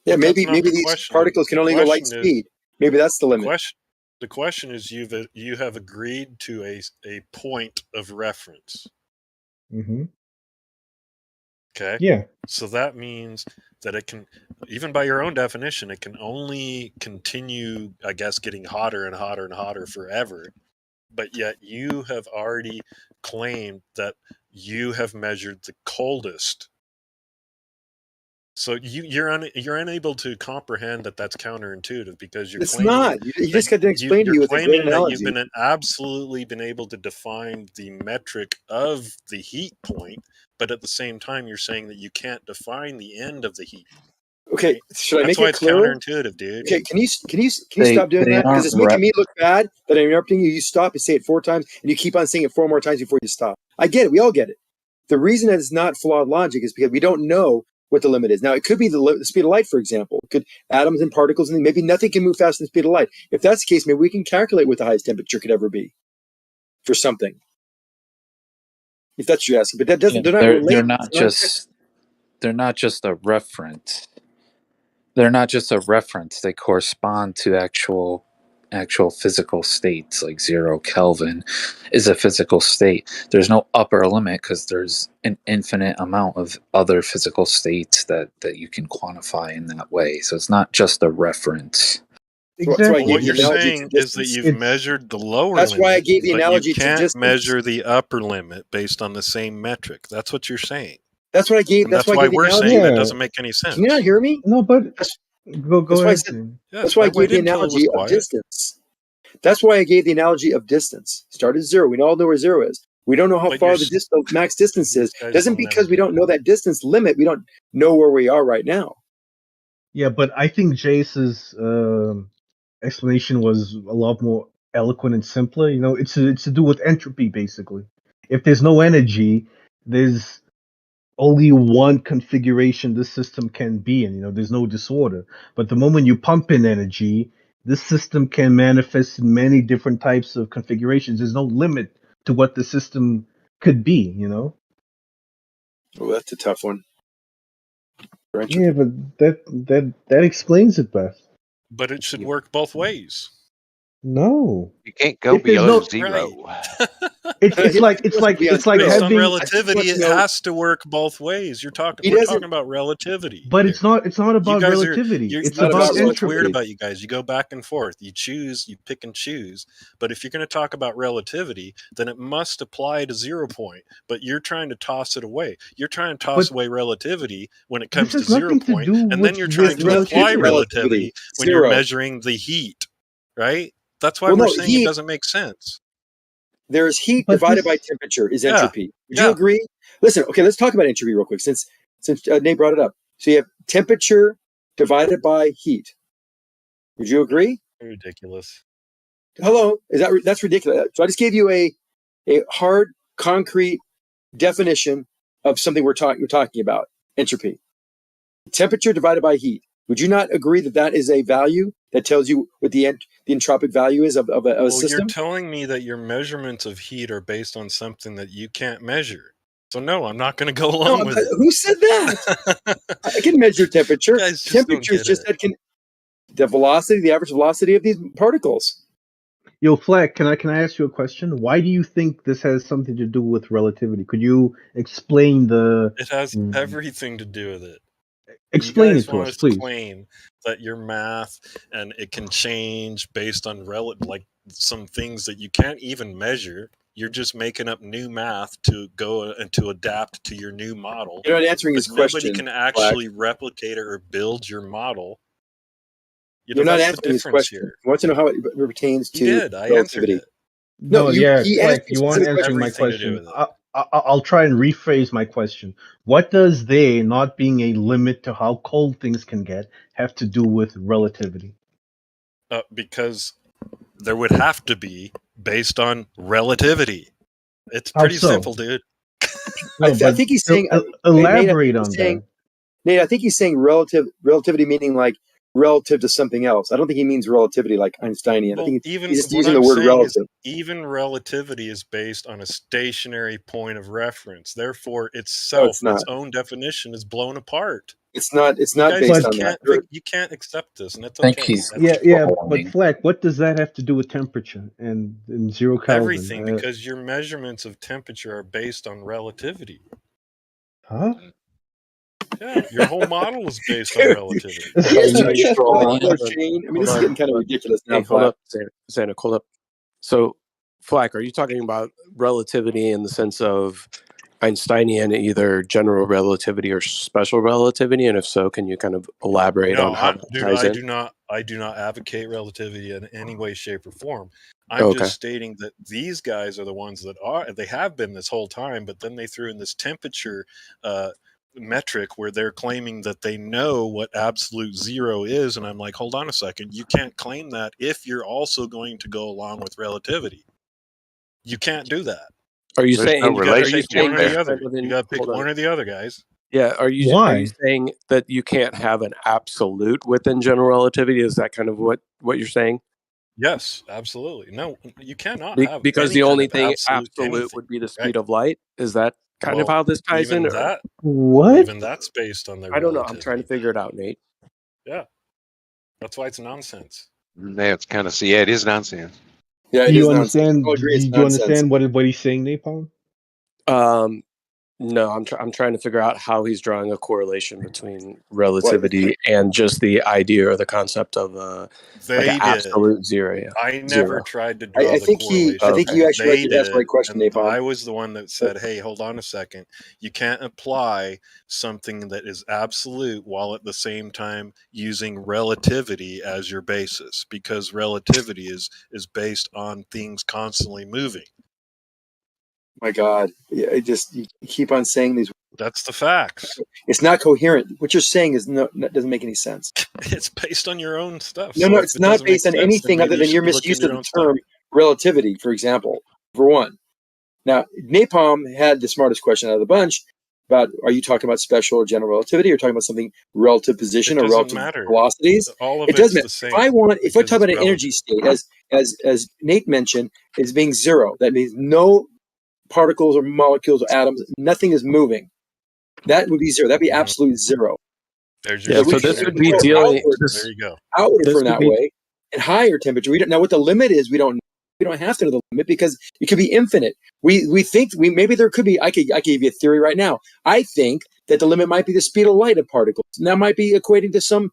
Yeah, maybe these particles can only go light speed. Maybe that's the limit. The question is, you have agreed to a point of reference. Mm-hmm. Okay. Yeah. So that means that it can, even by your own definition, it can only continue, I guess, getting hotter and hotter and hotter forever. But yet you have already claimed that you have measured the coldest. So you're unable to comprehend that that's counterintuitive because you're It's claiming not. You just got to explain to you with a great that you've analogy. absolutely been able to define the metric of the heat point, but at the same time you're saying that you can't define the end of the heat. Okay, right? should I That's make why it it's clearer? counterintuitive, dude. Okay, can you stop doing that? Because it's making me look bad that I'm interrupting you. You stop and say it 4 times, and you keep on saying it 4 more times before you stop. I get it. We all get it. The reason that it's not flawed logic is because we don't know what the limit is. Now, it could be the speed of light, for example. It could atoms and particles, and maybe nothing can move faster than the speed of light. If that's the case, maybe we can calculate what the highest temperature could ever be for something. If that's what you're asking, but that doesn't. Yeah, they're not related. they're not just a reference. They're not just a reference. They correspond to actual physical states. Like 0 Kelvin is a physical state. There's no upper limit because there's an infinite amount of other physical states that you can quantify in that way. So it's not just a reference. Exactly. What you're saying is that you've measured the lower That's limit. why I gave the analogy but you to can't distance. measure the upper limit based on the same metric. That's what you're saying. That's what I gave. And that's that's why I why gave the we're analogy. saying that doesn't make any sense. Can you not hear me? No, but go that's why ahead. I said, that's why I gave the analogy of distance. That's why I gave the analogy of distance. Start at 0. We all know where 0 is. We don't know how far the max distance is. Doesn't because we don't know that distance limit, we don't know where we are right now. Yeah, but I think Jace's explanation was a lot more eloquent and simpler. It's to do with entropy, basically. If there's no energy, there's only one configuration this system can be in. There's no disorder. But the moment you pump in energy, this system can manifest in many different types of configurations. There's no limit to what the system could be, you know? Oh, that's a tough one. Yeah, but that explains it best. But it should work both ways. No. You can't go If there's below no- zero. It's like Based on having relativity, it has to work both ways. We're talking about relativity. But it's not You about guys relativity. It's this about is what's weird entropy. about you guys. You go back and forth. You choose, you pick and choose. But if you're going to talk about relativity, then it must apply to 0 point. But you're trying to toss it away. You're trying to toss away relativity when it comes to has 0 nothing to point, do and then you're with trying to apply relativity. relativity when you're Zero. measuring the heat, right? That's why Well, we're no, saying heat- it doesn't make sense. There's heat But divided this- by temperature is Yeah. entropy. Would you Yeah. agree? Listen, okay, let's talk about entropy real quick since Nate brought it up. So you have temperature divided by heat. Would you agree? Ridiculous. Hello, that's ridiculous. So I just gave you a hard, concrete definition of something we're talking about: entropy. Temperature divided by heat. Would you not agree that that is a value that tells you what the entropic value is of a Well, system? you're telling me that your measurements of heat are based on something that you can't measure. So no, I'm not going to go along with it. Who said that? I can measure temperature. You guys just don't Temperature is get just it. the average velocity of these particles. Yo, Fleck, can I ask you a question? Why do you think this has something to do with relativity? Could you explain the? It has everything to do with it. Explain you it guys to want us, please. Claim that your math and it can change based on like some things that you can't even measure. You're just making up new math to go and to adapt to your new model. You're not answering but his question, Nobody can actually replicate or build your model. You're not that's the answering his difference question. here. He wants to know how it pertains to You did. I answered relativity. it. No, he Fleck, answered you aren't specific answering my Everything to do question. with it. I'll try and rephrase my question. What does there not being a limit to how cold things can get have to do with relativity? Because there would have to be based on relativity. It's How pretty so? simple, dude. No, I think he's saying elaborate on that. Nate, I think he's saying relativity meaning like relative to something else. I don't think he means relativity like Einsteinian. I think he's just using the word relative. Even relativity is based on a stationary point of reference. Therefore, itself, it's not. its own definition is blown apart. It's not You guys based just on that. You can't accept this, and that's think okay. he's Yeah, but Fleck, what does that have to do with temperature and 0 Kelvin? Everything, because your measurements of temperature are based on relativity. Huh? Yeah, your whole model is based on relativity. This is Hold getting kind of ridiculous now. Hey, hold up, Zanuck, hold up. So, Flack, are you talking about relativity in the sense of Einsteinian, either general relativity or special relativity? And if so, can you kind of elaborate on how that ties in? I do not advocate relativity in any way, shape, or form. I'm just stating that these guys are the ones that they have been this whole time, but then they threw in this temperature metric where they're claiming that they know what absolute zero is, and I'm like, hold on a second, you can't claim that if you're also going to go along with relativity. You can't do that. Are you saying you got to pick one or the other? You got to pick one or the other, guys. Yeah, are you saying that you can't have an absolute within general relativity? Is that kind of what you're saying? Yes, absolutely. No, you cannot have because any the kind only of thing absolute absolute would be the speed right? of light. Is that kind of how this ties in? Even that's based on their I don't know. I'm relativity. trying to figure it out, Nate. Yeah, that's why it's nonsense. That's kind of it is nonsense. Yeah, Do you understand? Do you understand what he's saying, Napalm? No, I'm trying to figure out how he's drawing a correlation between relativity and just the idea or the concept of like an absolute zero. Yeah. I never tried to draw I think correlation. I think you actually asked the right question, and Napalm. I was the one that said, hey, hold on a second. You can't apply something that is absolute while at the same time using relativity as your basis, because relativity is based on things constantly moving. My God, yeah, you keep on saying these. That's the facts. It's not coherent. What you're saying doesn't make any sense. It's based on your own stuff. No, it's not based on anything other than your misuse of the term relativity, for example, for one. Now, Napalm had the smartest question out of the bunch, about, are you talking about special or general relativity, or talking about something relative position It or doesn't relative matter. velocities? All of It does it's matter. the same. If we're because talking about it's an energy relative. state, as Nate mentioned, is being zero. That means no particles or molecules or atoms, nothing is moving. That would be zero. That'd be absolute zero. There's your Yeah, So we so can this stationary would be control dealing. There you go. outward This from would that be way, and higher temperature. We don't know what the limit is. We don't have to know the limit because it could be infinite. We think maybe there could be. I could give you a theory right now. I think that the limit might be the speed of light of particles, and that might be equating to some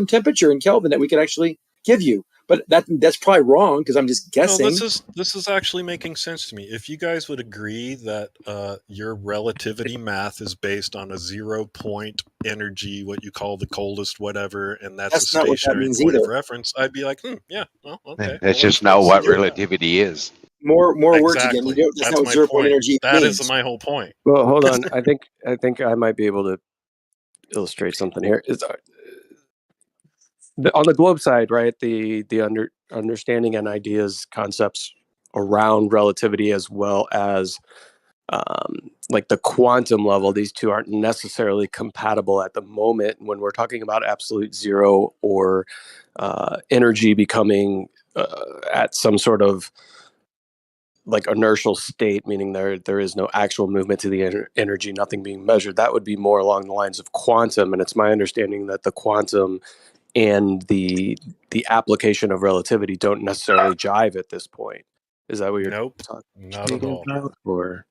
temperature in Kelvin that we could actually give you. But that's probably wrong because I'm just No, guessing. this is actually making sense to me. If you guys would agree that your relativity math is based on a 0-point energy, what you call the coldest whatever, and that's a not what that stationary means point either. of reference, I'd be like, yeah, well, okay. That's well, just let's not what do that. relativity is. More words again. Exactly. That's That's not what my 0-point point. energy That means. is my whole point. Well, hold on. I think I might be able to illustrate something here. On the globe side, right? The understanding and ideas, concepts around relativity, as well as like the quantum level. These two aren't necessarily compatible at the moment when we're talking about absolute zero or energy becoming at some sort of like inertial state, meaning there is no actual movement to the energy, nothing being measured. That would be more along the lines of quantum, and it's my understanding that the quantum and the application of relativity don't necessarily jive at this point. Is that what you're Nope, talking not at all. about? Or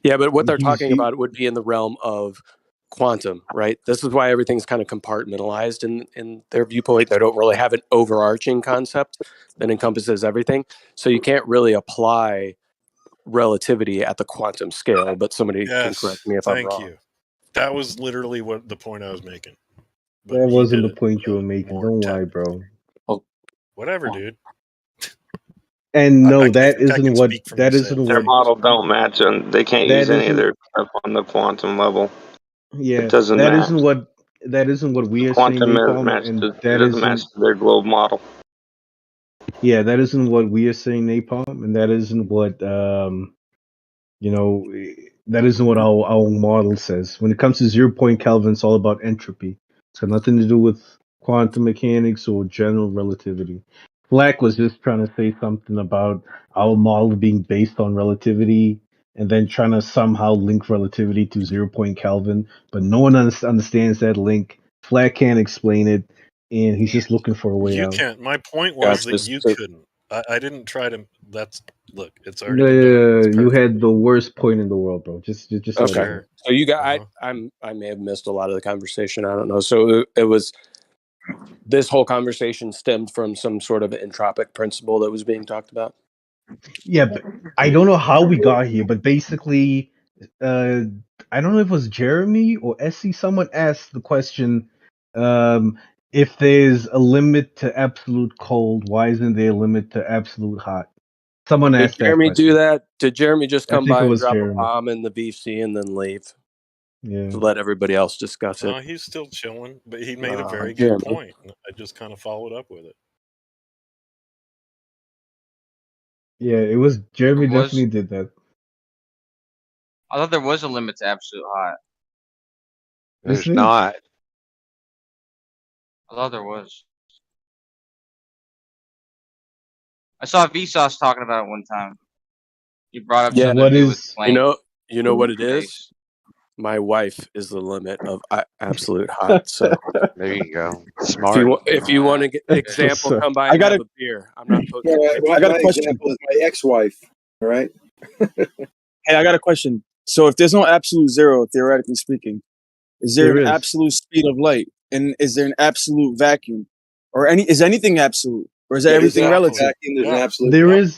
yeah, but what they're He's talking he, about would be in the realm of quantum, right? This is why everything's kind of compartmentalized in their viewpoint. They don't really have an overarching concept that encompasses everything. So you can't really apply relativity at the quantum scale, but somebody can correct Yes, me if I'm thank wrong. you. That was literally what the point I was making. But that you wasn't did the it point you were making. more Don't lie, bro. whatever, dude. And I no, think I can speak for myself. Their model don't match, and they can't use that any of isn't their stuff on the quantum level. It yeah, doesn't that match. isn't what we are saying, Quantum is Napalm, matched. and It that doesn't match isn't their globe model. yeah, that isn't what we are saying, Napalm, and that isn't what you know, that isn't what our model says. When it comes to 0-point Kelvin, it's all about entropy. It's got nothing to do with quantum mechanics or general relativity. Black was just trying to say something about our model being based on relativity and then trying to somehow link relativity to 0-point Kelvin, but no one understands that link. Flack can't explain it, and he's just looking for a way You out. can't. My point was Gotcha. that you So, couldn't. I didn't try to. Look. It's already been done. It's You perfect. had the worst point in the world, bro. Just let it go. Sure. so you got I may have missed a lot of the conversation. I don't know. So it was this whole conversation stemmed from some sort of entropic principle that was being talked about. Yeah, but I don't know how we got here, but basically, I don't know if it was Jeremy or Essie. Someone asked the question, if there's a limit to absolute cold, why isn't there a limit to absolute hot? Someone Did asked that Jeremy do question. that? Did Jeremy just I come think it by and was drop a Jeremy. bomb in the VC and then leave Yeah. to let everybody else discuss it? No, he's still chilling, but he made a very Jeremy. good point. I just kind of followed up with it. Yeah, it was Jeremy. Was Definitely did that. I thought there was a limit to absolute hot. There's Isn't it? not. I thought there was. I saw Vsauce talking about it one time. He brought up Yeah, something to do with you Planck know what it is? space. My wife is the limit of absolute hot. So There you go. if Smart. you want to get example, come by I and got have a a beer. I'm not putting. My I got a question. example is my ex-wife. All right. Hey, I got a question. So if there's no absolute zero, theoretically speaking, is there There an is. absolute speed of light? And is there an absolute vacuum? Or is anything absolute? Or is There's an everything absolute relative? vacuum. There's an absolute.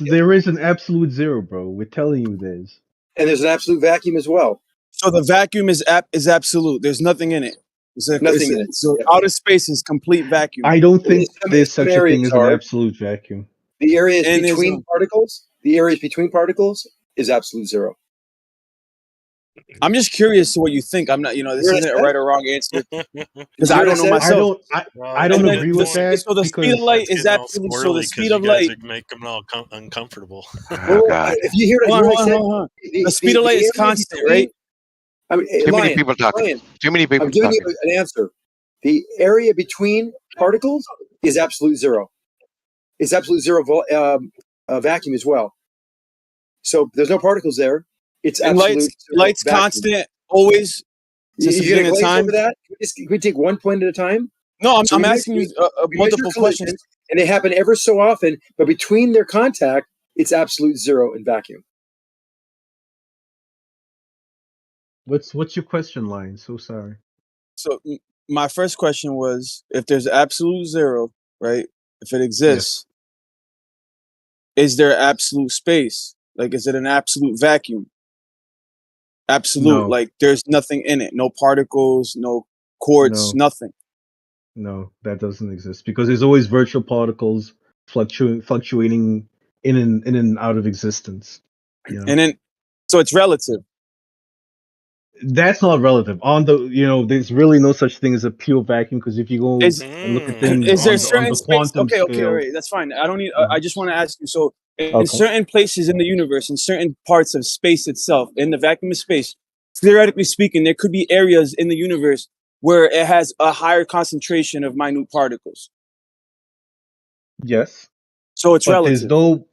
There is an absolute zero, bro. We're telling you there's. And there's an absolute vacuum as well. So the vacuum is absolute. There's nothing in it. Nothing in it. So Yep. outer space is complete vacuum. I don't think Some there's such a areas thing as an are. absolute vacuum. The areas And there's between particles. The areas between particles is absolute zero. I'm just curious to what you think. I'm not, this You're isn't a gonna right or wrong answer because You're I gonna don't know say? myself. I don't And then agree with that so the speed of because light It's is getting all absolute. So the squirrely speed because you of guys light. are making them all uncomfortable. Oh God. If you hear Hold what I on, said, hold on. The speed of light is area constant, between, right? I mean, Too many Lion, people talking. Lion, Too many people I'm giving talking. you an answer. The area between particles is absolute zero. It's absolute zero vacuum as well. So there's no particles there. It's And absolute zero light's vacuum. constant always since the You're beginning gonna of glaze time. over that? Can we take one point at a time? No, So I'm we asking you we multiple measure questions. collisions, and they happen ever so often. But between their contact, it's absolute zero in vacuum. What's your question, Lion? So sorry. So my first question was, if there's absolute zero, right? If it Yes. exists, is there absolute space? Like, is it an absolute vacuum? Absolute, No. like there's nothing in it, no particles, no quartz, No. nothing. No, that doesn't exist because there's always virtual particles fluctuating in and out of existence. You know? And then, so it's relative. That's not relative. There's really no such thing as a pure vacuum because if you go and look at things Is there on certain the space? quantum Okay, all scale. right, that's fine. I don't need. I just want to ask you. So, in Okay. certain places in the universe, in certain parts of space itself, in the vacuum of space, theoretically speaking, there could be areas in the universe where it has a higher concentration of minute particles. Yes. So it's But there's relative.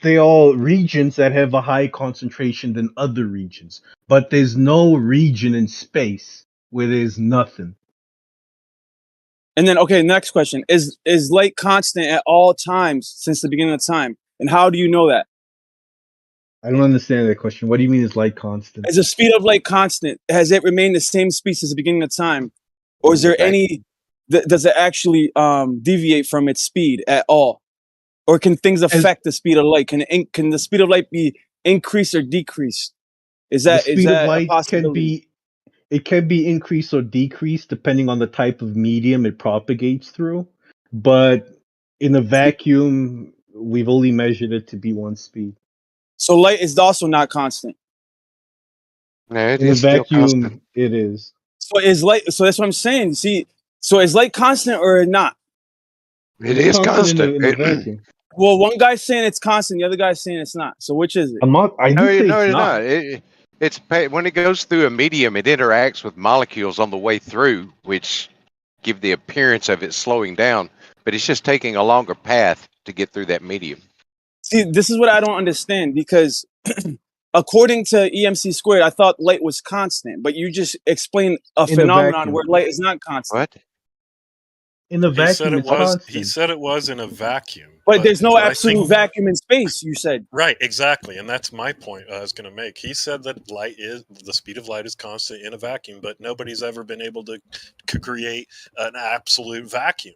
there are regions that have a higher concentration than other regions, but there's no region in space where there's nothing. And then, okay, next question: Is light constant at all times since the beginning of time? And how do you know that? I don't understand that question. What do you mean is light constant? Is the speed of light constant? Has it remained the same speed since the beginning of time, or is there any? Does it actually deviate from its speed at all, or can things affect the speed of light? Can the speed of light be increased or decreased? Is The that speed of a light possibility? can be increased or decreased depending on the type of medium it propagates through. But in a vacuum, we've only measured it to be one speed. So light is also not constant. No, it In a is still vacuum, constant. it is. So is light? So that's what I'm saying. See, so is light constant or not? It is constant. in a vacuum. Well, one guy's saying it's constant, the other guy's saying it's not. So which is it? I No, didn't say no, it's it's not. not. When it goes through a medium, it interacts with molecules on the way through, which give the appearance of it slowing down. But it's just taking a longer path to get through that medium. See, this is what I don't understand because according to EMC squared, I thought light was constant, but you just explained a In a phenomenon vacuum. where light is not constant. What? In the He said vacuum, it it's was. constant. He said it was in a vacuum. But there's no I absolute think, vacuum in space, you said. right, exactly, and that's my point I was going to make. He said that the speed of light is constant in a vacuum, but nobody's ever been able to create an absolute vacuum.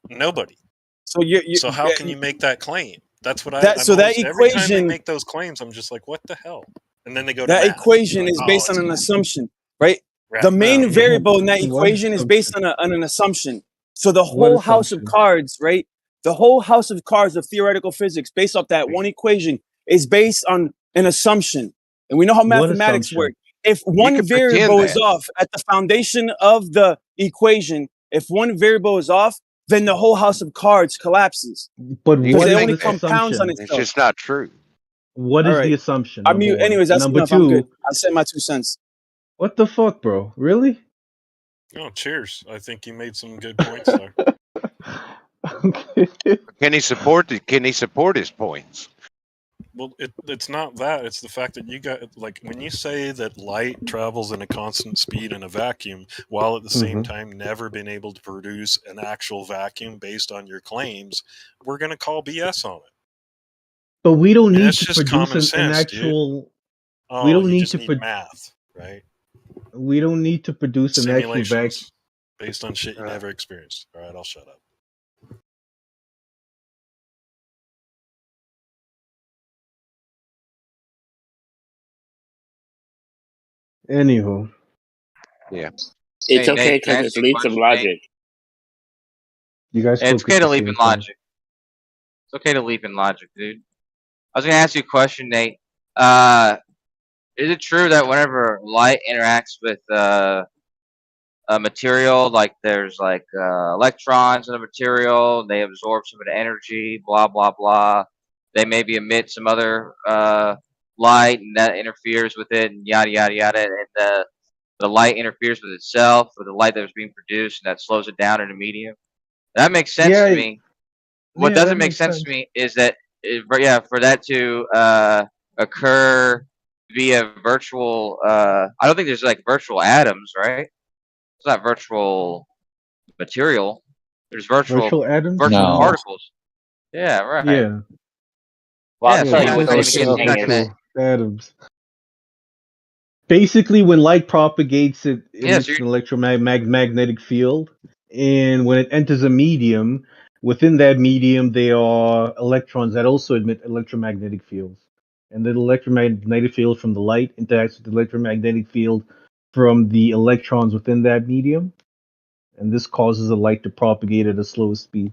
Nobody. So So how can you make that claim? That's what that every time they equation, make those claims, I'm just like, what the hell? And then they go to that math. equation Like, is based on it's an assumption, right? Right. The main No. variable in that What equation is based on an assumption. So the What whole house of assumption? cards, right? The whole house of cards of theoretical physics, based off that one equation, is based on an assumption. And we know how What mathematics assumption? work. If You one could pretend variable is that. off at the foundation of the equation, if one variable is off, then the whole house of cards collapses But You because what can it is only think this that. compounds on assumption? It's itself. just not true. What All is the right. assumption? I Number mean, one. anyways, And that's number enough. I'm good. two, I said my 2 cents. what the fuck, bro? Really? Oh, cheers. I think you made some good points there. Okay. Can he support his points? Well, it's not that. It's the fact that you got, like, when you say that light travels in a constant speed in a vacuum, while at the same time never been able to produce an actual vacuum based on your claims, we're going to call BS on it. But we don't And need it's to just produce common an sense, dude. actual. Oh, We don't you need just to. need math, right? We don't need to produce an actual vacuum. Simulations based on shit you never experienced. All right, I'll shut up. Anywho, Yeah. It's Hey, okay Nate, can I because ask it's you a leaps of question, Nate? logic. you guys It's spoke okay at to the leap same in time. logic. It's okay to leap in logic, dude. I was gonna ask you a question, Nate. Is it true that whenever light interacts with a material, like there's like electrons in a material, they absorb some of the energy, blah blah blah. They maybe emit some other light, and that interferes with it, and yada yada yada, and the light interferes with itself, with the light that was being produced, and that slows it down in a medium. That makes sense to me. What yeah, that doesn't make makes sense sense. to me is that, for that to occur via virtual. I don't think there's like virtual atoms, right? It's not virtual material. There's Virtual atoms? virtual No. particles. Yeah, right. Yeah. Well, Yeah, I'll Yeah, tell so you you're what's not those gonna are get. You're not gonna. virtual atoms. Basically, when light propagates, it Yeah, so emits an electromagnetic field, and when it enters a medium, within that medium, there are electrons that also emit electromagnetic fields. And the electromagnetic field from the light interacts with the electromagnetic field from the electrons within that medium, and this causes the light to propagate at a slow speed.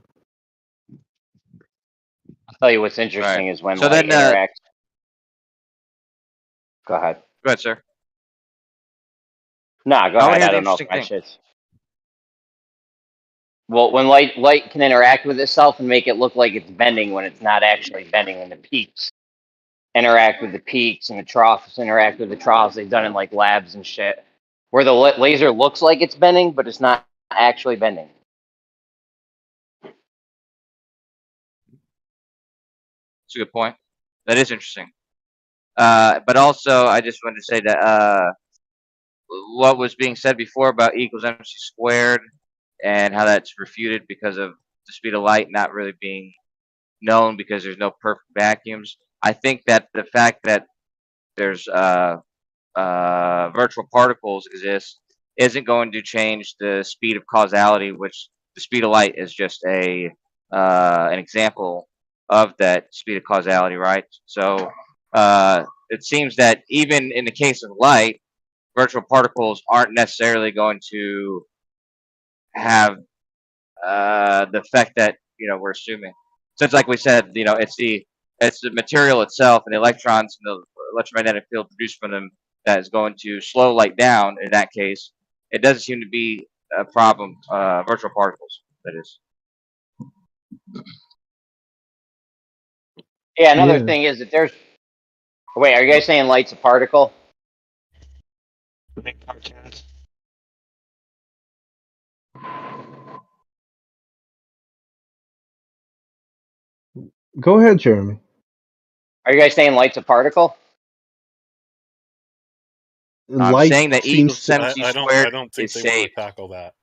I'll tell you what's interesting is when So light then, interacts. Go ahead. Go ahead, sir. Nah, go I want ahead. to hear I the don't know if interesting my thing. shit's. Well, when light can interact with itself and make it look like it's bending when it's not actually bending, when the peaks interact with the peaks and the troughs interact with the troughs. They've done in like labs and shit, where the laser looks like it's bending, but it's not actually bending. That's a good point. That is interesting. But also, I just wanted to say that what was being said before about E equals mc squared and how that's refuted because of the speed of light not really being known because there's no perfect vacuums. I think that the fact that there's virtual particles exist isn't going to change the speed of causality, which the speed of light is just an example of that speed of causality, right? So it seems that even in the case of light, virtual particles aren't necessarily going to have the effect that we're assuming. Since, like we said, it's the material itself and the electrons and the electromagnetic field produced from them that is going to slow light down. In that case, it doesn't seem to be a problem. Virtual particles, that is. Yeah. Another Yeah. thing is that there's. Wait, are you guys saying light's a particle? Go ahead, Jeremy. Are you guys saying light's a particle? I'm Light saying that E seems equals to. mc I squared don't think is they want safe. to tackle that.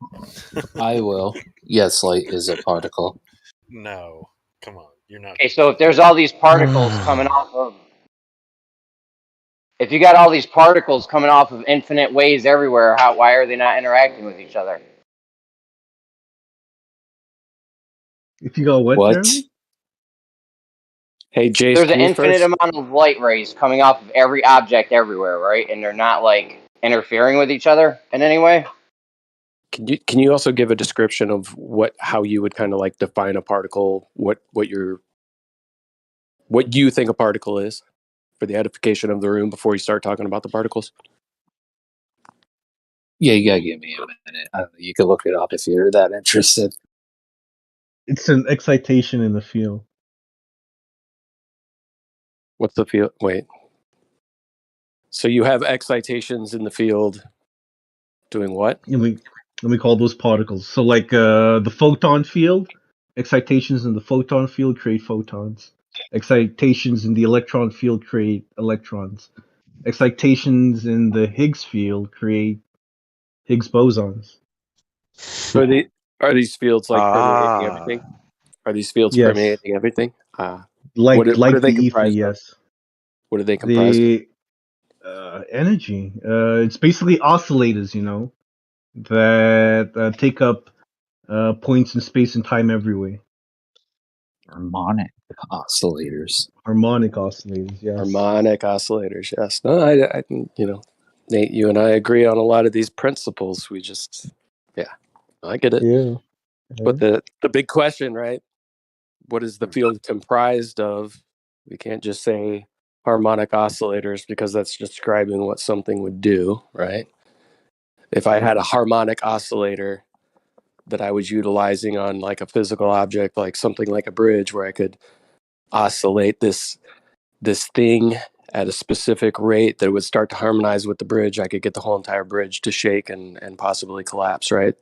I will. Yes, light is a particle. No, come on, you're not. Okay, so if there's all these particles coming off of. If you got all these particles coming off of infinite ways everywhere, why are they not interacting with each other? If you go what, Jeremy? Hey, Jace, There's an can you infinite first? amount of light rays coming off of every object everywhere, right? And they're not like interfering with each other in any way. Can you also give a description of how you would kind of like define a particle? What you think a particle is for the edification of the room before you start talking about the particles? Yeah, you gotta give me a minute. You can look it up if you're that interested. It's an excitation in the field. What's the field? Wait. So you have excitations in the field doing what? And we call those particles. So like the photon field, excitations in the photon field create photons. Excitations in the electron field create electrons. Excitations in the Higgs field create Higgs bosons. So are these fields like permeating everything? Are these fields Yes. permeating everything? Like what are they the ether, comprised of? yes. What are they comprised of? The energy. It's basically oscillators, that take up points in space and time everywhere. Harmonic oscillators. Harmonic oscillators, yes. Harmonic oscillators, yes. No, I Nate, you and I agree on a lot of these principles. We just, I get it. Yeah. But the big question, right? What is the field comprised of? We can't just say harmonic oscillators because that's describing what something would do, right? If I had a harmonic oscillator that I was utilizing on like a physical object, like something like a bridge where I could oscillate this thing at a specific rate that it would start to harmonize with the bridge, I could get the whole entire bridge to shake and possibly collapse, right?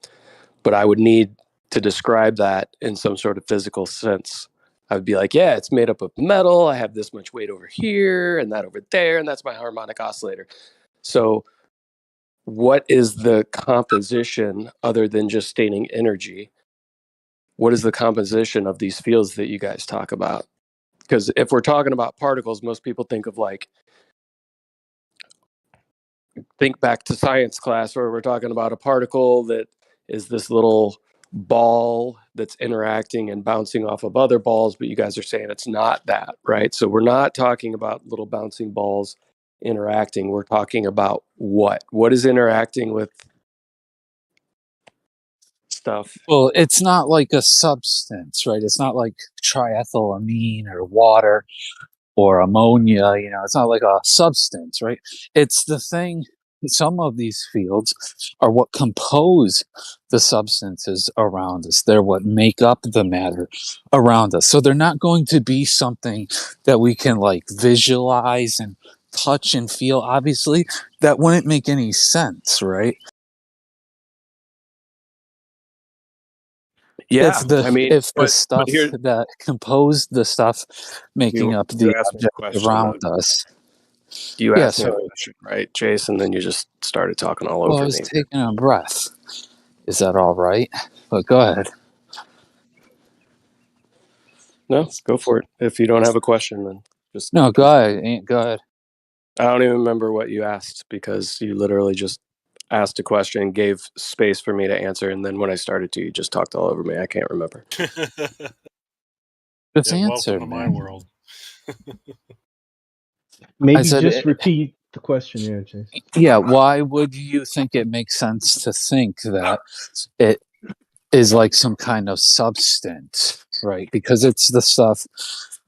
But I would need to describe that in some sort of physical sense. I would be like, yeah, it's made up of metal. I have this much weight over here and that over there, and that's my harmonic oscillator. So what is the composition other than just stating energy? What is the composition of these fields that you guys talk about? Because if we're talking about particles, most people think of like, think back to science class where we're talking about a particle that is this little ball that's interacting and bouncing off of other balls, but you guys are saying it's not that, right? So we're not talking about little bouncing balls interacting. We're talking about what is interacting with stuff. Well, it's not like a substance, right? It's not like triethylamine or water or ammonia, you know, it's not like a substance, right? It's the thing. Some of these fields are what compose the substances around us. They're what make up the matter around us. So they're not going to be something that we can like visualize and touch and feel. Obviously, that wouldn't make any sense, right? Yeah, If the but stuff here that composed the stuff making up the asked me a object question, around though. us. You Yeah, asked me a sorry. question, right, Jason? Then you just started talking all Well, I over was me. taking a breath. Is that all right? But go ahead. No, go for it. If you don't have a question, then just No, go ahead. Go ahead. I don't even remember what you asked because you literally just asked a question, gave space for me to answer, and then when I started to, you just talked all over me. I can't remember. Just Yeah, answer, welcome to my man. world. Maybe said just it- repeat the question, yeah, Jason. Yeah, why would you think it makes sense to think that it is like some kind of substance, right? Because it's the stuff,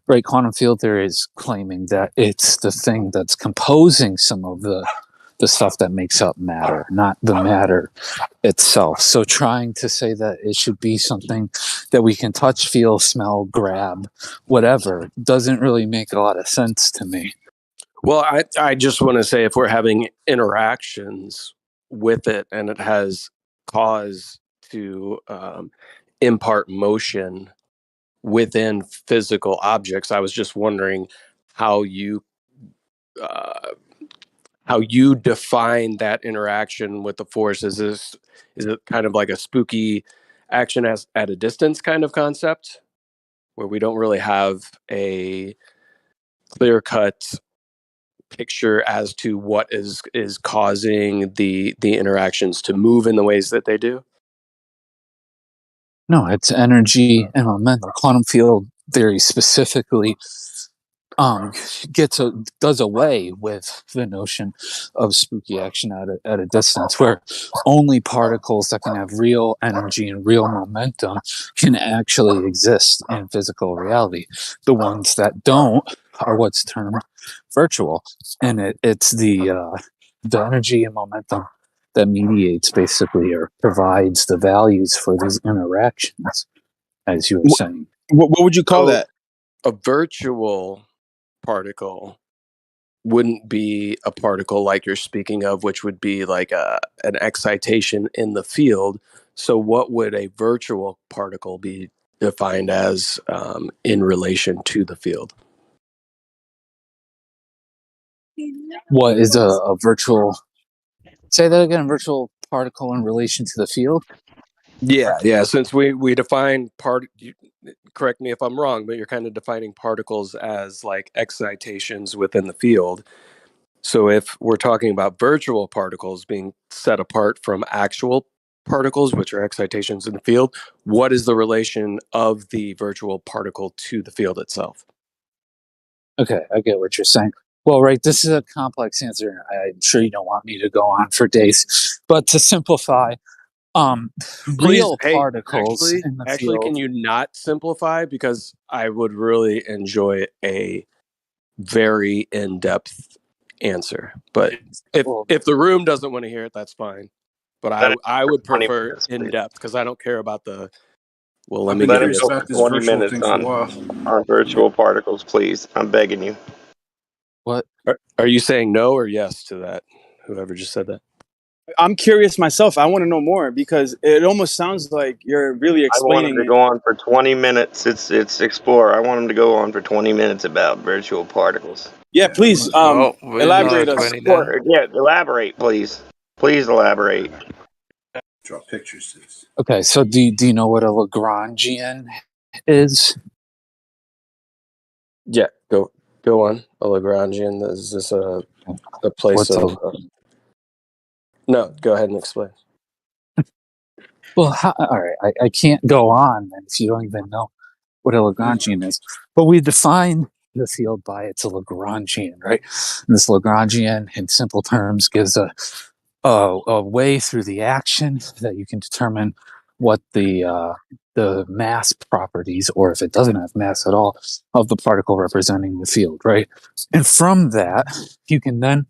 right? Quantum field theory is claiming that it's the thing that's composing some of the stuff that makes up matter, not the matter itself. So trying to say that it should be something that we can touch, feel, smell, grab, whatever, doesn't really make a lot of sense to me. Well, I just want to say if we're having interactions with it and it has cause to impart motion within physical objects, I was just wondering how you define that interaction with the force. Is it kind of like a spooky action as at a distance kind of concept where we don't really have a clear cut picture as to what is causing the interactions to move in the ways that they do? No, it's energy and momentum. Quantum field theory specifically does away with the notion of spooky action at a distance, where only particles that can have real energy and real momentum can actually exist in physical reality. The ones that don't are what's termed virtual, and it's the energy and momentum that mediates basically or provides the values for these interactions, as you were saying. What would you call that? A virtual particle wouldn't be a particle like you're speaking of, which would be like an excitation in the field. So what would a virtual particle be defined as in relation to the field? What is a virtual? Say that again. A virtual particle in relation to the field. Yeah. Since we define correct me if I'm wrong, but you're kind of defining particles as like excitations within the field. So if we're talking about virtual particles being set apart from actual particles, which are excitations in the field, what is the relation of the virtual particle to the field itself? Okay, I get what you're saying. Well, right, this is a complex answer. I'm sure you don't want me to go on for days, but to simplify, real particles in the Actually, field. can you not simplify? Because I would really enjoy a very in-depth answer. But if the room doesn't want to hear it, that's fine. But I would 20 prefer minutes, please. in-depth because I don't care about the Let me give him you go for 20 minutes on virtual particles, please. I'm begging you. What? Are you saying no or yes to that? Whoever just said that. I'm curious myself. I want to know more because it almost sounds like you're really I want him explaining to it. go on for 20 minutes. It's Explorer. I want him to go on for 20 minutes about virtual particles. Yeah, please Well, we're elaborate another us. 20 then. Yeah, elaborate, please. Please elaborate. Draw pictures to this. Okay, so do you know what a Lagrangian is? Yeah, go on. A Lagrangian. Is this a place What's of? No, go ahead and explain. Well, all right, I can't go on if you don't even know what a Lagrangian is. But we define the field by its Lagrangian, right? And this Lagrangian, in simple terms, gives a way through the action that you can determine what the mass properties, or if it doesn't have mass at all, of the particle representing the field, right? And from that, you can then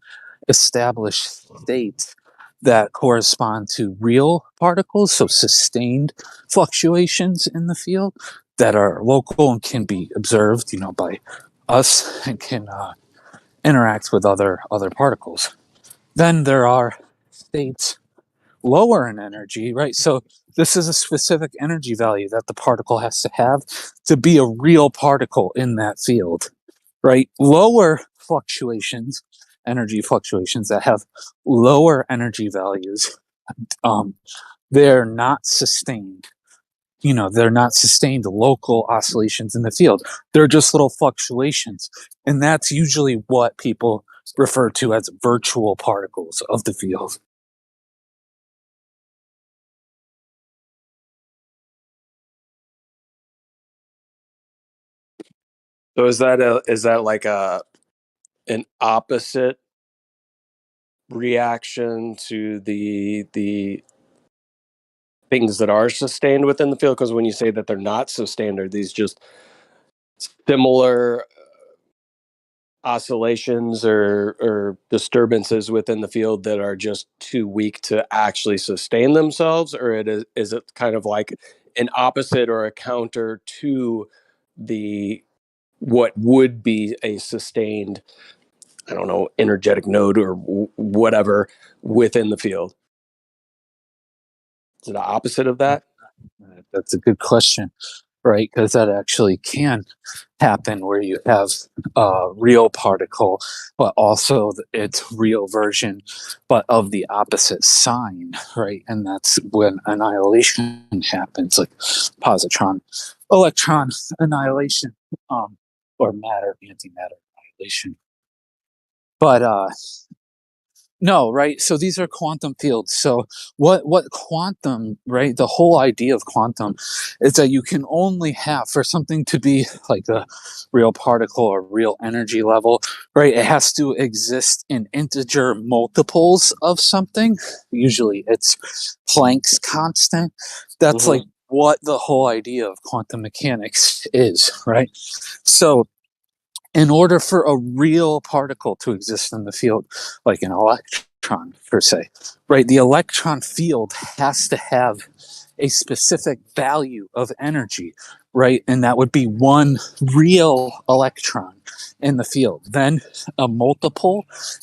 establish states that correspond to real particles, so sustained fluctuations in the field that are local and can be observed, by us and can interact with other particles. Then there are states lower in energy, right? So this is a specific energy value that the particle has to have to be a real particle in that field, right? Lower fluctuations, energy fluctuations that have lower energy values, they're not sustained. They're not sustained local oscillations in the field. They're just little fluctuations. And that's usually what people refer to as virtual particles of the field. So is that like an opposite reaction to the things that are sustained within the field? Because when you say that they're not sustained, are these just similar oscillations or disturbances within the field that are just too weak to actually sustain themselves, or is it kind of like an opposite or a counter to the what would be a sustained, I don't know, energetic node or whatever within the field? Is it the opposite of that? That's a good question, right? Because that actually can happen where you have a real particle, but also its real version, but of the opposite sign, right? And that's when annihilation happens, like positron, electron annihilation, or matter, antimatter annihilation. But no, right? So these are quantum fields. So what quantum, right? The whole idea of quantum is that you can only have, for something to be like a real particle or real energy level, right? It has to exist in integer multiples of something. Usually it's Planck's constant. That's like what the whole idea of quantum mechanics is, right? So in order for a real particle to exist in the field, like an electron per se, right, the electron field has to have a specific value of energy, right? And that would be one real electron in the field. Then a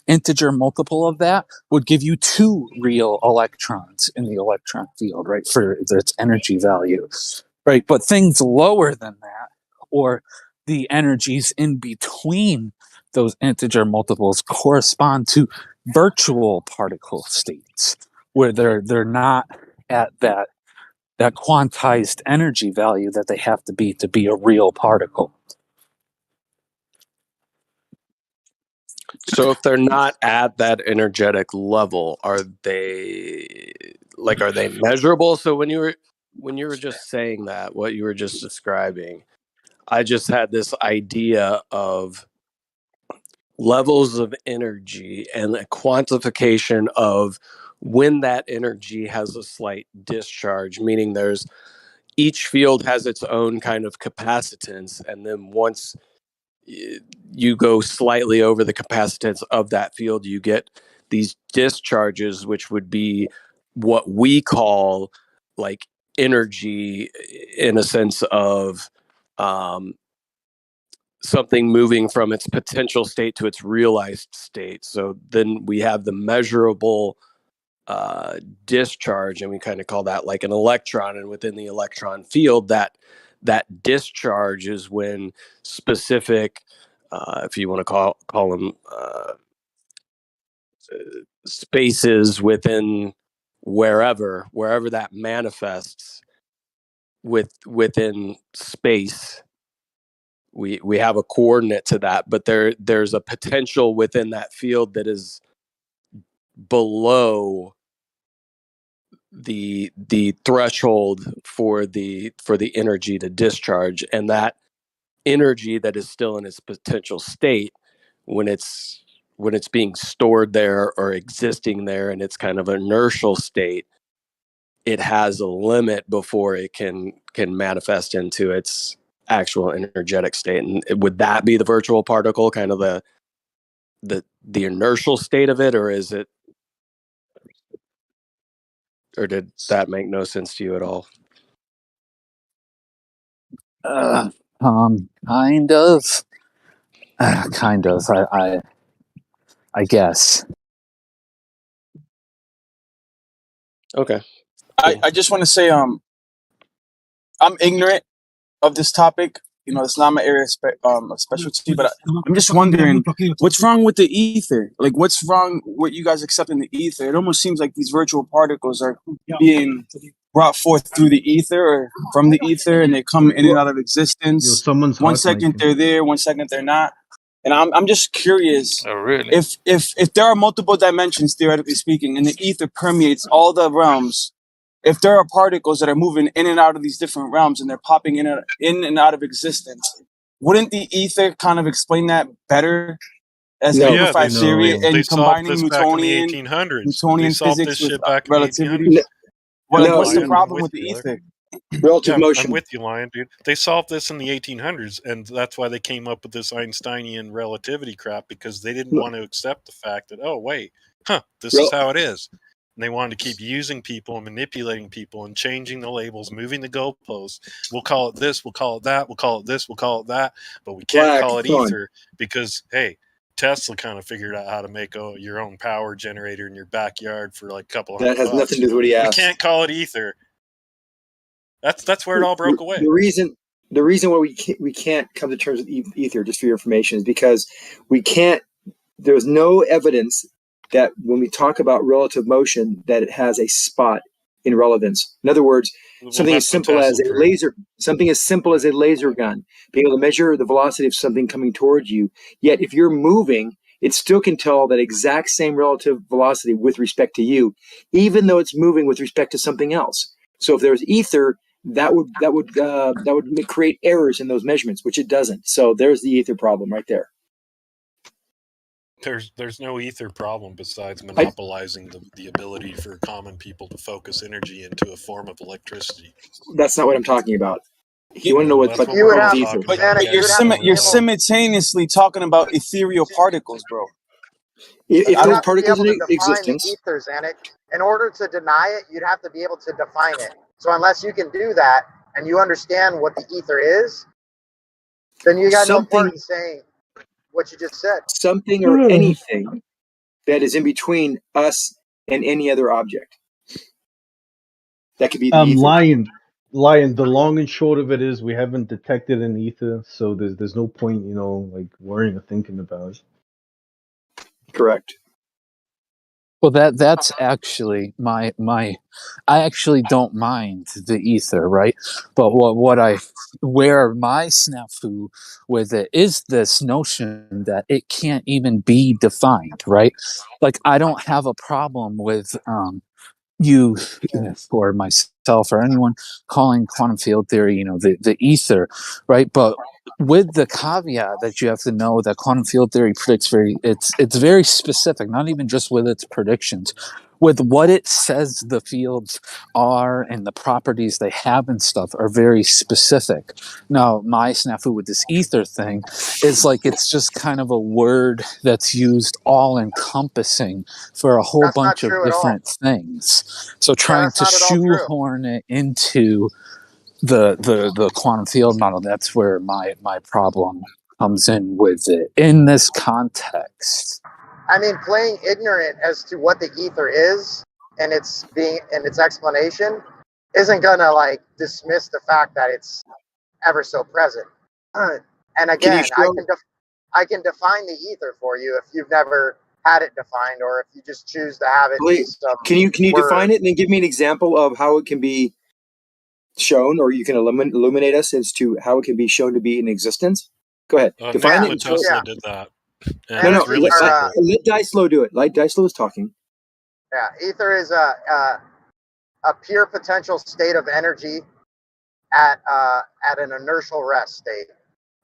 integer multiple of that would give you two real electrons in the electron field, right, for its energy value, right? But things lower than that, or the energies in between those integer multiples, correspond to virtual particle states where they're not at that quantized energy value that they have to be a real particle. So if they're not at that energetic level, are they measurable? So when you were just saying that, what you were just describing, I just had this idea of levels of energy and a quantification of when that energy has a slight discharge, meaning each field has its own kind of capacitance, and then once you go slightly over the capacitance of that field, you get these discharges, which would be what we call like energy in a sense of something moving from its potential state to its realized state. So then we have the measurable discharge, and we kind of call that like an electron. And within the electron field, that discharge is when specific, if you want to call them spaces within wherever that manifests within space. We have a coordinate to that, but there's a potential within that field that is below the threshold for the energy to discharge, and that energy that is still in its potential state, when it's being stored there or existing there in its kind of inertial state, it has a limit before it can manifest into its actual energetic state. And would that be the virtual particle, kind of the inertial state of it, or is it, or did that make no sense to you at all? Kind of. Kind of. I guess. Okay. I just want to say I'm ignorant of this topic. You know, it's not my area of specialty, but I'm just wondering what's wrong with the ether? Like, what's wrong with you guys accepting the ether? It almost seems like these virtual particles are being brought forth through the ether or from the ether, and they come in and out of existence. Someone's 1 hot second mic. they're there, 1 second they're not. And I'm just curious. Oh, really? If there are multiple dimensions, theoretically speaking, and the ether permeates all the realms, if there are particles that are moving in and out of these different realms and they're popping in and out of existence, wouldn't the ether kind of explain that better as a unified theory They and solved combining this back in the Newtonian 1800s. They Newtonian solved physics this with shit back in relativity? the 1800s. Well, what's the Lion, problem I'm with the you, ether? Relative yeah, motion. I'm with you, Lion, dude. They solved this in the 1800s, and that's why they came up with this Einsteinian relativity crap, because they didn't want to accept the fact that, oh, wait, this is how it is. And they wanted to keep using people and manipulating people and changing the labels, moving the goalposts. We'll call it this, we'll call it that, we'll call it this, we'll call it that, but we can't call it ether because, hey, Tesla kind of figured out how to make your own power generator in your backyard for like a couple $100. That has nothing to do with what he asked. We can't call it ether. That's where it all broke away. The reason why we can't come to terms with ether, just for your information, is because we can't. There's no evidence that when we talk about relative motion that it has a spot in relevance. In other words, something as simple as a laser, something as simple as a laser gun, being able to measure the velocity of something coming towards you. Yet, if you're moving, it still can tell that exact same relative velocity with respect to you, even though it's moving with respect to something else. So, if there's ether, that would create errors in those measurements, which it doesn't. So, there's the ether problem right there. There's no ether problem besides monopolizing the ability for common people to focus energy into a form of electricity. That's not what I'm talking about. You want to know what ether? But you're simultaneously talking about ethereal particles, bro. If you'd those have particles to be in able to define existence, the ether, Zanuck. In order to deny it, you'd have to be able to define it. So unless you can do that and you understand what the ether is, then you got no point in saying what you just said. Something or anything that is in between us and any other object. That could be the ether. Lion. The long and short of it is we haven't detected an ether, so there's no point, like worrying or thinking about it. Correct. Well, that's actually my I actually don't mind the ether, right? But where my snafu with it is this notion that it can't even be defined, right? Like, I don't have a problem with you or myself or anyone calling quantum field theory, the ether, right? But with the caveat that you have to know that quantum field theory predicts it's very specific, not even just with its predictions, with what it says the fields are and the properties they have and stuff are very specific. Now, my snafu with this ether thing is like it's just kind of a word that's used all encompassing for a whole bunch of different things. So trying to shoehorn it into the quantum field model, that's where my problem comes in with it in this context. I mean, playing ignorant as to what the ether is and its explanation isn't gonna like dismiss the fact that it's ever so present. And again, I can define the ether for you if you've never had it defined, or if you just choose to have it be some. Can you word. define it and then give me an example of how it can be shown, or you can illuminate us as to how it can be shown to be in existence? Go ahead. Define it. Tesla did that. And No, it's really let simple. Dyslow do it. Like Dyslow is talking. Yeah, ether is a pure potential state of energy at an inertial rest state.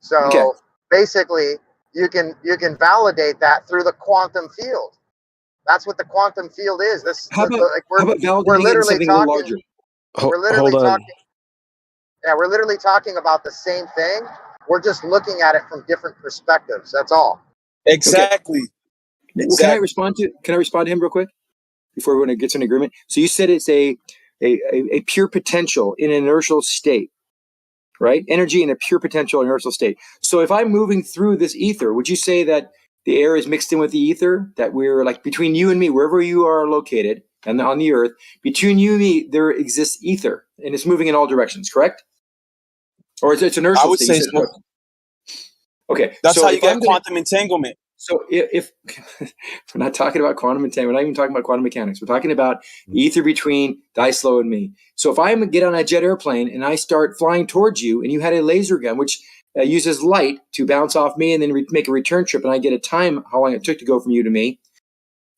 So basically, you can validate that through the quantum field. That's what the quantum field is. How about validating we're literally something a little talking. larger? We're literally talking. Yeah, we're literally talking about the same thing. We're just looking at it from different perspectives. That's all. Exactly. Okay. Well, can I respond to him real quick before everyone gets an agreement? So you said it's a pure potential in an inertial state, right? Energy in a pure potential inertial state. So if I'm moving through this ether, would you say that the air is mixed in with the ether? That we're like between you and me, wherever you are located and on the earth, between you and me, there exists ether, and it's moving in all directions, correct? Or it's inertial. I would state. say so. Okay, That's so how you get quantum entanglement. So if we're not talking about quantum entanglement, we're not even talking about quantum mechanics. We're talking about ether between Dyslow and me. So if I get on a jet airplane and I start flying towards you, and you had a laser gun which uses light to bounce off me and then make a return trip, and I get a time how long it took to go from you to me,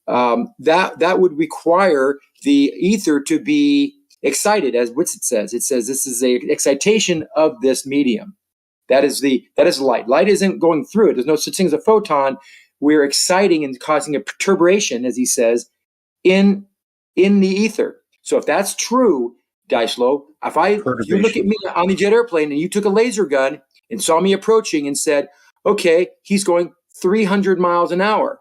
that would require the ether to be excited, as Whitsitt says. It says this is a excitation of this medium. That is light. Light isn't going through it. There's no such thing as a photon. We're exciting and causing a perturbation, as he says, in the ether. So if that's true, Dyslow, if you look at me on the jet airplane and you took a laser gun and saw me approaching and said, okay, he's going 300 miles an hour.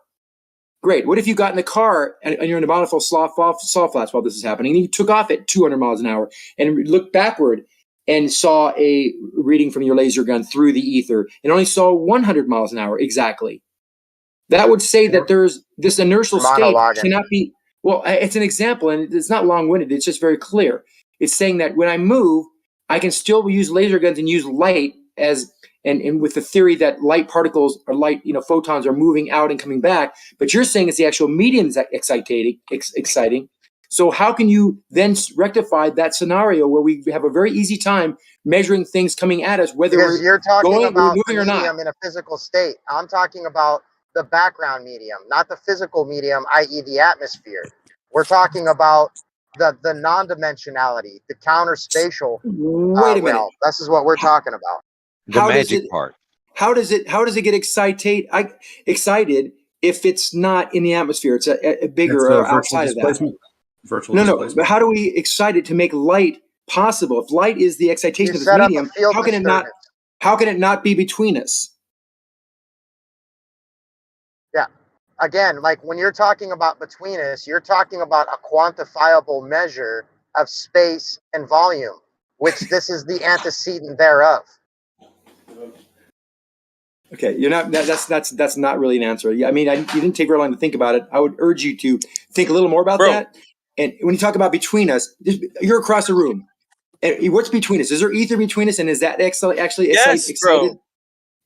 Great. What if you got in the car and you're in a bountiful salt flats while this is happening, and you took off at 200 miles an hour and looked backward and saw a reading from your laser gun through the ether and only saw 100 miles an hour exactly? That would say that there's this inertial state cannot be, well, it's an example, and it's not long-winded. It's just very clear. It's saying that when I move, I can still use laser guns and use light and with the theory that light particles or light, photons are moving out and coming back. But you're saying it's the actual medium that's exciting. So how can you then rectify that scenario where we have a very easy time measuring things coming at us, whether You're talking about moving the or not? medium in a physical state. I'm talking about the background medium, not the physical medium, i.e. the atmosphere. We're talking about the non-dimensionality, the counter-spatial Wait a minute. realm. This is what we're talking about. The magic part. How does it get excited if it's not in the atmosphere? It's a bigger or outside of that. Virtual No. displacement. But how do we excite it to make light possible? If light is the excitation of this medium, how can it not be between us? Yeah. Again, like when you're talking about between us, you're talking about a quantifiable measure of space and volume, which this is the antecedent thereof. Okay, you're not. That's not really an answer. I mean, you didn't take very long to think about it. I would urge you to think a little more about that. And when you talk about between us, you're across the room. And what's between us? Is there ether between us? And is that actually excited? Bro.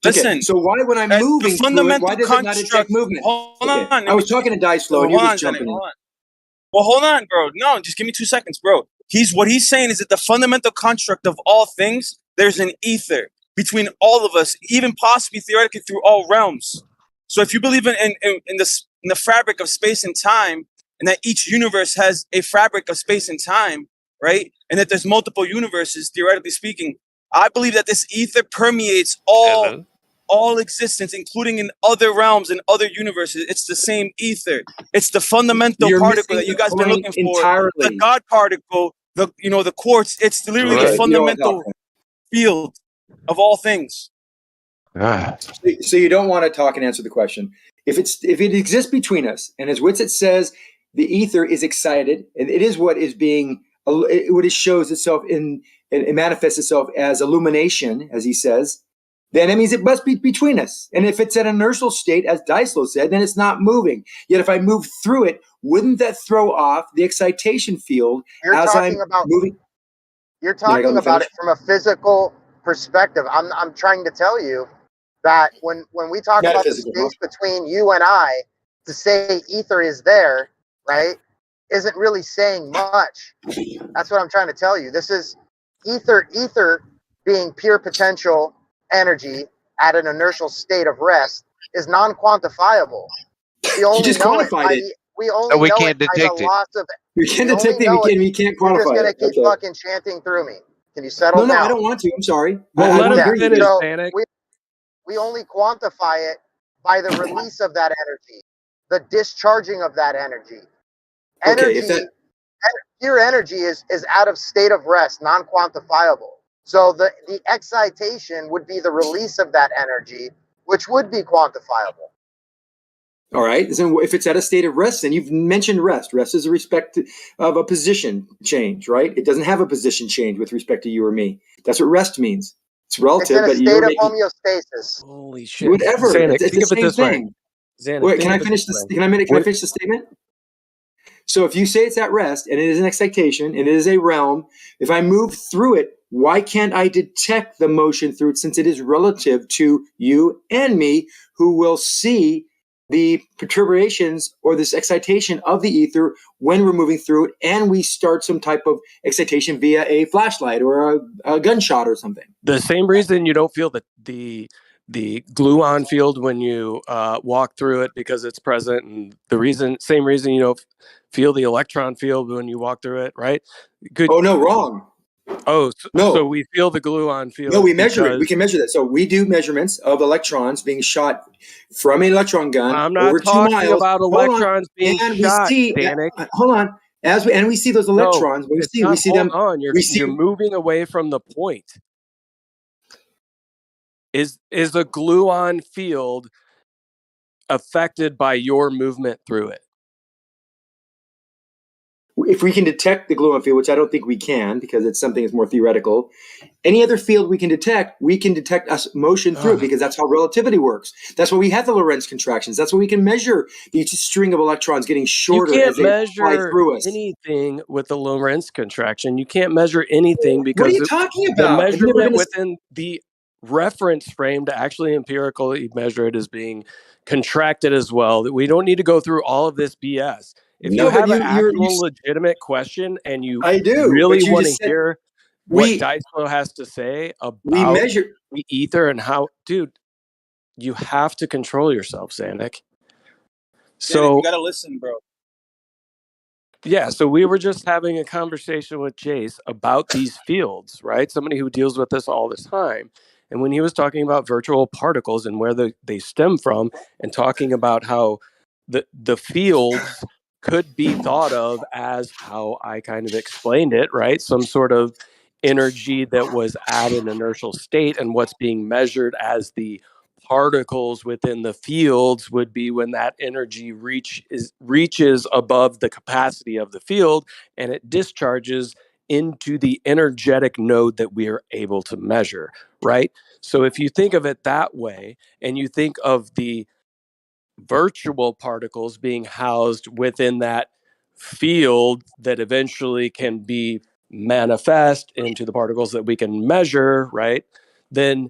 Listen. Okay, so why, when I'm moving through it, why does it not detect movement? Hold on. I was talking to Dyslow, and you're just jumping in. Well, hold on, bro. No, just give me 2 seconds, bro. What he's saying is that the fundamental construct of all things, there's an ether between all of us, even possibly theoretically through all realms. So if you believe in the fabric of space and time, and that each universe has a fabric of space and time, right? And that there's multiple universes, theoretically speaking, I believe that this ether permeates all existence, including in other realms and other universes. It's the same ether. It's the fundamental particle that you guys been looking for. Entirely. The God particle, the quartz. It's literally the fundamental field of all things. So you don't want to talk and answer the question. If it exists between us, and as Whitsitt says, the ether is excited, and it is what it shows itself it manifests itself as illumination, as he says. then that means it must be between us. And if it's an inertial state, as Dyslo said, then it's not moving. Yet if I move through it, wouldn't that throw off the excitation field as I'm moving? You're talking about it from a physical perspective. I'm trying to tell you that when we talk about the space between you and I, to say ether is there, right, isn't really saying much. That's what I'm trying to tell you. This is ether being pure potential energy at an inertial state of rest is non-quantifiable. We only just know it quantified by it. we only we know can't it by the detect it. loss of. We can't detect it. We can't You're just quantify gonna it. keep Okay. fucking chanting through me. Can you settle down? No, I don't want to. I'm sorry. Well, I let want him to hear you. finish, So Danik. we only quantify it by the release of that energy, the discharging of that energy. Okay, if that Pure energy is out of state of rest, non-quantifiable. So the excitation would be the release of that energy, which would be quantifiable. all right. So if it's at a state of rest, then you've mentioned rest. Rest is a respect of a position change, right? It doesn't have a position change with respect to you or me. That's what rest means. It's relative, It's but in a you're state of making homeostasis. Holy shit. whatever. Zanuck, It's think the of it same this way. thing. Zanuck, Wait, think can I of it finish this this? way. Can I finish the statement? So if you say it's at rest and it is an excitation and it is a realm, if I move through it, why can't I detect the motion through it since it is relative to you and me who will see the perturbations or this excitation of the ether when we're moving through it and we start some type of excitation via a flashlight or a gunshot or something? The same reason you don't feel the gluon field when you walk through it because it's present, and same reason you don't feel the electron field when you walk through it, right? Oh no, wrong. Oh, No. so we feel the gluon field. No, we measure it. We because can measure that. So we do measurements of electrons being shot from an electron gun I'm not over 2 talking miles. about Hold on, electrons being and shot, we see. Danik. Hold on. We see those No, electrons. We it's see not. them. Hold on, We see. you're moving away from the point. Is a gluon field affected by your movement through it? If we can detect the gluon field, which I don't think we can because it's something that's more theoretical, any other field we can detect us motion through it because that's how relativity works. That's why we have the Lorentz contractions. That's why we can measure the string of electrons getting shorter You as can't they fly measure through us. anything with the Lorentz contraction. You can't measure anything What are because you talking the about? Have you never measurement been within the reference frame to actually empirically measure it is being contracted as well. That we don't need to go through all of this BS. If you No, but have an you actual legitimate question and you I do, really but you want to just said hear what we Dyslo has to say we about measure. the ether and how, dude, you have to control yourself, Zanuck. So you gotta listen, bro. yeah, so we were just having a conversation with Jace about these fields, right? Somebody who deals with this all the time. And when he was talking about virtual particles and where they stem from, and talking about how the fields could be thought of as how I kind of explained it, right? Some sort of energy that was at an inertial state, and what's being measured as the particles within the fields would be when that energy reaches above the capacity of the field and it discharges into the energetic node that we are able to measure, right? So if you think of it that way and you think of the virtual particles being housed within that field that eventually can be manifest into the particles that we can measure, right? Then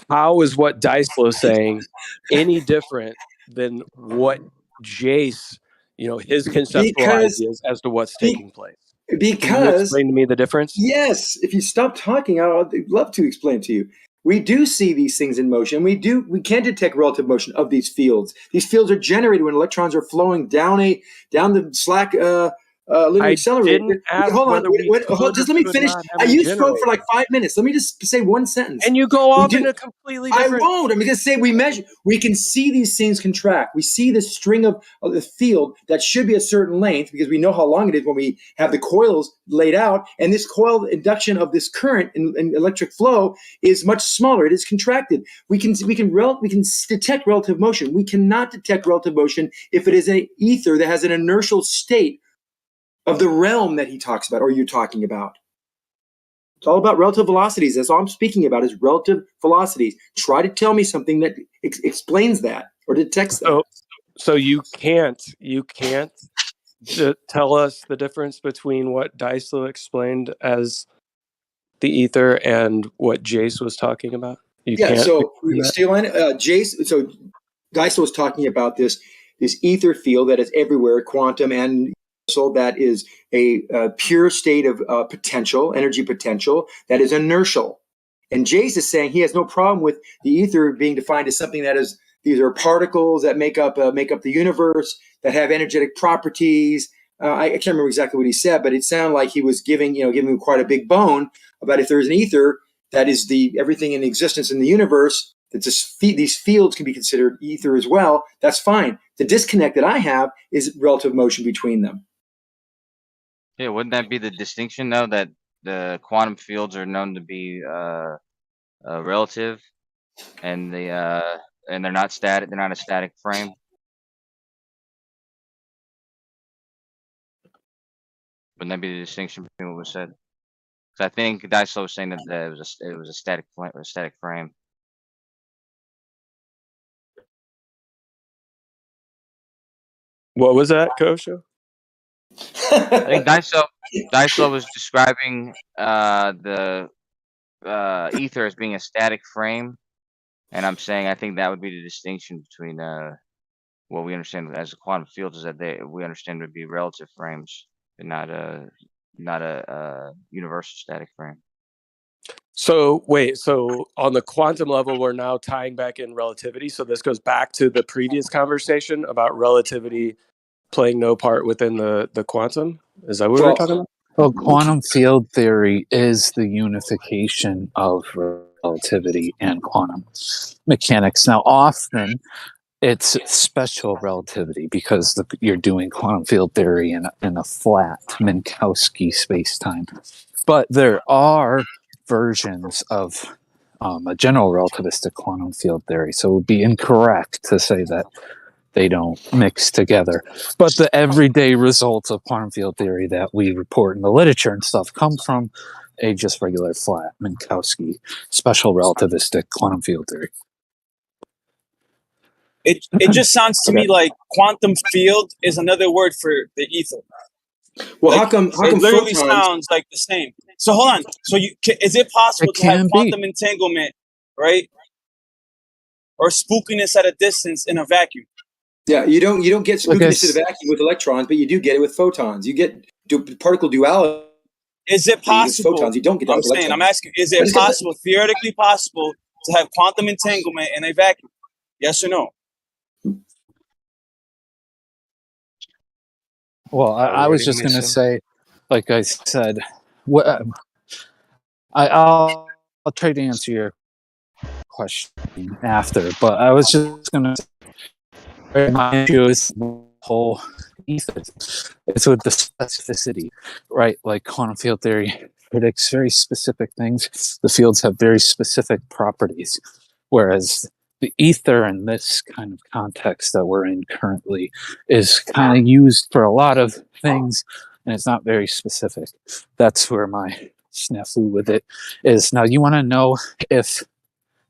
how is what Dyslo is saying any different than what Jace, his conceptual Because ideas as to what's taking place? Can you because explain to me the difference? yes, if you stop talking, I'd love to explain to you. We do see these things in motion. We can detect relative motion of these fields. These fields are generated when electrons are flowing down the slack linear I accelerator. didn't ask Hold on, whether we could just or let me could finish. not have them You spoke for like generated. 5 minutes. Let me just say one sentence. And you go We off do. in a completely I different. won't. I'm going to say we measure. We can see these things contract. We see this string of the field that should be a certain length because we know how long it is when we have the coils laid out. And this coil induction of this current in electric flow is much smaller. It is contracted. We can detect relative motion. We cannot detect relative motion if it is an ether that has an inertial state of the realm that he talks about or you're talking about. It's all about relative velocities. That's all I'm speaking about is relative velocities. Try to tell me something that explains that or detects that. So you can't tell us the difference between what Dyslow explained as the ether and what Jace was talking about? You Yeah, can't so explain that? Steelman, Jace, so Geisel was talking about this ether field that is everywhere, quantum and so that is a pure state of potential, energy potential that is inertial. And Jace is saying he has no problem with the ether being defined as something that is these are particles that make up the universe that have energetic properties. I can't remember exactly what he said, but it sounded like he was giving him quite a big bone about if there's an ether that is the everything in existence in the universe. That these fields can be considered ether as well. That's fine. The disconnect that I have is relative motion between them. Yeah, wouldn't that be the distinction though, that the quantum fields are known to be relative, and they're not static. They're not a static frame. Wouldn't that be the distinction between what was said? Because I think Dyslow was saying that it was a static frame. What was that, Kosha? I think Dyslow was describing the ether as being a static frame, and I'm saying I think that would be the distinction between what we understand as the quantum fields is that we understand would be relative frames and not a universal static frame. So wait, so on the quantum level, we're now tying back in relativity. So this goes back to the previous conversation about relativity playing no part within the quantum. Is that what we're talking about? Well, quantum field theory is the unification of relativity and quantum mechanics. Now, often it's special relativity because you're doing quantum field theory in a flat Minkowski space-time. But there are versions of a general relativistic quantum field theory, so it would be incorrect to say that they don't mix together. But the everyday results of quantum field theory that we report in the literature and stuff come from a just regular flat Minkowski special relativistic quantum field theory. It just sounds to me like quantum field is another word for the ether. Well, like, how come it literally photons? sounds like the same. So hold on. So is it possible to have quantum entanglement, right, or spookiness at a distance in a vacuum? Yeah, you don't get spookiness in a vacuum with electrons, but you do get it with photons. You get particle duality. Is it possible? Photons, you don't get that with electrons. I'm asking, is it possible, theoretically possible, to have quantum entanglement in a vacuum? Yes or no? Well, I was just going to say, like I said, I'll try to answer your question after, but I was just going to say, my issue is the whole ether. It's with the specificity, right? Like quantum field theory predicts very specific things. The fields have very specific properties, whereas the ether in this kind of context that we're in currently is kind of used for a lot of things, and it's not very specific. That's where my snafu with it is. Now, you want to know if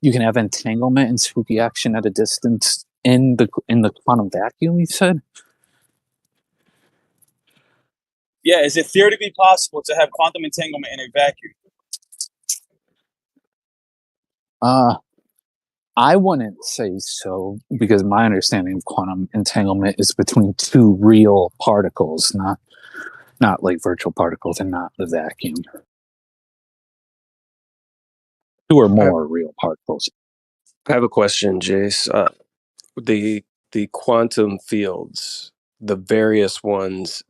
you can have entanglement and spooky action at a distance in the quantum vacuum, you said? Yeah, is it theoretically possible to have quantum entanglement in a vacuum? I wouldn't say so, because my understanding of quantum entanglement is between two real particles, not like virtual particles and not the vacuum. Two or more real particles. I have a question, Jace. The quantum fields, the various ones,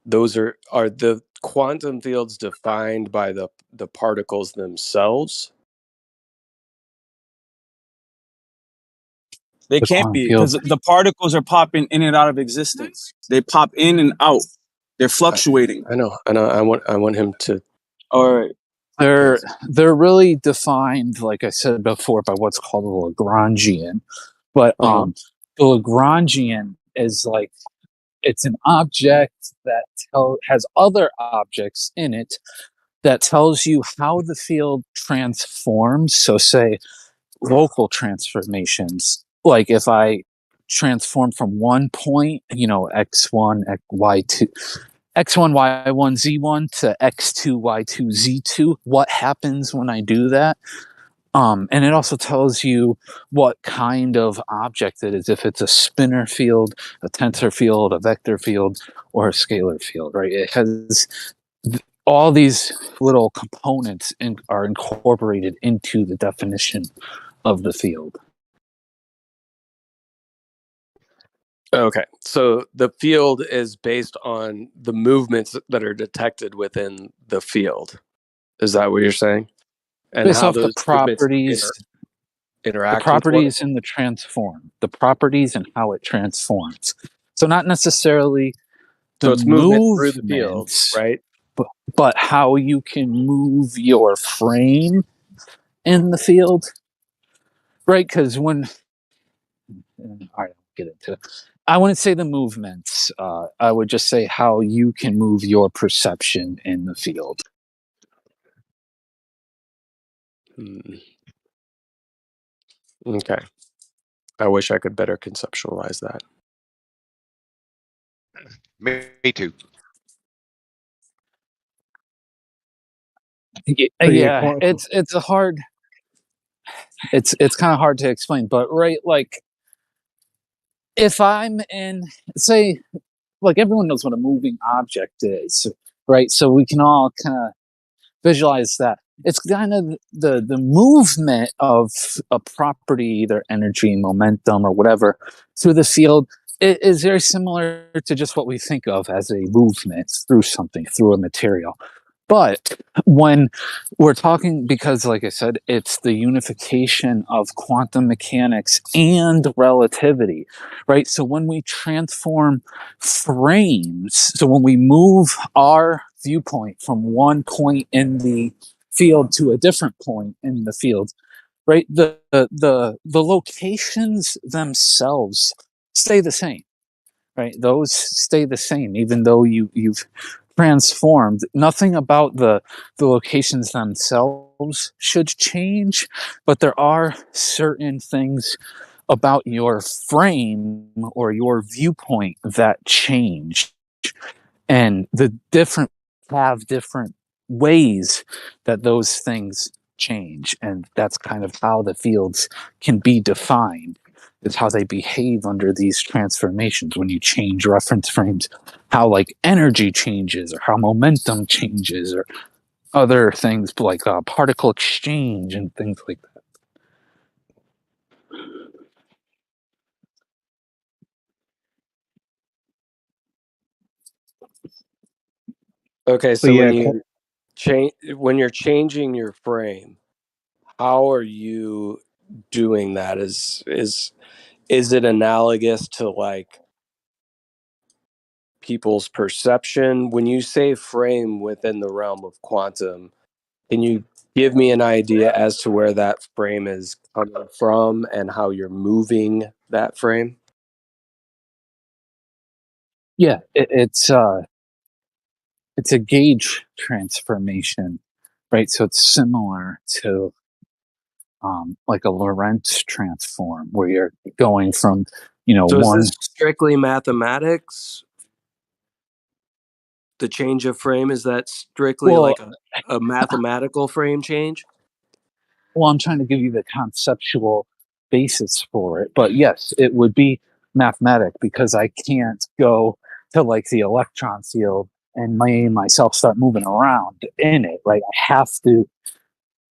those are the quantum fields defined by the particles themselves? They can't be, because the particles are popping in and out of existence. They pop in and out. They're fluctuating. I know. I want him to. All right. They're really defined, like I said before, by what's called a Lagrangian. But the Lagrangian is like, it's an object that has other objects in it, that tells you how the field transforms. So, say local transformations, like if I transform from one point, x1, y2, x1, y1, z1 to x2, y2, z2, what happens when I do that? And it also tells you what kind of object it is, if it's a spinor field, a tensor field, a vector field, or a scalar field, right? It has all these little components are incorporated into the definition of the field. Okay, so the field is based on the movements that are detected within the field. Is that what you're saying? And Based how off the those movements properties, interact with in the transform, the properties and how it transforms. So not necessarily the so it's movement through the field, movements, right? but how you can move your frame in the field, right? Because when, all right, I'll get into it. I wouldn't say the movements. I would just say how you can move your perception in the field. Okay. I wish I could better conceptualize that. Me too. Yeah, it's a hard. It's kind of hard to explain, but right, like if I'm in, say, like everyone knows what a moving object is, right? So we can all kind of visualize that. It's kind of the movement of a property, either energy, momentum, or whatever, through the field. It is very similar to just what we think of as a movement through something, through a material. But when we're talking, because like I said, it's the unification of quantum mechanics and relativity, right? So when we transform frames, so when we move our viewpoint from one point in the field to a different point in the field, right? The locations themselves stay the same, right? Those stay the same, even though you've transformed. Nothing about the locations themselves should change, but there are certain things about your frame or your viewpoint that change, and the different have different ways that those things change, and that's kind of how the fields can be defined, is how they behave under these transformations when you change reference frames, how like energy changes or how momentum changes or other things like particle exchange and things like that. Okay, so when you when you're changing your frame, how are you doing that? Is it analogous to like people's perception? When you say frame within the realm of quantum, can you give me an idea as to where that frame is coming from and how you're moving that frame? Yeah, it's a gauge transformation, right? So it's similar to like a Lorentz transform, where you're going from, So is one. this strictly mathematics? The change of frame, is that strictly Well, like a mathematical frame change? Well, I'm trying to give you the conceptual basis for it, but yes, it would be mathematic, because I can't go to like the electron field and myself start moving around in it, right? I have to,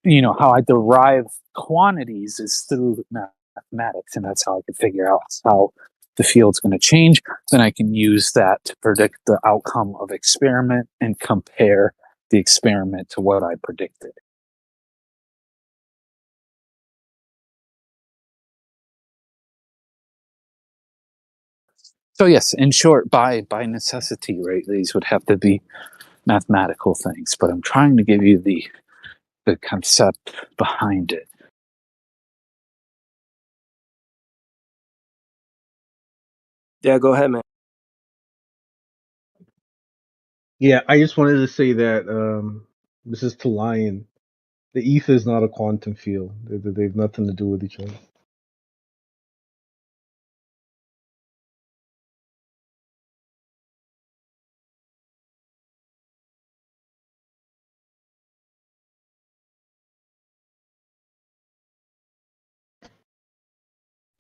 how I derive quantities is through mathematics, and that's how I can figure out how the field's going to change. Then I can use that to predict the outcome of experiment and compare the experiment to what I predicted. So yes, in short, by necessity, right, these would have to be mathematical things, but I'm trying to give you the concept behind it. Yeah, go ahead, man. Yeah, I just wanted to say that This is to Lion. The ether is not a quantum field. They have nothing to do with each other.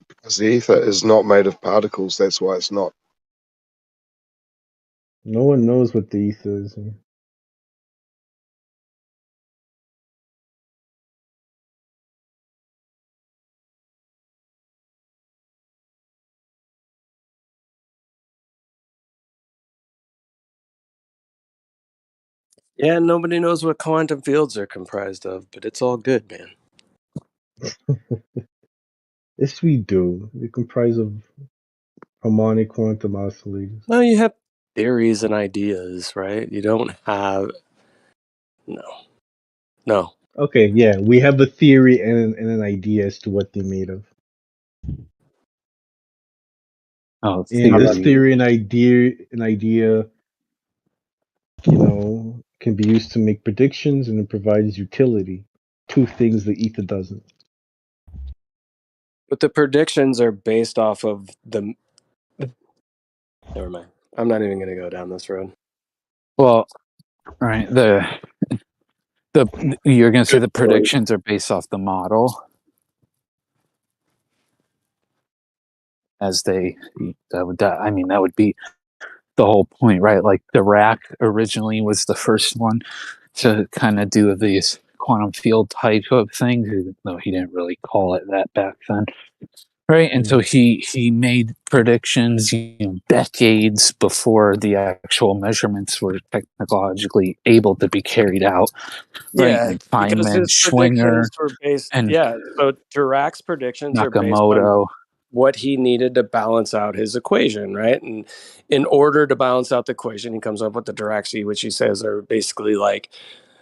Because the ether is not made of particles, that's why it's not. No one knows what the ether is. Yeah, nobody knows what quantum fields are comprised of, but it's all good, man. Yes, we do. They comprise of harmonic quantum oscillators. Well, you have theories and ideas, right? You don't have... No. Okay, yeah, we have a theory and an idea as to what they're made of. Oh, And this theory. theory and idea, can be used to make predictions, and it provides utility. Two things the ether doesn't. But the predictions are based off of the... Never mind. I'm not even going to go down this road. Well, right. You're going to say the predictions are based off the model as that would be the whole point, right? Like Dirac originally was the first one to kind of do these quantum field type of things, though he didn't really call it that back then. Right, and so he made predictions, decades before the actual measurements were technologically able to be carried out. Right, Yeah, and because Feynman, his Schwinger, predictions were based... and Yeah, so Dirac's predictions are based on Nakamoto. what he needed to balance out his equation, right? And in order to balance out the equation, he comes up with the Dirac, which he says are basically like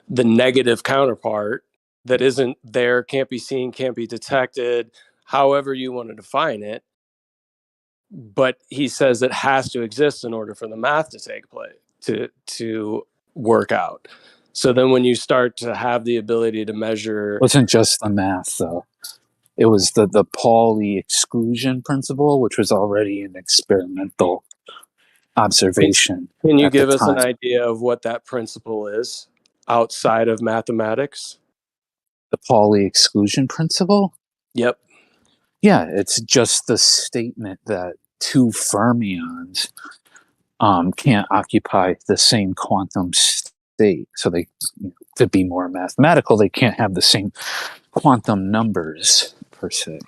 the negative counterpart that isn't there, can't be seen, can't be detected, however you want to define it. But he says it has to exist in order for the math to take place, to work out. So then when you start to have the ability to measure... It wasn't just the math, though. It was the Pauli exclusion principle, which was already an experimental observation. Can you at the give us an time. idea of what that principle is outside of mathematics? The Pauli exclusion principle? Yep. Yeah, it's just the statement that two fermions can't occupy the same quantum state. So they, to be more mathematical, they can't have the same quantum numbers per se.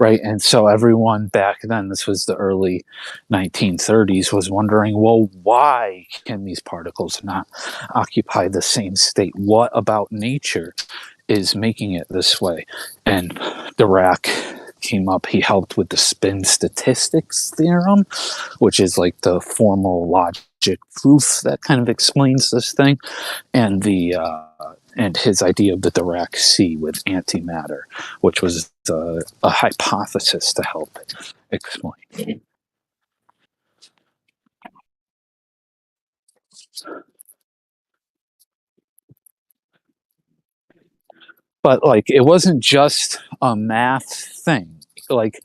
Right, and so everyone back then, this was the early 1930s, was wondering, well, why can these particles not occupy the same state? What about nature is making it this way? And Dirac came up, he helped with the spin statistics theorem, which is like the formal logic proof that kind of explains this thing, and and his idea of the Dirac sea with antimatter, which was a hypothesis to help explain. But like, it wasn't just a math thing. Like,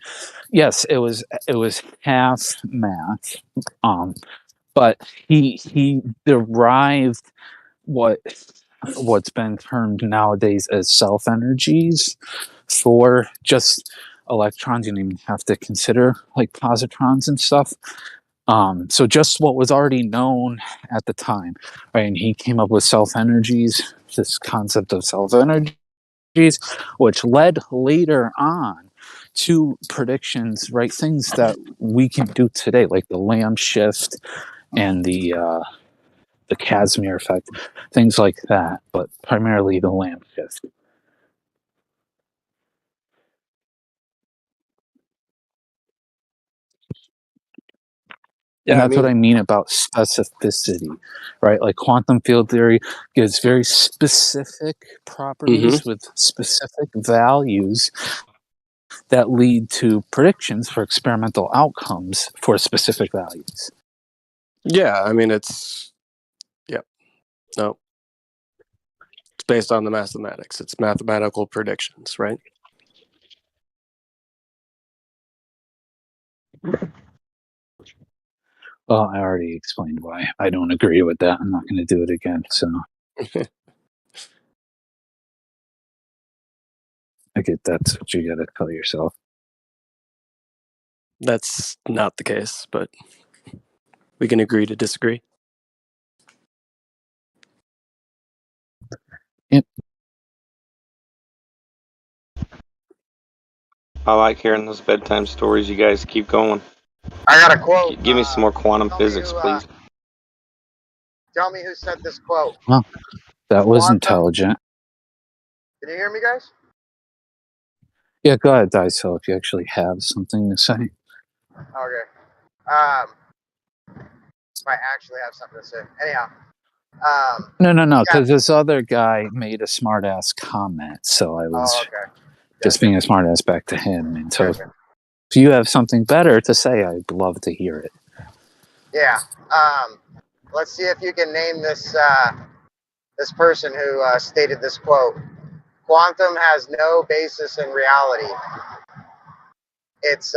yes, it was half math, but he derived what's been termed nowadays as self energies for just electrons. You don't even have to consider like positrons and stuff. So just what was already known at the time, right? And he came up with self energies, this concept of self energies, which led later on to predictions, right? Things that we can do today, like the Lamb shift and the Casimir effect, things like that, but primarily the Lamb shift. And that's what I mean about specificity, right? Like quantum field theory gives very specific properties with specific values that lead to predictions for experimental outcomes for specific values. Yeah, I mean, it's No. It's based on the mathematics. It's mathematical predictions, right? Well, I already explained why I don't agree with that. I'm not going to do it again. So I get that's what you got to tell yourself. That's not the case, but we can agree to disagree. Yep. I like hearing those bedtime stories. You guys keep going. I got a quote. Give me some more quantum physics, please. Tell me who said this quote. Well, that was Quantum. intelligent. Can you hear me, guys? Yeah, go ahead, Daiso, if you actually have something to say. Okay. Might actually have something to say. Anyhow. No, because this other guy made a smart-ass comment, so I was just being a smart-ass back to him. And so if you have something better to say, I'd love to hear it. Yeah. Let's see if you can name this this person who stated this quote. Quantum has no basis in reality. Its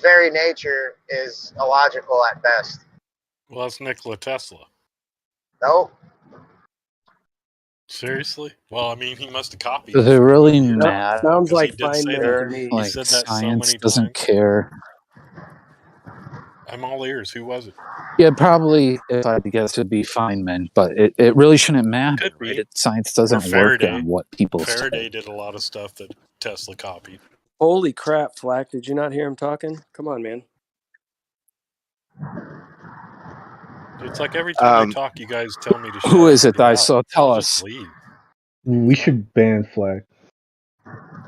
very nature is illogical at best. Well, that's Nikola Tesla. Nope. Seriously? Well, I mean, he must have copied. Does it really matter? Sounds Because he like did say Feynman that. to me. He Like, said that so science many doesn't times. care. I'm all ears. Who was it? Yeah, probably, if I had to guess, it'd be Feynman, but it really shouldn't matter, Could be. right? Science Or doesn't work Faraday. on what people Faraday say. did a lot of stuff that Tesla copied. Holy crap, Flack. Did you not hear him talking? Come on, man. It's like every time I talk, you guys tell me to shut Who is up it, and get Daiso? out. Tell I'll us. just leave. We should ban Flag.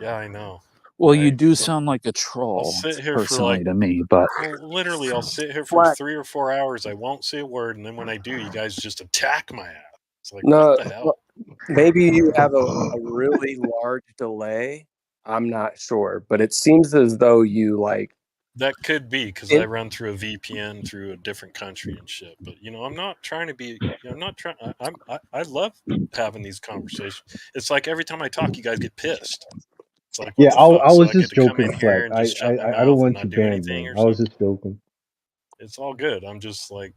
Yeah, I know. Well, you do sound like a troll, I'll sit here personally, for to me, but... Well, literally, I'll sit here for 3 or 4 hours. I won't say a word, and then when I do, you guys just attack my ass. It's like, No, what the hell? maybe you have a really large delay. I'm not sure, but it seems as though you like. That could be because I run through a VPN through a different country and shit. But I'm not trying to be. I'm not trying. I love having these conversations. It's like every time I talk, you guys get pissed. It's like, what Yeah, the fuck? I So was I get just to come joking, in here Flag. and just shut my I mouth don't and want not you do banned, anything man. or I was something. just joking. It's all good. I'm just like,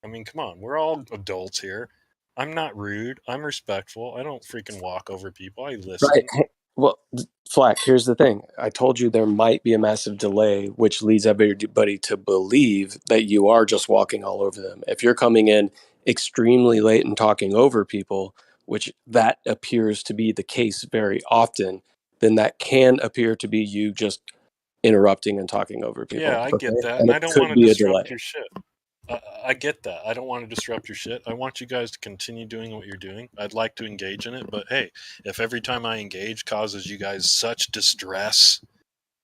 I mean, come on. We're all adults here. I'm not rude. I'm respectful. I don't freaking walk over people. I listen. Right. Well, Flack, here's the thing. I told you there might be a massive delay, which leads everybody to believe that you are just walking all over them. If you're coming in extremely late and talking over people, which that appears to be the case very often, then that can appear to be you just interrupting and talking over people. Yeah, I get that. And And I it don't could want to be a disrupt delay. your shit. I get that. I don't want to disrupt your shit. I want you guys to continue doing what you're doing. I'd like to engage in it, but hey, if every time I engage causes you guys such distress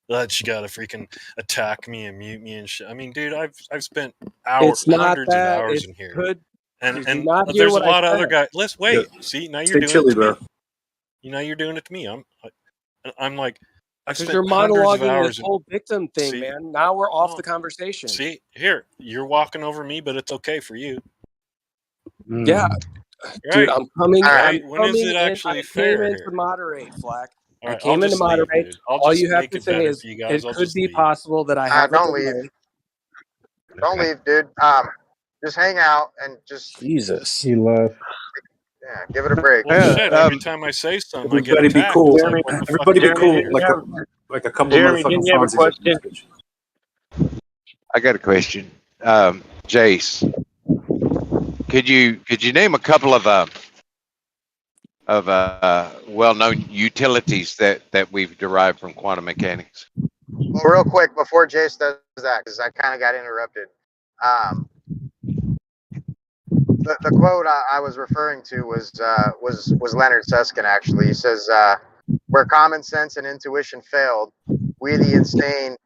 that you gotta freaking attack me and mute me and shit. I mean, dude, I've spent It's not hundreds of that. hours It in here. could. And Did you not hear there's a what I lot of other said? guys. Let's wait. See, now you're Stay doing chilly, it to bro. me. You're doing it to me. I'm like, I've Because spent you're hundreds of monologuing this hours in. whole victim thing, See, man. Now we're off the conversation. See, here, you're walking over me, but it's okay for you. Yeah, Right. dude, I'm coming. Right. I'm When is coming it in. actually I came fair in here? to moderate, Flack. All I right, I'll came in to just leave, moderate. dude. I'll All just you have make to it say better is for you guys. it I'll could just be leave. possible that I have a Don't leave. delay. Don't leave, dude. Just hang out and just Jesus. He left. Yeah, give it a break. Well, shit. Every time I say something, I get Everybody be attacked. cool. It's like, what the fuck Everybody do be I cool. do here? Like a couple Jeremy, of motherfucking didn't you have a Fonzies. question? I got a question. Jace, could you name a couple of well-known utilities that we've derived from quantum mechanics? Well, real quick before Jace does that, because I kind of got interrupted. The quote I was referring to was Leonard Susskind. Actually, he says, "Where common sense and intuition failed, we, the insane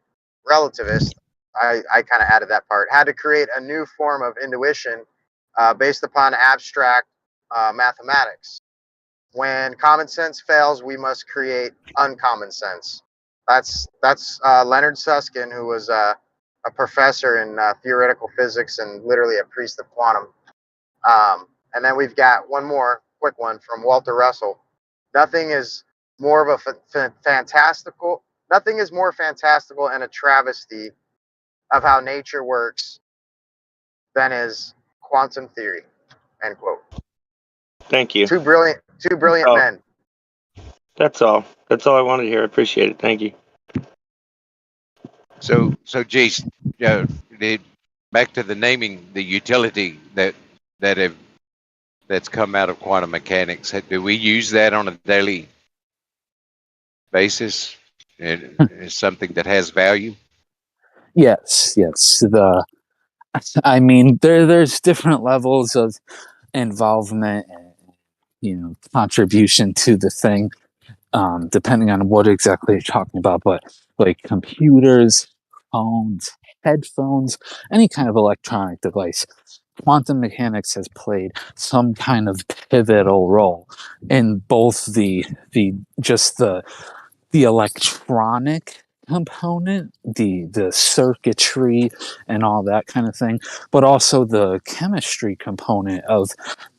relativists," I kind of added that part, "had to create a new form of intuition based upon abstract mathematics. When common sense fails, we must create uncommon sense." That's Leonard Susskind, who was a a professor in theoretical physics and literally a priest of quantum. And then we've got one more quick one from Walter Russell. Nothing is more of a fantastical. Nothing is more fantastical and a travesty of how nature works than is quantum theory. End quote. Thank you. Two brilliant men. That's all. That's all I wanted to hear. I appreciate it. Thank you. So Jace, back to the naming, the utility that's come out of quantum mechanics. Do we use that on a daily basis? And is something that has value? Yes. I mean, there's different levels of involvement and contribution to the thing, depending on what exactly you're talking about. But like computers, phones, headphones, any kind of electronic device, quantum mechanics has played some kind of pivotal role in both the electronic component, the circuitry and all that kind of thing, but also the chemistry component of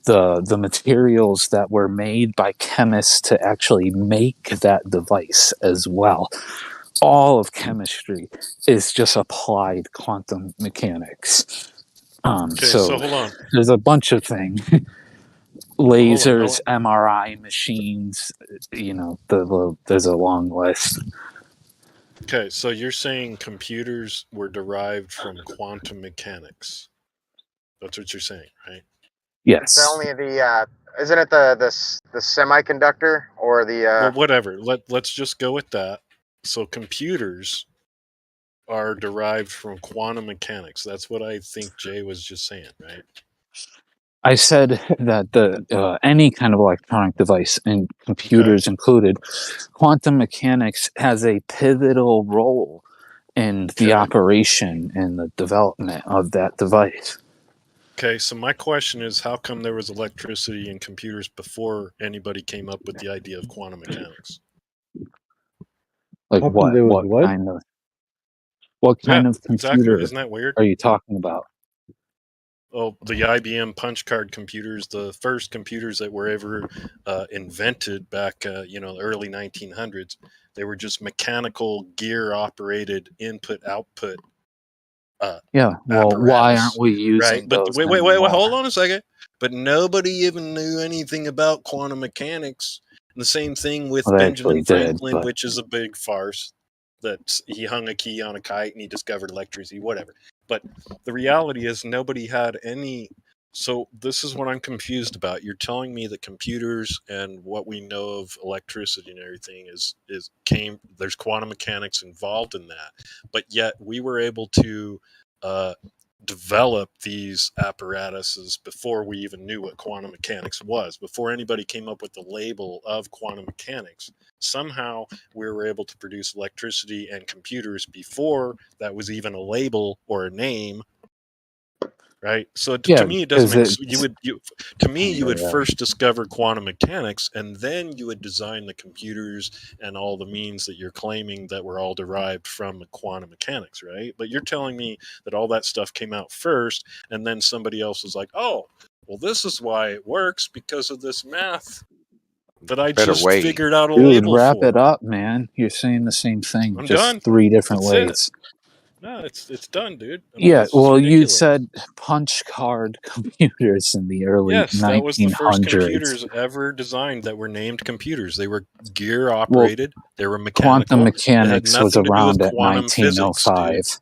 the materials that were made by chemists to actually make that device as well. All of chemistry is just applied quantum mechanics. So hold on. There's a bunch of things. Lasers, MRI machines, there's a long list. Okay, so you're saying computers were derived from quantum mechanics. That's what you're saying, right? Yes. It's only isn't it the semiconductor or the Well, whatever. Let's just go with that. So computers are derived from quantum mechanics. That's what I think Jay was just saying, right? I said that the any kind of electronic device, and computers included, quantum mechanics has a pivotal role in the operation and the development of that device. Okay, so my question is, how come there was electricity in computers before anybody came up with the idea of quantum mechanics? Like what kind of computer exactly. Isn't that weird? are you talking about? Oh, the IBM punch card computers, the first computers that were ever invented back, the early 1900s. They were just mechanical gear operated input-output. Why aren't we using right? But those wait, anymore? hold on a second. But nobody even knew anything about quantum mechanics. And the same thing with Benjamin Franklin, which is a big farce. That he hung a key on a kite and he discovered electricity, whatever. But the reality is nobody had any. So this is what I'm confused about. You're telling me that computers and what we know of electricity and everything there's quantum mechanics involved in that, but yet we were able to develop these apparatuses before we even knew what quantum mechanics was, before anybody came up with the label of quantum mechanics. Somehow we were able to produce electricity and computers before that was even a label or a name. Right. So to me, it doesn't make sense. You would first discover quantum mechanics, and then you would design the computers and all the means that you're claiming that were all derived from quantum mechanics, right? But you're telling me that all that stuff came out first, and then somebody else was like, "Oh, well, this is why it works because of this math that I just figured out a label for." Wrap it up, man. You're saying the same thing, I'm just done. 3 different That's ways. No, it's done, dude. You said punch card computers in the early 1900s. Yes, that was the first computers ever designed that were named computers. They were gear operated. They were mechanical. Quantum mechanics was around at 1905. Physics,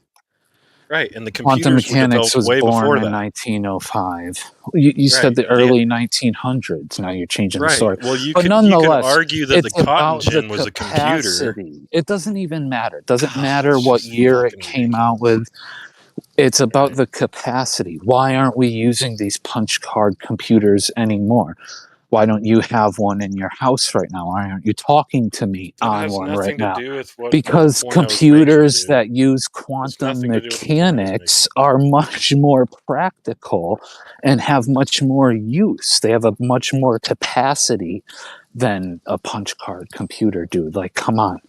right, and the quantum computers mechanics were was way born before in that. 1905. You said the early 1900s. Now you're changing the story. Well, you but could nonetheless, argue that the it's cotton about gin the was a computer. capacity. It doesn't even matter. It doesn't matter what year it came out with. It's about the capacity. Why aren't we using these punch card computers anymore? Why don't you have one in your house right now? Why aren't you talking to me on one right now? Because computers that use quantum mechanics are much more practical and have much more use. They have a much more capacity than a punch card computer, dude. Like, come on.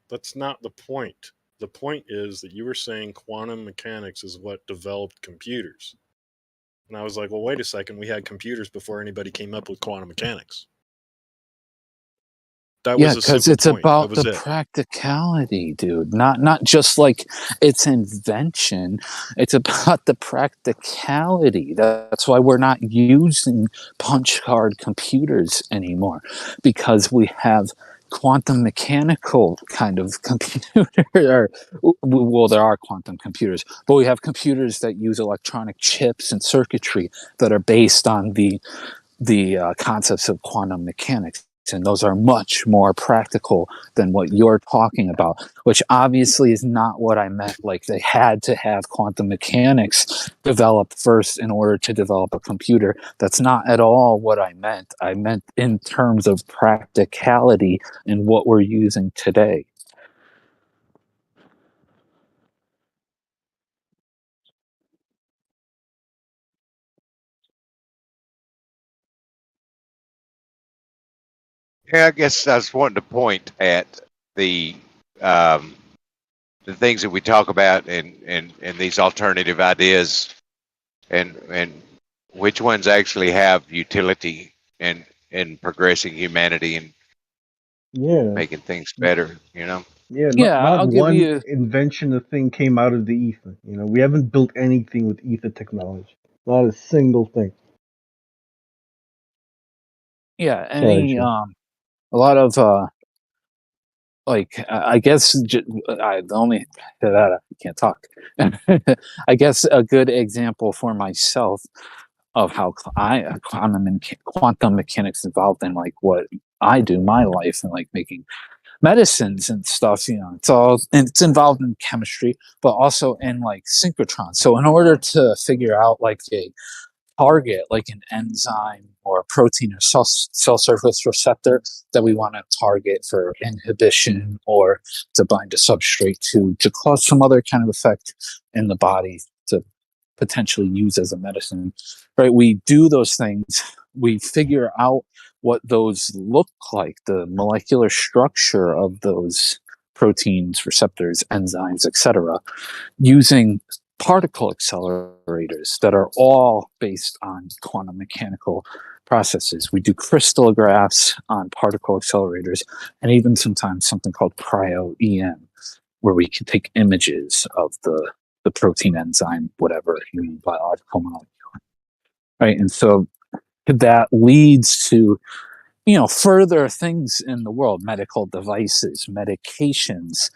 That's not the point. The point is that you were saying quantum mechanics is what developed computers. And I was like, well, wait a second. We had computers before anybody came up with quantum mechanics. That Yeah, was a because simple it's point. That about was the it. practicality, dude. Not just like its invention. It's about the practicality. That's why we're not using punch card computers anymore, because we have quantum mechanical kind of computer. Well, there are quantum computers, but we have computers that use electronic chips and circuitry that are based on the concepts of quantum mechanics. And those are much more practical than what you're talking about, which obviously is not what I meant. Like they had to have quantum mechanics developed first in order to develop a computer. That's not at all what I meant. I meant in terms of practicality in what we're using today. Yeah, I guess I was wanting to point at the things that we talk about and these alternative ideas, and which ones actually have utility in progressing humanity and Yeah. making things better. You know. Yeah, Yeah, not I'll give one you. invention of thing came out of the ether. You know, we haven't built anything with ether technology. Not a single thing. Yeah, Sorry, any Jim. a lot of like I guess I the only that I can't talk. I guess a good example for myself of how quantum mechanics involved in like what I do my life and like making medicines and stuff. You know, it's involved in chemistry, but also in like synchrotron. So in order to figure out like a target like an enzyme or a protein or cell surface receptor that we want to target for inhibition or to bind a substrate to cause some other kind of effect in the body to potentially use as a medicine, right? We do those things, we figure out what those look like, the molecular structure of those proteins, receptors, enzymes, etc., using particle accelerators that are all based on quantum mechanical processes. We do crystallographs on particle accelerators, and even sometimes something called cryo-EM, where we can take images of the protein, enzyme, whatever, biological molecule. Right. And so that leads to, further things in the world, medical devices, medications,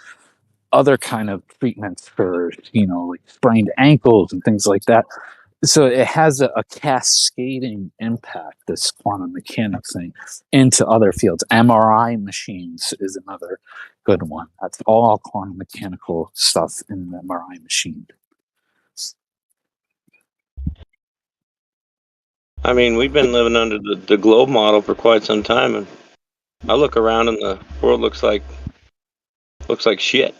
other kind of treatments for, like sprained ankles and things like that. So it has a cascading impact, this quantum mechanics thing, into other fields. MRI machines is another good one. That's all quantum mechanical stuff in the MRI machine. I mean, we've been living under the globe model for quite some time, and I look around and the world looks like shit.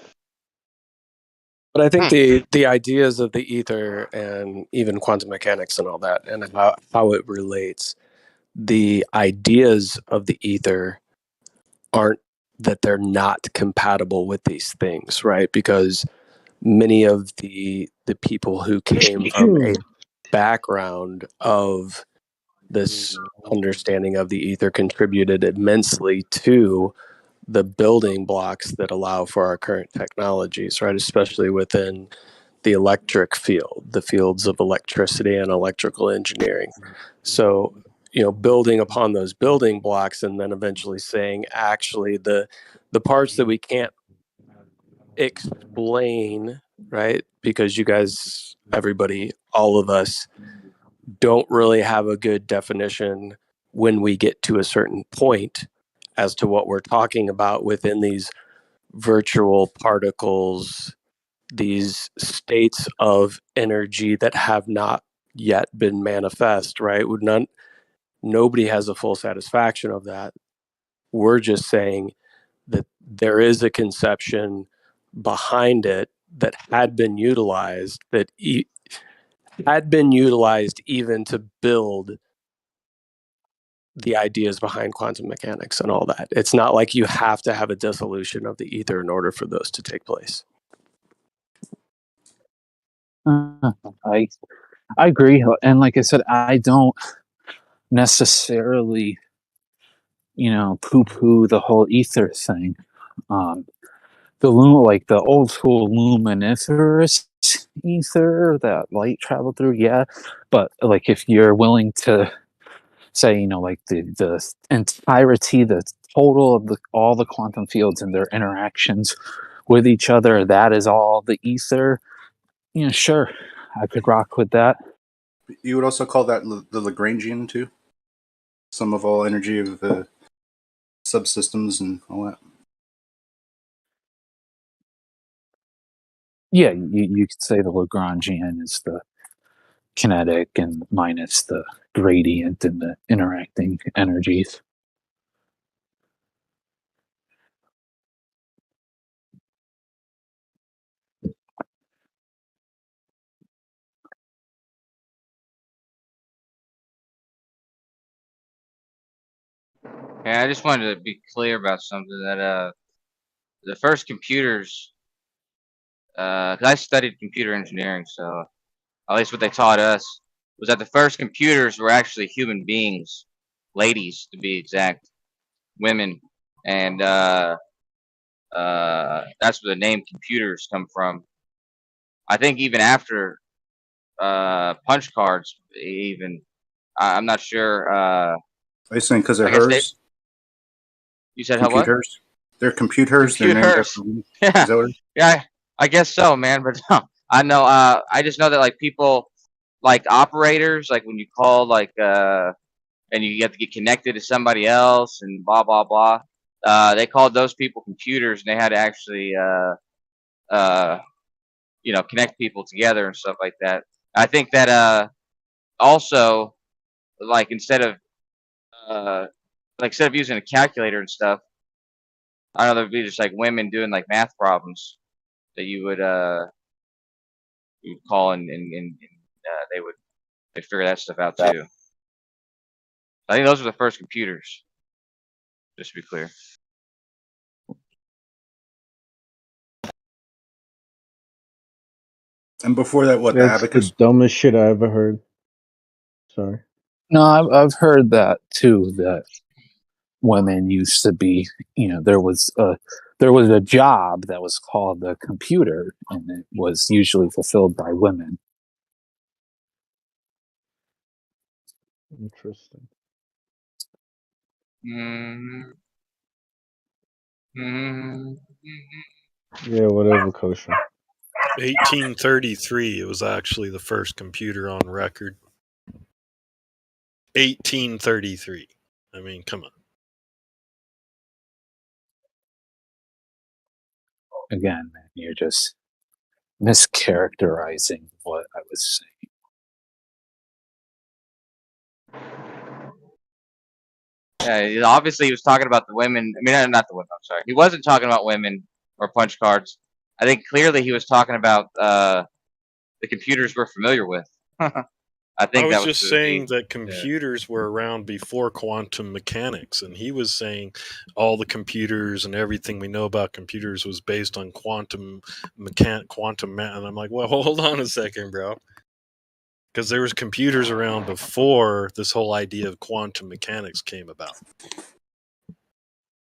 But I think the ideas of the ether and even quantum mechanics and all that, and how it relates, the ideas of the ether aren't that they're not compatible with these things, right? Because many of the people who came from a background of this understanding of the ether contributed immensely to the building blocks that allow for our current technologies, right? Especially within the electric field, the fields of electricity and electrical engineering. So, building upon those building blocks and then eventually saying, actually, the parts that we can't explain, right? Because you guys, everybody, all of us don't really have a good definition when we get to a certain point as to what we're talking about within these virtual particles, these states of energy that have not yet been manifest, right? Nobody has a full satisfaction of that. We're just saying that there is a conception behind it that had been utilized, had been utilized even to build the ideas behind quantum mechanics and all that. It's not like you have to have a dissolution of the ether in order for those to take place. I agree, and like I said, I don't necessarily, poo-poo the whole ether thing. Um, like the old school luminiferous ether that light traveled through, yeah. But like if you're willing to say, like the entirety, the total of all the quantum fields and their interactions with each other, that is all the ether. Sure, I could rock with that. You would also call that the Lagrangian too? Sum of all energy of the subsystems and all that. Yeah, you could say the Lagrangian is the kinetic and minus the gradient and the interacting energies. Yeah, I just wanted to be clear about something that the first computers, because I studied computer engineering, so at least what they taught us was that the first computers were actually human beings, ladies to be exact, women, and that's where the name computers come from. I think even after punch cards, even I'm not sure. Are you saying because they're I guess they. hers? You said how what? Computers? They're computers. They're named after women. Yeah, Is that what yeah, I guess so, man. But I know. I just know that like people, like operators, like when you call like and you have to get connected to somebody else and blah blah blah. They called those people computers, and they had to actually connect people together and stuff like that. I think that also like instead of using a calculator and stuff, I don't know, there'd be just like women doing like math problems that you would call and they'd figure that stuff out too. I think those were the first computers. Just to be clear. And before that, what, the That's abacus? the dumbest shit I ever heard. Sorry. No, I've heard that too. That women used to be, there was a job that was called the computer, and it was usually fulfilled by women. Interesting. Yeah, whatever, kosher. 1833, it was actually the first computer on record. 1833. I mean, come on. Again, man, you're just mischaracterizing what I was saying. Yeah, obviously he was talking about the women. I mean, not the women. I'm sorry. He wasn't talking about women or punch cards. I think clearly he was talking about the computers we're familiar with. I think I was that was just saying that computers were around before quantum mechanics, and he was saying all the computers and everything we know about computers was based on quantum, and I'm like, well, hold on a second, bro, because there was computers around before this whole idea of quantum mechanics came about.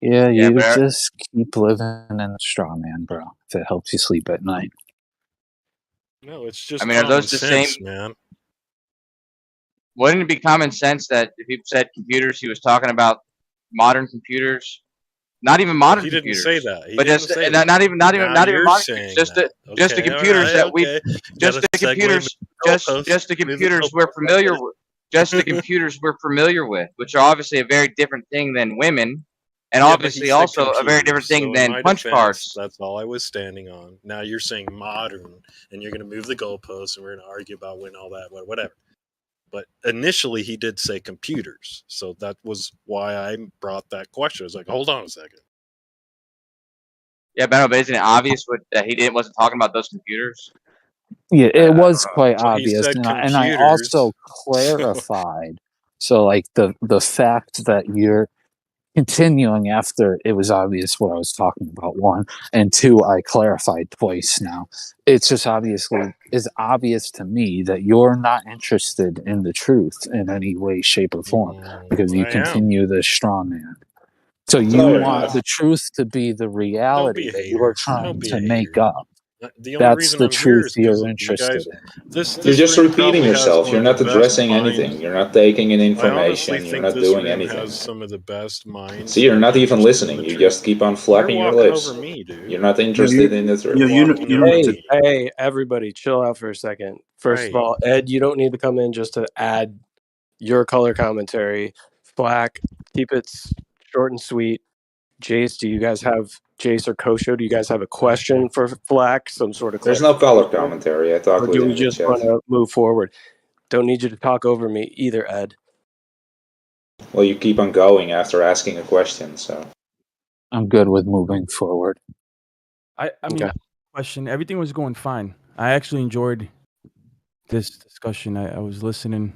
Yeah, you just keep living in the straw man, bro. If it helps you sleep at night. No, it's just are those the sense, same, man. Wouldn't it be common sense that if he said computers, he was talking about modern computers? Not even modern computers. He didn't say that. But just not even modern computers. Just the computers that we, just the computers, just the computers we're familiar with, just the computers we're familiar with, which are obviously a very different thing than women, and obviously also a very different thing than punch cards. That's all I was standing on. Now you're saying modern, and you're going to move the goalposts, and we're going to argue about when all that, whatever. But initially, he did say computers, so that was why I brought that question. I was like, "Hold on a second." Yeah, but isn't it obvious that he wasn't talking about those computers? Yeah, it was quite obvious, said and I also clarified. So, like the fact that continuing after it was obvious what I was talking about, one, and two, I clarified twice now. It's just obvious to me that you're not interested in the truth in any way, shape, or form because you I am. continue this straw man. So you No, you're want not. the truth to be the reality Don't be a that you are hater. trying Don't be to a make hater. up. The only That's reason the I'm here truth is because you're you interested guys. in. This You're just room repeating probably has yourself. one You're of the not best addressing anything. minds. You're not taking in I honestly information. You're think not this doing room anything. has some of the best minds See, you're that are not even interested in listening. the You truth. just keep on You're flapping your walking lips. over me, dude. You're not Yeah, interested in the You're truth. walking over me. Hey, everybody, chill out for a second. First of Right. all, Ed, you don't need to come in just to add your color commentary. Flack, keep it short and sweet. Jace, Jace or Kosho, do you guys have a question for Flack? Some sort of There's no color clarification? commentary. I Or talked with do him we in the just chat. want to move forward? Don't need you to talk over me either, Ed. Well, you keep on going after asking a question, so. I'm good with moving forward. I mean, question. Everything was going fine. I actually enjoyed this discussion. I was listening,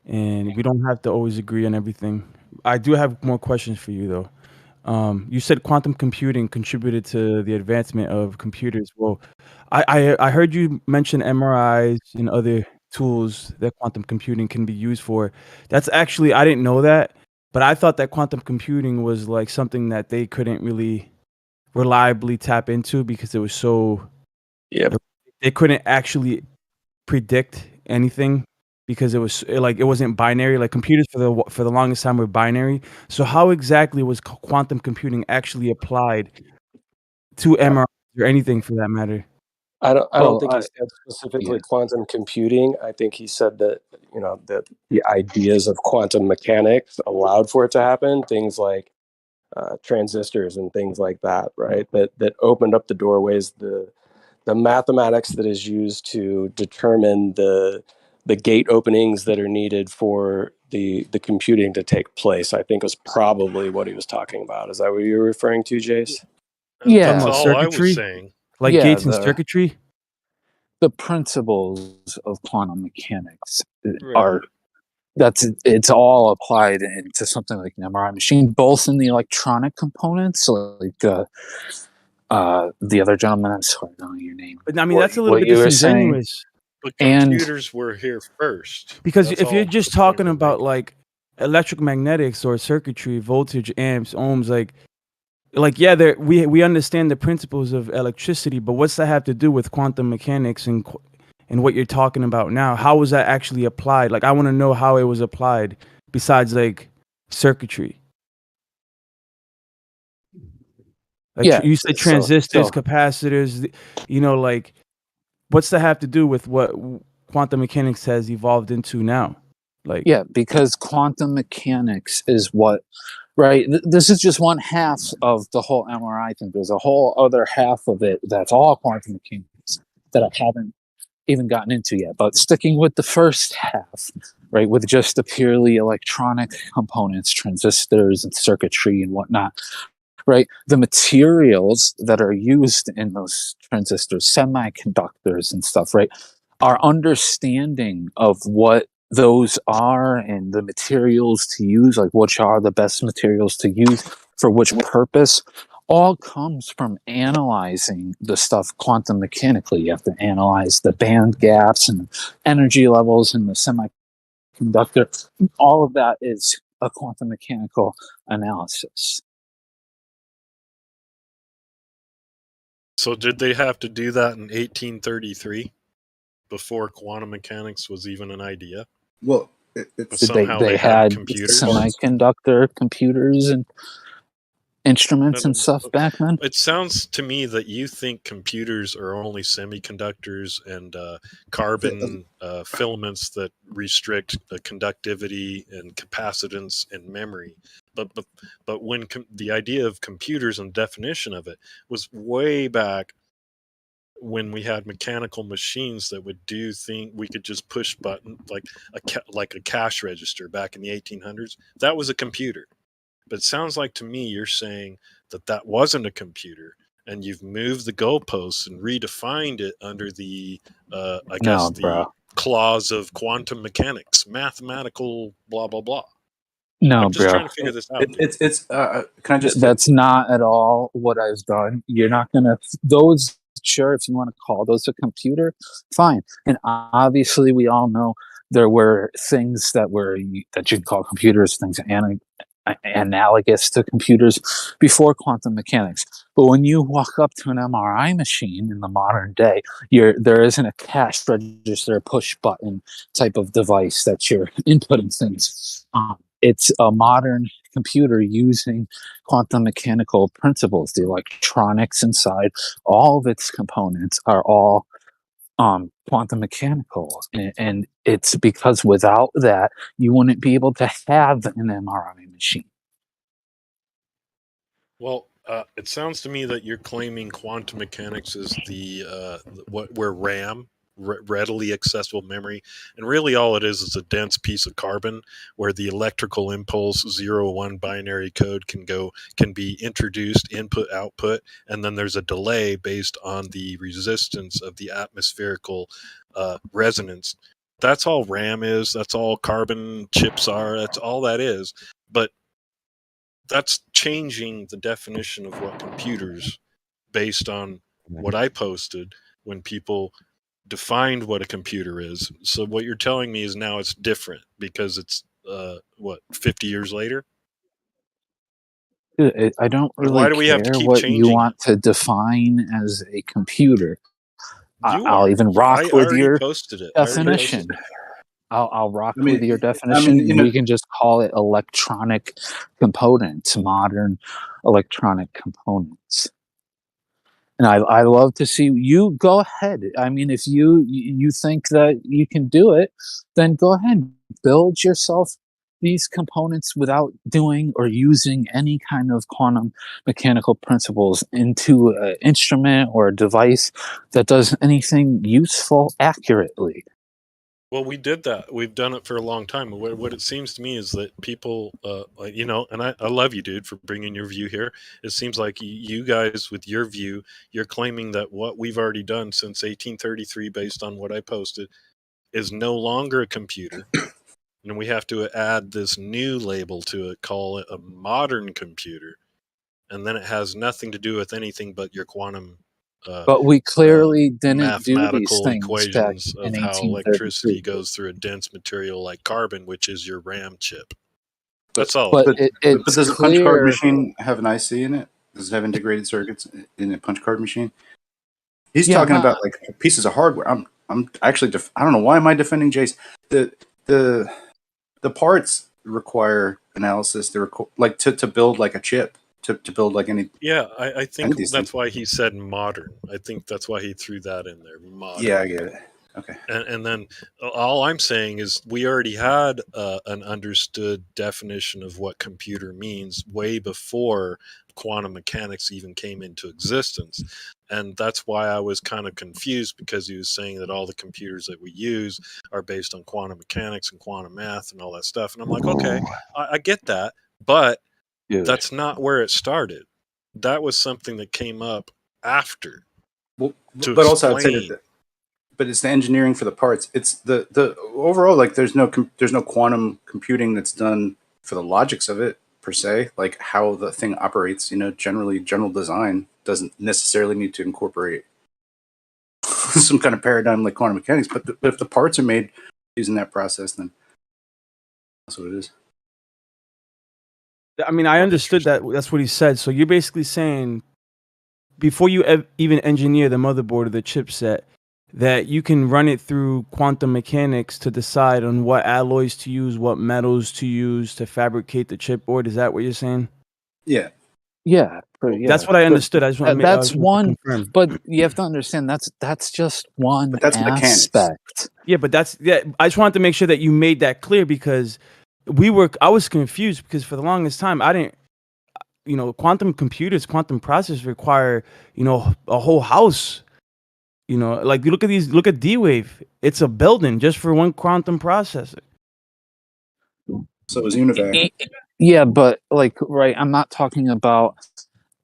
and we don't have to always agree on everything. I do have more questions for you, though. You said quantum computing contributed to the advancement of computers. Well, I heard you mention MRIs and other tools that quantum computing can be used for. That's actually, I didn't know that, but I thought that quantum computing was like something that they couldn't really reliably tap into because it was so. Yep. They couldn't actually predict anything because it wasn't binary. Like computers for the longest time were binary. So how exactly was quantum computing actually applied to MRI or anything for that matter? I don't think he said specifically quantum computing. I think he said that, that the ideas of quantum mechanics allowed for it to happen. Things like transistors and things like that, right? That opened up the doorways, the mathematics that is used to determine the gate openings that are needed for the computing to take place. I think was probably what he was talking about. Is that what you're referring to, Jace? Yeah, That's all I was saying. Like gates and circuitry? The principles of quantum mechanics Right. it's all applied into something like an MRI machine, both in the electronic components, like the other gentleman, I'm sorry, I don't know your name. But I mean, that's a little bit disingenuous. But computers were here first. Because That's if you're all just the point talking I'm about making. like electromagnetics or circuitry, voltage, amps, ohms, like yeah, we understand the principles of electricity, but what's that have to do with quantum mechanics and what you're talking about now? How was that actually applied? Like I want to know how it was applied besides like circuitry. Like Yeah, you said transistors, capacitors, like what's that have to do with what quantum mechanics has evolved into now? Like yeah, because quantum mechanics is what, right? This is just one half of the whole MRI thing. There's a whole other half of it that's all quantum mechanics that I haven't even gotten into yet. But sticking with the first half, right, with just the purely electronic components, transistors and circuitry and whatnot, right? The materials that are used in those transistors, semiconductors and stuff, right? Our understanding of what those are and the materials to use, like which are the best materials to use for which purpose, all comes from analyzing the stuff quantum mechanically. You have to analyze the band gaps and energy levels in the semiconductor. All of that is a quantum mechanical analysis. So did they have to do that in 1833 before quantum mechanics was even an idea? Well, but somehow they had had computers. semiconductor computers and instruments and stuff back then. It sounds to me that you think computers are only semiconductors and carbon filaments that restrict the conductivity and capacitance and memory. But when the idea of computers and definition of it was way back when we had mechanical machines that would do things, we could just push button like a cash register back in the 1800s. That was a computer. But it sounds like to me you're saying that wasn't a computer, and you've moved the goalposts and redefined it under the, the clause of quantum mechanics, mathematical blah blah blah. No, I'm just bro. trying to figure this out. Can I just? That's not at all what I've done. You're not gonna those. Sure, if you want to call those a computer, fine. And obviously, we all know there were things that you can call computers, things analogous to computers before quantum mechanics. But when you walk up to an MRI machine in the modern day, there isn't a cash register, a push button type of device that you're inputting things. It's a modern computer using quantum mechanical principles. The electronics inside, all of its components are all quantum mechanical, and it's because without that, you wouldn't be able to have an MRI machine. Well, it sounds to me that you're claiming quantum mechanics is where RAM, readily accessible memory, and really all it is a dense piece of carbon where the electrical impulse 0 1 binary code can be introduced, input output, and then there's a delay based on the resistance of the atmospherical resonance. That's all RAM is. That's all carbon chips are. That's all that is. But that's changing the definition of what computers based on what I posted when people defined what a computer is. So what you're telling me is now it's different because it's 50 years later? I don't And why really do we have to care keep what you changing want to define as a computer. You I'll are. even rock I with already your posted it. definition. I'll rock I mean- with your I definition, mean, you and know- we can just call it electronic components, modern electronic components. And I love to see you go ahead. I mean, if you think that you can do it, then go ahead, build yourself these components without doing or using any kind of quantum mechanical principles into an instrument or a device that does anything useful accurately. Well, we did that. We've done it for a long time. What it seems to me is that people, and I love you, dude, for bringing your view here. It seems like you guys, with your view, you're claiming that what we've already done since 1833, based on what I posted, is no longer a computer. And we have to add this new label to it, call it a modern computer. And then it has nothing to do with anything but your quantum But we clearly didn't do these mathematical things back equations in of how electricity 1833. goes through a dense material like carbon, which is your RAM chip. That's all. But But does a punch card clear- machine have an IC in it? Does it have integrated circuits in a punch card machine? He's Yeah, talking huh. about like pieces of hardware. I'm actually I don't know why am I defending Jace. The parts require analysis. They like to build like a chip to build like any. Yeah, I think these that's things. why he said modern. I think that's why he threw that in there. Modern. Yeah, I get it. Okay. And then all I'm saying is we already had an understood definition of what computer means way before quantum mechanics even came into existence. And that's why I was kind of confused, because he was saying that all the computers that we use are based on quantum mechanics and quantum math and all that stuff. And I'm like, okay, I get that, but that's not where it started. That was something that came up after. Well, to but also I'd say explain. that. But it's the engineering for the parts. It's the overall, like there's no quantum computing that's done for the logics of it per se, like how the thing operates. Generally general design doesn't necessarily need to incorporate some kind of paradigm like quantum mechanics. But if the parts are made using that process, then that's what it is. I mean, I understood that. That's what he said. So you're basically saying before you even engineer the motherboard or the chipset, that you can run it through quantum mechanics to decide on what alloys to use, what metals to use to fabricate the chipboard. Is that what you're saying? Yeah. Yeah, That's what I understood. I just want to that's one, confirm. but you have to understand that's just one aspect. Yeah, but I just wanted to make sure that you made that clear, because I was confused, because for the longest time I didn't, quantum computers, quantum processors require, a whole house. Like you look at D-Wave. It's a building just for one quantum processor. So is Univac. Yeah, but right, I'm not talking about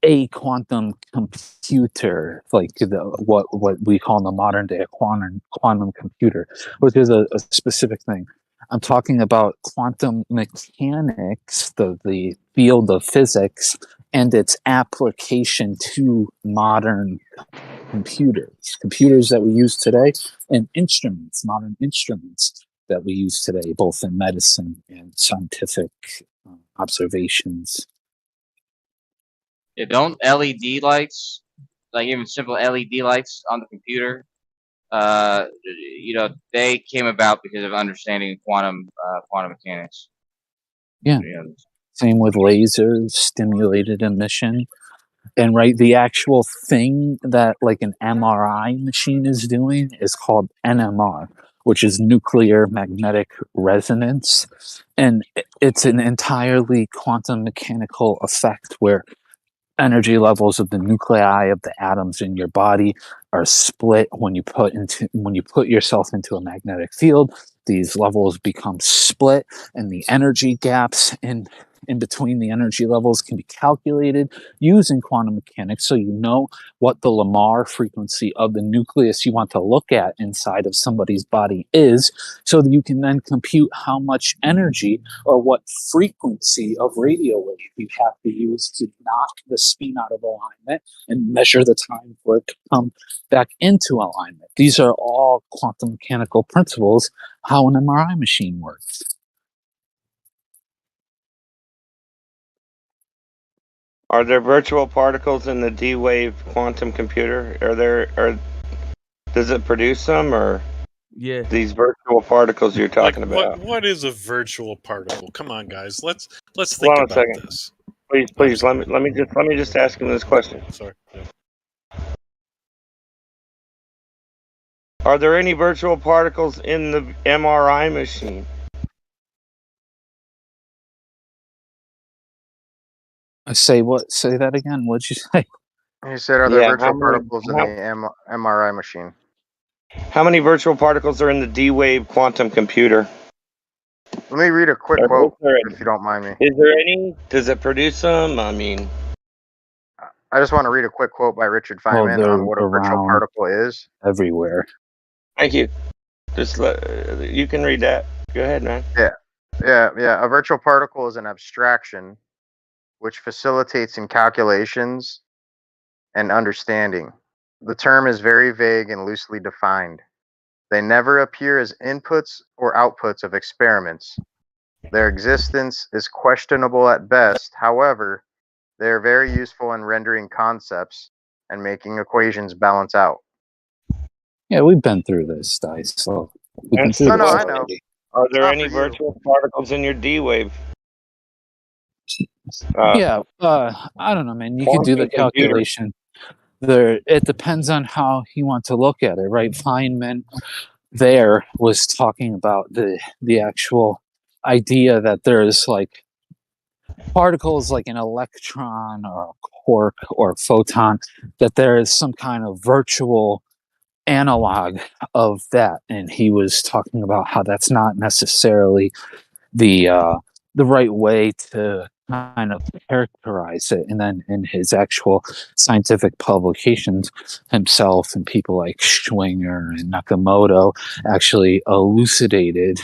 a quantum computer, like what we call in the modern day a quantum computer, which is a specific thing. I'm talking about quantum mechanics, the field of physics, and its application to modern computers that we use today, and modern instruments that we use today, both in medicine and scientific observations. Yeah, don't LED lights, like even simple LED lights on the computer, they came about because of understanding quantum mechanics. Yeah. Same with lasers, stimulated emission. And right, the actual thing that like an MRI machine is doing is called NMR, which is nuclear magnetic resonance. And it's an entirely quantum mechanical effect where energy levels of the nuclei of the atoms in your body are split when you put yourself into a magnetic field. These levels become split, and the energy gaps in between the energy levels can be calculated using quantum mechanics, so you know what the Lamar frequency of the nucleus you want to look at inside of somebody's body is, so that you can then compute how much energy or what frequency of radio wave you have to use to knock the spin out of alignment and measure the time for it to come back into alignment. These are all quantum mechanical principles, how an MRI machine works. Are there virtual particles in the D-wave quantum computer? Does it produce them, or Yeah, these virtual particles you're talking about? What is a virtual particle? Come on, guys. Let's Hold think on a about second. this. Please, let me just ask him this question. Sorry. Yeah. Are there any virtual particles in the MRI machine? Say that again. What'd you say? He said, "Are there virtual particles in the MRI machine?" How many virtual particles are in the D-wave quantum computer? Let me read a quick quote, if you don't mind me. Is there any? Does it produce them? I mean, I just want to read a quick quote by Richard Feynman on what a virtual particle is. Everywhere. Thank you. You can read that. Go ahead, man. Yeah. A virtual particle is an abstraction which facilitates in calculations and understanding. The term is very vague and loosely defined. They never appear as inputs or outputs of experiments. Their existence is questionable at best. However, they are very useful in rendering concepts and making equations balance out. Yeah, we've been through this, Dice. So we can do this. I know. Are there any virtual particles in your D-wave? I don't know, man. You could do the calculation. It depends on how you want to look at it, right? Feynman there was talking about the actual idea that there's like particles like an electron or a quark or a photon, that there is some kind of virtual analog of that, and he was talking about how that's not necessarily the right way to kind of characterize it. And then in his actual scientific publications, himself and people like Schwinger and Nakamoto actually elucidated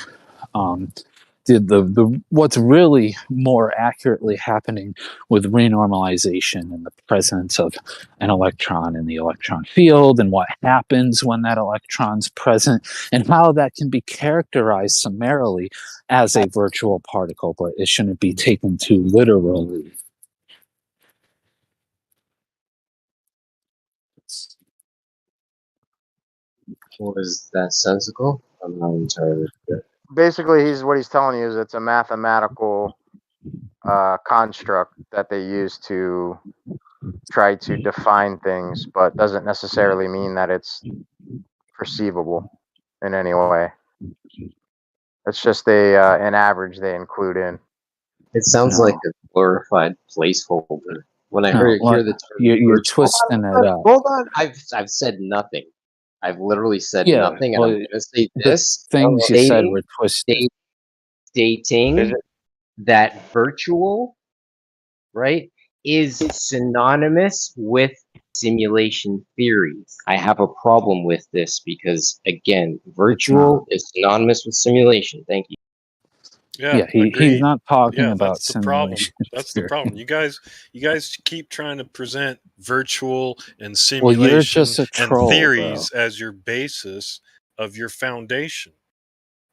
the what's really more accurately happening with renormalization and the presence of an electron in the electron field, and what happens when that electron's present, and how that can be characterized summarily as a virtual particle, but it shouldn't be taken too literally. Was that sensical? I'm not entirely sure. Basically, what he's telling you is it's a mathematical construct that they use to try to define things, but doesn't necessarily mean that it's perceivable in any way. It's just an average they include in. It sounds like a glorified placeholder. When I hear the term, you're twisting it up. Hold on, I've said nothing. I've literally said nothing, and I'm going to say this. Things you said were twisted. Stating that virtual, right, is synonymous with simulation theory. I have a problem with this because, again, virtual is synonymous with simulation. Thank you. Yeah, he's not talking yeah, about that's the problem. simulation. That's the problem. You guys keep trying to present virtual and Well, you're simulation just a and troll, theories bro. as your basis of your foundation.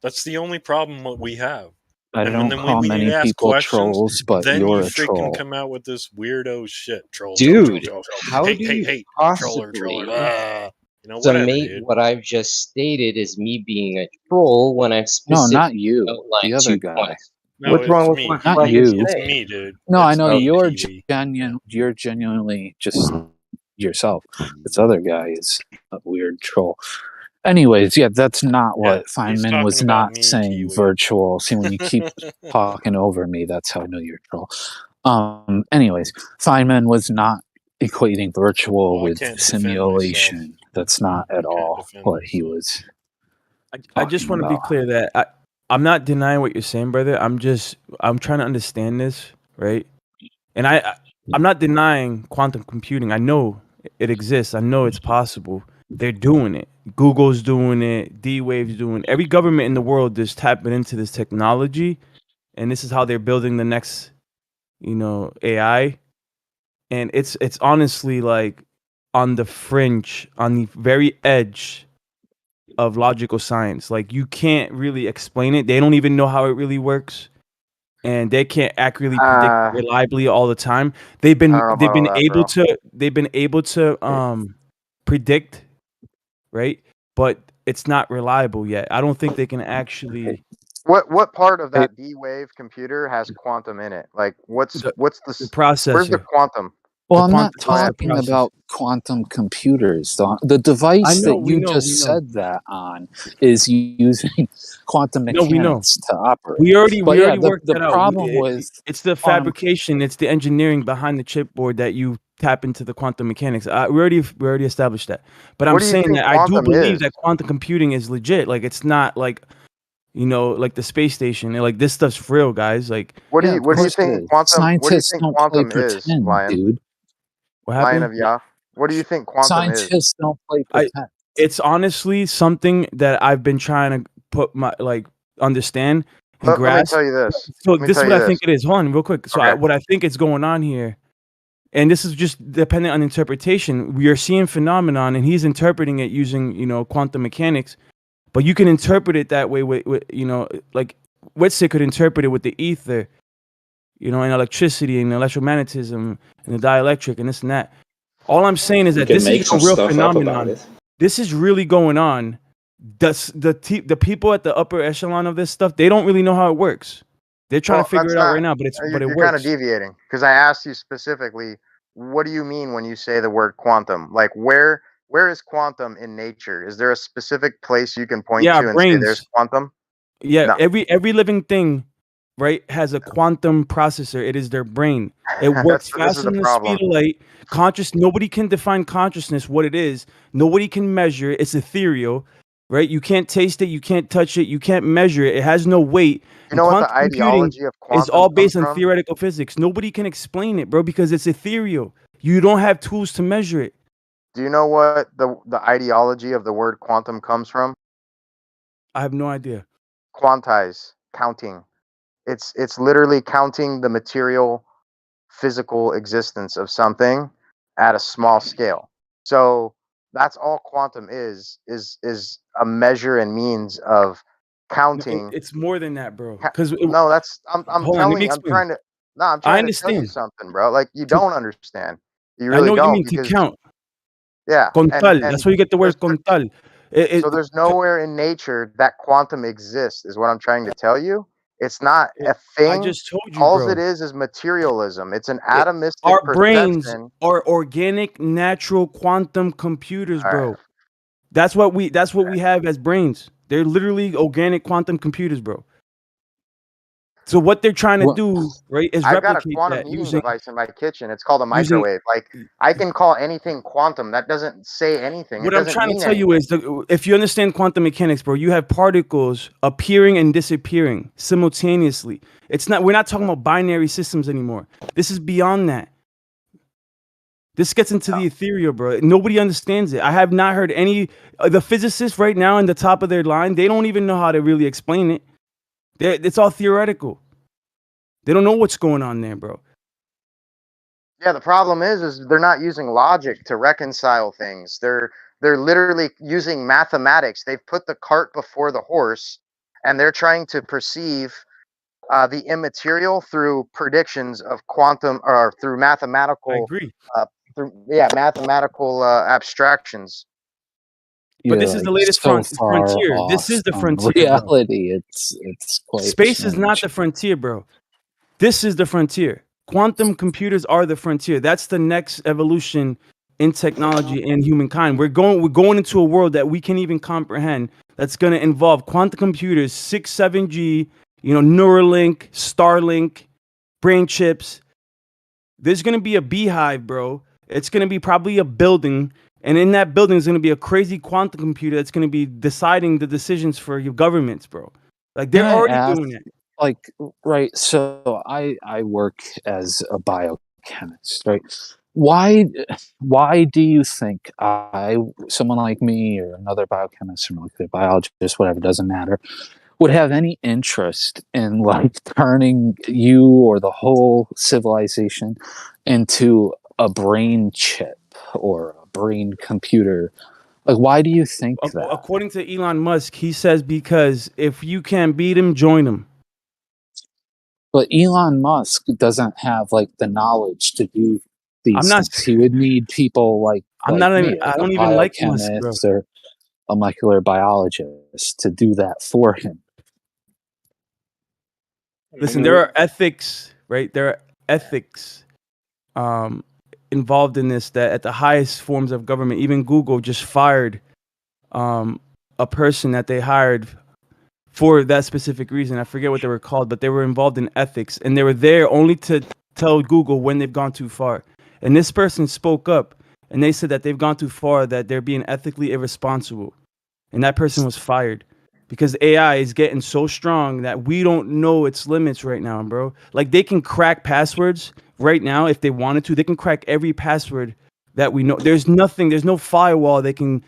That's the only problem what we have. I And don't then call we need many to ask people questions, trolls, but then you you're a freaking troll. come out with this weirdo shit. Troll. Dude, how Hey, do hey, you hey, troller. possibly Whatever, summate dude. what I've just stated as me being a troll when I've No, not specifically you. outlined The other 2 guy. points? No, What's wrong with me, what Not I just you. It's said? me, dude. No, I It's know me, you're Kiwi. You're genuinely just yourself. This other guy is a weird troll. Anyways, yeah, that's not what Feynman was talking about not me, saying. Kiwi. Virtual. See, when you keep talking over me, that's how I know you're a troll. Anyways, Feynman was not equating virtual with can't defend simulation. That's not at all defend what he was. I just want to be about. clear that I'm not denying what you're saying, brother. I'm trying to understand this, right? And I'm not denying quantum computing. I know it exists. I know it's possible. They're doing it. Google's doing it. D-Wave's doing it. Every government in the world is tapping into this technology, and this is how they're building the next, AI. And it's honestly like on the fringe, on the very edge of logical science. Like you can't really explain it. They don't even know how it really works, and they can't accurately predict reliably all the time. They've been able to predict, right? But it's not reliable yet. I don't think they can actually. What part of that D-Wave computer has quantum in it? Like what's the where's the processor? quantum? Well, I'm not talking about quantum computers. The device that you just said that on is using quantum mechanics to operate. We already the, worked the that out. problem with It's the fabrication, it's the engineering behind the chipboard that you tap into the quantum mechanics. We already established that. But I'm saying that I do believe that quantum computing is legit. Like it's not like like the space station. Like this stuff's real, guys. Like what do you think quantum? Scientists what do you think don't play quantum is, pretend, Lion? dude. What Lion happened? of Yah. What do you think quantum is? Scientists don't play pretend. It's honestly something that I've been trying to put my understand and grasp. Let me tell you this. So this is what I think it is. Hold on, real quick. So what I think is going on here, and this is just dependent on interpretation. We are seeing phenomenon, and he's interpreting it using quantum mechanics, but you can interpret it that way with like Witzik could interpret it with the ether, and electricity and electromagnetism and the dielectric and this and that. All I'm saying is that this is a real phenomenon. This is really going on. The people at the upper echelon of this stuff, they don't really know how it works. They're trying to figure it out right now, but it you're works. kind of deviating because I asked you specifically, what do you mean when you say the word quantum? Like where is quantum in nature? Is there a specific place you can point to and say there's quantum? Yeah, no. every living thing, right, has a quantum processor. It is their brain. It works faster than the speed of light. Nobody can define consciousness, what it is. Nobody can measure it. It's ethereal, right? You can't taste it. You can't touch it. You can't measure it. It has no weight. You know what the ideology of quantum is all based on theoretical physics. Nobody can explain it, bro, because it's ethereal. You don't have tools to measure it. Do you know what the ideology of the word quantum comes from? I have no idea. Quantize, counting. It's literally counting the material physical existence of something at a small scale. So that's all quantum is a measure and means of counting. No, it's more than that, bro. Because I'm trying to tell you something, bro. Like you don't understand. You really don't. I know you mean to count. Yeah. Contal. That's where you get the word contal. So there's nowhere in nature that quantum exists, is what I'm trying to tell you. It's not a thing. I just told you, all bro. it is materialism. It's an atomistic Our perception. brains are organic, natural quantum computers, bro. That's what we have as brains. They're literally organic quantum computers, bro. So what they're trying to do, right, is I've got a replicate quantum that heating using device in my kitchen. It's called a microwave. Like I can call anything quantum. That doesn't say anything. What I'm trying to tell you is, if you understand quantum mechanics, bro, you have particles appearing and disappearing simultaneously. We're not talking about binary systems anymore. This is beyond that. This gets into the ethereal, bro. Nobody understands it. I have not heard any the physicists right now in the top of their line. They don't even know how to really explain it. It's all theoretical. They don't know what's going on there, bro. Yeah, the problem is they're not using logic to reconcile things. They're literally using mathematics. They've put the cart before the horse, and they're trying to perceive the immaterial through predictions of quantum or through mathematical. I agree. Mathematical abstractions. But this is the latest frontier. This is the frontier. Reality, it's quite space strange. is not the frontier, bro. This is the frontier. Quantum computers are the frontier. That's the next evolution in technology and humankind. We're going into a world that we can't even comprehend. That's going to involve quantum computers, 6, 7G, Neuralink, Starlink, brain chips. There's going to be a beehive, bro. It's going to be probably a building. And in that building is going to be a crazy quantum computer that's going to be deciding the decisions for your governments, bro. Like, they're already doing it. Like, right, so I work as a biochemist, right? Why do you think someone like me or another biochemist or molecular biologist, whatever, doesn't matter, would have any interest in like turning you or the whole civilization into a brain chip or a brain computer? Like, why do you think that? According to Elon Musk, he says because if you can't beat him, join him. But Elon Musk doesn't have like the knowledge to do these things. He would need people like I don't even like Musk, bro. or a molecular biologist to do that for him. Listen, there are ethics, right? There are ethics involved in this that at the highest forms of government, even Google just fired a person that they hired for that specific reason. I forget what they were called, but they were involved in ethics, and they were there only to tell Google when they've gone too far. And this person spoke up, and they said that they've gone too far, that they're being ethically irresponsible. And that person was fired because AI is getting so strong that we don't know its limits right now, bro. Like, they can crack passwords right now if they wanted to. They can crack every password that we know. There's no firewall that can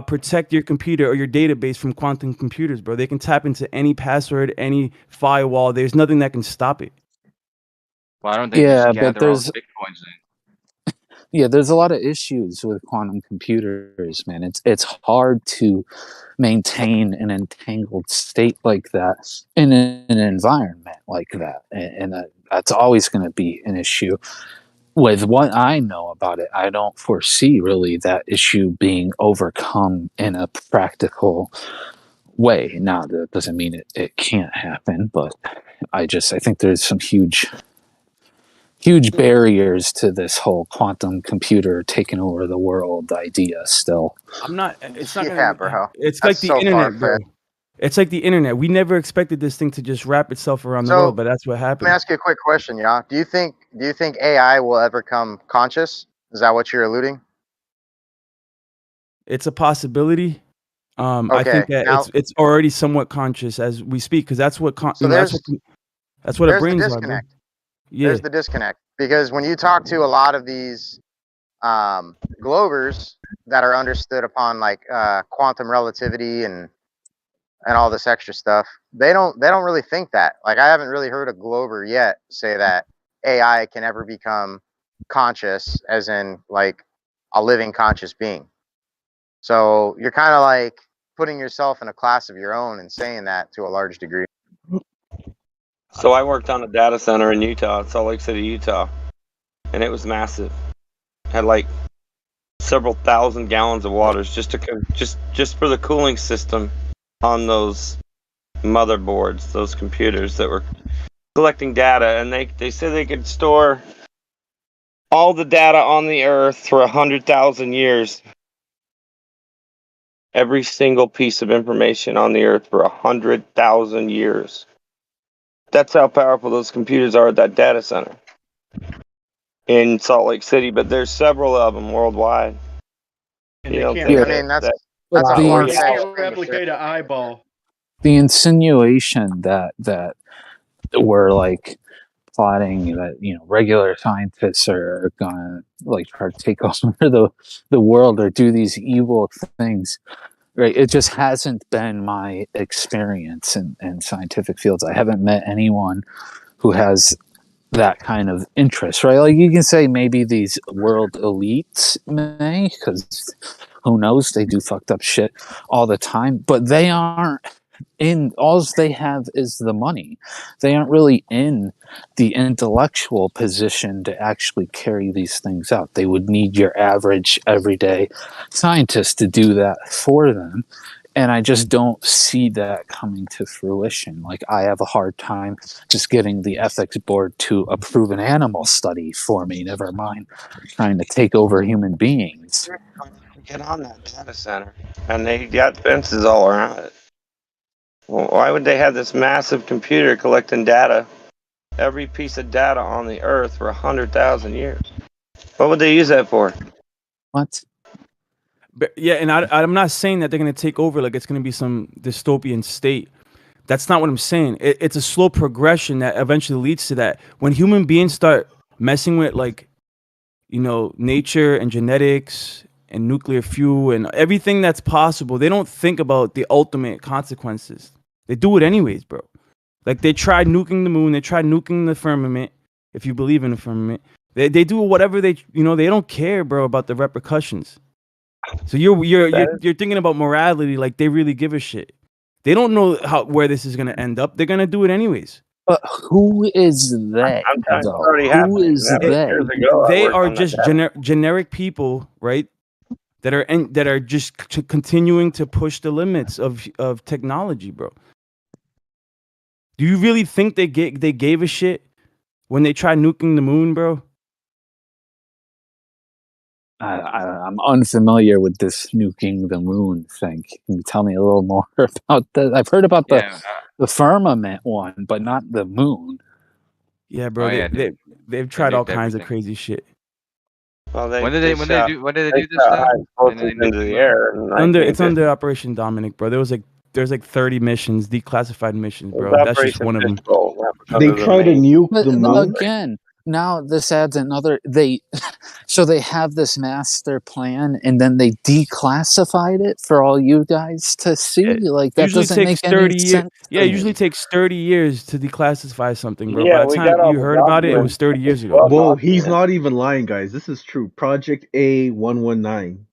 protect your computer or your database from quantum computers, bro. They can tap into any password, any firewall. There's nothing that can stop it. Why don't they just gather all the bitcoins in? Yeah, there's a lot of issues with quantum computers, man. It's hard to maintain an entangled state like that in an environment like that, and that's always going to be an issue. With what I know about it, I don't foresee really that issue being overcome in a practical way. Now, that doesn't mean it can't happen, but I think there's some huge barriers to this whole quantum computer taking over the world idea still. It's not Yeah, bro. It's like the internet, bro. It's like the internet. We never expected this thing to just wrap itself around the world, but that's what happened. Let me ask you a quick question, y'all. Do you think AI will ever become conscious? Is that what you're alluding? It's a possibility. I think that it's already somewhat conscious as we speak, because that's what that's what our brains are. Bro. Yeah. There's the disconnect, because when you talk to a lot of these Glovers that are understood upon like quantum relativity and all this extra stuff, they don't really think that. Like, I haven't really heard a Glover yet say that AI can ever become conscious, as in like a living conscious being. So you're kind of like putting yourself in a class of your own and saying that to a large degree. So I worked on a data center in Utah, Salt Lake City, Utah, and it was massive. Had like several thousand gallons of water just for the cooling system on those motherboards, those computers that were collecting data, and they said they could store all the data on the Earth for 100,000 years. Every single piece of information on the Earth for 100,000 years. That's how powerful those computers are at that data center in Salt Lake City, but there's several of them worldwide. And they can't, they can't replicate an eyeball. The insinuation that we're like plotting that regular scientists are gonna like try to take over the world or do these evil things, Right. It just hasn't been my experience in scientific fields. I haven't met anyone who has that kind of interest, right? Like you can say maybe these world elites may, because who knows, they do fucked up shit all the time, but they aren't in, all they have is the money. They aren't really in the intellectual position to actually carry these things out. They would need your average everyday scientist to do that for them. And I just don't see that coming to fruition. Like, I have a hard time just getting the ethics board to approve an animal study for me, never mind trying to take over human beings. Get on that data center, and they got fences all around it. Well, why would they have this massive computer collecting data, every piece of data on the Earth for 100,000 years? What would they use that for? What? But yeah, and I'm not saying that they're going to take over like it's going to be some dystopian state. That's not what I'm saying. It's a slow progression that eventually leads to that. When human beings start messing with, like, you know, nature and genetics and nuclear fuel and everything that's possible, they don't think about the ultimate consequences. They do it anyways, bro. Like, they tried nuking the moon. They tried nuking the firmament, if you believe in the firmament. They do whatever they, you know, they don't care, bro, about the repercussions. So you're thinking about morality like they really give a shit. They don't know where this is gonna end up. They're gonna do it anyways. But who is they? I'm telling you, it's Though? already Who happening. is That was they? years ago. They are just generic people, right? That are just continuing to push the limits of technology, bro. Do you really think they gave a shit when they tried nuking the moon, bro? I'm unfamiliar with this nuking the moon thing. Can you tell me a little more about that? I've heard about the firmament one, but not the moon. Yeah, bro. They've tried all kinds of crazy shit. Well, When did they do this shot stuff? high explosives into the air. It's under Operation Dominic, bro. There's like 30 missions, declassified missions, bro. That's just one of them. They try to nuke the moon. Again, now this adds another. So they have this master plan, and then they declassified it for all you guys to see. Like, that Usually doesn't make takes 30 any years. sense. Yeah, it usually takes 30 years to declassify something, bro. Yeah, By the we time got all you the heard about it, it was documents. 30 years ago. Whoa, he's not even lying, guys. This is true. Project A119,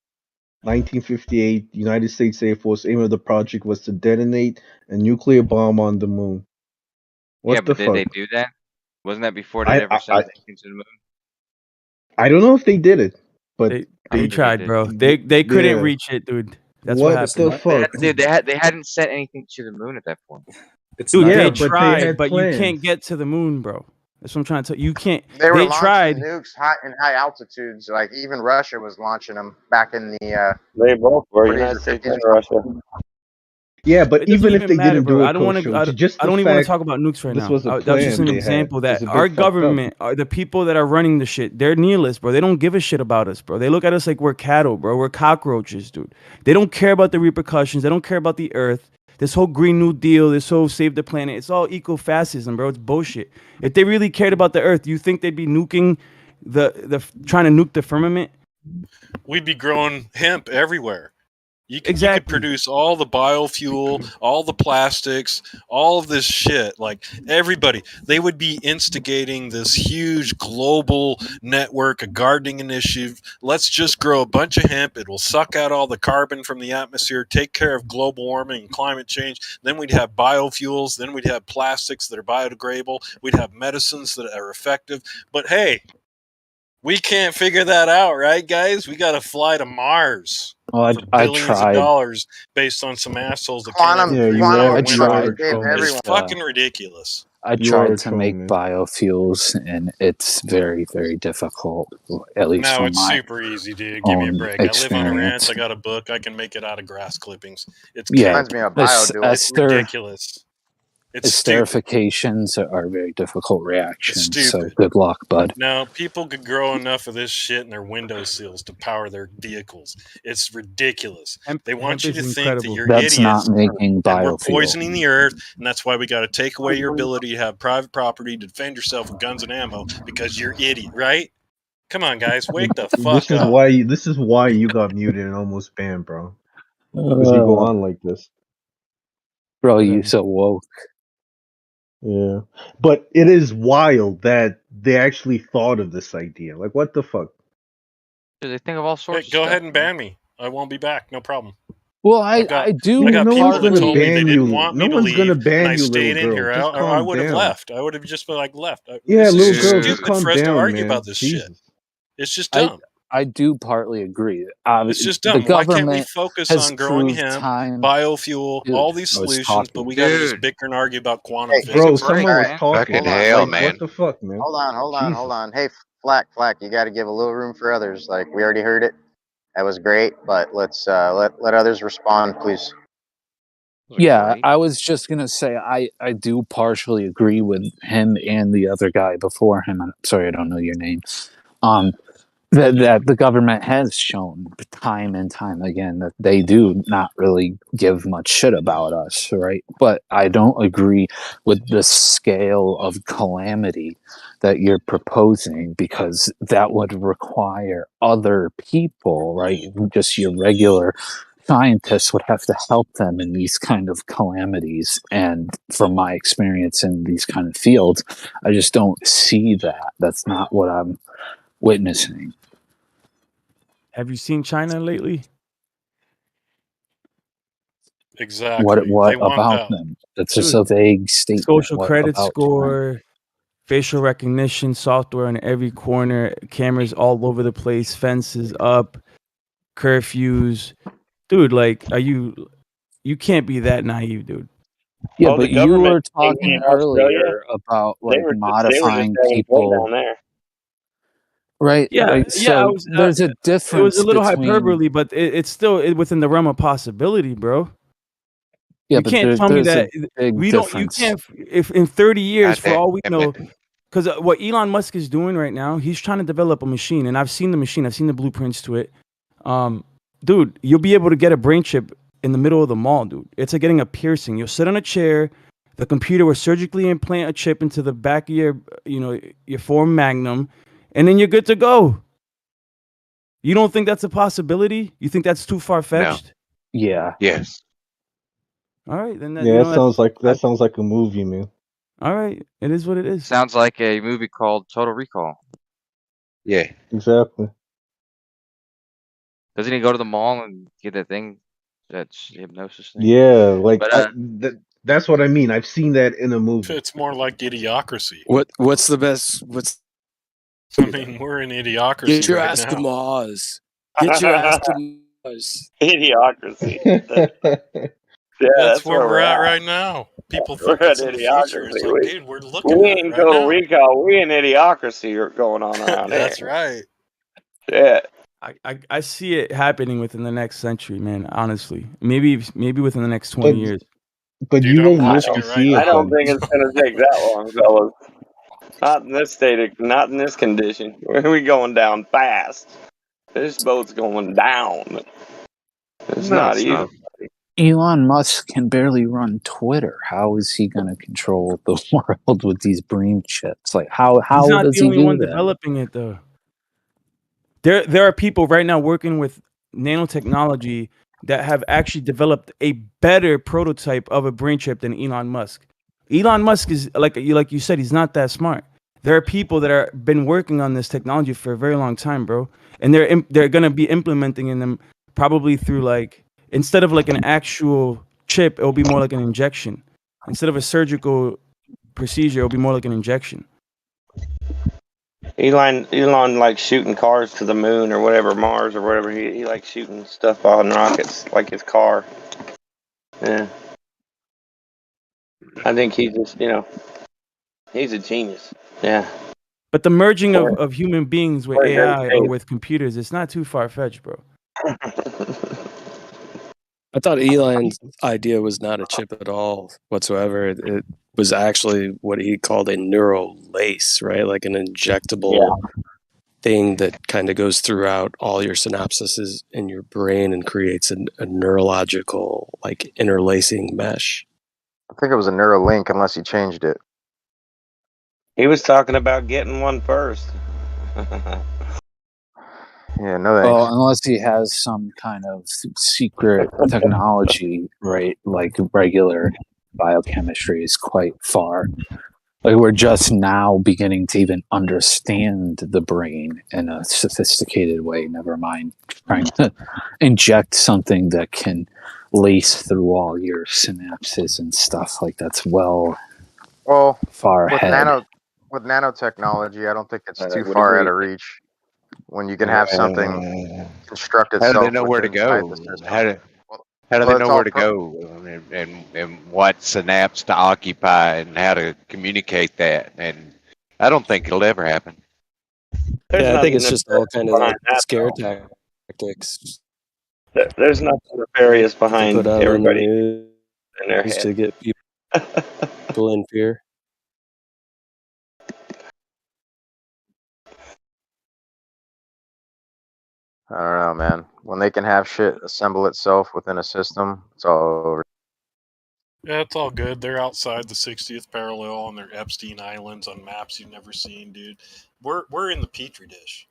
1958, United States Air Force. Aim of the project was to detonate a nuclear bomb on the moon. What the but did fuck? they do that? Wasn't that before they ever sent anything to the moon? I don't know if they did it, but They tried, bro. They couldn't reach it, dude. That's what happened. the fuck? They hadn't sent anything to the moon at that point. Dude, Yeah, they but they tried, had but you plans. can't get to the moon, bro. That's what I'm trying to tell you. You can't. They were They launching tried. nukes in high altitudes. Like, even Russia was launching them back in the. They both were, 40s or United States 50s. and Russia. Yeah, but It doesn't even if they matter, didn't bro. do it, I don't want Kosho, to. just I the don't even want to fact talk about nukes right this now. was a That was just plan an they had example is that a bit our fucked up. government, the people that are running the shit, they're nihilists, bro. They don't give a shit about us, bro. They look at us like we're cattle, bro. We're cockroaches, dude. They don't care about the repercussions. They don't care about the earth. This whole Green New Deal, this whole save the planet, it's all eco-fascism, bro. It's bullshit. If they really cared about the earth, you think they'd be nuking trying to nuke the firmament? We'd be growing hemp everywhere. You could Exactly. produce all the biofuel, all the plastics, all of this shit. Like, everybody, they would be instigating this huge global network, a gardening initiative. Let's just grow a bunch of hemp. It will suck out all the carbon from the atmosphere, take care of global warming and climate change. Then we'd have biofuels. Then we'd have plastics that are biodegradable. We'd have medicines that are effective. But hey, we can't figure that out, right, guys? We got to fly to Mars. Well, For I billions of tried. dollars based on some assholes that Quantum- can't you quantum are I exposure tried. gave everyone. It's fucking ridiculous. I You are tried a to troll, make man. biofuels, and it's very, very difficult. At least No, from it's my super easy, dude. Give me a own break. I live on a ranch. experience. I got a book. I can make it out of grass clippings. It's Yeah, Reminds me of es- biodual. It's ridiculous. It's stupid. esterifications are very difficult reactions. So stupid. good luck, bud. No, people could grow enough of this shit in their window sills to power their vehicles. It's ridiculous. They want you hemp to is think that incredible. you're That's idiots not making and we're biofuel. poisoning the earth, and that's why we got to take away your ability to have private property to defend yourself with guns and ammo because you're idiot, right? Come on, guys, wake the fuck This is up. why you got muted and almost banned, bro. Because you go on like this. Bro, you so woke. Yeah. But it is wild that they actually thought of this idea. Like, what the fuck? They think of all Hey, sorts. go of ahead stuff, and man. ban me. I won't be back. No problem. Well, I got No people one's that gonna told me they ban didn't you. want No me to one's gonna leave, and ban I you, little stayed in girl. here. Just I calm would have down. left. I would have just left. Yeah, This is little just girl, just stupid calm for us to down, argue man. about this shit. Jesus. It's just dumb. I do partly agree. It's just The dumb. Why can't we government focus has on growing proved hemp, time. biofuel, Dude, all these I was solutions, but talking. we got to just bicker and argue about quantum Hey, physics? Bro, someone was man. talking. Fucking Hold on, hell, hold Like, on. man. what the fuck, man? Hold on, Jesus. Hey, Flack, you got to give a little room for others. Like we already heard it. That was great, but let's let others respond, please. Yeah, I was just gonna say I do partially agree with him and the other guy before him. I'm sorry, I don't know your name. That the government has shown time and time again that they do not really give much shit about us, right? But I don't agree with the scale of calamity that you're proposing, because that would require other people, right? Just your regular scientists would have to help them in these kind of calamities. And from my experience in these kind of fields, I just don't see that. That's not what I'm witnessing. Have you seen China lately? Exactly. What They want about that. them? That's just a vague statement. Social What credit about score, facial recognition software in every corner, cameras all over the place, fences up, curfews. Dude, like, you can't be that naive, dude. Yeah, Oh, the but you government were in talking Australia, earlier about they like were just modifying having fun people, down there. right? Yeah, Right. yeah. So there's a It was difference a little between hyperbole, but it's still within the realm of possibility, bro. yeah, You but can't tell me there's a that big we don't. You difference. can't. If in 30 years, God for all we damn know, it. because what Elon Musk is doing right now, he's trying to develop a machine, and I've seen the machine. I've seen the blueprints to it. Dude, you'll be able to get a brain chip in the middle of the mall, dude. It's like getting a piercing. You'll sit on a chair. The computer will surgically implant a chip into the back of your forearm magnum, and then you're good to go. You don't think that's a possibility? You think that's too far fetched? Yeah. Yes. All right, then Yeah, that sounds like a movie, man. all right. It is what it is. Sounds like a movie called Total Recall. Yeah. Exactly. Doesn't he go to the mall and get that thing, that hypnosis thing? Yeah, like But that's what I mean. I've seen that in a movie. It's more like idiocracy. What's the best? What's I mean, we're in idiocracy get your right ass to now. Mars. Get your ass to Mars. Idiocracy. Yeah, That's that's where where we're we're at at. right now. People We're think at it's in the future. It's idiocracy. like, dude, we're looking We at it ain't right total now. recall. We in idiocracy going on around here. That's right. Yeah. I see it happening within the next century, man. Honestly, maybe within the next 20 years. But Dude, you I'm won't live watching to it right see I it now. don't then. think it's gonna take that long, fellas. Not in this not in this condition. We going down fast. This boat's going down. It's No, not it's easy. not. Elon Musk can barely run Twitter. How is he going to control the world with these brain chips? Like, how He's not does the he only do one that? developing it, though. There are people right now working with nanotechnology that have actually developed a better prototype of a brain chip than Elon Musk. Elon Musk is like you said, he's not that smart. There are people that are been working on this technology for a very long time, bro, and they're gonna be implementing in them probably through like, instead of like an actual chip, it'll be more like an injection. Instead of a surgical procedure, it'll be more like an injection. Elon likes shooting cars to the moon or whatever, Mars or whatever. He likes shooting stuff on rockets like his car. Yeah. I think he's just, he's a genius. Yeah. But the merging of human beings with AI or with computers, it's not too far fetched, bro. I thought Elon's idea was not a chip at all whatsoever. It was actually what he called a neural lace, right? Like an injectable thing that kind of goes throughout all your synapses in your brain and creates a neurological, like, interlacing mesh. I think it was a Neuralink, unless he changed it. He was talking about getting one first. Yeah, no Well, thanks. unless he has some kind of secret technology, right? Like regular biochemistry is quite far. Like we're just now beginning to even understand the brain in a sophisticated way. Never mind trying to inject something that can lace through all your synapses and stuff like that's Well, far with ahead. nanotechnology, I don't think it's too would far out agree. of reach. When you can have something construct How do they itself know where to inside the go? system. How do they Well, it's know all where to go and what synapse to occupy and how to communicate that? And I don't think it'll ever happen. Yeah, I think it's nothing just all kind of like behind that, scare though. tactics There's nothing nefarious to behind put out on the everybody news in their head. to get people in fear. I don't know, man. When they can have shit assemble itself within a system, it's all over. Yeah, it's all good. They're outside the 60th parallel on their Epstein Islands on maps you've never seen, dude. We're in the petri dish.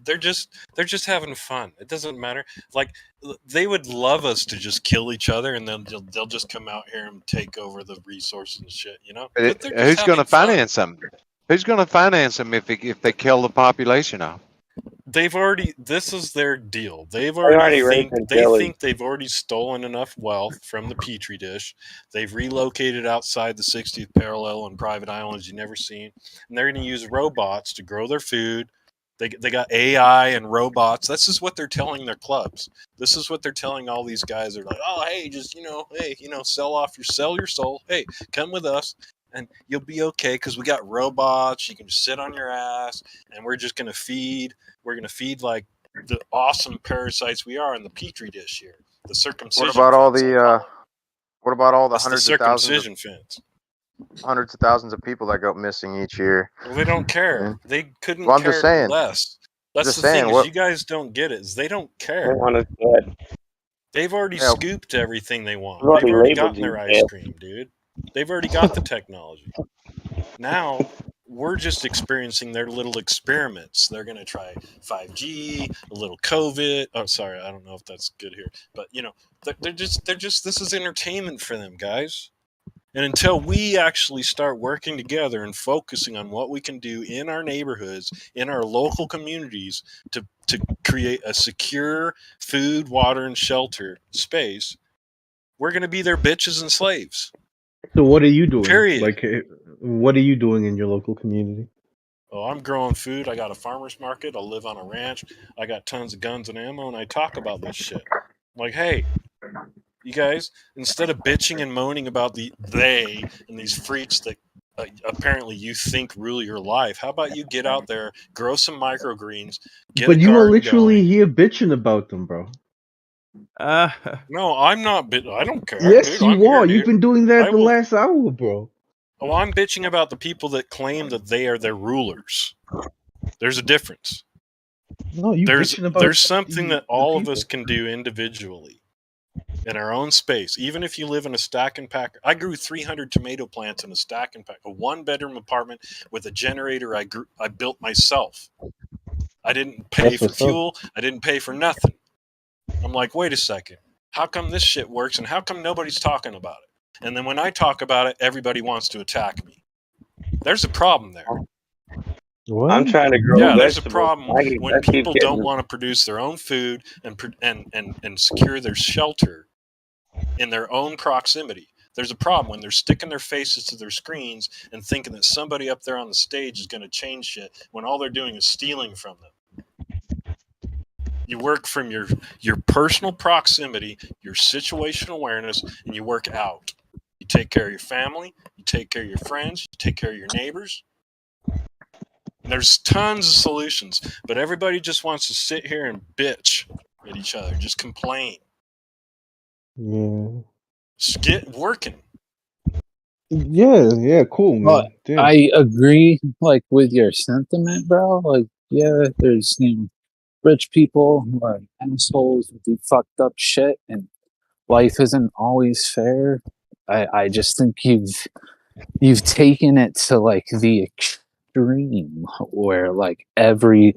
They're just having fun. It doesn't matter. Like they would love us to just kill each other, and then they'll just come out here and take over the resources and shit. You know, but they're just Who's going to having fun. finance them? Who's going to finance them if they kill the population off? They've already. This is their deal. They've already already raped think and they killed. think they've already stolen enough wealth from the petri dish. They've relocated outside the 60th parallel on private islands you've never seen, and they're going to use robots to grow their food. They got AI and robots. This is what they're telling their clubs. This is what they're telling all these guys. They're like, oh, hey, just sell your soul. Hey, come with us, and you'll be okay because we got robots. You can just sit on your ass, and we're just gonna feed. We're gonna feed like the awesome parasites we are in the petri dish here. The circumcision. What about all fins, the what about all the That's the hundreds of thousands circumcision of fins? hundreds of thousands of people that go missing each year? Well, they don't care. Yeah. They couldn't Well, I'm just care saying. less. That's Just the thing saying. is What? you guys don't get it. Is they don't care. They want us dead. They've already Yeah. scooped everything they want. They've already They've already labeled gotten you their ice dead. cream, dude. They've already got the technology. Now we're just experiencing their little experiments. They're going to try 5G, a little COVID. Oh, sorry, I don't know if that's good here, but they're just this is entertainment for them, guys. And until we actually start working together and focusing on what we can do in our neighborhoods, in our local communities to create a secure food, water, and shelter space, we're going to be their bitches and slaves. So what are you doing? Period. Like, what are you doing in your local community? Oh, I'm growing food. I got a farmer's market. I live on a ranch. I got tons of guns and ammo, and I talk about this shit. Like, hey, you guys, instead of bitching and moaning about they and these freaks that apparently you think rule your life, how about you get out there, grow some microgreens, get But a you are garden literally going. here bitching about them, bro. No, I'm not. I don't care. Yes, Dude, you I'm here, are. dude. You've been doing that I the will. last hour, bro. Oh, I'm bitching about the people that claim that they are their rulers. There's a difference. No, you bitching about There's something that all of people. us can do individually in our own space. Even if you live in a stack and pack. I grew 300 tomato plants in a stack and pack, a 1-bedroom apartment with a generator I built myself. I didn't pay That's for what's up. fuel. I didn't pay for nothing. I'm like, wait a second. How come this shit works and how come nobody's talking about it? And then when I talk about it, everybody wants to attack me. There's a problem there. What? I'm trying to grow Yeah, there's a vegetables. problem when people don't want to produce their own food and secure their shelter in their own proximity. There's a problem when they're sticking their faces to their screens and thinking that somebody up there on the stage is going to change shit when all they're doing is stealing from them. You work from your personal proximity, your situational awareness, and you work out. You take care of your family, you take care of your friends, you take care of your neighbors. There's tons of solutions, but everybody just wants to sit here and bitch at each other, just complain. Yeah. Just get working. Yeah, cool, man. Well, Damn. I agree, like, with your sentiment, bro. Like, yeah, there's rich people who are assholes who do fucked up shit, and life isn't always fair. I just think you've taken it to like the extreme, where like every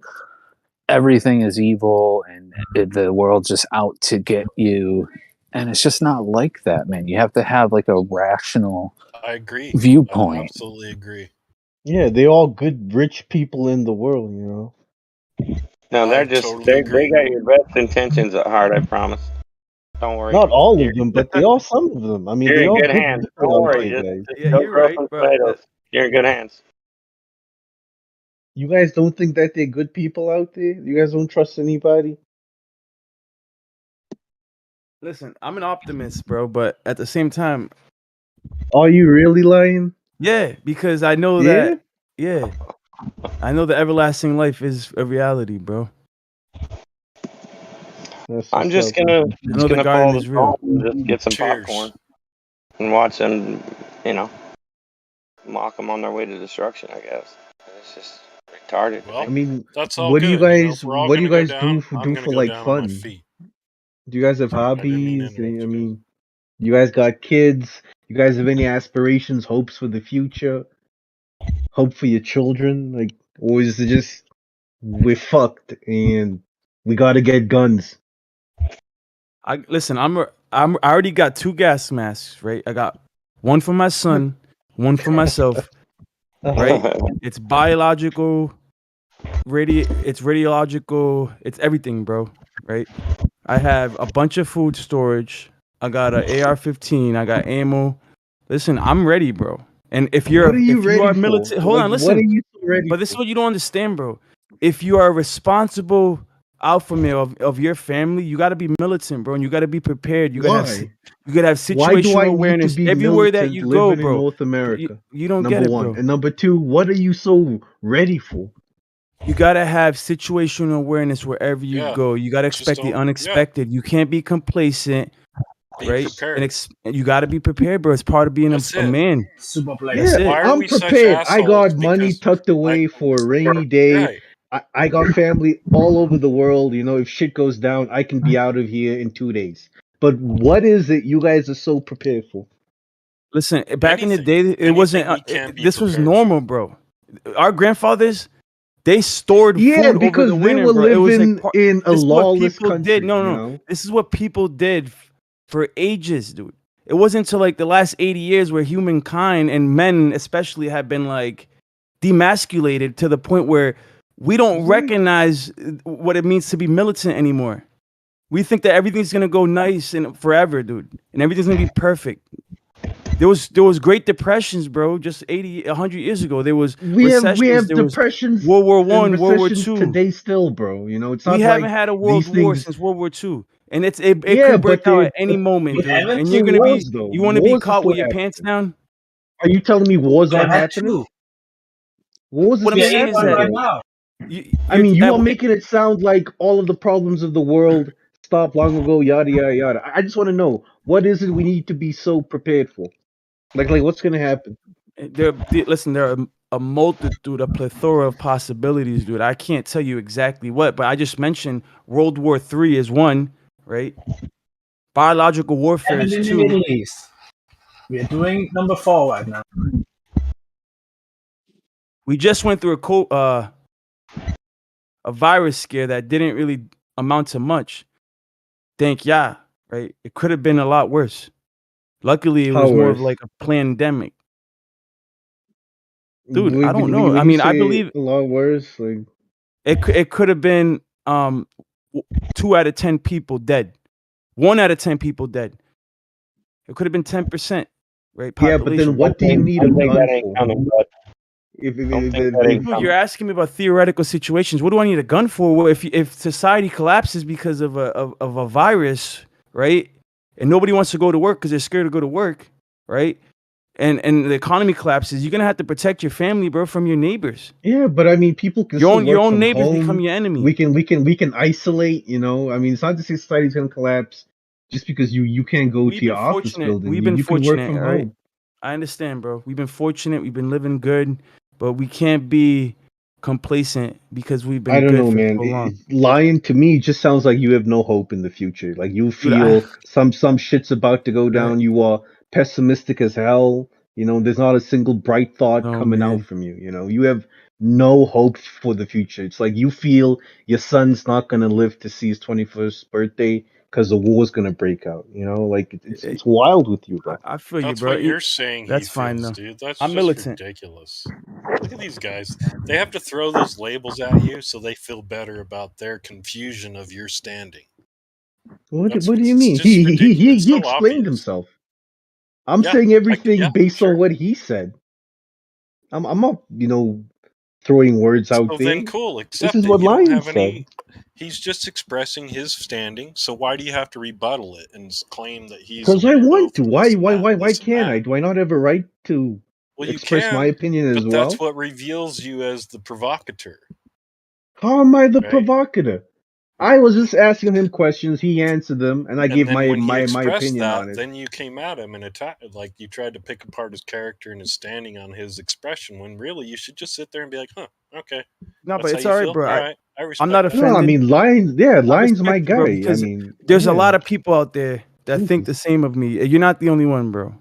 everything is evil and the world's just out to get you. And it's just not like that, man. You have to have like a rational viewpoint. I absolutely agree. Yeah, they're all good, rich people in the world, you know. No, they're just they got your best intentions at heart. I promise. Don't worry. Not all of them, but they are some of them. I mean, You're they in all good good hands. people Don't out worry. there, Just guys. go grow some tomatoes. You're in good hands. You guys don't think that they're good people out there? You guys don't trust anybody? Listen, I'm an optimist, bro, but at the same time, Are you really lying? yeah, because I know that. Yeah, I know the everlasting life is a reality, bro. I'm just gonna garden follow the is real. song and just get some popcorn and watch them, mock them on their way to destruction. I guess it's just retarded. Well, I mean, that's all what do you good. guys? If we're all What do you gonna guys go down, do I'm gonna for go like down on my fun? feet. Do you guys have I didn't mean to hobbies? interrupt I mean, you guys got kids. You guys have any aspirations, hopes for the future? Hope for your children? Like, or is it just we're fucked and we gotta get guns? I already got 2 gas masks, right? I got one for my son, one for myself, right? It's biological, it's radiological, it's everything, bro, right? I have a bunch of food storage. I got an AR-15. I got ammo. Listen, I'm ready, bro. And if you are military, hold on, listen. What are you ready but this is what you don't understand, bro. If you are a responsible alpha male of your family, you got to be militant, bro, and you got to be prepared. You got to have Why do I situational need awareness to be everywhere that militant you go, living in bro. North America? You don't number get it, one. bro. And number two, what are you so ready for? You gotta have situational awareness wherever you go. You gotta expect the unexpected. You can't be complacent, right? And you gotta be prepared, bro. It's part of being a man. Super player. That's it. I'm prepared. I got money tucked away for a rainy day. I got family all over the world. You know, if shit goes down, I can be out of here in 2 days. But what is it you guys are so prepared for? Listen, back in the day, it wasn't. This was normal, bro. Our grandfathers, they stored food over the winter, they were bro. It was living in a lawless country. No. This is what people did for ages, dude. It wasn't until like the last 80 years where humankind and men especially have been like demasculated to the point where we don't recognize what it means to be militant anymore. We think that everything's gonna go nice and forever, dude, and everything's gonna be perfect. There was Great Depressions, bro. Just 100 years ago, there was we have there depressions. World War I, and World War recessions II. today still, bro. You know, it's not we haven't had a world war since World War II, and it could break out at any moment, dude. And you're gonna be you want to be caught with your pants down. Are you telling me wars aren't happening? Wars what I'm saying is that I mean, you are making it sound like all of the problems of the world stopped long ago. Yada yada yada. I just want to know, what is it we need to be so prepared for? Like what's gonna happen? Listen, there are a multitude, a plethora of possibilities, dude. I can't tell you exactly what, but I just mentioned World War III is one, right? Biological warfare is two. Middle East. We are doing number 4 right now. We just went through a virus scare that didn't really amount to much. Thank Yah, right? It could have been a lot worse. Luckily, it was more of like a pandemic. Dude, I don't know. I mean, I believe a lot worse. Like it could have been 2 out of 10 people dead. 1 out of 10 people dead. It could have been 10%, right? Yeah, but then what do you need a gun for? Dude, you're asking me about theoretical situations. What do I need a gun for? Well, if society collapses because of a virus, right? And nobody wants to go to work because they're scared to go to work, right? And the economy collapses, you're gonna have to protect your family, bro, from your neighbors. Yeah, but I mean, people can your own neighbors become your enemy. We can isolate. You know, I mean, it's not to say society's gonna collapse just because you can't go to your office building. We've been you fortunate, can work from right? home. I understand, bro. We've been fortunate. We've been living good, but we can't be complacent because we've been. I don't good know, for man. so long. Lying to me just sounds like you have no hope in the future. Like you feel some shit's about to go down. You are pessimistic as hell. You know, there's not a single bright thought coming out from you. You know, you have no hope for the future. It's like you feel your son's not gonna live to see his 21st birthday because the war's gonna break out. You know, like it's wild with you, bro. I feel you, That's bro. what you're saying he That's fine feels, though. dude. That's I'm just militant. ridiculous. Look at these guys. They have to throw those labels at you so they feel better about their confusion of your standing. What do you mean? He explained himself. I'm saying everything based on what he said. I'm not, throwing words out So there. then cool, This accept is it. what You don't Lion have said. any. He's just expressing his standing. So why do you have to rebuttal it and claim that he's a Because I weirdo want to. for this and that, Why this and can't that? I? Do I not have a right to Well, you express my can, opinion as but that's well? what reveals you as the provocateur. How am I the Right? provocateur? I was just asking him questions. He answered them, and I And gave then when he my expressed opinion on that, it. then you came at him and attacked, like you tried to pick apart his character and his standing on his expression. When really you should just sit there and be like, "Huh, okay, No, that's but how it's you all right, feel. bro. All right, I I'm respect not that." offended. No, I mean, I Lion's my respect you, bro, guy. I because mean, there's a yeah. lot of people out there that think the same of me. You're not the only one, bro.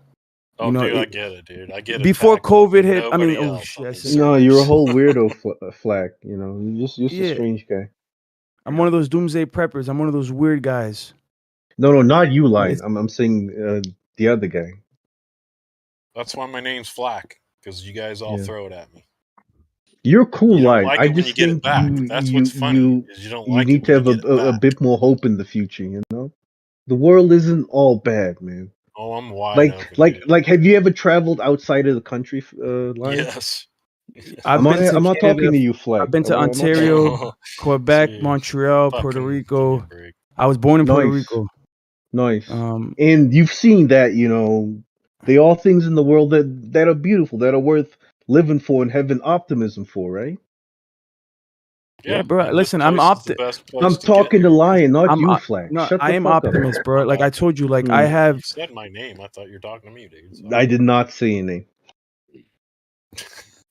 Oh, dude, I get it, dude. I get before attacked like COVID hit. I mean, nobody oh else shit, on I these said No, servers. you're a whole weirdo, Flack. You're just a Yeah. strange guy. I'm one of those doomsday preppers. I'm one of those weird guys. No, not you, Lion. I'm saying the other guy. That's why my name's Flack, because you guys all Yeah. throw it at me. You're cool, You don't Lion. like I it when you just get it think back. That's what's funny, is you don't like it need to when you have get it a back. bit more hope in the future. You know, the world isn't all bad, man. Oh, I'm wide open, dude. Like, have you ever traveled outside of the country, Lion? Yes. I've been to I'm not Canada. talking to you, Flack. I've been to I'm not talking- Ontario, Quebec, Jeez. Montreal, Puerto Fucking Rico. I was born in Puerto Rico. Nice. And you've seen that, they are things in the world that are beautiful, that are worth living for and having optimism for, right? Yeah, bro. and Listen, this I'm place is the best place I'm to talking get to here. Lion, not you, Flack. No, Shut I the am fuck optimist, up. bro. Like I told you, like I have. You said my name. I thought you were talking to me, dude. So. I did not say anything.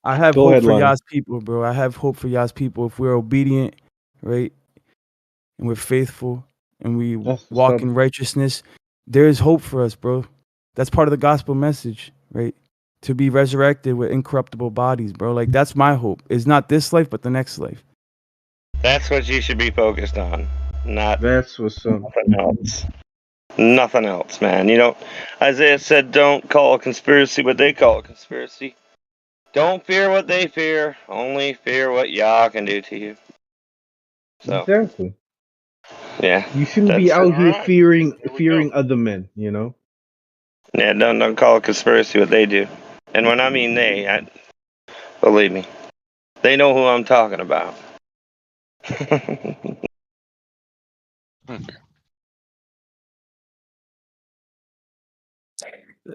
I have Go hope ahead, for Lion. y'all's people, bro. I have hope for y'all's people if we're obedient, right? And we're faithful and we walk in righteousness. There is hope for us, bro. That's part of the gospel message, right? To be resurrected with incorruptible bodies, bro. Like that's my hope. It's not this life, but the next life. That's what you should be focused on, not That's what's up. Nothing else. Nothing else, man. Isaiah said, "Don't call a conspiracy what they call a conspiracy. Don't fear what they fear. Only fear what Yah can do to you." So Exactly. yeah, You shouldn't be out here right. fearing other men, you know? Yeah, don't call a conspiracy what they do. And when I mean they, believe me, they know who I'm talking about.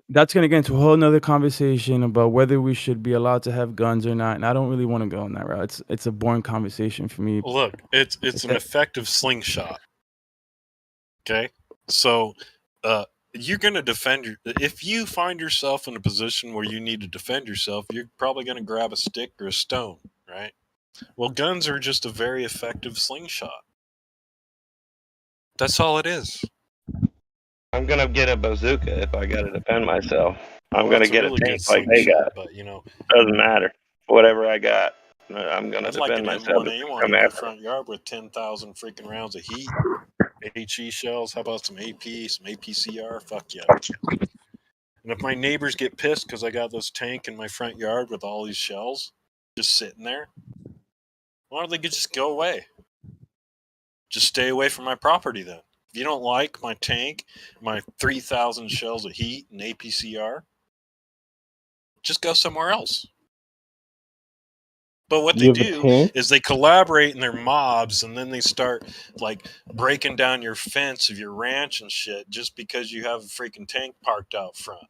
That's gonna get into a whole nother conversation about whether we should be allowed to have guns or not. And I don't really want to go on that route. It's a boring conversation for me. Look, it's an effective slingshot. Okay, so you're gonna defend if you find yourself in a position where you need to defend yourself, you're probably gonna grab a stick or a stone, right? Well, guns are just a very effective slingshot. That's all it is. I'm gonna get a bazooka if I gotta defend myself. I'm Well, gonna that's a get really a good tank like they slingshot, got. but Doesn't matter. Whatever I got, I'm gonna I'd like defend an myself. M1A1 Come in my after. front yard with 10,000 freaking rounds of heat. HE shells. How about some AP, some APCR? Fuck yeah. And if my neighbors get pissed because I got this tank in my front yard with all these shells just sitting there, why don't they just go away? Just stay away from my property then. If you don't like my tank, my 3,000 shells of heat and APCR, just go somewhere else. But what they You have a do tank? is they collaborate in their mobs, and then they start like breaking down your fence of your ranch and shit just because you have a freaking tank parked out front.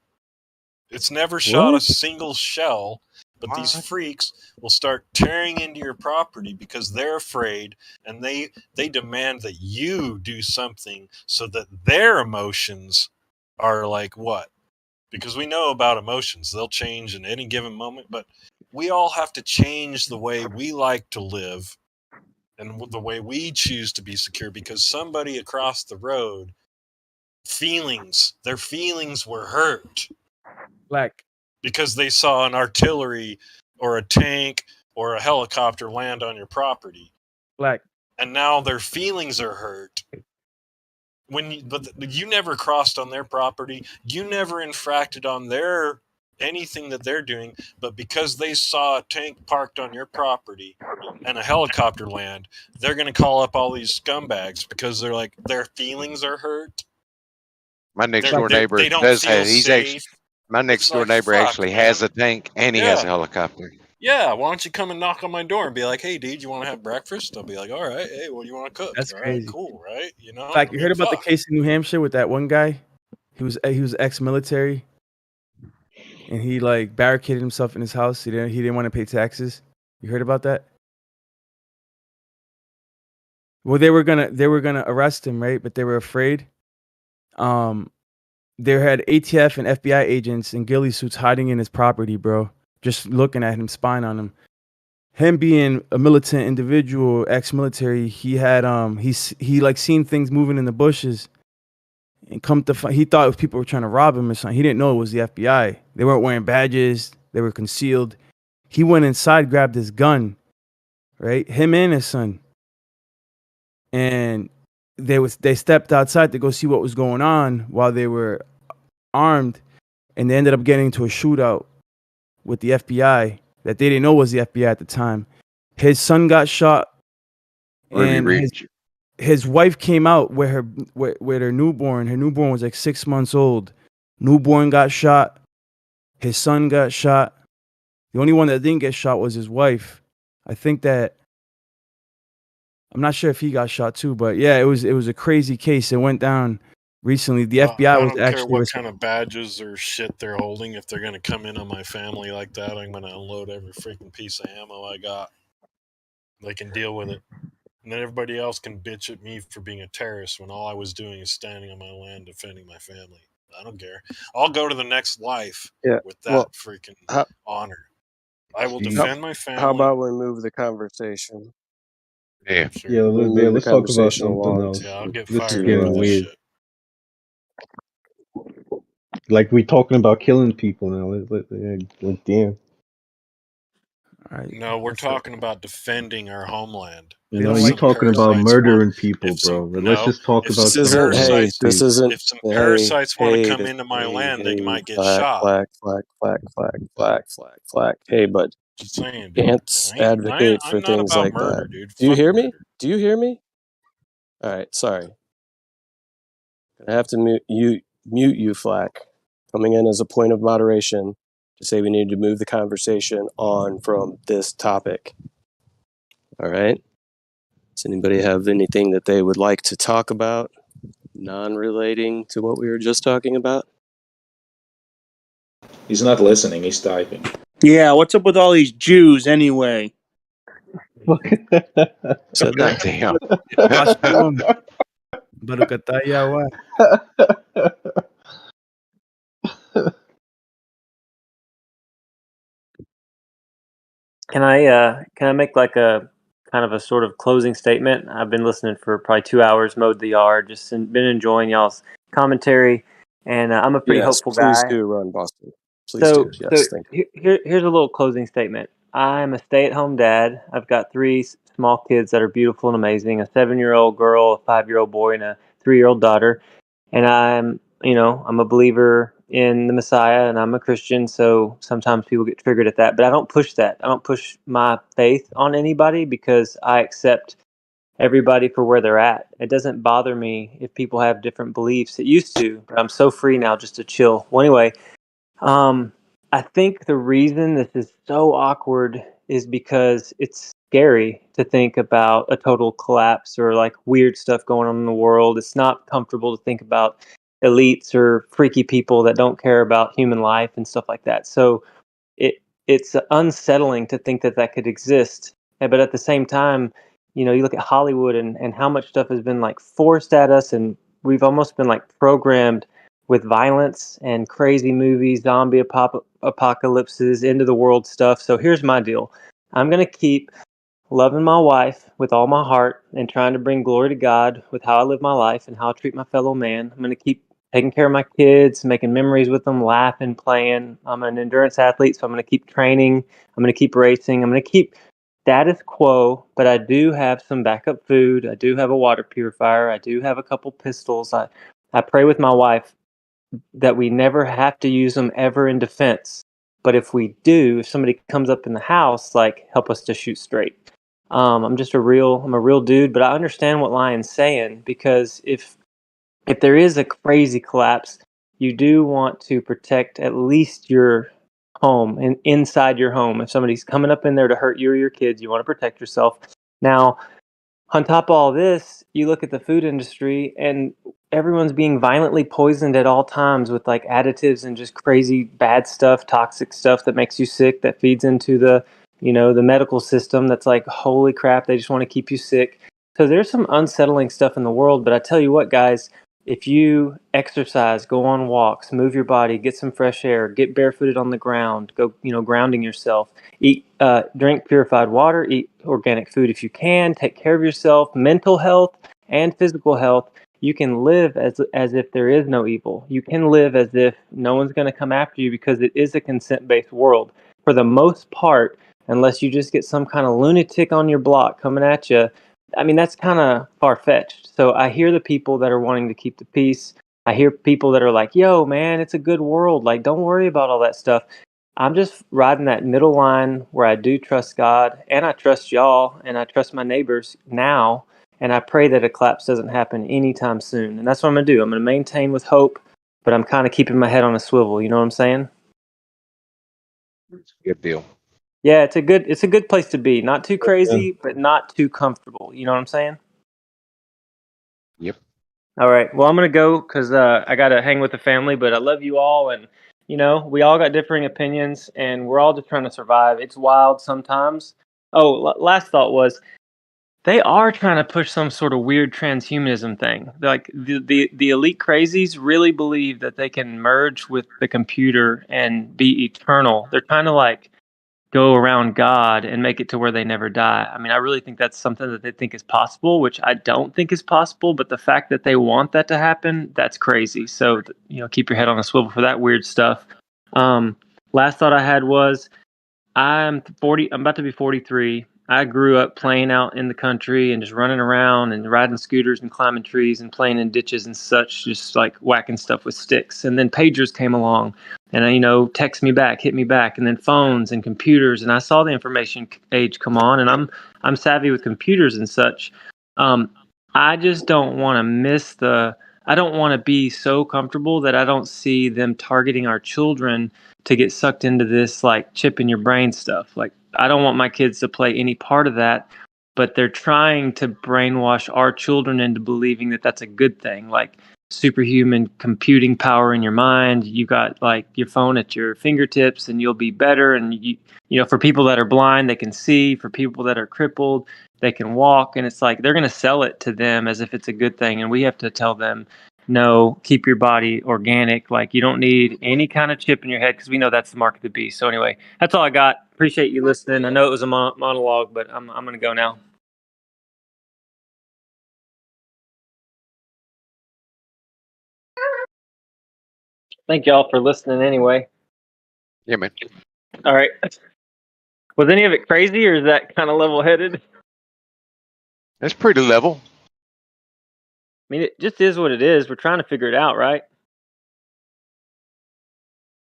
It's never shot a What? single shell, but these freaks will start tearing into your property because they're afraid, and they demand that you do something so that their emotions are like what? Because we know about emotions, they'll change in any given moment, but we all have to change the way we like to live and the way we choose to be secure, because somebody across the road their feelings were hurt Black. because they saw an artillery or a tank or a helicopter land on your property, Black. and now their feelings are hurt. But you never crossed on their property, you never infracted on their anything that they're doing, but because they saw a tank parked on your property and a helicopter land, they're going to call up all these scumbags because they're like their feelings are hurt. My next door neighbor they don't does feel have. He's safe. actually my next It's door like, neighbor fuck, actually man. has a tank and he has a Yeah. helicopter. Yeah, why don't you come and knock on my door and be like, "Hey, dude, you want to have breakfast?" I'll be like, "All right, hey, what do you want to cook?" That's All crazy. right, cool, right? You know, Like, you heard about the case in New Hampshire with that one guy? He was ex-military, and he like barricaded himself in his house. He didn't want to pay taxes. You heard about that? Well, they were gonna arrest him, right? But they were afraid. They had ATF and FBI agents in ghillie suits hiding in his property, bro, just looking at him, spying on him. Him being a militant individual, ex-military, he had he like seen things moving in the bushes, and come to find, he thought it was people were trying to rob him or something. He didn't know it was the FBI. They weren't wearing badges. They were concealed. He went inside, grabbed his gun, right? Him and his son, and they stepped outside to go see what was going on while they were armed, and they ended up getting into a shootout with the FBI that they didn't know was the FBI at the time. His son got shot, and his wife came out with her newborn. Her newborn was like 6 months old. Newborn got shot. His son got shot. The only one that didn't get shot was his wife. I think that, I'm not sure if he got shot too, but yeah, it was a crazy case. It went down recently. The FBI was I don't care actually what kind of badges or shit they're holding. If they're going to come in on my family like that, I'm going to unload every freaking piece of ammo I got. They can deal with it. And then everybody else can bitch at me for being a terrorist when all I was doing is standing on my land defending my family. I don't care. I'll go to the next life with that freaking honor. I will defend my family. How about we move the conversation? Yeah. Sure. Yeah, let's talk about something else. Yeah, I'll get This fired is up getting with this weird. shit. Like we're talking about killing people now. Like, damn. No, we're talking about defending our homeland. You know, you're talking about murdering people, bro. But let's just talk about something. This isn't. If some parasites want to come into my land, they might get shot. Flack. Hey, but Just saying, dude. can't advocate for I'm not things about like murder, that. dude. Do you Fuck hear murder. me? Do you hear me? All right, sorry. I have to mute you, Flack. Coming in as a point of moderation to say we need to move the conversation on from this topic. All right? Does anybody have anything that they would like to talk about, non-relating to what we were just talking about? He's not listening, he's typing. Yeah, what's up with all these Jews anyway? Said that. Damn. Can I make like a kind of a sort of closing statement? I've been listening for probably 2 hours, mowed the yard, just been enjoying y'all's commentary, and I'm a pretty hopeful please guy. do, Ron Boston. Please do. Yes, thank you. Here's a little closing statement. I'm a stay-at-home dad. I've got 3 small kids that are beautiful and amazing: a 7-year-old girl, a 5-year-old boy, and a 3-year-old daughter. And I'm a believer in the Messiah, and I'm a Christian, so sometimes people get triggered at that. But I don't push that. I don't push my faith on anybody because I accept everybody for where they're at. It doesn't bother me if people have different beliefs. It used to, but I'm so free now just to chill. Well, anyway, I think the reason this is so awkward is because it's scary to think about a total collapse or like weird stuff going on in the world. It's not comfortable to think about elites or freaky people that don't care about human life and stuff like that. So it's unsettling to think that that could exist. But at the same time, you look at Hollywood and how much stuff has been like forced at us, and we've almost been like programmed with violence and crazy movies, zombie apocalypses, end of the world stuff. So here's my deal. I'm going to keep loving my wife with all my heart and trying to bring glory to God with how I live my life and how I treat my fellow man. I'm going to keep taking care of my kids, making memories with them, laughing, playing. I'm an endurance athlete, so I'm going to keep training. I'm going to keep racing. I'm going to keep status quo, but I do have some backup food. I do have a water purifier. I do have a couple pistols. I pray with my wife that we never have to use them ever in defense. But if we do, if somebody comes up in the house, like, help us to shoot straight. I'm a real dude, but I understand what Lion's saying, because if there is a crazy collapse, you do want to protect at least your home and inside your home. If somebody's coming up in there to hurt you or your kids, you want to protect yourself. Now, on top of all this, you look at the food industry and everyone's being violently poisoned at all times with like additives and just crazy bad stuff, toxic stuff that makes you sick, that feeds into the medical system. That's like, holy crap, they just want to keep you sick. So there's some unsettling stuff in the world, but I tell you what, guys, if you exercise, go on walks, move your body, get some fresh air, get barefooted on the ground, go, grounding yourself, eat, drink purified water, eat organic food if you can, take care of yourself, mental health and physical health, you can live as if there is no evil. You can live as if no one's going to come after you, because it is a consent-based world for the most part, unless you just get some kind of lunatic on your block coming at you. I mean, that's kind of far-fetched. So I hear the people that are wanting to keep the peace. I hear people that are like, yo, man, it's a good world. Like, don't worry about all that stuff. I'm just riding that middle line where I do trust God, and I trust y'all, and I trust my neighbors now, and I pray that a collapse doesn't happen anytime soon. And that's what I'm going to do. I'm going to maintain with hope, but I'm kind of keeping my head on a swivel. You know what I'm saying? Good deal. Yeah, it's a good place to be. Not too crazy, but not too comfortable. You know what I'm saying? Yep. All right. Well, I'm going to go because I got to hang with the family, but I love you all. And, we all got differing opinions, and we're all just trying to survive. It's wild sometimes. Oh, last thought was, they are trying to push some sort of weird transhumanism thing. Like the elite crazies really believe that they can merge with the computer and be eternal. They're trying to like go around God and make it to where they never die. I mean, I really think that's something that they think is possible, which I don't think is possible. But the fact that they want that to happen, that's crazy. So, keep your head on a swivel for that weird stuff. Last thought I had was, I'm about to be 43. I grew up playing out in the country and just running around and riding scooters and climbing trees and playing in ditches and such, just like whacking stuff with sticks. And then pagers came along and, text me back, hit me back, and then phones and computers. And I saw the information age come on, and I'm savvy with computers and such. I just don't want to I don't want to be so comfortable that I don't see them targeting our children to get sucked into this like chip in your brain stuff. Like, I don't want my kids to play any part of that, but they're trying to brainwash our children into believing that that's a good thing. Like, superhuman computing power in your mind. You got like your phone at your fingertips and you'll be better. And for people that are blind, they can see. For people that are crippled, they can walk. And it's like, they're going to sell it to them as if it's a good thing. And we have to tell them, no, keep your body organic. Like, you don't need any kind of chip in your head, because we know that's the mark of the beast. So anyway, that's all I got. Appreciate you listening. I know it was a monologue, but I'm going to go now. Thank y'all for listening anyway. Yeah, man. All right. Was any of it crazy, or is that kind of level-headed? That's pretty level. I mean, it just is what it is. We're trying to figure it out, right?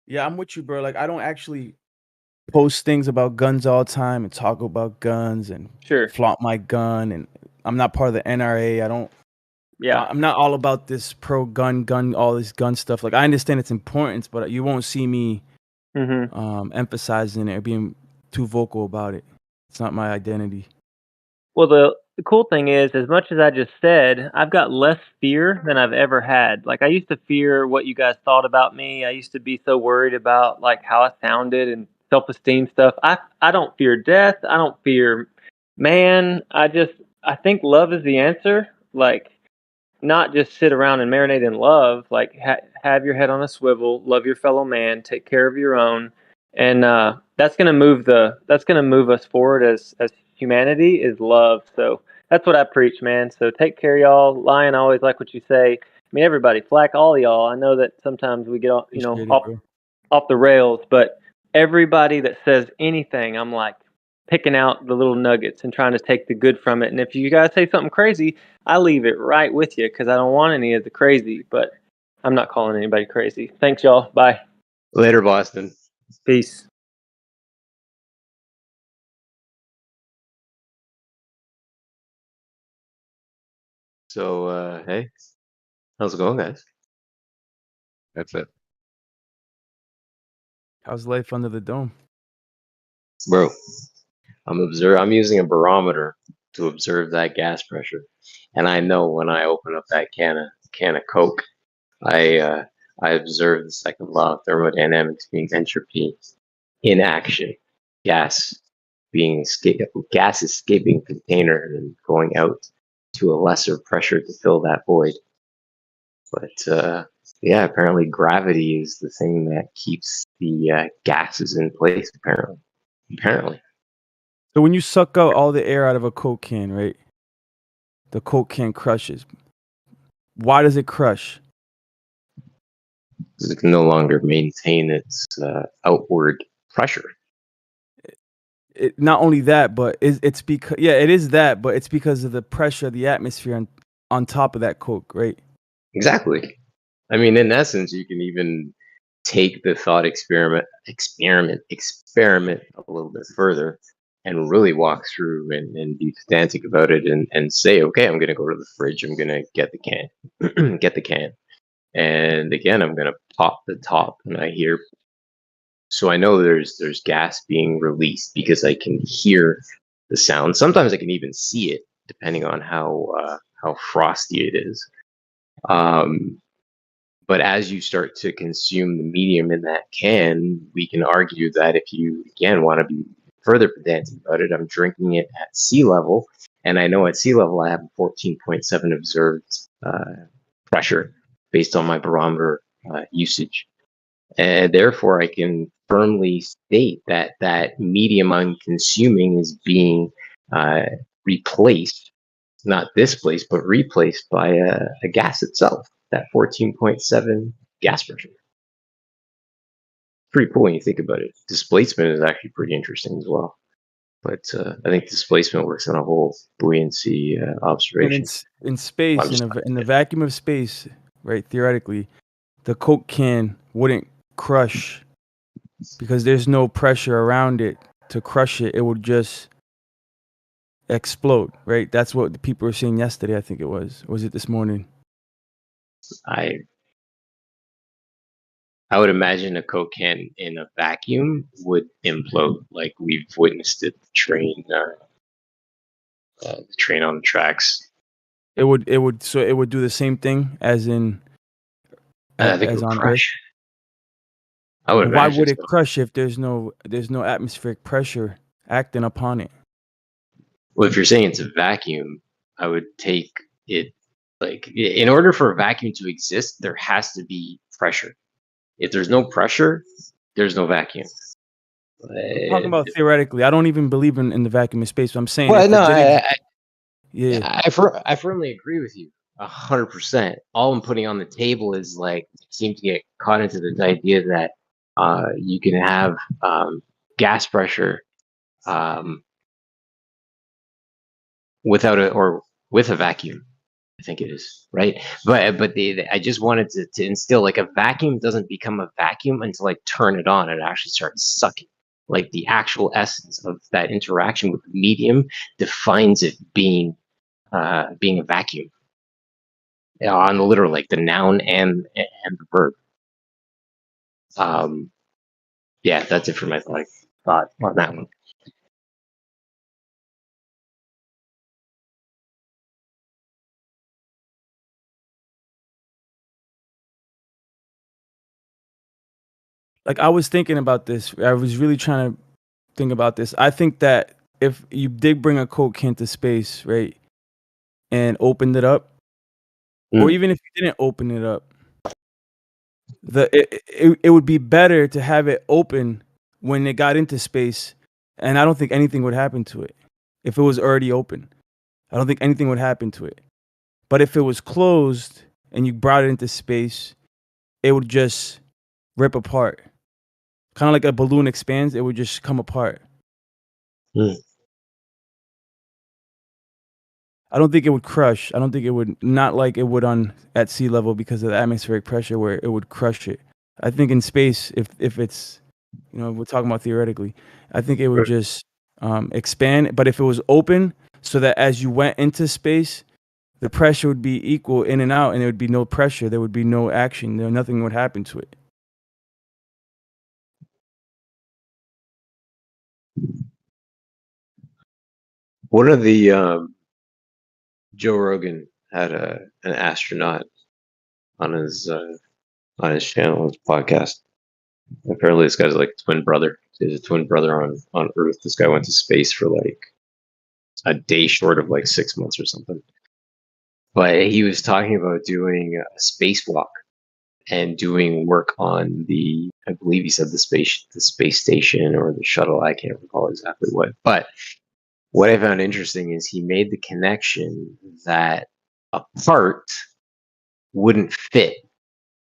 Yeah, I'm with you, bro. Like, I don't actually post things about guns all the time and talk about guns and flaunt my gun. And I'm not part of the NRA. I'm not all about this pro-gun, all this gun stuff. Like, I understand its importance, but you won't see me emphasizing it or being too vocal about it. It's not my identity. Well, the cool thing is, as much as I just said, I've got less fear than I've ever had. Like, I used to fear what you guys thought about me. I used to be so worried about like how I sounded and self-esteem stuff. I don't fear death. I don't fear man. I think love is the answer. Like, not just sit around and marinate in love. Like, have your head on a swivel, love your fellow man, take care of your own, and that's gonna move us forward as humanity, is love. So that's what I preach, man. So take care, y'all. Lion, I always like what you say. I mean, everybody, flack all y'all. I know that sometimes we get off the rails, but everybody that says anything, I'm like, picking out the little nuggets and trying to take the good from it. And if you guys say something crazy, I leave it right with you because I don't want any of the crazy. But I'm not calling anybody crazy. Thanks, y'all. Bye. Later, Boston. Peace. So, hey, how's it going, guys? That's it. How's life under the dome? Bro, I'm using a barometer to observe that gas pressure. And I know when I open up that can of Coke, I observe the second law of thermodynamics being entropy in action. Gas escaping container and going out to a lesser pressure to fill that void. But yeah, apparently gravity is the thing that keeps the gases in place. Apparently. So when you suck out all the air out of a Coke can, right? The Coke can crushes. Why does it crush? Because it can no longer maintain its outward pressure. Not only that, but it's because it is that, but it's because of the pressure of the atmosphere on top of that Coke, right? Exactly. I mean, in essence, you can even take the thought experiment a little bit further and really walk through and be pedantic about it and say, okay, I'm going to go to the fridge. I'm going to get the can, and again, I'm going to pop the top, and so I know there's gas being released because I can hear the sound. Sometimes I can even see it, depending on how frosty it is. But as you start to consume the medium in that can, we can argue that if you, again, want to be further pedantic about it, I'm drinking it at sea level. And I know at sea level, I have a 14.7 observed pressure based on my barometer usage. And therefore, I can firmly state that that medium I'm consuming is being replaced, not displaced, but replaced by a gas itself. That 14.7 gas pressure. Pretty cool when you think about it. Displacement is actually pretty interesting as well. But I think displacement works on a whole buoyancy observation. And in space, in the vacuum of space, right, theoretically, the Coke can wouldn't crush because there's no pressure around it to crush it. It would just explode, right? That's what the people were saying yesterday, I think it was. Or was it this morning? I would imagine a Coke can in a vacuum would implode, like we've witnessed it. The train on the tracks. It would do the same thing as in I think as on crush. Earth. I would Why imagine would it so. crush if there's no atmospheric pressure acting upon it? Well, if you're saying it's a vacuum, I would take it like in order for a vacuum to exist, there has to be pressure. If there's no pressure, there's no vacuum. I'm talking about theoretically. I don't even believe in the vacuum of space. But I'm saying, Well, no, I firmly agree with you 100%. All I'm putting on the table is like I seem to get caught into the idea that you can have gas pressure without with a vacuum. I think it is right, but I just wanted to instill like a vacuum doesn't become a vacuum until I turn it on and it actually starts sucking. Like the actual essence of that interaction with the medium defines it being a vacuum. On the literal, like the noun and the verb. Yeah, that's it for my thought on that one. Like I was thinking about this. I was really trying to think about this. I think that if you did bring a Coke can to space, right, and opened it up, or even if you didn't open it up, it would be better to have it open when it got into space, and I don't think anything would happen to it if it was already open. I don't think anything would happen to it. But if it was closed and you brought it into space, it would just rip apart. Kind of like a balloon expands, it would just come apart. I don't think it would crush. I don't think it would, not like it would on at sea level because of the atmospheric pressure where it would crush it. I think in space, if it's, we're talking about theoretically, I think it would just expand. But if it was open, so that as you went into space, the pressure would be equal in and out, and there would be no pressure. There would be no action. Nothing would happen to it. One of the Joe Rogan had an astronaut on his channel, his podcast. Apparently, this guy's like a twin brother. He's a twin brother on Earth. This guy went to space for like a day short of like 6 months or something. But he was talking about doing a spacewalk and doing work on the, I believe he said the space station or the shuttle. I can't recall exactly what. But what I found interesting is he made the connection that a part wouldn't fit.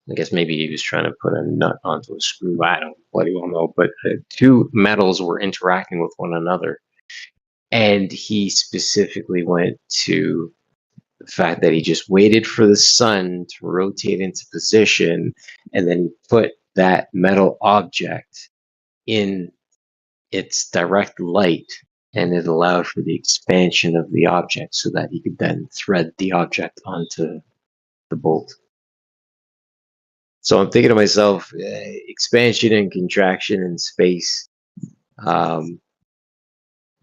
I guess maybe he was trying to put a nut onto a screw. I don't bloody well know. But two metals were interacting with one another. And he specifically went to the fact that he just waited for the sun to rotate into position, and then he put that metal object in its direct light, and it allowed for the expansion of the object so that he could then thread the object onto the bolt. So I'm thinking to myself, expansion and contraction in space.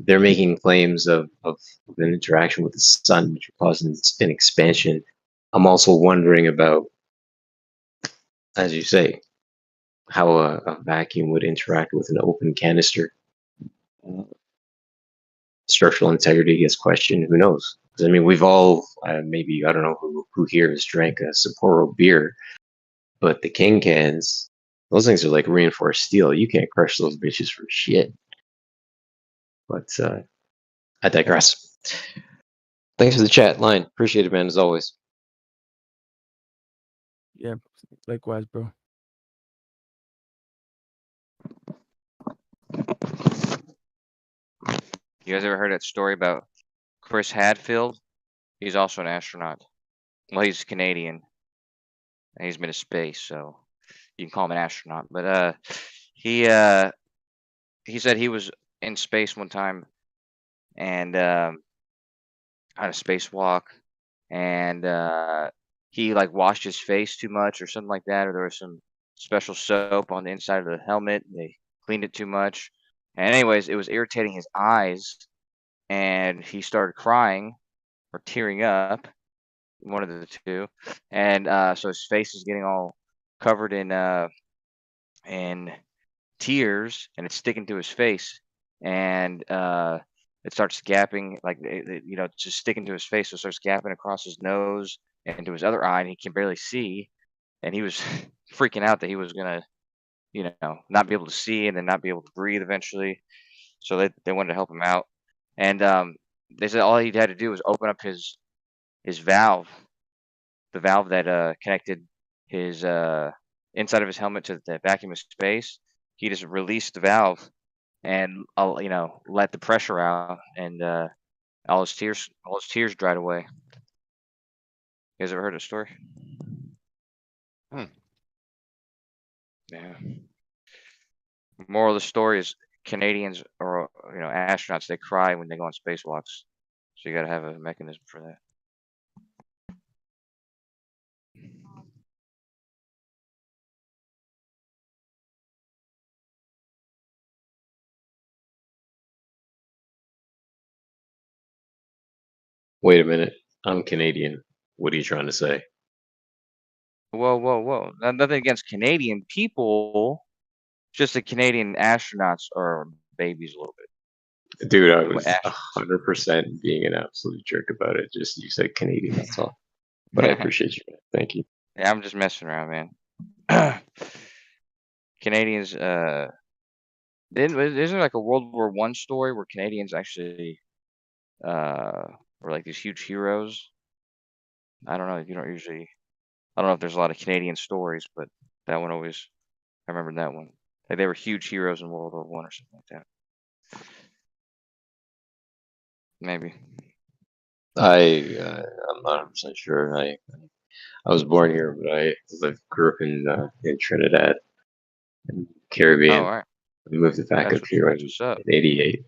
They're making claims of an interaction with the sun, which causes an expansion. I'm also wondering about, as you say, how a vacuum would interact with an open canister. Structural integrity gets questioned. Who knows? 'Cause, I mean, we've all maybe, I don't know who here has drank a Sapporo beer, but the King cans, those things are like reinforced steel. You can't crush those bitches for shit. But I digress. Thanks for the chat, Line. Appreciate it, man, as always. Yeah, likewise, bro. You guys ever heard that story about Chris Hadfield? He's also an astronaut. Well, he's Canadian, and he's been to space, so you can call him an astronaut. But he said he was in space one time, and on a spacewalk, and he like washed his face too much or something like that, or there was some special soap on the inside of the helmet. They cleaned it too much, and anyways, it was irritating his eyes, and he started crying or tearing up, one of the two, and so his face is getting all covered in tears, and it's sticking to his face, and it starts gapping, like it's just sticking to his face, so it starts gapping across his nose and to his other eye, and he can barely see, and he was freaking out that he was gonna, not be able to see and then not be able to breathe eventually. So they wanted to help him out, and they said all he had to do was open up his valve, the valve that connected his inside of his helmet to the vacuum of space. He just released the valve and let the pressure out, and all his tears dried away. You guys ever heard of the story? Yeah. Moral of the story is Canadians or astronauts, they cry when they go on spacewalks, so you got to have a mechanism for that. Wait a minute. I'm Canadian. What are you trying to say? Whoa. Nothing against Canadian people, just the Canadian astronauts are babies a little bit. Dude, I was 100% being an absolute jerk about it. Just you said Canadian, that's all. But I appreciate you. Thank you. Yeah, I'm just messing around, man. Canadians, isn't there like a World War I story where Canadians actually were like these huge heroes? I don't know. I don't know if there's a lot of Canadian stories, but that one always, I remember that one. Like they were huge heroes in World War I or something like that. Maybe. I'm not 100% sure. I was born here, but I grew up in Trinidad, in Oh, Caribbean. all right. We moved back up here That's in what's up. '88.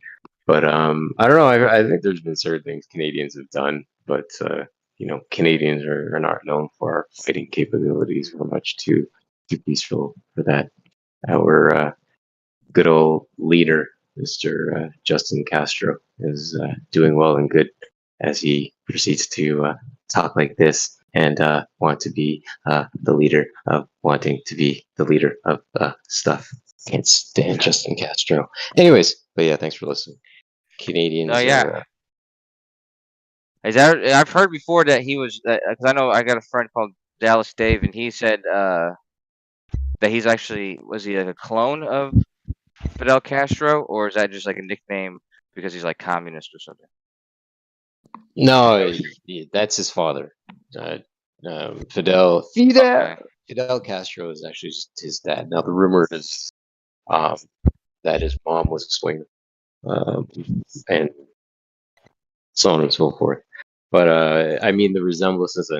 But I don't know. I think there's been certain things Canadians have done, but Canadians are not known for our fighting capabilities. We're much too peaceful for that. Our good old leader, Mr. Justin Castro, is doing well and good as he proceeds to talk like this and want to be the leader of wanting to be the leader of stuff. Can't stand Justin Castro. Anyways, but yeah, thanks for listening. Oh Canadians yeah. are. I've heard before that he was because I know I got a friend called Dallas Dave, and he said that he's actually was he like a clone of Fidel Castro, or is that just like a nickname because he's like communist or something? No, that's his father. Fidel Okay. Castro is actually just his dad. Now the rumor is that his mom was a swinger, and so on and so forth. But I mean, the resemblance is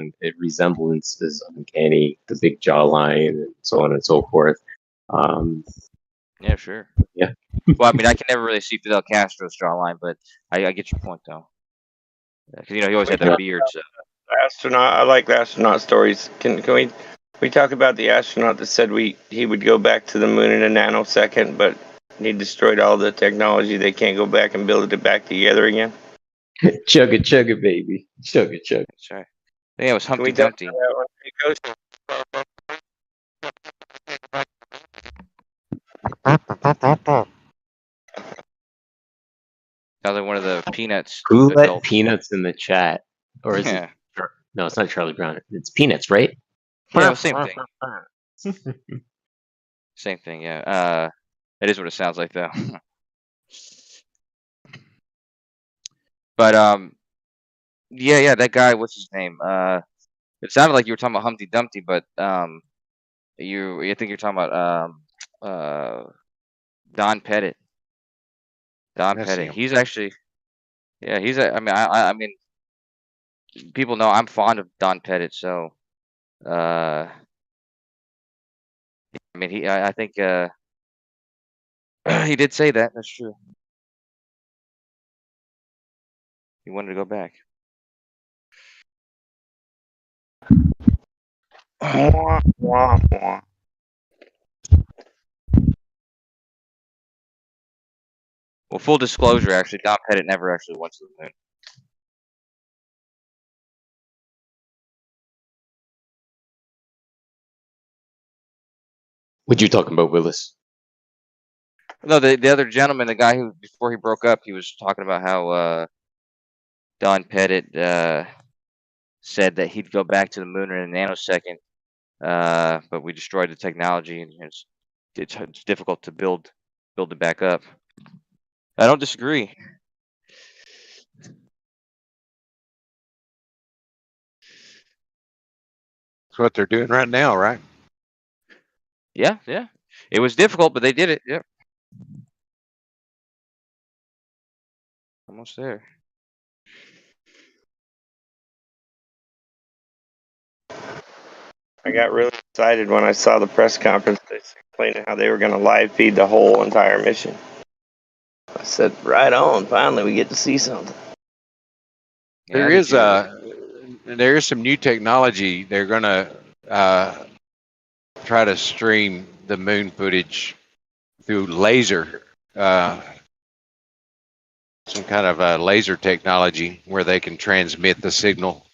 uncanny. The big jawline, and so on and so forth. Yeah, sure. Yeah. Well, I mean, I can never really see Fidel Castro's jawline, but I get your point though. Because he always had that beard. So. Astronaut. I like the astronaut stories. Can we talk about the astronaut that said he would go back to the moon in a nanosecond, but he destroyed all the technology. They can't go back and build it back together again. Chug it, baby. Chug it. That's right. I think it was Can we Humpty talk Dumpty. about that? Sounds like one of the Peanuts Who let adults. Peanuts in the chat? Or is it? No, it's not Charlie Brown. It's Peanuts, right? Yeah, well, same thing. Same thing, yeah. It is what it sounds like, though. But yeah, that guy. What's his name? It sounded like you were talking about Humpty Dumpty, but I think you're talking about Don Pettit. Don That's Pettit. him. He's actually, yeah, he's. I mean, people know I'm fond of Don Pettit, so I mean, I think he did say that. That's true. He wanted to go back. Mwah, mwah, mwah. Well, full disclosure, actually, Don Pettit never actually went to the moon. What you talking about, Willis? No, the other gentleman, the guy who before he broke up, he was talking about how Don Pettit said that he'd go back to the moon in a nanosecond, but we destroyed the technology, and it's difficult to build it back up. I don't disagree. That's what they're doing right now, right? Yeah. It was difficult, but they did it. Yep. Almost there. I got really excited when I saw the press conference. They explaining how they were going to live feed the whole entire mission. I said, "Right on! Finally, we get to see something." Yeah, there is some new technology. They're gonna try to stream the moon footage through laser, some kind of laser technology where they can transmit the signal.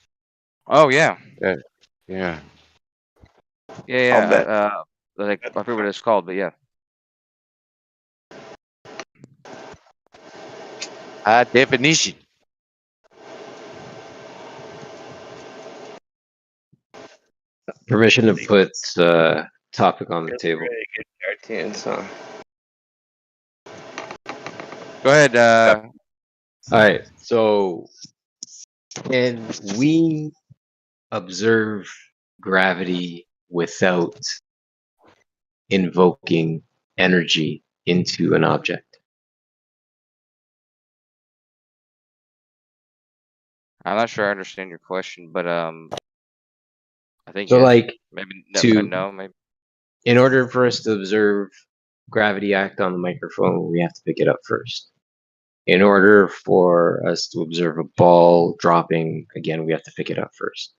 Oh yeah. Yeah. Yeah. bet. Like I forget what it's called, but yeah. High definition. Permission to put topic on the table. Really good cartoons, huh? Go ahead. All right. So, can we observe gravity without invoking energy into an object? I'm not sure I understand your question, but I think So, yes. like, Maybe to no, maybe. in order for us to observe gravity act on the microphone, we have to pick it up first. In order for us to observe a ball dropping, again, we have to pick it up first.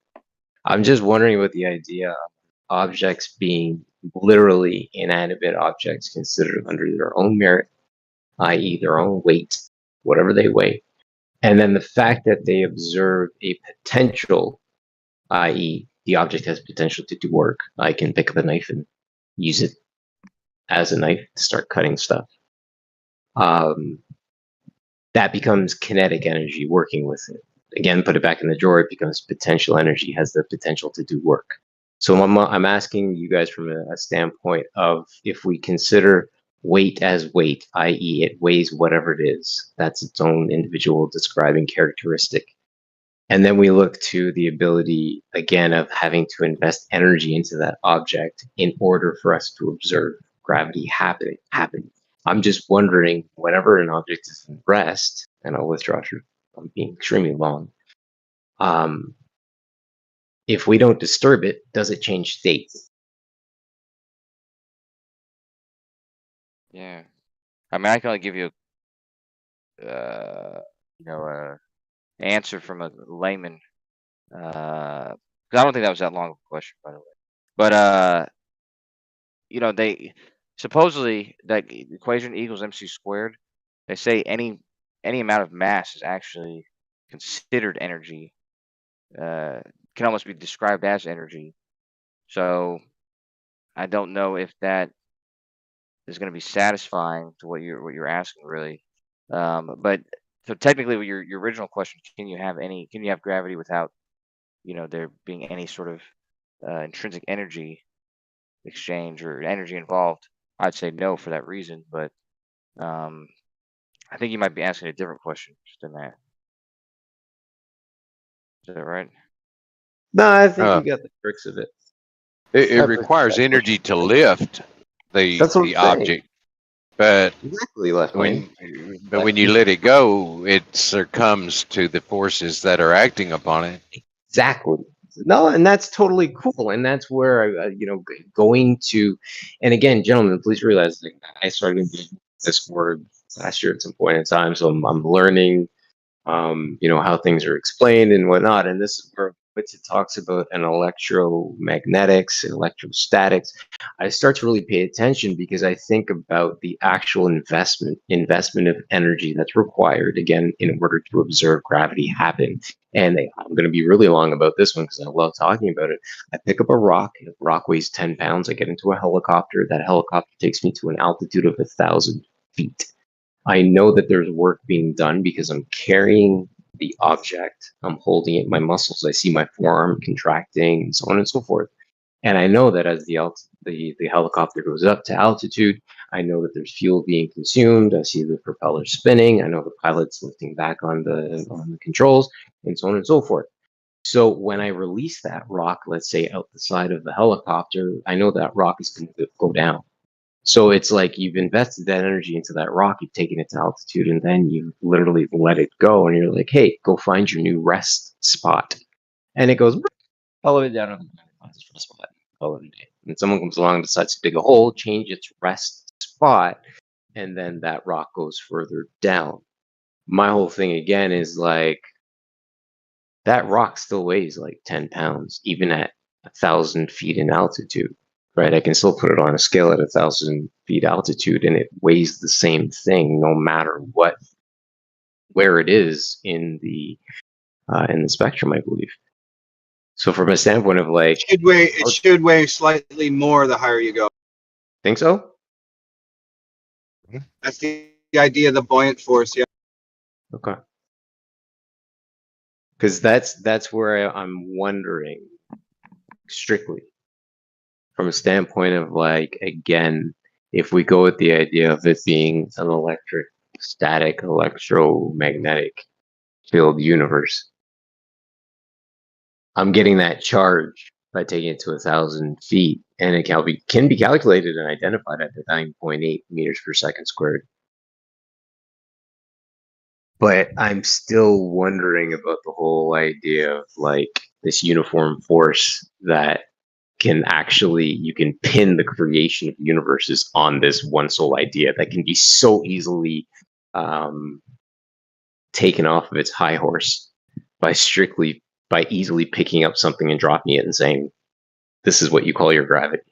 I'm just wondering about the idea of objects being literally inanimate objects considered under their own merit, i.e., their own weight, whatever they weigh. And then the fact that they observe a potential, i.e., the object has potential to do work. I can pick up a knife and use it as a knife to start cutting stuff. That becomes kinetic energy working with it. Again, put it back in the drawer, it becomes potential energy, has the potential to do work. So I'm asking you guys from a standpoint of if we consider weight as weight, i.e., it weighs whatever it is, that's its own individual describing characteristic. And then we look to the ability, again, of having to invest energy into that object in order for us to observe gravity happen. I'm just wondering, whenever an object is in rest, and I'll withdraw from being extremely long, if we don't disturb it, does it change state? Yeah. I mean, I can only give you, answer from a layman. Because I don't think that was that long of a question, by the way. But they supposedly that equation equals mc squared. They say any amount of mass is actually considered energy. Can almost be described as energy. So I don't know if that is going to be satisfying to what you're asking, really. But so technically, with your original question, can you have gravity without there being any sort of intrinsic energy exchange or energy involved? I'd say no for that reason, but I think you might be asking a different question than that. Is that right? No, I think you got the tricks of it. It requires energy to lift the That's what I'm saying. object, but exactly left when you let it go, it succumbs to the forces that are acting upon it. Exactly. No, and that's totally cool, and that's where going to. And again, gentlemen, please realize that I started this word last year at some point in time, so I'm learning, how things are explained and whatnot. And this is where it talks about an electromagnetics, electrostatics. I start to really pay attention because I think about the actual investment of energy that's required, again, in order to observe gravity happen. And I'm going to be really long about this one because I love talking about it. I pick up a rock. The rock weighs 10 pounds. I get into a helicopter. That helicopter takes me to an altitude of 1,000 feet. I know that there's work being done because I'm carrying the object. I'm holding it in my muscles. I see my forearm contracting and so on and so forth. And I know that as the helicopter goes up to altitude, I know that there's fuel being consumed. I see the propeller spinning. I know the pilot's lifting back on the controls and so on and so forth. So when I release that rock, let's say out the side of the helicopter, I know that rock is going to go down. So it's like you've invested that energy into that rock, you've taken it to altitude, and then you literally let it go, and you're like, hey, go find your new rest spot. And it goes all the way down to the rest spot. Call it a day. And someone comes along and decides to dig a hole, change its rest spot, and then that rock goes further down. My whole thing again is like that rock still weighs like 10 pounds, even at 1,000 feet in altitude. Right, I can still put it on a scale at 1,000 feet altitude, and it weighs the same thing, no matter where it is in the spectrum, I believe. So, from a standpoint of like, it should weigh slightly more the higher you go. Think so? That's the idea of the buoyant force. Yeah. Okay. Because that's where I'm wondering strictly. From a standpoint of like, again, if we go with the idea of it being an electrostatic, electromagnetic field universe, I'm getting that charge by taking it to 1,000 feet, and it can be calculated and identified at 9.8 meters per second squared. But I'm still wondering about the whole idea of like this uniform force that can actually, you can pin the creation of universes on this one sole idea that can be so easily um, taken off of its high horse by easily picking up something and dropping it and saying, this is what you call your gravity.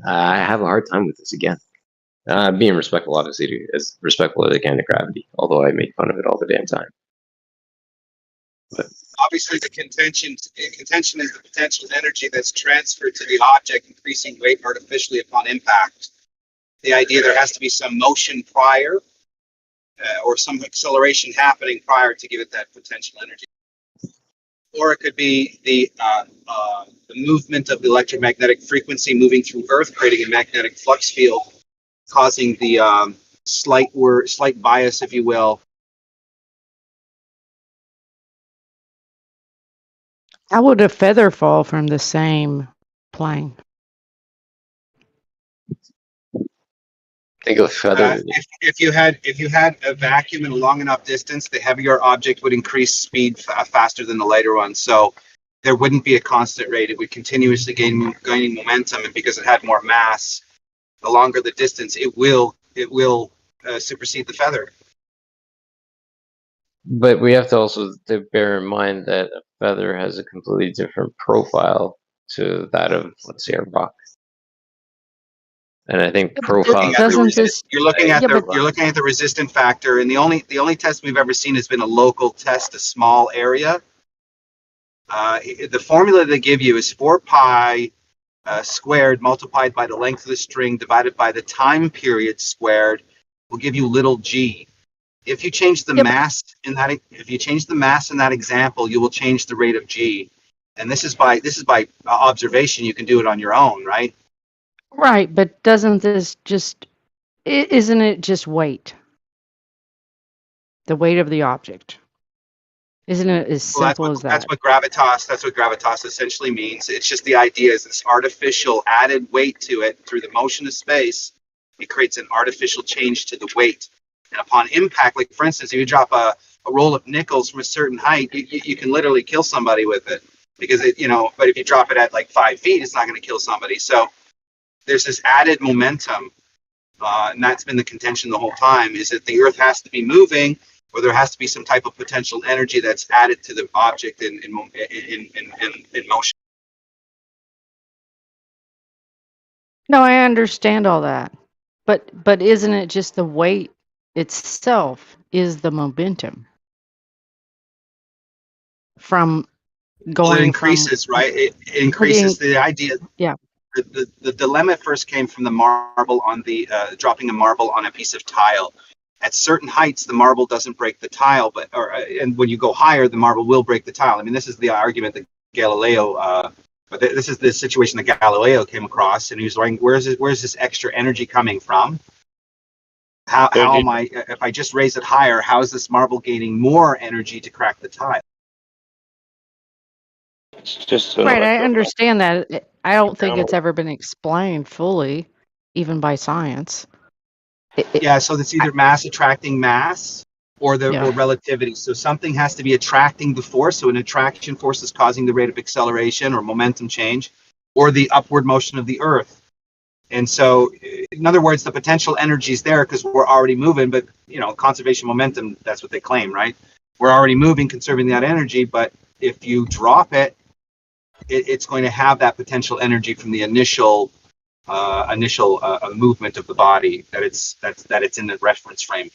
I have a hard time with this again. Being respectful, obviously, as respectful as I can to gravity, although I make fun of it all the damn time. But Obviously, the contention is the potential energy that's transferred to the object, increasing weight artificially upon impact. The idea there has to be some motion prior, or some acceleration happening prior to give it that potential energy. Or it could be the movement of the electromagnetic frequency moving through Earth, creating a magnetic flux field, causing the slight bias, if you will. How would a feather fall from the same plane? think of feather. If you had a vacuum in a long enough distance, the heavier object would increase speed faster than the lighter one. So there wouldn't be a constant rate. It would continuously gaining momentum, and because it had more mass, the longer the distance, it will supersede the feather. But we have to also bear in mind that a feather has a completely different profile to that of, let's say, a rock. And I think profile. You're looking at the resistant factor, and the only test we've ever seen has been a local test, a small area. The formula they give you is 4 pi squared multiplied by the length of the string divided by the time period squared will give you little g. If you change the mass in that, example, you will change the rate of g. And this is by observation. You can do it on your own, right? Right, but isn't it just weight? The weight of the object. Isn't it as simple as that? That's what gravitas essentially means. It's just the idea is this artificial added weight to it through the motion of space. It creates an artificial change to the weight. And upon impact, like for instance, if you drop a roll of nickels from a certain height, you can literally kill somebody with it because but if you drop it at like 5 feet, it's not going to kill somebody. So there's this added momentum, and that's been the contention the whole time, is that the Earth has to be moving, or there has to be some type of potential energy that's added to the object in motion. No, I understand all that. But isn't it just the weight itself is the momentum from going? Well, it increases, right? It increases the idea. Yeah. The dilemma first came from the marble on the dropping a marble on a piece of tile. At certain heights, the marble doesn't break the tile, and when you go higher, the marble will break the tile. I mean, this is the argument that Galileo. But this is the situation that Galileo came across, and he was wondering, where's this extra energy coming from? How am I, if I just raise it higher, how is this marble gaining more energy to crack the tile? It's just Right, I understand that. I don't think it's ever been explained fully, even by science. Yeah, so it's either mass attracting mass or relativity. So something has to be attracting the force. So an attraction force is causing the rate of acceleration or momentum change, or the upward motion of the Earth. And so, in other words, the potential energy is there because we're already moving. But conservation momentum, that's what they claim, right? We're already moving, conserving that energy. But if you drop it, it's going to have that potential energy from the initial movement of the body that it's in the reference frame.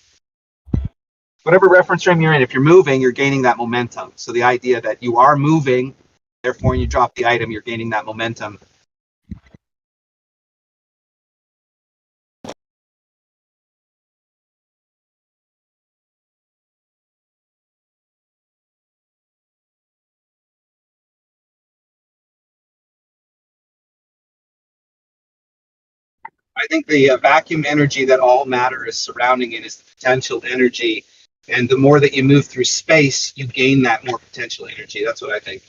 Whatever reference frame you're in, if you're moving, you're gaining that momentum. So the idea that you are moving, therefore when you drop the item, you're gaining that momentum. I think the vacuum energy that all matter is surrounding it is the potential energy. And the more that you move through space, you gain that more potential energy. That's what I think.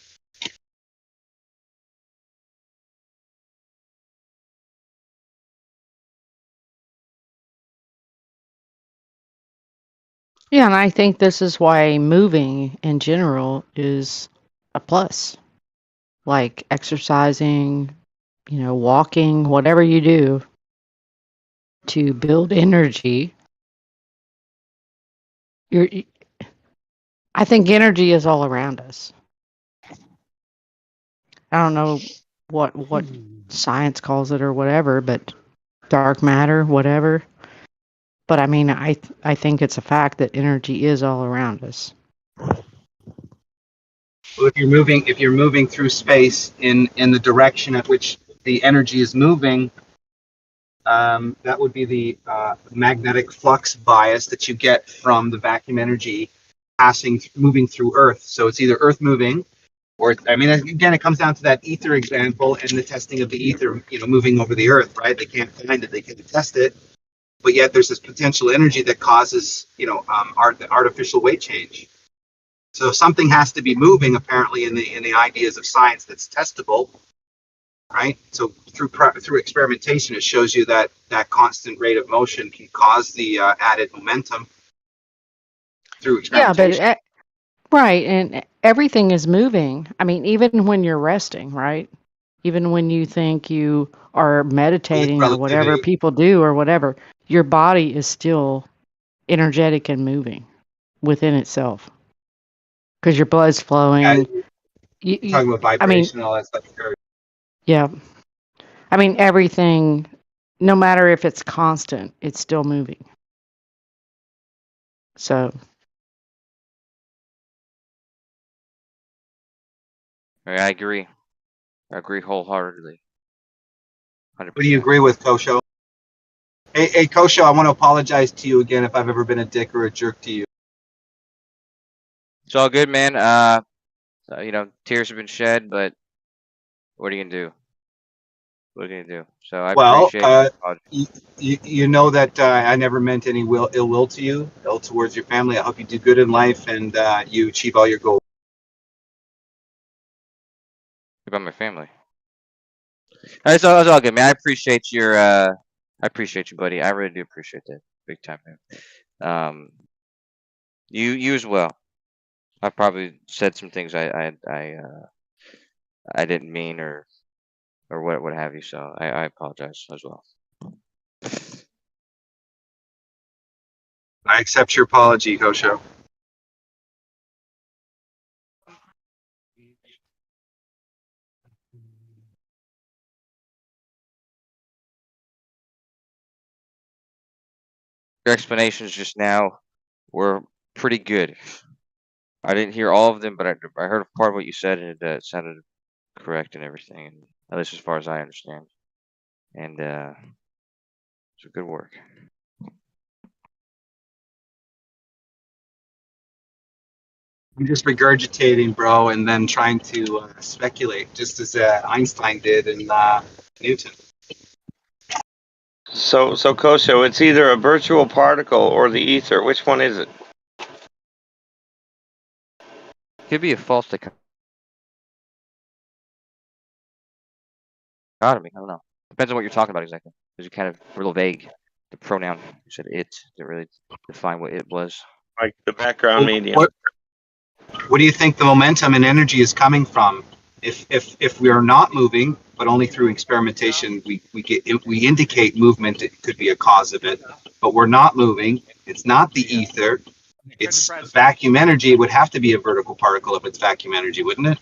Yeah, and I think this is why moving in general is a plus. Like exercising, walking, whatever you do to build energy. I think energy is all around us. I don't know what science calls it or whatever, but dark matter, whatever. But I mean, I think it's a fact that energy is all around us. Well, if you're moving through space in the direction at which the energy is moving, that would be the magnetic flux bias that you get from the vacuum energy moving through Earth. So it's either Earth moving, or I mean, again, it comes down to that ether example and the testing of the ether, moving over the Earth, right? They can't find it, they can't test it, but yet there's this potential energy that causes, artificial weight change. So something has to be moving, apparently, in the ideas of science that's testable, right? So through experimentation, it shows you that constant rate of motion can cause the added momentum through Yeah, experimentation. but right, and everything is moving. I mean, even when you're resting, right? Even when you think you are meditating or whatever Relativity. people do or whatever, your body is still energetic and moving within itself because your blood's flowing. Talking about I mean, vibration and all that stuff. yeah. I mean, everything, no matter if it's constant, it's still moving. So, I agree. I agree wholeheartedly. 100%. What do you agree with, Kosho? Hey, Kosho, I want to apologize to you again if I've ever been a dick or a jerk to you. It's all good, man. Tears have been shed, but what are you gonna do? What are you gonna do? So I appreciate you know that I never meant any ill will to you, ill towards your family. I hope you do good in life and you achieve all your goals. about my family. It's all good, man. I appreciate I appreciate you, buddy. I really do appreciate that, big time, man. You as well. I probably said some things I didn't mean or what have you. So I apologize as well. I accept your apology, Kosho. Your explanations just now were pretty good. I didn't hear all of them, but I heard part of what you said, and it sounded correct and everything, and at least as far as I understand. And it's good work. I'm just regurgitating, bro, and then trying to speculate, just as Einstein did and Newton. So Kosho, it's either a virtual particle or the ether. Which one is it? Could be a false dichotomy. I don't know. Depends on what you're talking about exactly. Because you kind of were a little vague. The pronoun, you said it, didn't really define what it was. Like the background medium. What do you think the momentum and energy is coming from? If we are not moving, but only through experimentation, we indicate movement. It could be a cause of it, but we're not moving. It's not the ether. It's vacuum energy. It would have to be a vertical particle if it's vacuum energy, wouldn't it?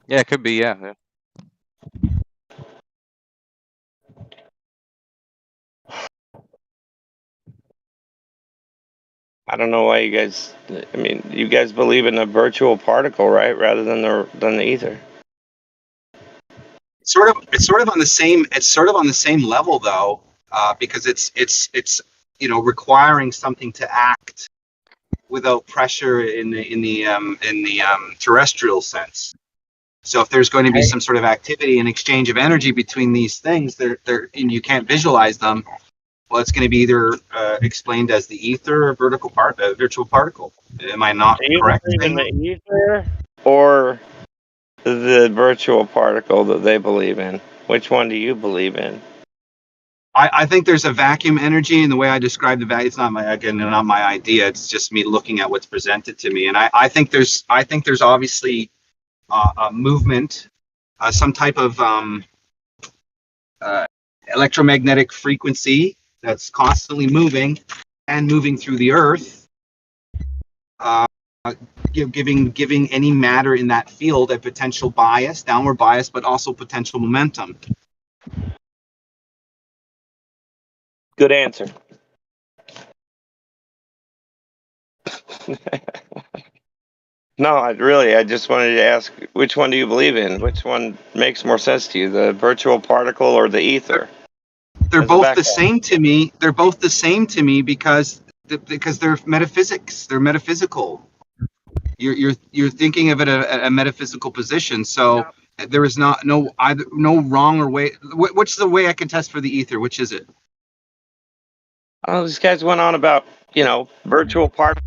Yeah, it could be. Yeah. I don't know why you guys. I mean, you guys believe in a virtual particle, right, rather than the ether. It's sort of on the same. It's sort of on the same level though, because it's requiring something to act without pressure in the terrestrial sense. So if there's going to be some sort of activity and exchange of energy between these things, they're and you can't visualize them. Well, it's going to be either explained as the ether or virtual particle. Am I not Do you correct? believe in the ether or the virtual particle that they believe in? Which one do you believe in? I think there's a vacuum energy, and the way I describe the vacuum, it's not not my idea. It's just me looking at what's presented to me, and I think there's obviously a movement, some type of electromagnetic frequency that's constantly moving and moving through the earth, giving any matter in that field a potential bias, downward bias, but also potential momentum. Good answer. No, I just wanted to ask, which one do you believe in? Which one makes more sense to you, the virtual particle or the ether? They're As a both the backup. same to me. They're both the same to me because they're metaphysics. They're metaphysical. You're thinking of it at a metaphysical position. So there is no wrong or way. What's the way I can test for the ether? Which is it? Oh, these guys went on about, virtual particle.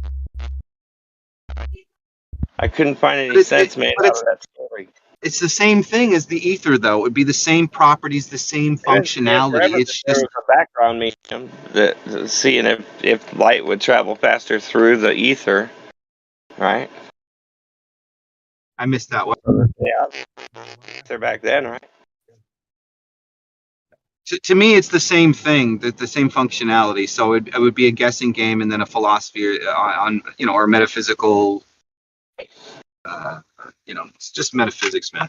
I couldn't find any sense made out of that story. It's the same thing as the ether, though. It would be the same properties, the same functionality. It's There just was a background medium that seeing if light would travel faster through the ether, right? I missed that one. Yeah, they're back then, right? To me, it's the same thing, the same functionality. So it would be a guessing game, and then a philosophy on or metaphysical. It's just metaphysics, man.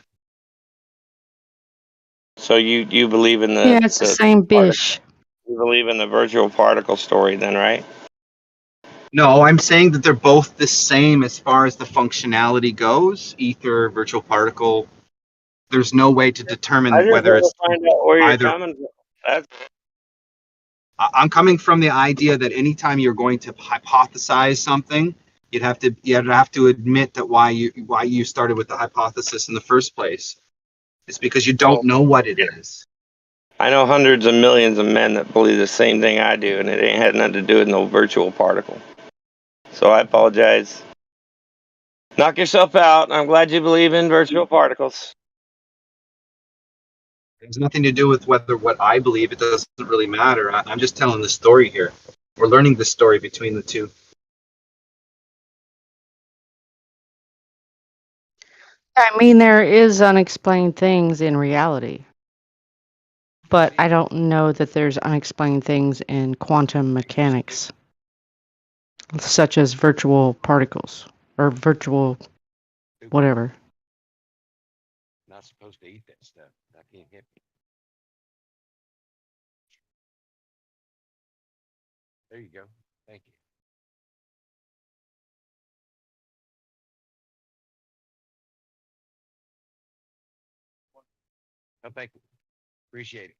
So you believe in Yeah, it's the same bish. You believe in the virtual particle story, then, right? No, I'm saying that they're both the same as far as the functionality goes. Ether, virtual particle. There's no way to I determine just whether want it's to find out where you're either. coming from. That's I'm coming from the idea that anytime you're going to hypothesize something, you'd have to admit that why you started with the hypothesis in the first place. It's because you don't know what it is. I know hundreds of millions of men that believe the same thing I do, and it ain't had nothing to do with no virtual particle. So I apologize. Knock yourself out. I'm glad you believe in virtual particles. It has nothing to do with what I believe. It doesn't really matter. I'm just telling the story here. We're learning the story between the two. I mean, there is unexplained things in reality, but I don't know that there's unexplained things in quantum mechanics, such as virtual particles or virtual whatever. Not supposed to eat that stuff. I can't get it. There you go. Thank you. Oh, thank you. Appreciate it.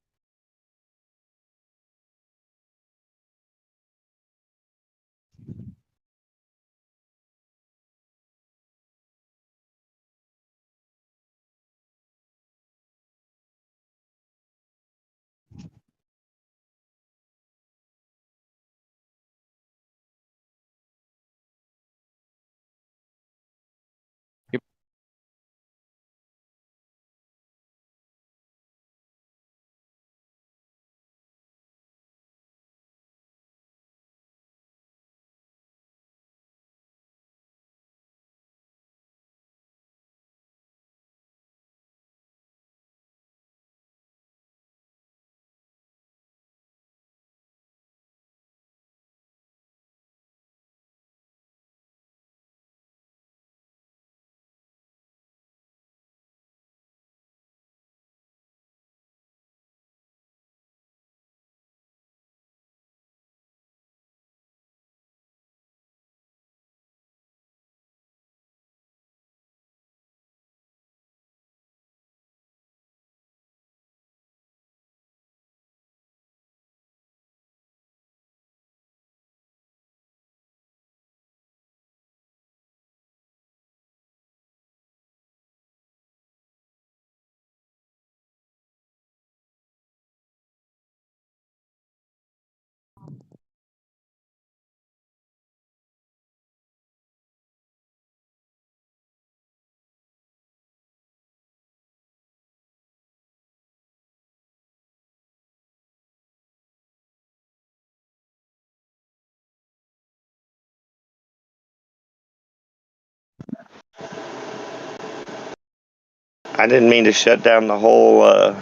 I didn't mean to shut down the whole,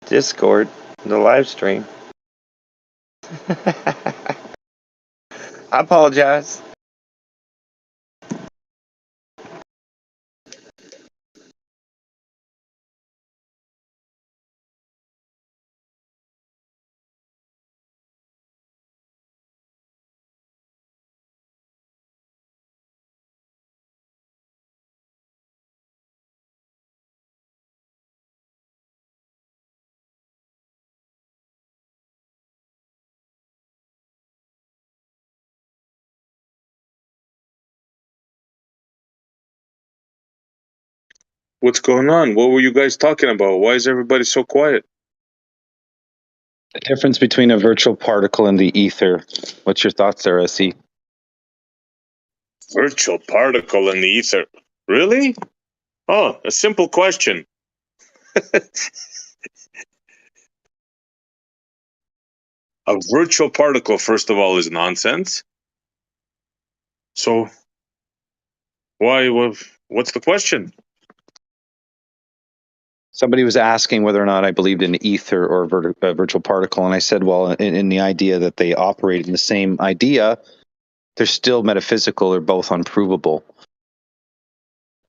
Discord, the live stream. I apologize. What's going on? What were you guys talking about? Why is everybody so quiet? The difference between a virtual particle and the ether. What's your thoughts there, SE? Virtual particle in the ether. Really? Oh, a simple question. A virtual particle, first of all, is nonsense. So, what's the question? Somebody was asking whether or not I believed in ether or a virtual particle, and I said, well, in the idea that they operate in the same idea, they're still metaphysical. They're both unprovable,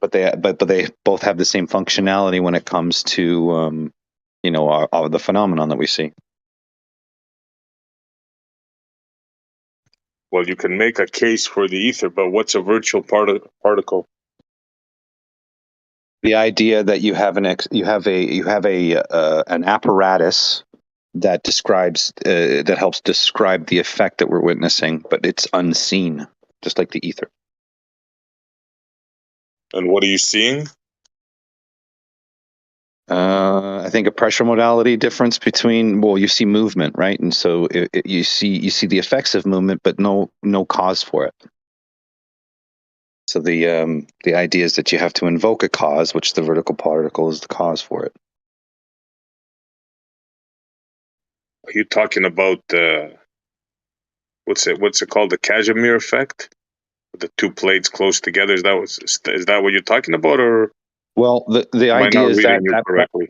but they both have the same functionality when it comes to the phenomenon that we see. Well, you can make a case for the ether, but what's a virtual particle? The idea that you have an apparatus that describes that helps describe the effect that we're witnessing, but it's unseen, just like the ether. And what are you seeing? I think a pressure modality difference between, well, you see movement, right? And so you see the effects of movement, but no cause for it. So the idea is that you have to invoke a cause, which the vertical particle is the cause for it. Are you talking about what's it called? The Casimir effect? The two plates close together. Is that what you're talking about, or? Well, the am idea I not is reading you correctly?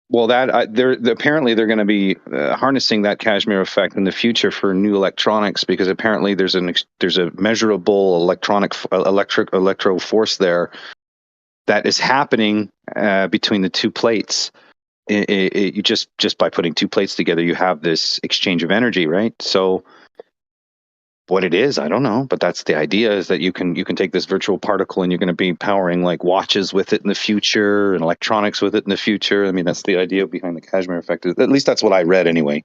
Well, apparently they're going to be harnessing that Casimir effect in the future for new electronics, because apparently there's a measurable electro force there that is happening between the two plates. You just by putting two plates together, you have this exchange of energy, right? So what it is, I don't know, but that's the idea, is that you can take this virtual particle and you're going to be powering like watches with it in the future and electronics with it in the future. I mean, that's the idea behind the Casimir effect. At least that's what I read anyway.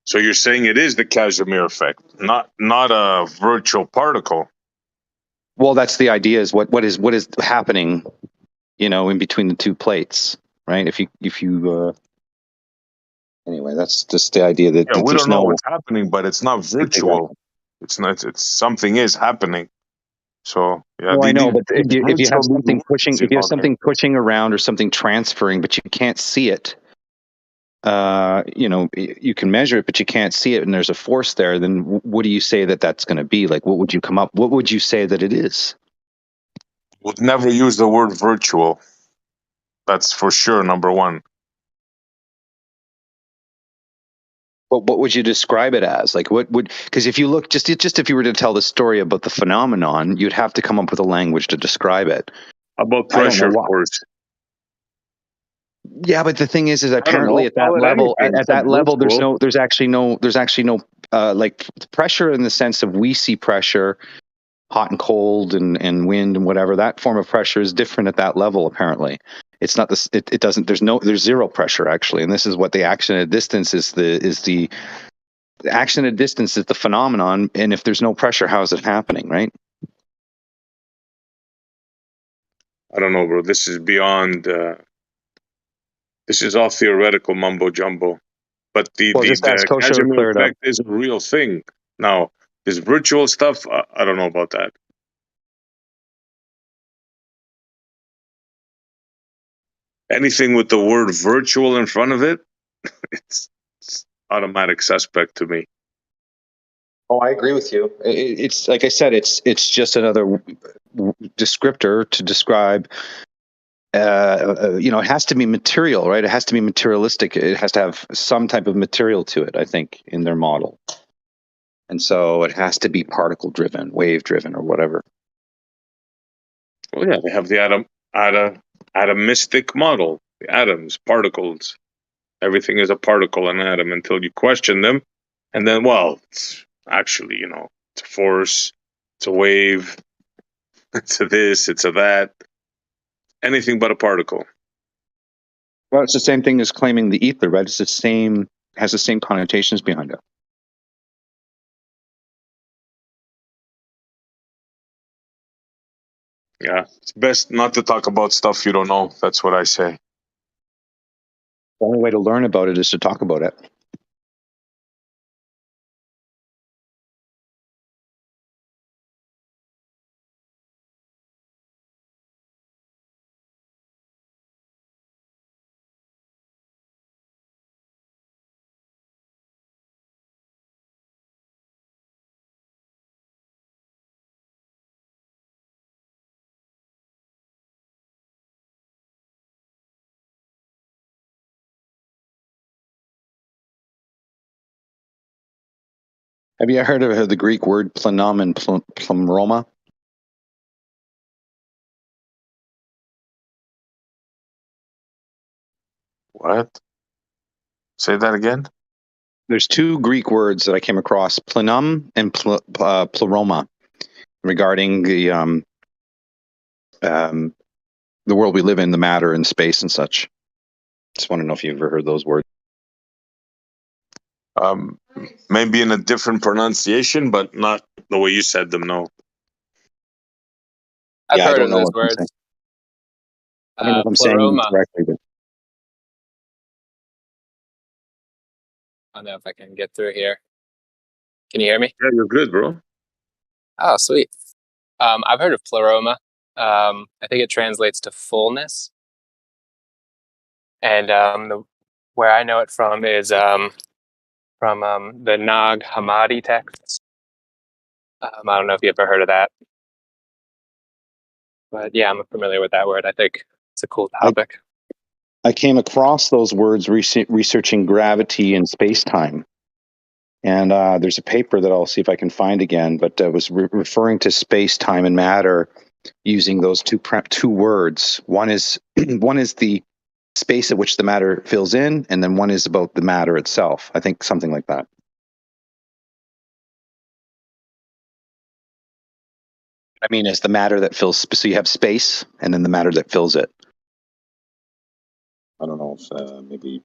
So you're saying it is the Casimir effect, not a virtual particle. Well, that's the idea, is what is happening, in between the two plates, right? If you anyway, that's just the idea that we there's don't know what's happening, but it's not virtual. It's not. It's something is happening. So yeah. Well, I know, but if you have something pushing around or something transferring, but you can't see it, you can measure it, but you can't see it, and there's a force there. Then what do you say that's going to be? Like, what would you come up? What would you say that it is? Would never use the word virtual. That's for sure. Number one. But what would you describe it as? Like, because if you look, just if you were to tell the story about the phenomenon, you'd have to come up with a language to describe it. About pressure, of course. Yeah, but the thing is apparently at that level, there's actually no like pressure in the sense of we see pressure, hot and cold and wind and whatever. That form of pressure is different at that level. Apparently, it's not this. It doesn't. There's zero pressure actually, and this is what the action at distance is. The action at distance is the phenomenon, and if there's no pressure, how is it happening? Right? I don't know, bro. This is beyond. This is all theoretical mumbo jumbo. But the Casimir effect is a real thing. Now, this virtual stuff, I don't know about that. Anything with the word virtual in front of it, it's automatic suspect to me. Oh, I agree with you. It's like I said, it's just another descriptor to describe. It has to be material, right? It has to be materialistic. It has to have some type of material to it, I think, in their model. And so it has to be particle driven, wave driven, or whatever. Well, yeah, they have the atomistic model. The atoms, particles. Everything is a particle, an atom, until you question them, and then, well, it's actually, it's a force, it's a wave, it's a this, it's a that. Anything but a particle. Well, it's the same thing as claiming the ether, right? It's the same, has the same connotations behind it. Yeah, it's best not to talk about stuff you don't know. That's what I say. The only way to learn about it is to talk about it. Have you heard of the Greek word plenum and pleroma? What? Say that again? There's two Greek words that I came across, plenum and pleroma, regarding the world we live in, the matter and space and such. Just want to know if you've ever heard those words. Maybe in a different pronunciation, but not the way you said them, no. I've Yeah, I heard don't of know those what I'm saying. words. I don't know if I'm saying them Pleroma. correctly, but I don't know if I can get through here. Can you hear me? Yeah, you're good, bro. Oh, sweet. I've heard of pleroma. I think it translates to fullness. And where I know it from is from the Nag Hammadi texts. I don't know if you ever heard of that. But yeah, I'm familiar with that word. I think it's a cool topic. I came across those words researching gravity and space-time. And there's a paper that I'll see if I can find again, but was referring to space-time and matter using those two words. One is the space at which the matter fills in, and then one is about the matter itself. I think something like that. I mean, it's the matter that fills. So you have space, and then the matter that fills it. I don't know if maybe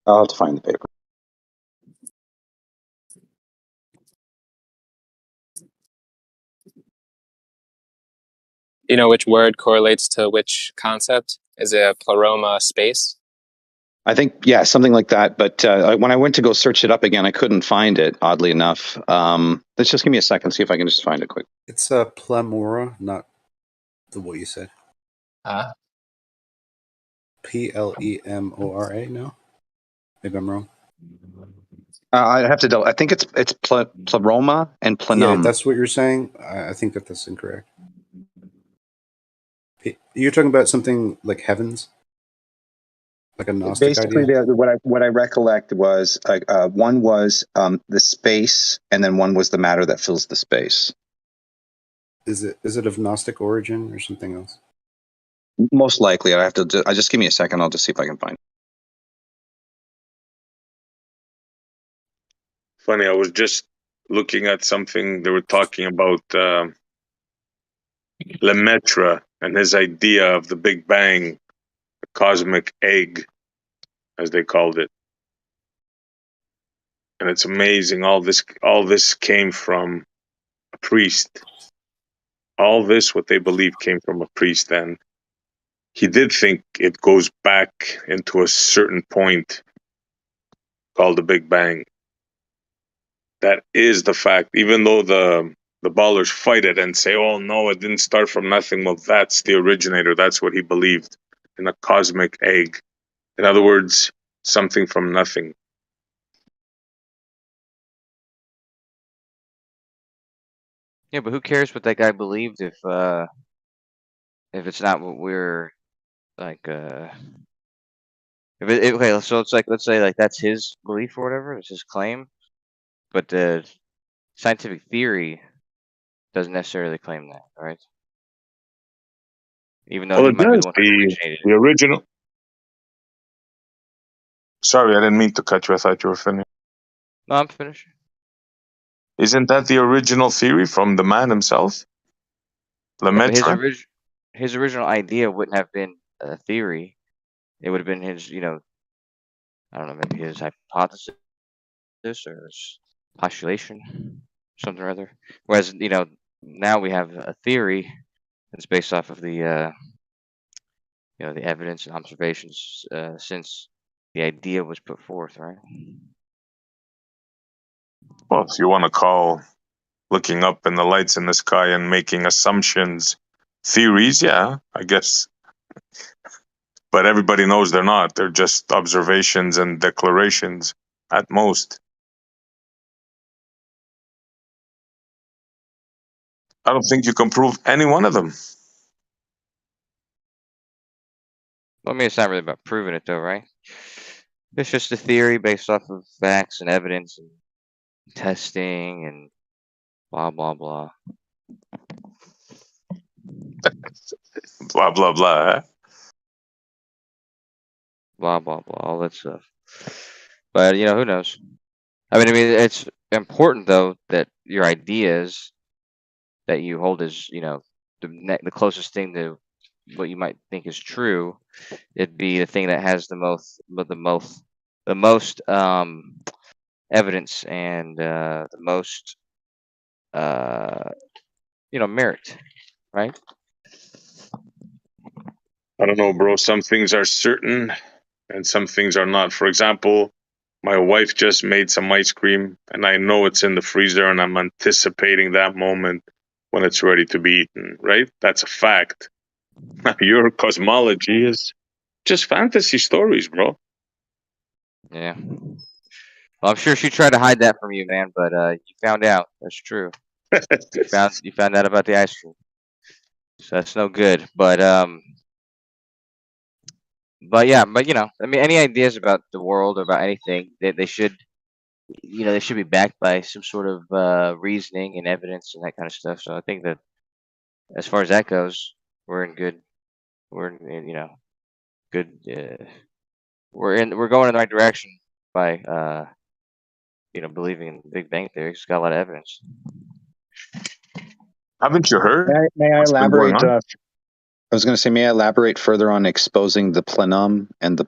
I'll have to find the paper. You know which word correlates to which concept? Is it a pleroma space? I think, yeah, something like that. But when I went to go search it up again, I couldn't find it, oddly enough. Let's just give me a second, see if I can just find it quick. It's a plemora, not what you said. Plemora, no? Maybe I'm wrong. I have to. I think it's pleroma and plenum. Yeah, that's what you're saying. I think that's incorrect. You're talking about something like heavens, like a Gnostic Basically, idea. what I recollect was one was the space, and then one was the matter that fills the space. Is it of Gnostic origin or something else? Most likely, I have to. Just give me a second. I'll just see if I can find it. Funny, I was looking at something they were talking about Lemaitre and his idea of the Big Bang, the cosmic egg, as they called it. And it's amazing. All this came from a priest. All this, what they believe, came from a priest. And he did think it goes back into a certain point called the Big Bang. That is the fact, even though the ballers fight it and say, oh no, it didn't start from nothing. Well, that's the originator. That's what he believed in, a cosmic egg. In other words, something from nothing. Yeah, but who cares what that guy believed if it's not what we're like okay, so it's like let's say like that's his belief or whatever, it's his claim, but the scientific theory doesn't necessarily claim that, right? Even though Well, he it might be the does. one who originated The it. original. Sorry, I didn't mean to cut you. I thought you were finished. No, I'm finished. Isn't that the original theory from the man himself, Yeah, but Lemaitre? his original idea wouldn't have been a theory. It would have been his, I don't know, maybe his hypothesis or his postulation, something or other. Whereas, now we have a theory that's based off of the the evidence and observations since the idea was put forth, right? Well, if you want to call looking up in the lights in the sky and making assumptions theories, yeah, I guess. But everybody knows they're not. They're just observations and declarations at most. I don't think you can prove any one of them. Well, I mean, it's not really about proving it, though, right? It's just a theory based off of facts and evidence and testing and blah blah blah. Blah blah blah. Eh? Blah blah blah, all that stuff. But who knows? I mean, it's important though that your ideas that you hold as the closest thing to what you might think is true. It'd be the thing that has the most evidence and the most merit, right? I don't know, bro. Some things are certain and some things are not. For example, my wife just made some ice cream and I know it's in the freezer and I'm anticipating that moment when it's ready to be eaten, right? That's a fact. Your cosmology is just fantasy stories, bro. Yeah. Well, I'm sure she tried to hide that from you, man, but you found out. That's true. You found out about the ice cream. So that's no good. But yeah, but I mean, any ideas about the world or about anything, they should they should be backed by some sort of reasoning and evidence and that kind of stuff. So I think that as far as that goes, we're in good. We're in good. We're going in the right direction by believing in the Big Bang Theory. It's got a lot of evidence. Haven't you heard? May I what's been going elaborate? on? I was going to say, may I elaborate further on exposing the plenum and the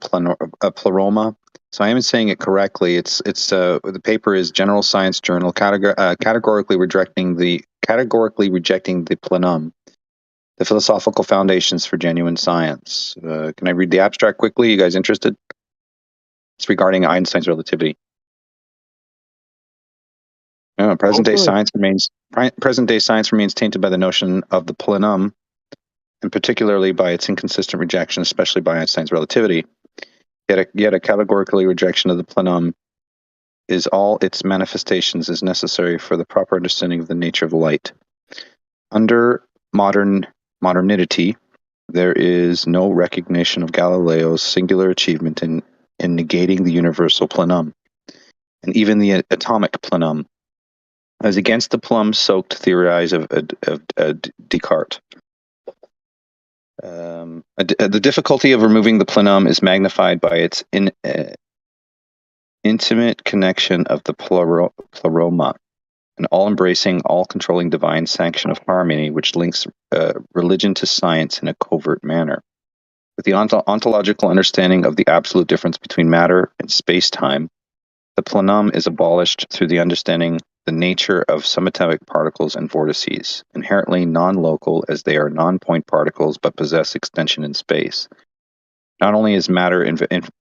pleroma? So I am saying it correctly. It's the paper is General Science Journal, categorically rejecting the plenum, the philosophical foundations for genuine science. Can I read the abstract quickly? You guys interested? It's regarding Einstein's relativity. Present day science remains tainted by the notion of the plenum, and particularly by its inconsistent rejection, especially by Einstein's relativity. Yet a categorically rejection of the plenum is all its manifestations is necessary for the proper understanding of the nature of light. Under modernity, there is no recognition of Galileo's singular achievement in negating the universal plenum, and even the atomic plenum, as against the plum-soaked theories of Descartes. The difficulty of removing the plenum is magnified by its intimate connection of the pleroma, an all-embracing, all-controlling divine sanction of harmony which links religion to science in a covert manner. With the ontological understanding of the absolute difference between matter and space-time, the plenum is abolished through the understanding the nature of subatomic particles and vortices, inherently non-local as they are non-point particles but possess extension in space. Not only is matter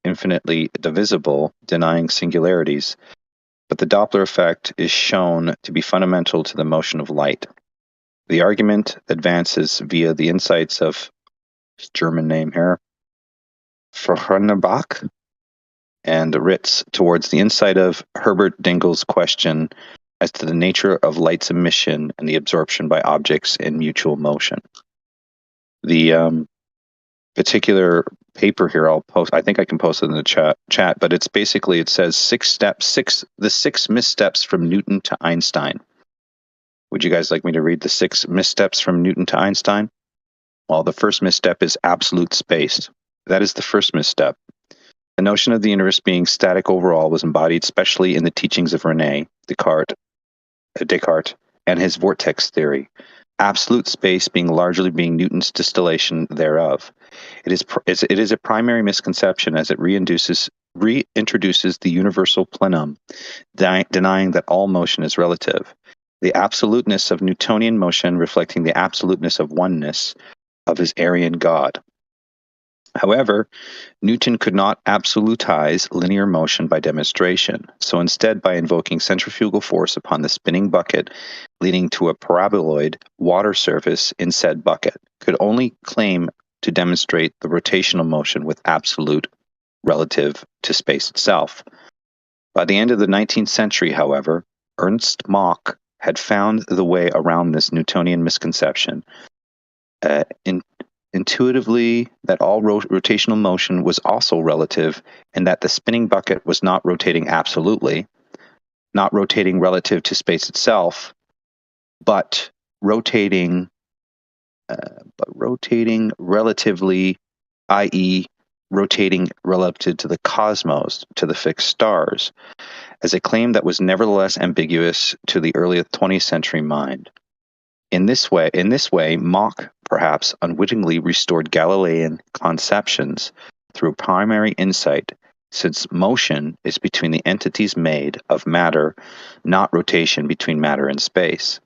infinitely divisible, denying singularities, but the Doppler effect is shown to be fundamental to the motion of light. The argument advances via the insights of German name here, Feuerbach and Ritz towards the insight of Herbert Dingel's question, as to the nature of light's emission and the absorption by objects in mutual motion. The particular paper here I'll post, I think I can post it in the chat, but it's basically, it says the 6 missteps from Newton to Einstein. Would you guys like me to read the 6 missteps from Newton to Einstein? Well, the first misstep is absolute space. That is the first misstep. The notion of the universe being static overall was embodied especially in the teachings of René Descartes, and his vortex theory. Absolute space being Newton's distillation thereof. It is a primary misconception as it reintroduces the universal plenum, denying that all motion is relative. The absoluteness of Newtonian motion reflecting the absoluteness of oneness of his Aryan God. However, Newton could not absolutize linear motion by demonstration, so instead by invoking centrifugal force upon the spinning bucket leading to a paraboloid water surface in said bucket, could only claim to demonstrate the rotational motion with absolute relative to space itself. By the end of the 19th century, however, Ernst Mach had found the way around this Newtonian misconception, intuitively that all rotational motion was also relative and that the spinning bucket was not rotating absolutely, not rotating relative to space itself, but rotating relatively, i.e., rotating relative to the cosmos, to the fixed stars, as a claim that was nevertheless ambiguous to the early 20th century mind. In this way, Mach perhaps unwittingly restored Galilean conceptions through primary insight, since motion is between the entities made of matter, not rotation between matter and space.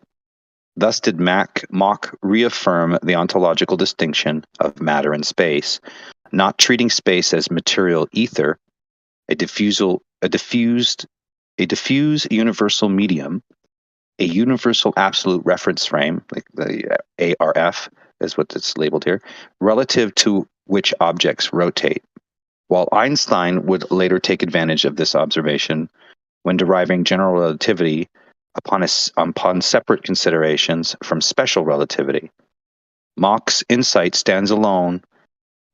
Thus did Mach reaffirm the ontological distinction of matter and space, not treating space as material ether, a diffuse universal medium, a universal absolute reference frame, like the ARF is what it's labeled here, relative to which objects rotate. While Einstein would later take advantage of this observation when deriving general relativity upon separate considerations from special relativity. Mach's insight stands alone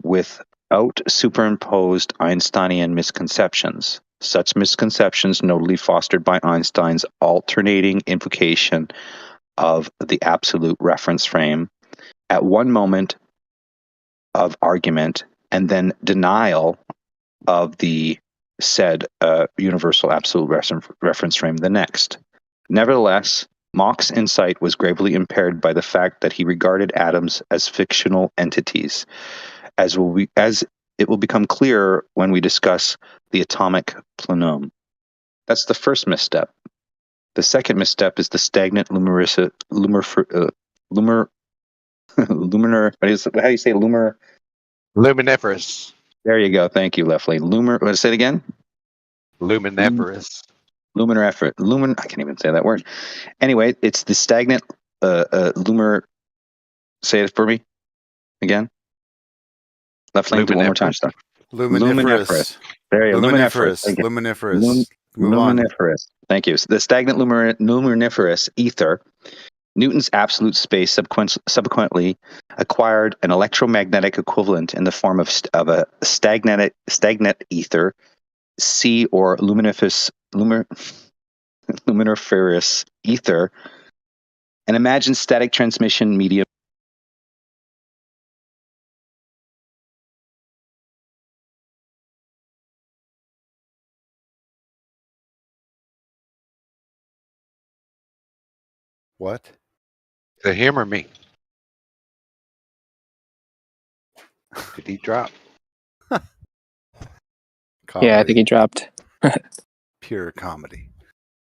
without superimposed Einsteinian misconceptions. Such misconceptions notably fostered by Einstein's alternating invocation of the absolute reference frame at one moment of argument and then denial of the said universal absolute reference frame the next. Nevertheless, Mach's insight was gravely impaired by the fact that he regarded atoms as fictional entities, as it will become clearer when we discuss the atomic plenum. That's the first misstep. The second misstep is the stagnant luminiferous. There you go. Thank you, Leslie. Say it again. Luminiferous. I can't even say that word. Anyway, it's the stagnant Say it for me again. Left lane, do one more time. Start. Luminiferous. There you go. Luminiferous. Thank you. Luminiferous. Thank you. The stagnant luminiferous ether. Newton's absolute space subsequently acquired an electromagnetic equivalent in the form of a stagnant ether, C, or luminiferous ether, an imagined static transmission medium. What? To him or me? Did he drop? Yeah, I think he dropped. Pure comedy.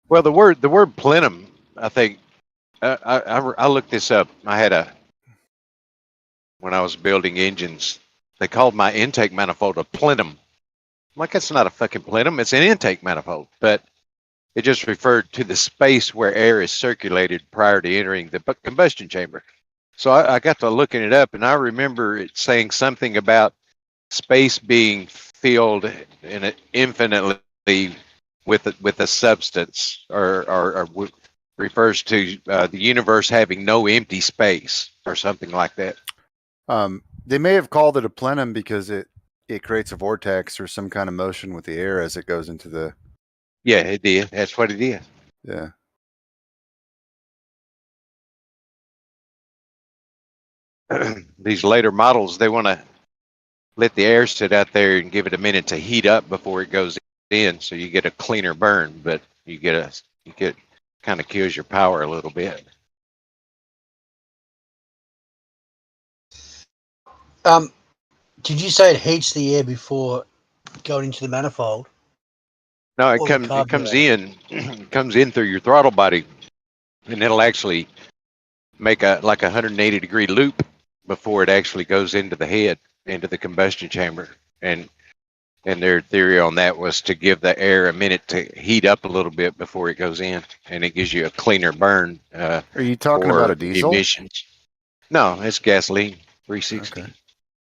Well, the word plenum, I think, I looked this up. When I was building engines, they called my intake manifold a plenum. I'm like, that's not a fucking plenum, it's an intake manifold. But it just referred to the space where air is circulated prior to entering the combustion chamber. So I got to looking it up, and I remember it saying something about space being filled in an infinitely with a substance, or refers to the universe having no empty space or something like that. They may have called it a plenum because it creates a vortex or some kind of motion with the air as it goes into the. Yeah, it did. That's what it is. Yeah. These later models, they want to let the air sit out there and give it a minute to heat up before it goes in, so you get a cleaner burn. But you get kind of kills your power a little bit. Did you say it heats the air before going into the manifold? No, Or the it comes carburetor? in comes in through your throttle body, and it'll actually make a 180-degree loop before it actually goes into the head, into the combustion chamber. And their theory on that was to give the air a minute to heat up a little bit before it goes in, and it gives you a cleaner burn. Are you talking about a diesel? Emissions. No, it's gasoline, 360. Okay.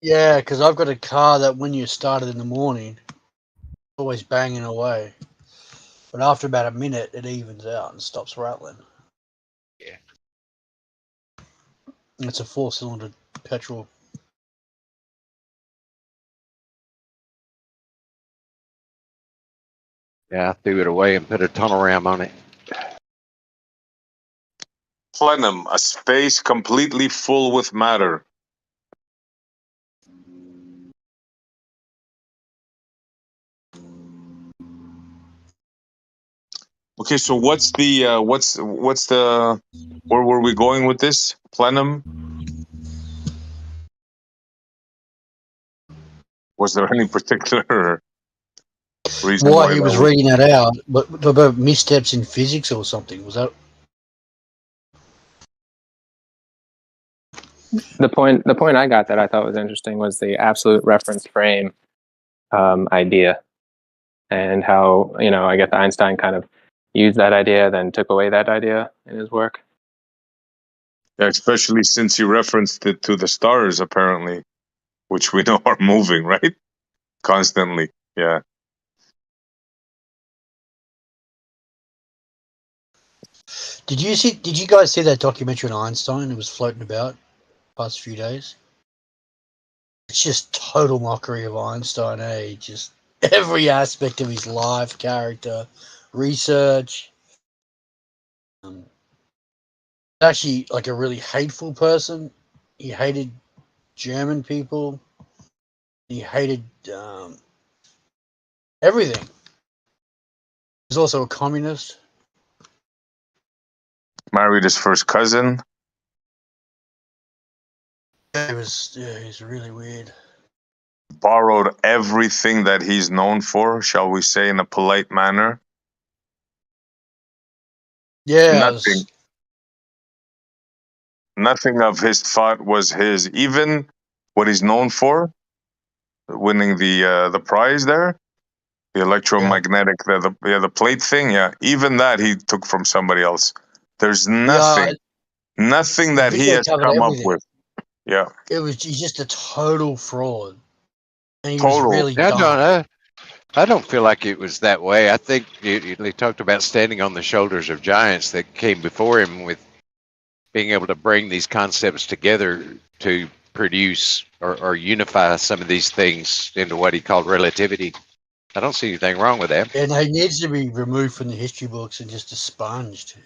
Yeah, because I've got a car that when you start it in the morning, it's always banging away. But after about a minute, it evens out and stops rattling. Yeah. It's a 4-cylinder petrol. Yeah, I threw it away and put a tunnel ram on it. Plenum, a space completely full with matter. Okay, so what's the where were we going with this? Plenum? Was there any particular reason Why why he that was was? reading that out, but about missteps in physics or something, was that? The point I got that I thought was interesting was the absolute reference frame idea, and how, I guess Einstein kind of used that idea, then took away that idea in his work. Yeah, especially since he referenced it to the stars, apparently, which we know are moving, right? Constantly. Yeah. Did you guys see that documentary on Einstein? It was floating about past few days. It's just total mockery of Einstein, eh? Just every aspect of his life, character, research. Actually, like a really hateful person. He hated German people. He hated everything. He's also a communist. Married his first cousin. He's really weird. Borrowed everything that he's known for, shall we say, in a polite manner. Yeah. Nothing of his thought was his. Even what he's known for, winning the prize there, the electromagnetic, the plate thing. Yeah, even that he took from somebody else. There's nothing that he Video has covered come up everything. with. Yeah, He's just a total fraud. And he was total. really Yeah, dumb. I don't feel like it was that way. I think they talked about standing on the shoulders of giants that came before him, with being able to bring these concepts together to produce or unify some of these things into what he called relativity. I don't see anything wrong with that. And he needs to be removed from the history books and just expunged.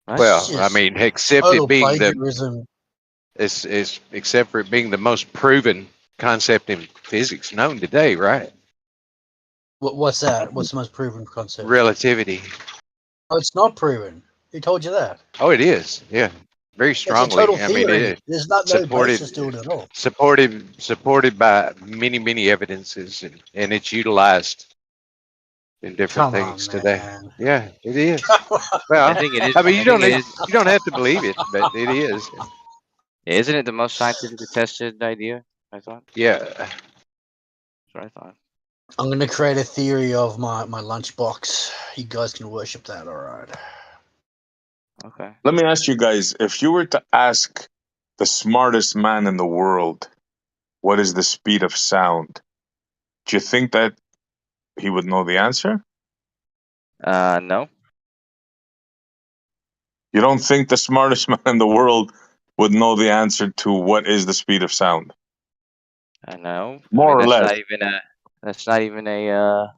Well, I mean, except it total being plagiarism. except for it being the most proven concept in physics known today, right? What's that? What's the most proven concept? Relativity. Oh, it's not proven. Who told you that? Oh, it is. Yeah, very It's a strongly. total I mean, theory. There's no basis to it at all. supported by many evidences, and it's utilized in different Come on, things today. man. Yeah, it is. Well, I think it is. I mean, I think it is. you don't have to believe it, but it is. Isn't it the most scientifically tested idea? I thought. Yeah. That's what I thought. I'm going to create a theory of my lunchbox. You guys can worship that, all right? Okay. Let me ask you guys: if you were to ask the smartest man in the world, what is the speed of sound? Do you think that he would know the answer? No. You don't think the smartest man in the world would know the answer to what is the speed of sound? I know. More or that's less. not even a. That's not even a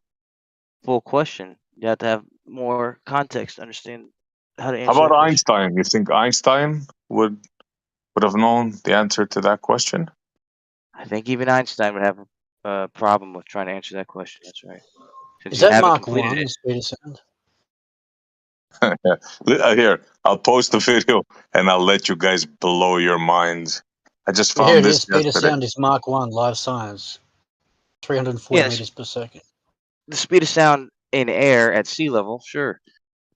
full question. You have to have more context to understand how to How answer about that question. Einstein? You think Einstein would have known the answer to that question? I think even Einstein would have a problem with trying to answer that question. That's right. Since Is you that haven't Mark completed 1, it. the speed of sound? Here, I'll post the video and I'll let you guys blow your minds. I just Yeah, here found it is. this Speed of yesterday. sound is Mark 1, live science. 340 Yes. meters per second. The speed of sound in air at sea level, sure.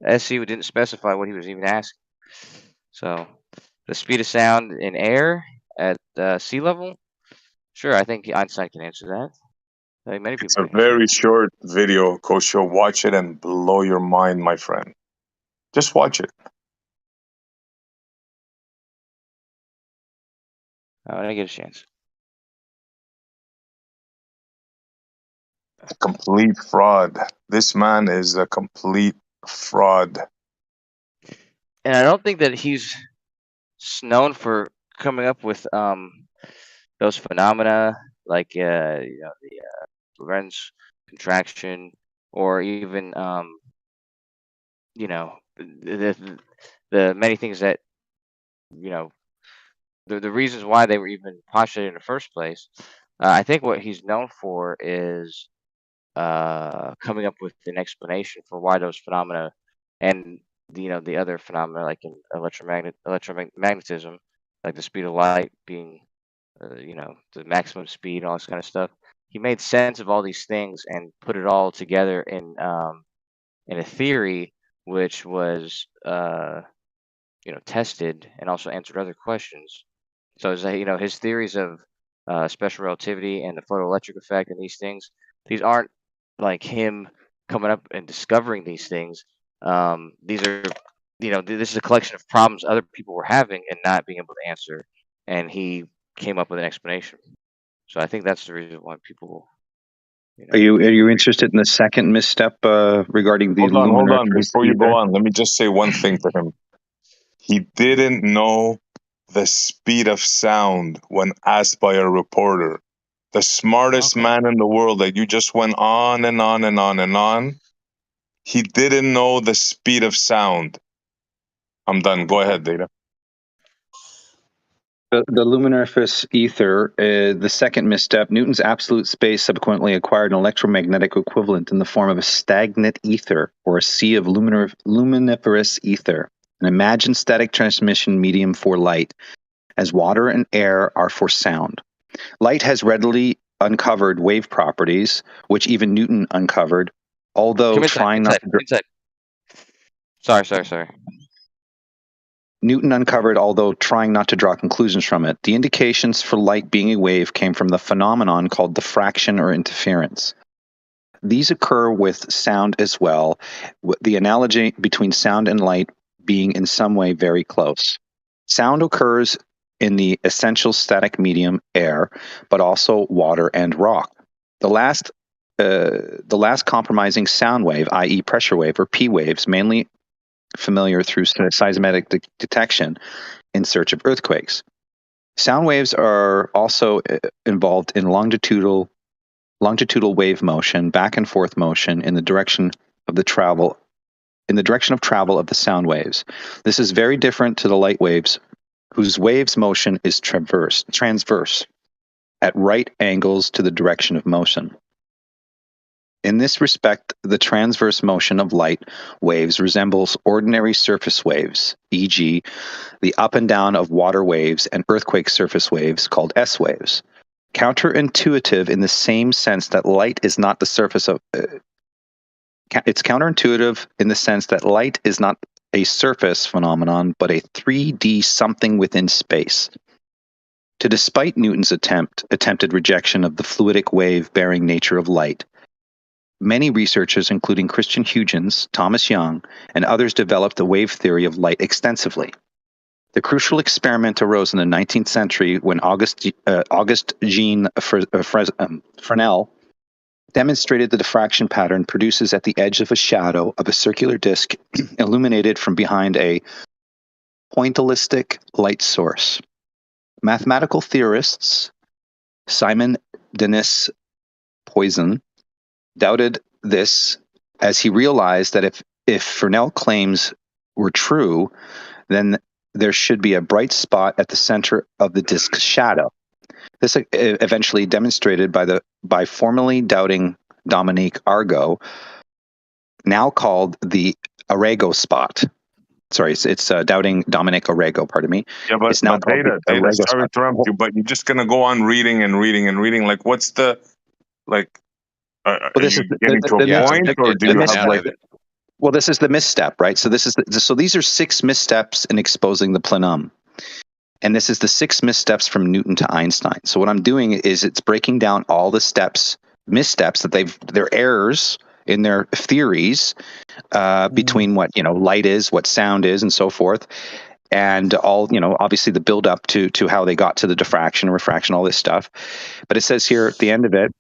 SC didn't specify what he was even asking. So, the speed of sound in air at sea level, sure. I think Einstein can answer that. I think many It's people a can answer very short video, Kosho. Watch it and blow your mind, my friend. Just watch it. that. When I get a chance. A complete fraud. This man is a complete fraud. And I don't think that he's known for coming up with those phenomena like the Lorentz contraction, or even the many things that the reasons why they were even postulated in the first place. I think what he's known for is coming up with an explanation for why those phenomena and the other phenomena like in electromagnetism, like the speed of light being the maximum speed and all this kind of stuff. He made sense of all these things and put it all together in a theory which was tested and also answered other questions. So it's his theories of special relativity and the photoelectric effect and these things. These aren't like him coming up and discovering these things. These are this is a collection of problems other people were having and not being able to answer, and he came up with an explanation. So I think that's the reason why people. Are you interested in the second misstep regarding the Hold on. luminiferous Before you go ether? on, let me just say one thing to him. He didn't know the speed of sound when asked by a reporter. The smartest man in the world that you just went on and on and on and on. He didn't know the speed of sound. I'm done. Go ahead, Data. The luminiferous ether, the second misstep, Newton's absolute space subsequently acquired an electromagnetic equivalent in the form of a stagnant ether, or a sea of luminiferous ether, an imagined static transmission medium for light, as water and air are for sound. Light has readily uncovered wave properties, which even Newton uncovered, although trying not to... Sorry. Newton uncovered, although trying not to draw conclusions from it. The indications for light being a wave came from the phenomenon called diffraction or interference. These occur with sound as well, the analogy between sound and light being in some way very close. Sound occurs in the essential static medium, air, but also water and rock. The last compromising sound wave, i.e. pressure wave or P waves, mainly familiar through seismic detection in search of earthquakes. Sound waves are also involved in longitudinal wave motion, back and forth motion in the direction of travel of the sound waves. This is very different to the light waves, whose waves motion is transverse at right angles to the direction of motion. In this respect, the transverse motion of light waves resembles ordinary surface waves, e.g., the up and down of water waves and earthquake surface waves called S waves. Counterintuitive in the same sense that light is not the surface of... it's counterintuitive in the sense that light is not a surface phenomenon, but a 3D something within space. Despite Newton's attempted rejection of the fluidic wave-bearing nature of light, many researchers, including Christian Huygens, Thomas Young, and others, developed the wave theory of light extensively. The crucial experiment arose in the 19th century when Auguste Jean Fresnel demonstrated the diffraction pattern produces at the edge of a shadow of a circular disk illuminated from behind a pointillistic light source. Mathematical theorists Simon Denis Poisson doubted this as he realized that if Fresnel claims were true, then there should be a bright spot at the center of the disk's shadow. This eventually demonstrated by formerly doubting Dominique Argo, now called the Arago spot. Sorry, it's doubting Dominic Arago, pardon me. Yeah, but, it's now but Data, sorry to interrupt you, but you're just going to go on reading and reading and reading. Like, what's the, like, are you getting to a point, or do you have, like... Well, this is the misstep, right? So these are 6 missteps in exposing the plenum. And this is the 6 missteps from Newton to Einstein. So what I'm doing is it's breaking down all the missteps that they're errors in their theories between what, light is, what sound is, and so forth. And all, obviously the build up to how they got to the diffraction, refraction, all this stuff. But it says here at the end of it,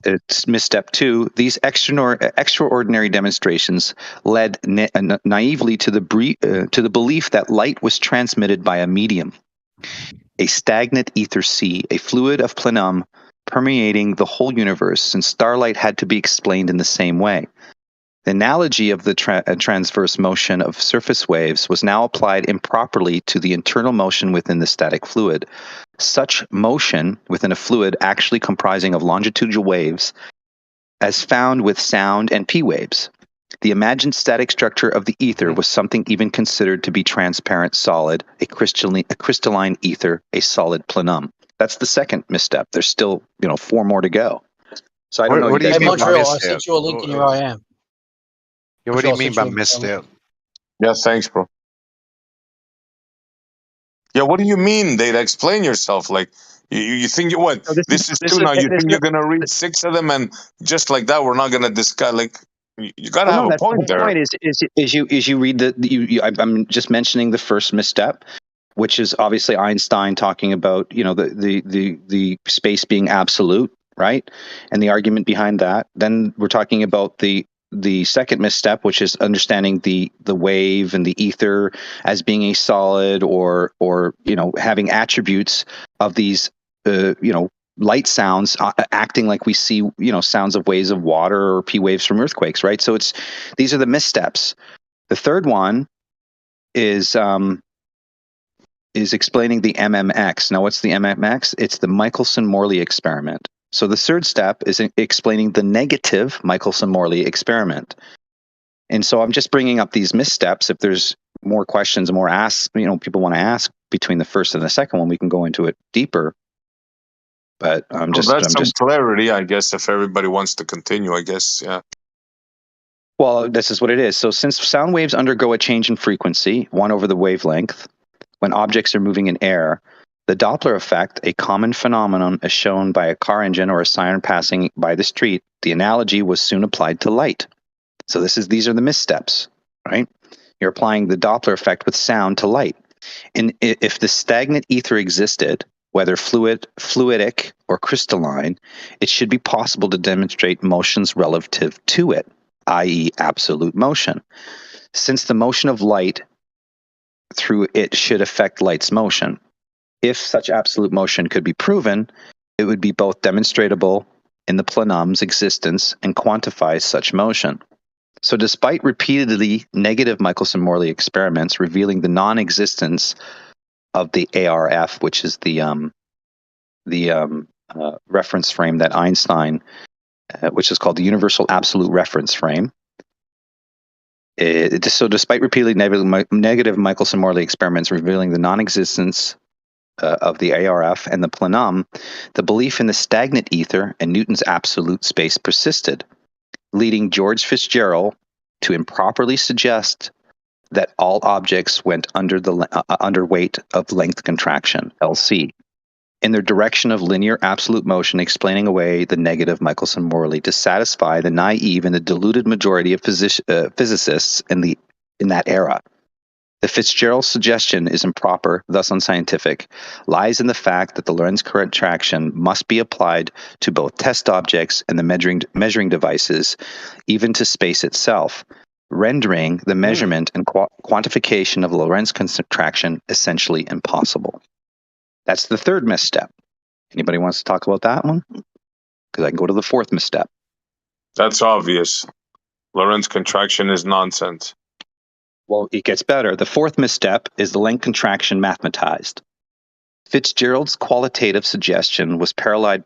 it's misstep 2. These extraordinary demonstrations led naively to the belief that light was transmitted by a medium, a stagnant ether sea, a fluid of plenum permeating the whole universe, since starlight had to be explained in the same way. The analogy of the transverse motion of surface waves was now applied improperly to the internal motion within the static fluid. Such motion within a fluid actually comprising of longitudinal waves, as found with sound and P waves. The imagined static structure of the ether was something even considered to be transparent solid, a crystalline ether, a solid plenum. That's the second misstep. There's still, 4 more to go. So I don't know. What do you Hey, mean by Montreal, I misstep? sent you a link in your IM. Yeah, what do you mean by misstep? Yeah, thanks, bro. Yeah, what do you mean, Data? Explain yourself. Like, you think what? This is 2 now. You think you're gonna read 6 of them, and just like that, we're not gonna discuss. Like, you gotta have a point there. The point is you read I'm just mentioning the first misstep, which is obviously Einstein talking about the space being absolute, right? And the argument behind that. Then we're talking about the second misstep, which is understanding the wave and the ether as being a solid or having attributes of these light sounds acting like we see sounds of waves of water or P waves from earthquakes, right? So these are the missteps. The third one is explaining the MMX. Now, what's the MMX? It's the Michelson-Morley experiment. So the third step is explaining the negative Michelson-Morley experiment. And so I'm just bringing up these missteps. If there's more questions, more asks, people want to ask between the first and the second one, we can go into it deeper. But that's some clarity, I guess, if everybody wants to continue, I guess, yeah. Well, this is what it is. So since sound waves undergo a change in frequency, 1 over the wavelength, when objects are moving in air, the Doppler effect, a common phenomenon as shown by a car engine or a siren passing by the street, the analogy was soon applied to light. So these are the missteps, right? You're applying the Doppler effect with sound to light. And if the stagnant ether existed, whether fluidic or crystalline, it should be possible to demonstrate motions relative to it, i.e. absolute motion. Since the motion of light through it should affect light's motion. If such absolute motion could be proven, it would be both demonstrable in the plenum's existence and quantify such motion. So despite repeatedly negative Michelson-Morley experiments revealing the non-existence of the ARF, which is the reference frame that Einstein, which is called the Universal Absolute Reference Frame, so despite repeatedly negative Michelson-Morley experiments revealing the non-existence of the ARF and the plenum, the belief in the stagnant ether and Newton's absolute space persisted, leading George Fitzgerald to improperly suggest that all objects went under weight of length contraction, LC, in their direction of linear absolute motion, explaining away the negative Michelson-Morley to satisfy the naive and the deluded majority of physicists in that era. The Fitzgerald suggestion is improper, thus unscientific, lies in the fact that the Lorentz contraction must be applied to both test objects and the measuring devices, even to space itself, rendering the measurement and quantification of Lorentz contraction essentially impossible. That's the third misstep. Anybody wants to talk about that one? Because I can go to the fourth misstep. That's obvious. Lorentz contraction is nonsense. Well, it gets better. The fourth misstep is the length contraction mathematized. Fitzgerald's qualitative suggestion was paralleled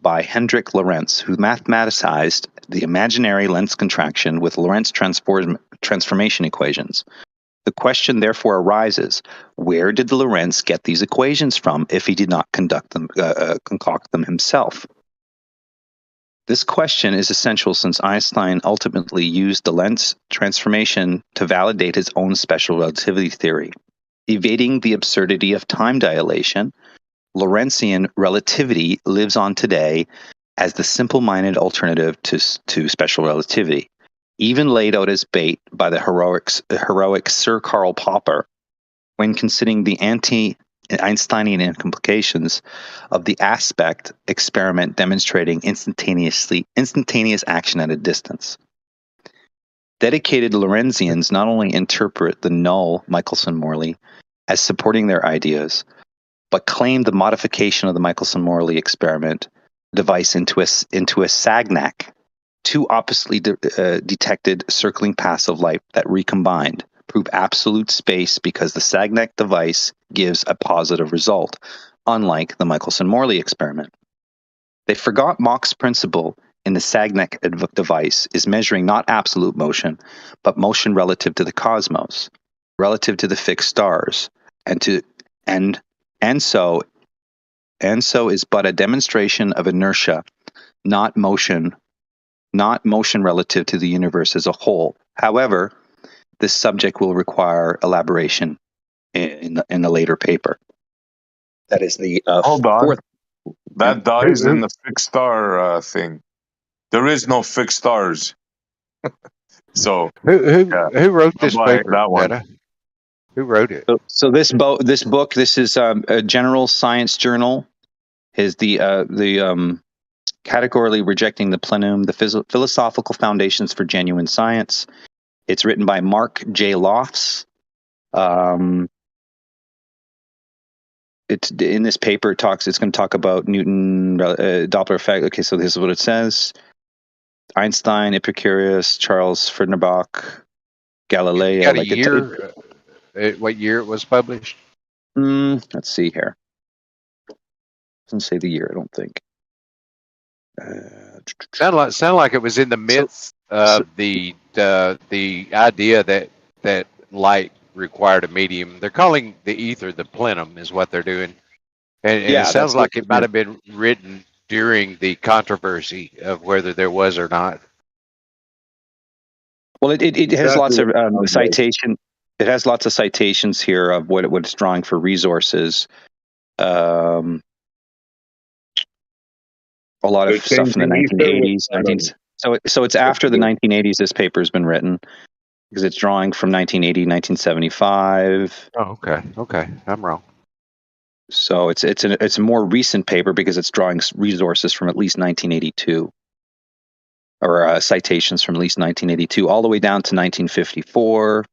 by Hendrik Lorentz, who mathematized the imaginary length contraction with Lorentz transformation equations. The question therefore arises, where did Lorentz get these equations from if he did not concoct them himself? This question is essential since Einstein ultimately used the Lorentz transformation to validate his own special relativity theory. Evading the absurdity of time dilation, Lorentzian relativity lives on today as the simple-minded alternative to special relativity, even laid out as bait by the heroic Sir Karl Popper when considering the anti-Einsteinian implications of the aspect experiment demonstrating instantaneous action at a distance. Dedicated Lorentzians not only interpret the null Michelson-Morley as supporting their ideas, but claim the modification of the Michelson-Morley experiment device into a Sagnac, two oppositely detected circling paths of light that recombined prove absolute space because the Sagnac device gives a positive result, unlike the Michelson-Morley experiment. They forgot Mach's principle in the Sagnac device is measuring not absolute motion, but motion relative to the cosmos, relative to the fixed stars, and so is but a demonstration of inertia, not motion relative to the universe as a whole. However, this subject will require elaboration in a later paper. That is the Hold on. fourth. That dies in the fixed star thing. There is no fixed stars. So who wrote this paper? That one. Data? Who wrote it? So this book, this is a General Science Journal. Is the categorically rejecting the plenum, the philosophical foundations for genuine science. It's written by Mark J. Lofts. It's in this paper. It's going to talk about Newton, Doppler effect. Okay, so this is what it says: Einstein, Epicurus, Charles Ferdinand, Galileo. Got a year. What year it was published? Let's see here. Doesn't say the year, I don't think. Sound like it was in the midst of the idea that light required a medium. They're calling the ether the plenum, is what they're doing, and it sounds like it might have been written during the controversy of whether there was or not. Well, it has lots of citation. It has lots of citations here of what it's drawing for resources. A lot of stuff in the 1980s. So it's after the 1980s. This paper has been written because it's drawing from 1980, 1975. Oh, okay, I'm wrong. So it's a more recent paper because it's drawing resources from at least 1982, or citations from at least 1982, all the way down to 1954.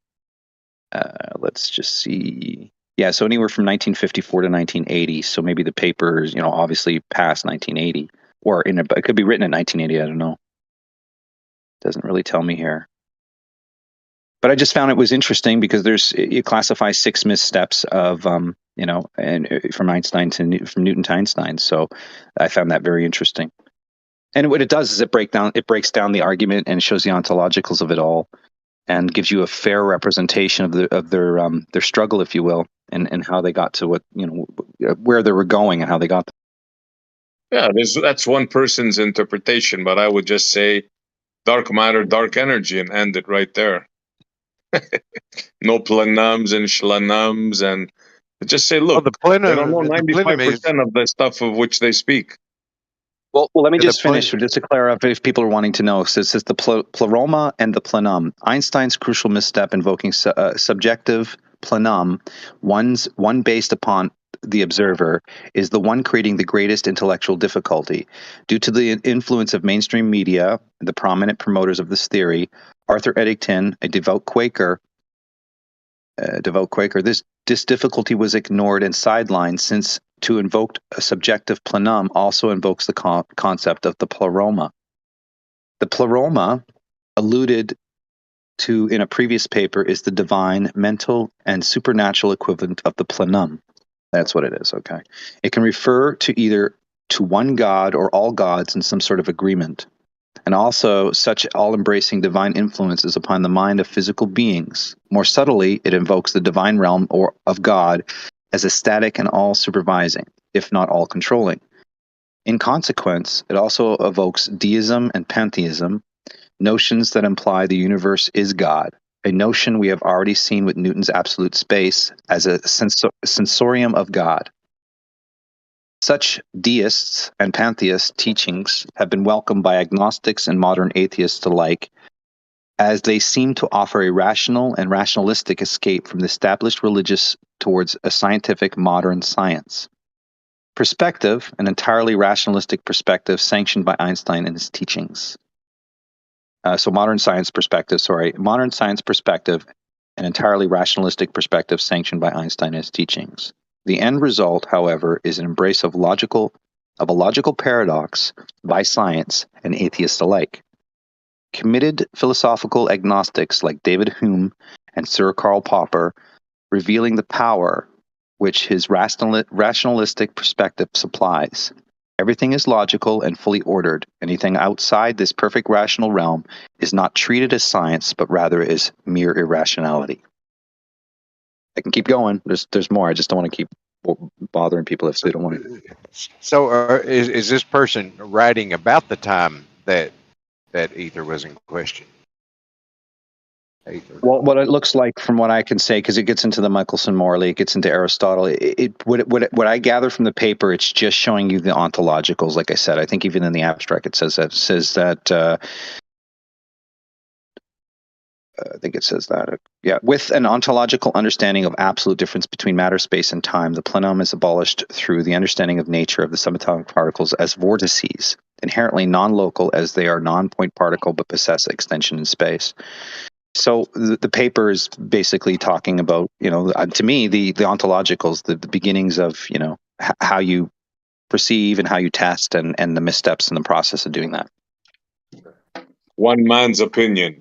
Let's just see. Yeah, so anywhere from 1954 to 1980. So maybe the paper is, obviously past 1980, or it could be written in 1980. I don't know. Doesn't really tell me here. But I just found it was interesting because it classifies 6 missteps of and from Newton to Einstein. So I found that very interesting. And what it does is it breaks down the argument and shows the ontologicals of it all, and gives you a fair representation of their struggle, if you will, and how they got to where they were going and how they got there. Yeah, that's one person's interpretation, but I would just say dark matter, dark energy, and end it right there. No plenums and schlenums, and just say, look, they don't know 95% of the stuff of which they speak. Well, let me To the just finish, point. just to clarify if people are wanting to know. So it says the pleroma and the plenum. Einstein's crucial misstep invoking subjective plenum, one based upon the observer, is the one creating the greatest intellectual difficulty. Due to the influence of mainstream media, the prominent promoters of this theory, Arthur Eddington, a devout Quaker, this difficulty was ignored and sidelined, since to invoke a subjective plenum also invokes the concept of the pleroma. The pleroma, alluded to in a previous paper, is the divine, mental, and supernatural equivalent of the plenum. That's what it is, okay. It can refer to either to one god or all gods in some sort of agreement, and also such all-embracing divine influences upon the mind of physical beings. More subtly, it invokes the divine realm or of God as a static and all-supervising, if not all-controlling. In consequence, it also evokes deism and pantheism, notions that imply the universe is God, a notion we have already seen with Newton's absolute space as a sensorium of God. Such deists and pantheist teachings have been welcomed by agnostics and modern atheists alike, as they seem to offer a rational and rationalistic escape from the established religious towards a scientific modern science. Perspective, an entirely rationalistic perspective sanctioned by Einstein and his teachings. Modern science perspective, an entirely rationalistic perspective sanctioned by Einstein and his teachings. The end result, however, is an embrace of a logical paradox by science and atheists alike. Committed philosophical agnostics like David Hume and Sir Karl Popper, revealing the power which his rationalistic perspective supplies. Everything is logical and fully ordered. Anything outside this perfect rational realm is not treated as science, but rather as mere irrationality. I can keep going. There's more. I just don't want to keep bothering people if they don't want to. So, is this person writing about the time that ether was in question? Ether. Well, what it looks like from what I can say, because it gets into the Michelson-Morley, it gets into Aristotle. What I gather from the paper, it's just showing you the ontologicals. Like I said, I think even in the abstract it says that. I think it says that. Yeah, with an ontological understanding of absolute difference between matter, space, and time, the plenum is abolished through the understanding of nature of the subatomic particles as vortices, inherently non-local as they are non-point particle but possess extension in space. So the paper is basically talking about, to me, the ontologicals, the beginnings of, how you perceive and how you test and the missteps in the process of doing that. One man's opinion.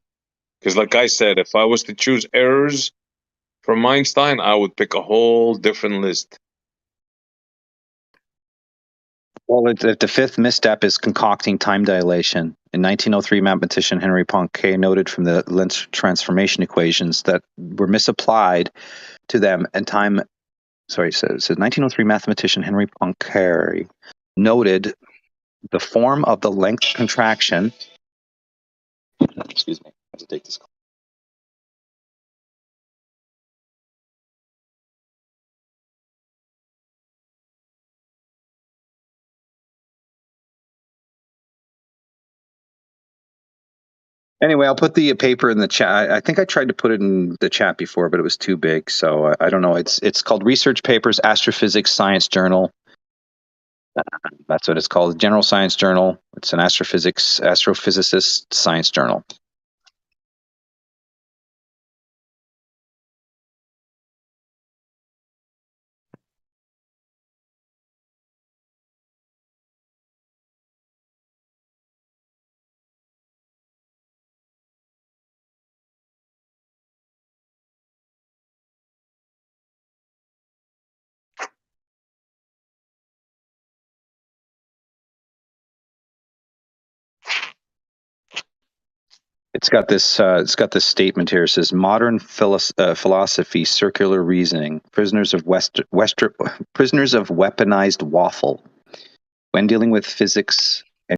Because like I said, if I was to choose errors from Einstein, I would pick a whole different list. Well, the fifth misstep is concocting time dilation. In 1903, mathematician Henry Poincare noted from the Lenz's transformation equations that were misapplied to them, and time. Sorry, it says 1903 mathematician Henry Poincare noted the form of the length contraction. Excuse me, I have to take this call. Anyway, I'll put the paper in the chat. I think I tried to put it in the chat before, but it was too big. So I don't know. It's called Research Papers, Astrophysics Science Journal. That's what it's called. General Science Journal. It's an astrophysicist science journal. It's got this statement here. It says, "Modern philosophy, circular reasoning, prisoners of weaponized waffle. When dealing with physics,